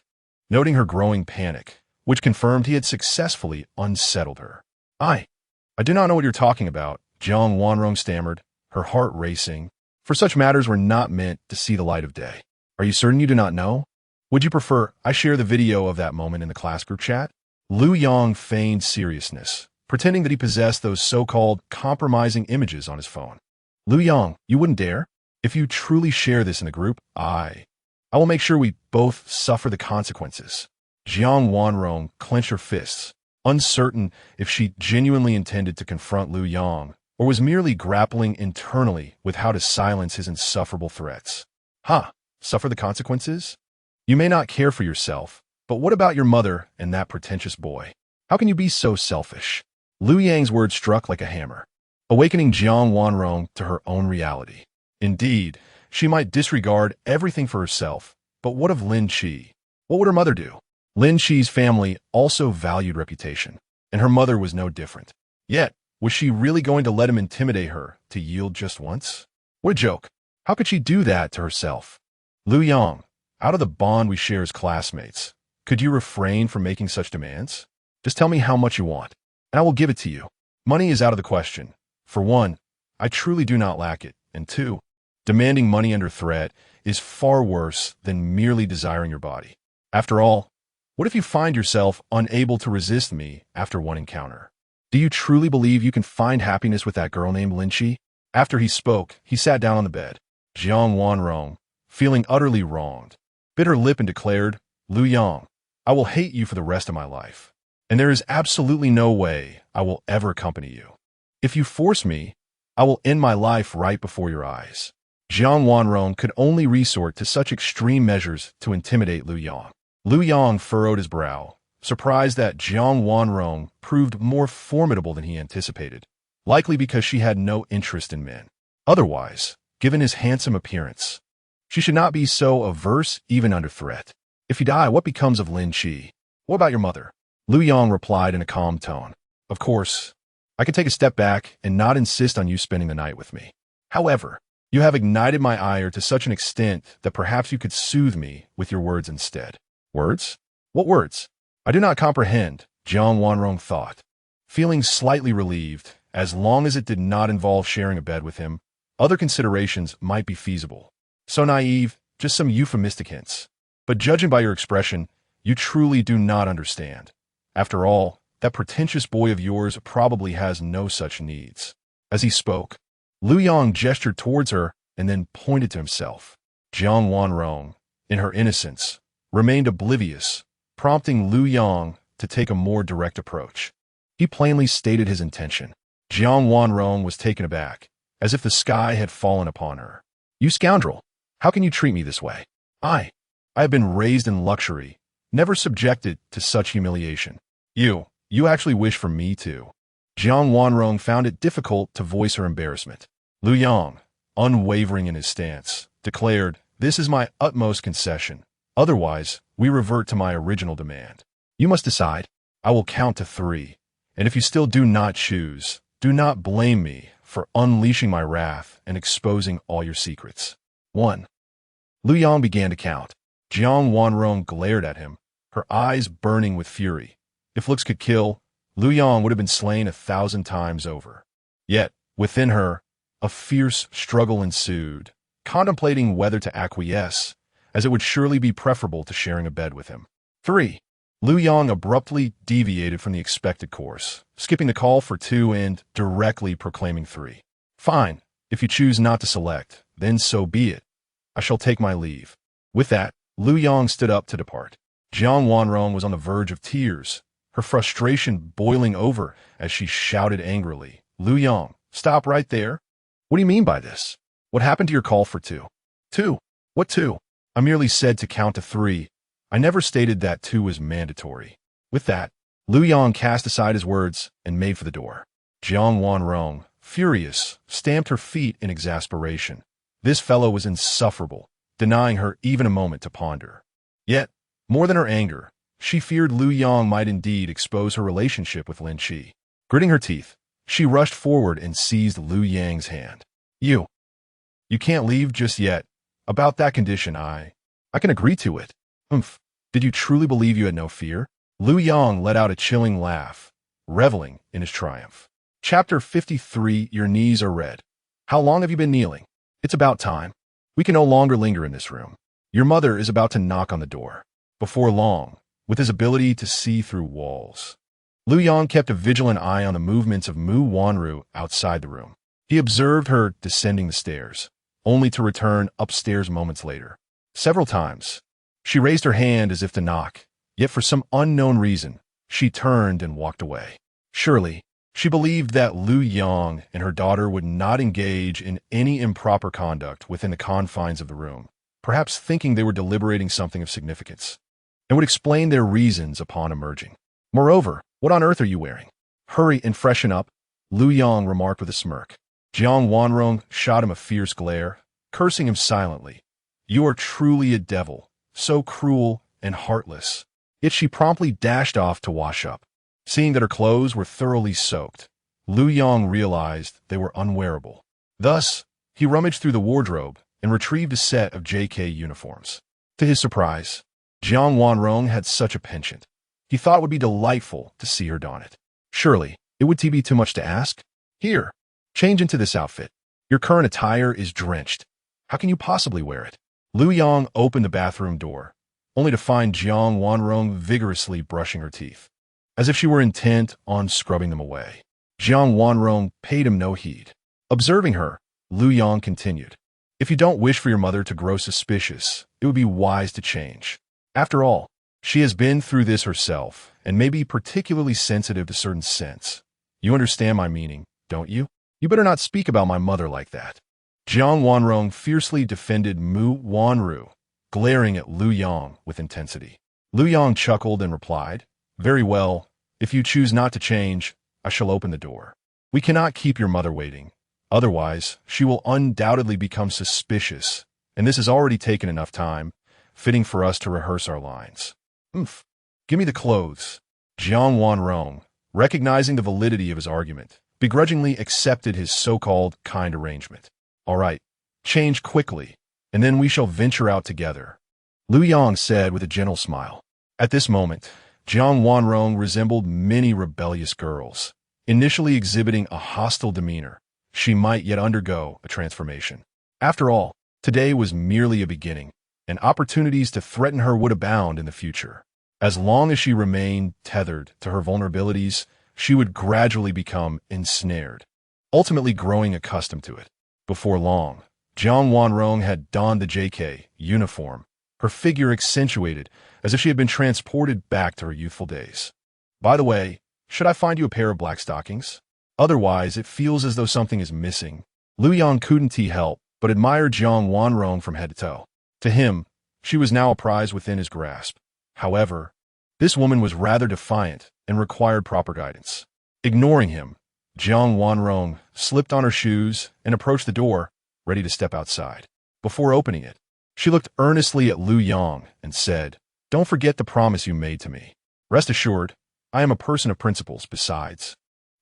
noting her growing panic, which confirmed he had successfully unsettled her. I do not know what you're talking about, Jiang Wanrong stammered, her heart racing. For such matters were not meant to see the light of day. Are you certain you do not know? Would you prefer I share the video of that moment in the class group chat? Lu Yang feigned seriousness, pretending that he possessed those so-called compromising images on his phone. Lu Yang, you wouldn't dare? If you truly share this in the group, I will make sure we both suffer the consequences. Jiang Wanrong clenched her fists, uncertain if she genuinely intended to confront Lu Yang or was merely grappling internally with how to silence his insufferable threats. Suffer the consequences? You may not care for yourself, but what about your mother and that pretentious boy? How can you be so selfish? Lu Yang's words struck like a hammer, awakening Jiang Wanrong to her own reality. Indeed, she might disregard everything for herself, but what of Lin Qi? What would her mother do? Lin Qi's family also valued reputation, and her mother was no different. Yet, was she really going to let him intimidate her to yield just once? What a joke. How could she do that to herself? Lu Yang, out of the bond we share as classmates, could you refrain from making such demands? Just tell me how much you want, and I will give it to you. Money is out of the question. For one, I truly do not lack it, and two, demanding money under threat is far worse than merely desiring your body. After all, what if you find yourself unable to resist me after one encounter? Do you truly believe you can find happiness with that girl named Lin Qi? After he spoke, he sat down on the bed. Jiang Wanrong, feeling utterly wronged, bit her lip and declared, Lu Yang, I will hate you for the rest of my life, and there is absolutely no way I will ever accompany you. If you force me, I will end my life right before your eyes. Jiang Wanrong could only resort to such extreme measures to intimidate Lu Yang. Lu Yang furrowed his brow, surprised that Jiang Wanrong proved more formidable than he anticipated, likely because she had no interest in men. Otherwise, given his handsome appearance, she should not be so averse even under threat. If you die, what becomes of Lin Qi? What about your mother? Lu Yang replied in a calm tone. Of course, I can take a step back and not insist on you spending the night with me. However, you have ignited my ire to such an extent that perhaps you could soothe me with your words instead. Words? What words? I do not comprehend, Jiang Wanrong thought, feeling slightly relieved. As long as it did not involve sharing a bed with him, other considerations might be feasible. So naive, just some euphemistic hints. But judging by your expression, you truly do not understand. After all, that pretentious boy of yours probably has no such needs. As he spoke, Lu Yang gestured towards her and then pointed to himself. Jiang Wanrong, in her innocence, remained oblivious, prompting Lu Yang to take a more direct approach. He plainly stated his intention. Jiang Wanrong was taken aback, as if the sky had fallen upon her. You scoundrel! How can you treat me this way? I have been raised in luxury, never subjected to such humiliation. You actually wish for me to. Jiang Wanrong found it difficult to voice her embarrassment. Lu Yang, unwavering in his stance, declared, This is my utmost concession. Otherwise, we revert to my original demand. You must decide. I will count to 3, and if you still do not choose, do not blame me for unleashing my wrath and exposing all your secrets. 1. Lu Yang began to count. Jiang Wanrong glared at him, her eyes burning with fury. If looks could kill, Lu Yang would have been slain 1,000 times over. Yet, within her, a fierce struggle ensued, contemplating whether to acquiesce, as it would surely be preferable to sharing a bed with him. 3. Lu Yang abruptly deviated from the expected course, skipping the call for 2 and directly proclaiming 3. Fine, if you choose not to select, then so be it. I shall take my leave. With that, Lu Yang stood up to depart. Jiang Wanrong was on the verge of tears, her frustration boiling over as she shouted angrily, Lu Yang, stop right there. What do you mean by this? What happened to your call for two? Two? What two? I merely said to count to three. I never stated that two was mandatory. With that, Lu Yang cast aside his words and made for the door. Jiang Wanrong, furious, stamped her feet in exasperation. This fellow was insufferable, denying her even a moment to ponder. Yet, more than her anger, she feared Lu Yang might indeed expose her relationship with Lin Qi. Gritting her teeth, she rushed forward and seized Lu Yang's hand. You can't leave just yet. About that condition, I can agree to it. Did you truly believe you had no fear? Lu Yang let out a chilling laugh, reveling in his triumph. Chapter 53, Your Knees Are Red. How long have you been kneeling? It's about time. We can no longer linger in this room. Your mother is about to knock on the door. Before long, with his ability to see through walls, Lu Yang kept a vigilant eye on the movements of Mu Wanru outside the room. He observed her descending the stairs, only to return upstairs moments later. Several times, she raised her hand as if to knock, yet for some unknown reason, she turned and walked away. Surely, she believed that Lu Yang and her daughter would not engage in any improper conduct within the confines of the room, perhaps thinking they were deliberating something of significance, and would explain their reasons upon emerging. Moreover, what on earth are you wearing? Hurry and freshen up, Lu Yang remarked with a smirk. Jiang Wanrong shot him a fierce glare, cursing him silently. You are truly a devil, so cruel and heartless. Yet she promptly dashed off to wash up. Seeing that her clothes were thoroughly soaked, Lu Yang realized they were unwearable. Thus, he rummaged through the wardrobe and retrieved a set of JK uniforms. To his surprise, Jiang Wanrong had such a penchant. He thought it would be delightful to see her don it. Surely, it would be too much to ask? Here, change into this outfit. Your current attire is drenched. How can you possibly wear it? Lu Yang opened the bathroom door, only to find Jiang Wanrong vigorously brushing her teeth, as if she were intent on scrubbing them away. Jiang Wanrong paid him no heed. Observing her, Lu Yang continued, If you don't wish for your mother to grow suspicious, it would be wise to change. After all, she has been through this herself and may be particularly sensitive to certain scents. You understand my meaning, don't you? You better not speak about my mother like that. Jiang Wanrong fiercely defended Mu Wanru, glaring at Lu Yang with intensity. Lu Yang chuckled and replied, Very well, if you choose not to change, I shall open the door. We cannot keep your mother waiting. Otherwise, she will undoubtedly become suspicious, and this has already taken enough time, fitting for us to rehearse our lines. Give me the clothes. Jiang Wanrong, recognizing the validity of his argument, begrudgingly accepted his so-called kind arrangement. All right, change quickly, and then we shall venture out together, Lu Yang said with a gentle smile. At this moment, Jiang Wanrong resembled many rebellious girls. Initially exhibiting a hostile demeanor, she might yet undergo a transformation. After all, today was merely a beginning, and opportunities to threaten her would abound in the future. As long as she remained tethered to her vulnerabilities, she would gradually become ensnared, ultimately growing accustomed to it. Before long, Jiang Wanrong had donned the JK uniform, her figure accentuated as if she had been transported back to her youthful days. By the way, should I find you a pair of black stockings? Otherwise, it feels as though something is missing. Lu Yang couldn't help but admire Jiang Wanrong from head to toe. To him, she was now a prize within his grasp. However, this woman was rather defiant and required proper guidance. Ignoring him, Jiang Wanrong slipped on her shoes and approached the door, ready to step outside. Before opening it, she looked earnestly at Lu Yang and said, Don't forget the promise you made to me. Rest assured, I am a person of principles besides.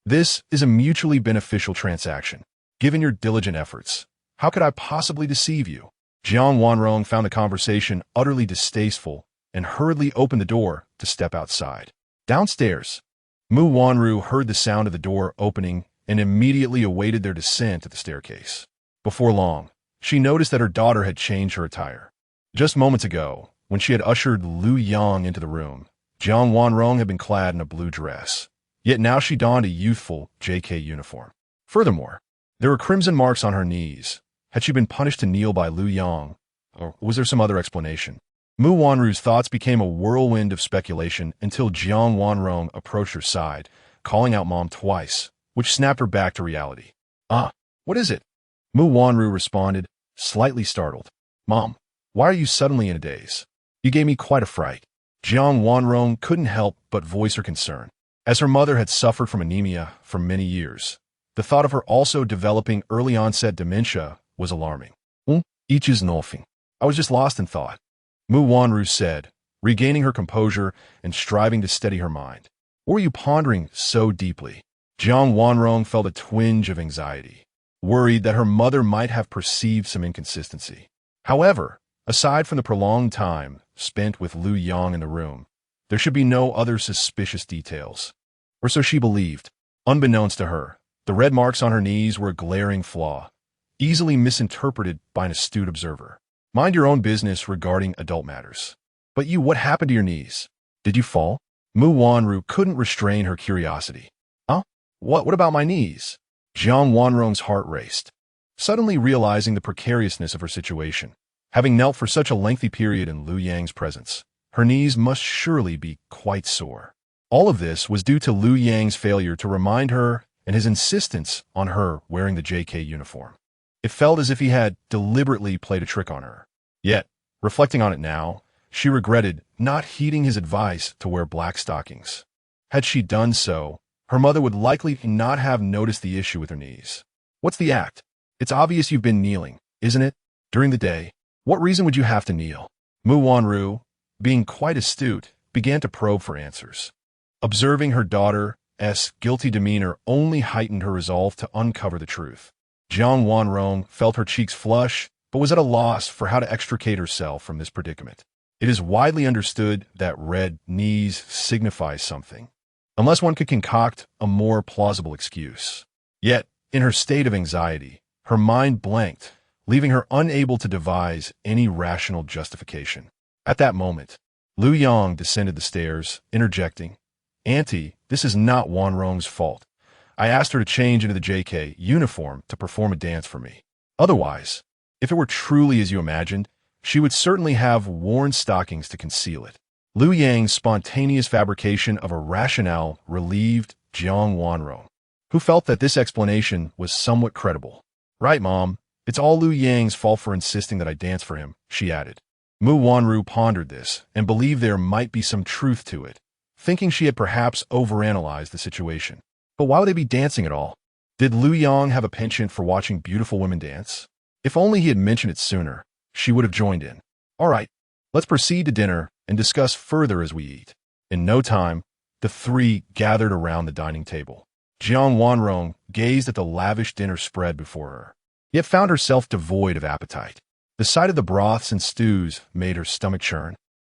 This is a mutually beneficial transaction. Given your diligent efforts, how could I possibly deceive you? Jiang Wanrong found the conversation utterly distasteful and hurriedly opened the door to step outside. Downstairs, Mu Wanru heard the sound of the door opening and immediately awaited their descent to the staircase. Before long, she noticed that her daughter had changed her attire. Just moments ago, when she had ushered Lu Yang into the room, Jiang Wanrong had been clad in a blue dress. Yet now she donned a youthful JK uniform. Furthermore, there were crimson marks on her knees. Had she been punished to kneel by Lu Yang, or was there some other explanation? Mu Wanru's thoughts became a whirlwind of speculation until Jiang Wanrong approached her side, calling out Mom twice, which snapped her back to reality. What is it? Mu Wanru responded, slightly startled. Mom, why are you suddenly in a daze? You gave me quite a fright. Jiang Wanrong couldn't help but voice her concern. As her mother had suffered from anemia for many years, the thought of her also developing early-onset dementia was alarming. Each is nothing. I was just lost in thought, Mu Wanru said, regaining her composure and striving to steady her mind. What were you pondering so deeply? Jiang Wanrong felt a twinge of anxiety, worried that her mother might have perceived some inconsistency. However, aside from the prolonged time spent with Lu Yang in the room, there should be no other suspicious details. Or so she believed. Unbeknownst to her, the red marks on her knees were a glaring flaw, easily misinterpreted by an astute observer. Mind your own business regarding adult matters. But what happened to your knees? Did you fall? Mu Wanru couldn't restrain her curiosity. Huh? What about my knees? Jiang Wanrong's heart raced, suddenly realizing the precariousness of her situation. Having knelt for such a lengthy period in Lu Yang's presence, her knees must surely be quite sore. All of this was due to Lu Yang's failure to remind her and his insistence on her wearing the JK uniform. It felt as if he had deliberately played a trick on her. Yet, reflecting on it now, she regretted not heeding his advice to wear black stockings. Had she done so, her mother would likely not have noticed the issue with her knees. What's the act? It's obvious you've been kneeling, isn't it? During the day. What reason would you have to kneel? Mu Wanru, being quite astute, began to probe for answers. Observing her daughter's guilty demeanor only heightened her resolve to uncover the truth. Jiang Wanrong felt her cheeks flush, but was at a loss for how to extricate herself from this predicament. It is widely understood that red knees signify something, unless one could concoct a more plausible excuse. Yet, in her state of anxiety, her mind blanked, leaving her unable to devise any rational justification. At that moment, Lu Yang descended the stairs, interjecting, Auntie, this is not Wanrong's fault. I asked her to change into the JK uniform to perform a dance for me. Otherwise, if it were truly as you imagined, she would certainly have worn stockings to conceal it. Lu Yang's spontaneous fabrication of a rationale relieved Jiang Wanrong, who felt that this explanation was somewhat credible. Right, Mom. It's all Lu Yang's fault for insisting that I dance for him, she added. Mu Wanru pondered this and believed there might be some truth to it, thinking she had perhaps overanalyzed the situation. But why would they be dancing at all? Did Lu Yang have a penchant for watching beautiful women dance? If only he had mentioned it sooner, she would have joined in. All right, let's proceed to dinner and discuss further as we eat. In no time, the three gathered around the dining table. Jiang Wanrong gazed at the lavish dinner spread before her, yet found herself devoid of appetite. The sight of the broths and stews made her stomach churn,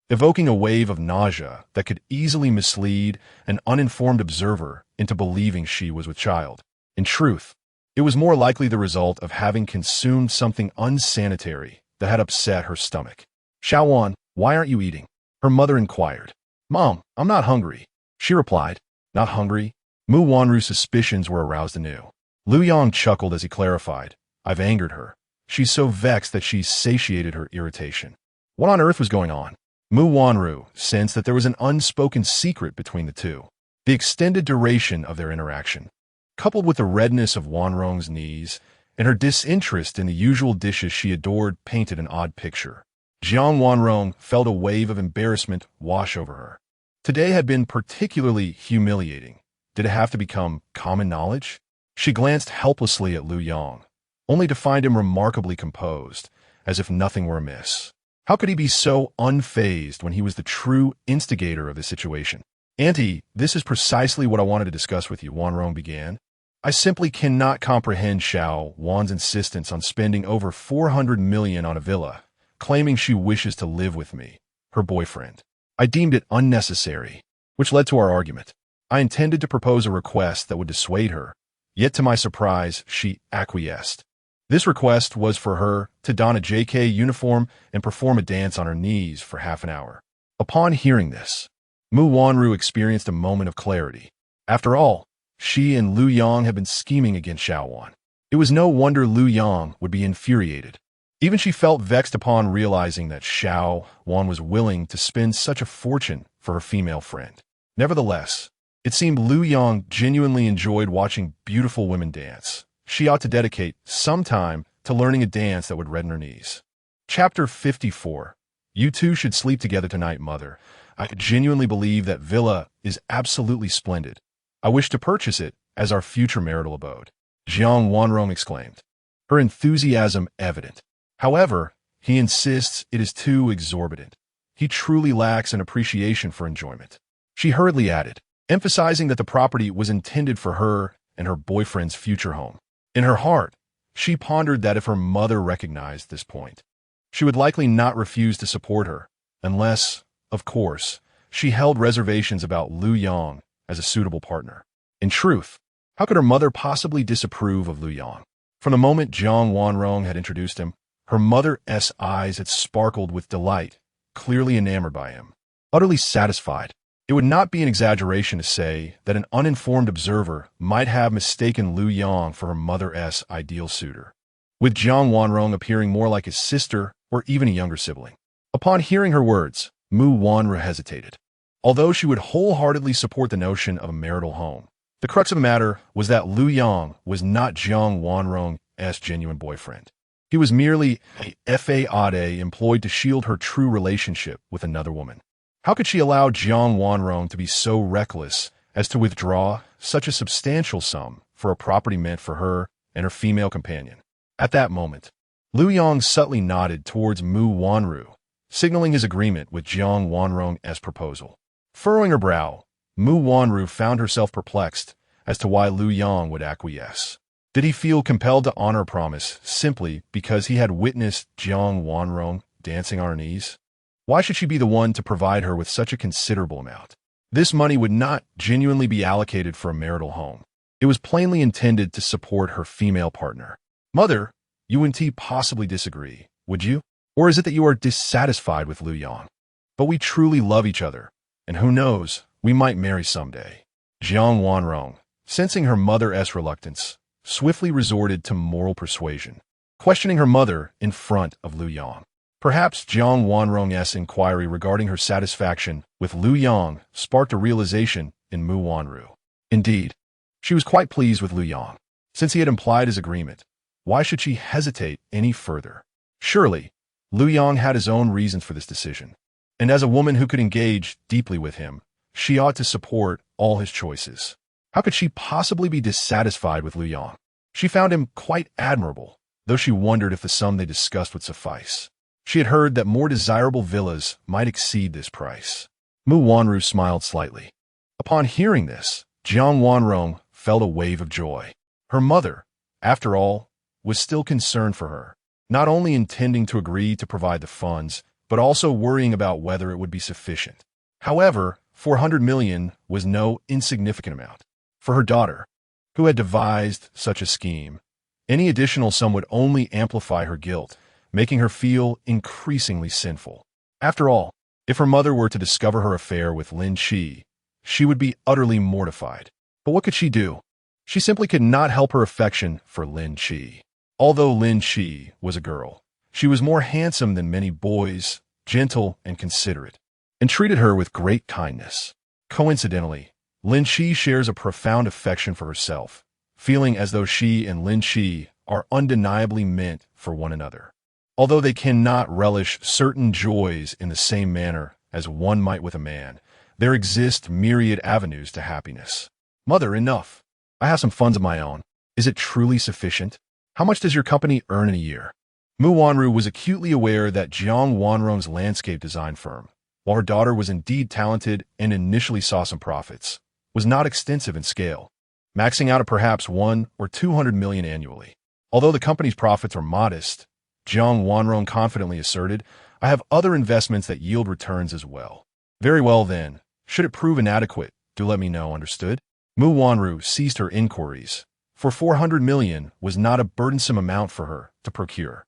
evoking a wave of nausea that could easily mislead an uninformed observer into believing she was with child. In truth, it was more likely the result of having consumed something unsanitary that had upset her stomach. Xiaowan, why aren't you eating? Her mother inquired. Mom, I'm not hungry, she replied. Not hungry? Mu Wanru's suspicions were aroused anew. Lu Yang chuckled as he clarified. I've angered her. She's so vexed that she's satiated her irritation. What on earth was going on? Mu Wanru sensed that there was an unspoken secret between the two. The extended duration of their interaction, coupled with the redness of Wanrong's knees and her disinterest in the usual dishes she adored, painted an odd picture. Jiang Wanrong felt a wave of embarrassment wash over her. Today had been particularly humiliating. Did it have to become common knowledge? She glanced helplessly at Lu Yang, only to find him remarkably composed, as if nothing were amiss. How could he be so unfazed when he was the true instigator of the situation? Auntie, this is precisely what I wanted to discuss with you, Wanrong began. I simply cannot comprehend Xiao Wan's insistence on spending over 400 million on a villa, claiming she wishes to live with me, her boyfriend. I deemed it unnecessary, which led to our argument. I intended to propose a request that would dissuade her, yet to my surprise, she acquiesced. This request was for her to don a JK uniform and perform a dance on her knees for half an hour. Upon hearing this, Mu Wanru experienced a moment of clarity. After all, she and Lu Yang had been scheming against Xiao Wan. It was no wonder Lu Yang would be infuriated. Even she felt vexed upon realizing that Xiao Wan was willing to spend such a fortune for her female friend. Nevertheless, it seemed Lu Yang genuinely enjoyed watching beautiful women dance. she ought to dedicate some time to learning a dance that would redden her knees. Chapter 54. You two should sleep together tonight, mother. I genuinely believe that villa is absolutely splendid. I wish to purchase it as our future marital abode, Jiang Wanrong exclaimed, her enthusiasm evident. However, he insists it is too exorbitant. He truly lacks an appreciation for enjoyment. She hurriedly added, emphasizing that the property was intended for her and her boyfriend's future home. In her heart, she pondered that if her mother recognized this point, she would likely not refuse to support her, unless, of course, she held reservations about Lu Yang as a suitable partner. In truth, how could her mother possibly disapprove of Lu Yang? From the moment Jiang Wanrong had introduced him, her mother's eyes had sparkled with delight, clearly enamored by him. Utterly satisfied, it would not be an exaggeration to say that an uninformed observer might have mistaken Lu Yang for her mother's ideal suitor, with Jiang Wanrong appearing more like his sister or even a younger sibling. Upon hearing her words, Mu Wanru hesitated. Although she would wholeheartedly support the notion of a marital home, the crux of the matter was that Lu Yang was not Jiang Wanrong's genuine boyfriend. He was merely a fade employed to shield her true relationship with another woman. How could she allow Jiang Wanrong to be so reckless as to withdraw such a substantial sum for a property meant for her and her female companion? At that moment, Lu Yang subtly nodded towards Mu Wanru, signaling his agreement with Jiang Wanrong's proposal. Furrowing her brow, Mu Wanru found herself perplexed as to why Lu Yang would acquiesce. Did he feel compelled to honor a promise simply because he had witnessed Jiang Wanrong dancing on her knees? Why should she be the one to provide her with such a considerable amount? This money would not genuinely be allocated for a marital home. It was plainly intended to support her female partner. Mother, you and T possibly disagree, would you? Or is it that you are dissatisfied with Lu Yang? But we truly love each other, and who knows, we might marry someday. Jiang Wanrong, sensing her mother's reluctance, swiftly resorted to moral persuasion, questioning her mother in front of Lu Yang. Perhaps Jiang Wanrong's inquiry regarding her satisfaction with Lu Yang sparked a realization in Mu Wanru. Indeed, she was quite pleased with Lu Yang. Since he had implied his agreement, why should she hesitate any further? Surely, Lu Yang had his own reasons for this decision, and as a woman who could engage deeply with him, she ought to support all his choices. How could she possibly be dissatisfied with Lu Yang? She found him quite admirable, though she wondered if the sum they discussed would suffice. She had heard that more desirable villas might exceed this price. Mu Wanru smiled slightly. Upon hearing this, Jiang Wanrong felt a wave of joy. Her mother, after all, was still concerned for her, not only intending to agree to provide the funds, but also worrying about whether it would be sufficient. However, 400 million was no insignificant amount. For her daughter, who had devised such a scheme, any additional sum would only amplify her guilt, making her feel increasingly sinful. After all, if her mother were to discover her affair with Lin Shi, she would be utterly mortified. But what could she do? She simply could not help her affection for Lin Shi. Although Lin Shi was a girl, she was more handsome than many boys, gentle and considerate, and treated her with great kindness. Coincidentally, Lin Shi shares a profound affection for herself, feeling as though she and Lin Shi are undeniably meant for one another. Although they cannot relish certain joys in the same manner as one might with a man, there exist myriad avenues to happiness. Mother, enough. I have some funds of my own. Is it truly sufficient? How much does your company earn in a year? Mu Wanru was acutely aware that Jiang Wanrong's landscape design firm, while her daughter was indeed talented and initially saw some profits, was not extensive in scale, maxing out at perhaps 1 or 200 million annually. Although the company's profits were modest, Jiang Wanrong confidently asserted, I have other investments that yield returns as well. Very well then, should it prove inadequate, do let me know, understood? Mu Wanru ceased her inquiries, for 400 million was not a burdensome amount for her to procure.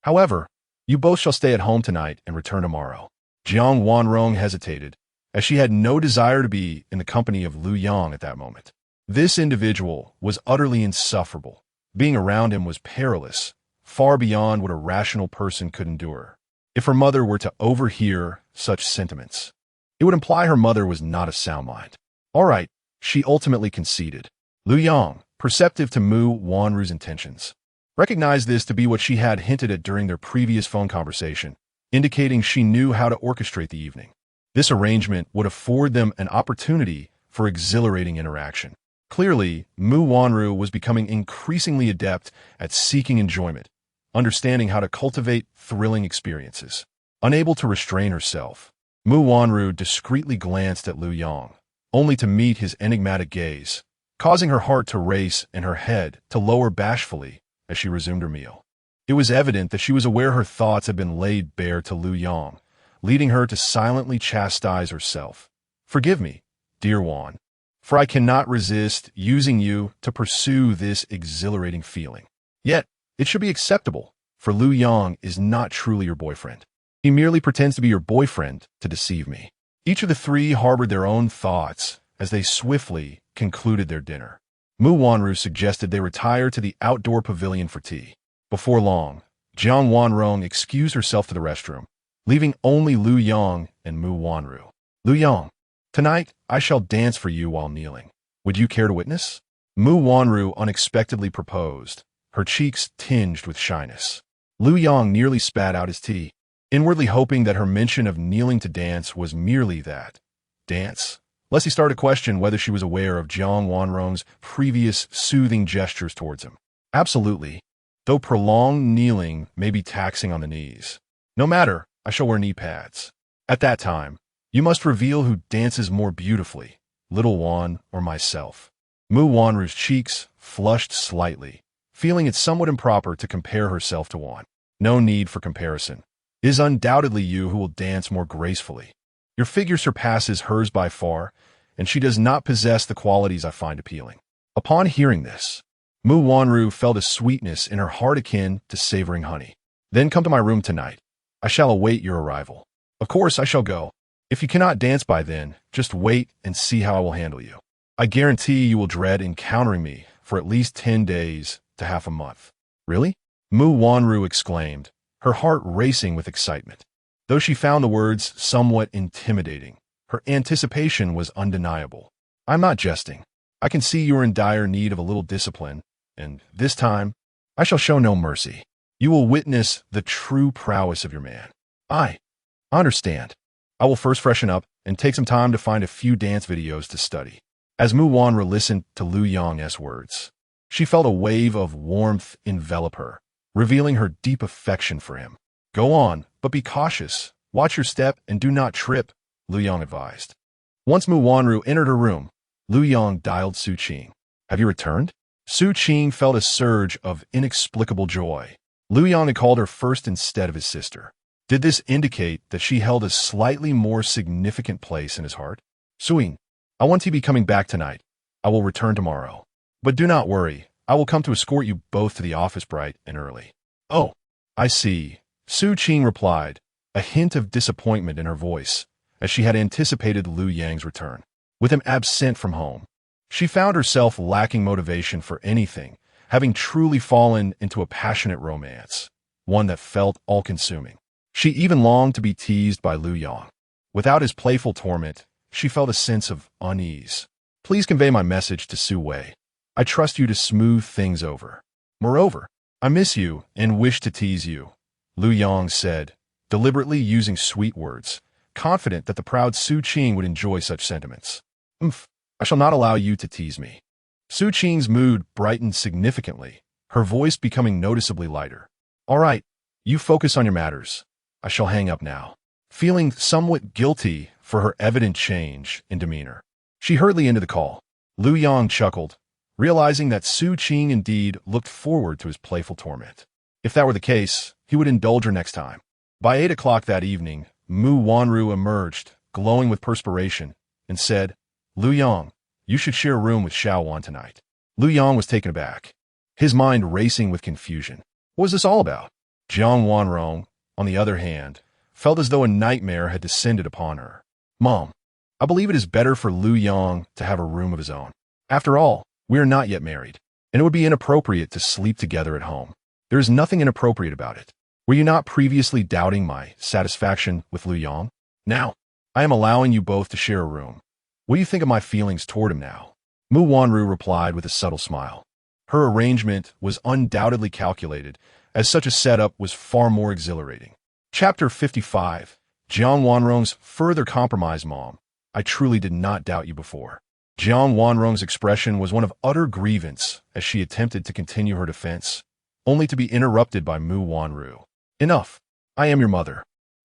However, you both shall stay at home tonight and return tomorrow. Jiang Wanrong hesitated, as she had no desire to be in the company of Lu Yang at that moment. This individual was utterly insufferable. Being around him was perilous, far beyond what a rational person could endure. If her mother were to overhear such sentiments, it would imply her mother was not of sound mind. All right, she ultimately conceded. Lu Yang, perceptive to Mu Wanru's intentions. Recognized this to be what she had hinted at during their previous phone conversation, indicating she knew how to orchestrate the evening. This arrangement would afford them an opportunity for exhilarating interaction. Clearly, Mu Wanru was becoming increasingly adept at seeking enjoyment, understanding how to cultivate thrilling experiences. Unable to restrain herself, Mu Wanru discreetly glanced at Lu Yong, only to meet his enigmatic gaze, causing her heart to race and her head to lower bashfully as she resumed her meal. It was evident that she was aware her thoughts had been laid bare to Lu Yong, leading her to silently chastise herself. "Forgive me, dear Wan, for I cannot resist using you to pursue this exhilarating feeling. Yet, it should be acceptable, for Lu Yong is not truly your boyfriend. He merely pretends to be your boyfriend to deceive me." Each of the three harbored their own thoughts as they swiftly concluded their dinner. Mu Wanru suggested they retire to the outdoor pavilion for tea. Before long, Jiang Wanrong excused herself to the restroom, leaving only Lu Yong and Mu Wanru. "Lu Yong, tonight I shall dance for you while kneeling. Would you care to witness?" Mu Wanru unexpectedly proposed, her cheeks tinged with shyness. Lu Yong nearly spat out his tea, inwardly hoping that her mention of kneeling to dance was merely that, dance, lest he start to question whether she was aware of Jiang Wanrong's previous soothing gestures towards him. "Absolutely, though prolonged kneeling may be taxing on the knees. No matter, I shall wear knee pads. At that time, you must reveal who dances more beautifully, little Wan or myself." Mu Wanru's cheeks flushed slightly, feeling it somewhat improper to compare herself to Wan. "No need for comparison. It is undoubtedly you who will dance more gracefully. Your figure surpasses hers by far, and she does not possess the qualities I find appealing." Upon hearing this, Mu Wanru felt a sweetness in her heart akin to savoring honey. "Then come to my room tonight. I shall await your arrival." "Of course I shall go. If you cannot dance by then, just wait and see how I will handle you. I guarantee you will dread encountering me for at least 10 days to half a month." "Really?" Mu Wanru exclaimed, her heart racing with excitement. Though she found the words somewhat intimidating, her anticipation was undeniable. "I'm not jesting. I can see you are in dire need of a little discipline, and this time, I shall show no mercy. You will witness the true prowess of your man." I understand. I will first freshen up and take some time to find a few dance videos to study." As Mu Wanru listened to Lu Yong's words, she felt a wave of warmth envelop her, revealing her deep affection for him. "Go on, but be cautious. Watch your step and do not trip," Lu Yong advised. Once Mu Wanru entered her room, Lu Yong dialed Su Qing. "Have you returned?" Su Qing felt a surge of inexplicable joy. Lu Yong had called her first instead of his sister. Did this indicate that she held a slightly more significant place in his heart? "Suing, I want to be coming back tonight. I will return tomorrow. But do not worry, I will come to escort you both to the office bright and early." "Oh, I see," Su Qing replied, a hint of disappointment in her voice, as she had anticipated Lu Yang's return. With him absent from home, she found herself lacking motivation for anything, having truly fallen into a passionate romance, one that felt all-consuming. She even longed to be teased by Lu Yong. Without his playful torment, she felt a sense of unease. "Please convey my message to Su Wei. I trust you to smooth things over. Moreover, I miss you and wish to tease you," Lu Yong said, deliberately using sweet words, confident that the proud Su Qing would enjoy such sentiments. "I shall not allow you to tease me." Su Qing's mood brightened significantly, her voice becoming noticeably lighter. "All right, you focus on your matters. I shall hang up now." Feeling somewhat guilty for her evident change in demeanor, she hurriedly ended the call. Lu Yong chuckled, realizing that Su Qing indeed looked forward to his playful torment. If that were the case, he would indulge her next time. By 8 o'clock that evening, Mu Wanru emerged, glowing with perspiration, and said, "Lu Yong, you should share a room with Xiao Wan tonight." Lu Yong was taken aback, his mind racing with confusion. What was this all about? Jiang Wanrong, on the other hand, felt as though a nightmare had descended upon her. "Mom, I believe it is better for Lu Yong to have a room of his own. After all, we are not yet married, and it would be inappropriate to sleep together at home. There is nothing inappropriate about it. Were you not previously doubting my satisfaction with Lu Yong? Now, I am allowing you both to share a room. What do you think of my feelings toward him now?" Mu Wanru replied with a subtle smile. Her arrangement was undoubtedly calculated, as such a setup was far more exhilarating. Chapter 55. Jiang Wanrong's further compromise. Mom, I truly did not doubt you before. Jiang Wanrong's expression was one of utter grievance as she attempted to continue her defense, only to be interrupted by Mu Wanru. Enough. I am your mother,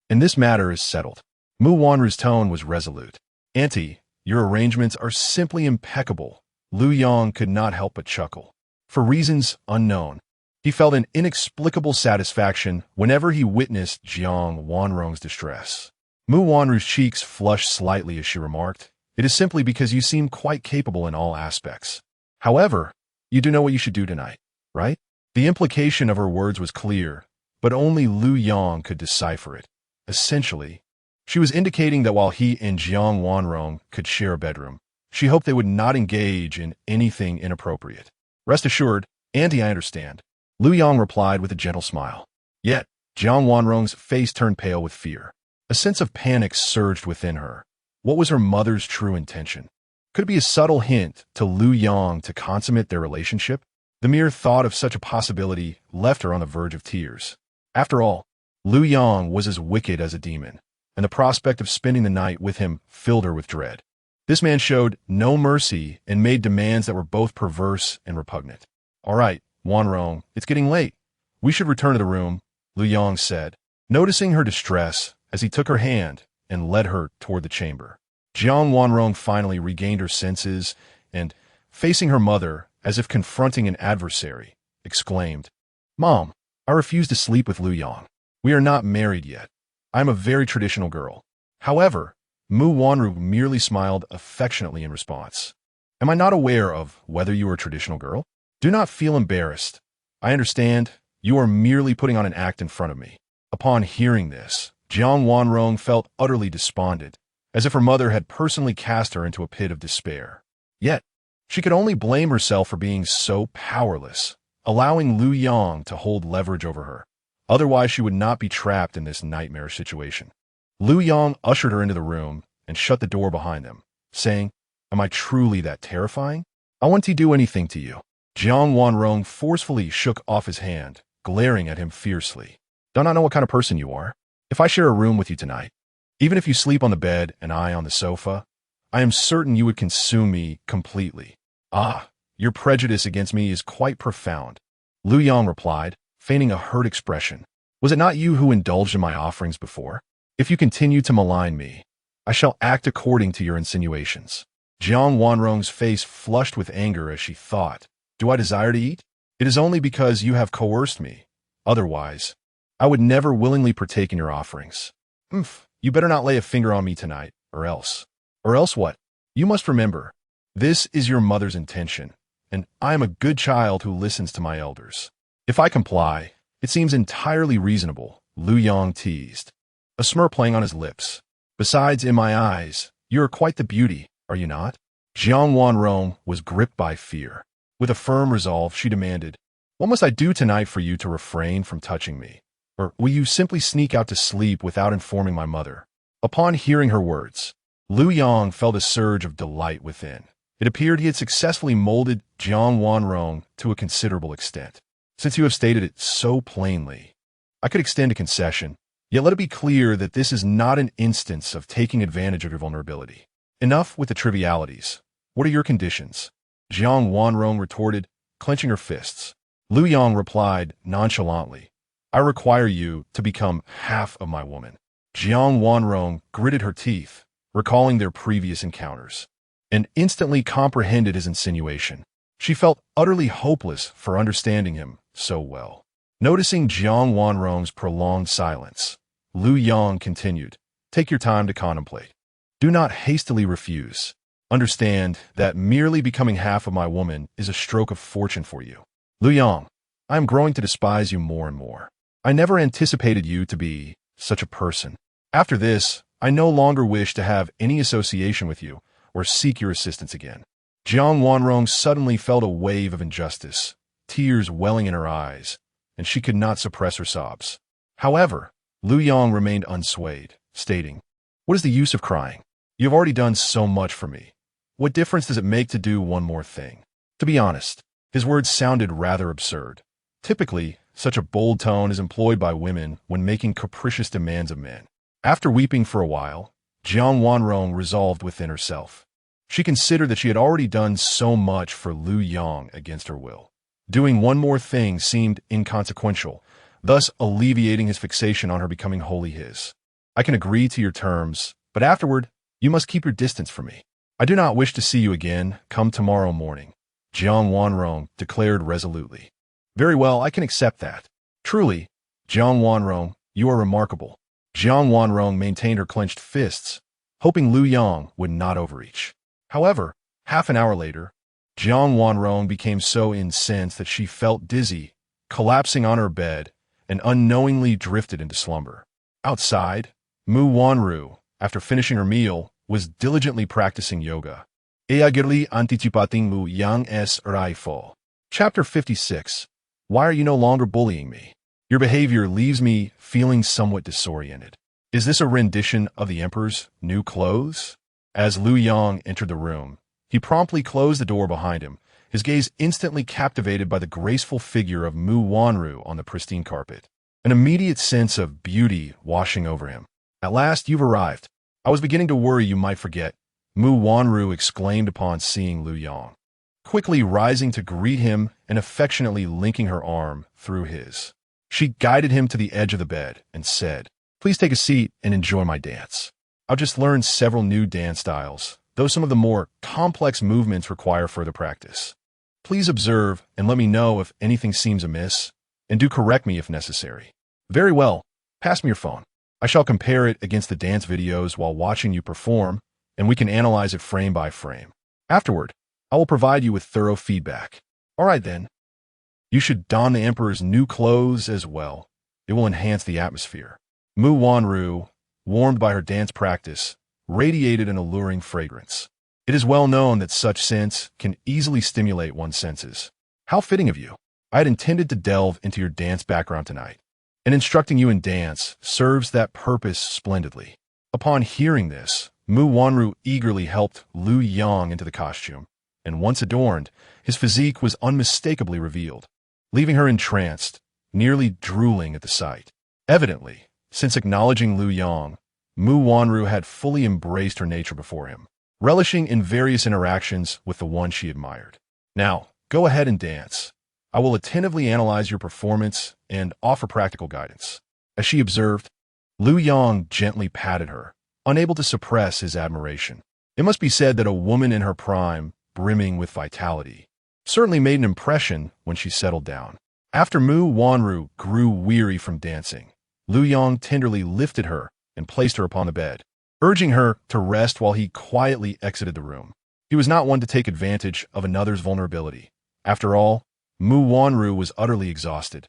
and this matter is settled. Mu Wanru's tone was resolute. Auntie, your arrangements are simply impeccable. Lu Yong could not help but chuckle. For reasons unknown, he felt an inexplicable satisfaction whenever he witnessed Jiang Wanrong's distress. Mu Wanru's cheeks flushed slightly as she remarked, "It is simply because you seem quite capable in all aspects. However, you do know what you should do tonight, right?" The implication of her words was clear, but only Lu Yong could decipher it. Essentially, she was indicating that while he and Jiang Wanrong could share a bedroom, she hoped they would not engage in anything inappropriate. "Rest assured, Auntie, I understand," Lu Yong replied with a gentle smile. Yet, Jiang Wanrong's face turned pale with fear. A sense of panic surged within her. What was her mother's true intention? Could it be a subtle hint to Lu Yong to consummate their relationship? The mere thought of such a possibility left her on the verge of tears. After all, Lu Yong was as wicked as a demon, and the prospect of spending the night with him filled her with dread. This man showed no mercy and made demands that were both perverse and repugnant. "All right, Wanrong, it's getting late. We should return to the room," Lu Yong said, noticing her distress as he took her hand and led her toward the chamber. Jiang Wanrong finally regained her senses and, facing her mother as if confronting an adversary, exclaimed, "Mom, I refuse to sleep with Lu Yong. We are not married yet. I am a very traditional girl." However, Mu Wanru merely smiled affectionately in response. "Am I not aware of whether you are a traditional girl? Do not feel embarrassed. I understand you are merely putting on an act in front of me." Upon hearing this, Jiang Wanrong felt utterly despondent, as if her mother had personally cast her into a pit of despair. Yet, she could only blame herself for being so powerless, allowing Lu Yong to hold leverage over her. Otherwise, she would not be trapped in this nightmarish situation. Lu Yong ushered her into the room and shut the door behind them, saying, "Am I truly that terrifying? I want to do anything to you." Jiang Wanrong forcefully shook off his hand, glaring at him fiercely. "Don't I know what kind of person you are? If I share a room with you tonight, even if you sleep on the bed and I on the sofa, I am certain you would consume me completely." "Ah, your prejudice against me is quite profound," Lu Yong replied, feigning a hurt expression. "Was it not you who indulged in my offerings before? If you continue to malign me, I shall act according to your insinuations." Jiang Wanrong's face flushed with anger as she thought, "Do I desire to eat? It is only because you have coerced me. Otherwise, I would never willingly partake in your offerings." You better not lay a finger on me tonight, or else." "Or else what? You must remember, this is your mother's intention, and I am a good child who listens to my elders. If I comply, it seems entirely reasonable," Lu Yong teased, a smirk playing on his lips. "Besides, in my eyes, you are quite the beauty, are you not?" Jiang Wanrong was gripped by fear. With a firm resolve, she demanded, "What must I do tonight for you to refrain from touching me? Or will you simply sneak out to sleep without informing my mother?" Upon hearing her words, Lu Yong felt a surge of delight within. It appeared he had successfully molded Jiang Wanrong to a considerable extent. "Since you have stated it so plainly, I could extend a concession. Yet let it be clear that this is not an instance of taking advantage of your vulnerability. Enough with the trivialities. What are your conditions?" Jiang Wanrong retorted, clenching her fists. Lu Yong replied nonchalantly, "I require you to become half of my woman." Jiang Wanrong gritted her teeth, recalling their previous encounters, and instantly comprehended his insinuation. She felt utterly hopeless for understanding him so well. Noticing Jiang Wanrong's prolonged silence, Lu Yong continued, "Take your time to contemplate. Do not hastily refuse. Understand that merely becoming half of my woman is a stroke of fortune for you. Lu Yong, I am growing to despise you more and more. I never anticipated you to be such a person. After this, I no longer wish to have any association with you or seek your assistance again." Jiang Wanrong suddenly felt a wave of injustice, tears welling in her eyes, and she could not suppress her sobs. However, Lu Yong remained unswayed, stating, "What is the use of crying? You have already done so much for me. What difference does it make to do one more thing? To be honest, His words sounded rather absurd. Typically, such a bold tone is employed by women when making capricious demands of men. After weeping for a while, Jiang Wanrong resolved within herself. She considered that she had already done so much for Lu Yang against her will. Doing one more thing seemed inconsequential, thus alleviating his fixation on her becoming wholly his. I can agree to your terms, but afterward, you must keep your distance from me. I do not wish to see you again, come tomorrow morning, Jiang Wanrong declared resolutely. Very well, I can accept that. Truly, Jiang Wanrong, you are remarkable. Jiang Wanrong maintained her clenched fists, hoping Lu Yang would not overreach. However, half an hour later, Jiang Wanrong became so incensed that she felt dizzy, collapsing on her bed, and unknowingly drifted into slumber. Outside, Mu Wanru, after finishing her meal, was diligently practicing yoga. Eagerly anticipating Mu Yang rifle. Chapter 56. Why are you no longer bullying me? Your behavior leaves me feeling somewhat disoriented. Is this a rendition of the Emperor's new clothes? As Lu Yang entered the room, he promptly closed the door behind him, his gaze instantly captivated by the graceful figure of Mu Wanru on the pristine carpet. An immediate sense of beauty washing over him. At last you've arrived. I was beginning to worry you might forget, Mu Wanru exclaimed upon seeing Lu Yang. Quickly rising to greet him and affectionately linking her arm through his. She guided him to the edge of the bed and said, "Please take a seat and enjoy my dance. I've just learned several new dance styles, though some of the more complex movements require further practice. Please observe and let me know if anything seems amiss, and do correct me if necessary." "Very well. Pass me your phone. I shall compare it against the dance videos while watching you perform, and we can analyze it frame by frame. Afterward, I will provide you with thorough feedback." "All right then. You should don the Emperor's new clothes as well. It will enhance the atmosphere." Mu Wanru, warmed by her dance practice, radiated an alluring fragrance. It is well known that such scents can easily stimulate one's senses. "How fitting of you. I had intended to delve into your dance background tonight, and instructing you in dance serves that purpose splendidly." Upon hearing this, Mu Wanru eagerly helped Lu Yang into the costume, and once adorned, his physique was unmistakably revealed, leaving her entranced, nearly drooling at the sight. Evidently, since acknowledging Lu Yang, Mu Wanru had fully embraced her nature before him, relishing in various interactions with the one she admired. "Now, go ahead and dance. I will attentively analyze your performance and offer practical guidance." As she observed, Lu Yang gently patted her, unable to suppress his admiration. It must be said that a woman in her prime, brimming with vitality, certainly made an impression when she settled down. After Mu Wanru grew weary from dancing, Lu Yang tenderly lifted her and placed her upon the bed, urging her to rest while he quietly exited the room. He was not one to take advantage of another's vulnerability. After all, Mu Wanru was utterly exhausted,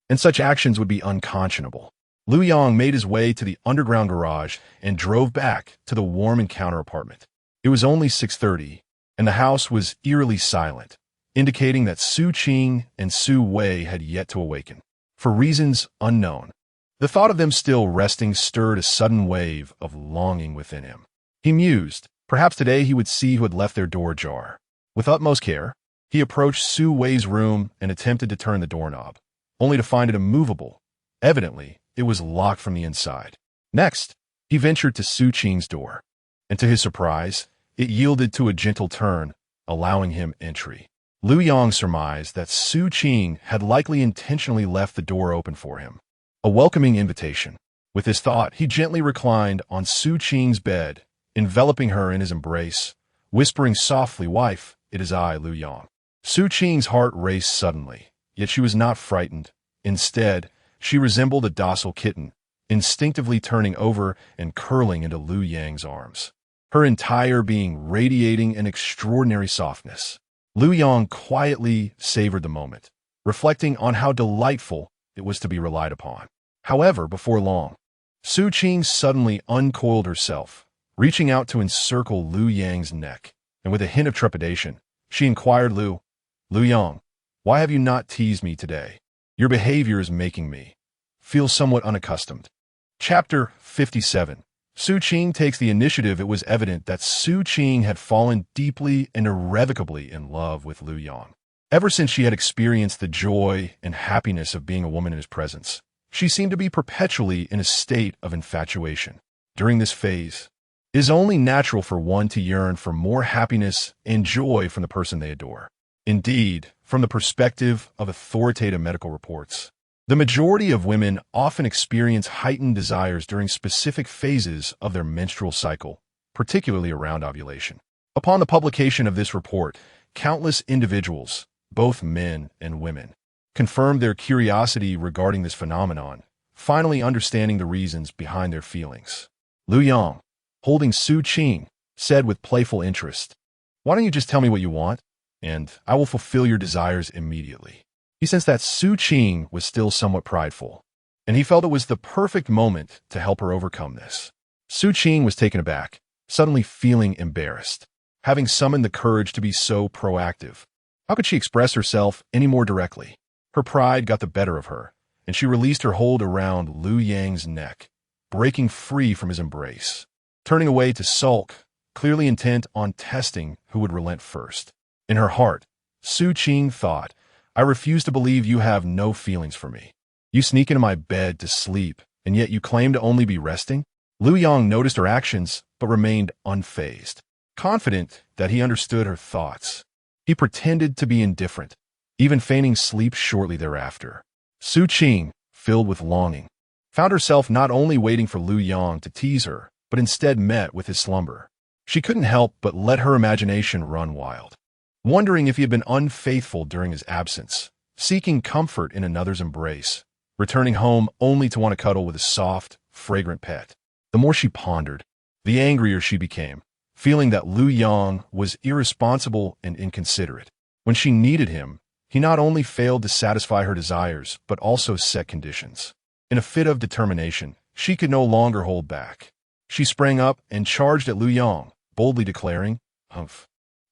and such actions would be unconscionable. Lu Yang made his way to the underground garage and drove back to the warm encounter apartment. It was only 6:30, and the house was eerily silent, indicating that Su Qing and Su Wei had yet to awaken. For reasons unknown, the thought of them still resting stirred a sudden wave of longing within him. He mused, perhaps today he would see who had left their door ajar. With utmost care, he approached Su Wei's room and attempted to turn the doorknob, only to find it immovable. Evidently, it was locked from the inside. Next, he ventured to Su Qing's door, and to his surprise, it yielded to a gentle turn, allowing him entry. Lu Yang surmised that Su Qing had likely intentionally left the door open for him, a welcoming invitation. With this thought, he gently reclined on Su Qing's bed, enveloping her in his embrace, whispering softly, "Wife, it is I, Lu Yang." Su Qing's heart raced suddenly, yet she was not frightened. Instead, she resembled a docile kitten, instinctively turning over and curling into Lu Yang's arms, her entire being radiating an extraordinary softness. Lu Yang quietly savored the moment, reflecting on how delightful it was to be relied upon. However, before long, Su Qing suddenly uncoiled herself, reaching out to encircle Lu Yang's neck, and with a hint of trepidation, she inquired, Lu Yang, why have you not teased me today? Your behavior is making me feel somewhat unaccustomed." Chapter 57. Su Qing takes the initiative. It was evident that Su Qing had fallen deeply and irrevocably in love with Lu Yang. Ever since she had experienced the joy and happiness of being a woman in his presence, she seemed to be perpetually in a state of infatuation. During this phase, it is only natural for one to yearn for more happiness and joy from the person they adore. Indeed, from the perspective of authoritative medical reports, the majority of women often experience heightened desires during specific phases of their menstrual cycle, particularly around ovulation. Upon the publication of this report, countless individuals, both men and women, confirmed their curiosity regarding this phenomenon, finally understanding the reasons behind their feelings. Lu Yang, holding Su Qing, said with playful interest, "Why don't you just tell me what you want, and I will fulfill your desires immediately." He sensed that Su Qing was still somewhat prideful, and he felt it was the perfect moment to help her overcome this. Su Qing was taken aback, suddenly feeling embarrassed. Having summoned the courage to be so proactive, how could she express herself any more directly? Her pride got the better of her, and she released her hold around Lu Yang's neck, breaking free from his embrace. Turning away to sulk, clearly intent on testing who would relent first. In her heart, Su Qing thought, "I refuse to believe you have no feelings for me. You sneak into my bed to sleep, and yet you claim to only be resting?" Lu Yang noticed her actions, but remained unfazed. Confident that he understood her thoughts, he pretended to be indifferent, even feigning sleep shortly thereafter. Su Qing, filled with longing, found herself not only waiting for Lu Yang to tease her, but instead met with his slumber. She couldn't help but let her imagination run wild, wondering if he had been unfaithful during his absence, seeking comfort in another's embrace, returning home only to want to cuddle with a soft, fragrant pet. The more she pondered, the angrier she became, feeling that Lu Yang was irresponsible and inconsiderate. When she needed him, he not only failed to satisfy her desires, but also set conditions. In a fit of determination, she could no longer hold back. She sprang up and charged at Lu Yang, boldly declaring, "Humph,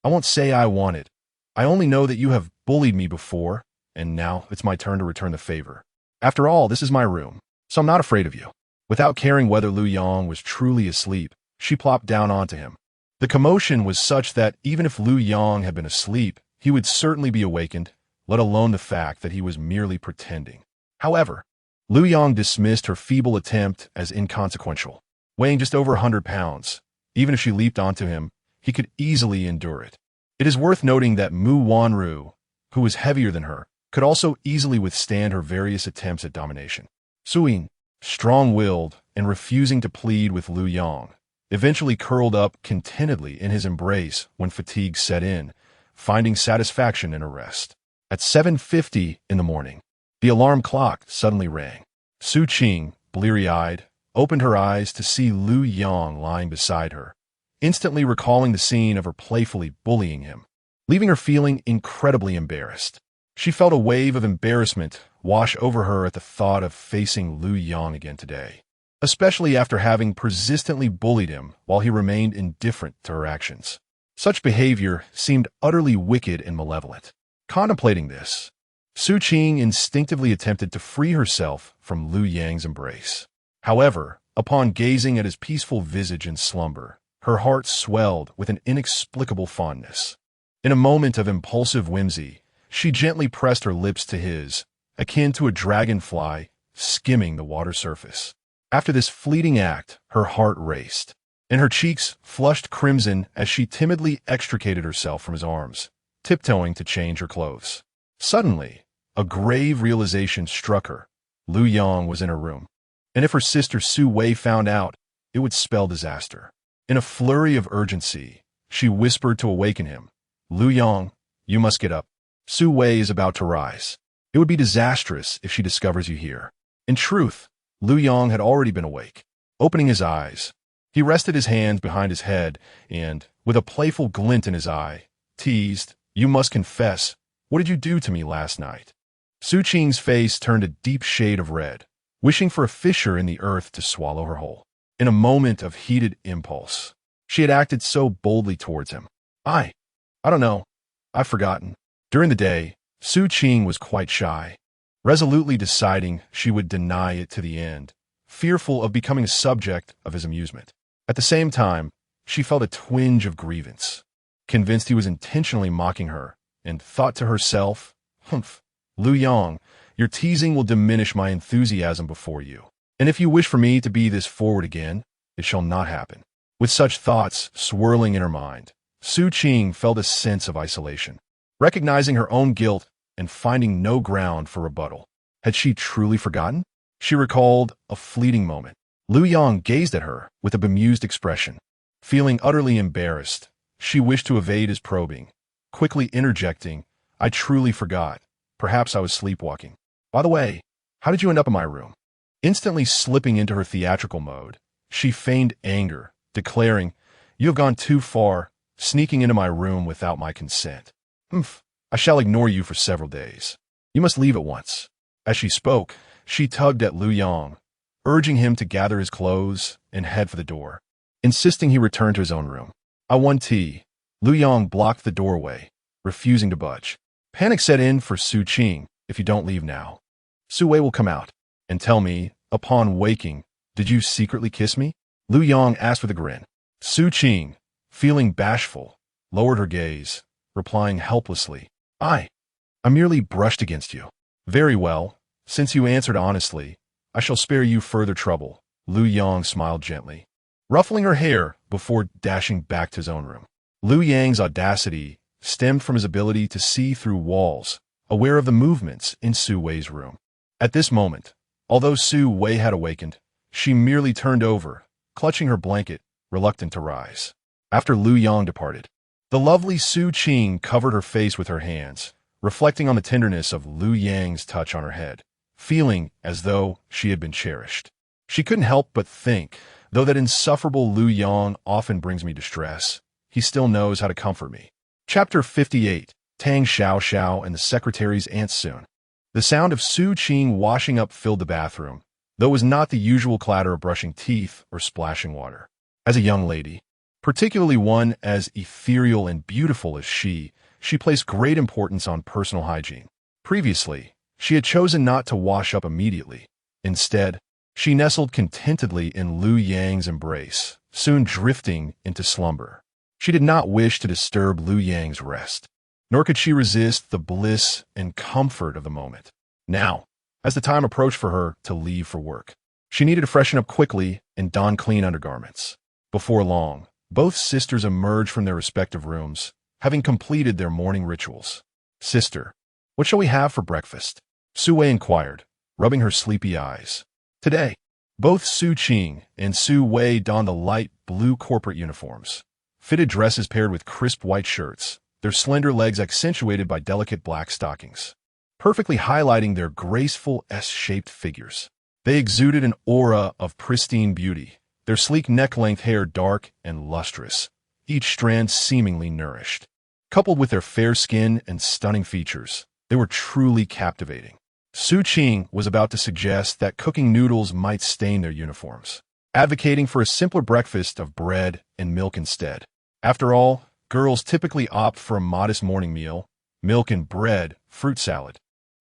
I won't say I want it. I only know that you have bullied me before, and now it's my turn to return the favor. After all, this is my room, so I'm not afraid of you." Without caring whether Lu Yang was truly asleep, she plopped down onto him. The commotion was such that even if Lu Yang had been asleep, he would certainly be awakened, let alone the fact that he was merely pretending. However, Lu Yang dismissed her feeble attempt as inconsequential. Weighing just over 100 pounds, even if she leaped onto him, he could easily endure it. It is worth noting that Mu Wanru, who was heavier than her, could also easily withstand her various attempts at domination. Suyin, strong-willed and refusing to plead with Lu Yang, eventually curled up contentedly in his embrace when fatigue set in, finding satisfaction in her rest. At 7:50 in the morning, the alarm clock suddenly rang. Su Qing, bleary-eyed, opened her eyes to see Lu Yang lying beside her, instantly recalling the scene of her playfully bullying him, leaving her feeling incredibly embarrassed. She felt a wave of embarrassment wash over her at the thought of facing Lu Yang again today, especially after having persistently bullied him while he remained indifferent to her actions. Such behavior seemed utterly wicked and malevolent. Contemplating this, Su Qing instinctively attempted to free herself from Lu Yang's embrace. However, upon gazing at his peaceful visage in slumber, her heart swelled with an inexplicable fondness. In a moment of impulsive whimsy, she gently pressed her lips to his, akin to a dragonfly skimming the water surface. After this fleeting act, her heart raced, and her cheeks flushed crimson as she timidly extricated herself from his arms, tiptoeing to change her clothes. Suddenly, a grave realization struck her. Lu Yang was in her room, and if her sister Su Wei found out, it would spell disaster. In a flurry of urgency, she whispered to awaken him, "Lu Yang, you must get up. Su Wei is about to rise. It would be disastrous if she discovers you here." In truth, Lu Yang had already been awake. Opening his eyes, he rested his hands behind his head and, with a playful glint in his eye, teased, "You must confess, what did you do to me last night?" Su Qing's face turned a deep shade of red, wishing for a fissure in the earth to swallow her whole. In a moment of heated impulse, she had acted so boldly towards him. I don't know. I've forgotten." During the day, Su Qing was quite shy, resolutely deciding she would deny it to the end, fearful of becoming a subject of his amusement. At the same time, she felt a twinge of grievance. Convinced he was intentionally mocking her, and thought to herself, "Humph, Lu Yang, your teasing will diminish my enthusiasm before you. And if you wish for me to be this forward again, it shall not happen." With such thoughts swirling in her mind, Su Qing felt a sense of isolation. Recognizing her own guilt and finding no ground for rebuttal. Had she truly forgotten? She recalled a fleeting moment. Lu Yang gazed at her with a bemused expression. Feeling utterly embarrassed, she wished to evade his probing, quickly interjecting, "I truly forgot. Perhaps I was sleepwalking. By the way, how did you end up in my room?" Instantly slipping into her theatrical mode, she feigned anger, declaring, "You have gone too far, sneaking into my room without my consent. Humph, I shall ignore you for several days. You must leave at once." As she spoke, she tugged at Lu Yang, urging him to gather his clothes and head for the door, insisting he return to his own room. Auntie, Lu Yang blocked the doorway, refusing to budge. Panic set in for Su Qing. "If you don't leave now, Su Wei will come out and tell me, upon waking, 'Did you secretly kiss me?'" Lu Yang asked with a grin. Su Qing, feeling bashful, lowered her gaze, replying helplessly, I merely brushed against you." "Very well. Since you answered honestly, I shall spare you further trouble." Lu Yang smiled gently, ruffling her hair before dashing back to his own room. Lu Yang's audacity stemmed from his ability to see through walls, aware of the movements in Su Wei's room. At this moment, although Su Wei had awakened, she merely turned over, clutching her blanket, reluctant to rise. After Lu Yang departed, the lovely Su Qing covered her face with her hands, reflecting on the tenderness of Lu Yang's touch on her head, feeling as though she had been cherished. She couldn't help but think, though that insufferable Lu Yang often brings me distress, he still knows how to comfort me. Chapter 58, Tang Xiao Xiao and the Secretary's Aunt Soon. The sound of Su Qing washing up filled the bathroom, though it was not the usual clatter of brushing teeth or splashing water. As a young lady, particularly one as ethereal and beautiful as she placed great importance on personal hygiene. Previously, she had chosen not to wash up immediately. Instead, she nestled contentedly in Lu Yang's embrace, soon drifting into slumber. She did not wish to disturb Lu Yang's rest, nor could she resist the bliss and comfort of the moment. Now, as the time approached for her to leave for work, she needed to freshen up quickly and don clean undergarments. Before long, both sisters emerged from their respective rooms, having completed their morning rituals. "Sister, what shall we have for breakfast?" Su Wei inquired, rubbing her sleepy eyes. Today, both Su Qing and Su Wei donned the light blue corporate uniforms, fitted dresses paired with crisp white shirts, their slender legs accentuated by delicate black stockings, perfectly highlighting their graceful S-shaped figures. They exuded an aura of pristine beauty, their sleek neck-length hair dark and lustrous, each strand seemingly nourished. Coupled with their fair skin and stunning features, they were truly captivating. Su Qing was about to suggest that cooking noodles might stain their uniforms, advocating for a simpler breakfast of bread and milk instead. After all, girls typically opt for a modest morning meal, milk and bread, fruit salad,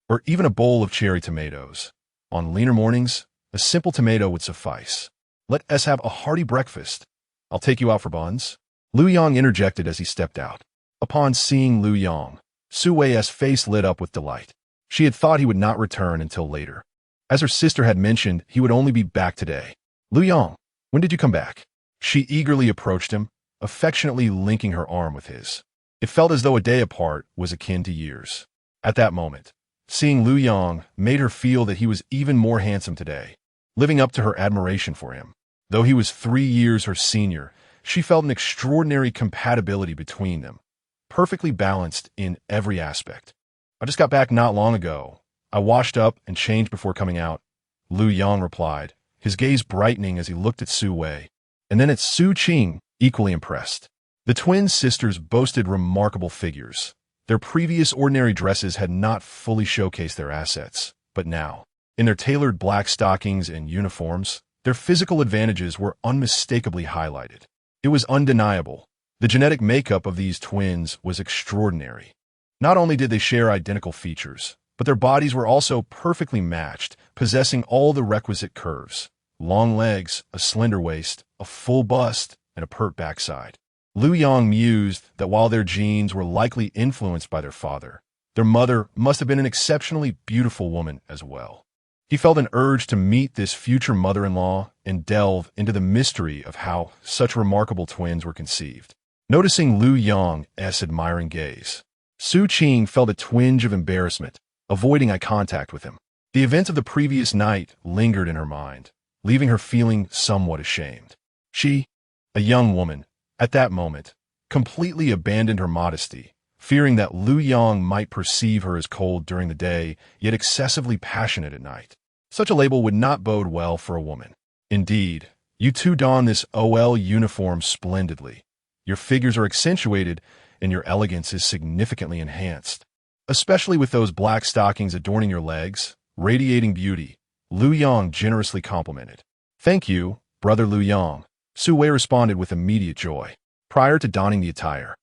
or even a bowl of cherry tomatoes. On leaner mornings, a simple tomato would suffice. "Let us have a hearty breakfast. I'll take you out for buns." Lu Yang interjected as he stepped out. Upon seeing Lu Yang, Su Wei's face lit up with delight. She had thought he would not return until later. As her sister had mentioned, he would only be back today. "Lu Yang, when did you come back?" She eagerly approached him, affectionately linking her arm with his. It felt as though a day apart was akin to years. At that moment, seeing Lu Yang made her feel that he was even more handsome today, living up to her admiration for him. Though he was 3 years her senior, she felt an extraordinary compatibility between them, perfectly balanced in every aspect. "I just got back not long ago. I washed up and changed before coming out," Lu Yang replied, his gaze brightening as he looked at Su Wei, and then at Su Qing, equally impressed. The twin sisters boasted remarkable figures. Their previous ordinary dresses had not fully showcased their assets, but now, in their tailored black stockings and uniforms, their physical advantages were unmistakably highlighted. It was undeniable. The genetic makeup of these twins was extraordinary. Not only did they share identical features, but their bodies were also perfectly matched, possessing all the requisite curves: long legs, a slender waist, a full bust, and a pert backside. Lu Yong mused that while their genes were likely influenced by their father, their mother must have been an exceptionally beautiful woman as well. He felt an urge to meet this future mother-in-law and delve into the mystery of how such remarkable twins were conceived. Noticing Lu Yong's admiring gaze, Su Qing felt a twinge of embarrassment, avoiding eye contact with him. The events of the previous night lingered in her mind, leaving her feeling somewhat ashamed. She, a young woman, at that moment, completely abandoned her modesty, fearing that Lu Yong might perceive her as cold during the day, yet excessively passionate at night. Such a label would not bode well for a woman. Indeed, you two don this OL uniform splendidly. Your figures are accentuated, and your elegance is significantly enhanced. Especially with those black stockings adorning your legs, radiating beauty, Lu Yong generously complimented. Thank you, brother Lu Yong, Su Wei responded with immediate joy. Prior to donning the attire,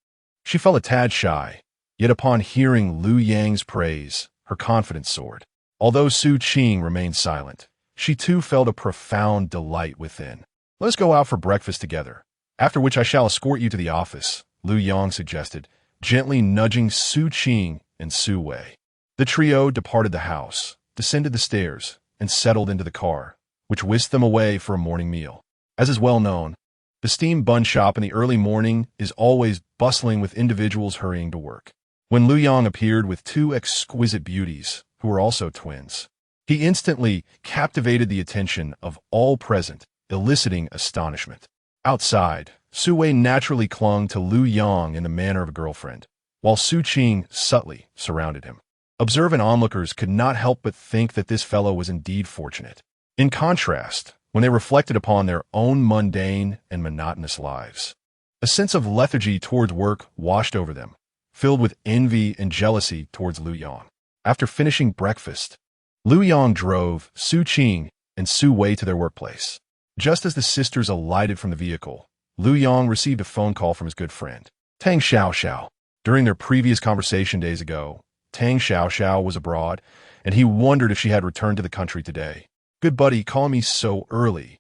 she felt a tad shy, yet upon hearing Lu Yang's praise, her confidence soared. Although Su Qing remained silent, she too felt a profound delight within. Let us go out for breakfast together, after which I shall escort you to the office, Lu Yong suggested, gently nudging Su Qing and Su Wei. The trio departed the house, descended the stairs, and settled into the car, which whisked them away for a morning meal. As is well known, the steam bun shop in the early morning is always bustling with individuals hurrying to work. When Lu Yong appeared with two exquisite beauties, who were also twins, he instantly captivated the attention of all present, eliciting astonishment. Outside, Su Wei naturally clung to Lu Yong in the manner of a girlfriend, while Su Qing subtly surrounded him. Observant onlookers could not help but think that this fellow was indeed fortunate. In contrast, when they reflected upon their own mundane and monotonous lives, a sense of lethargy towards work washed over them, filled with envy and jealousy towards Lu Yong. After finishing breakfast, Lu Yong drove Su Qing and Su Wei to their workplace. Just as the sisters alighted from the vehicle, Lu Yong received a phone call from his good friend, Tang Xiaoxiao. During their previous conversation days ago, Tang Xiaoxiao was abroad, and he wondered if she had returned to the country today. Good buddy, calling me so early.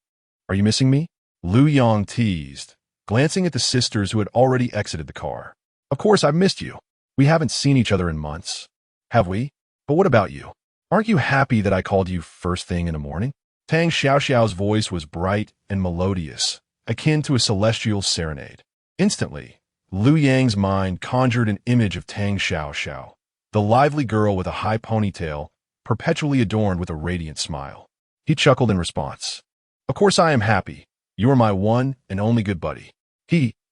Are you missing me? Lu Yong teased, glancing at the sisters who had already exited the car. Of course I've missed you. We haven't seen each other in months. Have we? But what about you? Aren't you happy that I called you first thing in the morning? Tang Xiaoxiao's voice was bright and melodious, akin to a celestial serenade. Instantly, Lu Yang's mind conjured an image of Tang Xiaoxiao, the lively girl with a high ponytail, perpetually adorned with a radiant smile. He chuckled in response. Of course I am happy. You are my one and only good buddy.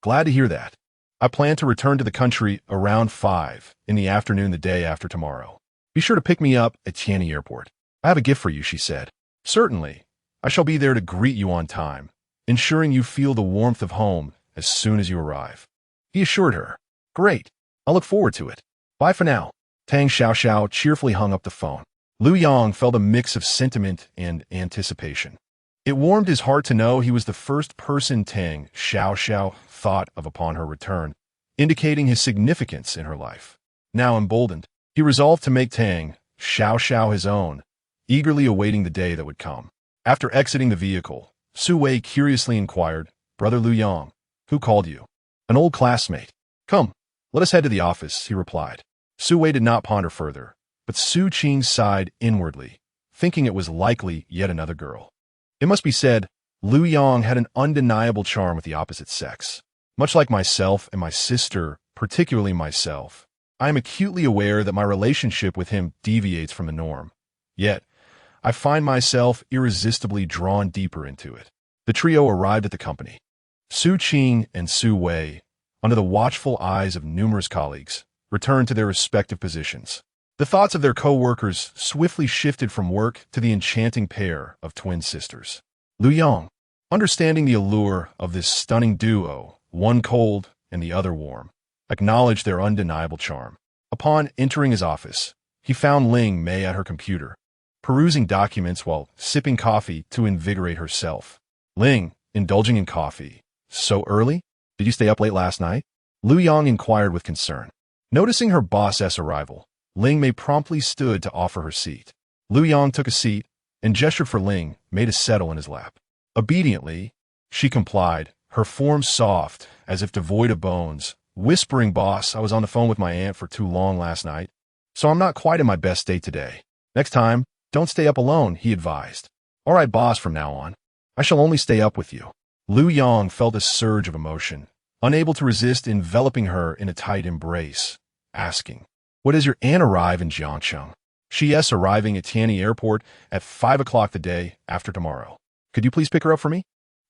Glad to hear that. I plan to return to the country around 5 in the afternoon the day after tomorrow. Be sure to pick me up at Tianyi Airport. I have a gift for you, she said. Certainly. I shall be there to greet you on time, ensuring you feel the warmth of home as soon as you arrive. He assured her. Great. I'll look forward to it. Bye for now. Tang Xiaoxiao cheerfully hung up the phone. Lu Yong felt a mix of sentiment and anticipation. It warmed his heart to know he was the first person Tang Xiaoxiao thought of upon her return, indicating his significance in her life. Now emboldened, he resolved to make Tang Xiaoxiao his own, eagerly awaiting the day that would come. After exiting the vehicle, Su Wei curiously inquired, Brother Lu Yong, who called you? An old classmate. Come, let us head to the office, he replied. Su Wei did not ponder further, but Su Qing sighed inwardly, thinking it was likely yet another girl. It must be said, Lu Yong had an undeniable charm with the opposite sex. Much like myself and my sister, particularly myself, I am acutely aware that my relationship with him deviates from the norm. Yet, I find myself irresistibly drawn deeper into it. The trio arrived at the company. Su Qing and Su Wei, under the watchful eyes of numerous colleagues, returned to their respective positions. The thoughts of their co-workers swiftly shifted from work to the enchanting pair of twin sisters. Lu Yong, understanding the allure of this stunning duo, one cold and the other warm, acknowledged their undeniable charm. Upon entering his office, he found Ling Mei at her computer, perusing documents while sipping coffee to invigorate herself. Ling, indulging in coffee. So early? Did you stay up late last night? Lu Yong inquired with concern. Noticing her boss's arrival, Ling Mei promptly stood to offer her seat. Lu Yong took a seat and gestured for Ling Mei to settle in his lap. Obediently, she complied, her form soft, as if devoid of bones, whispering, "Boss, I was on the phone with my aunt for too long last night, so I'm not quite in my best state today. Next time, don't stay up alone," he advised. "All right, boss, from now on. I shall only stay up with you." Lu Yong felt a surge of emotion, unable to resist enveloping her in a tight embrace, asking, "What does your aunt arrive in Jiangcheng?" "She, yes, arriving at Tianyi Airport at 5 o'clock the day after tomorrow. Could you please pick her up for me?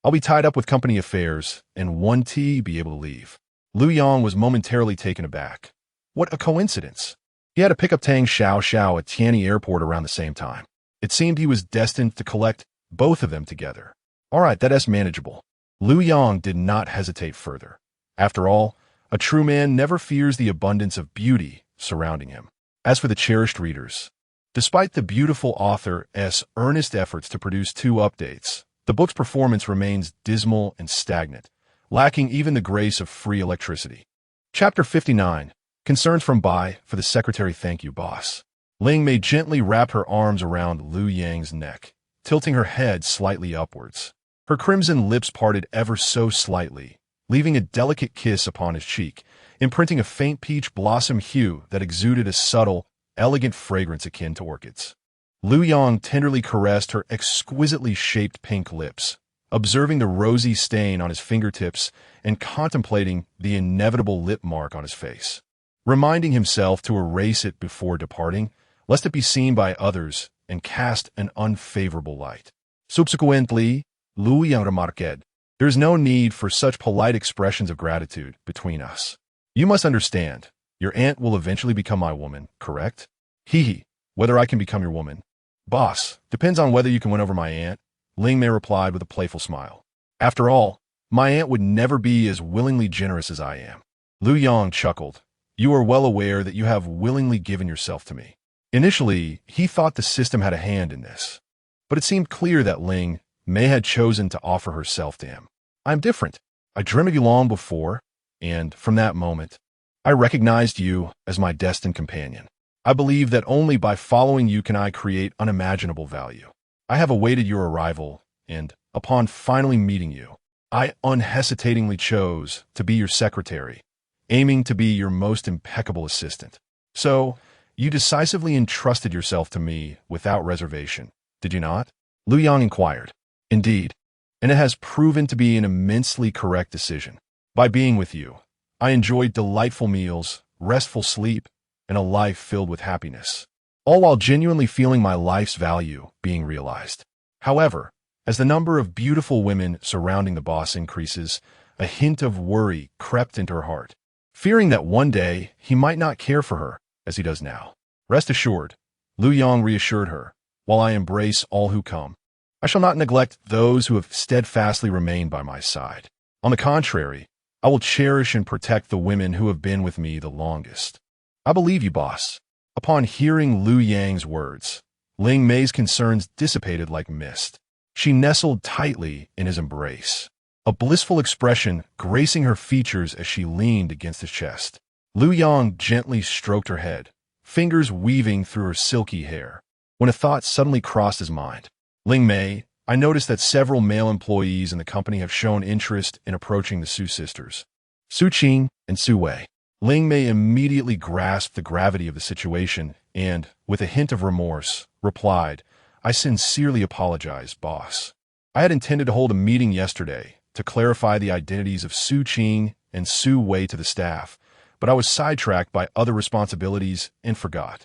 I'll be tied up with company affairs and one tea be able to leave." Lu Yong was momentarily taken aback. What a coincidence. He had to pick up Tang Xiao at Tianyi Airport around the same time. It seemed he was destined to collect both of them together. All right, that is manageable. Lu Yong did not hesitate further. After all, a true man never fears the abundance of beauty surrounding him. As for the cherished readers, despite the beautiful author's earnest efforts to produce 2 updates, the book's performance remains dismal and stagnant, lacking even the grace of free electricity. Chapter 59. Concerns from Bai for the secretary. "Thank you, boss." Ling Mei gently wrapped her arms around Lu Yang's neck, tilting her head slightly upwards. Her crimson lips parted ever so slightly, leaving a delicate kiss upon his cheek, imprinting a faint peach blossom hue that exuded a subtle, elegant fragrance akin to orchids. Lu Yong tenderly caressed her exquisitely shaped pink lips, observing the rosy stain on his fingertips and contemplating the inevitable lip mark on his face, reminding himself to erase it before departing, lest it be seen by others and cast an unfavorable light. Subsequently, Lu Yong remarked, "There is no need for such polite expressions of gratitude between us. You must understand, your aunt will eventually become my woman, correct?" "Hee. Whether I can become your woman?" "Boss, depends on whether you can win over my aunt," Ling Mei replied with a playful smile. "After all, my aunt would never be as willingly generous as I am." Lu Yong chuckled. "You are well aware that you have willingly given yourself to me." Initially, he thought the system had a hand in this, but it seemed clear that Ling Mei had chosen to offer herself to him. "I'm different. I dreamed of you long before, and from that moment, I recognized you as my destined companion. I believe that only by following you can I create unimaginable value. I have awaited your arrival, and upon finally meeting you, I unhesitatingly chose to be your secretary, aiming to be your most impeccable assistant. So, you decisively entrusted yourself to me without reservation, did you not?" Lu Yong inquired. "Indeed, and it has proven to be an immensely correct decision. By being with you, I enjoyed delightful meals, restful sleep, and a life filled with happiness, all while genuinely feeling my life's value being realized." However, as the number of beautiful women surrounding the boss increases, a hint of worry crept into her heart, fearing that one day he might not care for her as he does now. "Rest assured," Lu Yong reassured her, "while I embrace all who come, I shall not neglect those who have steadfastly remained by my side. On the contrary, I will cherish and protect the women who have been with me the longest." "I believe you, boss." Upon hearing Lu Yang's words, Ling Mei's concerns dissipated like mist. She nestled tightly in his embrace, a blissful expression gracing her features as she leaned against his chest. Lu Yong gently stroked her head, fingers weaving through her silky hair, when a thought suddenly crossed his mind. "Ling Mei, I noticed that several male employees in the company have shown interest in approaching the Su sisters, Su Qing and Su Wei." Ling Mei immediately grasped the gravity of the situation and, with a hint of remorse, replied, "I sincerely apologize, boss. I had intended to hold a meeting yesterday to clarify the identities of Su Qing and Su Wei to the staff, but I was sidetracked by other responsibilities and forgot.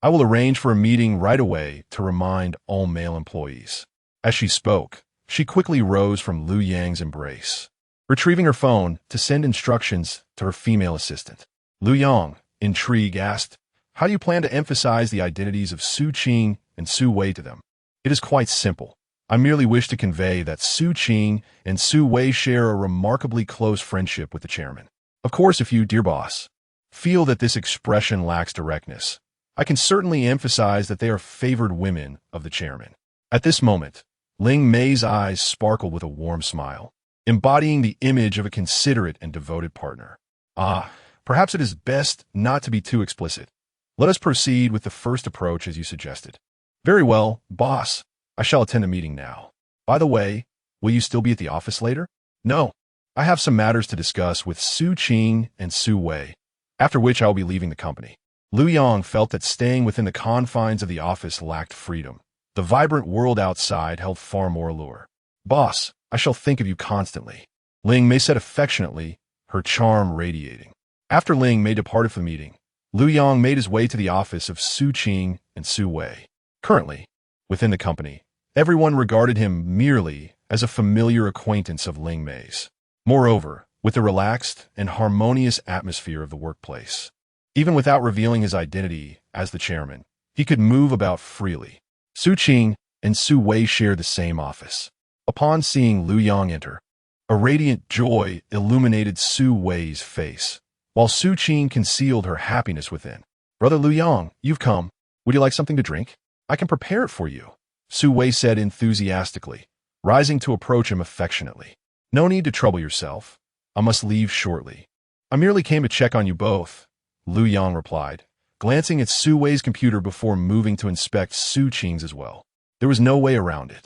I will arrange for a meeting right away to remind all male employees." As she spoke, she quickly rose from Lu Yang's embrace, retrieving her phone to send instructions to her female assistant. Lu Yong, intrigued, asked, "How do you plan to emphasize the identities of Su Qing and Su Wei to them?" "It is quite simple. I merely wish to convey that Su Qing and Su Wei share a remarkably close friendship with the chairman. Of course, if you, dear boss, feel that this expression lacks directness, I can certainly emphasize that they are favored women of the chairman." At this moment, Ling Mei's eyes sparkled with a warm smile, embodying the image of a considerate and devoted partner. "Ah, perhaps it is best not to be too explicit. Let us proceed with the first approach as you suggested." "Very well, boss. I shall attend a meeting now. By the way, will you still be at the office later?" "No. I have some matters to discuss with Su Qing and Su Wei, after which I will be leaving the company. Lu Yong felt that staying within the confines of the office lacked freedom. The vibrant world outside held far more allure. Boss, I shall think of you constantly. Ling Mei said affectionately, her charm radiating. After Ling Mei departed from the meeting, Lu Yong made his way to the office of Su Qing and Su Wei. Currently, within the company, everyone regarded him merely as a familiar acquaintance of Ling Mei's. Moreover, with the relaxed and harmonious atmosphere of the workplace, even without revealing his identity as the chairman, he could move about freely. Su Qing and Su Wei shared the same office. Upon seeing Lu Yong enter, a radiant joy illuminated Su Wei's face, while Su Qing concealed her happiness within. Brother Lu Yong, you've come. Would you like something to drink? I can prepare it for you, Su Wei said enthusiastically, rising to approach him affectionately. No need to trouble yourself. I must leave shortly. I merely came to check on you both, Lu Yong replied, glancing at Su Wei's computer before moving to inspect Su Qing's as well. There was no way around it.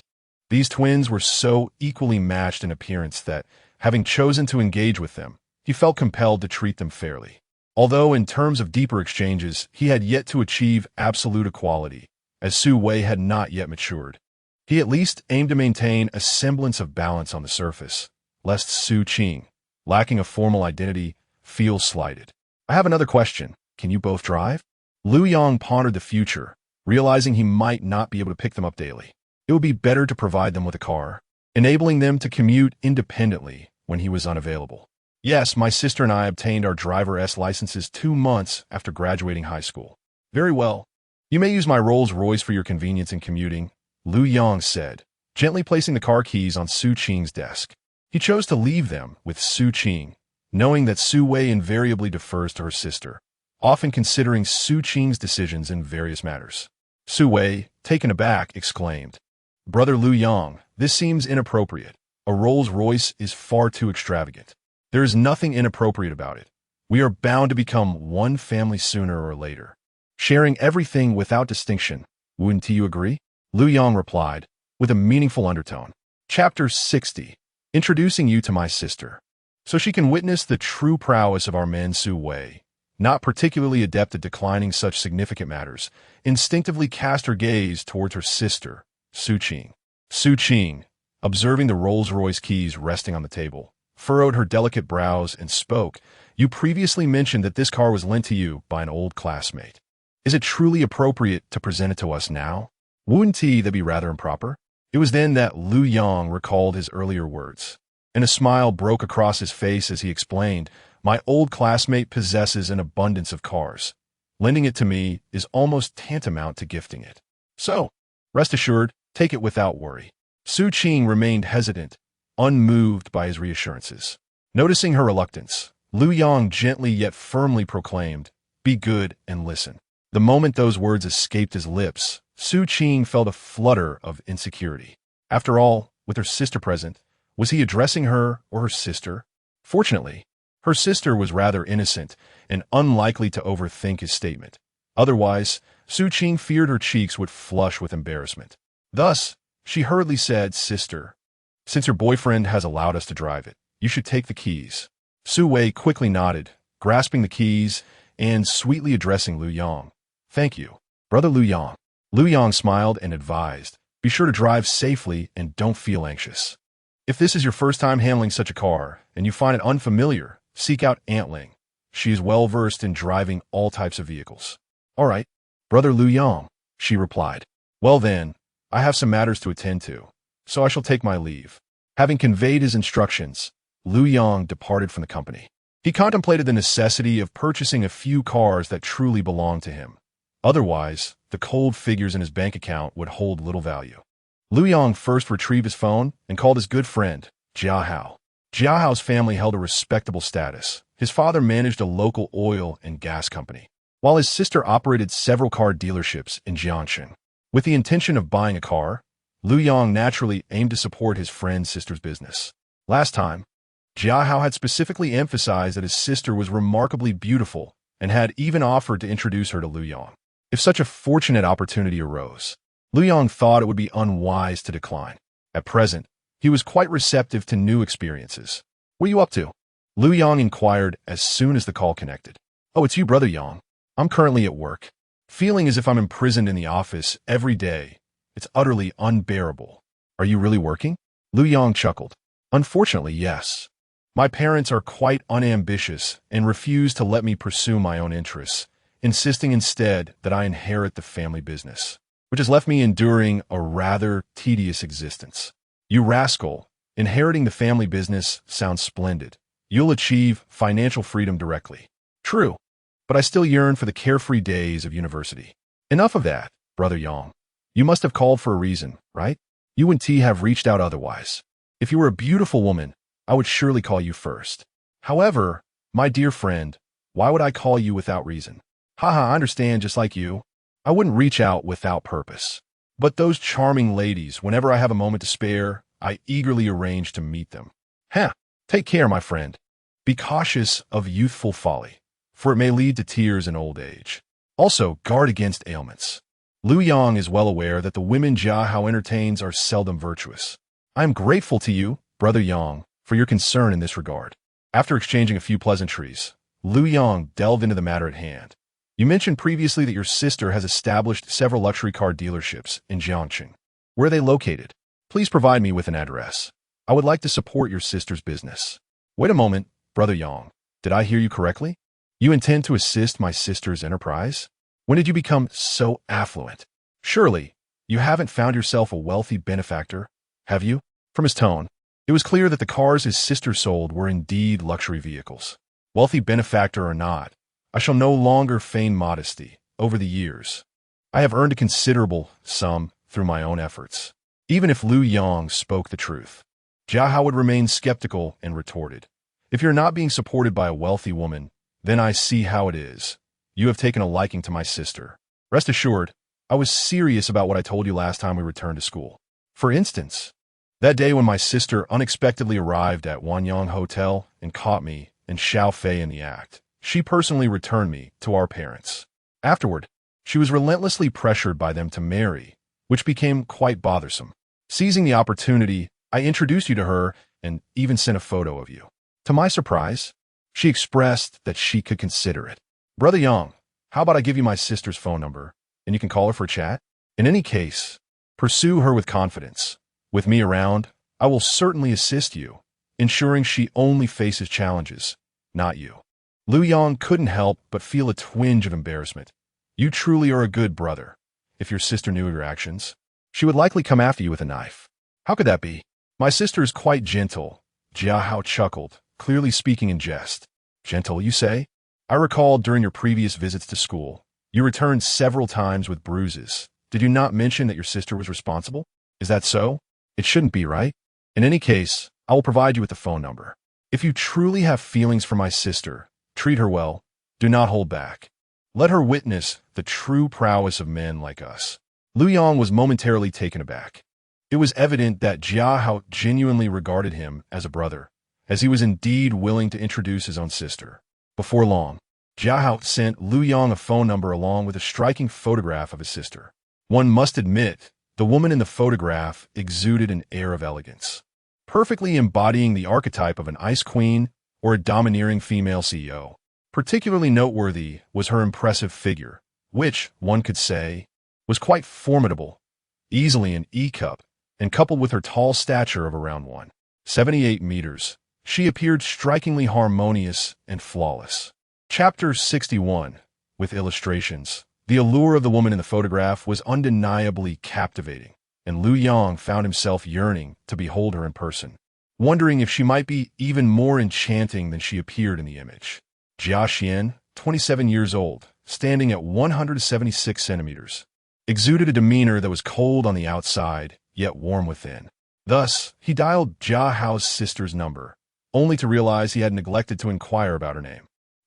These twins were so equally matched in appearance that, having chosen to engage with them, he felt compelled to treat them fairly. Although in terms of deeper exchanges, he had yet to achieve absolute equality, as Su Wei had not yet matured. He at least aimed to maintain a semblance of balance on the surface, lest Su Qing, lacking a formal identity, feel slighted. I have another question. Can you both drive? Lu Yong pondered the future, realizing he might not be able to pick them up daily. It would be better to provide them with a car, enabling them to commute independently when he was unavailable. Yes, my sister and I obtained our driver's licenses 2 months after graduating high school. Very well. You may use my Rolls-Royce for your convenience in commuting, Lu Yong said, gently placing the car keys on Su Qing's desk. He chose to leave them with Su Qing, knowing that Su Wei invariably defers to her sister, often considering Su Qing's decisions in various matters. Su Wei, taken aback, exclaimed, Brother Lu Yong, this seems inappropriate. A Rolls-Royce is far too extravagant. There is nothing inappropriate about it. We are bound to become one family sooner or later, sharing everything without distinction. Wouldn't you agree? Lu Yong replied, with a meaningful undertone. Chapter 60. Introducing you to my sister. So she can witness the true prowess of our man Su Wei, not particularly adept at declining such significant matters, instinctively cast her gaze towards her sister, Su Qing. Su Qing, observing the Rolls-Royce keys resting on the table, furrowed her delicate brows and spoke. You previously mentioned that this car was lent to you by an old classmate. Is it truly appropriate to present it to us now? Wouldn't that be rather improper? It was then that Lu Yong recalled his earlier words, and a smile broke across his face as he explained, my old classmate possesses an abundance of cars. Lending it to me is almost tantamount to gifting it. So, rest assured, take it without worry. Su Qing remained hesitant, unmoved by his reassurances. Noticing her reluctance, Lu Yong gently yet firmly proclaimed, be good and listen. The moment those words escaped his lips, Su Qing felt a flutter of insecurity. After all, with her sister present, was he addressing her or her sister? Fortunately, her sister was rather innocent and unlikely to overthink his statement. Otherwise, Su Qing feared her cheeks would flush with embarrassment. Thus, she hurriedly said, Sister, since your boyfriend has allowed us to drive it, you should take the keys. Su Wei quickly nodded, grasping the keys and sweetly addressing Lu Yong. Thank you, Brother Lu Yong. Lu Yong smiled and advised, be sure to drive safely and don't feel anxious. If this is your first time handling such a car and you find it unfamiliar, seek out Aunt Ling. She is well versed in driving all types of vehicles. All right, Brother Lu Yong, she replied. Well then, I have some matters to attend to, so I shall take my leave. Having conveyed his instructions, Lu Yong departed from the company. He contemplated the necessity of purchasing a few cars that truly belonged to him. Otherwise, the cold figures in his bank account would hold little value. Lu Yong first retrieved his phone and called his good friend, Jia Hao. Jia Hao's family held a respectable status. His father managed a local oil and gas company, while his sister operated several car dealerships in Jiangshan. With the intention of buying a car, Lu Yong naturally aimed to support his friend's sister's business. Last time, Jia Hao had specifically emphasized that his sister was remarkably beautiful and had even offered to introduce her to Lu Yong. If such a fortunate opportunity arose, Lu Yong thought it would be unwise to decline. At present, he was quite receptive to new experiences. What are you up to? Lu Yang inquired as soon as the call connected. Oh, it's you, Brother Yang. I'm currently at work. Feeling as if I'm imprisoned in the office every day. It's utterly unbearable. Are you really working? Lu Yang chuckled. Unfortunately, yes. My parents are quite unambitious and refuse to let me pursue my own interests, insisting instead that I inherit the family business, which has left me enduring a rather tedious existence. You rascal, inheriting the family business sounds splendid. You'll achieve financial freedom directly. True, but I still yearn for the carefree days of university. Enough of that, Brother Yang. You must have called for a reason, right? You and T have reached out otherwise. If you were a beautiful woman, I would surely call you first. However, my dear friend, why would I call you without reason? Haha, I understand just like you. I wouldn't reach out without purpose. But those charming ladies, whenever I have a moment to spare, I eagerly arrange to meet them. Take care, my friend. Be cautious of youthful folly, for it may lead to tears in old age. Also, guard against ailments. Lu Yang is well aware that the women Jia Hao entertains are seldom virtuous. I am grateful to you, Brother Yang, for your concern in this regard. After exchanging a few pleasantries, Lu Yang delved into the matter at hand. You mentioned previously that your sister has established several luxury car dealerships in Jiangxing. Where are they located? Please provide me with an address. I would like to support your sister's business. Wait a moment, Brother Yang. Did I hear you correctly? You intend to assist my sister's enterprise? When did you become so affluent? Surely, you haven't found yourself a wealthy benefactor, have you? From his tone, it was clear that the cars his sister sold were indeed luxury vehicles. Wealthy benefactor or not, I shall no longer feign modesty. Over the years, I have earned a considerable sum through my own efforts. Even if Lu Yang spoke the truth, Jia Hao would remain skeptical and retorted. If you're not being supported by a wealthy woman, then I see how it is. You have taken a liking to my sister. Rest assured, I was serious about what I told you last time we returned to school. For instance, that day when my sister unexpectedly arrived at Wanyang Hotel and caught me and Xiao Fei in the act, she personally returned me to our parents. Afterward, she was relentlessly pressured by them to marry, which became quite bothersome. Seizing the opportunity, I introduced you to her and even sent a photo of you. To my surprise, she expressed that she could consider it. Brother Yang, how about I give you my sister's phone number, and you can call her for a chat? In any case, pursue her with confidence. With me around, I will certainly assist you, ensuring she only faces challenges, not you. Lu Yang couldn't help but feel a twinge of embarrassment. You truly are a good brother. If your sister knew your actions, she would likely come after you with a knife. How could that be? My sister is quite gentle. Jia Hao chuckled, clearly speaking in jest. Gentle, you say? I recall during your previous visits to school, you returned several times with bruises. Did you not mention that your sister was responsible? Is that so? It shouldn't be, right? In any case, I will provide you with the phone number. If you truly have feelings for my sister, treat her well. Do not hold back. Let her witness the true prowess of men like us. Lu Yang was momentarily taken aback. It was evident that Jia Hao genuinely regarded him as a brother, as he was indeed willing to introduce his own sister. Before long, Jia Hao sent Lu Yang a phone number along with a striking photograph of his sister. One must admit, the woman in the photograph exuded an air of elegance, perfectly embodying the archetype of an ice queen or a domineering female CEO. Particularly noteworthy was her impressive figure, which, one could say, was quite formidable, easily an E-cup, and coupled with her tall stature of around 178 meters, she appeared strikingly harmonious and flawless. Chapter 61, with illustrations. The allure of the woman in the photograph was undeniably captivating, and Lu Yang found himself yearning to behold her in person, wondering if she might be even more enchanting than she appeared in the image. Jia Xian, 27 years old, standing at 176 centimeters, exuded a demeanor that was cold on the outside, yet warm within. Thus, he dialed Jia Hao's sister's number, only to realize he had neglected to inquire about her name.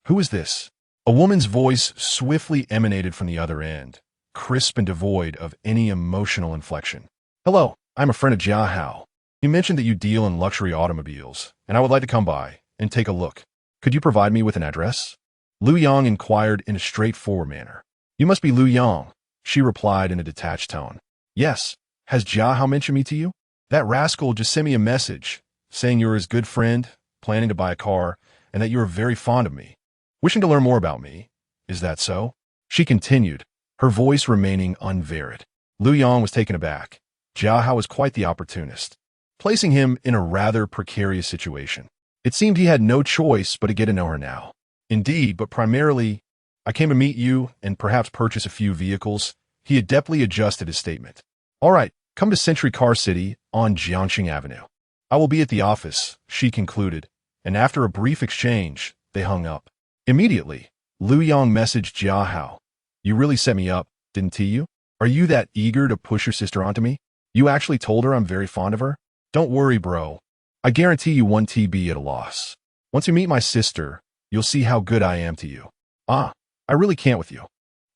Who is this? A woman's voice swiftly emanated from the other end, crisp and devoid of any emotional inflection. Hello, I'm a friend of Jia Hao. You mentioned that you deal in luxury automobiles, and I would like to come by and take a look. Could you provide me with an address? Lu Yang inquired in a straightforward manner. You must be Lu Yang, she replied in a detached tone. Yes. Has Jia Hao mentioned me to you? That rascal just sent me a message, saying you're his good friend, planning to buy a car, and that you are very fond of me. Wishing to learn more about me. Is that so? She continued, her voice remaining unvaried. Lu Yang was taken aback. Jia Hao was quite the opportunist, placing him in a rather precarious situation. It seemed he had no choice but to get to know her now. Indeed, but primarily, I came to meet you and perhaps purchase a few vehicles. He adeptly adjusted his statement. All right, come to Century Car City on Jiangxing Avenue. I will be at the office, she concluded, and after a brief exchange, they hung up. Immediately, Lu Yang messaged Jia Hao. You really set me up, didn't you? Are you that eager to push your sister onto me? You actually told her I'm very fond of her? Don't worry, bro. I guarantee you 1 TB at a loss. Once you meet my sister, you'll see how good I am to you. Ah, I really can't with you.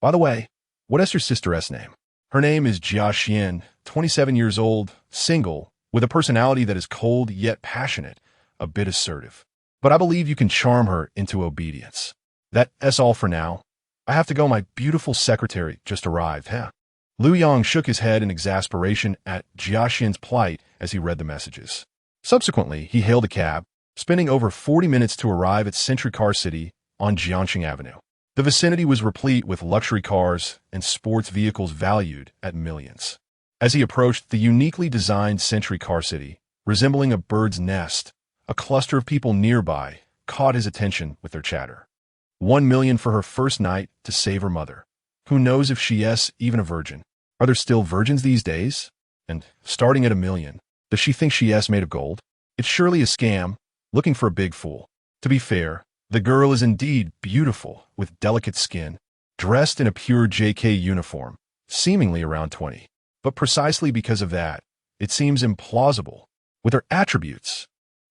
By the way, what is your sister's name? Her name is Jia Xian, 27 years old, single, with a personality that is cold yet passionate, a bit assertive. But I believe you can charm her into obedience. That's all for now. I have to go. My beautiful secretary just arrived, huh? Lu Yang shook his head in exasperation at Jia Xian's plight as he read the messages. Subsequently, he hailed a cab, spending over 40 minutes to arrive at Century Car City on Jiangxing Avenue. The vicinity was replete with luxury cars and sports vehicles valued at millions. As he approached the uniquely designed Century Car City, resembling a bird's nest, a cluster of people nearby caught his attention with their chatter. 1 million for her first night to save her mother. Who knows if she is even a virgin? Are there still virgins these days? And starting at 1 million, does she think she is made of gold? It's surely a scam, looking for a big fool. To be fair, the girl is indeed beautiful, with delicate skin, dressed in a pure JK uniform, seemingly around 20. But precisely because of that, it seems implausible. With her attributes,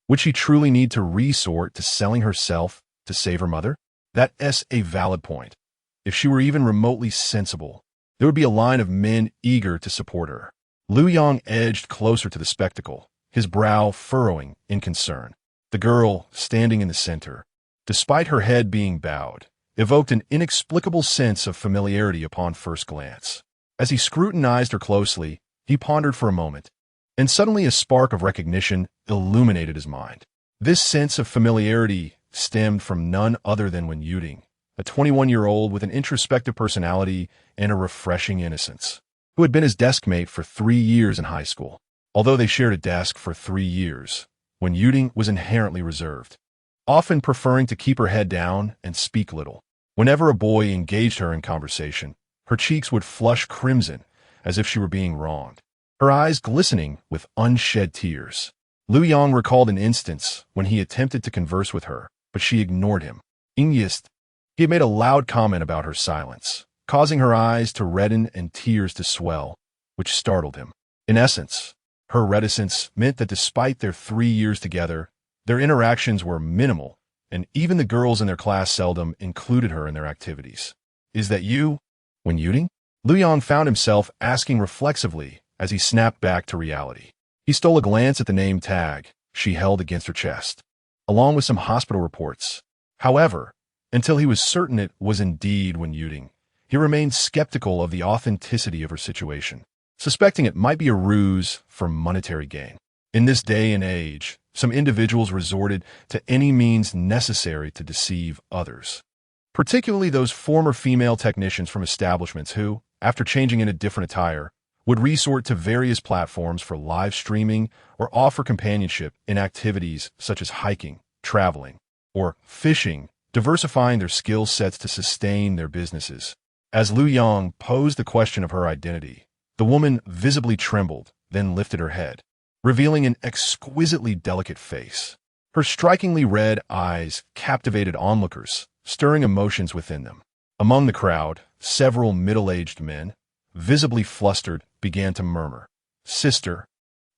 would she truly need to resort to selling herself to save her mother? That is a valid point. If she were even remotely sensible, there would be a line of men eager to support her. Lu Yang edged closer to the spectacle, his brow furrowing in concern. The girl, standing in the center, despite her head being bowed, evoked an inexplicable sense of familiarity upon first glance. As he scrutinized her closely, he pondered for a moment, and suddenly a spark of recognition illuminated his mind. This sense of familiarity stemmed from none other than Wen Yuding, a 21-year-old with an introspective personality and a refreshing innocence, who had been his deskmate for 3 years in high school. Although they shared a desk for 3 years, Wen Yuding was inherently reserved, often preferring to keep her head down and speak little. Whenever a boy engaged her in conversation, her cheeks would flush crimson as if she were being wronged, her eyes glistening with unshed tears. Lu Yang recalled an instance when he attempted to converse with her, but she ignored him. He had made a loud comment about her silence, causing her eyes to redden and tears to swell, which startled him. In essence, her reticence meant that despite their 3 years together, their interactions were minimal, and even the girls in their class seldom included her in their activities. Is that you, Wen Yuding? Lu Yang found himself asking reflexively as he snapped back to reality. He stole a glance at the name tag she held against her chest, along with some hospital reports. However, until he was certain it was indeed Wen Yuding, he remained skeptical of the authenticity of her situation, suspecting it might be a ruse for monetary gain. In this day and age, some individuals resorted to any means necessary to deceive others, particularly those former female technicians from establishments who, after changing into different attire, would resort to various platforms for live streaming or offer companionship in activities such as hiking, traveling, or fishing, diversifying their skill sets to sustain their businesses. As Lu Yang posed the question of her identity, the woman visibly trembled, then lifted her head, revealing an exquisitely delicate face. Her strikingly red eyes captivated onlookers, stirring emotions within them. Among the crowd, several middle-aged men, visibly flustered, began to murmur, "Sister,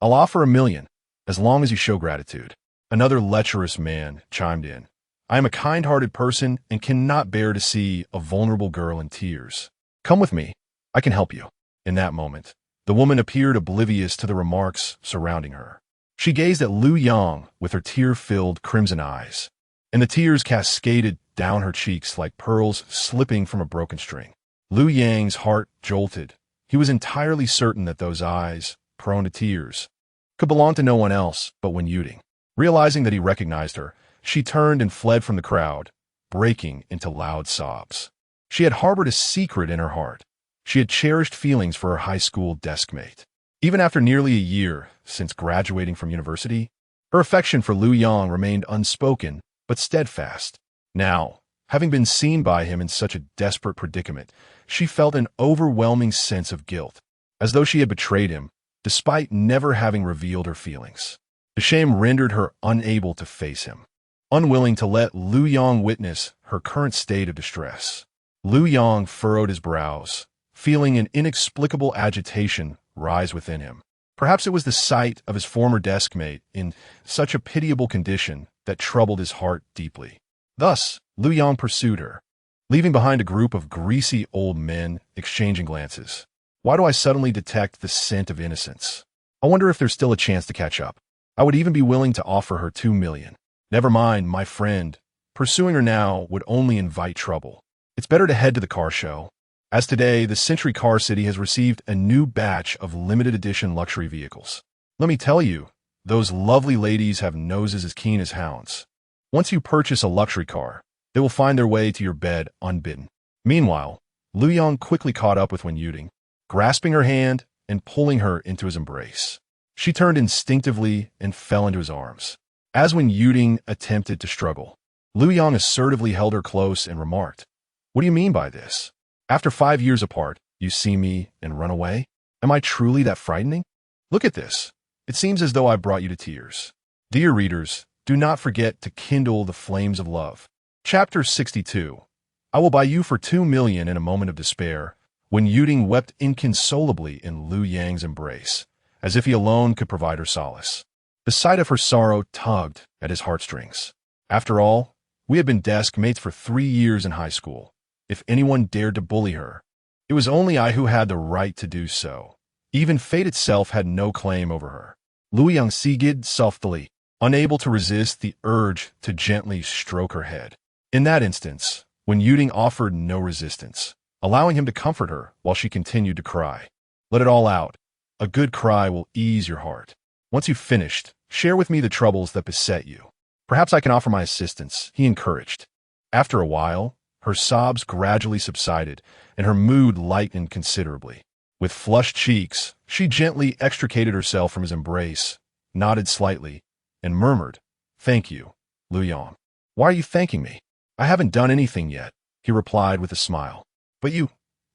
I'll offer 1 million, as long as you show gratitude." Another lecherous man chimed in, "I am a kind-hearted person and cannot bear to see a vulnerable girl in tears. Come with me, I can help you." In that moment, the woman appeared oblivious to the remarks surrounding her. She gazed at Lu Yang with her tear-filled crimson eyes, and the tears cascaded down her cheeks like pearls slipping from a broken string. Lu Yang's heart jolted. He was entirely certain that those eyes, prone to tears, could belong to no one else but Wen Yuding. Realizing that he recognized her, she turned and fled from the crowd, breaking into loud sobs. She had harbored a secret in her heart. She had cherished feelings for her high school deskmate. Even after nearly a year since graduating from university, her affection for Lu Yang remained unspoken but steadfast. Now, having been seen by him in such a desperate predicament, she felt an overwhelming sense of guilt, as though she had betrayed him, despite never having revealed her feelings. The shame rendered her unable to face him, unwilling to let Lu Yang witness her current state of distress. Lu Yang furrowed his brows, feeling an inexplicable agitation rise within him. Perhaps it was the sight of his former deskmate in such a pitiable condition that troubled his heart deeply. Thus, Lu Yang pursued her, leaving behind a group of greasy old men exchanging glances. Why do I suddenly detect the scent of innocence? I wonder if there's still a chance to catch up. I would even be willing to offer her 2 million. Never mind, my friend. Pursuing her now would only invite trouble. It's better to head to the car show. As today, the Century Car City has received a new batch of limited edition luxury vehicles. Let me tell you, those lovely ladies have noses as keen as hounds. Once you purchase a luxury car, they will find their way to your bed unbidden. Meanwhile, Lu Yang quickly caught up with Wen Yuting, grasping her hand and pulling her into his embrace. She turned instinctively and fell into his arms. As Wen Yuting attempted to struggle, Lu Yang assertively held her close and remarked, "What do you mean by this? After 5 years apart, you see me and run away? Am I truly that frightening? Look at this. It seems as though I brought you to tears." Dear readers, do not forget to kindle the flames of love. Chapter 62. I will buy you for 2 million in a moment of despair, when Yuting wept inconsolably in Lu Yang's embrace, as if he alone could provide her solace. The sight of her sorrow tugged at his heartstrings. After all, we had been desk mates for 3 years in high school. If anyone dared to bully her, it was only I who had the right to do so. Even fate itself had no claim over her. Lu Yang sighed softly, unable to resist the urge to gently stroke her head. In that instance, when Yuting offered no resistance, allowing him to comfort her while she continued to cry. Let it all out. A good cry will ease your heart. Once you've finished, share with me the troubles that beset you. Perhaps I can offer my assistance, he encouraged. After a while, her sobs gradually subsided, and her mood lightened considerably. With flushed cheeks, she gently extricated herself from his embrace, nodded slightly, and murmured, "Thank you, Lu Yang." "Why are you thanking me? I haven't done anything yet," he replied with a smile. "But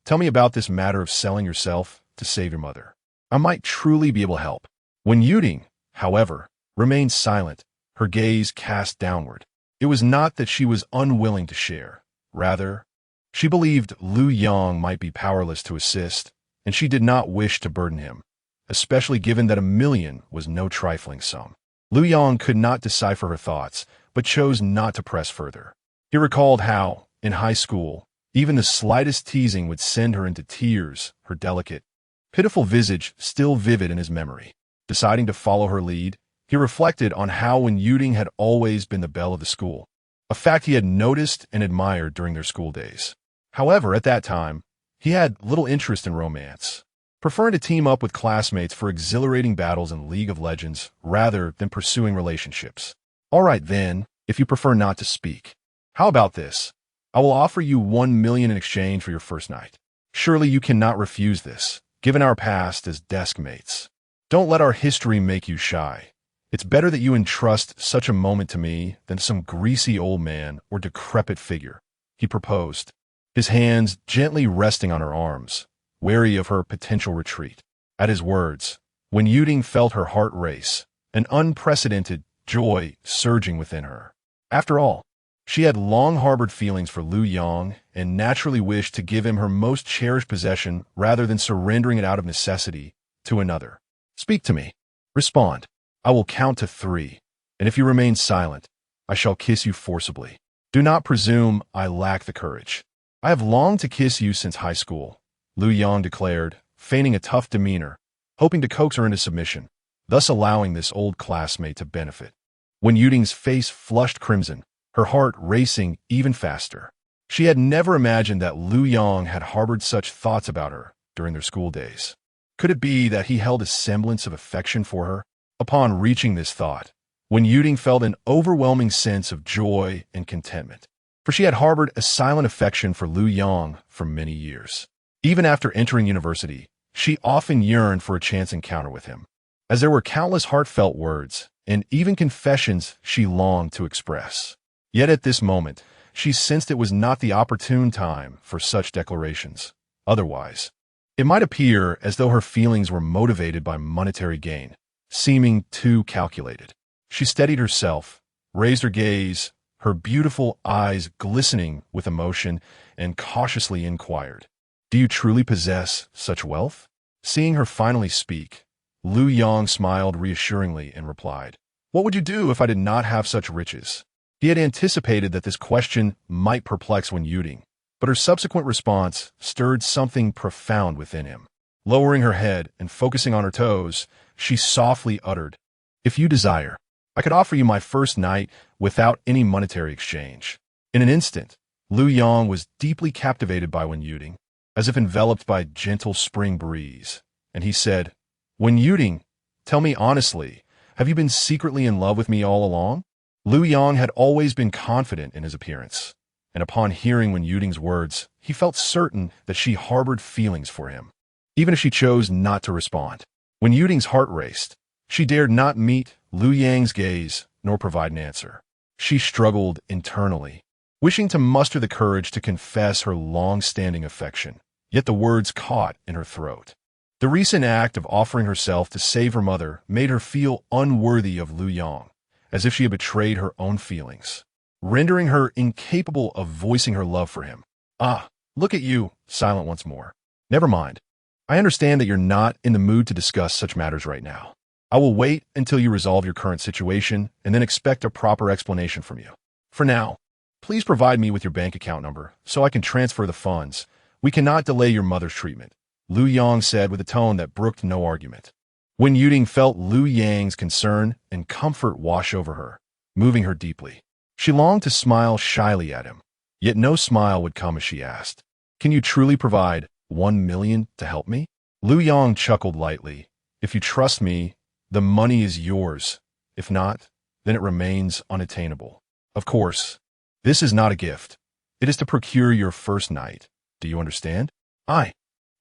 tell me about this matter of selling yourself to save your mother. I might truly be able to help." When Yuting, however, remained silent, her gaze cast downward. It was not that she was unwilling to share. Rather, she believed Lu Yang might be powerless to assist, and she did not wish to burden him, especially given that 1 million was no trifling sum. Lu Yang could not decipher her thoughts, but chose not to press further. He recalled how, in high school, even the slightest teasing would send her into tears, her delicate, pitiful visage still vivid in his memory. Deciding to follow her lead, he reflected on how Wen Yuting had always been the belle of the school, a fact he had noticed and admired during their school days. However, at that time, he had little interest in romance, preferring to team up with classmates for exhilarating battles in League of Legends rather than pursuing relationships. "All right then, if you prefer not to speak. How about this? I will offer you 1 million in exchange for your first night. Surely you cannot refuse this, given our past as desk mates. Don't let our history make you shy. It's better that you entrust such a moment to me than some greasy old man or decrepit figure," he proposed, his hands gently resting on her arms, wary of her potential retreat. At his words, Wen Yuting felt her heart race, an unprecedented joy surging within her. After all, she had long harbored feelings for Lu Yang and naturally wished to give him her most cherished possession rather than surrendering it out of necessity to another. "Speak to me. Respond. I will count to 3, and if you remain silent, I shall kiss you forcibly. Do not presume I lack the courage. I have longed to kiss you since high school," Lu Yang declared, feigning a tough demeanor, hoping to coax her into submission, thus allowing this old classmate to benefit. When Yuting's face flushed crimson, her heart racing even faster. She had never imagined that Lu Yang had harbored such thoughts about her during their school days. Could it be that he held a semblance of affection for her? Upon reaching this thought, Wen Yuding felt an overwhelming sense of joy and contentment, for she had harbored a silent affection for Lu Yong for many years. Even after entering university, she often yearned for a chance encounter with him, as there were countless heartfelt words and even confessions she longed to express. Yet at this moment, she sensed it was not the opportune time for such declarations. Otherwise, it might appear as though her feelings were motivated by monetary gain, seeming too calculated. She steadied herself, raised her gaze, her beautiful eyes glistening with emotion, and cautiously inquired, "Do you truly possess such wealth?" Seeing her finally speak, Lu Yong smiled reassuringly and replied, "What would you do if I did not have such riches?" He had anticipated that this question might perplex Wen Yuding, but her subsequent response stirred something profound within him. Lowering her head and focusing on her toes, she softly uttered, "If you desire, I could offer you my first night without any monetary exchange." In an instant, Lu Yong was deeply captivated by Wen Yuding, as if enveloped by a gentle spring breeze, and he said, "Wen Yuding, tell me honestly, have you been secretly in love with me all along?" Lu Yong had always been confident in his appearance, and upon hearing Wen Yuding's words, he felt certain that she harbored feelings for him, even if she chose not to respond. Wen Yuding's heart raced. She dared not meet Lu Yang's gaze nor provide an answer. She struggled internally, wishing to muster the courage to confess her long-standing affection, yet the words caught in her throat. The recent act of offering herself to save her mother made her feel unworthy of Lu Yong, as if she had betrayed her own feelings, rendering her incapable of voicing her love for him. "Ah, look at you, silent once more. Never mind. I understand that you're not in the mood to discuss such matters right now. I will wait until you resolve your current situation and then expect a proper explanation from you. For now, please provide me with your bank account number so I can transfer the funds. We cannot delay your mother's treatment," Lu Yong said with a tone that brooked no argument. Wen Yuding felt Lu Yang's concern and comfort wash over her, moving her deeply. She longed to smile shyly at him, yet no smile would come as she asked, "Can you truly provide 1 million to help me?" Lu Yong chuckled lightly. "If you trust me, the money is yours. If not, then it remains unattainable. Of course, this is not a gift. It is to procure your first night. Do you understand?" I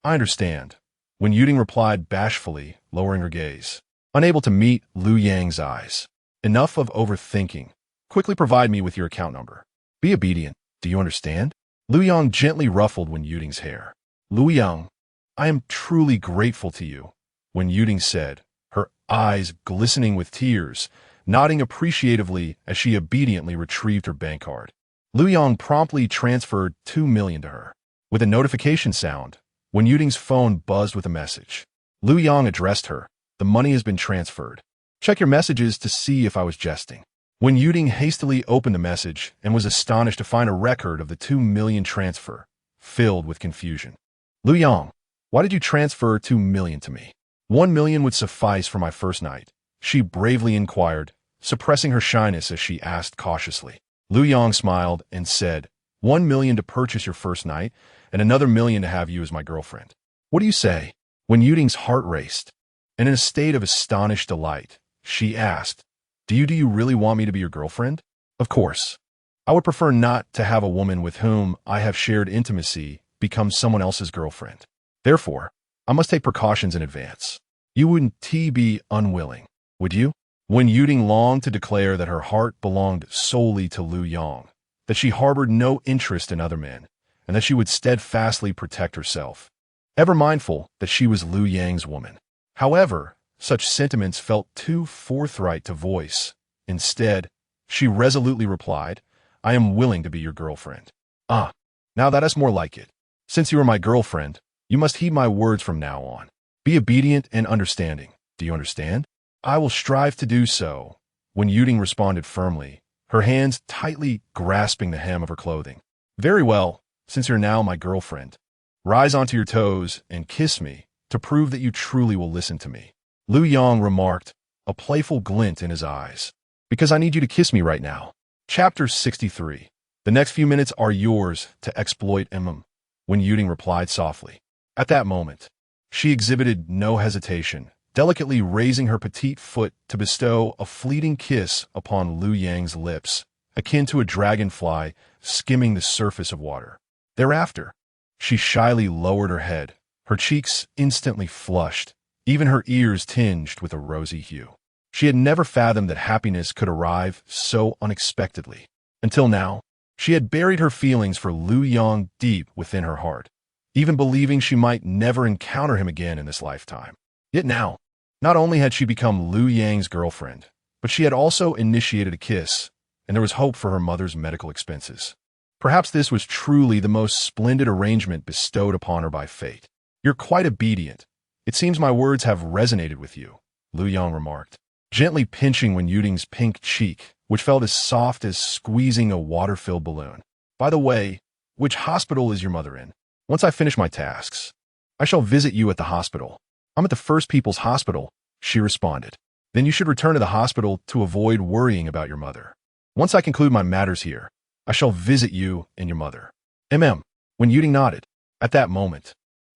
understand," Wen Yuding replied bashfully, lowering her gaze, unable to meet Lu Yang's eyes. "Enough of overthinking. Quickly provide me with your account number. Be obedient. Do you understand?" Lu Yong gently ruffled Wen Yuding's hair. "Lu Yong, I am truly grateful to you," Wen Yuding said, her eyes glistening with tears, nodding appreciatively as she obediently retrieved her bank card. Lu Yong promptly transferred 2 million to her. With a notification sound, Wen Yuding's phone buzzed with a message. Lu Yong addressed her, "The money has been transferred. Check your messages to see if I was jesting." Wen Yuding hastily opened the message and was astonished to find a record of the 2 million transfer, filled with confusion. "Lu Yong, why did you transfer 2 million to me? 1 million would suffice for my first night," she bravely inquired, suppressing her shyness as she asked cautiously. Lu Yong smiled and said, 1 million to purchase your first night, and another million to have you as my girlfriend. What do you say?" Wen Yuding's heart raced, and in a state of astonished delight, she asked, Do you really want me to be your girlfriend?" "Of course. I would prefer not to have a woman with whom I have shared intimacy become someone else's girlfriend. Therefore, I must take precautions in advance. You wouldn't be unwilling, would you?" Wen Yuding longed to declare that her heart belonged solely to Lu Yong, that she harbored no interest in other men, and that she would steadfastly protect herself, ever mindful that she was Lu Yang's woman. However, such sentiments felt too forthright to voice. Instead, she resolutely replied, "I am willing to be your girlfriend." "Ah, now that is more like it. Since you are my girlfriend, you must heed my words from now on. Be obedient and understanding. Do you understand?" "I will strive to do so," Wen Yuding responded firmly, her hands tightly grasping the hem of her clothing. "Very well, since you're now my girlfriend. Rise onto your toes and kiss me to prove that you truly will listen to me," Lu Yong remarked, a playful glint in his eyes. "Because I need you to kiss me right now." Chapter 63. The next few minutes are yours to exploit Wen Yuding replied softly. At that moment, she exhibited no hesitation, delicately raising her petite foot to bestow a fleeting kiss upon Lu Yang's lips, akin to a dragonfly skimming the surface of water. Thereafter, she shyly lowered her head, her cheeks instantly flushed, even her ears tinged with a rosy hue. She had never fathomed that happiness could arrive so unexpectedly. Until now, she had buried her feelings for Lu Yang deep within her heart, even believing she might never encounter him again in this lifetime. Yet now, not only had she become Lu Yang's girlfriend, but she had also initiated a kiss, and there was hope for her mother's medical expenses. Perhaps this was truly the most splendid arrangement bestowed upon her by fate. "You're quite obedient. It seems my words have resonated with you," Lu Yang remarked, gently pinching Wen Yuting's pink cheek, which felt as soft as squeezing a water-filled balloon. "By the way, which hospital is your mother in? Once I finish my tasks, I shall visit you at the hospital." "I'm at the First People's Hospital," she responded. "Then you should return to the hospital to avoid worrying about your mother. Once I conclude my matters here, I shall visit you and your mother." Wen Yuting nodded. At that moment,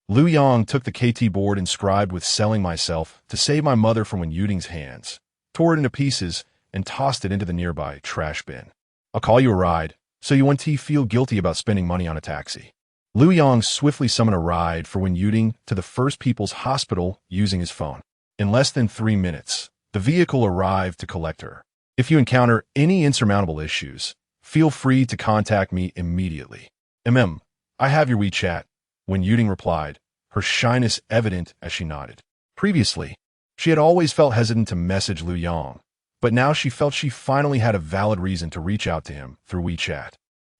Lu Yang took the KT board inscribed with "selling myself" to save my mother from Wen Yuting's hands, tore it into pieces, and tossed it into the nearby trash bin. "I'll call you a ride, so you won't feel guilty about spending money on a taxi." Lu Yang swiftly summoned a ride for Wen Yuting to the First People's Hospital using his phone. In less than 3 minutes, the vehicle arrived to collect her. "If you encounter any insurmountable issues, feel free to contact me immediately." "I have your WeChat," Wen Yuting replied, her shyness evident as she nodded. Previously, she had always felt hesitant to message Lu Yang, but now she felt she finally had a valid reason to reach out to him through WeChat.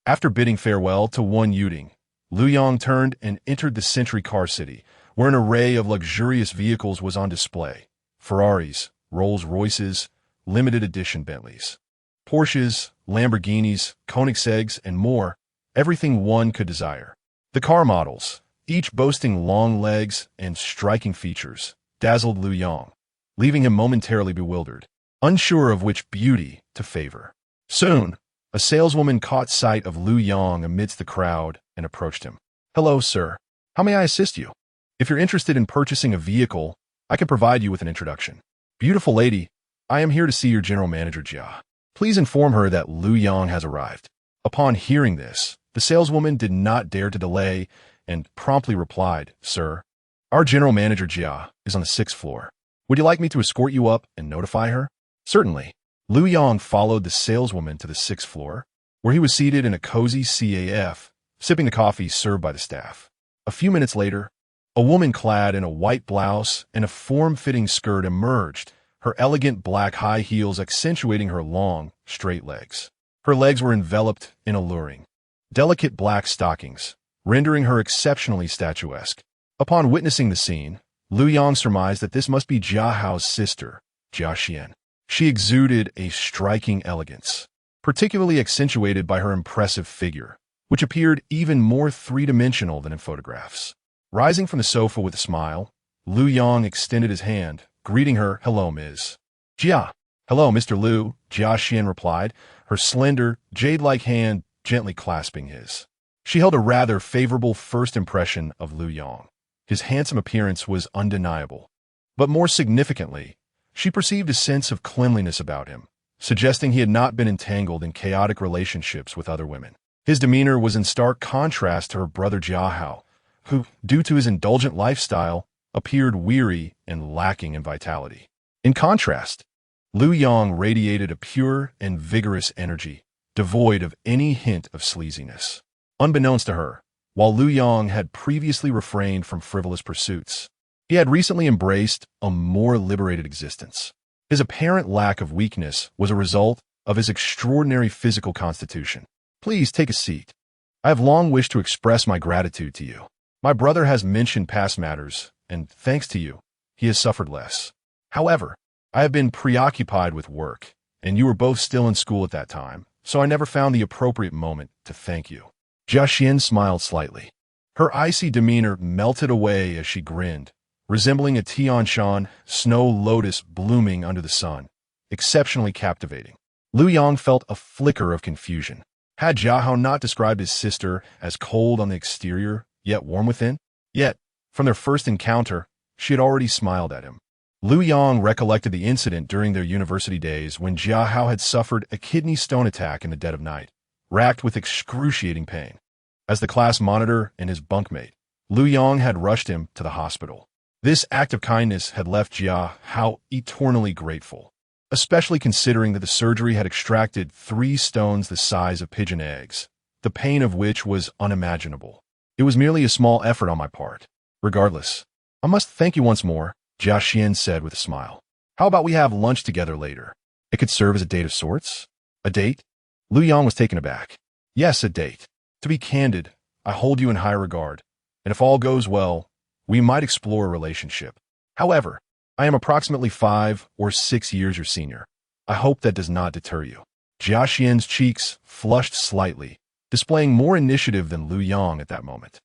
After bidding farewell to Wen Yuting, Lu Yang turned and entered the Century Car City, where an array of luxurious vehicles was on display. Ferraris, Rolls-Royces, limited edition Bentleys, Porsches, Lamborghinis, Koenigseggs, and more, everything one could desire. The car models, each boasting long legs and striking features, dazzled Lu Yang, leaving him momentarily bewildered, unsure of which beauty to favor. Soon, a saleswoman caught sight of Lu Yang amidst the crowd and approached him. "Hello, sir. How may I assist you? If you're interested in purchasing a vehicle, I can provide you with an introduction." "Beautiful lady, I am here to see your general manager, Jia. Please inform her that Lu Yang has arrived." Upon hearing this, the saleswoman did not dare to delay and promptly replied, "Sir, our general manager, Jia, is on the 6th floor. Would you like me to escort you up and notify her?" "Certainly." Lu Yang followed the saleswoman to the 6th floor, where he was seated in a cozy CAF, sipping the coffee served by the staff. A few minutes later, a woman clad in a white blouse and a form-fitting skirt emerged, her elegant black high heels accentuating her long, straight legs. Her legs were enveloped in alluring, delicate black stockings, rendering her exceptionally statuesque. Upon witnessing the scene, Lu Yang surmised that this must be Jia Hao's sister, Jia Xian. She exuded a striking elegance, particularly accentuated by her impressive figure, which appeared even more three-dimensional than in photographs. Rising from the sofa with a smile, Lu Yang extended his hand, greeting her, "Hello, Ms. Jia." "Hello, Mr. Lu," Jia Xian replied, her slender, jade-like hand gently clasping his. She held a rather favorable first impression of Lu Yang. His handsome appearance was undeniable, but more significantly, she perceived a sense of cleanliness about him, suggesting he had not been entangled in chaotic relationships with other women. His demeanor was in stark contrast to her brother Jia Hao, who, due to his indulgent lifestyle, appeared weary and lacking in vitality. In contrast, Lu Yang radiated a pure and vigorous energy, devoid of any hint of sleaziness. Unbeknownst to her, while Lu Yang had previously refrained from frivolous pursuits, he had recently embraced a more liberated existence. His apparent lack of weakness was a result of his extraordinary physical constitution. "Please take a seat. I have long wished to express my gratitude to you. My brother has mentioned past matters, and thanks to you, he has suffered less. However, I have been preoccupied with work, and you were both still in school at that time, so I never found the appropriate moment to thank you." Jia Xian smiled slightly. Her icy demeanor melted away as she grinned, resembling a Tianshan snow lotus blooming under the sun, exceptionally captivating. Lu Yang felt a flicker of confusion. Had Jia Hao not described his sister as cold on the exterior, yet warm within? Yet, from their first encounter, she had already smiled at him. Lu Yong recollected the incident during their university days when Jia Hao had suffered a kidney stone attack in the dead of night, racked with excruciating pain. As the class monitor and his bunkmate, Lu Yong had rushed him to the hospital. This act of kindness had left Jia Hao eternally grateful, especially considering that the surgery had extracted 3 stones the size of pigeon eggs, the pain of which was unimaginable. It was merely a small effort on my part. Regardless, I must thank you once more, Jia Xian said with a smile. How about we have lunch together later? It could serve as a date of sorts? A date? Lu Yong was taken aback. Yes, a date. To be candid, I hold you in high regard, and if all goes well, we might explore a relationship. However, I am approximately 5 or 6 years your senior. I hope that does not deter you. Jia Xian's cheeks flushed slightly, displaying more initiative than Lu Yong at that moment.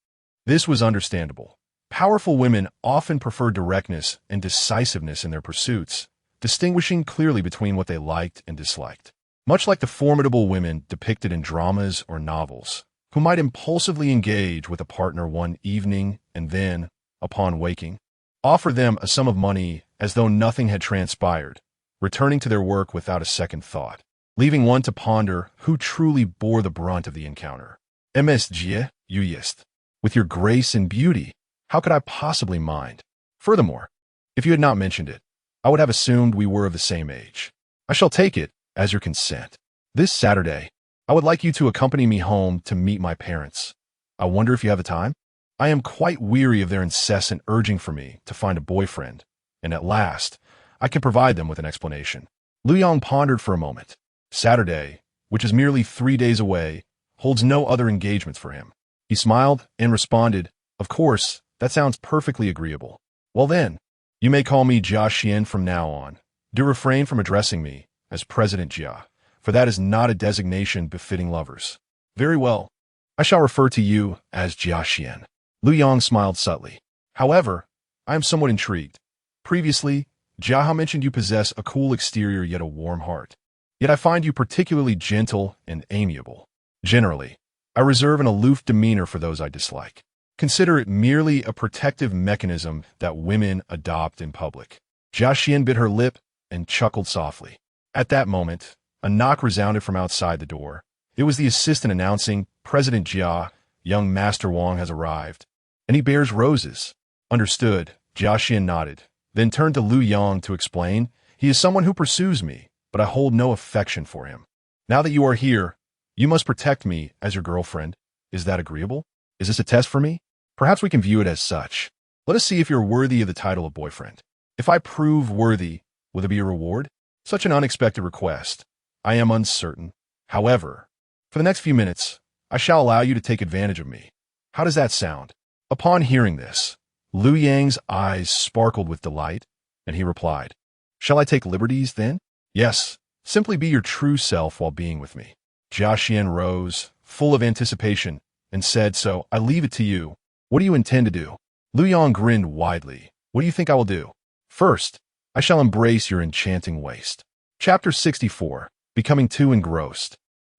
This was understandable. Powerful women often prefer directness and decisiveness in their pursuits, distinguishing clearly between what they liked and disliked. Much like the formidable women depicted in dramas or novels, who might impulsively engage with a partner one evening and then, upon waking, offer them a sum of money as though nothing had transpired, returning to their work without a second thought, leaving one to ponder who truly bore the brunt of the encounter. Ms. Jie, you yist. With your grace and beauty, how could I possibly mind? Furthermore, if you had not mentioned it, I would have assumed we were of the same age. I shall take it as your consent. This Saturday, I would like you to accompany me home to meet my parents. I wonder if you have the time? I am quite weary of their incessant urging for me to find a boyfriend, and at last, I can provide them with an explanation. Lu Yong pondered for a moment. Saturday, which is merely 3 days away, holds no other engagements for him. He smiled and responded, of course, that sounds perfectly agreeable. Well then, you may call me Jia Xian from now on. Do refrain from addressing me as President Jia, for that is not a designation befitting lovers. Very well, I shall refer to you as Jia Xian. Lu Yong smiled subtly. However, I am somewhat intrigued. Previously, Jia Hao mentioned you possess a cool exterior yet a warm heart. Yet I find you particularly gentle and amiable. Generally, I reserve an aloof demeanor for those I dislike. Consider it merely a protective mechanism that women adopt in public. Jia Xian bit her lip and chuckled softly. At that moment, a knock resounded from outside the door. It was the assistant announcing, President Jia, young Master Wang has arrived, and he bears roses. Understood, Jia Xian nodded, then turned to Lu Yong to explain, he is someone who pursues me, but I hold no affection for him. Now that you are here, you must protect me as your girlfriend. Is that agreeable? Is this a test for me? Perhaps we can view it as such. Let us see if you're worthy of the title of boyfriend. If I prove worthy, will there be a reward? Such an unexpected request. I am uncertain. However, for the next few minutes, I shall allow you to take advantage of me. How does that sound? Upon hearing this, Lu Yang's eyes sparkled with delight, and he replied, shall I take liberties then? Yes, simply be your true self while being with me. Jia Xian rose, full of anticipation, and said, so I leave it to you. What do you intend to do? Lu Yong grinned widely. What do you think I will do? First, I shall embrace your enchanting waist. Chapter 64, Becoming Too Engrossed.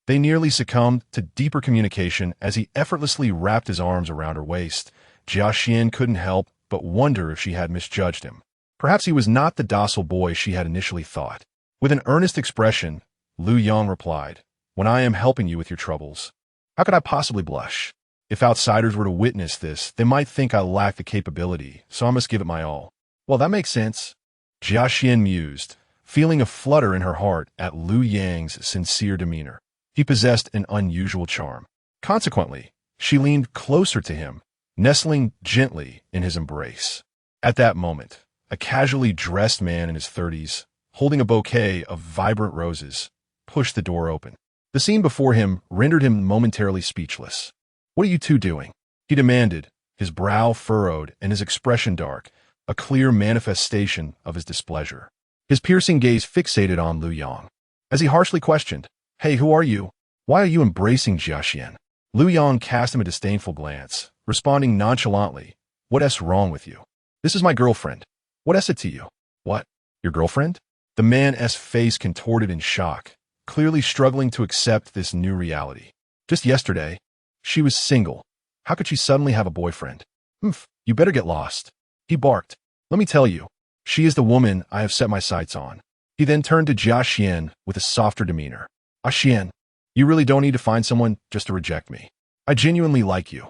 They nearly succumbed to deeper communication as he effortlessly wrapped his arms around her waist. Jia Xian couldn't help but wonder if she had misjudged him. Perhaps he was not the docile boy she had initially thought. With an earnest expression, Lu Yong replied, when I am helping you with your troubles, how could I possibly blush? If outsiders were to witness this, they might think I lack the capability, so I must give it my all. Well, that makes sense. Jia Xian mused, feeling a flutter in her heart at Lu Yang's sincere demeanor. He possessed an unusual charm. Consequently, she leaned closer to him, nestling gently in his embrace. At that moment, a casually dressed man in his 30s, holding a bouquet of vibrant roses, pushed the door open. The scene before him rendered him momentarily speechless. What are you two doing? He demanded, his brow furrowed and his expression dark, a clear manifestation of his displeasure. His piercing gaze fixated on Lu Yong. As he harshly questioned, hey, who are you? Why are you embracing Jia Xian? Lu Yong cast him a disdainful glance, responding nonchalantly, what's wrong with you? This is my girlfriend. What's it to you? What? Your girlfriend? The man's face contorted in shock, clearly struggling to accept this new reality. Just yesterday, she was single. How could she suddenly have a boyfriend? You better get lost. He barked. Let me tell you, She is the woman I have set my sights on. He then turned to Jia Xian with a softer demeanor. Xian, you really don't need to find someone just to reject me. I genuinely like you.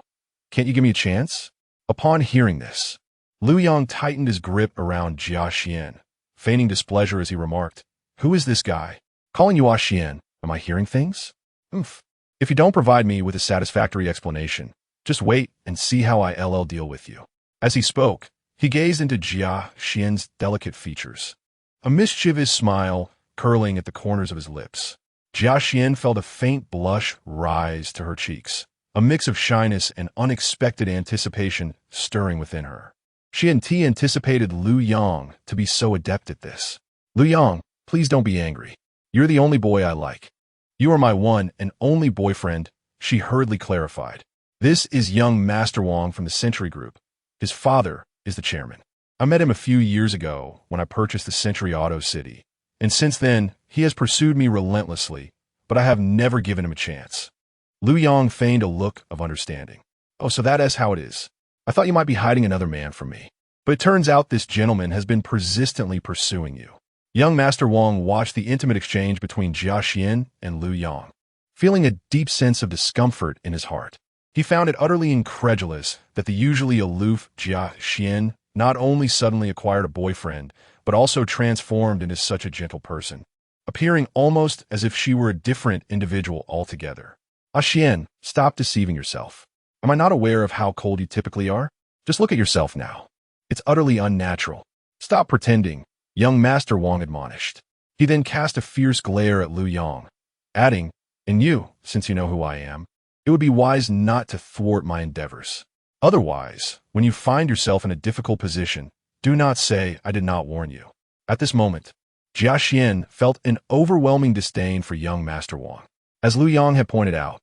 Can't you give me a chance? Upon hearing this, Lu Yong tightened his grip around Jia Xian, feigning displeasure as he remarked, Who is this guy? Calling you Xian, am I hearing things? Oof. If you don't provide me with a satisfactory explanation, just wait and see how I'll deal with you. As he spoke, he gazed into Jia Xian's delicate features, a mischievous smile curling at the corners of his lips. Jia Xian felt a faint blush rise to her cheeks, a mix of shyness and unexpected anticipation stirring within her. She hadn't anticipated Lu Yong to be so adept at this. Lu Yong, please don't be angry. You're the only boy I like. You are my one and only boyfriend, she hurriedly clarified. This is young Master Wong from the Century Group. His father is the chairman. I met him a few years ago when I purchased the Century Auto City, and since then, he has pursued me relentlessly, but I have never given him a chance. Lu Yong feigned a look of understanding. Oh, so that is how it is. I thought you might be hiding another man from me. But it turns out this gentleman has been persistently pursuing you. Young Master Wong watched the intimate exchange between Jia Xian and Lu Yong, feeling a deep sense of discomfort in his heart. He found it utterly incredulous that the usually aloof Jia Xian not only suddenly acquired a boyfriend, but also transformed into such a gentle person, appearing almost as if she were a different individual altogether. Xian, stop deceiving yourself. Am I not aware of how cold you typically are? Just look at yourself now. It's utterly unnatural. Stop pretending, young Master Wong admonished. He then cast a fierce glare at Lu Yong, adding, And you, since you know who I am, it would be wise not to thwart my endeavors. Otherwise, when you find yourself in a difficult position, do not say I did not warn you. At this moment, Jia Xian felt an overwhelming disdain for young Master Wong. As Lu Yong had pointed out,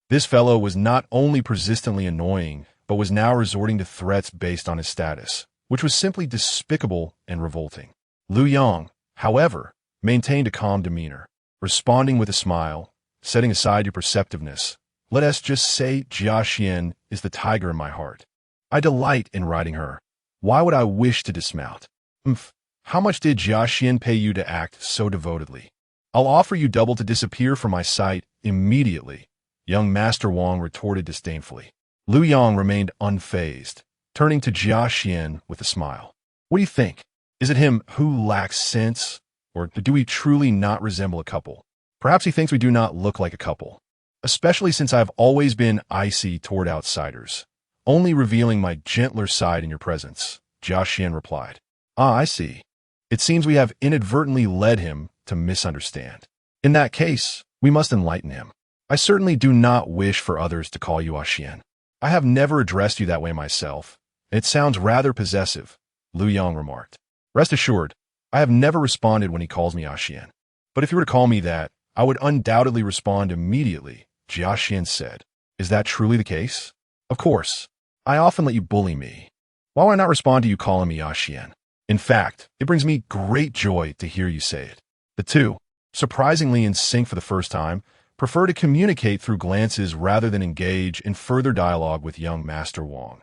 this fellow was not only persistently annoying, but was now resorting to threats based on his status, which was simply despicable and revolting. Lu Yong, however, maintained a calm demeanor, responding with a smile, setting aside your perceptiveness. Let us just say Jia Xian is the tiger in my heart. I delight in riding her. Why would I wish to dismount? How much did Jia Xian pay you to act so devotedly? I'll offer you double to disappear from my sight immediately, young Master Wong retorted disdainfully. Lu Yong remained unfazed, turning to Jia Xian with a smile. What do you think? Is it him who lacks sense, or do we truly not resemble a couple? Perhaps he thinks we do not look like a couple, especially since I've always been icy toward outsiders, only revealing my gentler side in your presence, Jia Xian replied. Ah, I see. It seems we have inadvertently led him to misunderstand. In that case, we must enlighten him. I certainly do not wish for others to call you Xian. I have never addressed you that way myself, and it sounds rather possessive, Lu Yong remarked. Rest assured, I have never responded when he calls me Xian. But if you were to call me that, I would undoubtedly respond immediately, Jia Xian said. Is that truly the case? Of course. I often let you bully me. Why would I not respond to you calling me Xian? In fact, it brings me great joy to hear you say it. The two, surprisingly in sync for the first time, prefer to communicate through glances rather than engage in further dialogue with young Master Wong,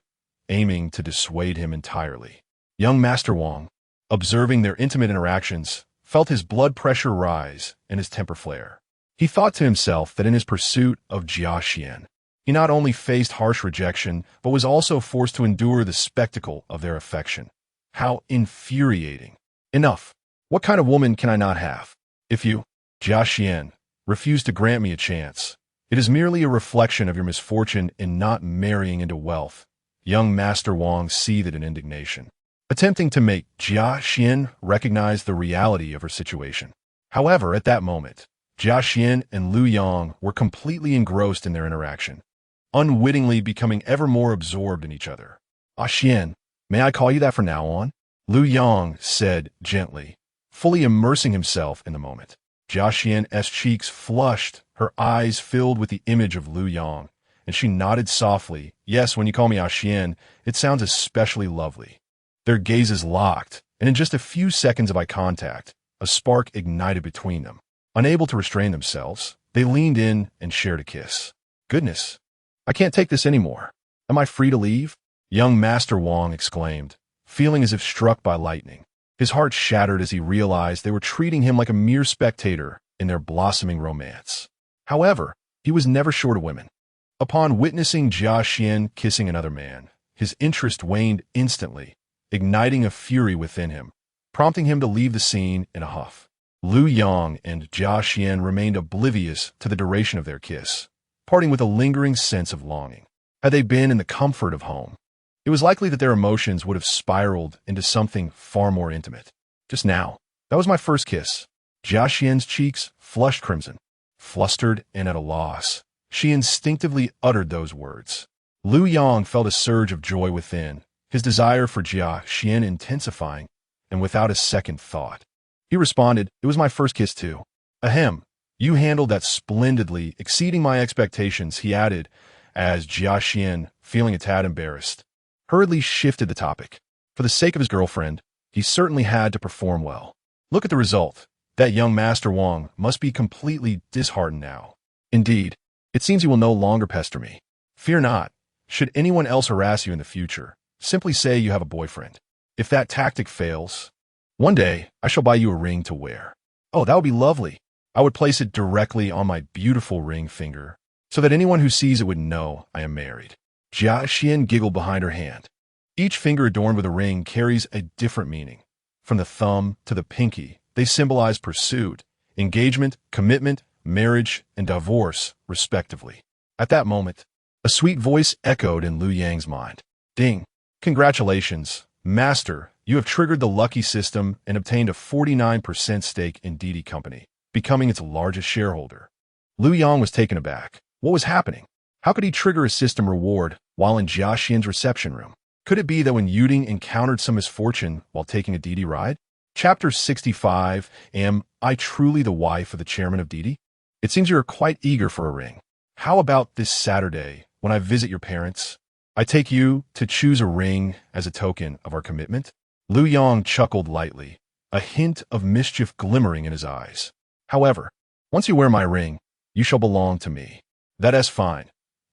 aiming to dissuade him entirely. Young Master Wong, observing their intimate interactions, felt his blood pressure rise and his temper flare. He thought to himself that in his pursuit of Jia Xian, he not only faced harsh rejection, but was also forced to endure the spectacle of their affection. How infuriating. Enough. What kind of woman can I not have? If you, Jia Xian, refuse to grant me a chance, it is merely a reflection of your misfortune in not marrying into wealth. Young Master Wong seethed in indignation, attempting to make Jia Xian recognize the reality of her situation. However, at that moment, Jia Xian and Lu Yong were completely engrossed in their interaction, unwittingly becoming ever more absorbed in each other. Xian, may I call you that from now on? Lu Yong said gently, fully immersing himself in the moment. Jia Xian's cheeks flushed, her eyes filled with the image of Lu Yong, and she nodded softly. Yes, when you call me Xian, it sounds especially lovely. Their gazes locked, and in just a few seconds of eye contact, a spark ignited between them. Unable to restrain themselves, they leaned in and shared a kiss. Goodness, I can't take this anymore. Am I free to leave? Young Master Wong exclaimed, feeling as if struck by lightning. His heart shattered as he realized they were treating him like a mere spectator in their blossoming romance. However, he was never short of women. Upon witnessing Jia Xian kissing another man, his interest waned instantly, igniting a fury within him, prompting him to leave the scene in a huff. Lu Yang and Jia Xian remained oblivious to the duration of their kiss, parting with a lingering sense of longing. Had they been in the comfort of home, it was likely that their emotions would have spiraled into something far more intimate. Just now, that was my first kiss. Jia Xian's cheeks flushed crimson. Flustered and at a loss, she instinctively uttered those words. Lu Yang felt a surge of joy within, his desire for Jia Xian intensifying, and without a second thought, he responded, "It was my first kiss too." "Ahem, you handled that splendidly, exceeding my expectations," he added, as Jia Xian, feeling a tad embarrassed, hurriedly shifted the topic. For the sake of his girlfriend, he certainly had to perform well. Look at the result. That young Master Wang must be completely disheartened now. Indeed, it seems he will no longer pester me. Fear not. Should anyone else harass you in the future, simply say you have a boyfriend. If that tactic fails, one day I shall buy you a ring to wear. Oh, that would be lovely. I would place it directly on my beautiful ring finger, so that anyone who sees it would know I am married. Jia Xian giggled behind her hand. Each finger adorned with a ring carries a different meaning. From the thumb to the pinky, they symbolize pursuit, engagement, commitment, marriage, and divorce, respectively. At that moment, a sweet voice echoed in Lu Yang's mind. Ding! Congratulations, Master, you have triggered the lucky system and obtained a 49% stake in Didi Company, becoming its largest shareholder. Lu Yang was taken aback. What was happening? How could he trigger a system reward while in Jia Xian's reception room? Could it be that when Yuding encountered some misfortune while taking a Didi ride? Chapter 65, Am I truly the wife of the chairman of Didi? It seems you're quite eager for a ring. How about this Saturday, when I visit your parents? I take you to choose a ring as a token of our commitment? Lu Yang chuckled lightly, a hint of mischief glimmering in his eyes. However, once you wear my ring, you shall belong to me. That is fine.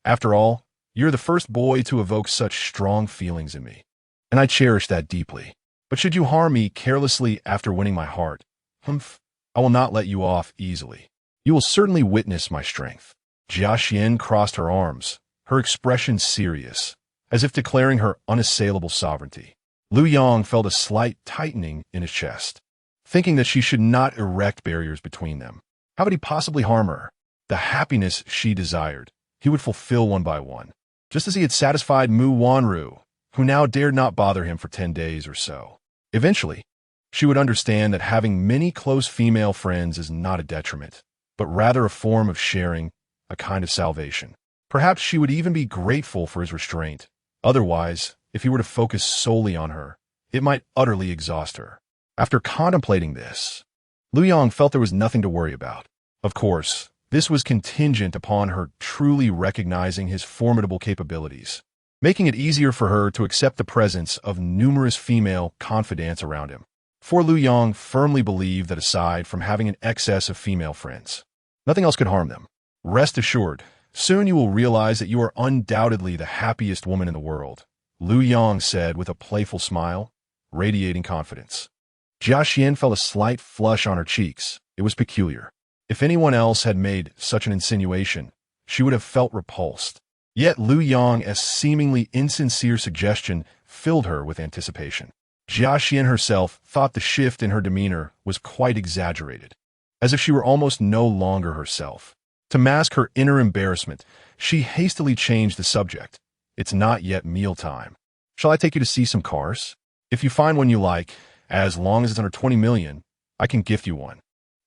After all, you're the first boy to evoke such strong feelings in me, and I cherish that deeply. But should you harm me carelessly after winning my heart, I will not let you off easily. You will certainly witness my strength. Jia Xian crossed her arms, her expression serious, as if declaring her unassailable sovereignty. Lu Yang felt a slight tightening in his chest, thinking that she should not erect barriers between them. How could he possibly harm her? The happiness she desired, he would fulfill one by one, just as he had satisfied Mu Wanru, who now dared not bother him for 10 days or so. Eventually, she would understand that having many close female friends is not a detriment, but rather a form of sharing, a kind of salvation. Perhaps she would even be grateful for his restraint. Otherwise, if he were to focus solely on her, it might utterly exhaust her. After contemplating this, Lu Yang felt there was nothing to worry about. Of course, this was contingent upon her truly recognizing his formidable capabilities, making it easier for her to accept the presence of numerous female confidants around him. For Lu Yang firmly believed that aside from having an excess of female friends, nothing else could harm them. Rest assured, soon you will realize that you are undoubtedly the happiest woman in the world, Lu Yang said with a playful smile, radiating confidence. Jia Xian felt a slight flush on her cheeks. It was peculiar. If anyone else had made such an insinuation, she would have felt repulsed. Yet Lu Yang's seemingly insincere suggestion filled her with anticipation. Jia Xian herself thought the shift in her demeanor was quite exaggerated, as if she were almost no longer herself. To mask her inner embarrassment, she hastily changed the subject. It's not yet mealtime. Shall I take you to see some cars? If you find one you like, as long as it's under 20 million, I can gift you one.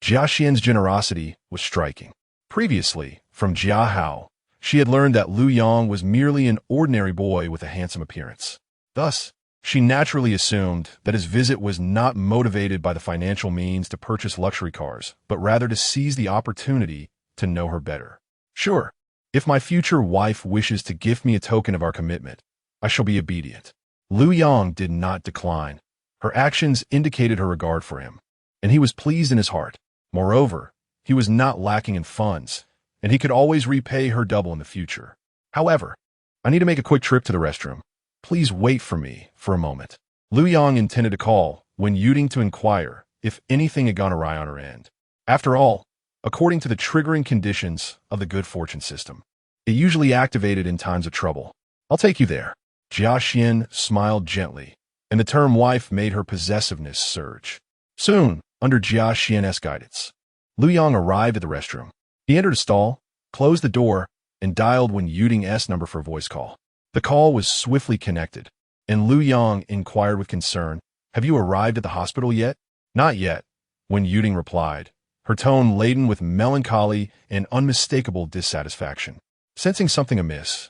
Jia Xian's generosity was striking. Previously, from Jia Hao, she had learned that Lu Yang was merely an ordinary boy with a handsome appearance. Thus, she naturally assumed that his visit was not motivated by the financial means to purchase luxury cars, but rather to seize the opportunity to know her better. Sure, if my future wife wishes to gift me a token of our commitment, I shall be obedient. Lu Yang did not decline. Her actions indicated her regard for him, and he was pleased in his heart. Moreover, he was not lacking in funds, and he could always repay her double in the future. However, I need to make a quick trip to the restroom. Please wait for me for a moment. Lu Yang intended to call Wen Yuding to inquire if anything had gone awry on her end. After all, according to the triggering conditions of the good fortune system, it usually activated in times of trouble. I'll take you there. Jia Xian smiled gently, and the term wife made her possessiveness surge. Soon, under Jia Xian's guidance, Lu Yang arrived at the restroom. He entered a stall, closed the door, and dialed Wen Yuding's number for a voice call. The call was swiftly connected, and Lu Yang inquired with concern, "Have you arrived at the hospital yet?" "Not yet," Wen Yuding replied, her tone laden with melancholy and unmistakable dissatisfaction. Sensing something amiss,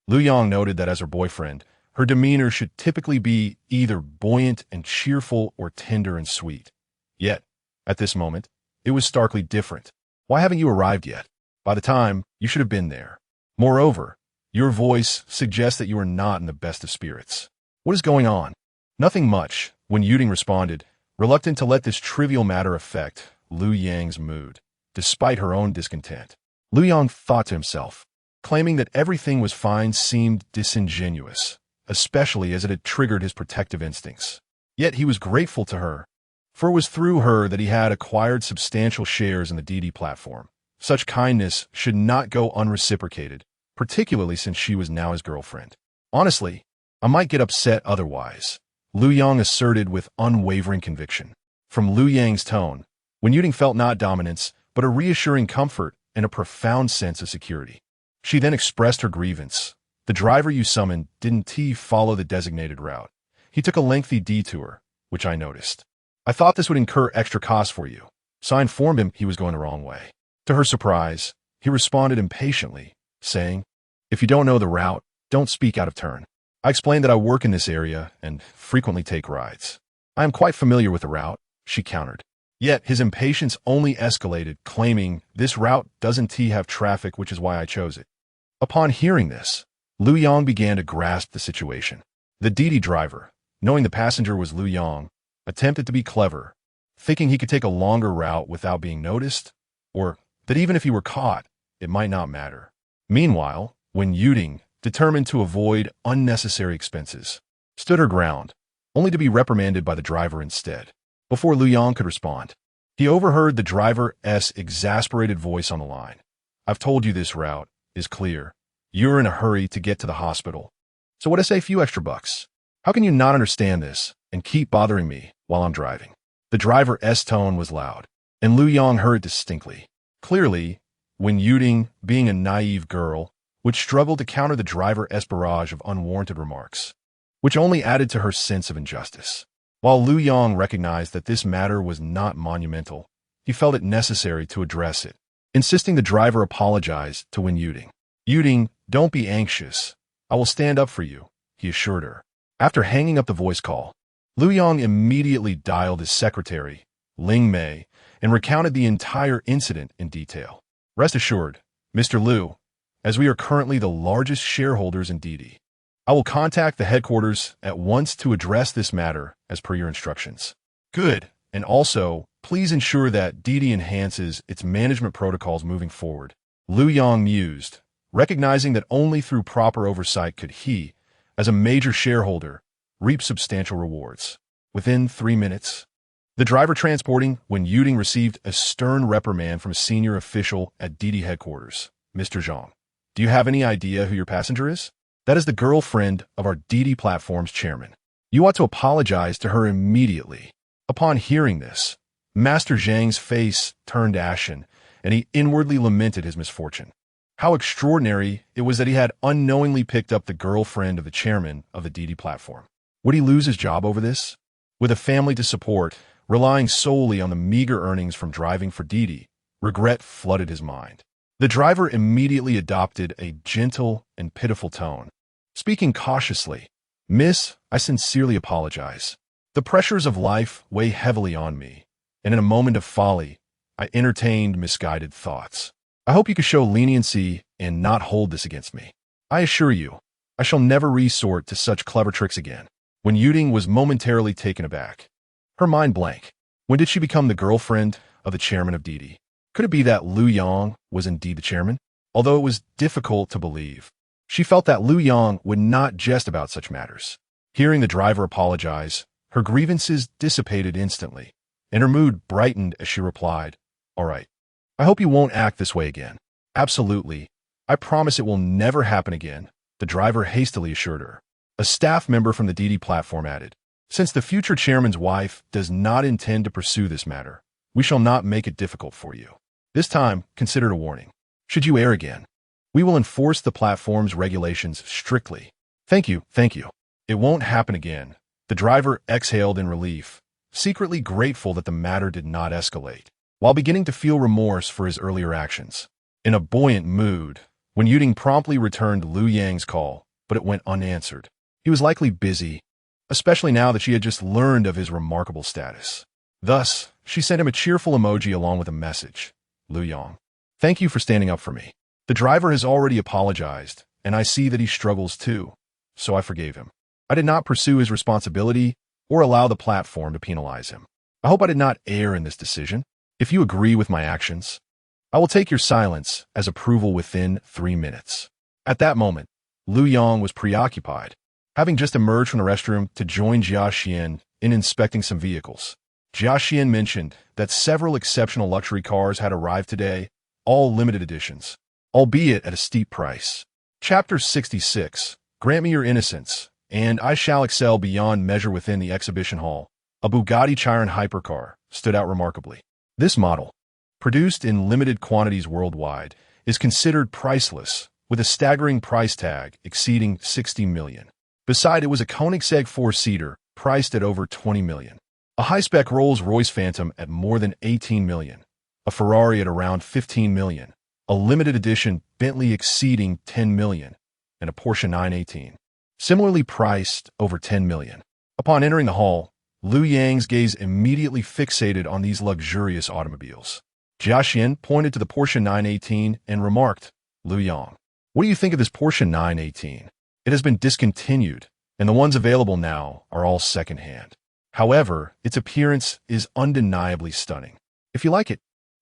Lu Yang noted that as her boyfriend, her demeanor should typically be either buoyant and cheerful or tender and sweet. Yet, at this moment, it was starkly different. "Why haven't you arrived yet? By the time, you should have been there. Moreover, your voice suggests that you are not in the best of spirits. What is going on?" "Nothing much," Wen Yuding responded, reluctant to let this trivial matter affect Lu Yang's mood, despite her own discontent. Lu Yang thought to himself, claiming that everything was fine seemed disingenuous, especially as it had triggered his protective instincts. Yet he was grateful to her, for it was through her that he had acquired substantial shares in the Didi platform. Such kindness should not go unreciprocated, particularly since she was now his girlfriend. "Honestly, I might get upset otherwise," Lu Yang asserted with unwavering conviction. From Lu Yang's tone, Wen Yuding felt not dominance, but a reassuring comfort and a profound sense of security. She then expressed her grievance. "The driver you summoned didn't follow the designated route. He took a lengthy detour, which I noticed. I thought this would incur extra costs for you, so I informed him he was going the wrong way." To her surprise, he responded impatiently, saying, "If you don't know the route, don't speak out of turn. I explained that I work in this area and frequently take rides. I am quite familiar with the route," she countered. Yet his impatience only escalated, claiming, "This route doesn't have traffic, which is why I chose it." Upon hearing this, Lu Yang began to grasp the situation. The Didi driver, knowing the passenger was Lu Yang, attempted to be clever, thinking he could take a longer route without being noticed, or that even if he were caught, it might not matter. Meanwhile, Wen Yuding, determined to avoid unnecessary expenses, stood her ground, only to be reprimanded by the driver instead. Before Lu Yang could respond, he overheard the driver's exasperated voice on the line. "I've told you this route is clear. You're in a hurry to get to the hospital. So what I say, a few extra bucks? How can you not understand this and keep bothering me while I'm driving?" The driver's tone was loud, and Lu Yang heard distinctly. Clearly, Wen Yuding, being a naive girl, would struggle to counter the driver's barrage of unwarranted remarks, which only added to her sense of injustice. While Lu Yang recognized that this matter was not monumental, he felt it necessary to address it, insisting the driver apologize to Wen Yuding. "Yuding, don't be anxious. I will stand up for you," he assured her. After hanging up the voice call, Lu Yang immediately dialed his secretary, Ling Mei, and recounted the entire incident in detail. "Rest assured, Mr. Lu, as we are currently the largest shareholders in Didi, I will contact the headquarters at once to address this matter as per your instructions." "Good, and also, please ensure that Didi enhances its management protocols moving forward," Lu Yang mused, recognizing that only through proper oversight could he, as a major shareholder, reap substantial rewards. Within 3 minutes, the driver transporting Wen Yuding received a stern reprimand from a senior official at Didi headquarters. "Mr. Zhang, do you have any idea who your passenger is? That is the girlfriend of our Didi platform's chairman. You ought to apologize to her immediately." Upon hearing this, Master Zhang's face turned ashen, and he inwardly lamented his misfortune. How extraordinary it was that he had unknowingly picked up the girlfriend of the chairman of the Didi platform. Would he lose his job over this? With a family to support, relying solely on the meager earnings from driving for Didi, regret flooded his mind. The driver immediately adopted a gentle and pitiful tone. Speaking cautiously, "Miss, I sincerely apologize. The pressures of life weigh heavily on me, and in a moment of folly, I entertained misguided thoughts. I hope you can show leniency and not hold this against me. I assure you, I shall never resort to such clever tricks again." Wen Yuding was momentarily taken aback, her mind blank. When did she become the girlfriend of the chairman of Didi? Could it be that Lu Yang was indeed the chairman? Although it was difficult to believe, she felt that Lu Yang would not jest about such matters. Hearing the driver apologize, Her grievances dissipated instantly, and her mood brightened as she replied, "All right. I hope you won't act this way again." "Absolutely. I promise it will never happen again," the driver hastily assured her. A staff member from the DD platform added, "Since the future chairman's wife does not intend to pursue this matter, we shall not make it difficult for you. This time, consider it a warning. Should you err again, we will enforce the platform's regulations strictly." Thank you. It won't happen again." The driver exhaled in relief, secretly grateful that the matter did not escalate, while beginning to feel remorse for his earlier actions. In a buoyant mood, when Yuding promptly returned Liu Yang's call, but it went unanswered. He was likely busy, especially now that she had just learned of his remarkable status. Thus, she sent him a cheerful emoji along with a message. "Liu Yang, thank you for standing up for me. The driver has already apologized, and I see that he struggles too, so I forgave him. I did not pursue his responsibility or allow the platform to penalize him. I hope I did not err in this decision. If you agree with my actions, I will take your silence as approval within 3 minutes." At that moment, Liu Yang was preoccupied, having just emerged from the restroom to join Jia Xian in inspecting some vehicles. Jia Xian mentioned that several exceptional luxury cars had arrived today, all limited editions, albeit at a steep price. Chapter 66, Grant me your innocence, and I shall excel beyond measure within the exhibition hall. A Bugatti Chiron hypercar stood out remarkably. This model, produced in limited quantities worldwide, is considered priceless, with a staggering price tag exceeding 60 million. Beside it was a Koenigsegg 4-seater, priced at over 20 million. A high-spec Rolls-Royce Phantom at more than 18 million. A Ferrari at around 15 million. A limited edition Bentley exceeding 10 million. And a Porsche 918, similarly priced over 10 million. Upon entering the hall, Liu Yang's gaze immediately fixated on these luxurious automobiles. Jia Xian pointed to the Porsche 918 and remarked, "Liu Yang, what do you think of this Porsche 918? It has been discontinued, and the ones available now are all second-hand. However, its appearance is undeniably stunning. If you like it,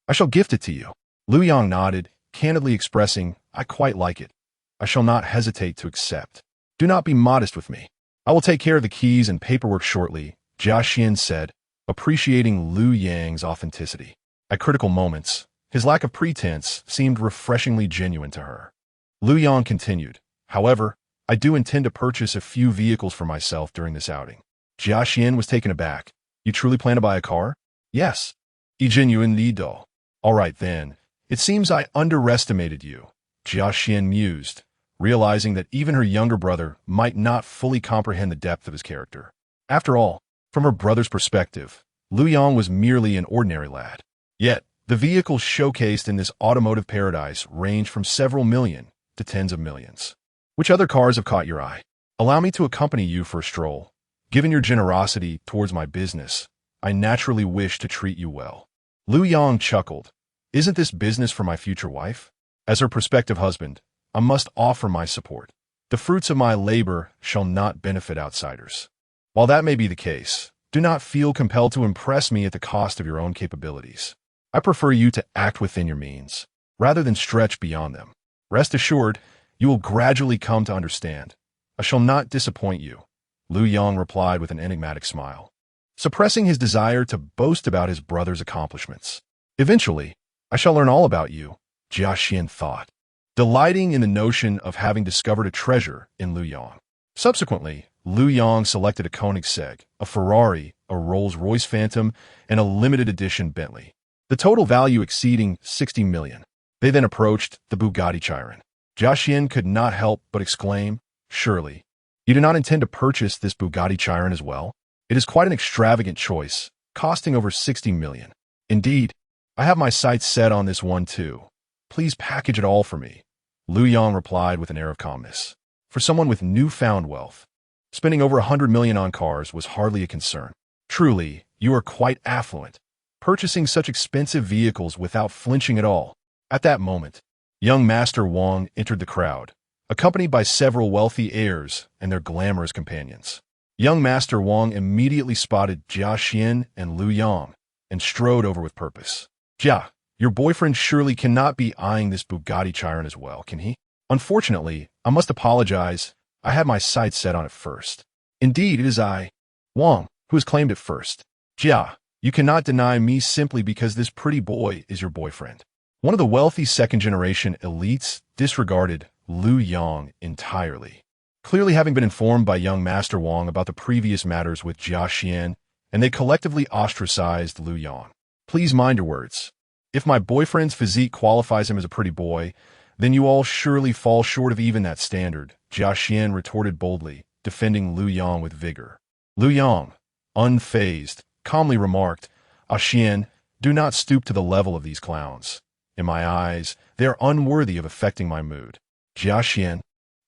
I shall gift it to you." Liu Yang nodded, candidly expressing, "I quite like it. I shall not hesitate to accept. Do not be modest with me. I will take care of the keys and paperwork shortly," Jia Xian said, appreciating Liu Yang's authenticity. At critical moments, his lack of pretense seemed refreshingly genuine to her. Liu Yang continued, "However, I do intend to purchase a few vehicles for myself during this outing." Jia Xian was taken aback. "You truly plan to buy a car?" "Yes." "Genuinely do." "All right then. It seems I underestimated you," Jia Xian mused, realizing that even her younger brother might not fully comprehend the depth of his character. After all, from her brother's perspective, Liu Yang was merely an ordinary lad. Yet, the vehicles showcased in this automotive paradise range from several million to tens of millions. "Which other cars have caught your eye? Allow me to accompany you for a stroll. Given your generosity towards my business, I naturally wish to treat you well." Liu Yang chuckled. "Isn't this business for my future wife? As her prospective husband, I must offer my support. The fruits of my labor shall not benefit outsiders. While that may be the case, do not feel compelled to impress me at the cost of your own capabilities. I prefer you to act within your means, rather than stretch beyond them. Rest assured, you will gradually come to understand. I shall not disappoint you," Liu Yang replied with an enigmatic smile, suppressing his desire to boast about his brother's accomplishments. "Eventually, I shall learn all about you," Jia Xian thought, delighting in the notion of having discovered a treasure in Liu Yang. Subsequently, Liu Yang selected a Koenigsegg, a Ferrari, a Rolls-Royce Phantom, and a limited edition Bentley, the total value exceeding 60 million. They then approached the Bugatti Chiron. Jia Xian could not help but exclaim, "Surely, you do not intend to purchase this Bugatti Chiron as well? It is quite an extravagant choice, costing over 60 million. Indeed, I have my sights set on this one too. Please package it all for me," Liu Yang replied with an air of calmness. For someone with newfound wealth, spending over 100 million on cars was hardly a concern. "Truly, you are quite affluent, purchasing such expensive vehicles without flinching at all." At that moment, young Master Wang entered the crowd, accompanied by several wealthy heirs and their glamorous companions. Young Master Wang immediately spotted Jia Xian and Liu Yang and strode over with purpose. "Jia, your boyfriend surely cannot be eyeing this Bugatti Chiron as well, can he?" "Unfortunately, I must apologize. I had my sights set on it first." "Indeed, it is I." "Wang, who has claimed it first. Jia, you cannot deny me simply because this pretty boy is your boyfriend. One of the wealthy second-generation elites disregarded Lu Yong entirely. Clearly having been informed by young Master Wang about the previous matters with Jia Xian, and they collectively ostracized Lu Yong. Please mind your words. If my boyfriend's physique qualifies him as a pretty boy, then you all surely fall short of even that standard, Jia Xian retorted boldly, defending Lu Yong with vigor. Lu Yong, unfazed, calmly remarked, Xian, do not stoop to the level of these clowns. In my eyes, they are unworthy of affecting my mood. Jia Xian,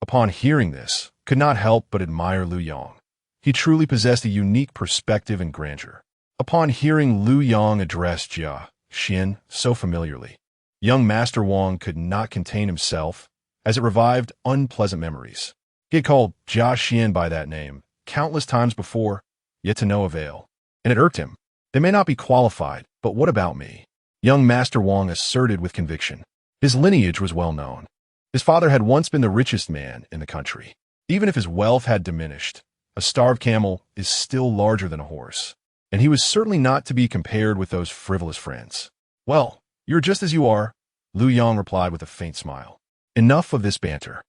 upon hearing this, could not help but admire Lu Yong. He truly possessed a unique perspective and grandeur. Upon hearing Lu Yong address Jia Xian so familiarly, young Master Wang could not contain himself, as it revived unpleasant memories. He had called Jia Xian by that name countless times before, yet to no avail, and it irked him. They may not be qualified, but what about me? Young Master Wang asserted with conviction. His lineage was well known. His father had once been the richest man in the country. Even if his wealth had diminished, a starved camel is still larger than a horse, and he was certainly not to be compared with those frivolous friends. Well, you're just as you are, Lu Yong replied with a faint smile. Enough of this banter.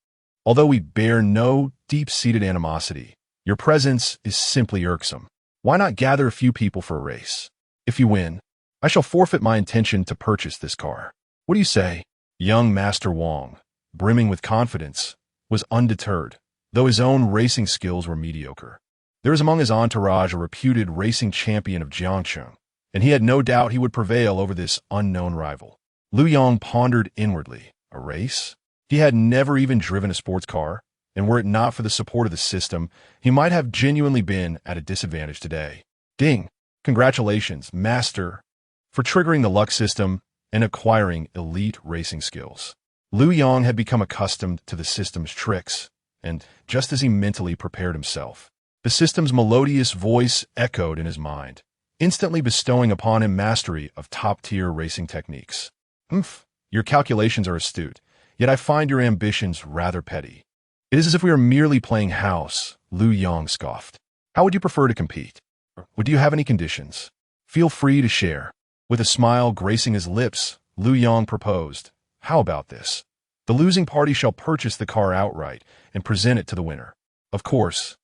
Although we bear no deep-seated animosity, your presence is simply irksome. Why not gather a few people for a race? If you win, I shall forfeit my intention to purchase this car. What do you say? Young Master Wang, brimming with confidence, was undeterred, though his own racing skills were mediocre. There was among his entourage a reputed racing champion of Jiangcheng, and he had no doubt he would prevail over this unknown rival. Lu Yong pondered inwardly. A race? He had never even driven a sports car, and were it not for the support of the system, he might have genuinely been at a disadvantage today. Ding! Congratulations, Master, for triggering the luck system and acquiring elite racing skills. Lu Yong had become accustomed to the system's tricks, and just as he mentally prepared himself, the system's melodious voice echoed in his mind, instantly bestowing upon him mastery of top-tier racing techniques. Your calculations are astute, yet I find your ambitions rather petty. It is as if we are merely playing house, Lu Yong scoffed. How would you prefer to compete? Would you have any conditions? Feel free to share. With a smile gracing his lips, Lu Yong proposed. How about this? The losing party shall purchase the car outright and present it to the winner. Of course,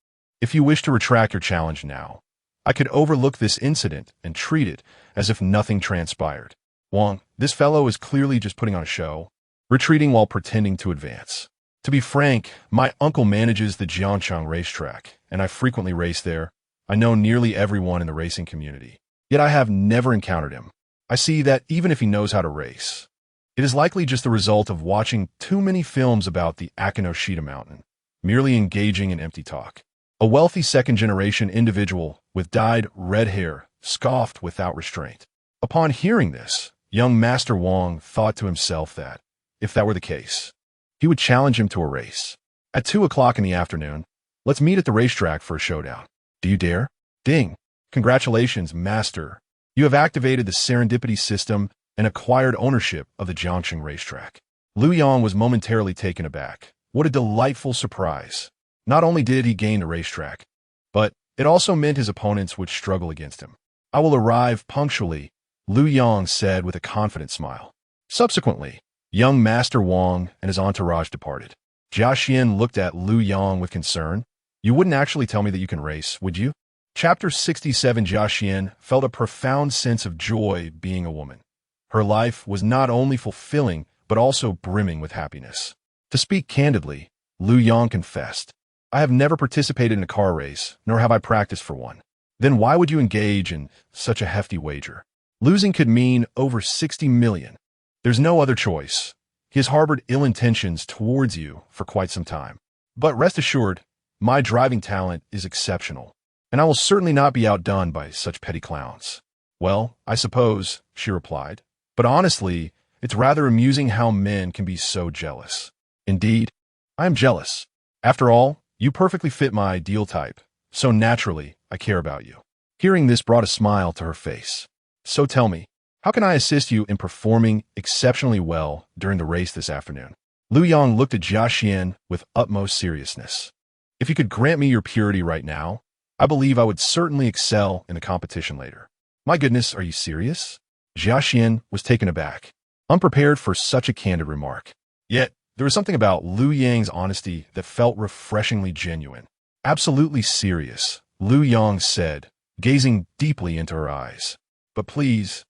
if you wish to retract your challenge now, I could overlook this incident and treat it as if nothing transpired. Wang, this fellow is clearly just putting on a show, retreating while pretending to advance. To be frank, my uncle manages the Jiangcheng racetrack, and I frequently race there. I know nearly everyone in the racing community, yet I have never encountered him. I see that even if he knows how to race, it is likely just the result of watching too many films about the Akinoshita Mountain, merely engaging in empty talk. A wealthy second-generation individual with dyed red hair scoffed without restraint. Upon hearing this, young Master Wang thought to himself that, if that were the case, he would challenge him to a race. At 2 o'clock in the afternoon, let's meet at the racetrack for a showdown. Do you dare? Ding! Congratulations, Master. You have activated the serendipity system and acquired ownership of the Jiangcheng racetrack. Lu Yong was momentarily taken aback. What a delightful surprise. Not only did he gain the racetrack, but it also meant his opponents would struggle against him. I will arrive punctually, Lu Yong said with a confident smile. Subsequently, young Master Wang and his entourage departed. Jia Xian looked at Lu Yong with concern. You wouldn't actually tell me that you can race, would you? Chapter 67. Jia Xian felt a profound sense of joy being a woman. Her life was not only fulfilling, but also brimming with happiness. To speak candidly, Lu Yong confessed, I have never participated in a car race, nor have I practiced for one. Then why would you engage in such a hefty wager? Losing could mean over 60 million. There's no other choice. He has harbored ill intentions towards you for quite some time. But rest assured, my driving talent is exceptional, and I will certainly not be outdone by such petty clowns. Well, I suppose, she replied, but honestly, it's rather amusing how men can be so jealous. Indeed, I am jealous. After all, you perfectly fit my ideal type, so naturally, I care about you. Hearing this brought a smile to her face. So tell me, how can I assist you in performing exceptionally well during the race this afternoon? Lu Yong looked at Jia Xian with utmost seriousness. If you could grant me your purity right now, I believe I would certainly excel in the competition later. My goodness, are you serious? Jia Xian was taken aback, unprepared for such a candid remark. Yet, there was something about Lu Yang's honesty that felt refreshingly genuine. Absolutely serious, Lu Yang said, gazing deeply into her eyes. But please,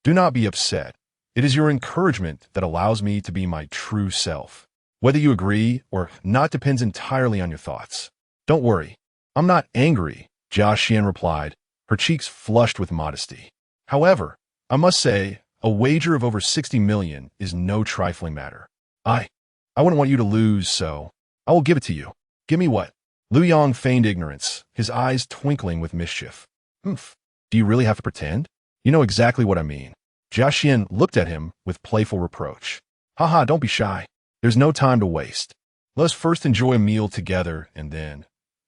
do not be upset. It is your encouragement that allows me to be my true self. Whether you agree or not depends entirely on your thoughts. Don't worry. I'm not angry, Jia Xian replied, her cheeks flushed with modesty. However, I must say, a wager of over 60 million is no trifling matter. I wouldn't want you to lose, so I will give it to you. Give me what? Lu Yang feigned ignorance, his eyes twinkling with mischief. Humph. Do you really have to pretend? You know exactly what I mean. Jia Xian looked at him with playful reproach. Haha, don't be shy. There's no time to waste. Let us first enjoy a meal together and then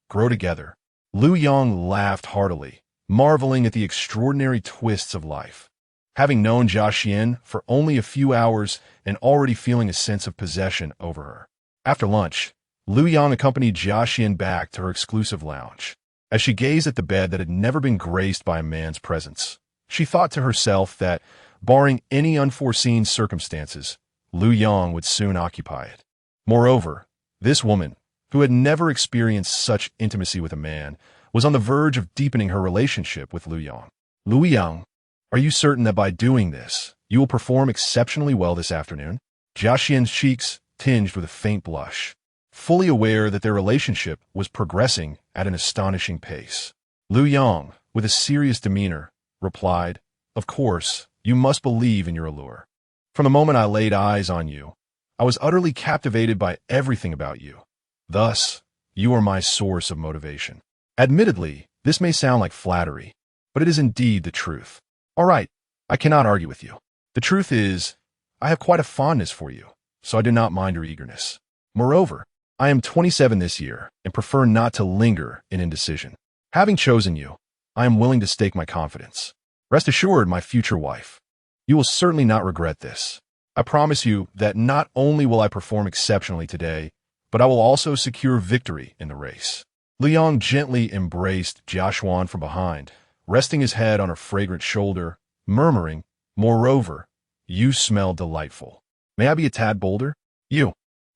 grow together. Lu Yang laughed heartily, marveling at the extraordinary twists of life. Having known Jia Xian for only a few hours and already feeling a sense of possession over her. After lunch, Lu Yang accompanied Jia Xian back to her exclusive lounge. As she gazed at the bed that had never been graced by a man's presence, she thought to herself that, barring any unforeseen circumstances, Lu Yang would soon occupy it. Moreover, this woman, who had never experienced such intimacy with a man, was on the verge of deepening her relationship with Lu Yang. Lu Yang, are you certain that by doing this, you will perform exceptionally well this afternoon? Jia Xian's cheeks tinged with a faint blush, fully aware that their relationship was progressing at an astonishing pace. Lu Yang, with a serious demeanor, replied, Of course, you must believe in your allure. From the moment I laid eyes on you, I was utterly captivated by everything about you. Thus, you are my source of motivation. Admittedly, this may sound like flattery, but it is indeed the truth. All right, I cannot argue with you. The truth is, I have quite a fondness for you, so I do not mind your eagerness. Moreover, I am 27 this year and prefer not to linger in indecision. Having chosen you, I am willing to stake my confidence. Rest assured, my future wife, you will certainly not regret this. I promise you that not only will I perform exceptionally today, but I will also secure victory in the race. Lu Yang gently embraced Jia Xian from behind, resting his head on her fragrant shoulder, murmuring, Moreover, you smell delightful. May I be a tad bolder? You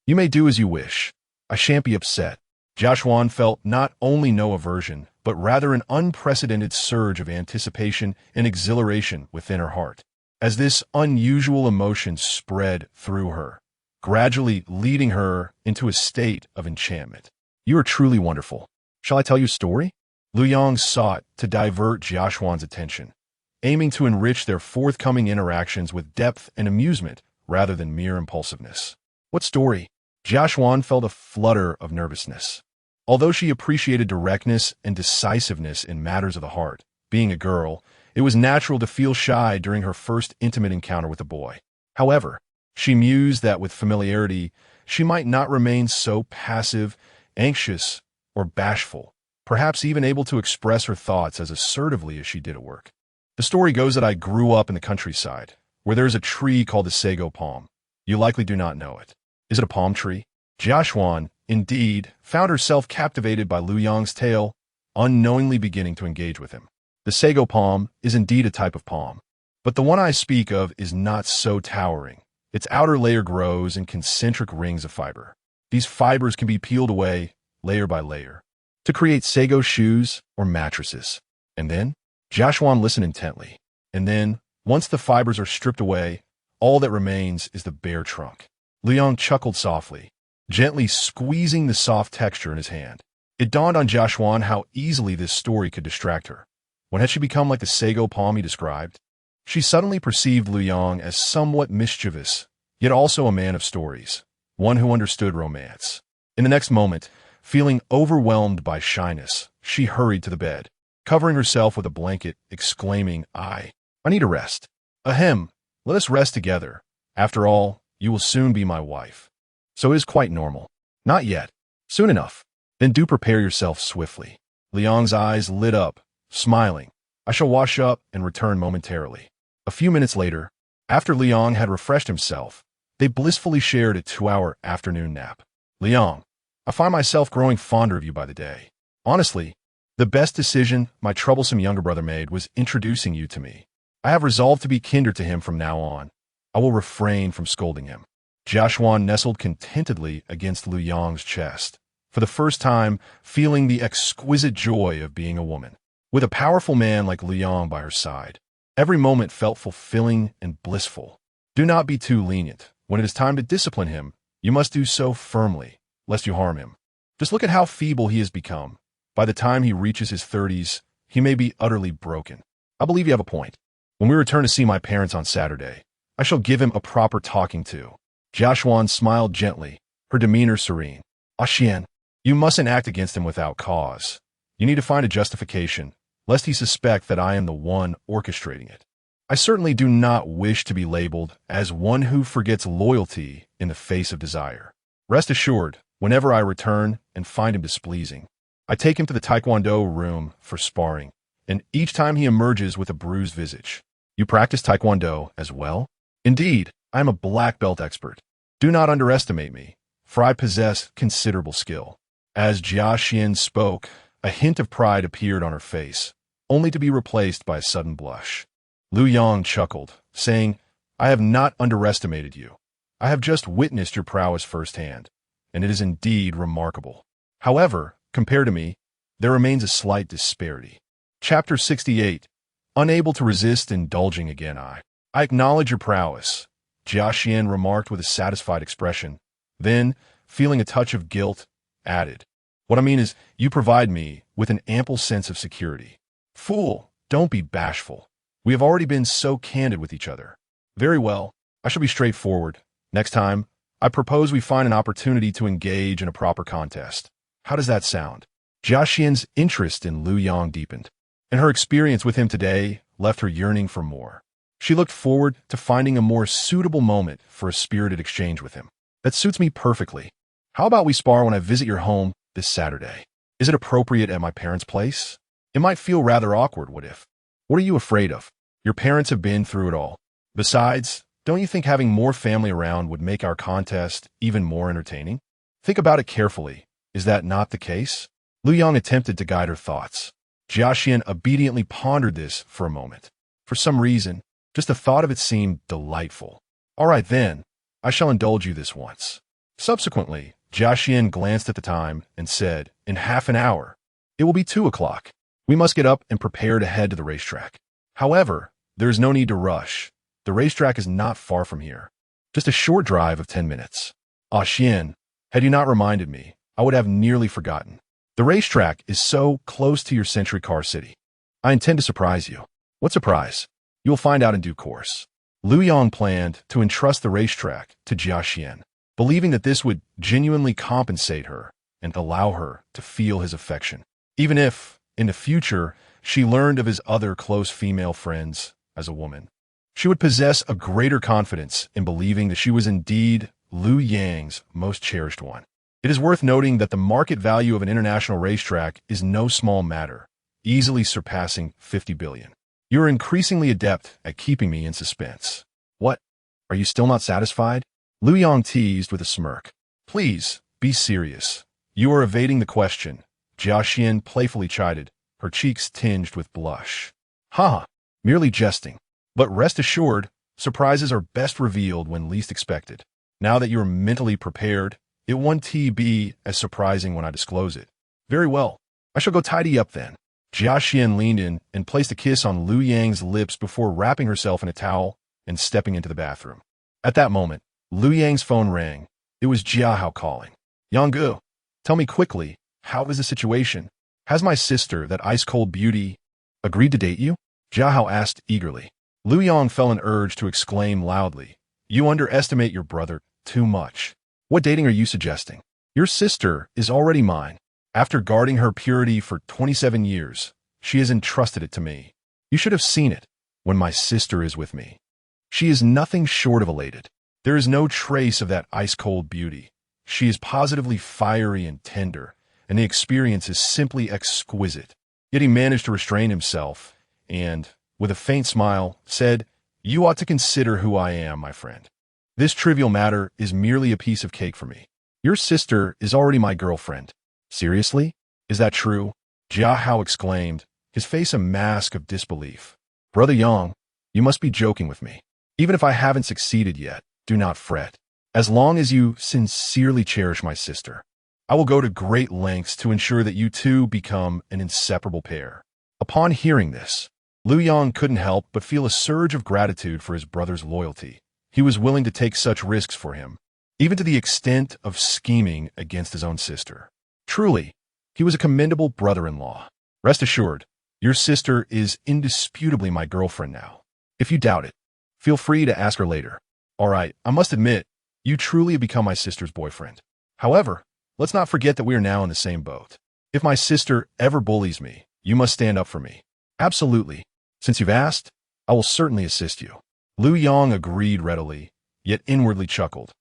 may do as you wish. I shan't be upset. Jia Xian felt not only no aversion, but rather an unprecedented surge of anticipation and exhilaration within her heart, as this unusual emotion spread through her, gradually leading her into a state of enchantment. You are truly wonderful. Shall I tell you a story? Lu Yang sought to divert Jia Xian's attention, aiming to enrich their forthcoming interactions with depth and amusement rather than mere impulsiveness. What story? Jia Xian felt a flutter of nervousness. Although she appreciated directness and decisiveness in matters of the heart, being a girl, it was natural to feel shy during her first intimate encounter with a boy. However, she mused that with familiarity, she might not remain so passive, anxious, or bashful, perhaps even able to express her thoughts as assertively as she did at work. The story goes that I grew up in the countryside, where there is a tree called the sago palm. You likely do not know it. Is it a palm tree? Jia Xian, indeed, found herself captivated by Lu Yang's tale, unknowingly beginning to engage with him. The sago palm is indeed a type of palm, but the one I speak of is not so towering. Its outer layer grows in concentric rings of fiber. These fibers can be peeled away, layer by layer, to create sago shoes or mattresses. And then, Jia Xian listened intently. And then, once the fibers are stripped away, all that remains is the bare trunk. Lu Yang chuckled softly, gently squeezing the soft texture in his hand. It dawned on Jia Xian how easily this story could distract her. When had she become like the sago palm he described? She suddenly perceived Lu Yang as somewhat mischievous, yet also a man of stories, one who understood romance. In the next moment, feeling overwhelmed by shyness, she hurried to the bed, covering herself with a blanket, exclaiming, I need a rest. Ahem, let us rest together. After all, you will soon be my wife. So it is quite normal. Not yet. Soon enough. Then do prepare yourself swiftly. Lu Yang's eyes lit up, smiling. I shall wash up and return momentarily. A few minutes later, after Lu Yang had refreshed himself, they blissfully shared a 2-hour afternoon nap. Lu Yang, I find myself growing fonder of you by the day. Honestly, The best decision my troublesome younger brother made was introducing you to me. I have resolved to be kinder to him from now on. I will refrain from scolding him. Jiaxuan nestled contentedly against Lu Yang's chest, for the first time feeling the exquisite joy of being a woman. With a powerful man like Lu Yang by her side, every moment felt fulfilling and blissful. Do not be too lenient. When it is time to discipline him, you must do so firmly, lest you harm him. Just look at how feeble he has become. By the time he reaches his 30s, he may be utterly broken. I believe you have a point. When we return to see my parents on Saturday, I shall give him a proper talking to. Jiaxuan smiled gently, her demeanor serene. Xian, you mustn't act against him without cause. You need to find a justification, lest he suspect that I am the one orchestrating it. I certainly do not wish to be labeled as one who forgets loyalty in the face of desire. Rest assured, whenever I return and find him displeasing, I take him to the Taekwondo room for sparring, and each time he emerges with a bruised visage. You practice Taekwondo as well? Indeed, I am a black belt expert. Do not underestimate me, for I possess considerable skill. As Jia Xian spoke, a hint of pride appeared on her face, only to be replaced by a sudden blush. Lu Yang chuckled, saying, I have not underestimated you. I have just witnessed your prowess firsthand, and it is indeed remarkable. However, compared to me, there remains a slight disparity. Chapter 68. Unable to resist indulging again, I acknowledge your prowess, Jia Xian remarked with a satisfied expression. Then, feeling a touch of guilt, added, What I mean is, you provide me with an ample sense of security. Fool, don't be bashful. We have already been so candid with each other. Very well, I shall be straightforward. Next time, I propose we find an opportunity to engage in a proper contest. How does that sound? Jia Xian's interest in Lu Yang deepened, and her experience with him today left her yearning for more. She looked forward to finding a more suitable moment for a spirited exchange with him. That suits me perfectly. How about we spar when I visit your home this Saturday? Is it appropriate at my parents' place? It might feel rather awkward, what if? What are you afraid of? Your parents have been through it all. Besides, don't you think having more family around would make our contest even more entertaining? Think about it carefully. Is that not the case? Lu Yang attempted to guide her thoughts. Jia Xian obediently pondered this for a moment. For some reason, just the thought of it seemed delightful. All right then, I shall indulge you this once. Subsequently, Jia Xian glanced at the time and said, In half an hour. It will be 2 o'clock. We must get up and prepare to head to the racetrack. However, there is no need to rush. The racetrack is not far from here. Just a short drive of 10 minutes. Ah, Xian, had you not reminded me, I would have nearly forgotten. The racetrack is so close to your Century Car City. I intend to surprise you. What surprise? You will find out in due course. Lu Yang planned to entrust the racetrack to Jia Xian, believing that this would genuinely compensate her and allow her to feel his affection, even if, in the future, she learned of his other close female friends as a woman. She would possess a greater confidence in believing that she was indeed Lu Yang's most cherished one. It is worth noting that the market value of an international racetrack is no small matter, easily surpassing 50 billion. You are increasingly adept at keeping me in suspense. What? Are you still not satisfied? Lu Yang teased with a smirk. Please, be serious. You are evading the question, Jia Xian playfully chided, her cheeks tinged with blush. Ha! Merely jesting. But rest assured, surprises are best revealed when least expected. Now that you are mentally prepared, it won't be as surprising when I disclose it. Very well. I shall go tidy up then. Jia Xian leaned in and placed a kiss on Lu Yang's lips before wrapping herself in a towel and stepping into the bathroom. At that moment, Lu Yang's phone rang. It was Jiahao calling. Yanggu, tell me quickly, how is the situation? Has my sister, that ice-cold beauty, agreed to date you? Jiahao asked eagerly. Lu Yang felt an urge to exclaim loudly. You underestimate your brother too much. What dating are you suggesting? Your sister is already mine. After guarding her purity for 27 years, she has entrusted it to me. You should have seen it when my sister is with me. She is nothing short of elated. There is no trace of that ice-cold beauty. She is positively fiery and tender, and the experience is simply exquisite. Yet he managed to restrain himself and, with a faint smile, said, You ought to consider who I am, my friend. This trivial matter is merely a piece of cake for me. Your sister is already my girlfriend. Seriously? Is that true? Jia Hao exclaimed, his face a mask of disbelief. Brother Yang, you must be joking with me. Even if I haven't succeeded yet, do not fret. As long as you sincerely cherish my sister, I will go to great lengths to ensure that you two become an inseparable pair. Upon hearing this, Lu Yang couldn't help but feel a surge of gratitude for his brother's loyalty. He was willing to take such risks for him, even to the extent of scheming against his own sister. Truly, he was a commendable brother-in-law. Rest assured, your sister is indisputably my girlfriend now. If you doubt it, feel free to ask her later. All right, I must admit, you truly have become my sister's boyfriend. However, let's not forget that we are now in the same boat. If my sister ever bullies me, you must stand up for me. Absolutely. Since you've asked, I will certainly assist you. Lu Yang agreed readily, yet inwardly chuckled,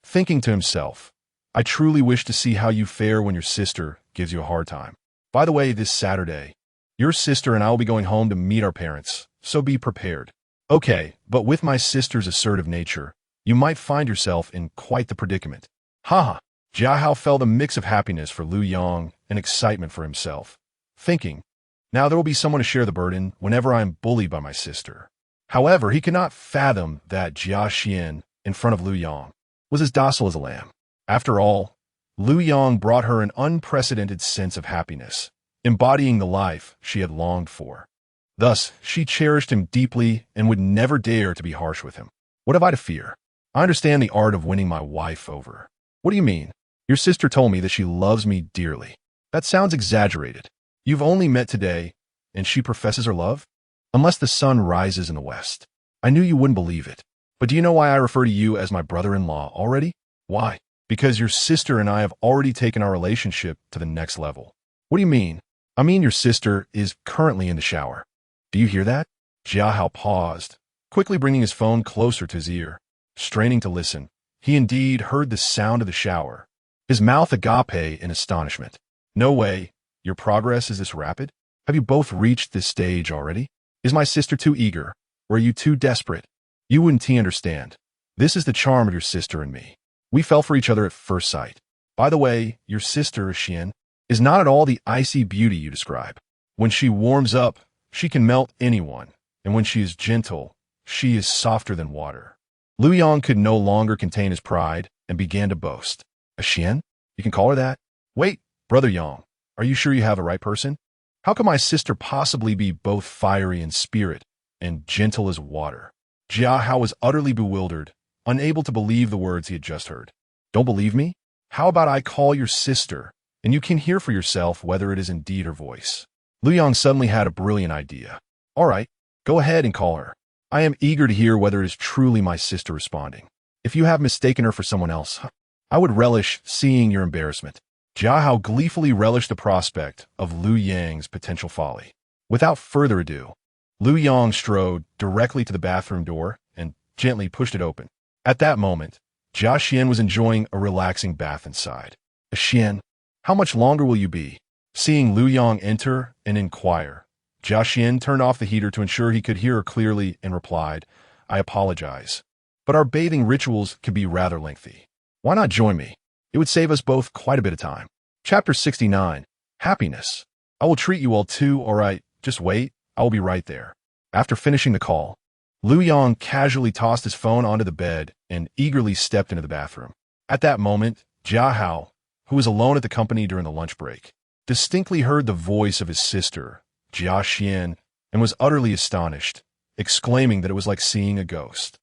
thinking to himself, I truly wish to see how you fare when your sister gives you a hard time. By the way, this Saturday, your sister and I will be going home to meet our parents, so be prepared. Okay, but with my sister's assertive nature, you might find yourself in quite the predicament. Haha. Jia Hao felt a mix of happiness for Lu Yang and excitement for himself, thinking, now there will be someone to share the burden whenever I am bullied by my sister. However, he could not fathom that Jia Xian, in front of Lu Yang, was as docile as a lamb. After all, Lu Yang brought her an unprecedented sense of happiness, embodying the life she had longed for. Thus, she cherished him deeply and would never dare to be harsh with him. What have I to fear? I understand the art of winning my wife over. What do you mean? Your sister told me that she loves me dearly. That sounds exaggerated. You've only met today, and she professes her love? Unless the sun rises in the west. I knew you wouldn't believe it. But do you know why I refer to you as my brother-in-law already? Why? Because your sister and I have already taken our relationship to the next level. What do you mean? I mean your sister is currently in the shower. Do you hear that? Jia Hao paused, quickly bringing his phone closer to his ear. Straining to listen, he indeed heard the sound of the shower, his mouth agape in astonishment. No way. Your progress is this rapid? Have you both reached this stage already? Is my sister too eager? Or are you too desperate? You wouldn't understand. This is the charm of your sister and me. We fell for each other at first sight. By the way, your sister, Xian, is not at all the icy beauty you describe. When she warms up, she can melt anyone, and when she is gentle, she is softer than water. Lu Yang could no longer contain his pride and began to boast. A Xian? You can call her that? Wait, Brother Yang, are you sure you have the right person? How can my sister possibly be both fiery in spirit and gentle as water? Jia Hao was utterly bewildered, unable to believe the words he had just heard. Don't believe me? How about I call your sister, and you can hear for yourself whether it is indeed her voice. Lu Yang suddenly had a brilliant idea. All right, go ahead and call her. I am eager to hear whether it is truly my sister responding. If you have mistaken her for someone else, I would relish seeing your embarrassment. Jia Hao gleefully relished the prospect of Lu Yang's potential folly. Without further ado, Lu Yang strode directly to the bathroom door and gently pushed it open. At that moment, Jia Xian was enjoying a relaxing bath inside. Xian, how much longer will you be? Seeing Lu Yang enter and inquire, Jia Xian turned off the heater to ensure he could hear her clearly and replied, I apologize, but our bathing rituals can be rather lengthy. Why not join me? It would save us both quite a bit of time. Chapter 69, Happiness. I will treat you all too, all right, just wait, I will be right there. After finishing the call, Lu Yang casually tossed his phone onto the bed and eagerly stepped into the bathroom. At that moment, Jia Hao, who was alone at the company during the lunch break, distinctly heard the voice of his sister, Jia Xian, and was utterly astonished, exclaiming that it was like seeing a ghost.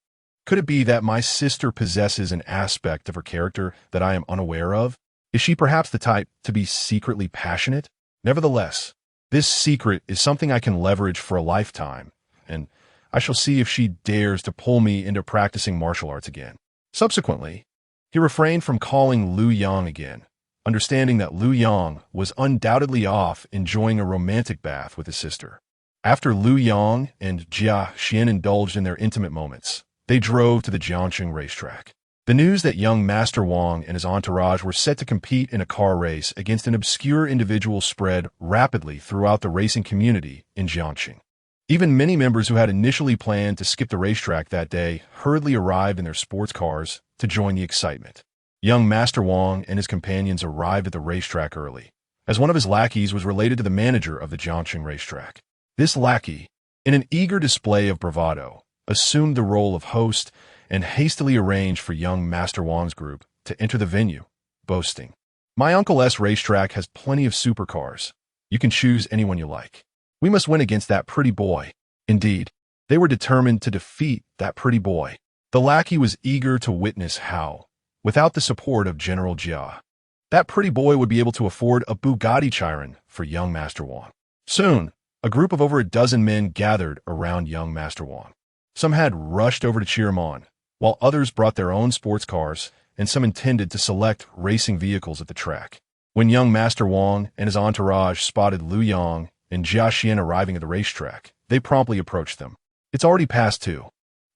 Could it be that my sister possesses an aspect of her character that I am unaware of? Is she perhaps the type to be secretly passionate? Nevertheless, this secret is something I can leverage for a lifetime, and I shall see if she dares to pull me into practicing martial arts again. Subsequently, he refrained from calling Lu Yang again, understanding that Lu Yang was undoubtedly off enjoying a romantic bath with his sister. After Lu Yang and Jia Xian indulged in their intimate moments, they drove to the Jiangqing racetrack. The news that young Master Wang and his entourage were set to compete in a car race against an obscure individual spread rapidly throughout the racing community in Jiangqing. Even many members who had initially planned to skip the racetrack that day hurriedly arrived in their sports cars to join the excitement. Young Master Wang and his companions arrived at the racetrack early, as one of his lackeys was related to the manager of the Jiangxing racetrack. This lackey, in an eager display of bravado, assumed the role of host and hastily arranged for young Master Wang's group to enter the venue, boasting, "My Uncle S racetrack has plenty of supercars. You can choose anyone you like. We must win against that pretty boy." Indeed, they were determined to defeat that pretty boy. The lackey was eager to witness how, without the support of General Jia, that pretty boy would be able to afford a Bugatti Chiron for young Master Wang. Soon, a group of over a dozen men gathered around young Master Wang. Some had rushed over to cheer him on, while others brought their own sports cars, and some intended to select racing vehicles at the track. When young Master Wang and his entourage spotted Lu Yang and Jia Xian arriving at the racetrack, they promptly approached them. "It's already past 2.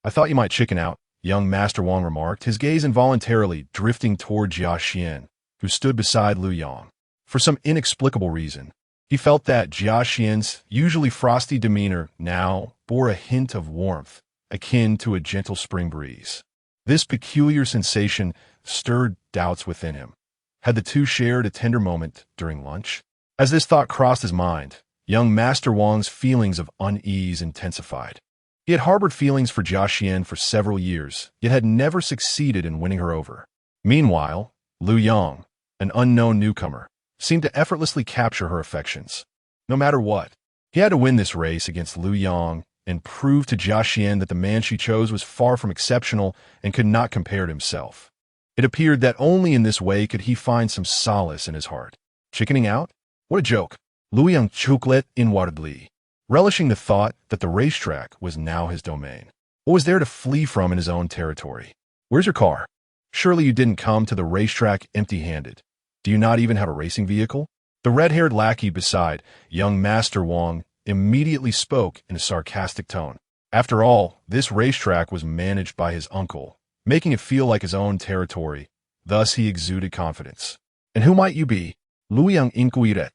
I thought you might chicken out," young Master Wang remarked, his gaze involuntarily drifting toward Jia Xian, who stood beside Lu Yang. For some inexplicable reason, he felt that Jia Xian's usually frosty demeanor now bore a hint of warmth, akin to a gentle spring breeze. This peculiar sensation stirred doubts within him. Had the two shared a tender moment during lunch? As this thought crossed his mind, young Master Wang's feelings of unease intensified. He had harbored feelings for Jia Xian for several years, yet had never succeeded in winning her over. Meanwhile, Lu Yang, an unknown newcomer, seemed to effortlessly capture her affections. No matter what, he had to win this race against Lu Yang and prove to Jia Xian that the man she chose was far from exceptional and could not compare to himself. It appeared that only in this way could he find some solace in his heart. Chickening out? What a joke! Lu Yang chucklet inwardly, relishing the thought that the racetrack was now his domain. What was there to flee from in his own territory? "Where's your car? Surely you didn't come to the racetrack empty-handed. Do you not even have a racing vehicle?" The red-haired lackey beside young Master Wang immediately spoke in a sarcastic tone. After all, this racetrack was managed by his uncle, making it feel like his own territory. Thus he exuded confidence. "And who might you be?" Lu Yang inquired,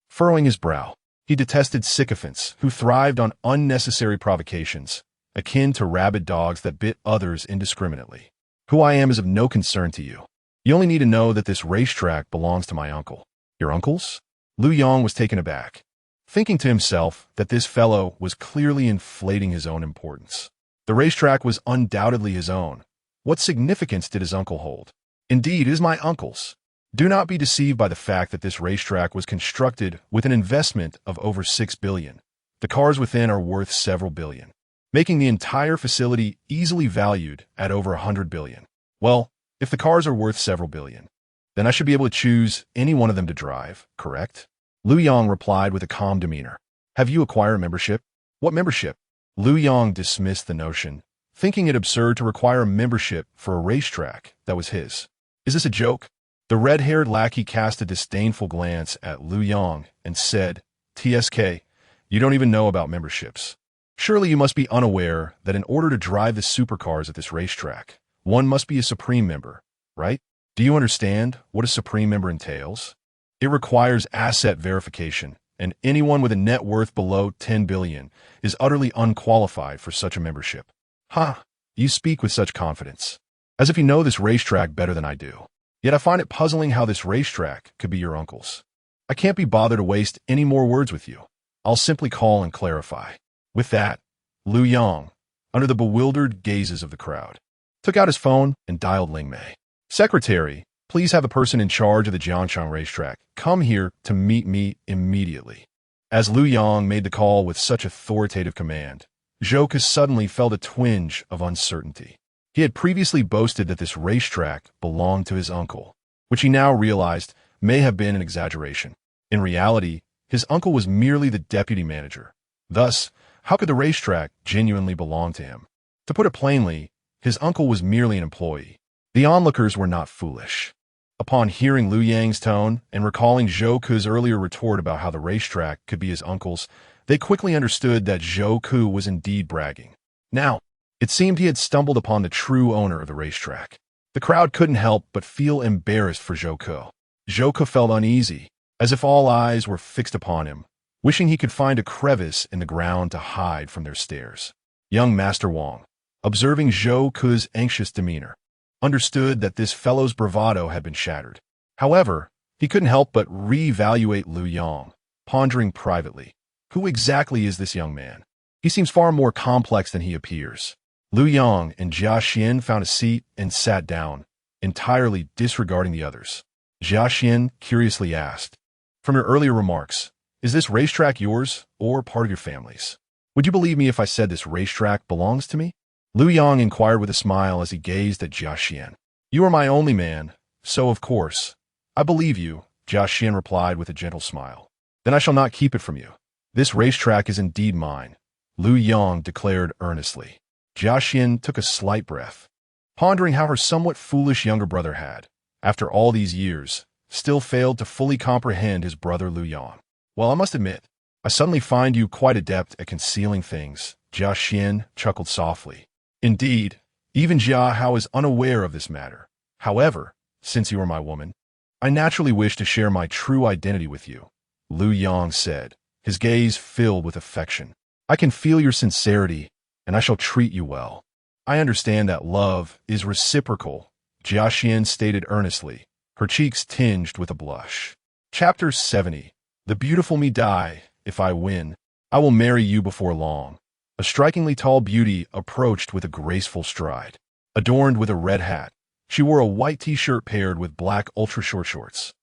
furrowing his brow. He detested sycophants who thrived on unnecessary provocations, akin to rabid dogs that bit others indiscriminately. "Who I am is of no concern to you. You only need to know that this racetrack belongs to my uncle." "Your uncle's?" Lu Yang was taken aback, thinking to himself that this fellow was clearly inflating his own importance. The racetrack was undoubtedly his own. What significance did his uncle hold? "Indeed, it is my uncle's. Do not be deceived by the fact that this racetrack was constructed with an investment of over 6 billion. The cars within are worth several billion, making the entire facility easily valued at over 100 billion. Well, if the cars are worth several billion, then I should be able to choose any one of them to drive, correct?" Lu Yang replied with a calm demeanor. "Have you acquired membership?" "What membership?" Lu Yang dismissed the notion, thinking it absurd to require a membership for a racetrack that was his. "Is this a joke?" The red-haired lackey cast a disdainful glance at Lu Yang and said, "TSK, you don't even know about memberships. Surely you must be unaware that in order to drive the supercars at this racetrack, one must be a supreme member, right? Do you understand what a supreme member entails? It requires asset verification, and anyone with a net worth below 10 billion is utterly unqualified for such a membership." "Ha! You speak with such confidence, as if you know this racetrack better than I do. Yet I find it puzzling how this racetrack could be your uncle's. I can't be bothered to waste any more words with you. I'll simply call and clarify." With that, Lu Yang, under the bewildered gazes of the crowd, took out his phone and dialed Ling Mei. "Secretary, please have the person in charge of the Jiangchang racetrack come here to meet me immediately." As Lu Yang made the call with such authoritative command, Zhou Ke suddenly felt a twinge of uncertainty. He had previously boasted that this racetrack belonged to his uncle, which he now realized may have been an exaggeration. In reality, his uncle was merely the deputy manager. Thus, how could the racetrack genuinely belong to him? To put it plainly, his uncle was merely an employee. The onlookers were not foolish. Upon hearing Lu Yang's tone and recalling Zhou Ke's earlier retort about how the racetrack could be his uncle's, they quickly understood that Zhou Ke was indeed bragging. Now, it seemed he had stumbled upon the true owner of the racetrack. The crowd couldn't help but feel embarrassed for Zhou Ke. Zhou Ke felt uneasy, as if all eyes were fixed upon him, wishing he could find a crevice in the ground to hide from their stares. Young Master Wang, observing Zhou Ke's anxious demeanor, understood that this fellow's bravado had been shattered. However, He couldn't help but reevaluate Lu Yong, pondering privately. Who exactly is this young man? He seems far more complex than he appears. Lu Yong and Jia Xian found a seat and sat down, entirely disregarding the others. Jia Xian curiously asked, "From your earlier remarks, is this racetrack yours or part of your family's? Would you believe me if I said this racetrack belongs to me?" Lu Yong inquired with a smile as he gazed at Jia Xian. "You are my only man, so of course, I believe you," Jia Xian replied with a gentle smile. "Then I shall not keep it from you. This racetrack is indeed mine," Lu Yong declared earnestly. Jia Xian took a slight breath, pondering how her somewhat foolish younger brother had, after all these years, still failed to fully comprehend his brother Lu Yong. "Well, I must admit, I suddenly find you quite adept at concealing things," Jia Xian chuckled softly. "Indeed, even Jia Hao is unaware of this matter. However, since you are my woman, I naturally wish to share my true identity with you," Lu Yong said, his gaze filled with affection. "I can feel your sincerity, and I shall treat you well." "I understand that love is reciprocal," Jia Xian stated earnestly, her cheeks tinged with a blush. Chapter 70. The beautiful me die. If I win, I will marry you before long. A strikingly tall beauty approached with a graceful stride. Adorned with a red hat, she wore a white t-shirt paired with black ultra-short shorts,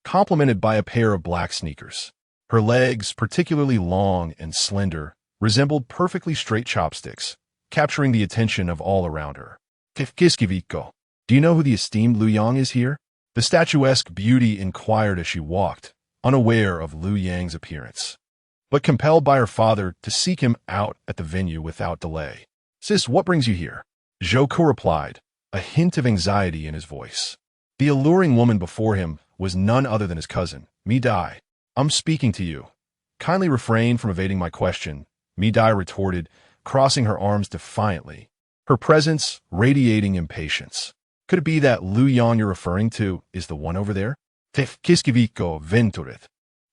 complemented by a pair of black sneakers. Her legs, particularly long and slender, resembled perfectly straight chopsticks, capturing the attention of all around her. "Kiskiviko, do you know who the esteemed Lu Yong is here?" The statuesque beauty inquired as she walked, unaware of Lu Yang's appearance, but compelled by her father to seek him out at the venue without delay. "Sis, what brings you here?" Zhoukou replied, a hint of anxiety in his voice. The alluring woman before him was none other than his cousin, Mi Dai. "I'm speaking to you. Kindly refrain from evading my question," Mi Dai retorted, crossing her arms defiantly, her presence radiating impatience. "Could it be that Lu Yong you're referring to is the one over there?" Kiskiviko ventureth.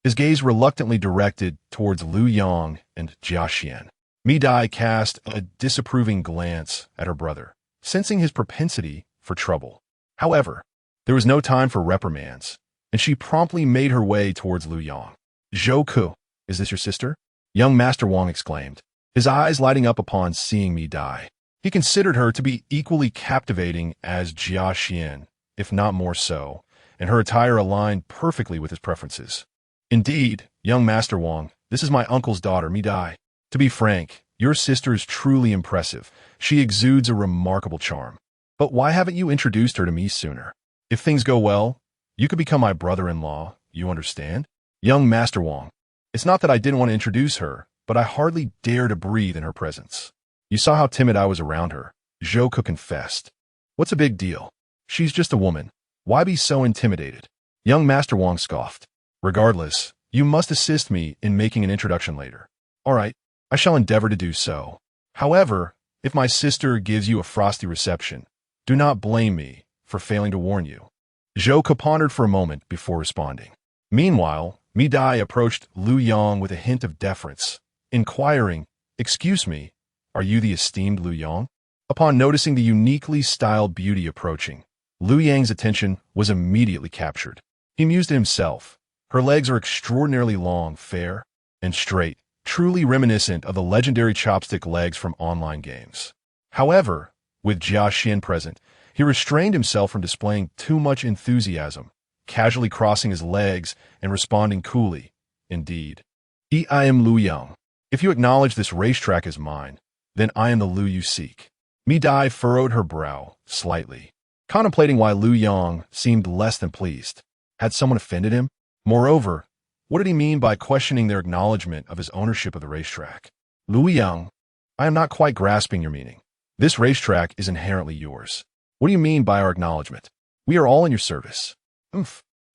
His gaze reluctantly directed towards Lu Yong and Jia Xian. Mi Dai cast a disapproving glance at her brother, sensing his propensity for trouble. However, there was no time for reprimands, and she promptly made her way towards Lu Yong. "Zhoukou, is this your sister?" Young Master Wang exclaimed, his eyes lighting up upon seeing Mi Dai. He considered her to be equally captivating as Jia Xian, if not more so, and her attire aligned perfectly with his preferences. "Indeed, young Master Wang, this is my uncle's daughter, Mi Dai. To be frank, your sister is truly impressive. She exudes a remarkable charm. But why haven't you introduced her to me sooner? If things go well, you could become my brother-in-law, you understand?" Young Master Wang, "It's not that I didn't want to introduce her, but I hardly dare to breathe in her presence. You saw how timid I was around her," Zhoukou confessed. "What's a big deal? She's just a woman. Why be so intimidated?" Young Master Wang scoffed. "Regardless, you must assist me in making an introduction later." "All right, I shall endeavor to do so. However, if my sister gives you a frosty reception, do not blame me for failing to warn you." Zhoukou pondered for a moment before responding. Meanwhile, Mi Dai approached Lu Yong with a hint of deference, inquiring, "Excuse me, are you the esteemed Lu Yong?" Upon noticing the uniquely styled beauty approaching, Lu Yang's attention was immediately captured. He mused to himself, "Her legs are extraordinarily long, fair, and straight, truly reminiscent of the legendary chopstick legs from online games." However, with Jia Xian present, he restrained himself from displaying too much enthusiasm, casually crossing his legs and responding coolly, "Indeed. I am Lu Yong. If you acknowledge this racetrack as mine, then I am the Lu you seek." Mi Dai furrowed her brow slightly, contemplating why Lu Yong seemed less than pleased. Had someone offended him? Moreover, what did he mean by questioning their acknowledgement of his ownership of the racetrack? "Lu Yong, I am not quite grasping your meaning. This racetrack is inherently yours. What do you mean by our acknowledgement? We are all in your service."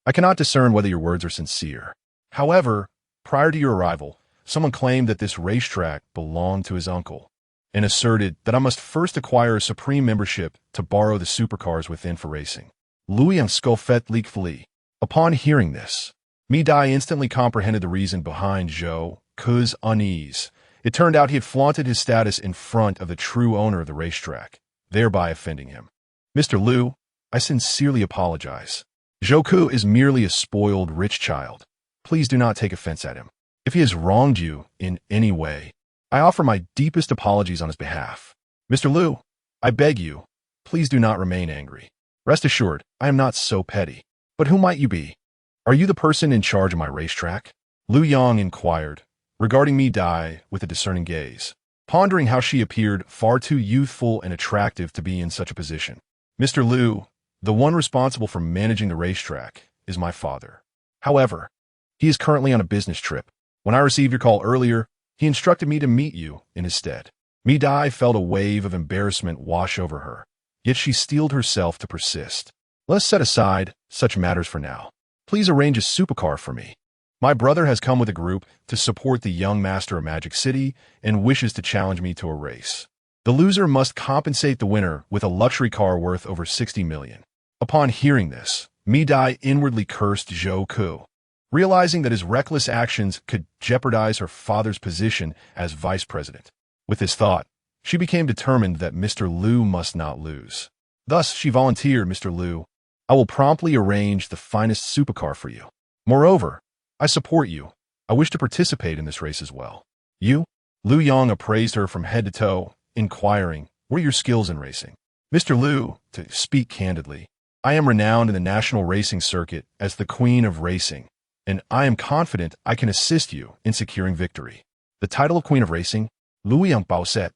I cannot discern whether your words are sincere. However, prior to your arrival, someone claimed that this racetrack belonged to his uncle, and asserted that I must first acquire a supreme membership to borrow the supercars within for racing. Lu Yong scoffed leakfully. Upon hearing this, Mi Dai instantly comprehended the reason behind Zhouku's unease. It turned out he had flaunted his status in front of the true owner of the racetrack, thereby offending him. "Mr. Lu, I sincerely apologize. Zhou is merely a spoiled rich child. Please do not take offense at him. If he has wronged you in any way, I offer my deepest apologies on his behalf. Mr. Liu, I beg you, please do not remain angry. Rest assured, I am not so petty. But who might you be? Are you the person in charge of my racetrack? Liu Yang inquired, regarding Mi Dai with a discerning gaze, pondering how she appeared far too youthful and attractive to be in such a position. Mr. Liu, the one responsible for managing the racetrack, is my father. However, he is currently on a business trip. When I received your call earlier, he instructed me to meet you in his stead. Mi Dai felt a wave of embarrassment wash over her, yet she steeled herself to persist. Let us set aside such matters for now. Please arrange a supercar for me. My brother has come with a group to support the young master of Magic City and wishes to challenge me to a race. The loser must compensate the winner with a luxury car worth over 60 million. Upon hearing this, Mi Dai inwardly cursed Zhou, realizing that his reckless actions could jeopardize her father's position as vice president. With this thought, she became determined that Mr. Liu must not lose. Thus, she volunteered, Mr. Liu, I will promptly arrange the finest supercar for you. Moreover, I support you. I wish to participate in this race as well. You? Liu Yang appraised her from head to toe, inquiring, what are your skills in racing? Mr. Liu, to speak candidly, I am renowned in the national racing circuit as the queen of racing, and I am confident I can assist you in securing victory. The title of queen of racing? Liu Yang said,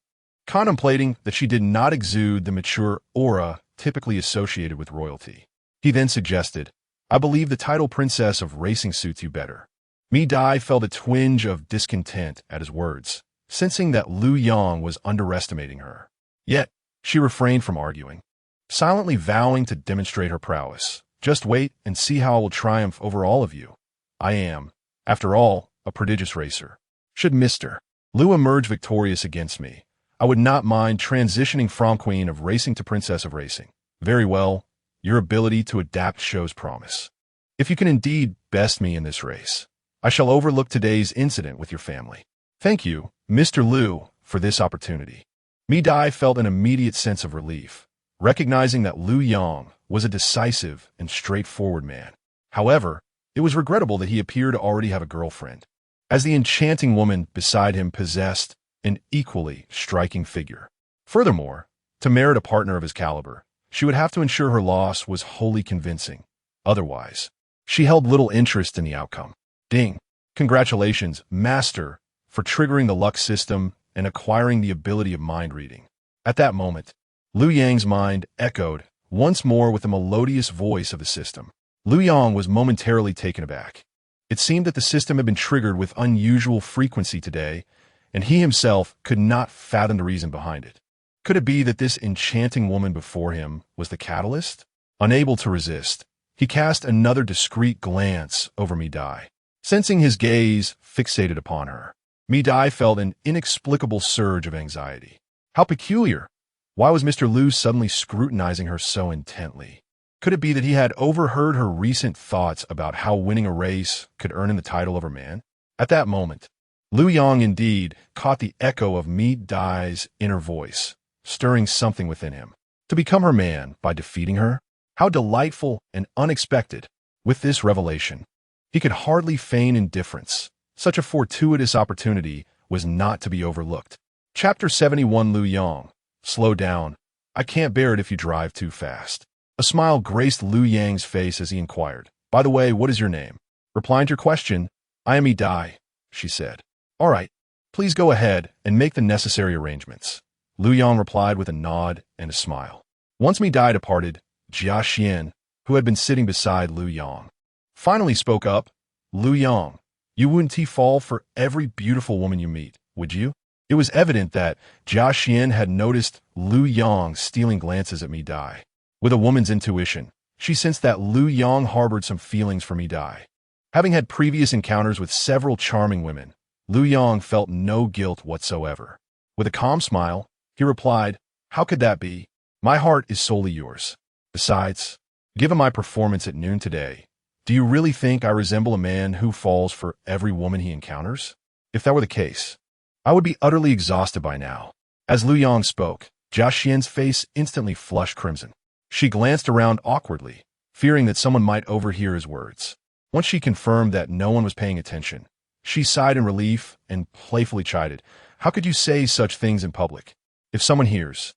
contemplating that she did not exude the mature aura typically associated with royalty. He then suggested, I believe the title princess of racing suits you better. Mi Dai felt a twinge of discontent at his words, sensing that Liu Yang was underestimating her. Yet, she refrained from arguing, silently vowing to demonstrate her prowess. Just wait and see how I will triumph over all of you. I am, after all, a prodigious racer. Should Mr. Liu emerge victorious against me, I would not mind transitioning from queen of racing to princess of racing. Very well. Your ability to adapt shows promise. If you can indeed best me in this race, I shall overlook today's incident with your family. Thank you, Mr. Liu, for this opportunity. Mi Dai felt an immediate sense of relief, recognizing that Liu Yang was a decisive and straightforward man. However, it was regrettable that he appeared to already have a girlfriend, as the enchanting woman beside him possessed an equally striking figure. Furthermore, to merit a partner of his caliber, she would have to ensure her loss was wholly convincing. Otherwise, she held little interest in the outcome. Ding! Congratulations, Master, for triggering the luck system and acquiring the ability of mind reading. At that moment, Liu Yang's mind echoed once more with the melodious voice of the system. Liu Yang was momentarily taken aback. It seemed that the system had been triggered with unusual frequency today, and he himself could not fathom the reason behind it. Could it be that this enchanting woman before him was the catalyst? Unable to resist, he cast another discreet glance over Mi Dai. Sensing his gaze fixated upon her, Mi Dai felt an inexplicable surge of anxiety. How peculiar! Why was Mr. Liu suddenly scrutinizing her so intently? Could it be that he had overheard her recent thoughts about how winning a race could earn him the title of her man? At that moment, Liu Yang indeed caught the echo of Mi Dai's inner voice, stirring something within him. To become her man by defeating her? How delightful and unexpected! With this revelation, he could hardly feign indifference. Such a fortuitous opportunity was not to be overlooked. Chapter 71. Liu Yang. Slow down. I can't bear it if you drive too fast. A smile graced Liu Yang's face as he inquired, by the way, what is your name? Replying to your question, I am Mi Dai, she said. All right, please go ahead and make the necessary arrangements. Liu Yang replied with a nod and a smile. Once Mi Dai departed, Jia Xian, who had been sitting beside Liu Yang, finally spoke up. Liu Yang, you wouldn't fall for every beautiful woman you meet, would you? It was evident that Jia Xian had noticed Liu Yang stealing glances at Mi Dai. With a woman's intuition, she sensed that Liu Yang harbored some feelings for Mi Dai. Having had previous encounters with several charming women, Liu Yang felt no guilt whatsoever. With a calm smile, he replied, how could that be? My heart is solely yours. Besides, given my performance at noon today, do you really think I resemble a man who falls for every woman he encounters? If that were the case, I would be utterly exhausted by now. As Liu Yang spoke, Jia Xian's face instantly flushed crimson. She glanced around awkwardly, fearing that someone might overhear his words. Once she confirmed that no one was paying attention, she sighed in relief and playfully chided, "How could you say such things in public? If someone hears,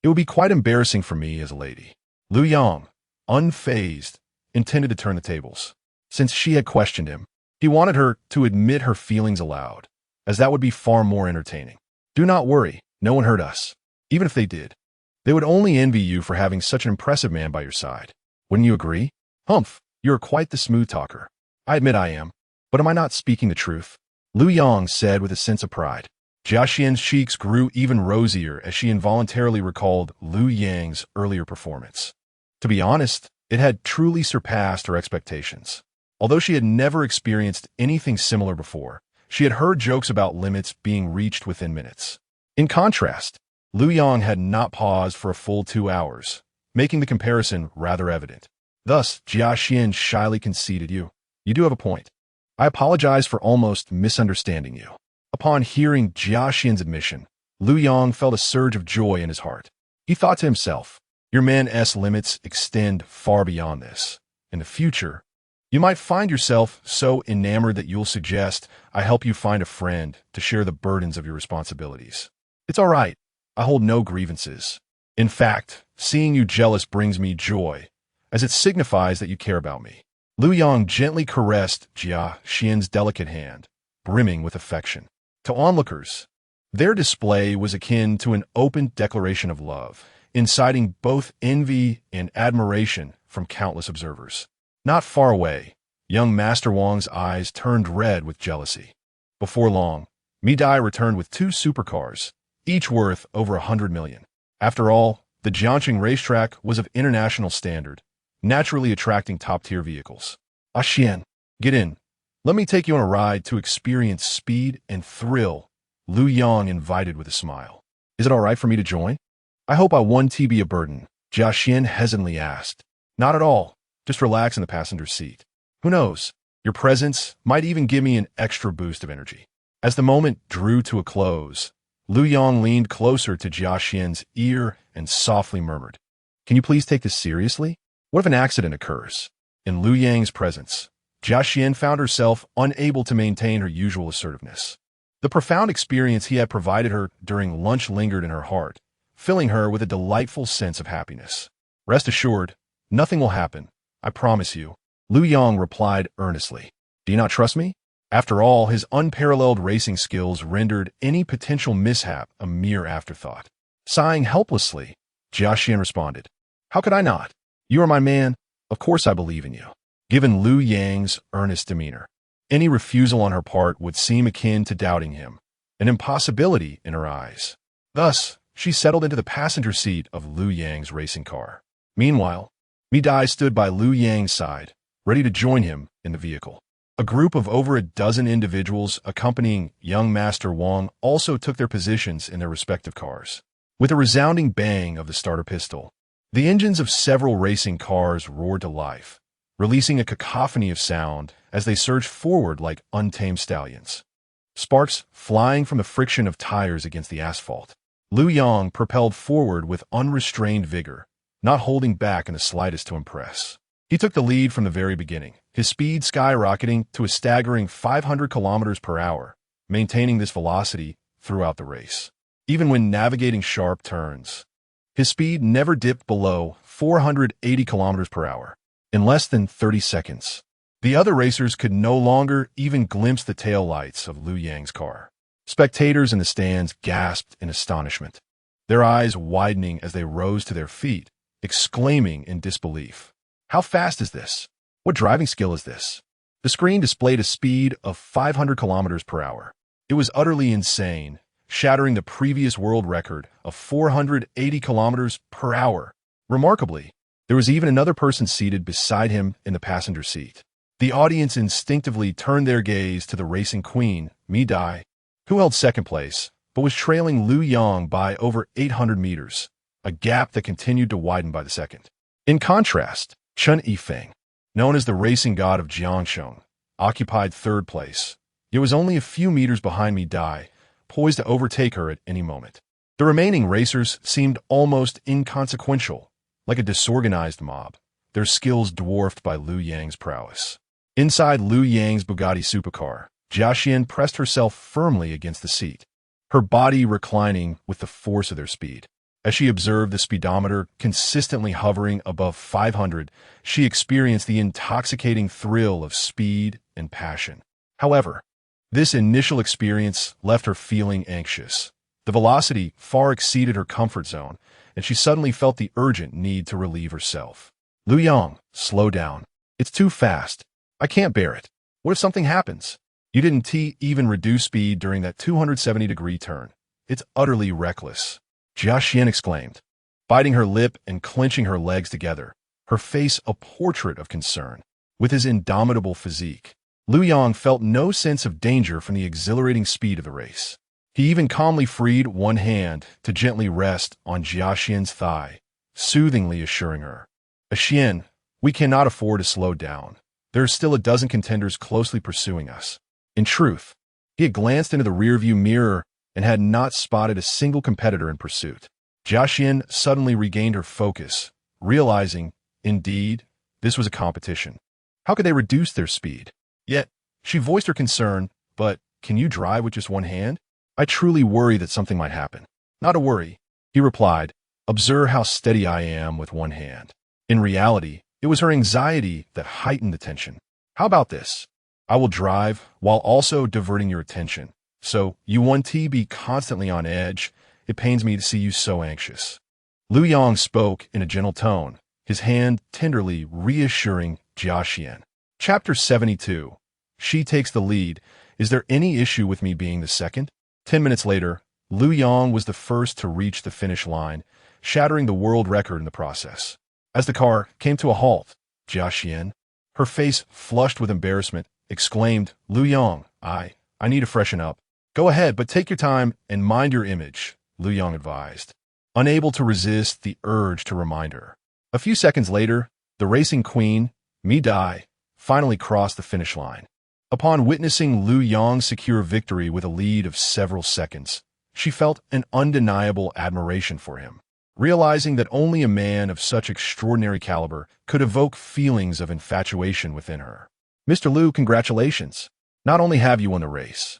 it would be quite embarrassing for me as a lady." Lu Yang, unfazed, intended to turn the tables. Since she had questioned him, he wanted her to admit her feelings aloud, as that would be far more entertaining. "Do not worry, no one heard us. Even if they did, they would only envy you for having such an impressive man by your side. Wouldn't you agree?" "Humph, you are quite the smooth talker." "I admit I am, but am I not speaking the truth?" Lu Yang said with a sense of pride. Jia Xian's cheeks grew even rosier as she involuntarily recalled Lu Yang's earlier performance. To be honest, it had truly surpassed her expectations. Although she had never experienced anything similar before, she had heard jokes about limits being reached within minutes. In contrast, Lu Yang had not paused for a full 2 hours, making the comparison rather evident. Thus, Jia Xian shyly conceded, You do have a point. I apologize for almost misunderstanding you." Upon hearing Jia Xian's admission, Lu Yang felt a surge of joy in his heart. He thought to himself, "Your man's limits extend far beyond this. In the future, you might find yourself so enamored that you'll suggest I help you find a friend to share the burdens of your responsibilities. It's all right. I hold no grievances. In fact, seeing you jealous brings me joy, as it signifies that you care about me." Lu Yang gently caressed Jia Xian's delicate hand, brimming with affection. To onlookers, their display was akin to an open declaration of love, inciting both envy and admiration from countless observers. Not far away, young Master Wang's eyes turned red with jealousy. Before long, Mi Dai returned with 2 supercars, each worth over 100 million. After all, the Jiangxing racetrack was of international standard, naturally attracting top-tier vehicles. "Ah Xian, get in. Let me take you on a ride to experience speed and thrill," Lu Yang invited with a smile. "Is it all right for me to join?" "I hope I won't be a burden," Jia Xian hesitantly asked. "Not at all. Just relax in the passenger seat. Who knows? Your presence might even give me an extra boost of energy." As the moment drew to a close, Lu Yang leaned closer to Jia Xian's ear and softly murmured, "Can you please take this seriously? What if an accident occurs?" In Lu Yang's presence, Jia Xian found herself unable to maintain her usual assertiveness. The profound experience he had provided her during lunch lingered in her heart, filling her with a delightful sense of happiness. "Rest assured, nothing will happen, I promise you," Lu Yang replied earnestly. "Do you not trust me?" After all, his unparalleled racing skills rendered any potential mishap a mere afterthought. Sighing helplessly, Jia Xian responded, "How could I not? You are my man. Of course I believe in you." Given Lu Yang's earnest demeanor, any refusal on her part would seem akin to doubting him, an impossibility in her eyes. Thus, she settled into the passenger seat of Lu Yang's racing car. Meanwhile, Mi Dai stood by Lu Yang's side, ready to join him in the vehicle. A group of over a dozen individuals accompanying young Master Wang also took their positions in their respective cars. With a resounding bang of the starter pistol, the engines of several racing cars roared to life, releasing a cacophony of sound as they surged forward like untamed stallions. Sparks flying from the friction of tires against the asphalt. Lu Yang propelled forward with unrestrained vigor, not holding back in the slightest to impress. He took the lead from the very beginning, his speed skyrocketing to a staggering 500 kilometers per hour, maintaining this velocity throughout the race. Even when navigating sharp turns, his speed never dipped below 480 kilometers per hour. In less than 30 seconds, the other racers could no longer even glimpse the taillights of Lu Yang's car. Spectators in the stands gasped in astonishment, their eyes widening as they rose to their feet, exclaiming in disbelief, "How fast is this? What driving skill is this?" The screen displayed a speed of 500 kilometers per hour. It was utterly insane, shattering the previous world record of 480 kilometers per hour. Remarkably, there was even another person seated beside him in the passenger seat. The audience instinctively turned their gaze to the racing queen, Mi Dai, who held second place, but was trailing Lu Yang by over 800 meters, a gap that continued to widen by the second. In contrast, Chen Yifeng, known as the racing god of Jiangxing, occupied third place. It was only a few meters behind Mi Dai, poised to overtake her at any moment. The remaining racers seemed almost inconsequential, like a disorganized mob, their skills dwarfed by Liu Yang's prowess. Inside Liu Yang's Bugatti supercar, Jia Xian pressed herself firmly against the seat, her body reclining with the force of their speed. As she observed the speedometer consistently hovering above 500, she experienced the intoxicating thrill of speed and passion. However, this initial experience left her feeling anxious. The velocity far exceeded her comfort zone, and she suddenly felt the urgent need to relieve herself. Liu Yang, slow down. It's too fast. I can't bear it. What if something happens? You didn't even reduce speed during that 270-degree turn. It's utterly reckless. Jia Xian exclaimed, biting her lip and clenching her legs together, her face a portrait of concern. With his indomitable physique, Liu Yang felt no sense of danger from the exhilarating speed of the race. He even calmly freed one hand to gently rest on Jia Xian's thigh, soothingly assuring her, Xian, we cannot afford to slow down. There are still a dozen contenders closely pursuing us. In truth, he had glanced into the rearview mirror and had not spotted a single competitor in pursuit. Jia Xian suddenly regained her focus, realizing, indeed, this was a competition. How could they reduce their speed? Yet, she voiced her concern, but, can you drive with just one hand? I truly worry that something might happen. Not a worry, he replied. Observe how steady I am with one hand. In reality, it was her anxiety that heightened the tension. How about this? I will drive while also diverting your attention. So, you Auntie be constantly on edge. It pains me to see you so anxious. Liu Yang spoke in a gentle tone, his hand tenderly reassuring Jia Xian. Chapter 72. She takes the lead. Is there any issue with me being the second? 10 minutes later, Liu Yang was the first to reach the finish line, shattering the world record in the process. As the car came to a halt, Jia Xian, her face flushed with embarrassment, exclaimed, Liu Yang, I need to freshen up. Go ahead, but take your time and mind your image, Liu Yang advised, unable to resist the urge to remind her. A few seconds later, the racing queen, Mi Dai, finally crossed the finish line. Upon witnessing Liu Yang secure victory with a lead of several seconds, she felt an undeniable admiration for him, realizing that only a man of such extraordinary caliber could evoke feelings of infatuation within her. Mr. Liu, congratulations. Not only have you won the race,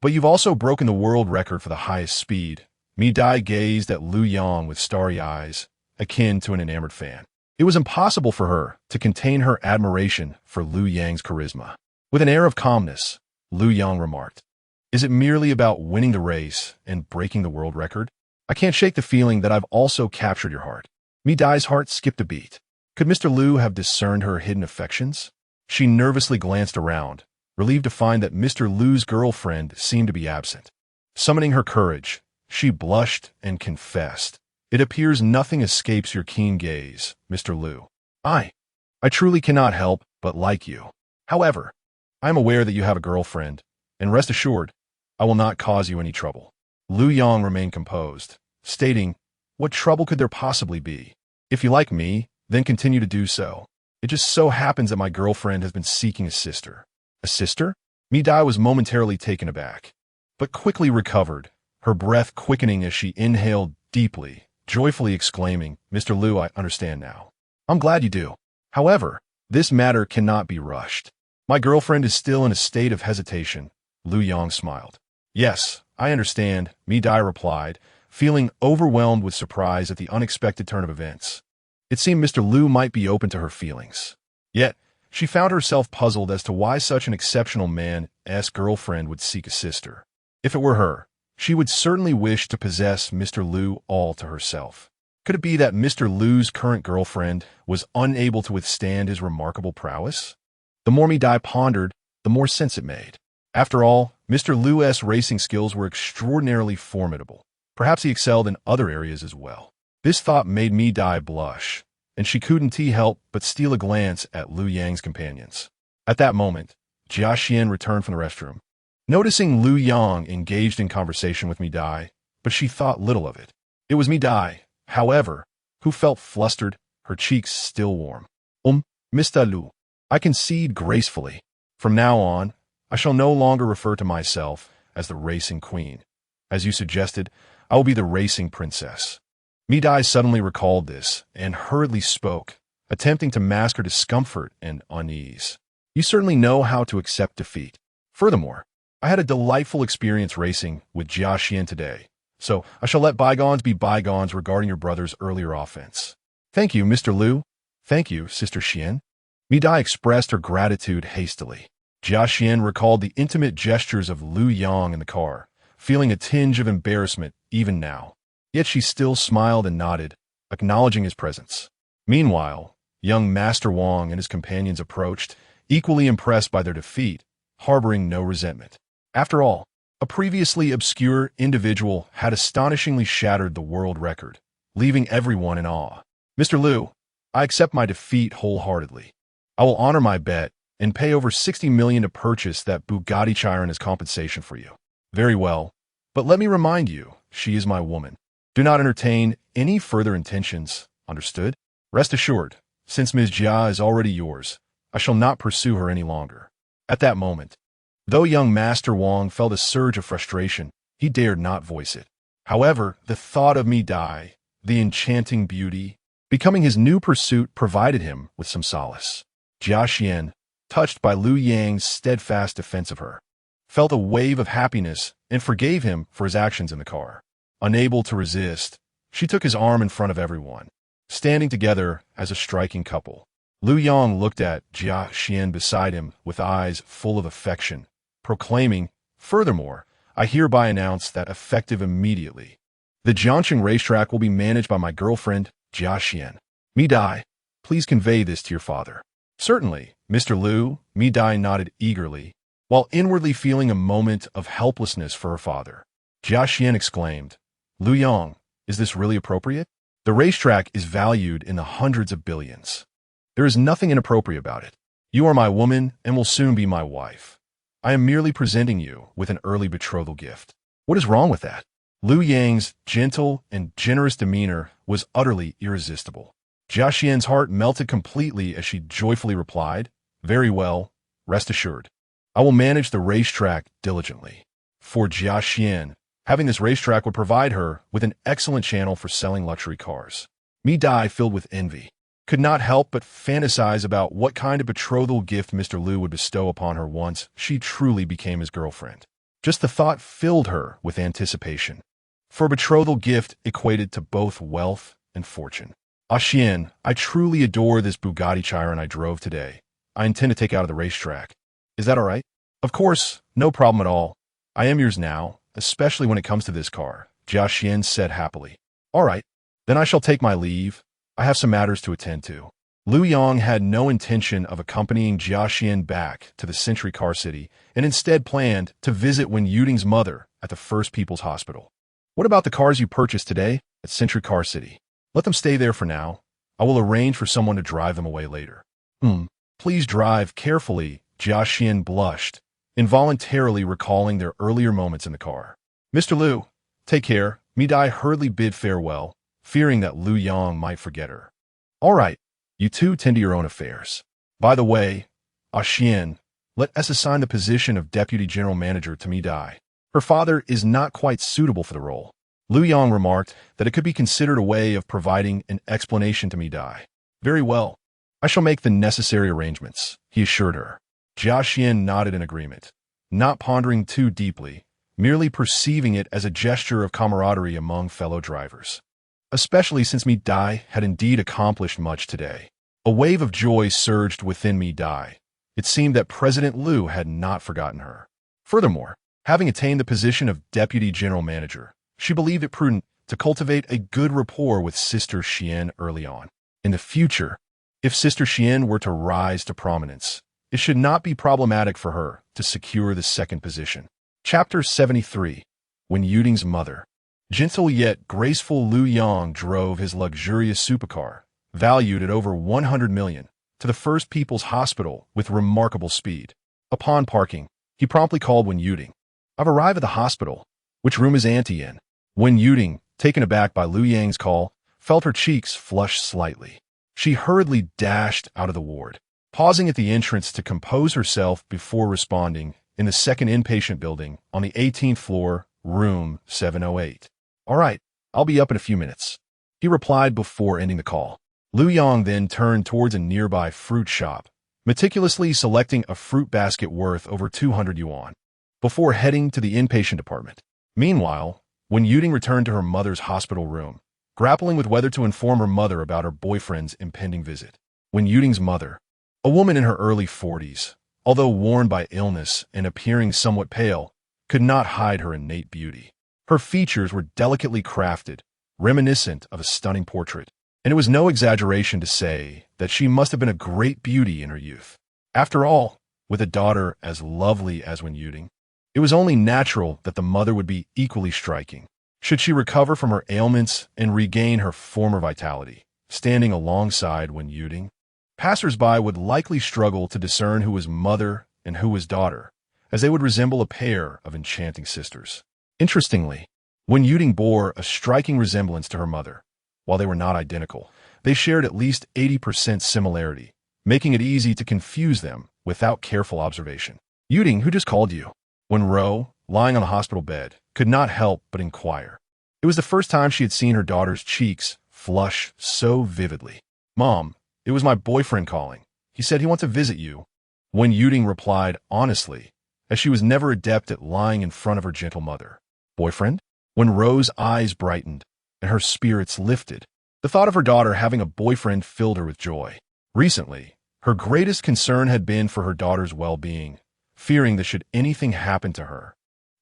but you've also broken the world record for the highest speed. Mi Dai gazed at Liu Yang with starry eyes, akin to an enamored fan. It was impossible for her to contain her admiration for Liu Yang's charisma. With an air of calmness, Liu Yang remarked, Is it merely about winning the race and breaking the world record? I can't shake the feeling that I've also captured your heart. Mi Dai's heart skipped a beat. Could Mr. Liu have discerned her hidden affections? She nervously glanced around, relieved to find that Mr. Liu's girlfriend seemed to be absent. Summoning her courage, she blushed and confessed, It appears nothing escapes your keen gaze, Mr. Liu. I truly cannot help but like you. However, I am aware that you have a girlfriend, and rest assured, I will not cause you any trouble. Liu Yang remained composed, stating, What trouble could there possibly be? If you like me, then continue to do so. It just so happens that my girlfriend has been seeking a sister. A sister? Mi Dai was momentarily taken aback, but quickly recovered, her breath quickening as she inhaled deeply, joyfully exclaiming, Mr. Liu, I understand now. I'm glad you do. However, this matter cannot be rushed. My girlfriend is still in a state of hesitation. Liu Yang smiled. Yes, I understand, Mi Dai replied, feeling overwhelmed with surprise at the unexpected turn of events. It seemed Mr. Liu might be open to her feelings. Yet, she found herself puzzled as to why such an exceptional man's girlfriend would seek a sister. If it were her, she would certainly wish to possess Mr. Liu all to herself. Could it be that Mr. Liu's current girlfriend was unable to withstand his remarkable prowess? The more Mi Dai pondered, the more sense it made. After all, Mr. Liu's racing skills were extraordinarily formidable. Perhaps he excelled in other areas as well. This thought made Mi Dai blush, and she couldn't help but steal a glance at Liu Yang's companions. At that moment, Jia Xian returned from the restroom, noticing Liu Yang engaged in conversation with Mi Dai, but she thought little of it. It was Mi Dai, however, who felt flustered, her cheeks still warm. Mr. Liu, I concede gracefully. From now on, I shall no longer refer to myself as the racing queen. As you suggested, I will be the racing princess. Mi Dai suddenly recalled this and hurriedly spoke, attempting to mask her discomfort and unease. You certainly know how to accept defeat. Furthermore, I had a delightful experience racing with Jia Xian today, so I shall let bygones be bygones regarding your brother's earlier offense. Thank you, Mr. Liu. Thank you, Sister Xian. Mi Dai expressed her gratitude hastily. Jia Xian recalled the intimate gestures of Lu Yang in the car, feeling a tinge of embarrassment even now. Yet she still smiled and nodded, acknowledging his presence. Meanwhile, young Master Wang and his companions approached, equally impressed by their defeat, harboring no resentment. After all, a previously obscure individual had astonishingly shattered the world record, leaving everyone in awe. Mr. Liu, I accept my defeat wholeheartedly. I will honor my bet and pay over 60 million to purchase that Bugatti Chiron as compensation for you. Very well, but let me remind you, she is my woman. Do not entertain any further intentions, understood? Rest assured, since Ms. Jia is already yours, I shall not pursue her any longer. At that moment, though young Master Wang felt a surge of frustration, he dared not voice it. However, the thought of Mi Dai, the enchanting beauty, becoming his new pursuit provided him with some solace. Jia Xian, touched by Lu Yang's steadfast defense of her, felt a wave of happiness and forgave him for his actions in the car. Unable to resist, she took his arm in front of everyone, standing together as a striking couple. Lu Yang looked at Jia Xian beside him with eyes full of affection, proclaiming, "Furthermore, I hereby announce that effective immediately, the Jiangqing racetrack will be managed by my girlfriend, Jia Xian. Mi Dai, please convey this to your father." "Certainly, Mr. Liu," Mi Dai nodded eagerly, while inwardly feeling a moment of helplessness for her father. Jia Xian exclaimed, "Lu Yang, is this really appropriate? The racetrack is valued in the hundreds of billions. There is nothing inappropriate about it. You are my woman and will soon be my wife. I am merely presenting you with an early betrothal gift. What is wrong with that?" Lu Yang's gentle and generous demeanor was utterly irresistible. Jia Xian's heart melted completely as she joyfully replied, "Very well, rest assured. I will manage the racetrack diligently." For Jia Xian, having this racetrack would provide her with an excellent channel for selling luxury cars. Mi Dai, filled with envy, could not help but fantasize about what kind of betrothal gift Mr. Liu would bestow upon her once she truly became his girlfriend. Just the thought filled her with anticipation, for a betrothal gift equated to both wealth and fortune. "Ah Xian, I truly adore this Bugatti Chiron I drove today. I intend to take out of the racetrack. Is that all right?" "Of course, no problem at all. I am yours now, especially when it comes to this car," Jia Xian said happily. "All right, then I shall take my leave. I have some matters to attend to." Lu Yang had no intention of accompanying Jia Xian back to the Century Car City and instead planned to visit Wen Yuding's mother at the First People's Hospital. "What about the cars you purchased today at Century Car City? Let them stay there for now. I will arrange for someone to drive them away later." Please drive carefully," Jia Xian blushed, involuntarily recalling their earlier moments in the car. "Mr. Liu, take care." Mi Dai hurriedly bid farewell, fearing that Lu Yang might forget her. "All right, you two tend to your own affairs. By the way, Ah Xian, let us assign the position of Deputy General Manager to Mi Dai. Her father is not quite suitable for the role." Lu Yang remarked that it could be considered a way of providing an explanation to Mi Dai. "Very well. I shall make the necessary arrangements," he assured her. Jia Xian nodded in agreement, not pondering too deeply, merely perceiving it as a gesture of camaraderie among fellow drivers. Especially since Mi Dai had indeed accomplished much today. A wave of joy surged within Mi Dai. It seemed that President Liu had not forgotten her. Furthermore, having attained the position of Deputy General Manager, she believed it prudent to cultivate a good rapport with Sister Xian early on. In the future, if Sister Xian were to rise to prominence, it should not be problematic for her to secure the second position. Chapter 73. Wen Yuding's Mother. Gentle yet graceful Lu Yang drove his luxurious supercar, valued at over 100 million, to the First People's Hospital with remarkable speed. Upon parking, he promptly called Wen Yuding. "I've arrived at the hospital. Which room is Auntie in?" Wen Yuding, taken aback by Lu Yang's call, felt her cheeks flush slightly. She hurriedly dashed out of the ward, pausing at the entrance to compose herself before responding, in the second inpatient building on the 18th floor, room 708. "All right, I'll be up in a few minutes," he replied before ending the call. Lu Yong then turned towards a nearby fruit shop, meticulously selecting a fruit basket worth over 200 yuan, before heading to the inpatient department. Meanwhile, when Yuding returned to her mother's hospital room, grappling with whether to inform her mother about her boyfriend's impending visit. When Yuding's mother, a woman in her early 40s, although worn by illness and appearing somewhat pale, could not hide her innate beauty. Her features were delicately crafted, reminiscent of a stunning portrait, and it was no exaggeration to say that she must have been a great beauty in her youth. After all, with a daughter as lovely as Wen Yuding, it was only natural that the mother would be equally striking. Should she recover from her ailments and regain her former vitality, standing alongside Wen Yuding, passers-by would likely struggle to discern who was mother and who was daughter, as they would resemble a pair of enchanting sisters. Interestingly, Wen Yuding bore a striking resemblance to her mother. While they were not identical, they shared at least 80% similarity, making it easy to confuse them without careful observation. Yuding, who just called you? When Ro, lying on a hospital bed, could not help but inquire. It was the first time she had seen her daughter's cheeks flush so vividly. Mom, it was my boyfriend calling. He said he wants to visit you. Wen Yuding replied honestly, as she was never adept at lying in front of her gentle mother. Boyfriend? When Ro's eyes brightened and her spirits lifted, the thought of her daughter having a boyfriend filled her with joy. Recently, her greatest concern had been for her daughter's well-being, fearing that should anything happen to her,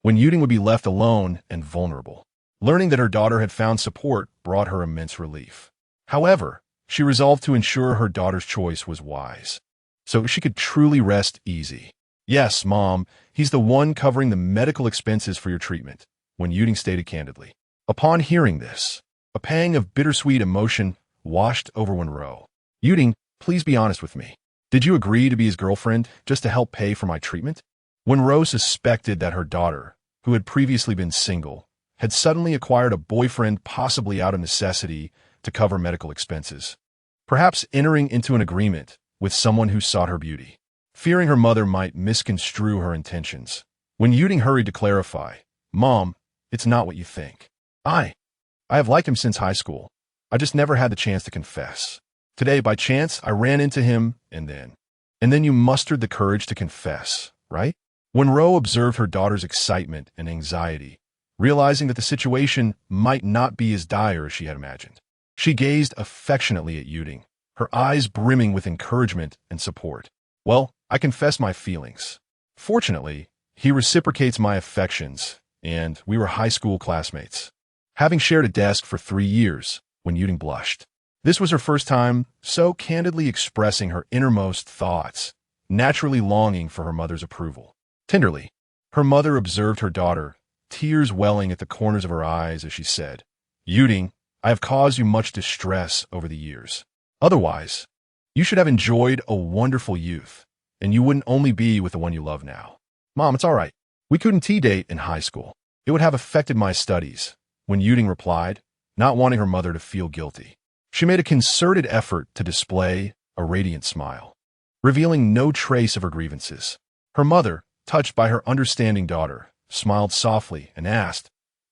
Wen Yuding would be left alone and vulnerable. Learning that her daughter had found support brought her immense relief. However, she resolved to ensure her daughter's choice was wise, so she could truly rest easy. Yes, Mom, he's the one covering the medical expenses for your treatment, Wen Yuding stated candidly. Upon hearing this, a pang of bittersweet emotion washed over Wen Ro. Yuding, please be honest with me. Did you agree to be his girlfriend just to help pay for my treatment? Wen Ro suspected that her daughter, who had previously been single, had suddenly acquired a boyfriend possibly out of necessity to cover medical expenses, perhaps entering into an agreement with someone who sought her beauty. Fearing her mother might misconstrue her intentions, Wen Yuding hurried to clarify, Mom, it's not what you think. I have liked him since high school. I just never had the chance to confess. Today, by chance, I ran into him, and then you mustered the courage to confess, right? When Ro observed her daughter's excitement and anxiety, realizing that the situation might not be as dire as she had imagined, she gazed affectionately at Yuding, her eyes brimming with encouragement and support. Well, I confess my feelings. Fortunately, he reciprocates my affections, and we were high school classmates, having shared a desk for 3 years. When Yuding blushed. This was her first time so candidly expressing her innermost thoughts, naturally longing for her mother's approval. Tenderly, her mother observed her daughter, tears welling at the corners of her eyes as she said, Yuding, I have caused you much distress over the years. Otherwise, you should have enjoyed a wonderful youth, and you wouldn't only be with the one you love now. Mom, it's all right. We couldn't date in high school. It would have affected my studies, When Yuding replied, not wanting her mother to feel guilty. She made a concerted effort to display a radiant smile, revealing no trace of her grievances. Her mother, touched by her understanding daughter, smiled softly and asked,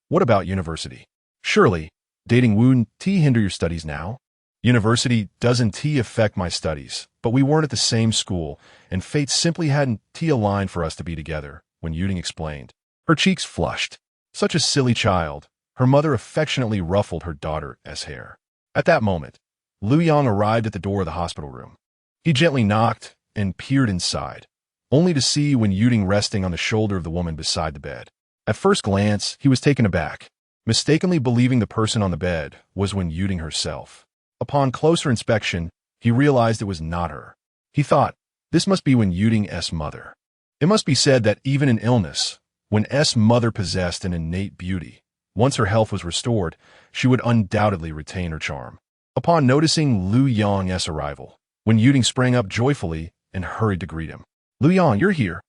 What about university? Surely, dating wouldn't hinder your studies now? University doesn't affect my studies, but we weren't at the same school, and fate simply hadn't aligned for us to be together, When Yuding explained. Her cheeks flushed. Such a silly child. Her mother affectionately ruffled her daughter's hair. At that moment, Lu Yang arrived at the door of the hospital room. He gently knocked and peered inside, only to see Wen Yuding resting on the shoulder of the woman beside the bed. At first glance, he was taken aback, mistakenly believing the person on the bed was Wen Yuding herself. Upon closer inspection, he realized it was not her. He thought, this must be Wen Yuding's mother. It must be said that even in illness, Wen's mother possessed an innate beauty. Once her health was restored, she would undoubtedly retain her charm. Upon noticing Lu Yang's arrival, Wen Yuding sprang up joyfully and hurried to greet him. Lu Yang, you're here.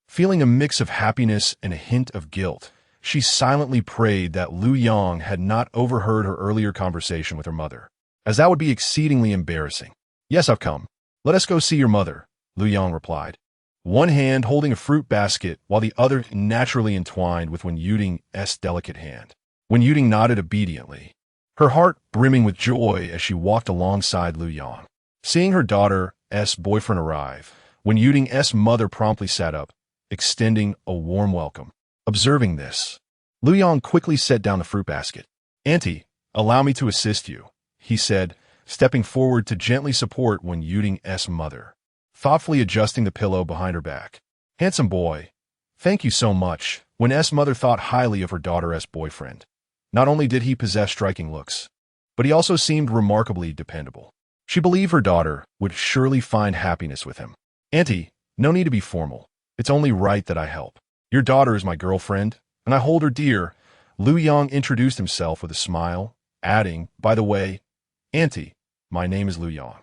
Feeling a mix of happiness and a hint of guilt, she silently prayed that Lu Yang had not overheard her earlier conversation with her mother, as that would be exceedingly embarrassing. Yes, I've come. Let us go see your mother, Lu Yang replied, one hand holding a fruit basket while the other naturally entwined with Wen Yuding's delicate hand. Wen Yuding nodded obediently, her heart brimming with joy as she walked alongside Lu Yang. Seeing her daughter's boyfriend arrive, Wen Yuting's mother promptly sat up, extending a warm welcome. Observing this, Lu Yang quickly set down the fruit basket. "Auntie, allow me to assist you," he said, stepping forward to gently support Wen Yuting's mother, thoughtfully adjusting the pillow behind her back. "Handsome boy, thank you so much." Wen's mother thought highly of her daughter's boyfriend. Not only did he possess striking looks, but he also seemed remarkably dependable. She believed her daughter would surely find happiness with him. "Auntie, no need to be formal. It's only right that I help. Your daughter is my girlfriend, and I hold her dear." Lu Yang introduced himself with a smile, adding, "By the way, Auntie, my name is Lu Yang."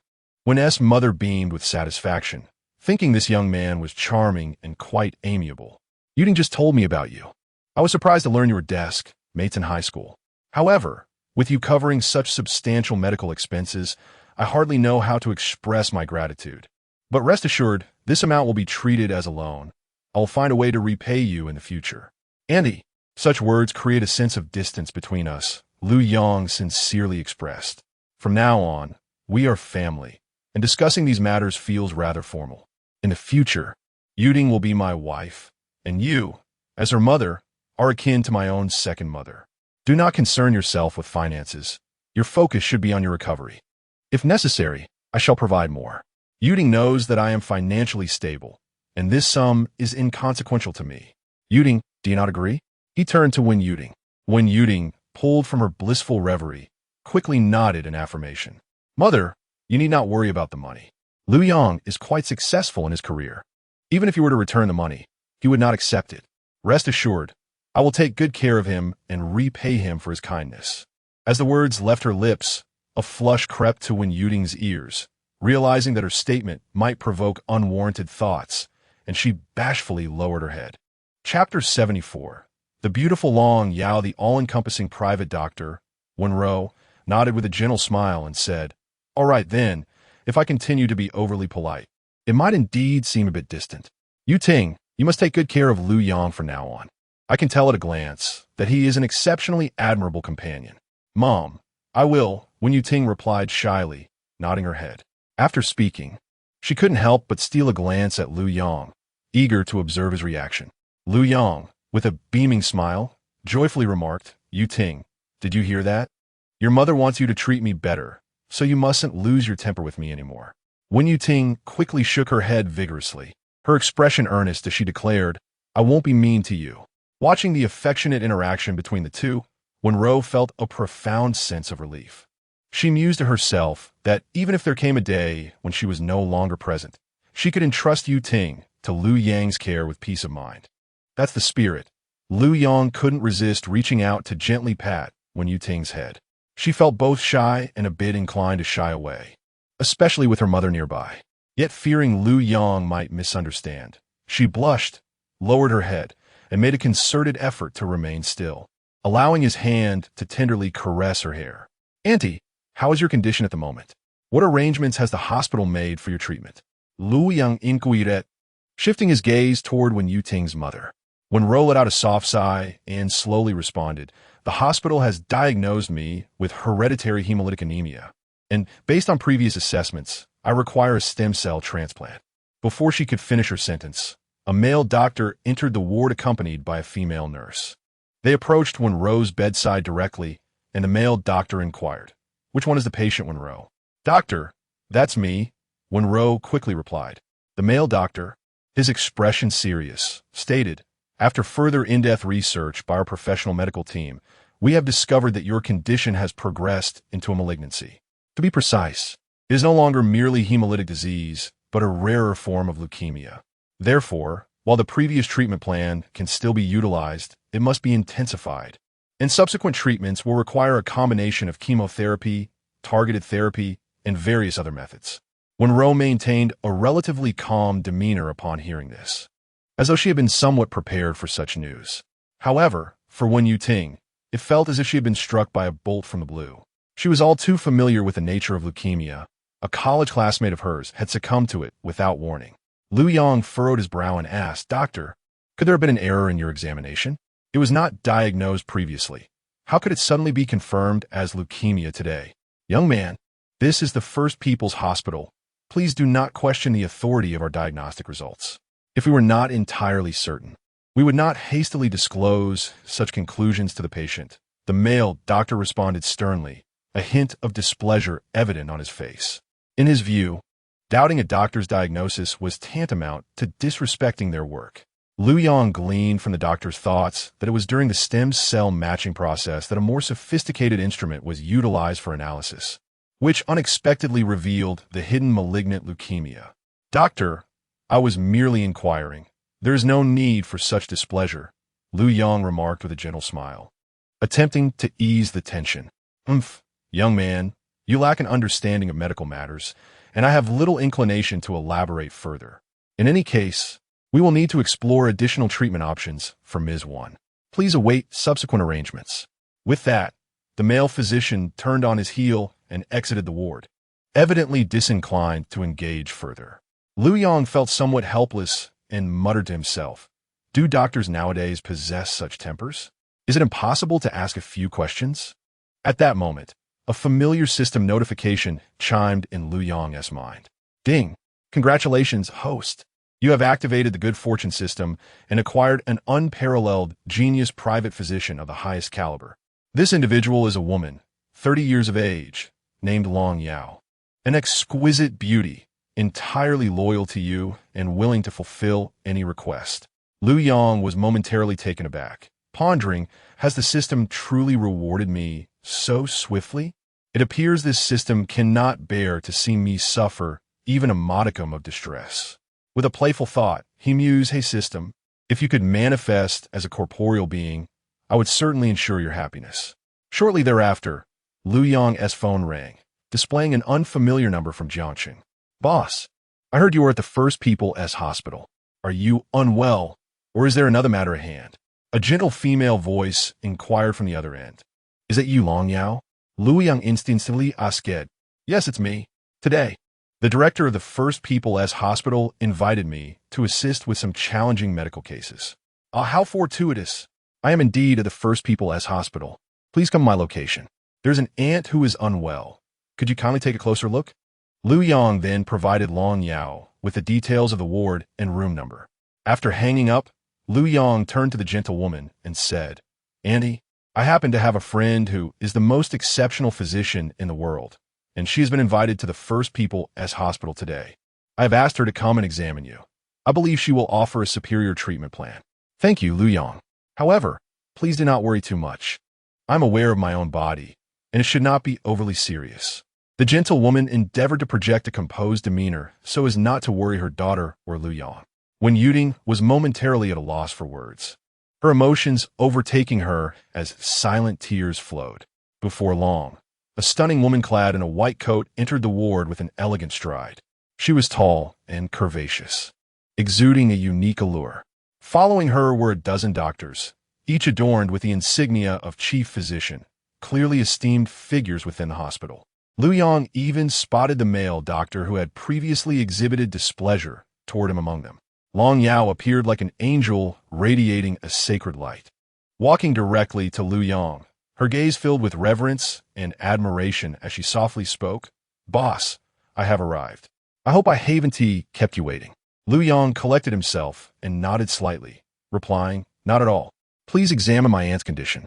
Wen's mother beamed with satisfaction, thinking this young man was charming and quite amiable. "Yuting just told me about you. I was surprised to learn you were desk mates in high school. However, with you covering such substantial medical expenses, I hardly know how to express my gratitude. But rest assured, this amount will be treated as a loan. I will find a way to repay you in the future." "Auntie," such words create a sense of distance between us, Lu Yang sincerely expressed. "From now on, we are family, and discussing these matters feels rather formal. In the future, Yuting will be my wife, and you, as her mother, are akin to my own second mother. Do not concern yourself with finances. Your focus should be on your recovery. If necessary, I shall provide more. Yuting knows that I am financially stable, and this sum is inconsequential to me. Yuting, do you not agree?" He turned to Wen Yuting. Wen Yuting, pulled from her blissful reverie, quickly nodded in affirmation. "Mother, you need not worry about the money. Lu Yang is quite successful in his career. Even if you were to return the money, he would not accept it. Rest assured, I will take good care of him and repay him for his kindness." As the words left her lips, a flush crept to Wen Yuting's ears, realizing that her statement might provoke unwarranted thoughts, and she bashfully lowered her head. Chapter 74. The beautiful Long Yao, the all-encompassing private doctor, Wenro, nodded with a gentle smile and said, "All right then, if I continue to be overly polite, it might indeed seem a bit distant. Yuting, you must take good care of Lu Yang from now on. I can tell at a glance that he is an exceptionally admirable companion." "Mom, I will," Wen Yuting replied shyly, nodding her head. After speaking, she couldn't help but steal a glance at Lu Yang, eager to observe his reaction. Lu Yang, with a beaming smile, joyfully remarked, "Yuting, did you hear that? Your mother wants you to treat me better, so you mustn't lose your temper with me anymore." Wen Yuting quickly shook her head vigorously, her expression earnest as she declared, "I won't be mean to you." Watching the affectionate interaction between the two, Wenro felt a profound sense of relief. She mused to herself that even if there came a day when she was no longer present, she could entrust Yuting to Lu Yang's care with peace of mind. That's the spirit. Lu Yang couldn't resist reaching out to gently pat Wen Yuting's head. She felt both shy and a bit inclined to shy away, especially with her mother nearby. Yet fearing Lu Yang might misunderstand, she blushed, lowered her head, and made a concerted effort to remain still, allowing his hand to tenderly caress her hair. "Auntie, how is your condition at the moment? What arrangements has the hospital made for your treatment?" Lu Yang inquired, shifting his gaze toward Wen Yuting's mother. Wenro let out a soft sigh and slowly responded, "The hospital has diagnosed me with hereditary hemolytic anemia, and based on previous assessments, I require a stem cell transplant." Before she could finish her sentence, a male doctor entered the ward accompanied by a female nurse. They approached Wenro's bedside directly, and the male doctor inquired, "Which one is the patient, Wenro?" "Doctor, that's me," Wenro quickly replied. The male doctor, his expression serious, stated, "After further in-depth research by our professional medical team, we have discovered that your condition has progressed into a malignancy. To be precise, it is no longer merely hemolytic disease, but a rarer form of leukemia. Therefore, while the previous treatment plan can still be utilized, it must be intensified, and subsequent treatments will require a combination of chemotherapy, targeted therapy, and various other methods." Wenro maintained a relatively calm demeanor upon hearing this, as though she had been somewhat prepared for such news. However, for Wen Yuting, it felt as if she had been struck by a bolt from the blue. She was all too familiar with the nature of leukemia. A college classmate of hers had succumbed to it without warning. Lu Yang furrowed his brow and asked, "Doctor, could there have been an error in your examination? It was not diagnosed previously, How could it suddenly be confirmed as leukemia today? Young man, this is the First People's Hospital. Please do not question the authority of our diagnostic results. If we were not entirely certain, we would not hastily disclose such conclusions to the patient. The male doctor responded sternly, a hint of displeasure evident on his face. In his view, doubting a doctor's diagnosis was tantamount to disrespecting their work. Lu Yang gleaned from the doctor's thoughts that it was during the stem cell matching process that a more sophisticated instrument was utilized for analysis, which unexpectedly revealed the hidden malignant leukemia. Doctor, I was merely inquiring. There is no need for such displeasure, Lu Yang remarked with a gentle smile, attempting to ease the tension. Young man, you lack an understanding of medical matters, and I have little inclination to elaborate further. In any case, we will need to explore additional treatment options for Ms. 1. Please await subsequent arrangements. With that, the male physician turned on his heel and exited the ward, evidently disinclined to engage further. Lu Yang felt somewhat helpless and muttered to himself, do doctors nowadays possess such tempers? Is it impossible to ask a few questions? At that moment, a familiar system notification chimed in Lu Yang's mind. Ding! Congratulations, host! You have activated the good fortune system and acquired an unparalleled genius private physician of the highest caliber. This individual is a woman, 30 years of age, named Long Yao. An exquisite beauty, entirely loyal to you and willing to fulfill any request. Lu Yang was momentarily taken aback, pondering, has the system truly rewarded me so swiftly? It appears this system cannot bear to see me suffer even a modicum of distress. With a playful thought, he mused, hey system, if you could manifest as a corporeal being, I would certainly ensure your happiness. Shortly thereafter, Lu Yang's phone rang, displaying an unfamiliar number from Jiangxing. Boss, I heard you were at the First People's Hospital. Are you unwell, or is there another matter at hand? A gentle female voice inquired from the other end. Is it you, Long Yao? Lu Yang instinctively asked. Yes, it's me. Today, the director of the First People's Hospital invited me to assist with some challenging medical cases. How fortuitous. I am indeed at the First People's Hospital. Please come to my location. There's an aunt who is unwell. Could you kindly take a closer look? Lu Yang then provided Long Yao with the details of the ward and room number. After hanging up, Lu Yang turned to the gentlewoman and said, Auntie, I happen to have a friend who is the most exceptional physician in the world, and she has been invited to the First People's Hospital today. I have asked her to come and examine you. I believe she will offer a superior treatment plan. Thank you, Lu Yang. However, please do not worry too much. I'm aware of my own body, and it should not be overly serious. The gentlewoman endeavored to project a composed demeanor so as not to worry her daughter or Lu Yang. When Yuding was momentarily at a loss for words, her emotions overtaking her as silent tears flowed. Before long, a stunning woman clad in a white coat entered the ward with an elegant stride. She was tall and curvaceous, exuding a unique allure. Following her were a dozen doctors, each adorned with the insignia of chief physician, clearly esteemed figures within the hospital. Lu Yang even spotted the male doctor who had previously exhibited displeasure toward him among them. Long Yao appeared like an angel radiating a sacred light. Walking directly to Lu Yang, her gaze filled with reverence and admiration as she softly spoke, Boss, I have arrived. I hope I haven't kept you waiting. Lu Yang collected himself and nodded slightly, replying, Not at all. Please examine my aunt's condition.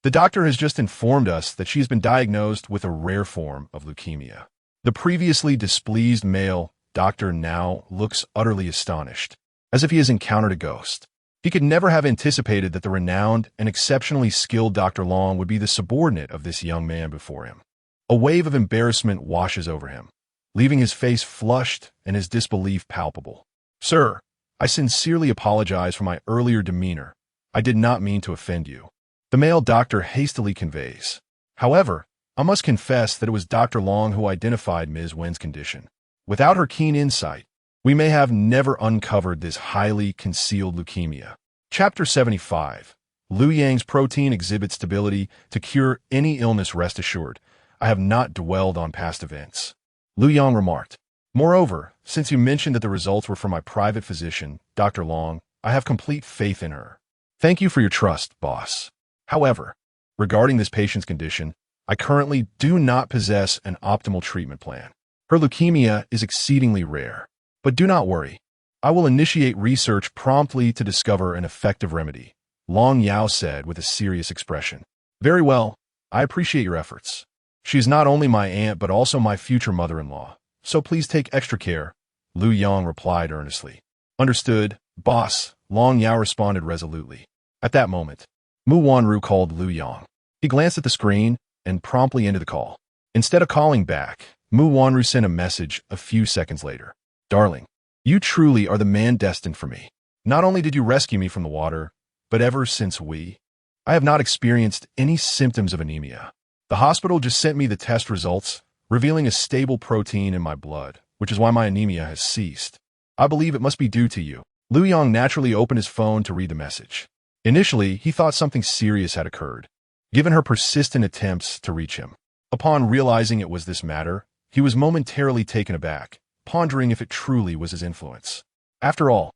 The doctor has just informed us that she has been diagnosed with a rare form of leukemia. The previously displeased male doctor now looks utterly astonished, as if he has encountered a ghost. He could never have anticipated that the renowned and exceptionally skilled Dr. Long would be the subordinate of this young man before him. A wave of embarrassment washes over him, leaving his face flushed and his disbelief palpable. Sir, I sincerely apologize for my earlier demeanor. I did not mean to offend you. The male doctor hastily conveys. However, I must confess that it was Dr. Long who identified Ms. Wen's condition. Without her keen insight, we may have never uncovered this highly concealed leukemia. Chapter 75. Lu Yang's protein exhibits stability to cure any illness. Rest assured, I have not dwelled on past events. Lu Yang remarked. Moreover, since you mentioned that the results were from my private physician, Dr. Long, I have complete faith in her. Thank you for your trust, boss. However, Regarding this patient's condition, I currently do not possess an optimal treatment plan. Her leukemia is exceedingly rare. But do not worry. I will initiate research promptly to discover an effective remedy, Long Yao said with a serious expression. Very well. I appreciate your efforts. She is not only my aunt but also my future mother-in-law, so please take extra care, Lu Yang replied earnestly. Understood, boss, Long Yao responded resolutely. At that moment, Mu Wanru called Lu Yang. He glanced at the screen and promptly ended the call. Instead of calling back, Mu Wanru sent a message a few seconds later. Darling, you truly are the man destined for me. Not only did you rescue me from the water, but ever since I have not experienced any symptoms of anemia. The hospital just sent me the test results, revealing a stable protein in my blood, which is why my anemia has ceased. I believe it must be due to you. Lu Yang naturally opened his phone to read the message. Initially, he thought something serious had occurred, given her persistent attempts to reach him. Upon realizing it was this matter, he was momentarily taken aback, pondering if it truly was his influence. After all,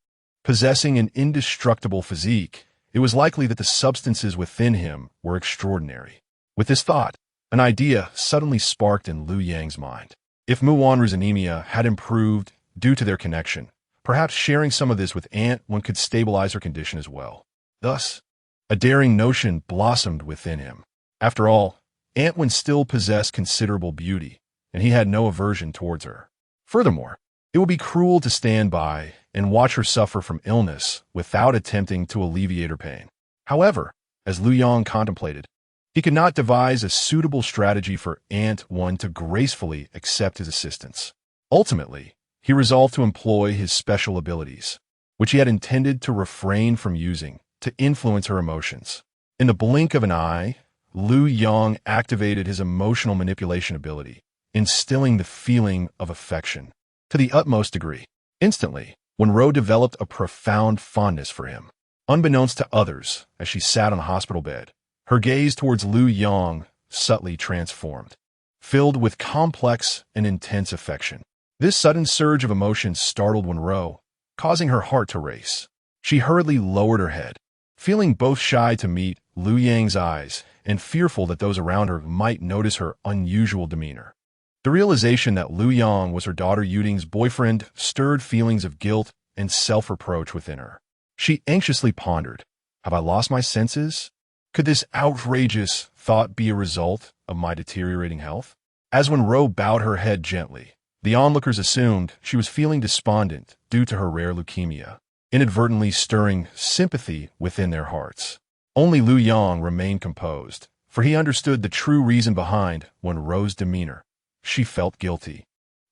possessing an indestructible physique, it was likely that the substances within him were extraordinary. With this thought, an idea suddenly sparked in Lu Yang's mind. If Mu Wanru's anemia had improved due to their connection, perhaps sharing some of this with Aunt Wen could stabilize her condition as well. Thus, a daring notion blossomed within him. After all, Aunt Wen still possessed considerable beauty, and he had no aversion towards her. Furthermore, it would be cruel to stand by and watch her suffer from illness without attempting to alleviate her pain. However, as Lu Yang contemplated, he could not devise a suitable strategy for Aunt Wen to gracefully accept his assistance. Ultimately, he resolved to employ his special abilities, which he had intended to refrain from using, to influence her emotions. In the blink of an eye, Lu Yang activated his emotional manipulation ability, instilling the feeling of affection to the utmost degree. Instantly, Wenro developed a profound fondness for him. Unbeknownst to others, as she sat on the hospital bed, her gaze towards Lu Yang subtly transformed, filled with complex and intense affection. This sudden surge of emotion startled Wenro, causing her heart to race. She hurriedly lowered her head, feeling both shy to meet Lu Yang's eyes and fearful that those around her might notice her unusual demeanor. The realization that Lu Yang was her daughter Yuting's boyfriend stirred feelings of guilt and self-reproach within her. She anxiously pondered, have I lost my senses? Could this outrageous thought be a result of my deteriorating health? As Wenro bowed her head gently, the onlookers assumed she was feeling despondent due to her rare leukemia, inadvertently stirring sympathy within their hearts. Only Lu Yang remained composed, for he understood the true reason behind Wenro's demeanor. She felt guilty,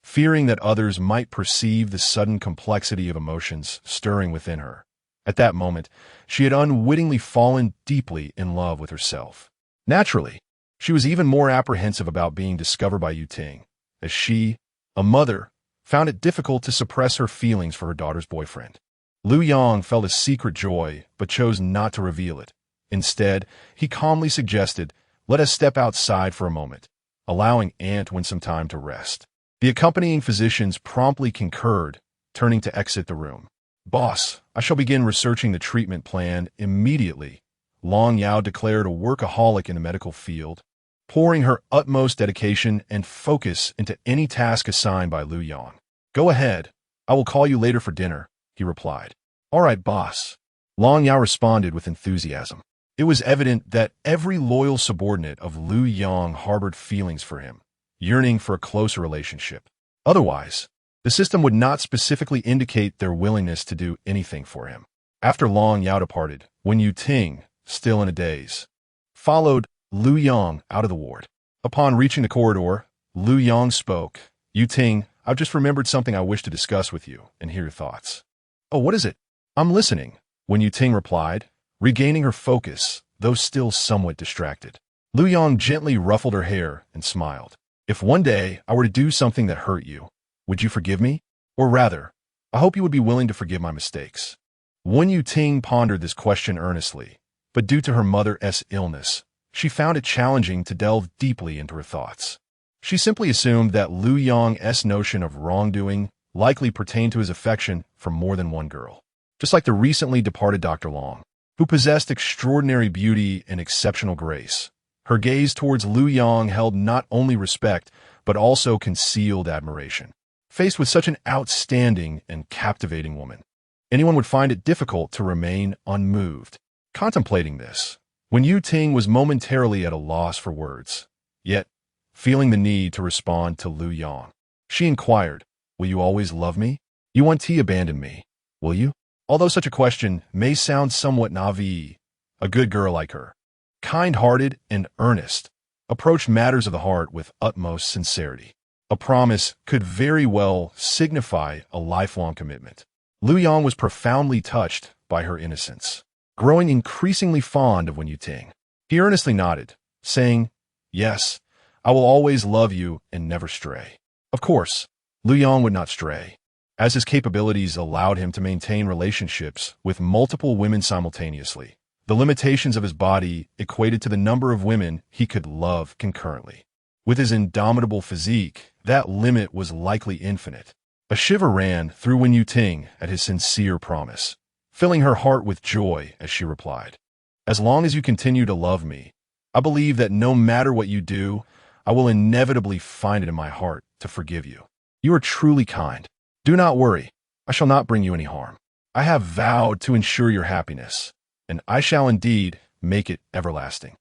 fearing that others might perceive the sudden complexity of emotions stirring within her. At that moment, she had unwittingly fallen deeply in love with herself. Naturally, she was even more apprehensive about being discovered by Yuting, as she, a mother, found it difficult to suppress her feelings for her daughter's boyfriend. Lu Yang felt a secret joy, but chose not to reveal it. Instead, he calmly suggested, let us step outside for a moment, allowing Aunt Wen some time to rest. The accompanying physicians promptly concurred, turning to exit the room. Boss, I shall begin researching the treatment plan immediately, Long Yao declared a workaholic in the medical field, pouring her utmost dedication and focus into any task assigned by Lu Yang. Go ahead, I will call you later for dinner, he replied. All right, boss. Long Yao responded with enthusiasm. It was evident that every loyal subordinate of Lu Yang harbored feelings for him, yearning for a closer relationship. Otherwise, the system would not specifically indicate their willingness to do anything for him. After Long Yao departed, Wen Yuting, still in a daze, followed Lu Yang out of the ward. Upon reaching the corridor, Lu Yang spoke. Yuting, I've just remembered something I wish to discuss with you and hear your thoughts. Oh, what is it? I'm listening, Wen Yuting replied, regaining her focus, though still somewhat distracted. Lu Yang gently ruffled her hair and smiled. If one day I were to do something that hurt you, would you forgive me? Or rather, I hope you would be willing to forgive my mistakes. Wen Yuting pondered this question earnestly, but due to her mother's illness, she found it challenging to delve deeply into her thoughts. She simply assumed that Lu Yang's notion of wrongdoing likely pertained to his affection for more than one girl. Just like the recently departed Dr. Long, who possessed extraordinary beauty and exceptional grace, Her gaze towards Lu Yang held not only respect, but also concealed admiration. Faced with such an outstanding and captivating woman, anyone would find it difficult to remain unmoved. Contemplating this, Wen Yuting was momentarily at a loss for words, yet, feeling the need to respond to Lu Yang, she inquired, "Will you always love me? You Auntie abandoned me, will you?" Although such a question may sound somewhat naive, a good girl like her, kind-hearted and earnest, approached matters of the heart with utmost sincerity. A promise could very well signify a lifelong commitment. Lu Yang was profoundly touched by her innocence, growing increasingly fond of Wen Yuting. He earnestly nodded, saying, "Yes, I will always love you and never stray." Of course, Lu Yang would not stray, as his capabilities allowed him to maintain relationships with multiple women simultaneously. The limitations of his body equated to the number of women he could love concurrently. With his indomitable physique, that limit was likely infinite. A shiver ran through Wen Yuting at his sincere promise, filling her heart with joy as she replied, "As long as you continue to love me, I believe that no matter what you do, I will inevitably find it in my heart to forgive you. You are truly kind. Do not worry, I shall not bring you any harm. I have vowed to ensure your happiness, and I shall indeed make it everlasting.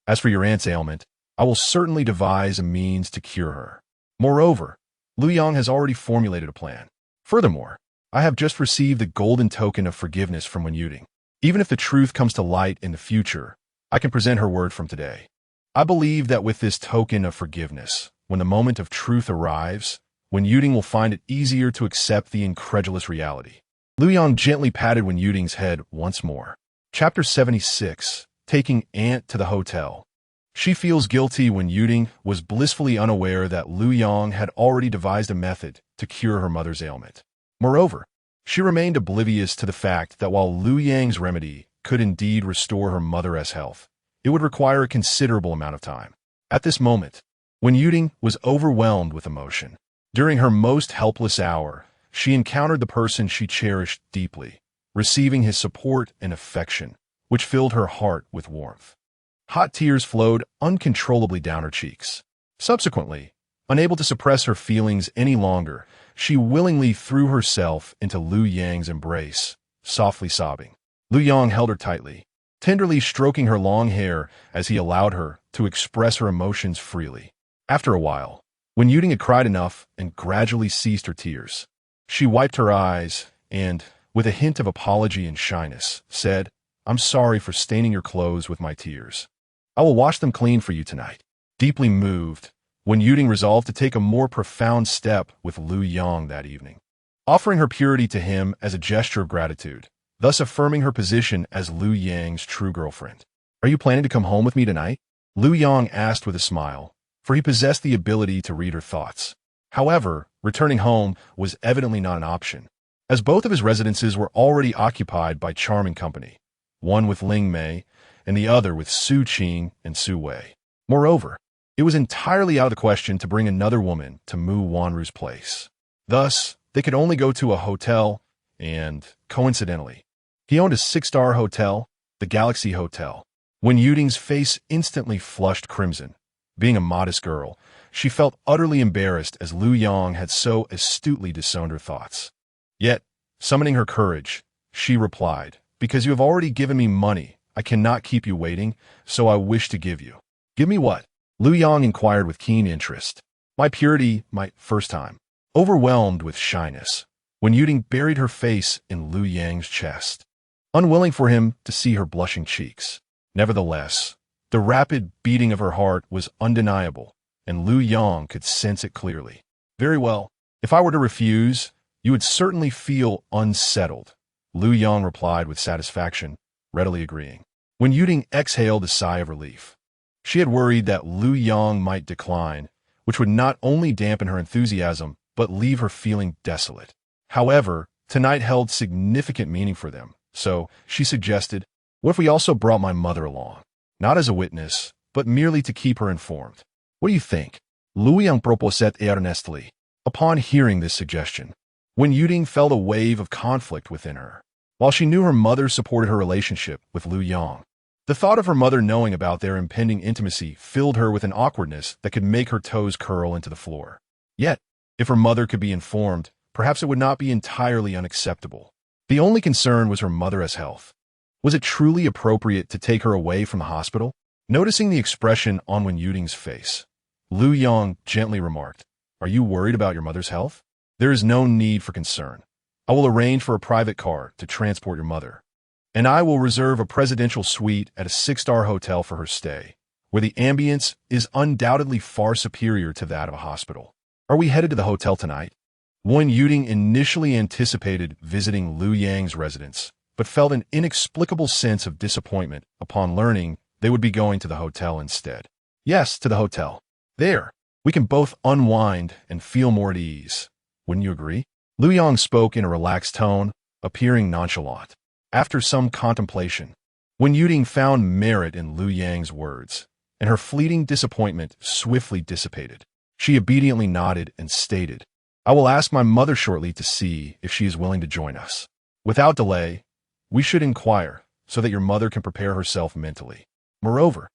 As for your aunt's ailment, I will certainly devise a means to cure her." Moreover, Lu Yang has already formulated a plan. Furthermore, I have just received the golden token of forgiveness from Wen Yuting. Even if the truth comes to light in the future, I can present her word from today. I believe that with this token of forgiveness, when the moment of truth arrives, Wen Yuting will find it easier to accept the incredulous reality. Lu Yang gently patted Wen Yuting's head once more. Chapter 76, Taking Aunt to the Hotel. She feels guilty. Wen Yuting was blissfully unaware that Lu Yang had already devised a method to cure her mother's ailment. Moreover, she remained oblivious to the fact that while Lu Yang's remedy could indeed restore her mother's health, it would require a considerable amount of time. At this moment, Wen Yuting was overwhelmed with emotion. During her most helpless hour, she encountered the person she cherished deeply, receiving his support and affection, which filled her heart with warmth. Hot tears flowed uncontrollably down her cheeks. Subsequently, unable to suppress her feelings any longer, she willingly threw herself into Lu Yang's embrace, softly sobbing. Lu Yang held her tightly, tenderly stroking her long hair as he allowed her to express her emotions freely. After a while, Wen Yuting had cried enough and gradually ceased her tears, she wiped her eyes and, with a hint of apology and shyness, said, "I'm sorry for staining your clothes with my tears. I will wash them clean for you tonight." Deeply moved, Wen Yuting resolved to take a more profound step with Lu Yang that evening, offering her purity to him as a gesture of gratitude, thus affirming her position as Lu Yang's true girlfriend. "Are you planning to come home with me tonight?" Lu Yang asked with a smile, for he possessed the ability to read her thoughts. However, returning home was evidently not an option, as both of his residences were already occupied by charming company, one with Ling Mei and the other with Su Qing and Su Wei. Moreover, it was entirely out of the question to bring another woman to Mu Wanru's place. Thus, they could only go to a hotel, and, coincidentally, he owned a 6-star hotel, the Galaxy Hotel. Wen Yuting's face instantly flushed crimson. Being a modest girl, she felt utterly embarrassed as Lu Yang had so astutely disowned her thoughts. Yet, summoning her courage, she replied, "Because you have already given me money, I cannot keep you waiting, so I wish to give you." "Give me what?" Lu Yang inquired with keen interest. "My purity, my first time." Overwhelmed with shyness, Wen Yuting buried her face in Lu Yang's chest, unwilling for him to see her blushing cheeks. Nevertheless, the rapid beating of her heart was undeniable, and Lu Yang could sense it clearly. "Very well. If I were to refuse, you would certainly feel unsettled," Lu Yang replied with satisfaction, readily agreeing. Wen Yuting exhaled a sigh of relief. She had worried that Lu Yang might decline, which would not only dampen her enthusiasm, but leave her feeling desolate. However, tonight held significant meaning for them, so she suggested, "What if we also brought my mother along? Not as a witness, but merely to keep her informed. What do you think?" Lu Yang proposed earnestly. Upon hearing this suggestion, Wen Yuting felt a wave of conflict within her. While she knew her mother supported her relationship with Lu Yang, The thought of her mother knowing about their impending intimacy filled her with an awkwardness that could make her toes curl into the floor. Yet, if her mother could be informed, perhaps it would not be entirely unacceptable. The only concern was her mother's health. Was it truly appropriate to take her away from the hospital? Noticing the expression on Wen Yuding's face, Lu Yong gently remarked, "Are you worried about your mother's health? There is no need for concern. I will arrange for a private car to transport your mother. And I will reserve a presidential suite at a 6-star hotel for her stay, where the ambience is undoubtedly far superior to that of a hospital. Are we headed to the hotel tonight?" Wen Yuding initially anticipated visiting Lu Yang's residence, but felt an inexplicable sense of disappointment upon learning they would be going to the hotel instead. "Yes, to the hotel. There, we can both unwind and feel more at ease. Wouldn't you agree?" Lu Yang spoke in a relaxed tone, appearing nonchalant. After some contemplation, Wen Yuding found merit in Lu Yang's words, and her fleeting disappointment swiftly dissipated. She obediently nodded and stated, "I will ask my mother shortly to see if she is willing to join us. Without delay, we should inquire so that your mother can prepare herself mentally. Moreover,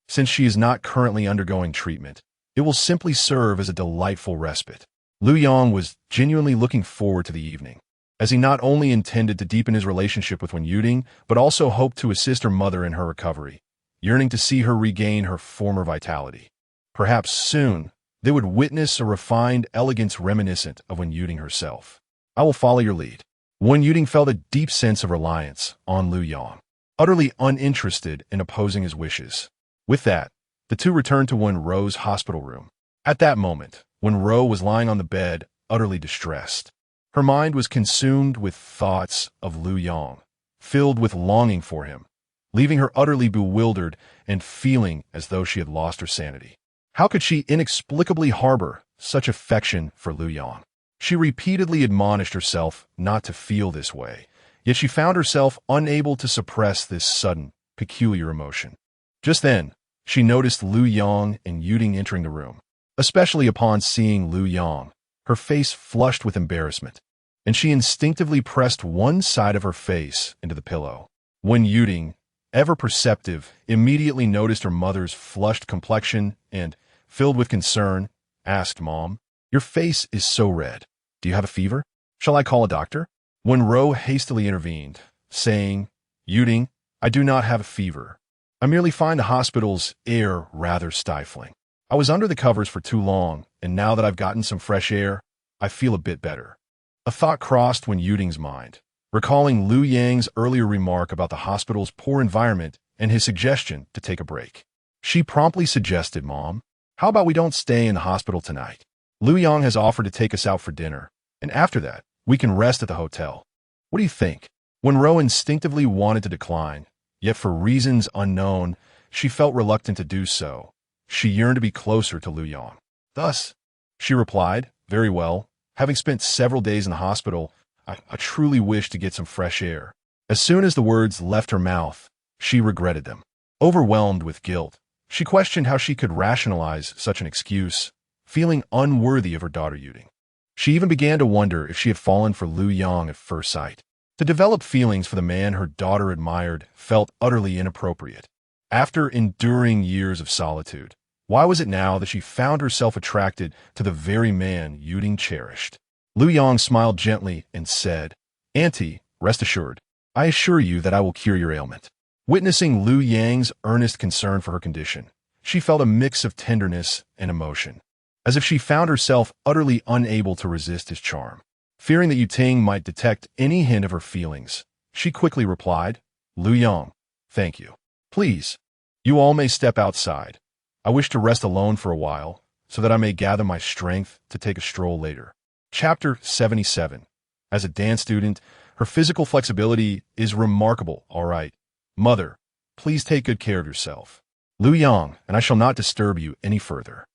since she is not currently undergoing treatment, it will simply serve as a delightful respite." Lu Yang was genuinely looking forward to the evening, as he not only intended to deepen his relationship with Wen Yuding, but also hoped to assist her mother in her recovery, yearning to see her regain her former vitality. Perhaps soon, they would witness a refined elegance reminiscent of Wen Yuding herself. "I will follow your lead." Wen Yuding felt a deep sense of reliance on Lu Yang, utterly uninterested in opposing his wishes. With that, the two returned to Wen Ro's hospital room. At that moment, Wen Ro was lying on the bed, utterly distressed. Her mind was consumed with thoughts of Lu Yang, filled with longing for him, leaving her utterly bewildered and feeling as though she had lost her sanity. How could she inexplicably harbor such affection for Lu Yang? She repeatedly admonished herself not to feel this way, yet she found herself unable to suppress this sudden, peculiar emotion. Just then, she noticed Lu Yang and Yuding entering the room. Especially upon seeing Lu Yang, her face flushed with embarrassment, and she instinctively pressed one side of her face into the pillow. Wen Yuding, ever perceptive, immediately noticed her mother's flushed complexion and, filled with concern, asked, "Mom, your face is so red. Do you have a fever? Shall I call a doctor?" Wen Ro hastily intervened, saying, "Yuding, I do not have a fever. I merely find the hospital's air rather stifling. I was under the covers for too long, and now that I've gotten some fresh air, I feel a bit better." A thought crossed Wen Yuding's mind, recalling Lu Yang's earlier remark about the hospital's poor environment and his suggestion to take a break. She promptly suggested, "Mom, how about we don't stay in the hospital tonight? Lu Yang has offered to take us out for dinner, and after that, we can rest at the hotel. What do you think?" Wen Ro instinctively wanted to decline, yet for reasons unknown, she felt reluctant to do so. She yearned to be closer to Lu Yang. Thus, she replied, "Very well. Having spent several days in the hospital, I truly wish to get some fresh air." As soon as the words left her mouth, she regretted them. Overwhelmed with guilt, she questioned how she could rationalize such an excuse, feeling unworthy of her daughter Yuding. She even began to wonder if she had fallen for Lu Yang at first sight. To develop feelings for the man her daughter admired felt utterly inappropriate. After enduring years of solitude, why was it now that she found herself attracted to the very man Yuding cherished? Lu Yang smiled gently and said, "Auntie, rest assured. I assure you that I will cure your ailment." Witnessing Lu Yang's earnest concern for her condition, she felt a mix of tenderness and emotion, as if she found herself utterly unable to resist his charm. Fearing that Yuting might detect any hint of her feelings, she quickly replied, "Lu Yang, thank you. Please, you all may step outside. I wish to rest alone for a while, so that I may gather my strength to take a stroll later." Chapter 77. As a dance student, her physical flexibility is remarkable, all right. Mother, please take good care of yourself. Lu Yang, and I shall not disturb you any further.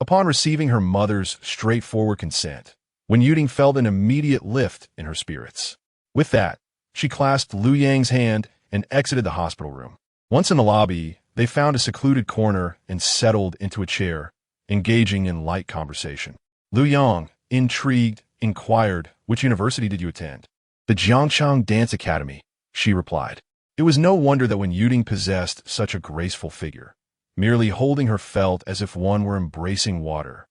Upon receiving her mother's straightforward consent, Wen Yuding felt an immediate lift in her spirits. With that, she clasped Lu Yang's hand and exited the hospital room. Once in the lobby, they found a secluded corner and settled into a chair, engaging in light conversation. Lu Yang, intrigued, inquired, "Which university did you attend?" "The Jiangchang Dance Academy," she replied. "It It was no wonder that when Yuding possessed such a graceful figure, merely holding her felt as if one were embracing water,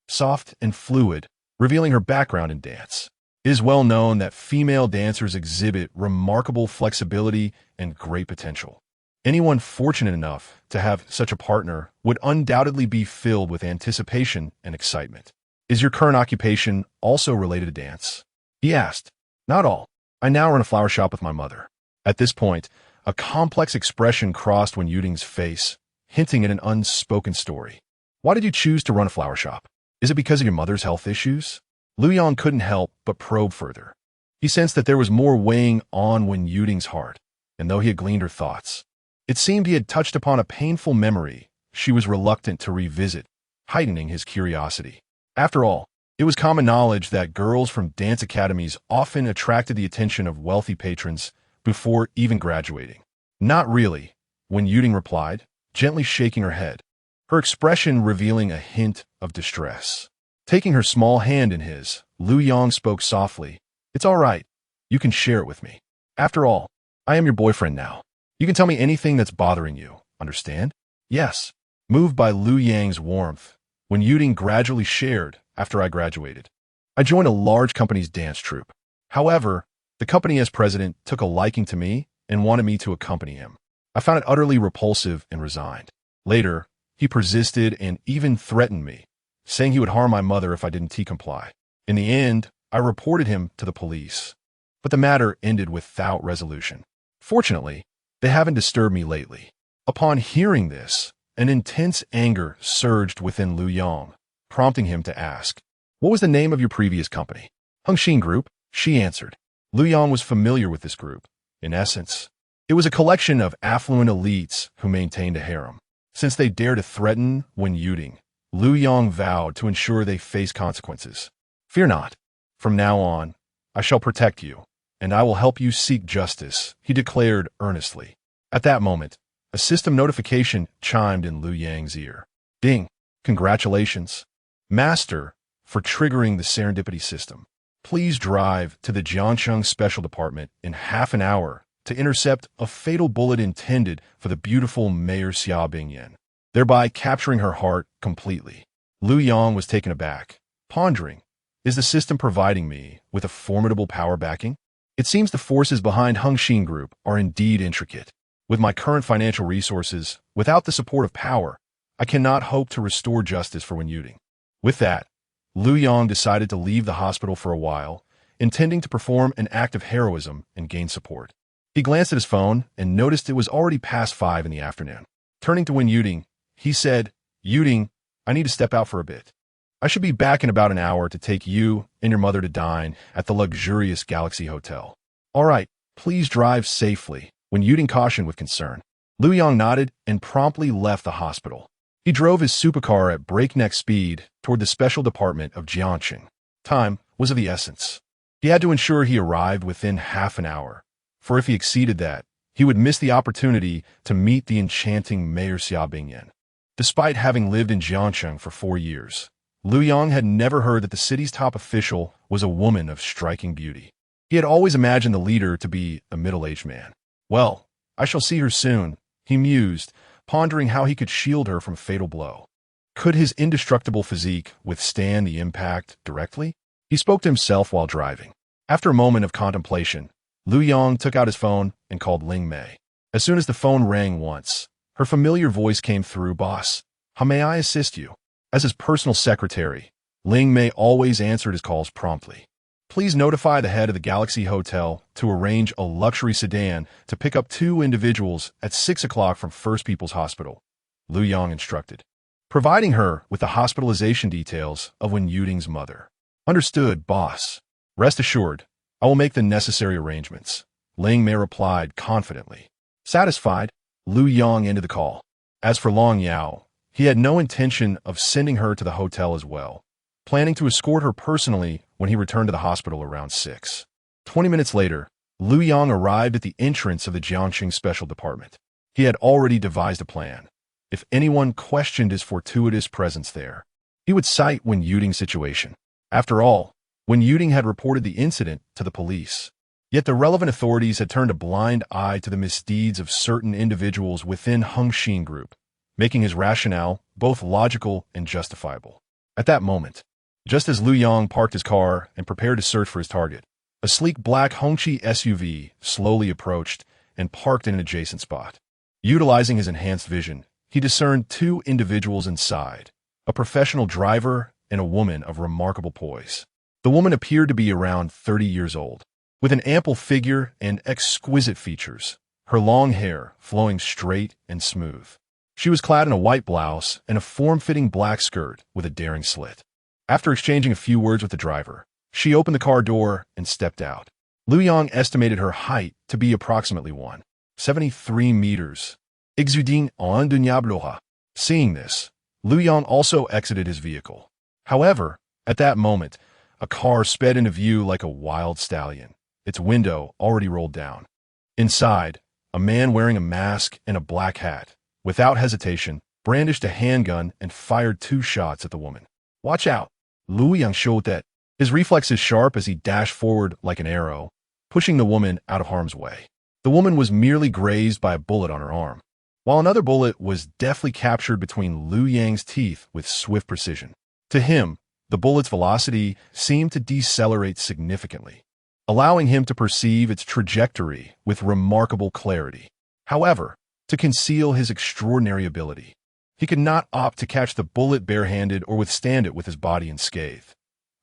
soft and fluid, revealing her background in dance. It is well known that female dancers exhibit remarkable flexibility and great potential. Anyone fortunate enough to have such a partner would undoubtedly be filled with anticipation and excitement. Is your current occupation also related to dance? He asked. Not all. I now run a flower shop with my mother. At this point, a complex expression crossed Wen Yuding's face, hinting at an unspoken story. Why did you choose to run a flower shop? Is it because of your mother's health issues? Lu Yang couldn't help but probe further. He sensed that there was more weighing on Wen Yuding's heart, and though he had gleaned her thoughts, it seemed he had touched upon a painful memory she was reluctant to revisit, heightening his curiosity. After all, it was common knowledge that girls from dance academies often attracted the attention of wealthy patrons before even graduating. Not really, Wen Yuding replied, gently shaking her head, her expression revealing a hint of distress. Taking her small hand in his, Lu Yang spoke softly. It's all right. You can share it with me. After all, I am your boyfriend now. You can tell me anything that's bothering you, understand? Yes. Moved by Lu Yang's warmth, Wen Yuding gradually shared after I graduated. I joined a large company's dance troupe. However, the company as president took a liking to me and wanted me to accompany him. I found it utterly repulsive and resigned. Later, he persisted and even threatened me, saying he would harm my mother if I didn't comply. In the end, I reported him to the police, but the matter ended without resolution. Fortunately, they haven't disturbed me lately. Upon hearing this, an intense anger surged within Lu Yang, prompting him to ask, "What was the name of your previous company?" Hengxin Group, she answered. Lu Yang was familiar with this group. In essence, it was a collection of affluent elites who maintained a harem. Since they dared to threaten Wen Yuding, Lu Yang vowed to ensure they face consequences. Fear not. From now on, I shall protect you, and I will help you seek justice, he declared earnestly. At that moment, a system notification chimed in Lu Yang's ear. Ding! Congratulations, Master, for triggering the serendipity system. Please drive to the Jiangcheng Special Department in half an hour to intercept a fatal bullet intended for the beautiful Mayor Xia Bingyan, thereby capturing her heart completely. Lu Yang was taken aback, pondering, is the system providing me with a formidable power backing? It seems the forces behind Hengxin Group are indeed intricate. With my current financial resources, without the support of power, I cannot hope to restore justice for Wen Yuding. With that, Lu Yang decided to leave the hospital for a while, intending to perform an act of heroism and gain support. He glanced at his phone and noticed it was already past 5 in the afternoon. Turning to Wen Yuding, he said, Yuding, I need to step out for a bit. I should be back in about an hour to take you and your mother to dine at the luxurious Galaxy Hotel. All right, please drive safely, Wen Yuding cautioned with concern. Lu Yang nodded and promptly left the hospital. He drove his supercar at breakneck speed toward the special department of Jiangcheng. Time was of the essence. He had to ensure he arrived within half an hour, for if he exceeded that, he would miss the opportunity to meet the enchanting Mayor Xia Bingyan. Despite having lived in Jiangcheng for 4 years, Lu Yang had never heard that the city's top official was a woman of striking beauty. He had always imagined the leader to be a middle-aged man. Well, I shall see her soon, he mused, pondering how he could shield her from a fatal blow. Could his indestructible physique withstand the impact directly? He spoke to himself while driving. After a moment of contemplation, Lu Yang took out his phone and called Ling Mei. As soon as the phone rang once, her familiar voice came through, Boss, how may I assist you? As his personal secretary, Ling Mei always answered his calls promptly. Please notify the head of the Galaxy Hotel to arrange a luxury sedan to pick up 2 individuals at 6 o'clock from First People's Hospital, Lu Yang instructed, providing her with the hospitalization details of Wen Yuding's mother. Understood, boss. Rest assured, I will make the necessary arrangements, Ling Mei replied confidently. Satisfied, Lu Yang ended the call. As for Long Yao, he had no intention of sending her to the hotel as well, planning to escort her personally when he returned to the hospital around 6. 20 minutes later, Lu Yang arrived at the entrance of the Jiangcheng Special Department. He had already devised a plan. If anyone questioned his fortuitous presence there, he would cite Wen Yuding's situation. After all, Wen Yuding had reported the incident to the police. Yet the relevant authorities had turned a blind eye to the misdeeds of certain individuals within Hengxin Group, making his rationale both logical and justifiable. At that moment, just as Lu Yang parked his car and prepared to search for his target, a sleek black Hongqi SUV slowly approached and parked in an adjacent spot. Utilizing his enhanced vision, he discerned two individuals inside, a professional driver and a woman of remarkable poise. The woman appeared to be around 30 years old, with an ample figure and exquisite features, her long hair flowing straight and smooth. She was clad in a white blouse and a form-fitting black skirt with a daring slit. After exchanging a few words with the driver, she opened the car door and stepped out. Lu Yang estimated her height to be approximately 173 meters. Exuding en dunyabloha. Seeing this, Lu Yang also exited his vehicle. However, at that moment, a car sped into view like a wild stallion, its window already rolled down. Inside, a man wearing a mask and a black hat, without hesitation, brandished a handgun and fired 2 shots at the woman. "Watch out!" Lu Yang showed that, his reflexes sharp as he dashed forward like an arrow, pushing the woman out of harm's way. The woman was merely grazed by a bullet on her arm, while another bullet was deftly captured between Lu Yang's teeth with swift precision. To him, the bullet's velocity seemed to decelerate significantly, allowing him to perceive its trajectory with remarkable clarity. However, to conceal his extraordinary ability, he could not opt to catch the bullet barehanded or withstand it with his body unscathed.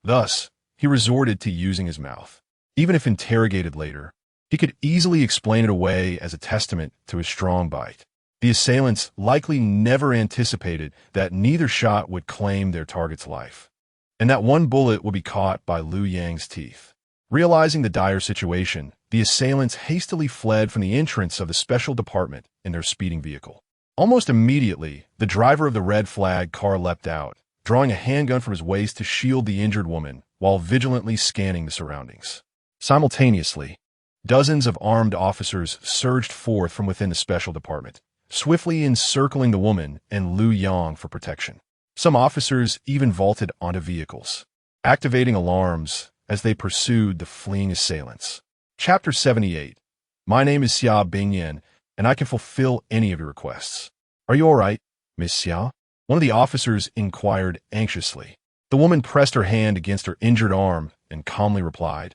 Thus, he resorted to using his mouth. Even if interrogated later, he could easily explain it away as a testament to his strong bite. The assailants likely never anticipated that neither shot would claim their target's life, and that one bullet would be caught by Lu Yang's teeth. Realizing the dire situation, the assailants hastily fled from the entrance of the special department in their speeding vehicle. Almost immediately, the driver of the red flag car leapt out, drawing a handgun from his waist to shield the injured woman while vigilantly scanning the surroundings. Simultaneously, dozens of armed officers surged forth from within the special department, swiftly encircling the woman and Lu Yang for protection. Some officers even vaulted onto vehicles, activating alarms as they pursued the fleeing assailants. Chapter 78. My name is Xia Bingyan, and I can fulfill any of your requests. Are you all right, Miss Xia? One of the officers inquired anxiously. The woman pressed her hand against her injured arm and calmly replied,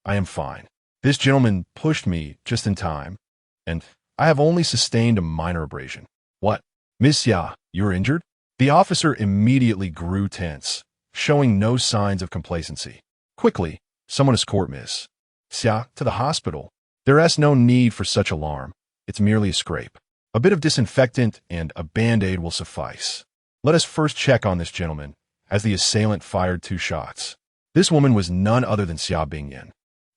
"I am fine. This gentleman pushed me just in time, and I have only sustained a minor abrasion." "What? Miss Xia, you're injured?" The officer immediately grew tense, showing no signs of complacency. "Quickly, someone escort Miss Xia to the hospital. There is no need for such alarm. It's merely a scrape. A bit of disinfectant and a band-aid will suffice. Let us first check on this gentleman," as the assailant fired 2 shots. This woman was none other than Xia Bingyan,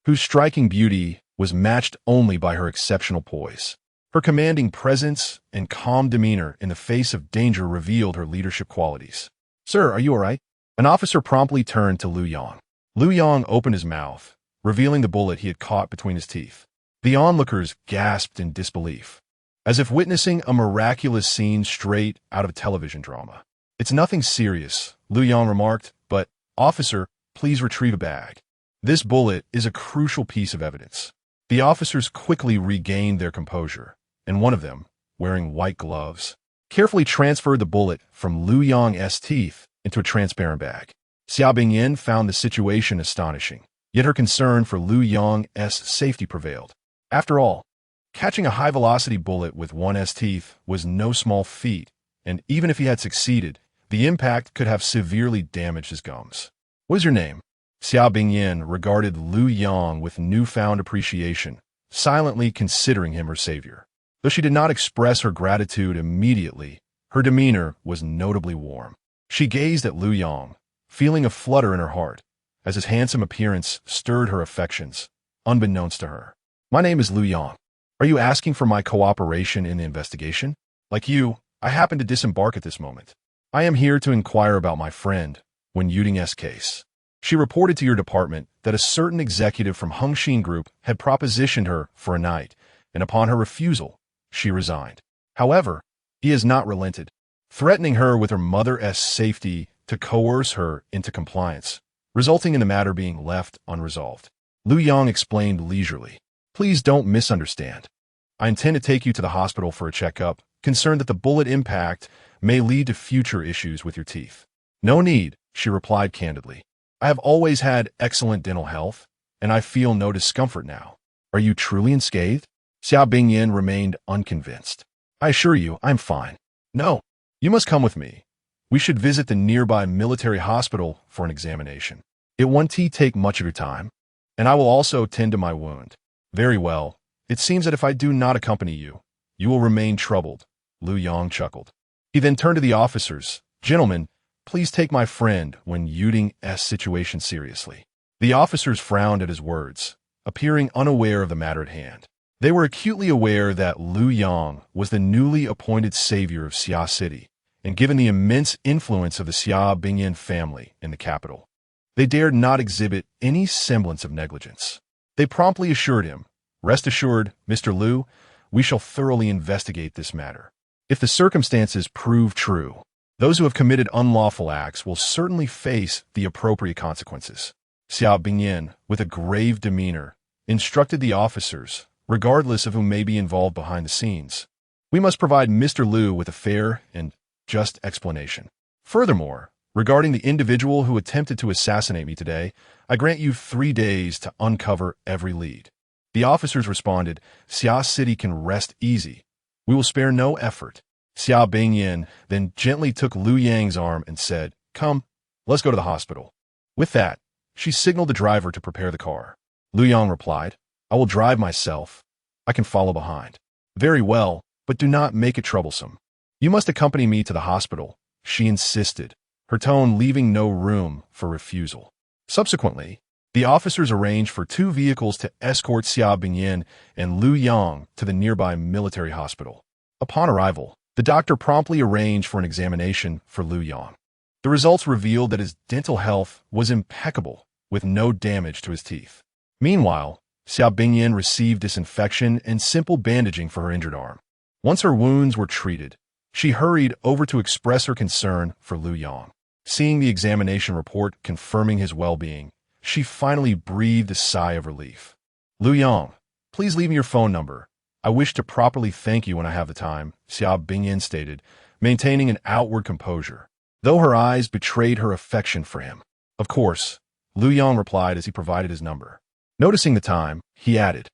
whose striking beauty was matched only by her exceptional poise. Her commanding presence and calm demeanor in the face of danger revealed her leadership qualities. "Sir, are you all right?" An officer promptly turned to Lu Yang. Lu Yang opened his mouth, revealing the bullet he had caught between his teeth. The onlookers gasped in disbelief, as if witnessing a miraculous scene straight out of a television drama. "It's nothing serious," Lu Yang remarked, "but, officer, please retrieve a bag. This bullet is a crucial piece of evidence." The officers quickly regained their composure, and one of them, wearing white gloves, carefully transferred the bullet from Lu Yang's teeth into a transparent bag. Xia Bingyan found the situation astonishing, yet her concern for Lu Yang's safety prevailed. After all, catching a high-velocity bullet with one's teeth was no small feat, and even if he had succeeded, the impact could have severely damaged his gums. "What is your name?" Xia Bingyan regarded Lu Yang with newfound appreciation, silently considering him her savior. Though she did not express her gratitude immediately, her demeanor was notably warm. She gazed at Lu Yang, feeling a flutter in her heart, as his handsome appearance stirred her affections, unbeknownst to her. "My name is Lu Yang. Are you asking for my cooperation in the investigation? Like you, I happen to disembark at this moment. I am here to inquire about my friend, Wen Yuding's case. She reported to your department that a certain executive from Hengxin Group had propositioned her for a night, and upon her refusal, she resigned. However, he has not relented, threatening her with her mother's safety to coerce her into compliance, resulting in the matter being left unresolved. Lu Yang explained leisurely. Please don't misunderstand. I intend to take you to the hospital for a checkup, concerned that the bullet impact may lead to future issues with your teeth. No need, she replied candidly. I have always had excellent dental health, and I feel no discomfort now. Are you truly unscathed? Xiao Bingyan remained unconvinced. I assure you, I'm fine. No, you must come with me. We should visit the nearby military hospital for an examination. It won't take much of your time, and I will also tend to my wound. Very well. It seems that if I do not accompany you, you will remain troubled. Lu Yang chuckled. He then turned to the officers. Gentlemen, please take my friend when Yuding's situation seriously. The officers frowned at his words, appearing unaware of the matter at hand. They were acutely aware that Lu Yang was the newly appointed savior of Xia City, and given the immense influence of the Xia Bingyan family in the capital, they dared not exhibit any semblance of negligence. They promptly assured him, Rest assured, Mr. Lu, we shall thoroughly investigate this matter. If the circumstances prove true, those who have committed unlawful acts will certainly face the appropriate consequences. Xia Bingyan, with a grave demeanor, instructed the officers, regardless of who may be involved behind the scenes. We must provide Mr. Lu with a fair and just explanation. Furthermore, regarding the individual who attempted to assassinate me today, I grant you 3 days to uncover every lead. The officers responded, Xia City can rest easy. We will spare no effort. Xia Bingyan then gently took Lu Yang's arm and said, Come, let's go to the hospital. With that, she signaled the driver to prepare the car. Lu Yang replied, I will drive myself. I can follow behind. Very well, but do not make it troublesome. You must accompany me to the hospital, she insisted, her tone leaving no room for refusal. Subsequently, the officers arranged for 2 vehicles to escort Xia Bingyan and Lu Yang to the nearby military hospital. Upon arrival, the doctor promptly arranged for an examination for Lu Yang. The results revealed that his dental health was impeccable, with no damage to his teeth. Meanwhile, Xia Bingyan received disinfection and simple bandaging for her injured arm. Once her wounds were treated, she hurried over to express her concern for Lu Yang. Seeing the examination report confirming his well-being, she finally breathed a sigh of relief. Lu Yang, please leave me your phone number. I wish to properly thank you when I have the time, Xia Bingyan stated, maintaining an outward composure, though her eyes betrayed her affection for him. Of course, Lu Yang replied as he provided his number. Noticing the time, he added,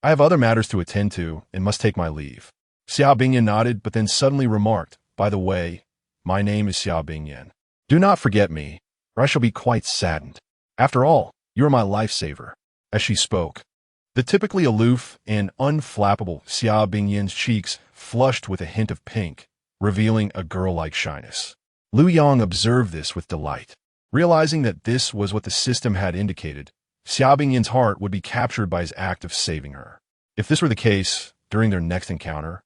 I have other matters to attend to and must take my leave. Xia Bingyan nodded, but then suddenly remarked, By the way, my name is Xia Bingyan. Do not forget me, or I shall be quite saddened. After all, you are my lifesaver. As she spoke, the typically aloof and unflappable Xia Bingyan's cheeks flushed with a hint of pink, revealing a girl-like shyness. Lu Yang observed this with delight. Realizing that this was what the system had indicated, Xia Bingyan's heart would be captured by his act of saving her. If this were the case, during their next encounter,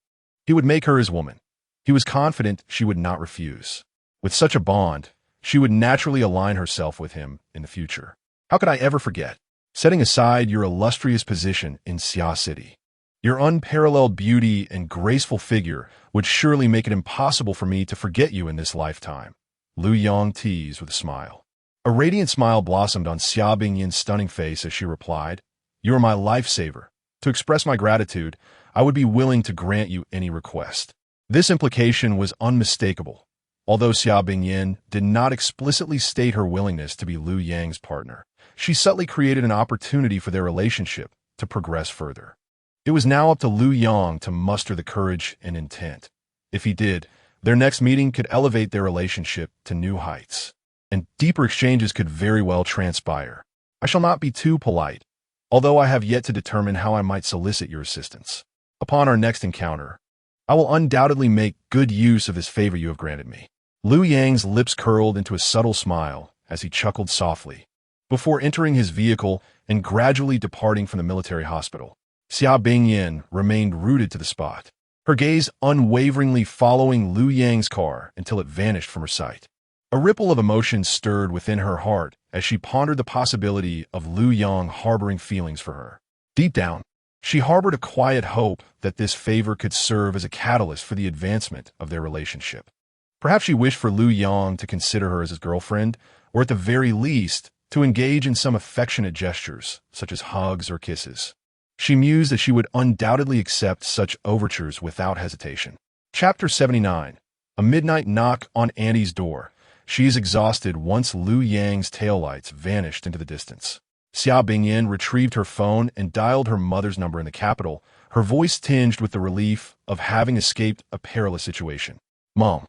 he would make her his woman. He was confident she would not refuse. With such a bond, she would naturally align herself with him in the future. How could I ever forget? Setting aside your illustrious position in Xia City, your unparalleled beauty and graceful figure would surely make it impossible for me to forget you in this lifetime. Lu Yang teased with a smile. A radiant smile blossomed on Xia Bingyan's stunning face as she replied, You are my lifesaver. To express my gratitude, I would be willing to grant you any request. This implication was unmistakable. Although Xia Bingyan did not explicitly state her willingness to be Lu Yang's partner, she subtly created an opportunity for their relationship to progress further. It was now up to Lu Yang to muster the courage and intent. If he did, their next meeting could elevate their relationship to new heights, and deeper exchanges could very well transpire. I shall not be too polite, although I have yet to determine how I might solicit your assistance. Upon our next encounter, I will undoubtedly make good use of this favor you have granted me. Lu Yang's lips curled into a subtle smile as he chuckled softly. Before entering his vehicle and gradually departing from the military hospital, Xia Bingyan remained rooted to the spot, her gaze unwaveringly following Lu Yang's car until it vanished from her sight. A ripple of emotion stirred within her heart as she pondered the possibility of Lu Yang harboring feelings for her. Deep down, she harbored a quiet hope that this favor could serve as a catalyst for the advancement of their relationship. Perhaps she wished for Lu Yang to consider her as his girlfriend, or at the very least, to engage in some affectionate gestures, such as hugs or kisses. She mused that she would undoubtedly accept such overtures without hesitation. Chapter 79. A midnight knock on Auntie's door. She is exhausted once Lu Yang's taillights vanished into the distance. Xia Bingyan retrieved her phone and dialed her mother's number in the capital, her voice tinged with the relief of having escaped a perilous situation. Mom,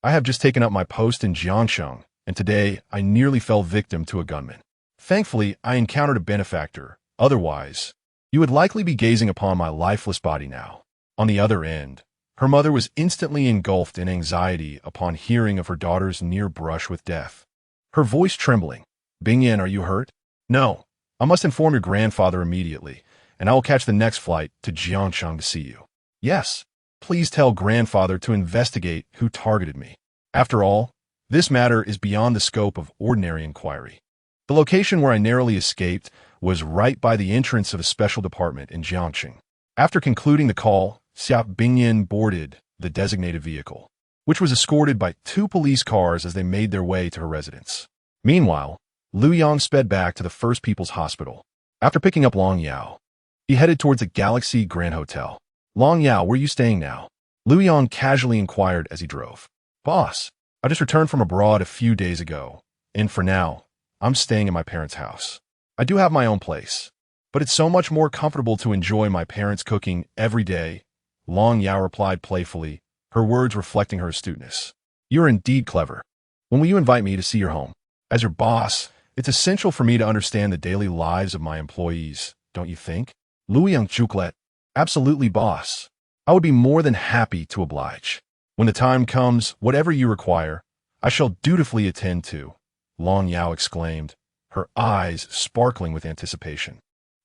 I have just taken up my post in Jiangsheng, and today I nearly fell victim to a gunman. Thankfully, I encountered a benefactor. Otherwise, you would likely be gazing upon my lifeless body now. On the other end, her mother was instantly engulfed in anxiety upon hearing of her daughter's near brush with death. Her voice trembling. Bingyan, are you hurt? No. I must inform your grandfather immediately, and I will catch the next flight to Jiangsheng to see you. Yes. Please tell grandfather to investigate who targeted me. After all, this matter is beyond the scope of ordinary inquiry. The location where I narrowly escaped was right by the entrance of a special department in Jiangsheng. After concluding the call, Xia Bingyan boarded the designated vehicle, which was escorted by 2 police cars as they made their way to her residence. Meanwhile, Lu Yang sped back to the First People's Hospital. After picking up Long Yao, he headed towards the Galaxy Grand Hotel. Long Yao, where are you staying now? Lu Yang casually inquired as he drove. Boss, I just returned from abroad a few days ago, and for now, I'm staying in my parents' house. I do have my own place, but it's so much more comfortable to enjoy my parents' cooking every day, Long Yao replied playfully, her words reflecting her astuteness. You're indeed clever. When will you invite me to see your home? As your boss, it's essential for me to understand the daily lives of my employees, don't you think? Lu Yang Chuklet. Absolutely, boss. I would be more than happy to oblige. When the time comes, whatever you require, I shall dutifully attend to, Long Yao exclaimed, her eyes sparkling with anticipation.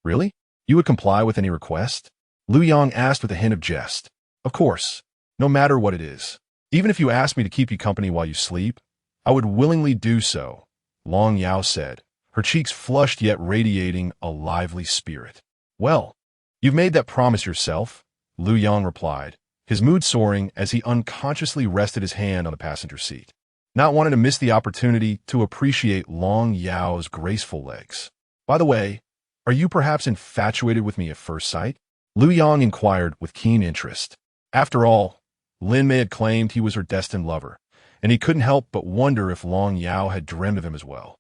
Really? You would comply with any request? Lu Yang asked with a hint of jest. Of course, no matter what it is. Even if you ask me to keep you company while you sleep, I would willingly do so, Long Yao said, her cheeks flushed yet radiating a lively spirit. Well, you've made that promise yourself, Lu Yang replied, his mood soaring as he unconsciously rested his hand on the passenger seat, not wanting to miss the opportunity to appreciate Long Yao's graceful legs. By the way, are you perhaps infatuated with me at first sight? Lu Yang inquired with keen interest. After all, Lin Mei had claimed he was her destined lover, and he couldn't help but wonder if Long Yao had dreamed of him as well.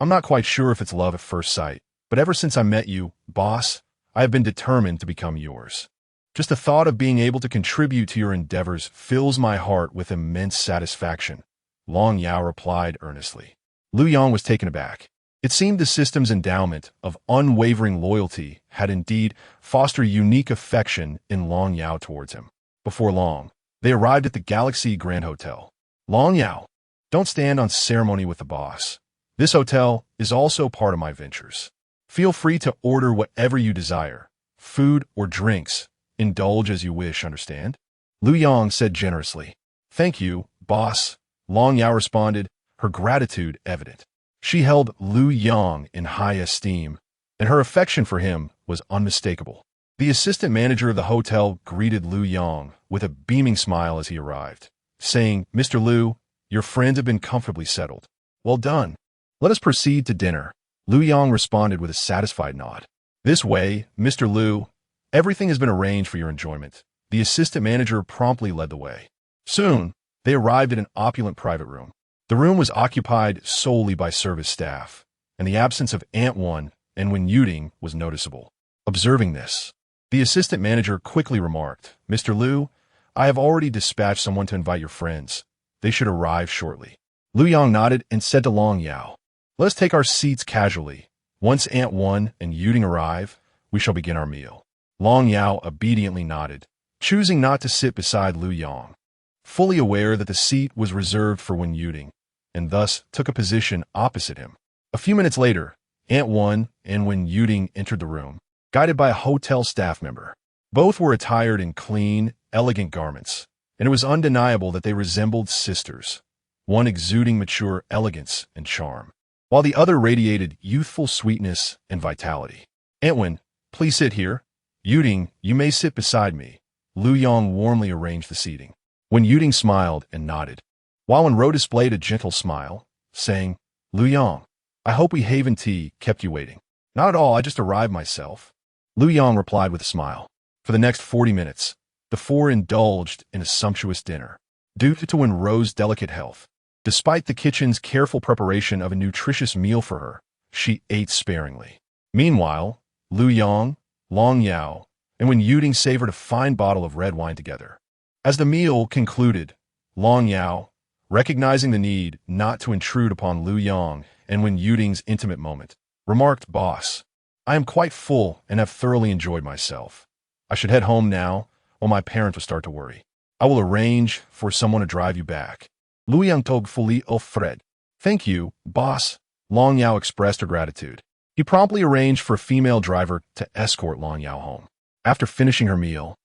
I'm not quite sure if it's love at first sight, but ever since I met you, boss, I have been determined to become yours. Just the thought of being able to contribute to your endeavors fills my heart with immense satisfaction, Long Yao replied earnestly. Lu Yang was taken aback. It seemed the system's endowment of unwavering loyalty had indeed fostered unique affection in Long Yao towards him. Before long, they arrived at the Galaxy Grand Hotel. Long Yao, don't stand on ceremony with the boss. This hotel is also part of my ventures. Feel free to order whatever you desire, food or drinks. Indulge as you wish, understand? Lu Yang said generously. Thank you, boss, Long Yao responded, her gratitude evident. She held Lu Yang in high esteem, and her affection for him was unmistakable. The assistant manager of the hotel greeted Lu Yang with a beaming smile as he arrived, saying, Mr. Lu, your friends have been comfortably settled. Well done. Let us proceed to dinner. Lu Yang responded with a satisfied nod. This way, Mr. Lu, everything has been arranged for your enjoyment. The assistant manager promptly led the way. Soon, they arrived at an opulent private room. The room was occupied solely by service staff, and the absence of Aunt One and Wen Yuding was noticeable. Observing this, the assistant manager quickly remarked, Mr. Lu, I have already dispatched someone to invite your friends. They should arrive shortly. Lu Yang nodded and said to Long Yao, let us take our seats casually. Once Aunt One and Yuding arrive, we shall begin our meal. Long Yao obediently nodded, choosing not to sit beside Lu Yang, fully aware that the seat was reserved for Wen Yuding, and thus took a position opposite him. A few minutes later, Aunt One and Wen Yuding entered the room, guided by a hotel staff member. Both were attired in clean, elegant garments, and it was undeniable that they resembled sisters, one exuding mature elegance and charm, while the other radiated youthful sweetness and vitality. Aunt Wen, please sit here. Yuding, you may sit beside me. Lu Yang warmly arranged the seating. Wen Yuding smiled and nodded, while Wen Ro displayed a gentle smile, saying, Lu Yang, I hope we Haven tea kept you waiting. Not at all, I just arrived myself. Lu Yang replied with a smile. For the next 40 minutes, the four indulged in a sumptuous dinner. Due to Wenrou's delicate health, despite the kitchen's careful preparation of a nutritious meal for her, she ate sparingly. Meanwhile, Lu Yang, Long Yao, and Wen Yuding savored a fine bottle of red wine together. As the meal concluded, Long Yao, recognizing the need not to intrude upon Lu Yang and Wen Yuding's intimate moment, remarked, "Boss, I am quite full and have thoroughly enjoyed myself. I should head home now, or my parents will start to worry. I will arrange for someone to drive you back." Lu Yang told fully Fred. "Thank you, boss." Long Yao expressed her gratitude. He promptly arranged for a female driver to escort Long Yao home. After finishing her meal,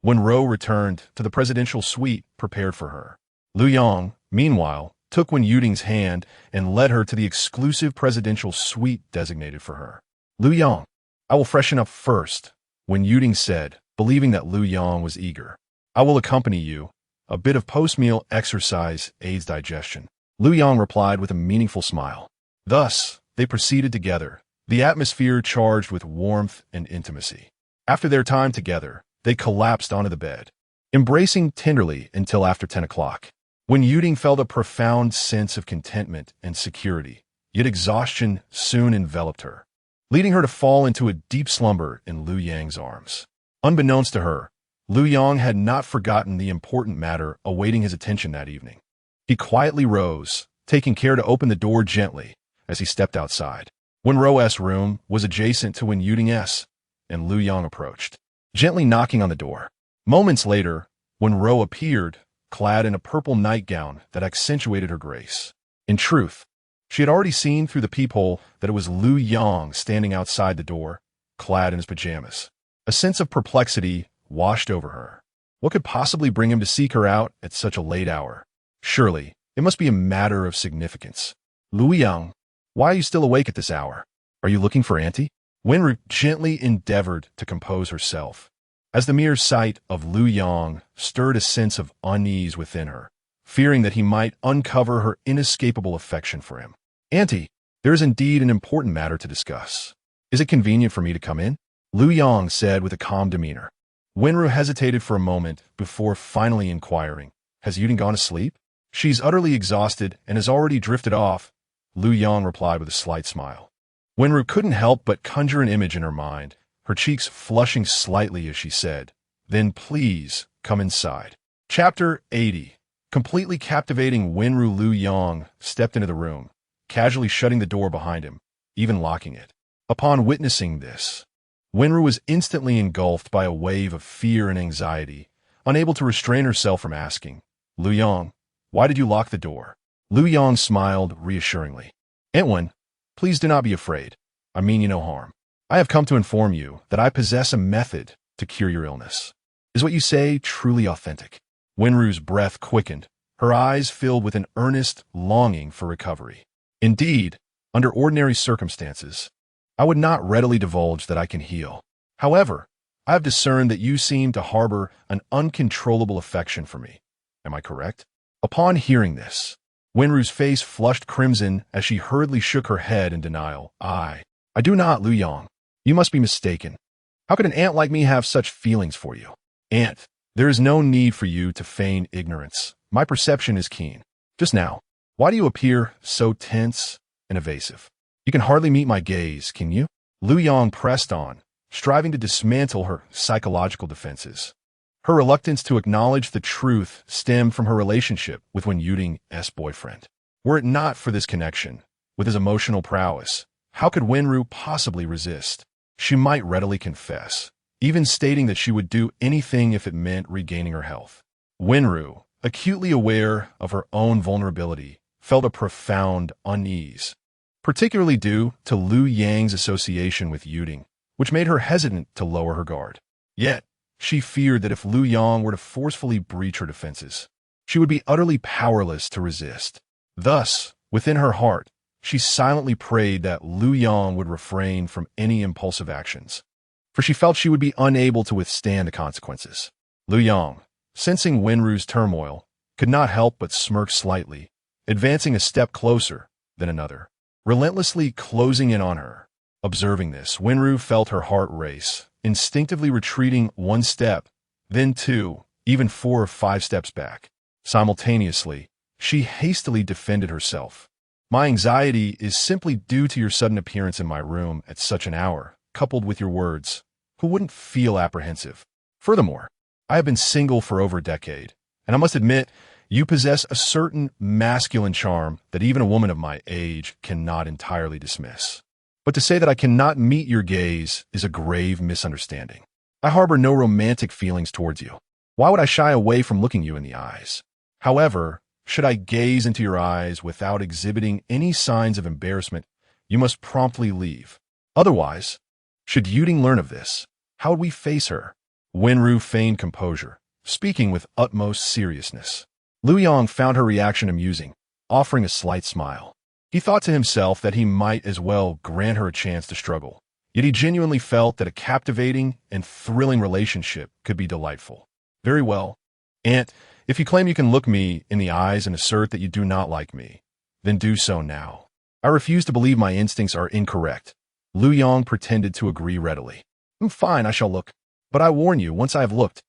Wenrou returned to the presidential suite prepared for her. Lu Yang, meanwhile, took Wen Yuding's hand and led her to the exclusive presidential suite designated for her. "Lu Yang, I will freshen up first," Wen Yuding said, believing that Lu Yang was eager. "I will accompany you. A bit of post-meal exercise aids digestion." Lu Yang replied with a meaningful smile. Thus, they proceeded together, the atmosphere charged with warmth and intimacy. After their time together, they collapsed onto the bed, embracing tenderly until after 10 o'clock. Wen Yuding felt a profound sense of contentment and security, yet exhaustion soon enveloped her, leading her to fall into a deep slumber in Lu Yang's arms. Unbeknownst to her, Lu Yang had not forgotten the important matter awaiting his attention that evening. He quietly rose, taking care to open the door gently as he stepped outside. Wenrou's room was adjacent to Wen Yuding's, and Lu Yang approached, gently knocking on the door. Moments later, Wenrou appeared, clad in a purple nightgown that accentuated her grace. In truth, she had already seen through the peephole that it was Lu Yang standing outside the door, clad in his pajamas. A sense of perplexity washed over her. What could possibly bring him to seek her out at such a late hour? Surely, it must be a matter of significance. "Lu Yang, why are you still awake at this hour? Are you looking for Auntie?" Wenrou gently endeavored to compose herself, as the mere sight of Lu Yang stirred a sense of unease within her, fearing that he might uncover her inescapable affection for him. "Auntie, there is indeed an important matter to discuss. Is it convenient for me to come in?" Lu Yang said with a calm demeanor. Wenrou hesitated for a moment before finally inquiring, "Has Yuding gone to sleep?" "She's utterly exhausted and has already drifted off," Lu Yang replied with a slight smile. Wenrou couldn't help but conjure an image in her mind, her cheeks flushing slightly as she said, "Then please come inside." Chapter 80. Completely captivating Wenrou, Lu Yang stepped into the room, casually shutting the door behind him, even locking it. Upon witnessing this, Wenrou was instantly engulfed by a wave of fear and anxiety, unable to restrain herself from asking, "Lu Yang, why did you lock the door?" Lu Yang smiled reassuringly. "Aunt Wen, please do not be afraid. I mean you no harm. I have come to inform you that I possess a method to cure your illness. Is what you say truly authentic?" Wenrou's breath quickened, her eyes filled with an earnest longing for recovery. "Indeed, under ordinary circumstances, I would not readily divulge that I can heal. However, I have discerned that you seem to harbor an uncontrollable affection for me. Am I correct?" Upon hearing this, Wenrou's face flushed crimson as she hurriedly shook her head in denial. I do not, Lu Yang. You must be mistaken. How could an aunt like me have such feelings for you?" "Aunt, there is no need for you to feign ignorance. My perception is keen. Just now, why do you appear so tense and evasive? You can hardly meet my gaze, can you?" Lu Yang pressed on, striving to dismantle her psychological defenses. Her reluctance to acknowledge the truth stemmed from her relationship with Wen Yuding's boyfriend. Were it not for this connection, with his emotional prowess, how could Wenrou possibly resist? She might readily confess, even stating that she would do anything if it meant regaining her health. Wenrou, acutely aware of her own vulnerability, felt a profound unease, particularly due to Lu Yang's association with Yuding, which made her hesitant to lower her guard. Yet, she feared that if Lu Yang were to forcefully breach her defenses, she would be utterly powerless to resist. Thus, within her heart, she silently prayed that Lu Yang would refrain from any impulsive actions, for she felt she would be unable to withstand the consequences. Lu Yang, sensing Wenrou's turmoil, could not help but smirk slightly, advancing a step closer, then another. relentlessly closing in on her. Observing this, Wenru felt her heart race, instinctively retreating one step, then two, even 4 or 5 steps back. Simultaneously, she hastily defended herself. My anxiety is simply due to your sudden appearance in my room at such an hour, coupled with your words. Who wouldn't feel apprehensive? Furthermore, I have been single for over a decade, and I must admit, you possess a certain masculine charm that even a woman of my age cannot entirely dismiss. But to say that I cannot meet your gaze is a grave misunderstanding. I harbor no romantic feelings towards you. Why would I shy away from looking you in the eyes? However, should I gaze into your eyes without exhibiting any signs of embarrassment, you must promptly leave. Otherwise, should Yuding learn of this, how would we face her? Wenru feigned composure, speaking with utmost seriousness. Lu Yong found her reaction amusing, offering a slight smile. He thought to himself that he might as well grant her a chance to struggle, yet he genuinely felt that a captivating and thrilling relationship could be delightful. Very well, Aunt, if you claim you can look me in the eyes and assert that you do not like me, then do so now. I refuse to believe my instincts are incorrect. Lu Yong pretended to agree readily. Fine, I shall look. But I warn you, once I have looked,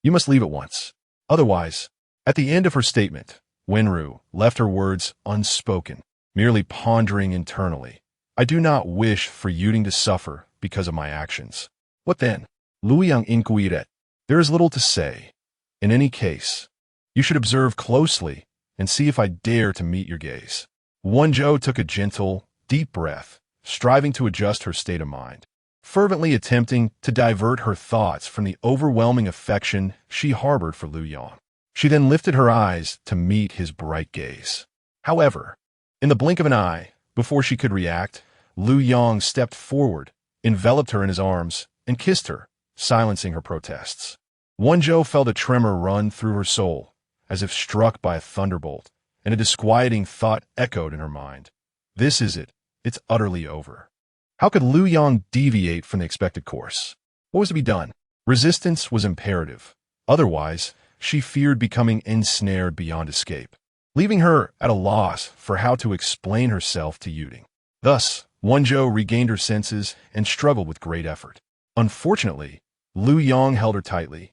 you must leave at once. Otherwise, at the end of her statement, Wenru left her words unspoken, merely pondering internally. I do not wish for Yuding to suffer because of my actions. What then? Lu Yong inquired. There is little to say. In any case, you should observe closely and see if I dare to meet your gaze. Wonjo took a gentle, deep breath, striving to adjust her state of mind, fervently attempting to divert her thoughts from the overwhelming affection she harbored for Lu Yong. She then lifted her eyes to meet his bright gaze. However, in the blink of an eye, before she could react, Lu Yong stepped forward, enveloped her in his arms, and kissed her, silencing her protests. Wonjo felt a tremor run through her soul, as if struck by a thunderbolt, and a disquieting thought echoed in her mind. This is it. It's utterly over. How could Lu Yong deviate from the expected course? What was to be done? Resistance was imperative. Otherwise, she feared becoming ensnared beyond escape, leaving her at a loss for how to explain herself to Yuding. Thus, Wonjo regained her senses and struggled with great effort. Unfortunately, Lu Yong held her tightly,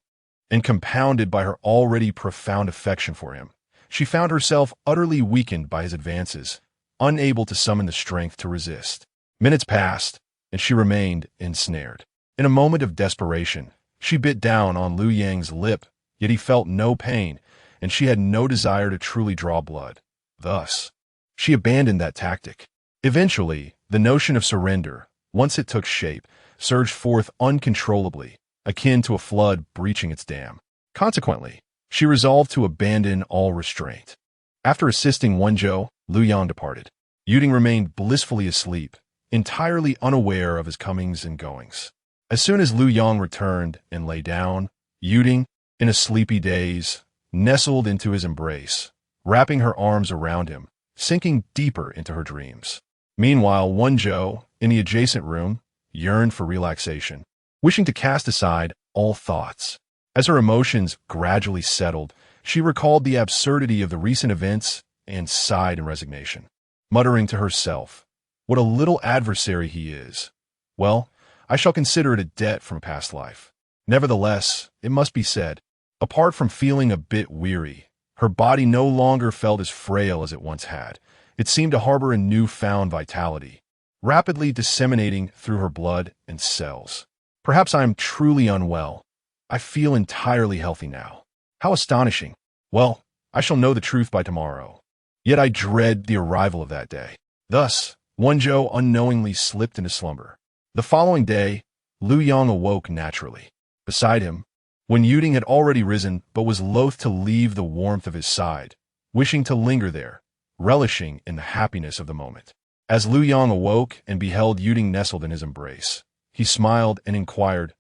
and compounded by her already profound affection for him, she found herself utterly weakened by his advances, unable to summon the strength to resist. Minutes passed, and she remained ensnared. In a moment of desperation, she bit down on Lu Yang's lip, yet he felt no pain, and she had no desire to truly draw blood. Thus, she abandoned that tactic. Eventually, the notion of surrender, once it took shape, surged forth uncontrollably, akin to a flood breaching its dam. Consequently, she resolved to abandon all restraint. After assisting Wonjo, Lu Yong departed. Yuding remained blissfully asleep, entirely unaware of his comings and goings. As soon as Lu Yong returned and lay down, Yuding, in a sleepy daze, nestled into his embrace, wrapping her arms around him, sinking deeper into her dreams. Meanwhile, Wonjo, in the adjacent room, yearned for relaxation, wishing to cast aside all thoughts. As her emotions gradually settled, she recalled the absurdity of the recent events and sighed in resignation, muttering to herself, "What a little adversary he is. Well, I shall consider it a debt from past life." Nevertheless, it must be said, apart from feeling a bit weary, her body no longer felt as frail as it once had. It seemed to harbor a newfound vitality, rapidly disseminating through her blood and cells. Perhaps I am truly unwell. I feel entirely healthy now. How astonishing. Well, I shall know the truth by tomorrow. Yet I dread the arrival of that day. Thus, Wonjo unknowingly slipped into slumber. The following day, Lu Yong awoke naturally. Beside him, when Yuding had already risen but was loath to leave the warmth of his side, wishing to linger there, relishing in the happiness of the moment. As Lu Yong awoke and beheld Yuding nestled in his embrace, he smiled and inquired,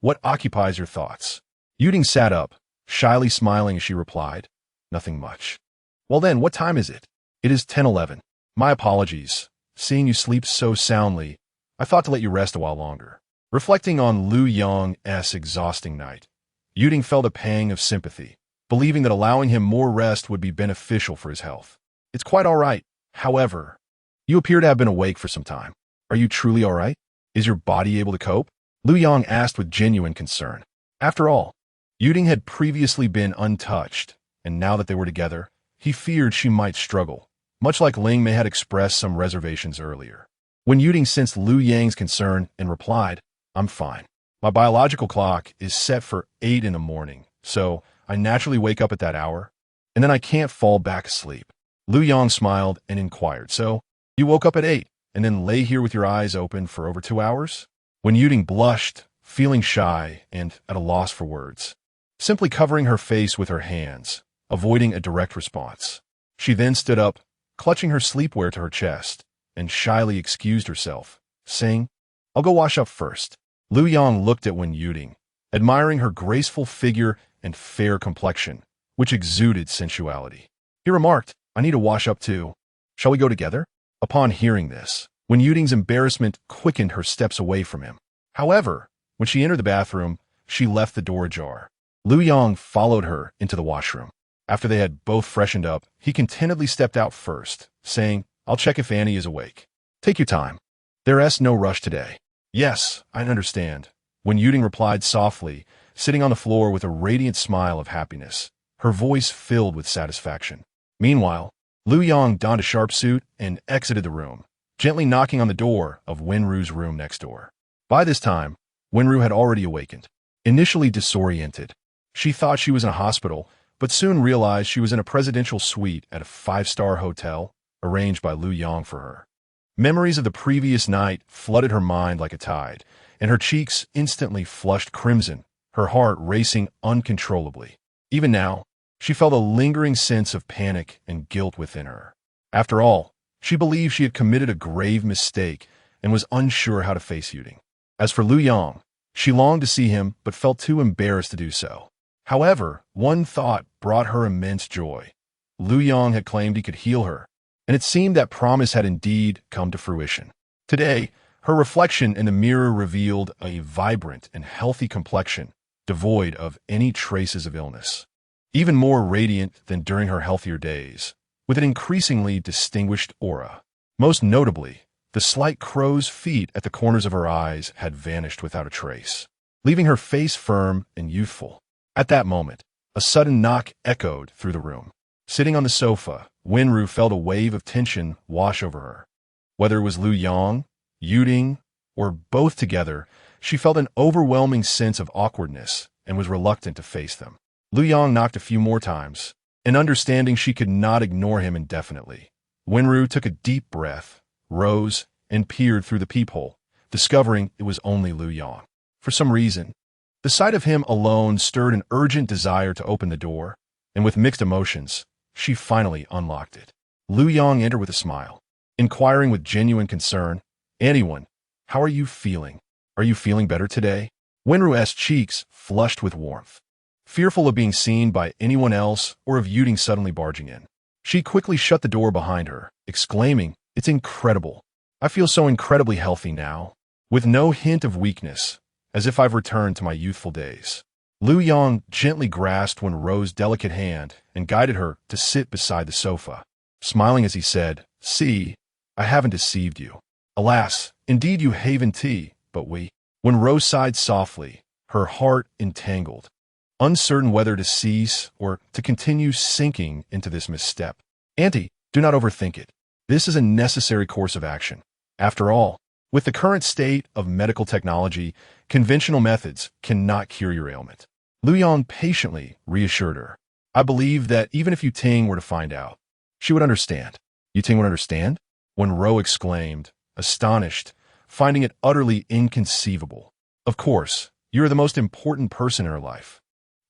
"What occupies your thoughts?" Yuding sat up, shyly smiling as she replied, "Nothing much." "Well then, what time is it?" "It is 10:11. My apologies. Seeing you sleep so soundly, I thought to let you rest a while longer." Reflecting on Lu Yong's exhausting night, Yuding felt a pang of sympathy, believing that allowing him more rest would be beneficial for his health. "It's quite all right. However, You appear to have been awake for some time. Are you truly all right? Is your body able to cope? Lu Yang asked with genuine concern. After all, Yuding had previously been untouched, and now that they were together, he feared she might struggle, much like Ling Mei had expressed some reservations earlier. When Yuding sensed Lu Yang's concern and replied, "I'm fine. My biological clock is set for 8 in the morning, so I naturally wake up at that hour, and then I can't fall back asleep." Lu Yang smiled and inquired, "So, you woke up at 8, and then lay here with your eyes open for over 2 hours?" When Yuding blushed, feeling shy and at a loss for words, simply covering her face with her hands, avoiding a direct response. She then stood up, clutching her sleepwear to her chest, and shyly excused herself, saying, "I'll go wash up first." Lu Yang looked at Wen Yuding, admiring her graceful figure and fair complexion, which exuded sensuality. He remarked, "I need to wash up too. Shall we go together?" Upon hearing this, Wen Yuding's embarrassment quickened her steps away from him. However, when she entered the bathroom, she left the door ajar. Lu Yang followed her into the washroom. After they had both freshened up, he contentedly stepped out first, saying, "I'll check if Annie is awake. Take your time. There's no rush today." "Yes, I understand," Wen Yuding replied softly, sitting on the floor with a radiant smile of happiness, her voice filled with satisfaction. Meanwhile, Lu Yang donned a sharp suit and exited the room, gently knocking on the door of Wenru's room next door. By this time, Wenru had already awakened. Initially disoriented, she thought she was in a hospital, but soon realized she was in a presidential suite at a 5-star hotel arranged by Lu Yang for her. Memories of the previous night flooded her mind like a tide, and her cheeks instantly flushed crimson, her heart racing uncontrollably. Even now, she felt a lingering sense of panic and guilt within her. After all, she believed she had committed a grave mistake and was unsure how to face Yuding. As for Lu Yang, she longed to see him but felt too embarrassed to do so. However, one thought brought her immense joy. Lu Yang had claimed he could heal her, and it seemed that promise had indeed come to fruition. Today, her reflection in the mirror revealed a vibrant and healthy complexion, devoid of any traces of illness. Even more radiant than during her healthier days, with an increasingly distinguished aura. Most notably, the slight crow's feet at the corners of her eyes had vanished without a trace, leaving her face firm and youthful. At that moment, a sudden knock echoed through the room. Sitting on the sofa, Wenru felt a wave of tension wash over her. Whether it was Lu Yang, Yuding, or both together, she felt an overwhelming sense of awkwardness and was reluctant to face them. Lu Yang knocked a few more times, and understanding she could not ignore him indefinitely, Wenru took a deep breath, rose, and peered through the peephole, discovering it was only Lu Yang. For some reason, the sight of him alone stirred an urgent desire to open the door, and with mixed emotions, she finally unlocked it. Lu Yang entered with a smile, inquiring with genuine concern, "Anyone, how are you feeling? Are you feeling better today?" Wenru's cheeks flushed with warmth. Fearful of being seen by anyone else or of Yuding suddenly barging in, she quickly shut the door behind her, exclaiming, "It's incredible. I feel so incredibly healthy now, with no hint of weakness, as if I've returned to my youthful days." Lu Yang gently grasped Wenru's delicate hand and guided her to sit beside the sofa, smiling as he said, "See, I haven't deceived you. Alas, indeed you have Auntie, but we." Wenru sighed softly, her heart entangled, uncertain whether to cease or to continue sinking into this misstep. "Auntie, do not overthink it. This is a necessary course of action. After all, with the current state of medical technology, conventional methods cannot cure your ailment." Lu Yang patiently reassured her. "I believe that even if Yuting were to find out, she would understand." "Yuting would understand?" Wenru exclaimed, astonished, finding it utterly inconceivable. "Of course, you are the most important person in her life.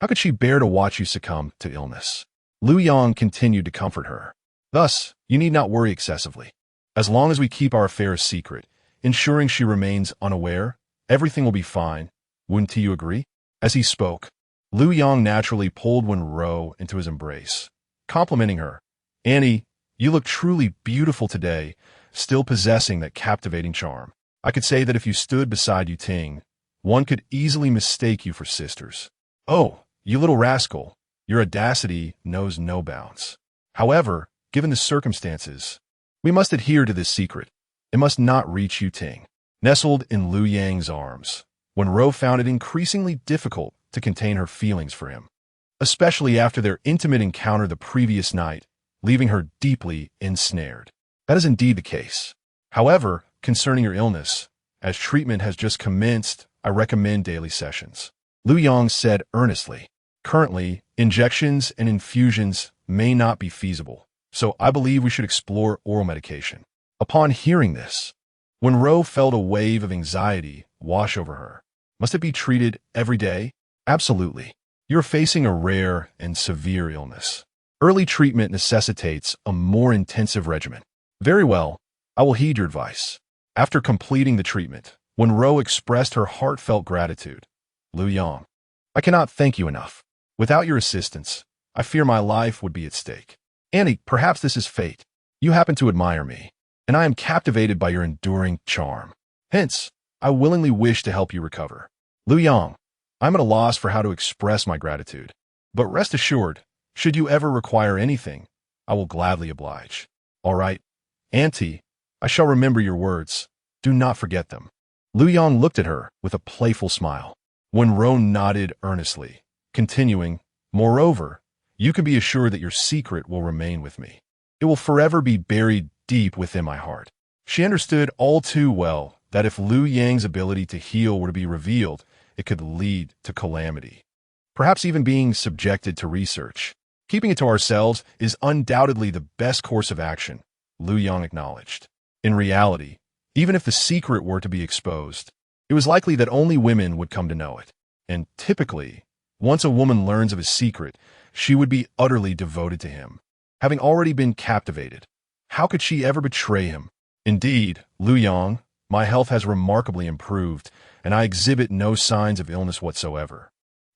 How could she bear to watch you succumb to illness?" Lu Yang continued to comfort her. "Thus, you need not worry excessively. As long as we keep our affairs secret, ensuring she remains unaware, everything will be fine. Wouldn't you agree?" As he spoke, Lu Yang naturally pulled Wenru into his embrace, complimenting her. "Annie, you look truly beautiful today, still possessing that captivating charm. I could say that if you stood beside Yuting, one could easily mistake you for sisters." "Oh, you little rascal, your audacity knows no bounds. However, given the circumstances, We must adhere to this secret. It must not reach Yu Ting. Nestled in Lu Yang's arms, Wenro found it increasingly difficult to contain her feelings for him, especially after their intimate encounter the previous night, leaving her deeply ensnared. That is indeed the case. However, concerning your illness, as treatment has just commenced, I recommend daily sessions. Lu Yang said earnestly. Currently, injections and infusions may not be feasible, so I believe we should explore oral medication. Upon hearing this, Wenro felt a wave of anxiety wash over her. Must it be treated every day? Absolutely. You're facing a rare and severe illness. Early treatment necessitates a more intensive regimen. Very well, I will heed your advice. After completing the treatment, Wenro expressed her heartfelt gratitude. Lu Yang, I cannot thank you enough. Without your assistance, I fear my life would be at stake. Auntie, perhaps this is fate. You happen to admire me, and I am captivated by your enduring charm. Hence, I willingly wish to help you recover. Lu Yang, I'm at a loss for how to express my gratitude. But rest assured, should you ever require anything, I will gladly oblige. All right, Auntie, I shall remember your words. Do not forget them. Lu Yang looked at her with a playful smile. Wenro nodded earnestly, continuing, Moreover, you can be assured that your secret will remain with me. It will forever be buried deep within my heart. She understood all too well that if Lu Yang's ability to heal were to be revealed, it could lead to calamity, perhaps even being subjected to research. Keeping it to ourselves is undoubtedly the best course of action, Lu Yang acknowledged. In reality, even if the secret were to be exposed, it was likely that only women would come to know it. And typically, once a woman learns of his secret, she would be utterly devoted to him. Having already been captivated, how could she ever betray him? Indeed, Lu Yang, my health has remarkably improved, and I exhibit no signs of illness whatsoever.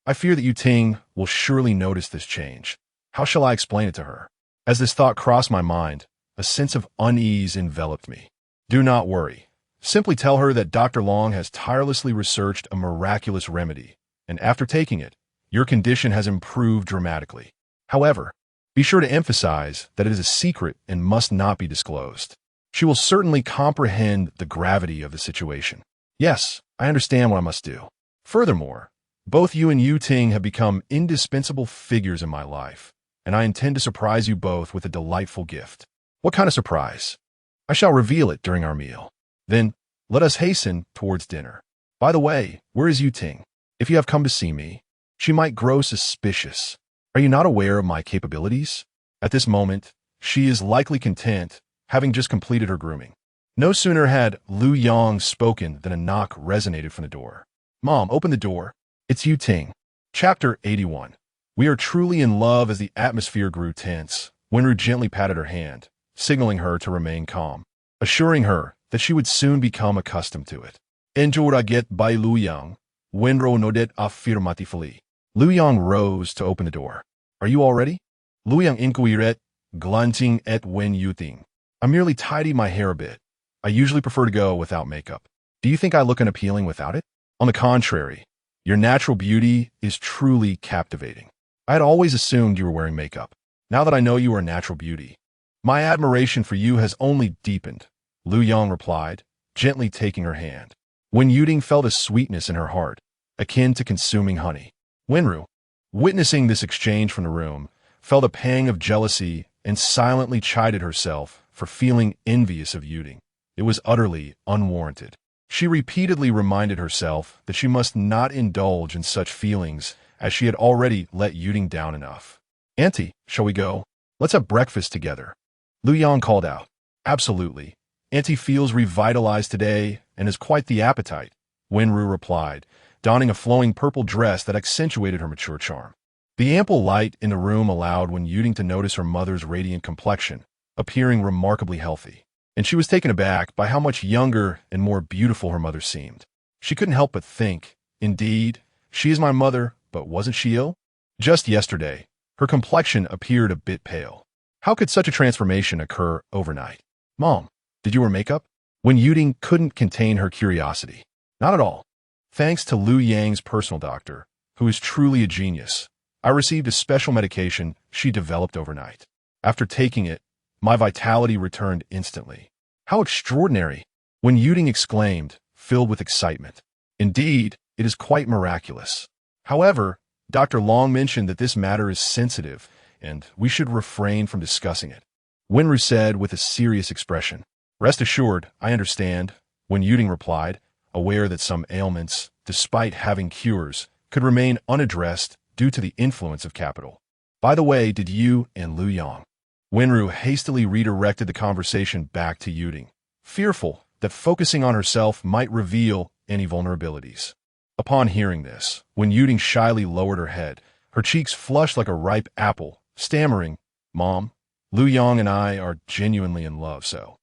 I fear that Yu Ting will surely notice this change. How shall I explain it to her? As this thought crossed my mind, a sense of unease enveloped me. Do not worry. Simply tell her that Dr. Long has tirelessly researched a miraculous remedy, and after taking it, your condition has improved dramatically. However, be sure to emphasize that it is a secret and must not be disclosed. She will certainly comprehend the gravity of the situation. Yes, I understand what I must do. Furthermore, both you and Yu Ting have become indispensable figures in my life, and I intend to surprise you both with a delightful gift. What kind of surprise? I shall reveal it during our meal. Then, let us hasten towards dinner. By the way, where is Yu Ting? If you have come to see me, she might grow suspicious. Are you not aware of my capabilities? At this moment, she is likely content, having just completed her grooming. No sooner had Lu Yang spoken than a knock resonated from the door. Mom, open the door. It's Yu Ting. Chapter 81. We are truly in love. As the atmosphere grew tense, Wenru gently patted her hand, signaling her to remain calm, assuring her that she would soon become accustomed to it. Enjoraget by Lu Yang, Wenru nodded affirmatively. Lu Yang rose to open the door. Are you all ready? Lu Yang inquired, glancing at Wen Yu Ting. I merely tidy my hair a bit. I usually prefer to go without makeup. Do you think I look unappealing without it? On the contrary, your natural beauty is truly captivating. I had always assumed you were wearing makeup. Now that I know you are a natural beauty, my admiration for you has only deepened, Lu Yang replied, gently taking her hand. Wen Yuting felt a sweetness in her heart, akin to consuming honey. Wenru, witnessing this exchange from the room, felt a pang of jealousy and silently chided herself for feeling envious of Yuting. It was utterly unwarranted. She repeatedly reminded herself that she must not indulge in such feelings, as she had already let Yuting down enough. Auntie, shall we go? Let's have breakfast together. Lu Yang called out. Absolutely. Auntie feels revitalized today and has quite the appetite, Wenru replied, donning a flowing purple dress that accentuated her mature charm. The ample light in the room allowed Wen Yuting to notice her mother's radiant complexion, appearing remarkably healthy, and she was taken aback by how much younger and more beautiful her mother seemed. She couldn't help but think, indeed, she is my mother, but wasn't she ill? Just yesterday, her complexion appeared a bit pale. How could such a transformation occur overnight? Mom, did you wear makeup? Wen Yuting couldn't contain her curiosity. Not at all. Thanks to Lu Yang's personal doctor, who is truly a genius, I received a special medication she developed overnight. After taking it, My vitality returned instantly. How extraordinary! When Yuding exclaimed, filled with excitement. Indeed, it is quite miraculous. However, Dr. Long mentioned that this matter is sensitive, and we should refrain from discussing it. Wenru said with a serious expression. Rest assured, I understand, Wen Yuding replied, aware that some ailments, despite having cures, could remain unaddressed due to the influence of capital. By the way, did you and Lu Yang? Wenru hastily redirected the conversation back to Yuding, fearful that focusing on herself might reveal any vulnerabilities. Upon hearing this, when Yuding shyly lowered her head, her cheeks flushed like a ripe apple, stammering, Mom, Lu Yang and I are genuinely in love, so.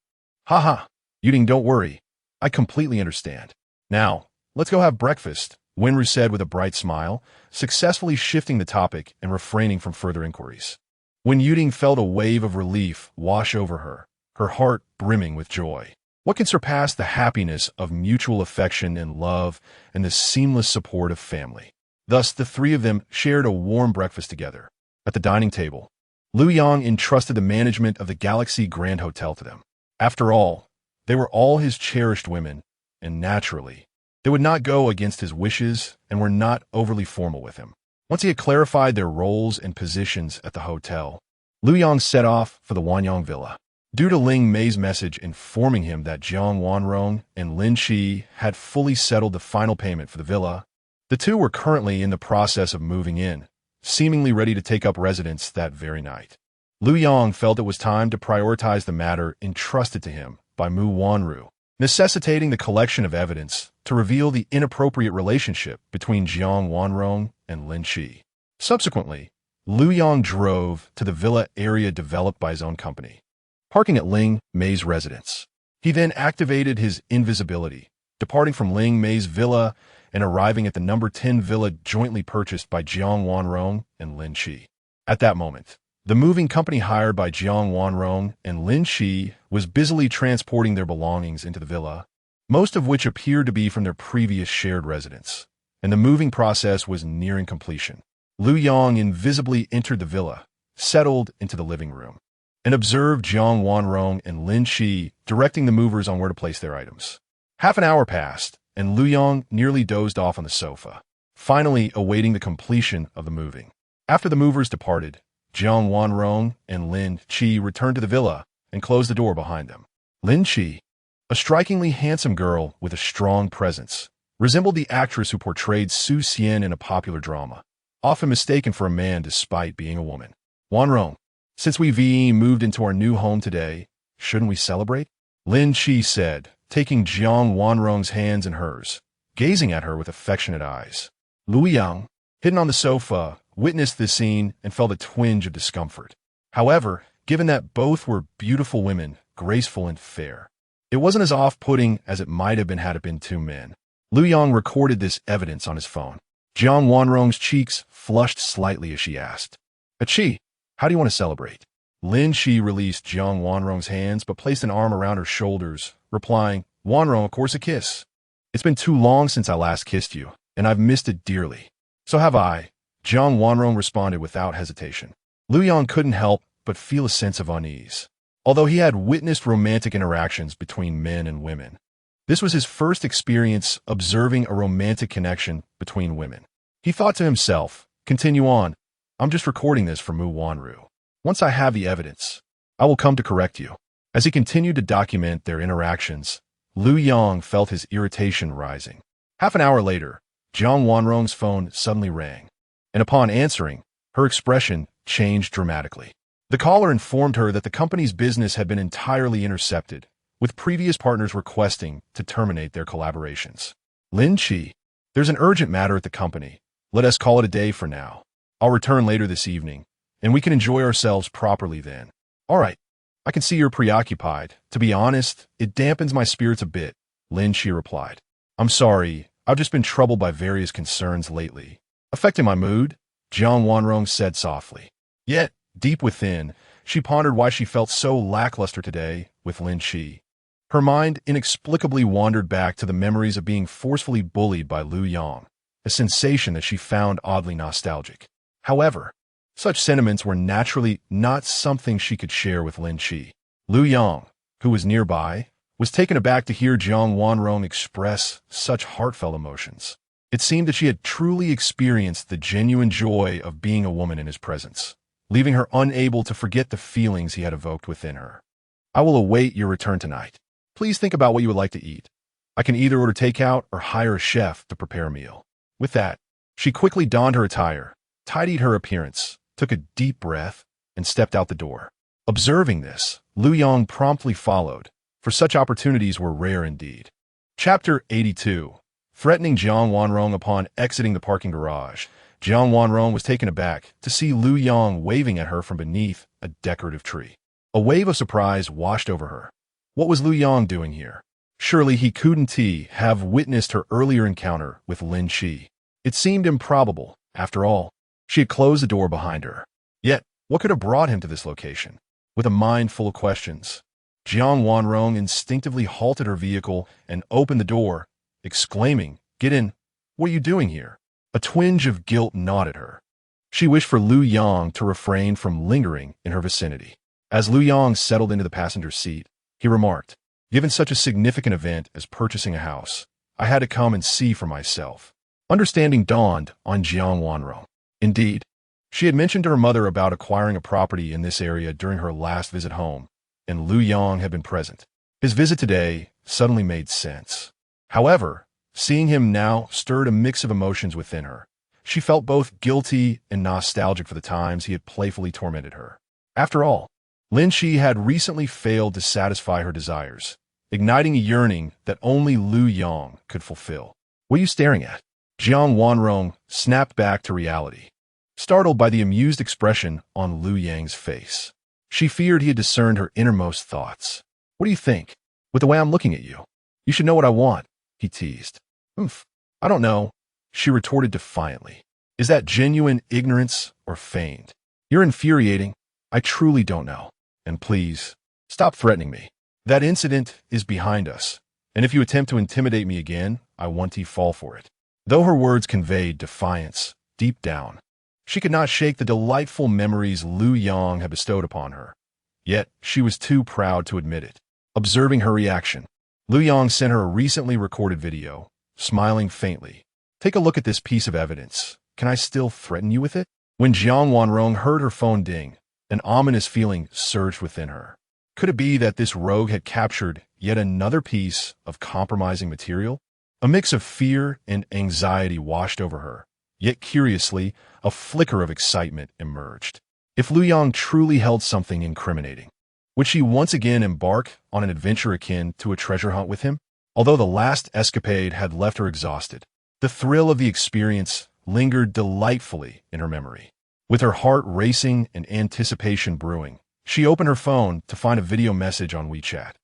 Haha, Yuding, don't worry. I completely understand. Now, let's go have breakfast, Wenru said with a bright smile, successfully shifting the topic and refraining from further inquiries. When Yuding felt a wave of relief wash over her, her heart brimming with joy. What can surpass the happiness of mutual affection and love and the seamless support of family? Thus, the three of them shared a warm breakfast together. At the dining table, Lu Yang entrusted the management of the Galaxy Grand Hotel to them. After all, they were all his cherished women, and naturally, they would not go against his wishes and were not overly formal with him. Once he had clarified their roles and positions at the hotel, Lu Yang set off for the Wanyang Villa. Due to Ling Mei's message informing him that Jiang Wanrong and Lin Qi had fully settled the final payment for the villa, the two were currently in the process of moving in, seemingly ready to take up residence that very night. Lu Yang felt it was time to prioritize the matter entrusted to him by Mu Wanru, necessitating the collection of evidence to reveal the inappropriate relationship between Jiang Wanrong and Lin Qi. Subsequently, Lu Yang drove to the villa area developed by his own company, parking at Ling Mei's residence. He then activated his invisibility, departing from Ling Mei's villa and arriving at the number 10 villa jointly purchased by Jiang Wanrong and Lin Qi. At that moment, the moving company hired by Jiang Wanrong and Lin Qi was busily transporting their belongings into the villa, most of which appeared to be from their previous shared residence, and the moving process was nearing completion. Lu Yang invisibly entered the villa, settled into the living room, and observed Jiang Wanrong and Lin Qi directing the movers on where to place their items. Half an hour passed, and Lu Yang nearly dozed off on the sofa, finally awaiting the completion of the moving. After the movers departed, Jiang Wanrong and Lin Qi returned to the villa and closed the door behind them. Lin Qi, a strikingly handsome girl with a strong presence, resembled the actress who portrayed Su Xian in a popular drama, often mistaken for a man despite being a woman. Wanrong, since we've moved into our new home today, shouldn't we celebrate? Lin Qi said, taking Jiang Wanrong's hands in hers, gazing at her with affectionate eyes. Lu Yang, hidden on the sofa, witnessed this scene and felt a twinge of discomfort. However, given that both were beautiful women, graceful and fair, it wasn't as off-putting as it might have been had it been two men. Lu Yang recorded this evidence on his phone. Jiang Wanrong's cheeks flushed slightly as she asked, Achi, how do you want to celebrate? Lin Qi released Jiang Wanrong's hands but placed an arm around her shoulders, replying, Wanrong, of course, a kiss. It's been too long since I last kissed you, and I've missed it dearly. So have I, Jiang Wanrong responded without hesitation. Lu Yang couldn't help but feel a sense of unease. Although he had witnessed romantic interactions between men and women, this was his first experience observing a romantic connection between women. He thought to himself, continue on, I'm just recording this for Mu Wanru. Once I have the evidence, I will come to correct you. As he continued to document their interactions, Lu Yang felt his irritation rising. Half an hour later, Jiang Wanrong's phone suddenly rang, and upon answering, her expression changed dramatically. The caller informed her that the company's business had been entirely intercepted, with previous partners requesting to terminate their collaborations. Lin Qi, there's an urgent matter at the company. Let us call it a day for now. I'll return later this evening, and we can enjoy ourselves properly then. All right, I can see you're preoccupied. To be honest, it dampens my spirits a bit, Lin Qi replied. I'm sorry, I've just been troubled by various concerns lately, affecting my mood, Jiang Wanrong said softly. Yet, deep within, she pondered why she felt so lackluster today with Lin Qi. Her mind inexplicably wandered back to the memories of being forcefully bullied by Lu Yang, a sensation that she found oddly nostalgic. However, Such sentiments were naturally not something she could share with Lin Chi. Lu Yang, who was nearby, was taken aback to hear Jiang Wanrong express such heartfelt emotions. It seemed that she had truly experienced the genuine joy of being a woman in his presence, leaving her unable to forget the feelings he had evoked within her. I will await your return tonight. Please think about what you would like to eat. I can either order takeout or hire a chef to prepare a meal. With that, she quickly donned her attire, tidied her appearance, took a deep breath, and stepped out the door. Observing this, Lu Yang promptly followed, for such opportunities were rare indeed. Chapter 82. Threatening Jiang Wanrong. Upon exiting the parking garage, Jiang Wanrong was taken aback to see Lu Yang waving at her from beneath a decorative tree. A wave of surprise washed over her. What was Lu Yang doing here? Surely he couldn't have witnessed her earlier encounter with Lin Chi. It seemed improbable. After all, she had closed the door behind her. Yet, what could have brought him to this location? With a mind full of questions, Jiang Wanrong instinctively halted her vehicle and opened the door, exclaiming, "Get in! What are you doing here?" A twinge of guilt gnawed at her. She wished for Lu Yang to refrain from lingering in her vicinity. As Lu Yang settled into the passenger seat, he remarked, "Given such a significant event as purchasing a house, I had to come and see for myself." Understanding dawned on Jiang Wanrong. Indeed, she had mentioned to her mother about acquiring a property in this area during her last visit home, and Lu Yang had been present. His visit today suddenly made sense. However, seeing him now stirred a mix of emotions within her. She felt both guilty and nostalgic for the times he had playfully tormented her. After all, Lin Chi had recently failed to satisfy her desires, igniting a yearning that only Lu Yang could fulfill. "What are you staring at?" Jiang Wanrong snapped back to reality, startled by the amused expression on Lu Yang's face. She feared he had discerned her innermost thoughts. "What do you think? With the way I'm looking at you? You should know what I want," he teased. "Oomph, I don't know," she retorted defiantly. "Is that genuine ignorance or feigned? You're infuriating. I truly don't know. And please, stop threatening me. That incident is behind us, and if you attempt to intimidate me again, I want to fall for it." Though her words conveyed defiance, deep down, she could not shake the delightful memories Lu Yang had bestowed upon her. Yet, she was too proud to admit it. Observing her reaction, Lu Yang sent her a recently recorded video, smiling faintly. "Take a look at this piece of evidence. Can I still threaten you with it?" When Jiang Wanrong heard her phone ding, an ominous feeling surged within her. Could it be that this rogue had captured yet another piece of compromising material? A mix of fear and anxiety washed over her, yet curiously, a flicker of excitement emerged. If Lu Yang truly held something incriminating, would she once again embark on an adventure akin to a treasure hunt with him? Although the last escapade had left her exhausted, the thrill of the experience lingered delightfully in her memory. With her heart racing and anticipation brewing, she opened her phone to find a video message on WeChat.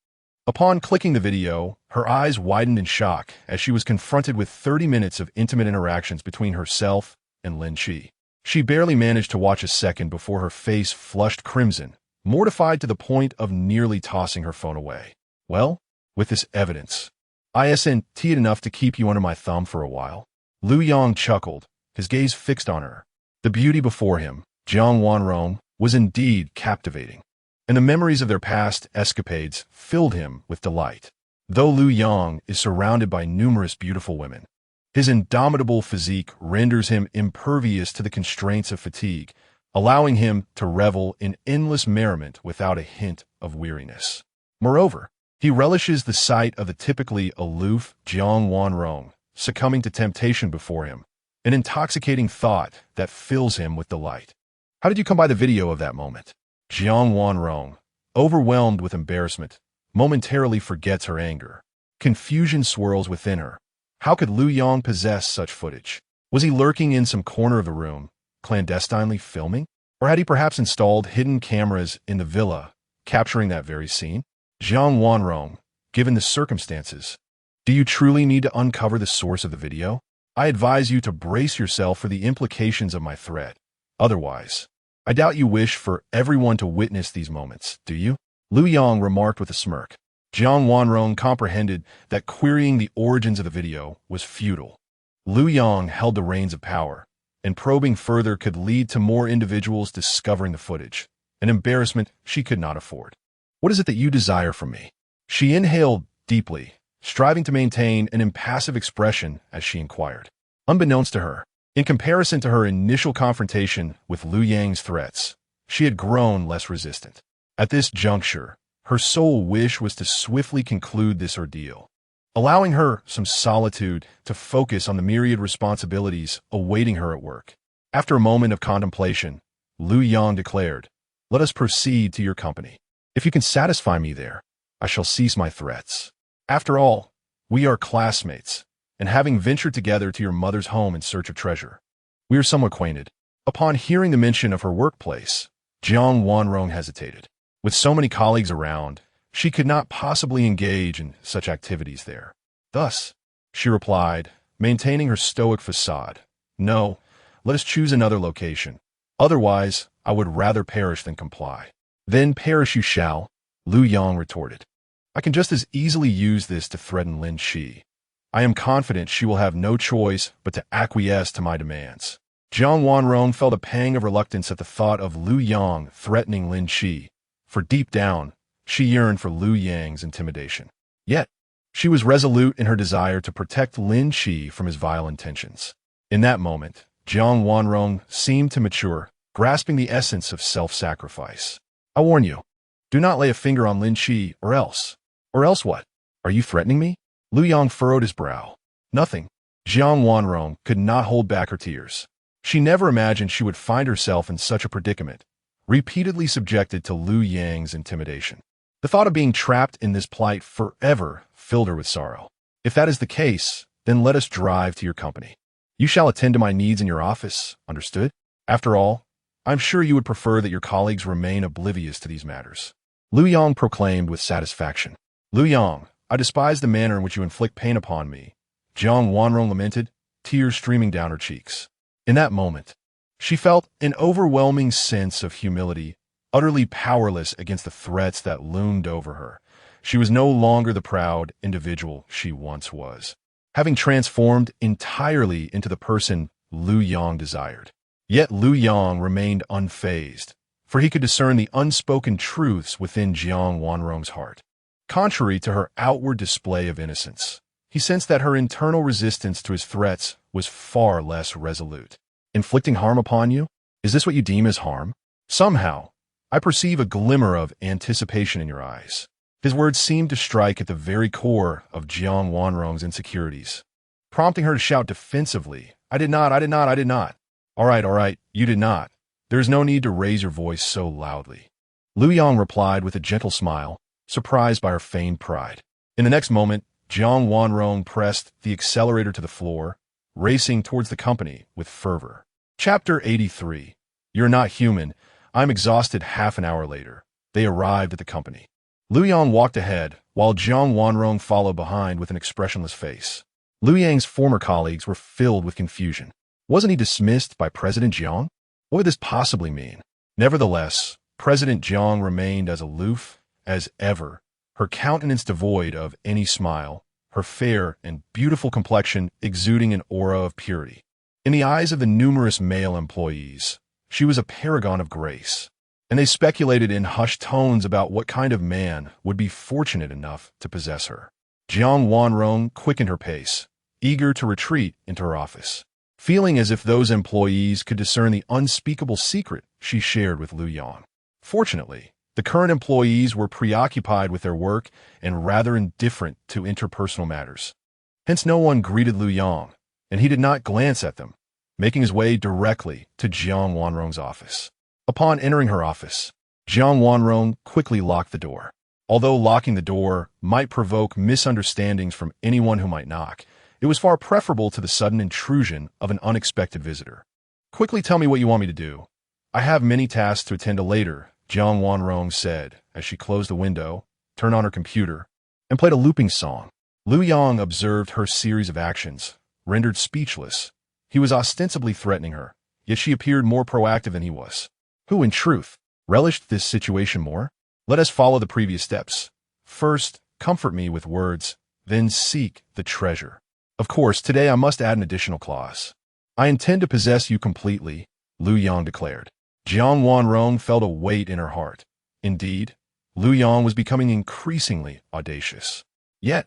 Upon clicking the video, her eyes widened in shock as she was confronted with 30 minutes of intimate interactions between herself and Lin Chi. She barely managed to watch a second before her face flushed crimson, mortified to the point of nearly tossing her phone away. "Well, with this evidence, isn't it enough to keep you under my thumb for a while?" Lu Yang chuckled, his gaze fixed on her. The beauty before him, Jiang Wanrong, was indeed captivating, and the memories of their past escapades filled him with delight. Though Lu Yang is surrounded by numerous beautiful women, his indomitable physique renders him impervious to the constraints of fatigue, allowing him to revel in endless merriment without a hint of weariness. Moreover, he relishes the sight of the typically aloof Jiang Wanrong succumbing to temptation before him, an intoxicating thought that fills him with delight. "How did you come by the video of that moment?" Jiang Wanrong, overwhelmed with embarrassment, momentarily forgets her anger. Confusion swirls within her. How could Lu Yang possess such footage? Was he lurking in some corner of the room, clandestinely filming? Or had he perhaps installed hidden cameras in the villa, capturing that very scene? Jiang Wanrong, given the circumstances, do you truly need to uncover the source of the video? I advise you to brace yourself for the implications of my threat. Otherwise, I doubt you wish for everyone to witness these moments, do you? Lu Yang remarked with a smirk. Jiang Wanrong comprehended that querying the origins of the video was futile. Lu Yang held the reins of power, and probing further could lead to more individuals discovering the footage, an embarrassment she could not afford. What is it that you desire from me? She inhaled deeply, striving to maintain an impassive expression as she inquired. Unbeknownst to her, in comparison to her initial confrontation with Liu Yang's threats, she had grown less resistant. At this juncture, her sole wish was to swiftly conclude this ordeal, allowing her some solitude to focus on the myriad responsibilities awaiting her at work. After a moment of contemplation, Liu Yang declared, "Let us proceed to your company. If you can satisfy me there, I shall cease my threats. After all, we are classmates, and having ventured together to your mother's home in search of treasure, we are somewhat acquainted." Upon hearing the mention of her workplace, Jiang Wanrong hesitated. With so many colleagues around, she could not possibly engage in such activities there. Thus, she replied, maintaining her stoic facade, "No, let us choose another location. Otherwise, I would rather perish than comply." "Then perish you shall," Liu Yang retorted. "I can just as easily use this to threaten Lin Shi. I am confident she will have no choice but to acquiesce to my demands." Jiang Wanrong felt a pang of reluctance at the thought of Liu Yang threatening Lin Shi, for deep down, she yearned for Liu Yang's intimidation. Yet, she was resolute in her desire to protect Lin Shi from his vile intentions. In that moment, Jiang Wanrong seemed to mature, grasping the essence of self-sacrifice. "I warn you, do not lay a finger on Lin Shi, or else." "Or else what? Are you threatening me?" Liu Yang furrowed his brow. "Nothing." Jiang Wanrong could not hold back her tears. She never imagined she would find herself in such a predicament, repeatedly subjected to Liu Yang's intimidation. The thought of being trapped in this plight forever filled her with sorrow. "If that is the case, then let us drive to your company. You shall attend to my needs in your office, understood? After all, I'm sure you would prefer that your colleagues remain oblivious to these matters." Liu Yang proclaimed with satisfaction. "Liu Yang, I despise the manner in which you inflict pain upon me," Jiang Wanrong lamented, tears streaming down her cheeks. In that moment, she felt an overwhelming sense of humility, utterly powerless against the threats that loomed over her. She was no longer the proud individual she once was, having transformed entirely into the person Liu Yang desired. Yet Liu Yang remained unfazed, for he could discern the unspoken truths within Jiang Wanrong's heart. Contrary to her outward display of innocence, he sensed that her internal resistance to his threats was far less resolute. "Inflicting harm upon you? Is this what you deem as harm? Somehow, I perceive a glimmer of anticipation in your eyes." His words seemed to strike at the very core of Jiang Wanrong's insecurities, prompting her to shout defensively, "I did not. All right, you did not. There is no need to raise your voice so loudly." Liu Yang replied with a gentle smile, surprised by her feigned pride. In the next moment, Jiang Wanrong pressed the accelerator to the floor, racing towards the company with fervor. Chapter 83. You're not human. I'm exhausted. Half an hour later, they arrived at the company. Liu Yang walked ahead, while Jiang Wanrong followed behind with an expressionless face. Liu Yang's former colleagues were filled with confusion. Wasn't he dismissed by President Jiang? What would this possibly mean? Nevertheless, President Jiang remained as aloof as ever, her countenance devoid of any smile, her fair and beautiful complexion exuding an aura of purity. In the eyes of the numerous male employees, she was a paragon of grace, and they speculated in hushed tones about what kind of man would be fortunate enough to possess her. Jiang Wanrong quickened her pace, eager to retreat into her office, feeling as if those employees could discern the unspeakable secret she shared with Liu Yang. Fortunately, the current employees were preoccupied with their work and rather indifferent to interpersonal matters. Hence no one greeted Liu Yang, and he did not glance at them, making his way directly to Jiang Wanrong's office. Upon entering her office, Jiang Wanrong quickly locked the door. Although locking the door might provoke misunderstandings from anyone who might knock, it was far preferable to the sudden intrusion of an unexpected visitor. "Quickly tell me what you want me to do. I have many tasks to attend to later," Jiang Wanrong said as she closed the window, turned on her computer, and played a looping song. Liu Yang observed her series of actions, rendered speechless. He was ostensibly threatening her, yet she appeared more proactive than he was. Who, in truth, relished this situation more? Let us follow the previous steps. First, comfort me with words, then seek the treasure. Of course, today I must add an additional clause. I intend to possess you completely, Lu Yang declared. Jiang Wanrong felt a weight in her heart. Indeed, Lu Yang was becoming increasingly audacious. Yet,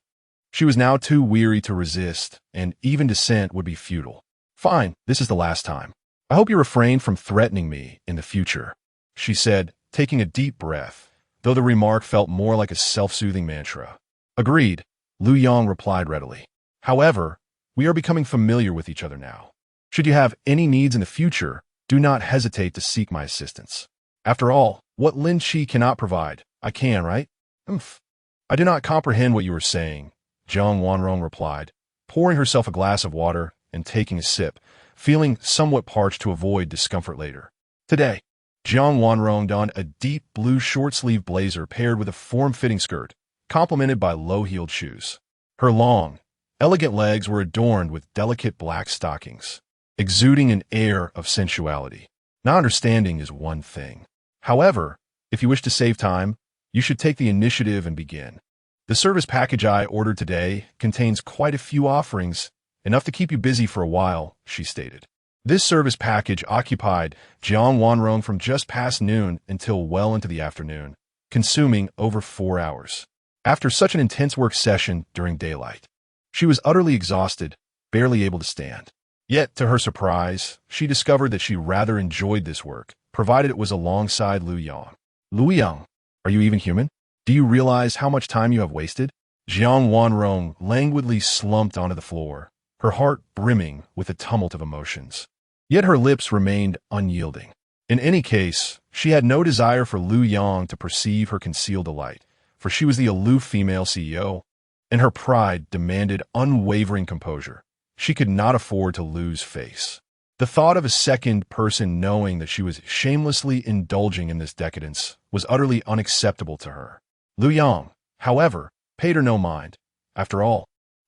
she was now too weary to resist, and even dissent would be futile. Fine, this is the last time. I hope you refrain from threatening me in the future, she said, taking a deep breath, though the remark felt more like a self-soothing mantra. Agreed, Lu Yang replied readily. However, we are becoming familiar with each other now. Should you have any needs in the future, do not hesitate to seek my assistance. After all, what Lin Chi cannot provide, I can, right? I do not comprehend what you are saying, Jiang Wanrong replied, pouring herself a glass of water and taking a sip, feeling somewhat parched to avoid discomfort later. Today, Jiang Wanrong donned a deep blue short-sleeve blazer paired with a form-fitting skirt, complemented by low-heeled shoes. Her long, elegant legs were adorned with delicate black stockings, exuding an air of sensuality. Now understanding is one thing. However, if you wish to save time, you should take the initiative and begin. The service package I ordered today contains quite a few offerings, enough to keep you busy for a while, she stated. This service package occupied Jiang Wanrong from just past noon until well into the afternoon, consuming over 4 hours. After such an intense work session during daylight, she was utterly exhausted, barely able to stand. Yet, to her surprise, she discovered that she rather enjoyed this work, provided it was alongside Lu Yang. Lu Yang, are you even human? Do you realize how much time you have wasted? Jiang Wanrong languidly slumped onto the floor, her heart brimming with a tumult of emotions. Yet her lips remained unyielding. In any case, she had no desire for Lu Yang to perceive her concealed delight, for she was the aloof female CEO, and her pride demanded unwavering composure. She could not afford to lose face. The thought of a second person knowing that she was shamelessly indulging in this decadence was utterly unacceptable to her. Lu Yang, however, paid her no mind. After all,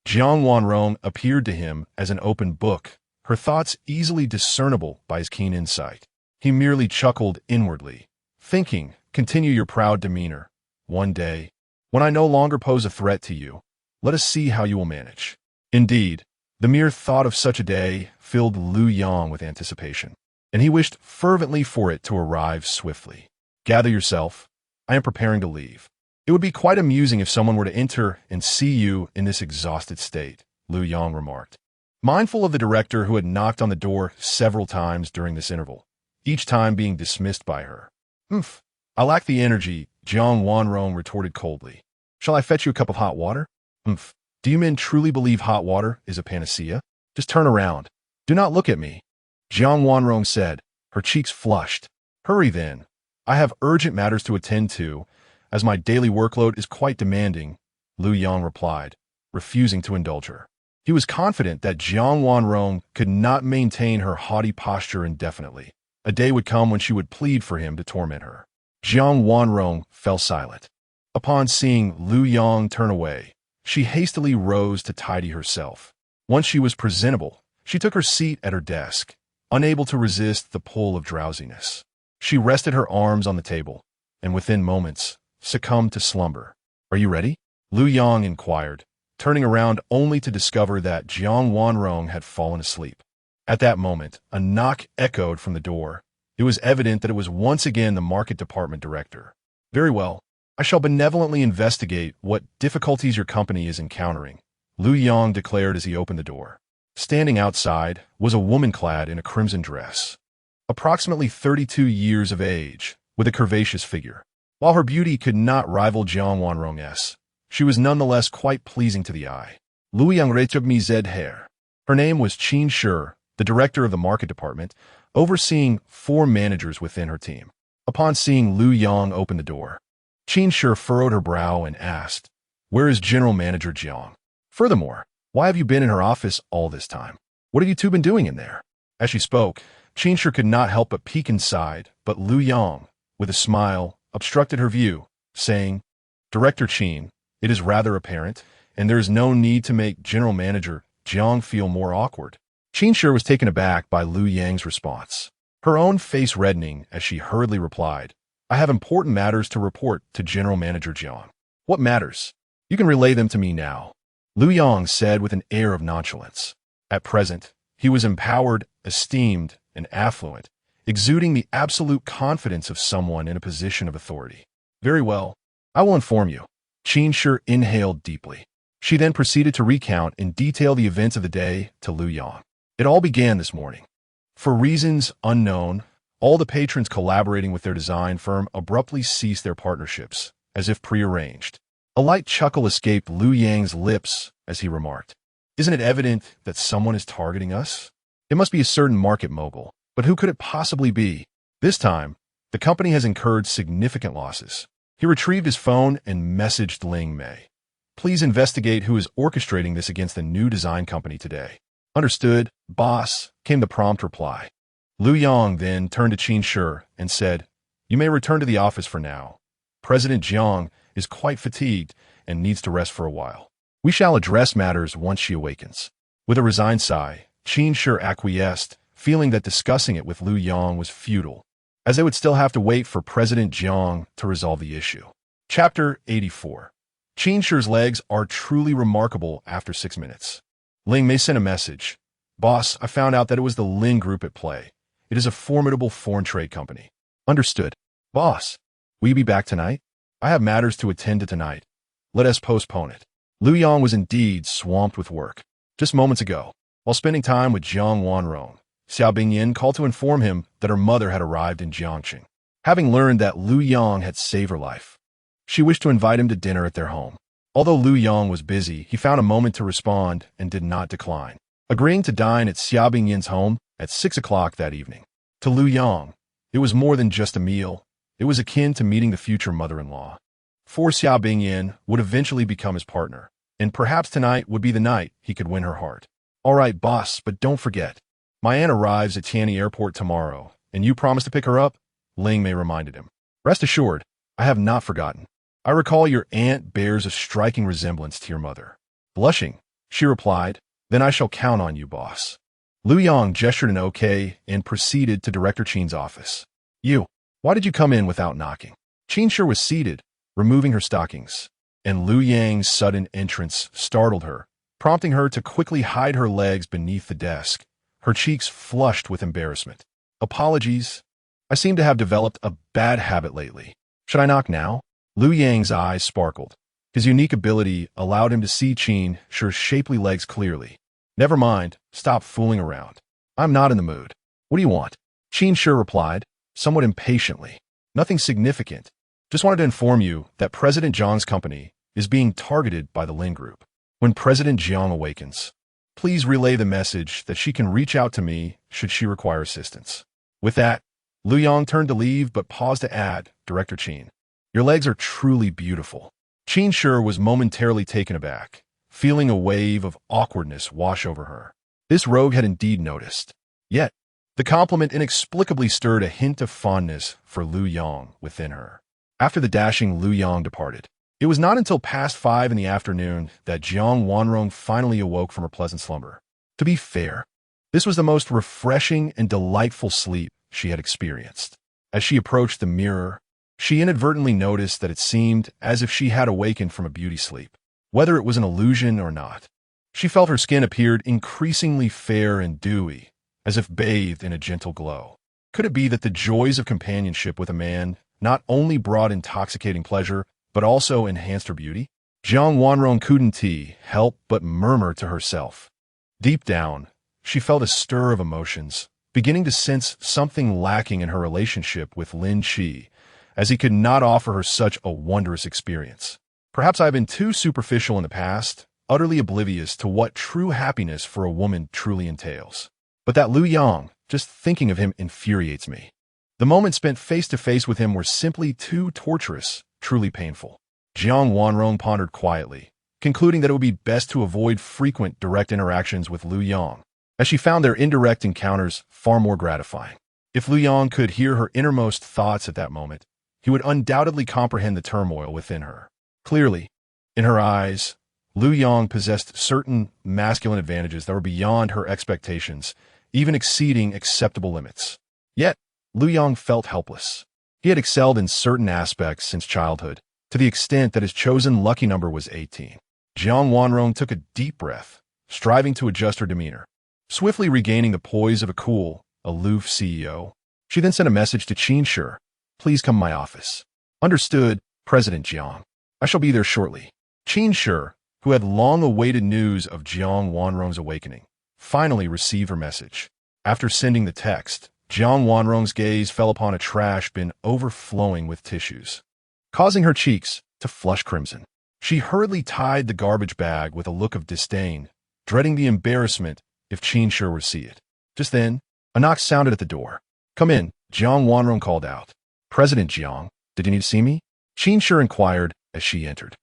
Jiang Wanrong appeared to him as an open book, her thoughts easily discernible by his keen insight. He merely chuckled inwardly, thinking, continue your proud demeanor. One day, when I no longer pose a threat to you, let us see how you will manage. Indeed, the mere thought of such a day filled Lu Yang with anticipation, and he wished fervently for it to arrive swiftly. Gather yourself. I am preparing to leave. It would be quite amusing if someone were to enter and see you in this exhausted state, Lu Yang remarked, mindful of the director who had knocked on the door several times during this interval, each time being dismissed by her. I lack the energy, Jiang Wanrong retorted coldly. Shall I fetch you a cup of hot water? Do you men truly believe hot water is a panacea? Just turn around. Do not look at me, Jiang Wanrong said, her cheeks flushed. Hurry then. I have urgent matters to attend to, as my daily workload is quite demanding, Lu Yang replied, refusing to indulge her. He was confident that Jiang Wanrong could not maintain her haughty posture indefinitely. A day would come when she would plead for him to torment her. Jiang Wanrong fell silent. Upon seeing Lu Yang turn away, she hastily rose to tidy herself. Once she was presentable, she took her seat at her desk, unable to resist the pull of drowsiness. She rested her arms on the table, and within moments, succumbed to slumber. Are you ready? Lu Yang inquired, turning around only to discover that Jiang Wanrong had fallen asleep. At that moment, a knock echoed from the door. It was evident that it was once again the market department director. Very well. I shall benevolently investigate what difficulties your company is encountering, Lu Yang declared as he opened the door. Standing outside was a woman clad in a crimson dress, approximately 32 years of age, with a curvaceous figure. While her beauty could not rival Jiang Wanrong's, she was nonetheless quite pleasing to the eye. Lu Yang rechub mi zed hair. Her name was Qin Shi, the director of the market department, overseeing 4 managers within her team. Upon seeing Lu Yang open the door, Qin Shi furrowed her brow and asked, "Where is General Manager Jiang? Furthermore, why have you been in her office all this time? What have you two been doing in there?" As she spoke, Qin Shi could not help but peek inside, but Lu Yang, with a smile, obstructed her view, saying, "Director Qin, it is rather apparent, and there is no need to make General Manager Jiang feel more awkward." Qin Shi was taken aback by Lu Yang's response, her own face reddening as she hurriedly replied, "I have important matters to report to General Manager Jiang." "What matters? You can relay them to me now," Lu Yang said with an air of nonchalance. At present, He was empowered, esteemed, and affluent, exuding the absolute confidence of someone in a position of authority. Very well, I will inform you. Qin inhaled deeply. She then proceeded to recount in detail the events of the day to Lu Yang. It all began this morning. For reasons unknown, all the patrons collaborating with their design firm abruptly ceased their partnerships, as if prearranged. A light chuckle escaped Lu Yang's lips as he remarked, "Isn't it evident that someone is targeting us? It must be a certain market mogul, but who could it possibly be? This time, the company has incurred significant losses." He retrieved his phone and messaged Ling Mei. "Please investigate who is orchestrating this against the new design company today." "Understood, boss," came the prompt reply. Lu Yang then turned to Qin and said, "You may return to the office for now. President Jiang is quite fatigued and needs to rest for a while. We shall address matters once she awakens." With a resigned sigh, Qin acquiesced, feeling that discussing it with Lu Yang was futile, as they would still have to wait for President Jiang to resolve the issue. Chapter 84. Qin legs are truly remarkable after 6 minutes. Ling Mei sent a message. "Boss, I found out that it was the Lin Group at play. It is a formidable foreign trade company." "Understood. Boss, will you be back tonight? I have matters to attend to tonight. Let us postpone it." Lu Yang was indeed swamped with work. Just moments ago, while spending time with Jiang Wanrong, Xiao Bingyin called to inform him that her mother had arrived in Jiangqing. Having learned that Lu Yang had saved her life, she wished to invite him to dinner at their home. Although Lu Yang was busy, he found a moment to respond and did not decline, agreeing to dine at Xiao Bingyin's home at 6 o'clock that evening. To Lu Yang, it was more than just a meal. It was akin to meeting the future mother-in-law. For Xiao Bingyin would eventually become his partner, and perhaps tonight would be the night he could win her heart. "All right, boss, but don't forget. My aunt arrives at Tianyi Airport tomorrow, and you promised to pick her up," Ling Mei reminded him. "Rest assured, I have not forgotten. I recall your aunt bears a striking resemblance to your mother." Blushing, she replied, "Then I shall count on you, boss." Lu Yang gestured an okay and proceeded to Director Qin's office. "You, why did you come in without knocking?" Qin was seated, removing her stockings, and Lu Yang's sudden entrance startled her, prompting her to quickly hide her legs beneath the desk. Her cheeks flushed with embarrassment. "Apologies. I seem to have developed a bad habit lately. Should I knock now?" Lu Yang's eyes sparkled. His unique ability allowed him to see Qin's shapely legs clearly. "Never mind, stop fooling around. I'm not in the mood. What do you want?" Qin replied, somewhat impatiently. "Nothing significant. Just wanted to inform you that President Jiang's company is being targeted by the Lin Group. When President Jiang awakens, please relay the message that she can reach out to me should she require assistance." With that, Lu Yang turned to leave but paused to add, "Director Qin, your legs are truly beautiful." Qin was momentarily taken aback, feeling a wave of awkwardness wash over her. This rogue had indeed noticed. Yet, the compliment inexplicably stirred a hint of fondness for Lu Yang within her. After the dashing Lu Yang departed, it was not until past 5 in the afternoon that Jiang Wanrong finally awoke from her pleasant slumber. To be fair, this was the most refreshing and delightful sleep she had experienced. As she approached the mirror, she inadvertently noticed that it seemed as if she had awakened from a beauty sleep. Whether it was an illusion or not, she felt her skin appeared increasingly fair and dewy, as if bathed in a gentle glow. Could it be that the joys of companionship with a man not only brought intoxicating pleasure, but also enhanced her beauty? Jiang Wanrong couldn't help but murmur to herself. Deep down, she felt a stir of emotions, beginning to sense something lacking in her relationship with Lin Qi, as he could not offer her such a wondrous experience. Perhaps I have been too superficial in the past, utterly oblivious to what true happiness for a woman truly entails. But that Lu Yang, just thinking of him infuriates me. The moments spent face to face with him were simply too torturous, truly painful. Jiang Wanrong pondered quietly, concluding that it would be best to avoid frequent direct interactions with Lu Yang, as she found their indirect encounters far more gratifying. If Lu Yang could hear her innermost thoughts at that moment, he would undoubtedly comprehend the turmoil within her. Clearly, in her eyes, Lu Yang possessed certain masculine advantages that were beyond her expectations, even exceeding acceptable limits. Yet, Lu Yang felt helpless. He had excelled in certain aspects since childhood, to the extent that his chosen lucky number was 18. Jiang Wanrong took a deep breath, striving to adjust her demeanor. swiftly regaining the poise of a cool, aloof CEO. She then sent a message to Qin Shi. Please come to my office. Understood, President Jiang. I shall be there shortly. Qin Shi, who had long awaited news of Jiang Wanrong's awakening, finally received her message. After sending the text, Jiang Wanrong's gaze fell upon a trash bin overflowing with tissues, causing her cheeks to flush crimson. She hurriedly tied the garbage bag with a look of disdain, dreading the embarrassment if Qin Shi were to see it. Just then, a knock sounded at the door. Come in, Jiang Wanrong called out. President Jiang, did you need to see me? Qin Shi inquired as she entered.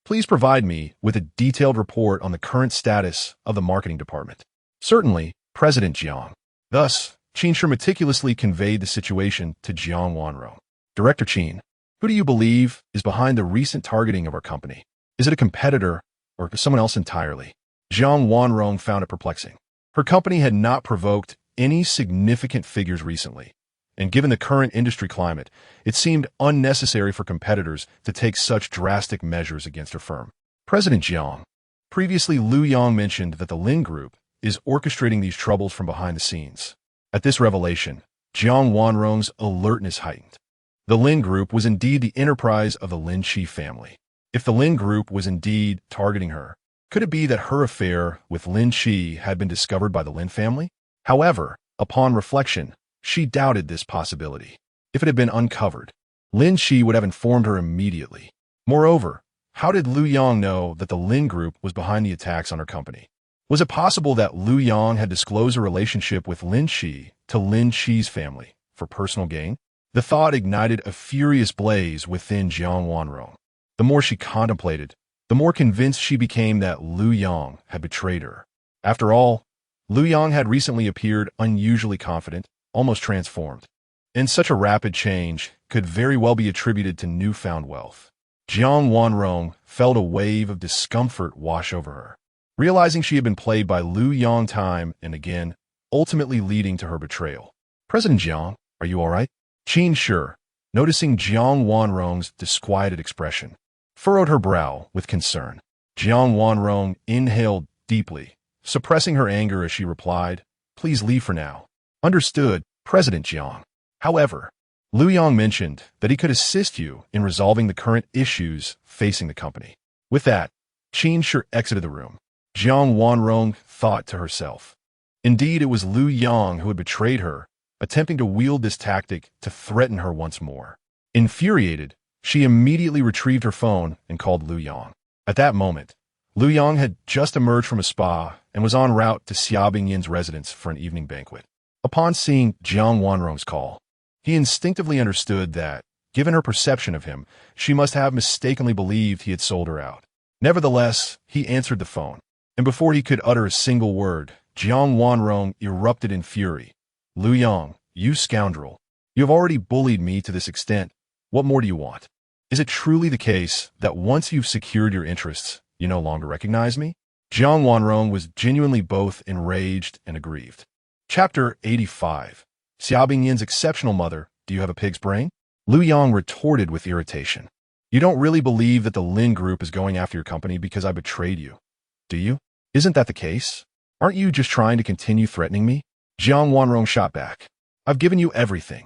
Please provide me with a detailed report on the current status of the marketing department. Certainly, President Jiang. Thus, Qin Shi meticulously conveyed the situation to Jiang Wanrong. Director Qin, who do you believe is behind the recent targeting of our company? Is it a competitor or someone else entirely? Jiang Wanrong found it perplexing. Her company had not provoked any significant figures recently, and given the current industry climate, it seemed unnecessary for competitors to take such drastic measures against her firm. President Jiang, previously Lu Yang mentioned that the Lin Group is orchestrating these troubles from behind the scenes. At this revelation, Jiang Wanrong's alertness heightened. The Lin Group was indeed the enterprise of the Lin Qi family. If the Lin Group was indeed targeting her, could it be that her affair with Lin Qi had been discovered by the Lin family? However, upon reflection, she doubted this possibility. If it had been uncovered, Lin Qi would have informed her immediately. Moreover, how did Lu Yang know that the Lin Group was behind the attacks on her company? Was it possible that Lu Yang had disclosed a relationship with Lin Qi to Lin Qi's family for personal gain? The thought ignited a furious blaze within Jiang Wanrong. The more she contemplated, the more convinced she became that Lu Yang had betrayed her. After all, Lu Yang had recently appeared unusually confident, almost transformed, and such a rapid change could very well be attributed to newfound wealth. Jiang Wanrong felt a wave of discomfort wash over her, realizing she had been played by Lu Yang time and again, ultimately leading to her betrayal. President Jiang, are you all right? Qin Shi, noticing Jiang Wanrong's disquieted expression, furrowed her brow with concern. Jiang Wanrong inhaled deeply, suppressing her anger as she replied, Please leave for now. Understood, President Jiang. However, Lu Yang mentioned that he could assist you in resolving the current issues facing the company. With that, Qin Shi exited the room. Jiang Wanrong thought to herself. Indeed, it was Lu Yang who had betrayed her, attempting to wield this tactic to threaten her once more. Infuriated, she immediately retrieved her phone and called Lu Yang. At that moment, Lu Yang had just emerged from a spa and was en route to Xiaobing Yin's residence for an evening banquet. Upon seeing Jiang Wanrong's call, he instinctively understood that, given her perception of him, she must have mistakenly believed he had sold her out. Nevertheless, he answered the phone, and before he could utter a single word, Jiang Wanrong erupted in fury. Lu Yang, you scoundrel. You have already bullied me to this extent. What more do you want? Is it truly the case that once you've secured your interests, you no longer recognize me? Jiang Wanrong was genuinely both enraged and aggrieved. Chapter 85. Xiaobing Yin's exceptional mother, do you have a pig's brain? Lu Yang retorted with irritation. You don't really believe that the Lin Group is going after your company because I betrayed you, do you? Isn't that the case? Aren't you just trying to continue threatening me? Jiang Wanrong shot back. I've given you everything.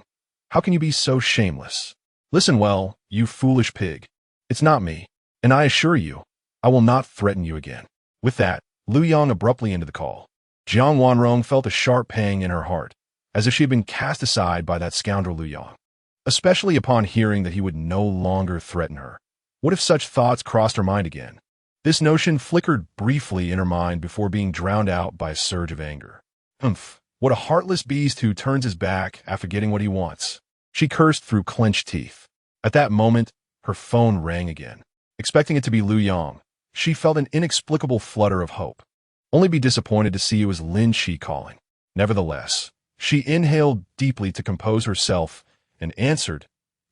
How can you be so shameless? Listen well, you foolish pig. It's not me, and I assure you, I will not threaten you again. With that, Lu Yang abruptly ended the call. Jiang Wanrong felt a sharp pang in her heart, as if she had been cast aside by that scoundrel Lu Yang, especially upon hearing that he would no longer threaten her. What if such thoughts crossed her mind again? This notion flickered briefly in her mind before being drowned out by a surge of anger. What a heartless beast who turns his back after getting what he wants. She cursed through clenched teeth. At that moment, her phone rang again. Expecting it to be Lu Yang, she felt an inexplicable flutter of hope. Only be disappointed to see it was Lin Qi calling. Nevertheless, she inhaled deeply to compose herself and answered,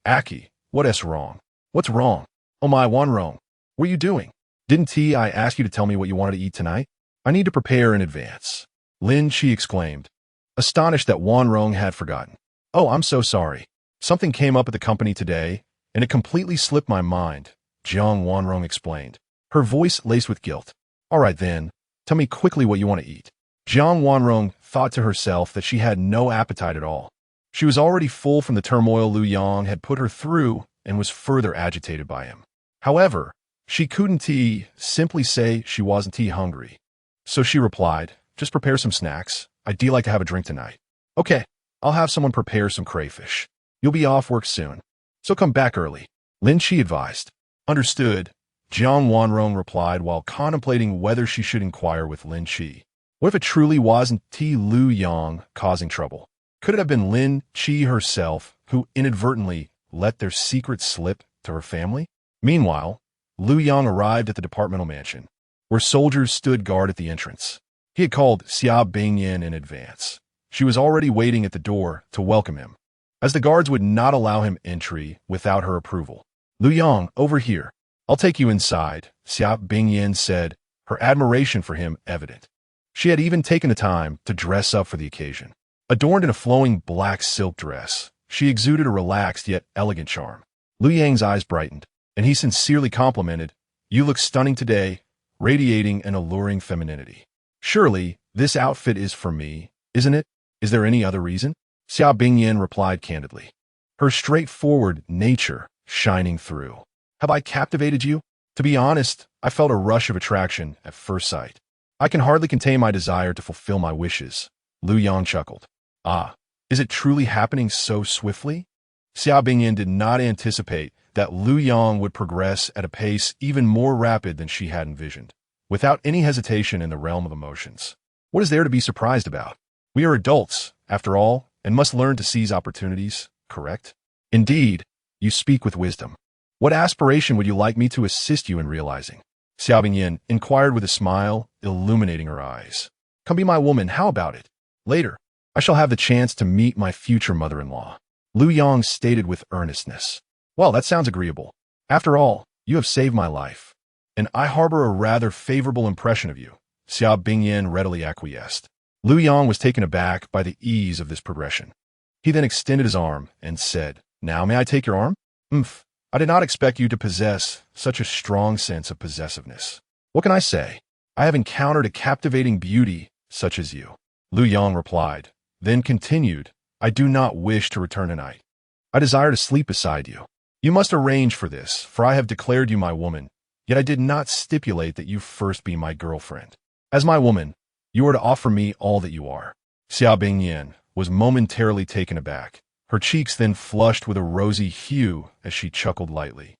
Aki, what's wrong? What's wrong? Oh my Wanrong, what are you doing? Didn't I ask you to tell me what you wanted to eat tonight? I need to prepare in advance. Lin Qi exclaimed, astonished that Wanrong had forgotten. Oh, I'm so sorry. Something came up at the company today, and it completely slipped my mind, Jiang Wanrong explained, her voice laced with guilt. All right then, tell me quickly what you want to eat. Jiang Wanrong thought to herself that she had no appetite at all. She was already full from the turmoil Lu Yang had put her through and was further agitated by him. However, she couldn't simply say she wasn't hungry. So she replied, just prepare some snacks. I'd like to have a drink tonight. Okay, I'll have someone prepare some crayfish. You'll be off work soon, so come back early, Lin Chi advised. Understood, Jiang Wanrong replied while contemplating whether she should inquire with Lin Chi. What if it truly wasn't Lu Yang causing trouble? Could it have been Lin Chi herself who inadvertently let their secret slip to her family? Meanwhile, Lu Yang arrived at the departmental mansion, where soldiers stood guard at the entrance. He had called Xia Bingyan in advance. She was already waiting at the door to welcome him, as the guards would not allow him entry without her approval. Lu Yang, over here. I'll take you inside, Xia Bingyan said, her admiration for him evident. She had even taken the time to dress up for the occasion. Adorned in a flowing black silk dress, she exuded a relaxed yet elegant charm. Lu Yang's eyes brightened, and he sincerely complimented, "You look stunning today, radiating an alluring femininity. Surely, this outfit is for me, isn't it? Is there any other reason?" Xia Bingyan replied candidly, her straightforward nature shining through. "Have I captivated you? To be honest, I felt a rush of attraction at first sight. I can hardly contain my desire to fulfill my wishes." Lu Yang chuckled. "Ah, is it truly happening so swiftly?" Xia Bingyan did not anticipate that Lu Yang would progress at a pace even more rapid than she had envisioned, without any hesitation in the realm of emotions. What is there to be surprised about? We are adults, after all, and must learn to seize opportunities, correct? Indeed, you speak with wisdom. What aspiration would you like me to assist you in realizing? Xia Bingyan inquired with a smile, illuminating her eyes. Come be my woman, how about it? Later, I shall have the chance to meet my future mother-in-law. Lu Yang stated with earnestness. Well, that sounds agreeable. After all, you have saved my life, and I harbor a rather favorable impression of you. Xia Bingyan readily acquiesced. Lu Yang was taken aback by the ease of this progression. He then extended his arm and said, Now may I take your arm? I did not expect you to possess such a strong sense of possessiveness. What can I say? I have encountered a captivating beauty such as you. Lu Yang replied, then continued, I do not wish to return tonight. I desire to sleep beside you. You must arrange for this, for I have declared you my woman, yet I did not stipulate that you first be my girlfriend. As my woman, you are to offer me all that you are. Xia Bingyan was momentarily taken aback. Her cheeks then flushed with a rosy hue as she chuckled lightly.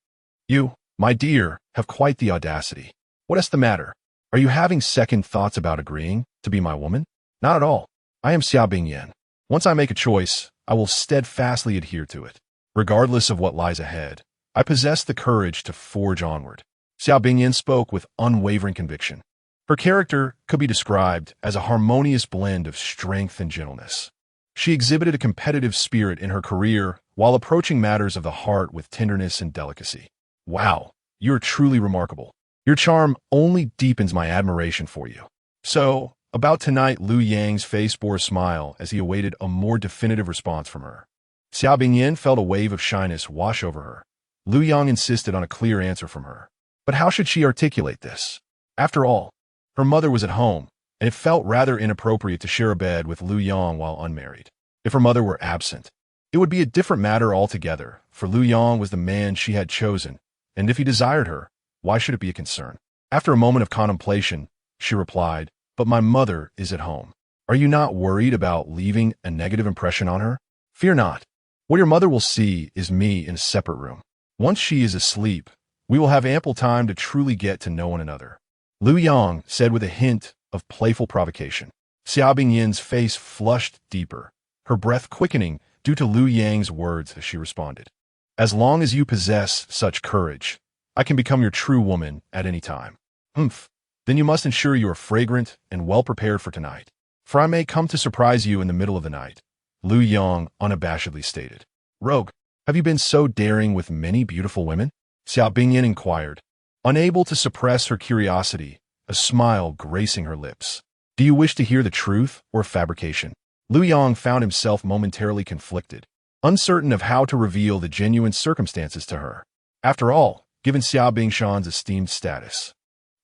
You, my dear, have quite the audacity. What is the matter? Are you having second thoughts about agreeing to be my woman? Not at all. I am Xia Bingyan. Once I make a choice, I will steadfastly adhere to it. Regardless of what lies ahead, I possess the courage to forge onward. Xia Bingyan spoke with unwavering conviction. Her character could be described as a harmonious blend of strength and gentleness. She exhibited a competitive spirit in her career while approaching matters of the heart with tenderness and delicacy. Wow, you are truly remarkable. Your charm only deepens my admiration for you. So, about tonight, Lu Yang's face bore a smile as he awaited a more definitive response from her. Xia Bingyan felt a wave of shyness wash over her. Lu Yang insisted on a clear answer from her. But how should she articulate this? After all, her mother was at home, and it felt rather inappropriate to share a bed with Lu Yang while unmarried. If her mother were absent, it would be a different matter altogether, for Lu Yang was the man she had chosen, and if he desired her, why should it be a concern? After a moment of contemplation, she replied, But my mother is at home. Are you not worried about leaving a negative impression on her? Fear not. What your mother will see is me in a separate room. Once she is asleep, we will have ample time to truly get to know one another. Lu Yang said with a hint of playful provocation. Xia Bingyan's face flushed deeper, her breath quickening due to Lu Yang's words as she responded. As long as you possess such courage, I can become your true woman at any time. Then you must ensure you are fragrant and well prepared for tonight, for I may come to surprise you in the middle of the night, Lu Yang unabashedly stated. Rogue, have you been so daring with many beautiful women? Xia Bingyan inquired, unable to suppress her curiosity, a smile gracing her lips. Do you wish to hear the truth or fabrication? Lu Yang found himself momentarily conflicted, uncertain of how to reveal the genuine circumstances to her. After all, given Xia Bingyan's esteemed status,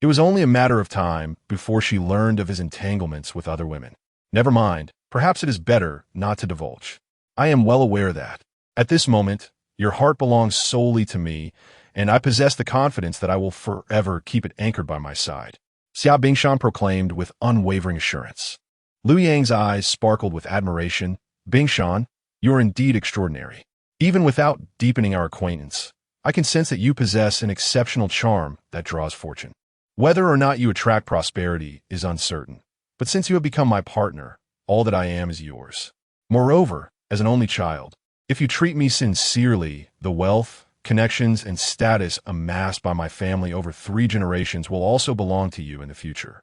It was only a matter of time before she learned of his entanglements with other women. Never mind, perhaps it is better not to divulge. I am well aware that, at this moment, your heart belongs solely to me, and I possess the confidence that I will forever keep it anchored by my side, Xia Bingshan proclaimed with unwavering assurance. Liu Yang's eyes sparkled with admiration. Bingshan, you are indeed extraordinary. Even without deepening our acquaintance, I can sense that you possess an exceptional charm that draws fortune. Whether or not you attract prosperity is uncertain, but since you have become my partner, all that I am is yours. Moreover, as an only child, if you treat me sincerely, the wealth, connections, and status amassed by my family over 3 generations will also belong to you in the future.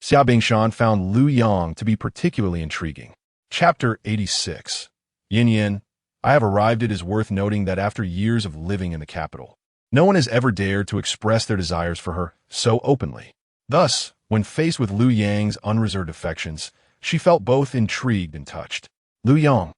Xia Bingshan found Liu Yang to be particularly intriguing. Chapter 86. Yin Yin, I have arrived. It is worth noting that after years of living in the capital, no one has ever dared to express their desires for her so openly. Thus, when faced with Liu Yang's unreserved affections, she felt both intrigued and touched. Liu Yang,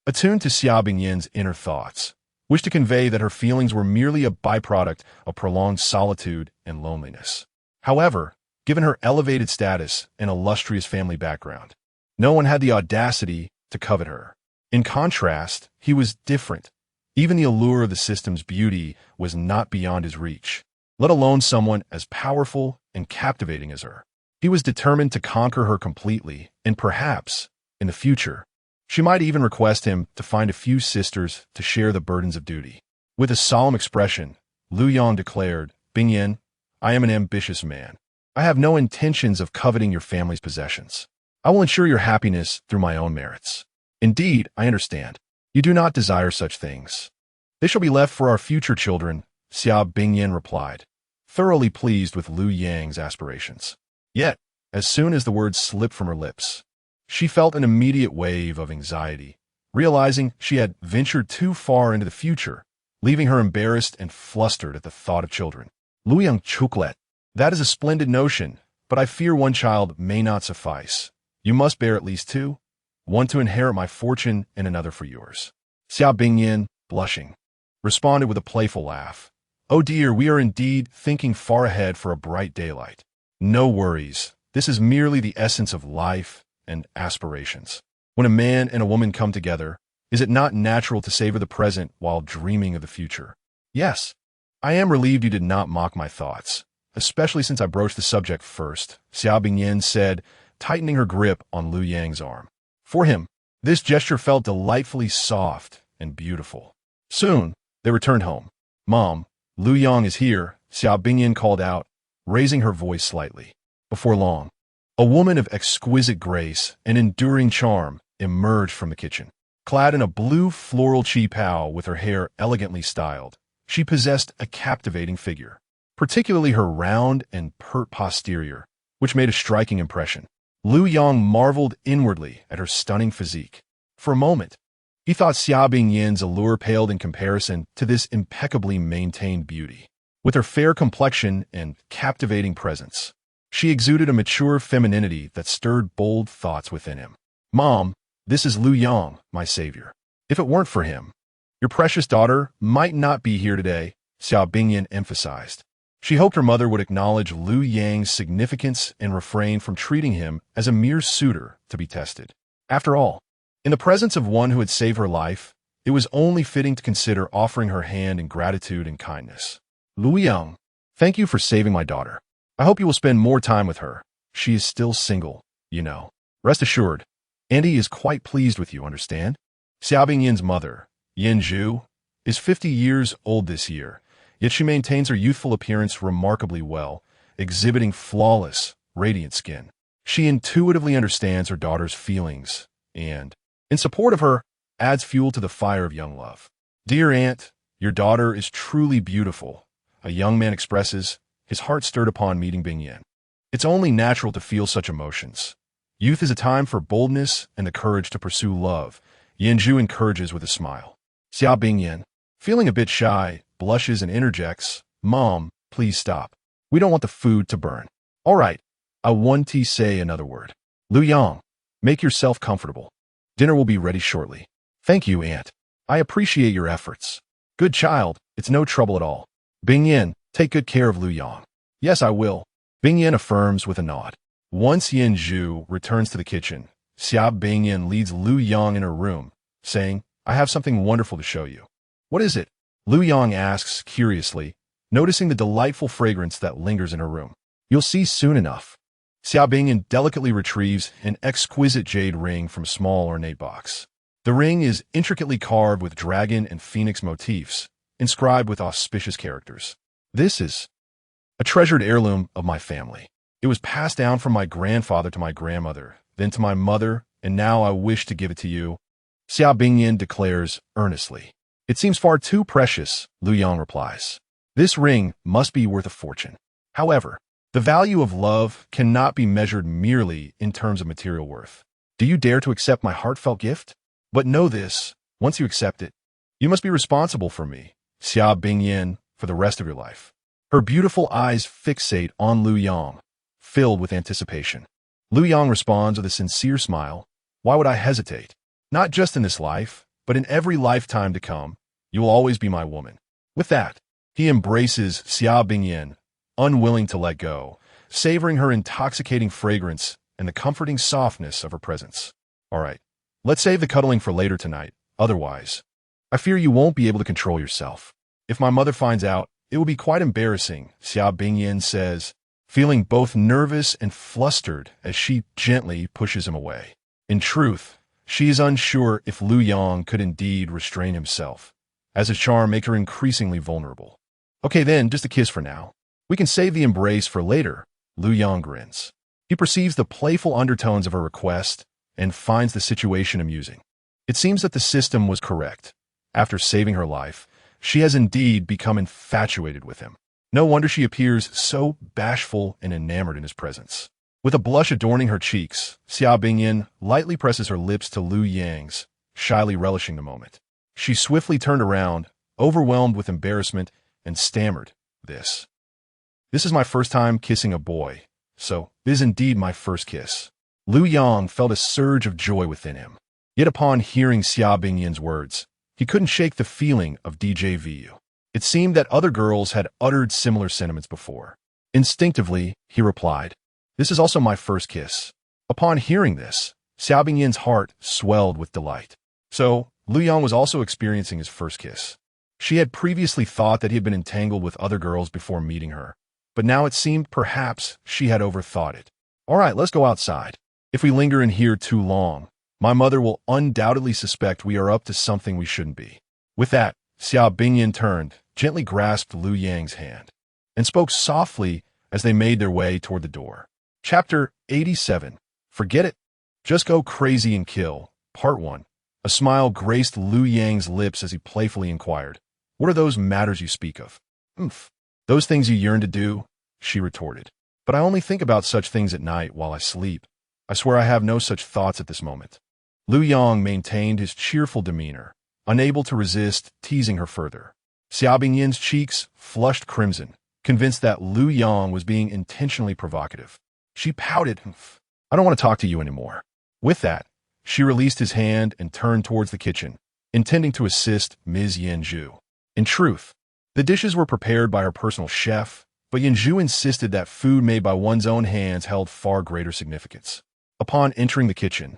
attuned to Xia Bingyin's inner thoughts, wished to convey that her feelings were merely a byproduct of prolonged solitude and loneliness. However, given her elevated status and illustrious family background, no one had the audacity to covet her. In contrast, he was different. Even the allure of the system's beauty was not beyond his reach, let alone someone as powerful and captivating as her. He was determined to conquer her completely, and perhaps, in the future, she might even request him to find a few sisters to share the burdens of duty. With a solemn expression, Liu Yang declared, Bingyin, I am an ambitious man. I have no intentions of coveting your family's possessions. I will ensure your happiness through my own merits. Indeed, I understand. You do not desire such things. They shall be left for our future children, Xia Bingyin replied, thoroughly pleased with Liu Yang's aspirations. Yet, as soon as the words slipped from her lips, she felt an immediate wave of anxiety, realizing she had ventured too far into the future, leaving her embarrassed and flustered at the thought of children. Liu Yang chucklet. That is a splendid notion, but I fear one child may not suffice. You must bear at least 2, one to inherit my fortune and another for yours. Xia Bingyin, blushing, responded with a playful laugh. Oh dear, we are indeed thinking far ahead for a bright daylight. No worries, this is merely the essence of life and aspirations. When a man and a woman come together, is it not natural to savor the present while dreaming of the future? Yes, I am relieved you did not mock my thoughts, especially since I broached the subject first, Xia Bingyin said, tightening her grip on Liu Yang's arm. For him, this gesture felt delightfully soft and beautiful. Soon, they returned home. Mom, Liu Yang is here, Xia Bingyin called out, raising her voice slightly. Before long, a woman of exquisite grace and enduring charm emerged from the kitchen. Clad in a blue floral qipao with her hair elegantly styled, she possessed a captivating figure, particularly her round and pert posterior, which made a striking impression. Liu Yang marveled inwardly at her stunning physique. For a moment, he thought Xia Bingyin's allure paled in comparison to this impeccably maintained beauty. With her fair complexion and captivating presence, she exuded a mature femininity that stirred bold thoughts within him. Mom, this is Liu Yang, my savior. If it weren't for him, your precious daughter might not be here today, Xia Bingyin emphasized. She hoped her mother would acknowledge Liu Yang's significance and refrain from treating him as a mere suitor to be tested. After all, in the presence of one who had saved her life, it was only fitting to consider offering her hand in gratitude and kindness. Liu Yang, thank you for saving my daughter. I hope you will spend more time with her. She is still single, you know. Rest assured, Auntie is quite pleased with you, understand? Xia Bingyin's mother, Yin Zhu, is 50 years old this year, yet she maintains her youthful appearance remarkably well, exhibiting flawless, radiant skin. She intuitively understands her daughter's feelings and, in support of her, adds fuel to the fire of young love. Dear aunt, your daughter is truly beautiful, a young man expresses, his heart stirred upon meeting Bingyin. It's only natural to feel such emotions. Youth is a time for boldness and the courage to pursue love, Yinju encourages with a smile. Xia Bingyin, feeling a bit shy, blushes and interjects, Mom, please stop. We don't want the food to burn. All right, I want to say another word. Liu Yang, make yourself comfortable. Dinner will be ready shortly. Thank you, Aunt. I appreciate your efforts. Good child, it's no trouble at all. Bingyin, take good care of Liu Yang. Yes, I will. Bingyan affirms with a nod. Once Yin Zhu returns to the kitchen, Xia Bingyan leads Lu Yang in her room, saying, I have something wonderful to show you. What is it? Lu Yang asks curiously, noticing the delightful fragrance that lingers in her room. You'll see soon enough. Xia Bingyan delicately retrieves an exquisite jade ring from a small ornate box. The ring is intricately carved with dragon and phoenix motifs, inscribed with auspicious characters. This is a treasured heirloom of my family. It was passed down from my grandfather to my grandmother, then to my mother, and now I wish to give it to you, Xia Bingyan declares earnestly. It seems far too precious, Lu Yang replies. This ring must be worth a fortune. However, the value of love cannot be measured merely in terms of material worth. Do you dare to accept my heartfelt gift? But know this, once you accept it, you must be responsible for me, Xia Bingyan, for the rest of your life. Her beautiful eyes fixate on Lu Yang, filled with anticipation. Lu Yang responds with a sincere smile. Why would I hesitate? Not just in this life, but in every lifetime to come, you will always be my woman. With that, he embraces Xia Bingyan, unwilling to let go, savoring her intoxicating fragrance and the comforting softness of her presence. All right, let's save the cuddling for later tonight. Otherwise, I fear you won't be able to control yourself. If my mother finds out, it will be quite embarrassing, Xia Bingyan says, feeling both nervous and flustered as she gently pushes him away. In truth, she is unsure if Lu Yang could indeed restrain himself, as his charm makes her increasingly vulnerable. Okay then, just a kiss for now. We can save the embrace for later, Lu Yang grins. He perceives the playful undertones of her request and finds the situation amusing. It seems that the system was correct. After saving her life, she has indeed become infatuated with him. No wonder she appears so bashful and enamored in his presence. With a blush adorning her cheeks, Xia Bingyan lightly presses her lips to Lu Yang's, shyly relishing the moment. She swiftly turned around, overwhelmed with embarrassment, and stammered, This is my first time kissing a boy, so it is indeed my first kiss. Lu Yang felt a surge of joy within him. Yet upon hearing Xia Bingyan's words, he couldn't shake the feeling of déjà vu. It seemed that other girls had uttered similar sentiments before. Instinctively, he replied, This is also my first kiss. Upon hearing this, Xia Bingyan's heart swelled with delight. So, Lu Yang was also experiencing his first kiss. She had previously thought that he had been entangled with other girls before meeting her, but now it seemed perhaps she had overthought it. All right, let's go outside. If we linger in here too long, my mother will undoubtedly suspect we are up to something we shouldn't be. With that, Xia Bingyan turned, gently grasped Lu Yang's hand, and spoke softly as they made their way toward the door. Chapter 87. Forget it. Just go crazy and kill. Part 1. A smile graced Lu Yang's lips as he playfully inquired, What are those matters you speak of? Those things you yearn to do, she retorted. But I only think about such things at night while I sleep. I swear I have no such thoughts at this moment. Lu Yang maintained his cheerful demeanor, unable to resist teasing her further. Xia Bingyan's cheeks flushed crimson, convinced that Lu Yang was being intentionally provocative. She pouted, I don't want to talk to you anymore. With that, she released his hand and turned towards the kitchen, intending to assist Ms. Yanzhu. In truth, the dishes were prepared by her personal chef, but Yanzhu insisted that food made by one's own hands held far greater significance. Upon entering the kitchen,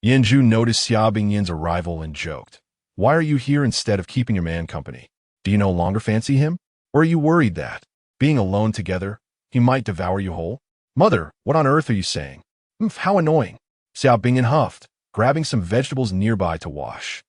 Yanzhu noticed Xia Bingyan's arrival and joked, Why are you here instead of keeping your man company? Do you no longer fancy him? Or are you worried that, being alone together, he might devour you whole? Mother, what on earth are you saying? How annoying. Xia Bingyan huffed, grabbing some vegetables nearby to wash.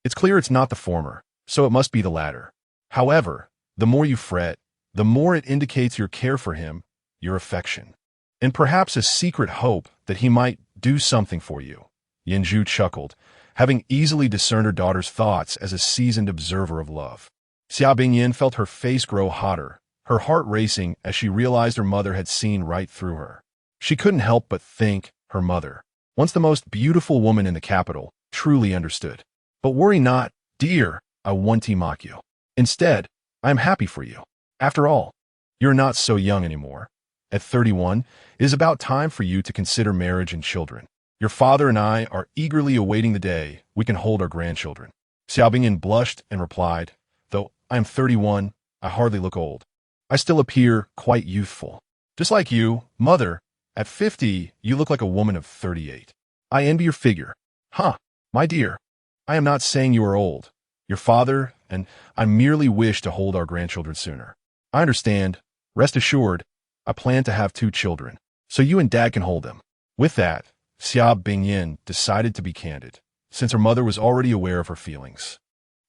It's clear it's not the former, so it must be the latter. However, the more you fret, the more it indicates your care for him, your affection, and perhaps a secret hope that he might do something for you. Yanzhu chuckled, having easily discerned her daughter's thoughts as a seasoned observer of love. Xia Bingyan felt her face grow hotter, her heart racing as she realized her mother had seen right through her. She couldn't help but think her mother, once the most beautiful woman in the capital, truly understood. But worry not, dear, I won't mock you. Instead, I am happy for you. After all, you're not so young anymore. At 31, it is about time for you to consider marriage and children. Your father and I are eagerly awaiting the day we can hold our grandchildren. Xia Bingyan blushed and replied, Though I am 31, I hardly look old. I still appear quite youthful. Just like you, mother. At 50, you look like a woman of 38. I envy your figure. Huh, my dear. I am not saying you are old. Your father and I merely wish to hold our grandchildren sooner. I understand. Rest assured, I plan to have 2 children, so you and Dad can hold them. With that, Xia Bingyin decided to be candid, since her mother was already aware of her feelings.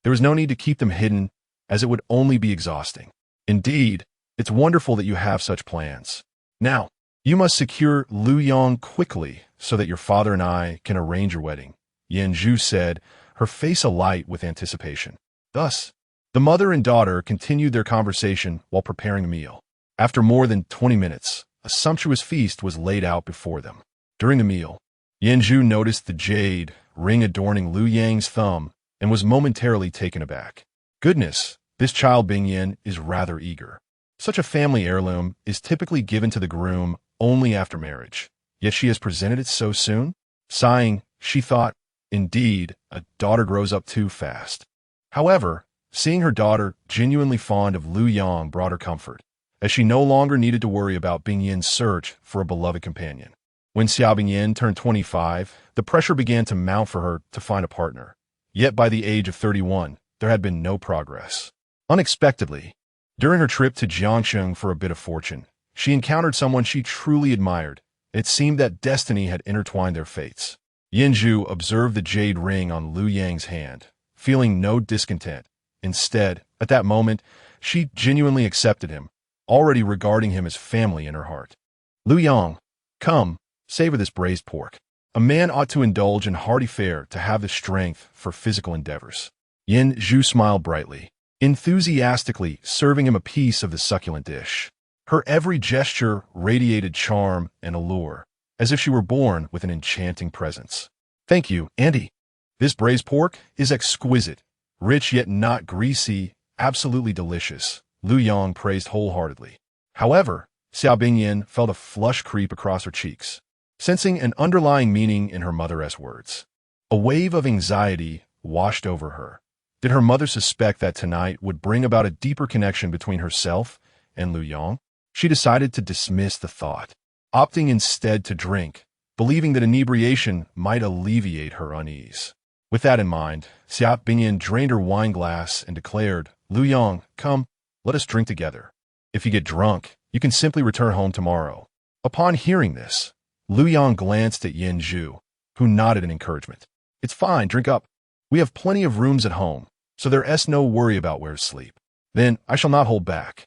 There was no need to keep them hidden, as it would only be exhausting. Indeed, it's wonderful that you have such plans. Now, you must secure Lu Yong quickly so that your father and I can arrange your wedding, Yan Zhu said, her face alight with anticipation. Thus, the mother and daughter continued their conversation while preparing a meal. After more than 20 minutes, a sumptuous feast was laid out before them. During the meal, Yan Zhu noticed the jade ring adorning Lu Yang's thumb and was momentarily taken aback. Goodness, this child Bingyin is rather eager. Such a family heirloom is typically given to the groom only after marriage, yet she has presented it so soon? Sighing, she thought, indeed, a daughter grows up too fast. However, seeing her daughter genuinely fond of Lu Yong brought her comfort, as she no longer needed to worry about Bingyin's search for a beloved companion. When Xiao Bingyin turned 25, the pressure began to mount for her to find a partner. Yet by the age of 31, there had been no progress. Unexpectedly, during her trip to Jiangsheng for a bit of fortune, she encountered someone she truly admired. It seemed that destiny had intertwined their fates. Yin Zhu observed the jade ring on Lu Yang's hand, feeling no discontent. Instead, at that moment, she genuinely accepted him, already regarding him as family in her heart. Lu Yang, come, savor this braised pork. A man ought to indulge in hearty fare to have the strength for physical endeavors. Yin Zhu smiled brightly, enthusiastically serving him a piece of the succulent dish. Her every gesture radiated charm and allure, as if she were born with an enchanting presence. Thank you, Auntie. This braised pork is exquisite, rich yet not greasy, absolutely delicious, Lu Yang praised wholeheartedly. However, Xiao Bingyin felt a flush creep across her cheeks, sensing an underlying meaning in her mother's words. A wave of anxiety washed over her. Did her mother suspect that tonight would bring about a deeper connection between herself and Lu Yang? She decided to dismiss the thought, opting instead to drink, believing that inebriation might alleviate her unease. With that in mind, Xiao Bingyin drained her wine glass and declared, Lu Yang, come, let us drink together. If you get drunk, you can simply return home tomorrow. Upon hearing this, Lu Yang glanced at Yin Zhu, who nodded in encouragement. It's fine, drink up. We have plenty of rooms at home, so there's no worry about where to sleep. Then I shall not hold back.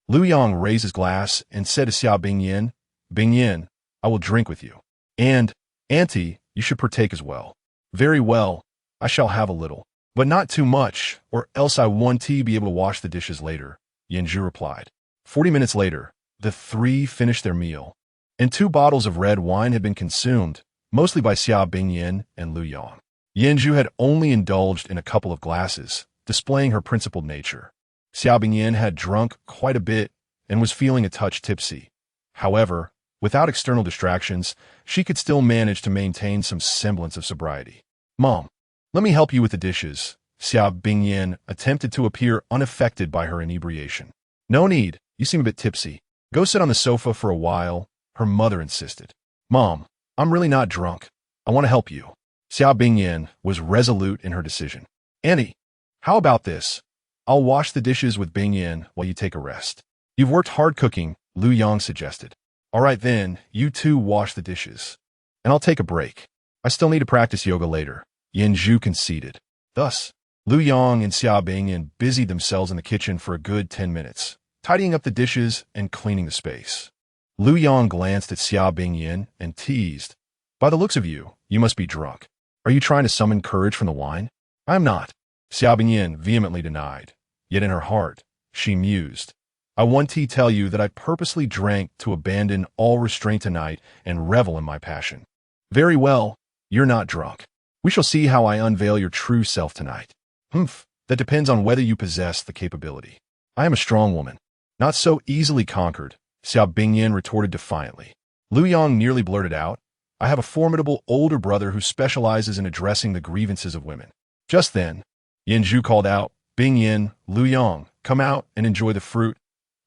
Lu Yang raised his glass and said to Xiao Bingyin, Bingyin, I will drink with you. And, Auntie, you should partake as well. Very well, I shall have a little, but not too much, or else I won't be able to wash the dishes later, Yin Zhu replied. 40 minutes later, the three finished their meal, and 2 bottles of red wine had been consumed, mostly by Xiao Bingyin and Lu Yang. Yin Zhu had only indulged in a couple of glasses, displaying her principled nature. Xiao Bingyin had drunk quite a bit and was feeling a touch tipsy. However, without external distractions, she could still manage to maintain some semblance of sobriety. Mom, let me help you with the dishes. Xiao Bingyin attempted to appear unaffected by her inebriation. No need, you seem a bit tipsy. Go sit on the sofa for a while, her mother insisted. Mom, I'm really not drunk. I want to help you. Xiao Bingyin was resolute in her decision. Auntie, how about this? I'll wash the dishes with Bingyin while you take a rest. You've worked hard cooking, Lu Yang suggested. All right then, you two wash the dishes. And I'll take a break. I still need to practice yoga later, Yin Zhu conceded. Thus, Lu Yang and Xiao Bingyin busied themselves in the kitchen for a good 10 minutes, tidying up the dishes and cleaning the space. Lu Yang glanced at Xiao Bingyin and teased, By the looks of you, you must be drunk. Are you trying to summon courage from the wine? I'm not. Xiao Bingyin vehemently denied. Yet in her heart, she mused. I want to tell you that I purposely drank to abandon all restraint tonight and revel in my passion. Very well, you're not drunk. We shall see how I unveil your true self tonight. Humph, that depends on whether you possess the capability. I am a strong woman, not so easily conquered, Xiao Bingyin retorted defiantly. Lu Yang nearly blurted out, I have a formidable older brother who specializes in addressing the grievances of women. Just then, Yin Zhu called out, Bingyin, Lu Yang, come out and enjoy the fruit.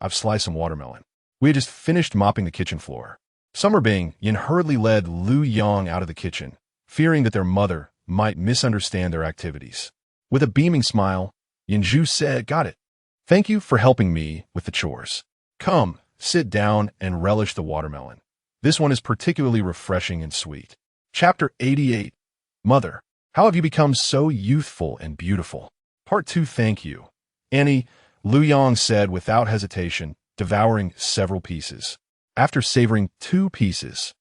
I've sliced some watermelon. We had just finished mopping the kitchen floor. Summer Bing Yin hurriedly led Lu Yong out of the kitchen, fearing that their mother might misunderstand their activities. With a beaming smile, Yin Zhu said, "Got it. Thank you for helping me with the chores. Come, sit down and relish the watermelon. This one is particularly refreshing and sweet." Chapter 88. Mother, how have you become so youthful and beautiful? Part 2. Thank you, Annie, Lu Yong said without hesitation, devouring several pieces. After savoring 2 pieces,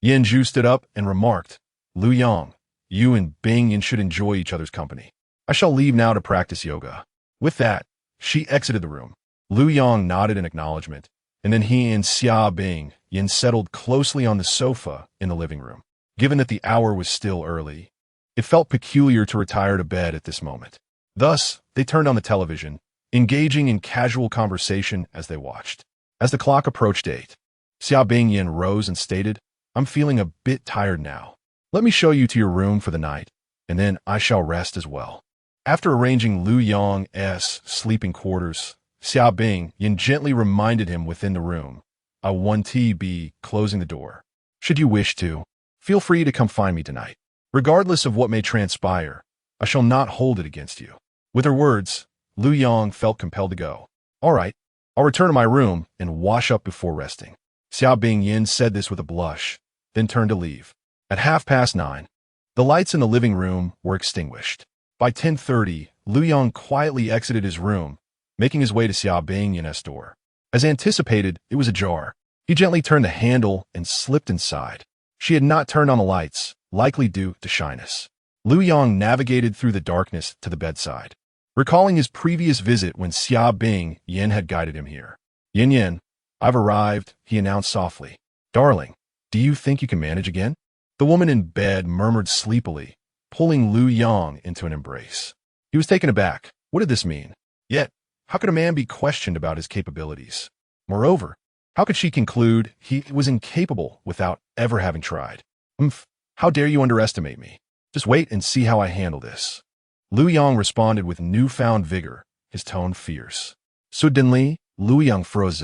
Yin Zhu stood up and remarked, "Lu Yong, you and Bing Yin should enjoy each other's company. I shall leave now to practice yoga." With that, she exited the room. Lu Yong nodded in acknowledgement, and then he and Xia Bing Yin settled closely on the sofa in the living room. Given that the hour was still early, it felt peculiar to retire to bed at this moment. Thus, they turned on the television, engaging in casual conversation as they watched. As the clock approached 8, Xia Bing Yin rose and stated, "I'm feeling a bit tired now. Let me show you to your room for the night, and then I shall rest as well." After arranging Lu Yong's sleeping quarters, Xia Bing Yin gently reminded him within the room, "Auntie be closing the door. Should you wish to, feel free to come find me tonight. Regardless of what may transpire, I shall not hold it against you." With her words, Lu Yong felt compelled to go. "All right, I'll return to my room and wash up before resting." Xia Bing Yin said this with a blush, then turned to leave. At 9:30, the lights in the living room were extinguished. By 10:30, Lu Yong quietly exited his room, making his way to Xia Bing Yin's door. As anticipated, it was ajar. He gently turned the handle and slipped inside. She had not turned on the lights, likely due to shyness. Lu Yong navigated through the darkness to the bedside, recalling his previous visit when Xia Bing Yin had guided him here. "Yin Yin, I've arrived," he announced softly. "Darling, do you think you can manage again?" The woman in bed murmured sleepily, pulling Lu Yong into an embrace. He was taken aback. What did this mean? Yet, how could a man be questioned about his capabilities? Moreover, how could she conclude he was incapable without ever having tried? How dare you underestimate me? Just wait and see how I handle this." Lu Yong responded with newfound vigor, his tone fierce. Suddenly, Lu Yong froze.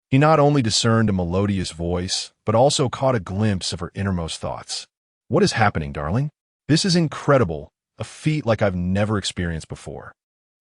He not only discerned a melodious voice, but also caught a glimpse of her innermost thoughts. "What is happening, darling? This is incredible, a feat like I've never experienced before."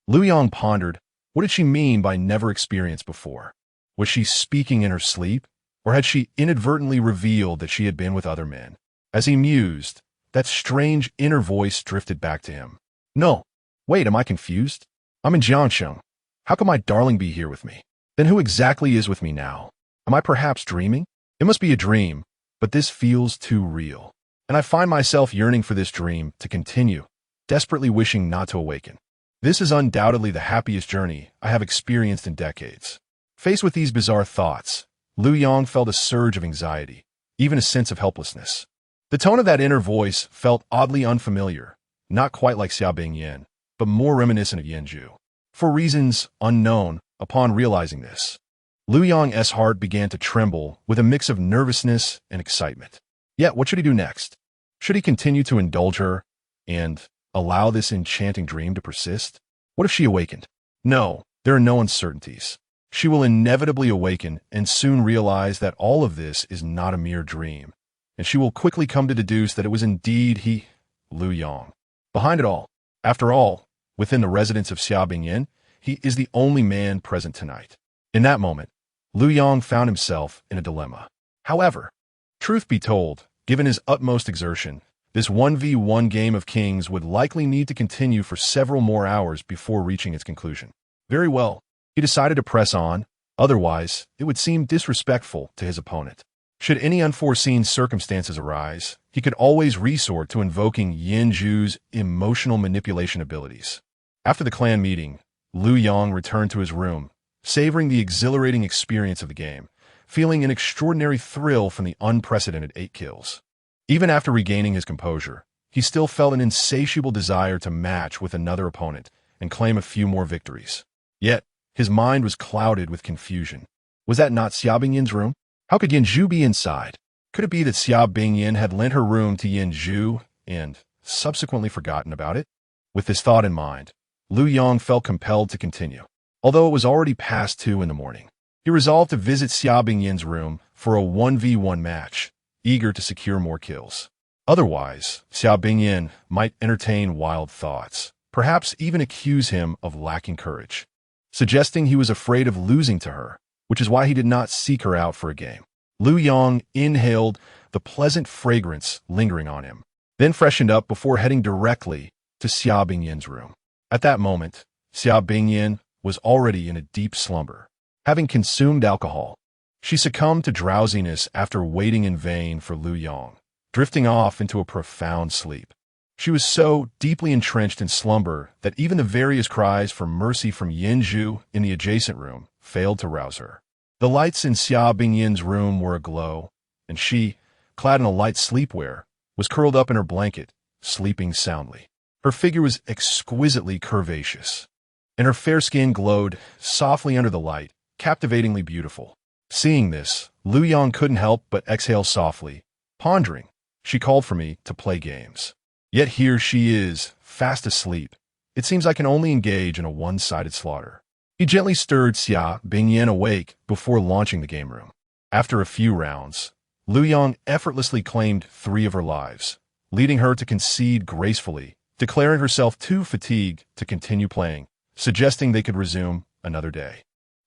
Lu Yong pondered, what did she mean by never experienced before? Was she speaking in her sleep, or had she inadvertently revealed that she had been with other men? As he mused, that strange inner voice drifted back to him. "No, wait, am I confused? I'm in Jiangsheng. How can my darling be here with me? Then who exactly is with me now? Am I perhaps dreaming? It must be a dream, but this feels too real. And I find myself yearning for this dream to continue, desperately wishing not to awaken. This is undoubtedly the happiest journey I have experienced in decades." Faced with these bizarre thoughts, Lu Yong felt a surge of anxiety, even a sense of helplessness. The tone of that inner voice felt oddly unfamiliar, not quite like Xia Bing Yin, but more reminiscent of Yin Zhu. For reasons unknown, upon realizing this, Lu Yong's heart began to tremble with a mix of nervousness and excitement. Yet, what should he do next? Should he continue to indulge her and allow this enchanting dream to persist? What if she awakened? No, there are no uncertainties. She will inevitably awaken and soon realize that all of this is not a mere dream, and she will quickly come to deduce that it was indeed he, Lu Yong, behind it all. After all, within the residence of Xia Bing Yin, he is the only man present tonight. In that moment, Lu Yong found himself in a dilemma. However, truth be told, given his utmost exertion, this 1v1 game of kings would likely need to continue for several more hours before reaching its conclusion. Very well, he decided to press on, otherwise it would seem disrespectful to his opponent. Should any unforeseen circumstances arise, he could always resort to invoking Yin Zhu's emotional manipulation abilities. After the clan meeting, Lu Yong returned to his room, savoring the exhilarating experience of the game, feeling an extraordinary thrill from the unprecedented 8 kills. Even after regaining his composure, he still felt an insatiable desire to match with another opponent and claim a few more victories. Yet, his mind was clouded with confusion. Was that not Xia Bing Yin's room? How could Yin Zhu be inside? Could it be that Xia Bing Yin had lent her room to Yin Zhu and subsequently forgotten about it? With this thought in mind, Lu Yong felt compelled to continue. Although it was already past 2 in the morning, He resolved to visit Xia Bingyin's room for a 1v1 match, eager to secure more kills. Otherwise, Xia Bingyin might entertain wild thoughts, perhaps even accuse him of lacking courage, suggesting he was afraid of losing to her, which is why he did not seek her out for a game. Lu Yong inhaled the pleasant fragrance lingering on him, then freshened up before heading directly to Xia Bingyin's room. At that moment, Xia Bingyin was already in a deep slumber. Having consumed alcohol, she succumbed to drowsiness after waiting in vain for Lu Yong, drifting off into a profound sleep. She was so deeply entrenched in slumber that even the various cries for mercy from Yin Zhu in the adjacent room failed to rouse her. The lights in Xia Bingyin's room were aglow, and she, clad in a light sleepwear, was curled up in her blanket, sleeping soundly. Her figure was exquisitely curvaceous, and her fair skin glowed softly under the light, captivatingly beautiful. Seeing this, Lu Yong couldn't help but exhale softly. Pondering, she called for me to play games. Yet here she is, fast asleep. It seems I can only engage in a one-sided slaughter. He gently stirred Xia Bingyin awake before launching the game room. After a few rounds, Lu Yong effortlessly claimed 3 of her lives, leading her to concede gracefully, declaring herself too fatigued to continue playing, suggesting they could resume another day.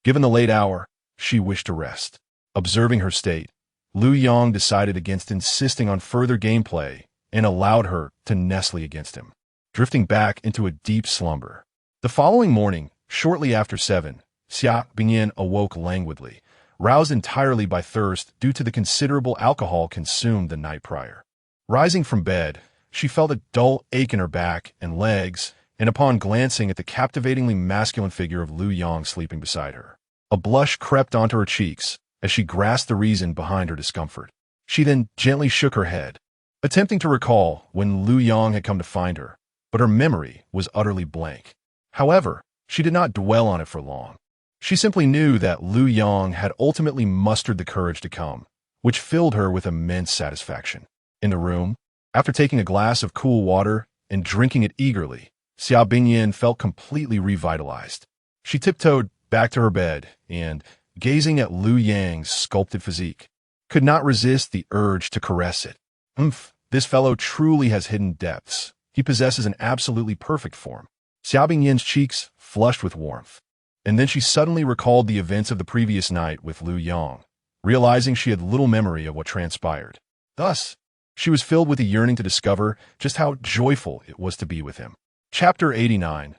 Given the late hour, she wished to rest. Observing her state, Lu Yong decided against insisting on further gameplay and allowed her to nestle against him, drifting back into a deep slumber. The following morning, shortly after 7, Xia Bingyin awoke languidly, roused entirely by thirst due to the considerable alcohol consumed the night prior. Rising from bed, she felt a dull ache in her back and legs, and upon glancing at the captivatingly masculine figure of Lu Yong sleeping beside her, a blush crept onto her cheeks as she grasped the reason behind her discomfort. She then gently shook her head, attempting to recall when Lu Yong had come to find her, but her memory was utterly blank. However, she did not dwell on it for long. She simply knew that Lu Yong had ultimately mustered the courage to come, which filled her with immense satisfaction. In the room, after taking a glass of cool water and drinking it eagerly, Xia Bingyin felt completely revitalized. She tiptoed back to her bed and, gazing at Lu Yang's sculpted physique, could not resist the urge to caress it. This fellow truly has hidden depths. He possesses an absolutely perfect form. Xia Bingyin's cheeks flushed with warmth, and then she suddenly recalled the events of the previous night with Lu Yong, realizing she had little memory of what transpired. Thus, she was filled with a yearning to discover just how joyful it was to be with him. Chapter 89.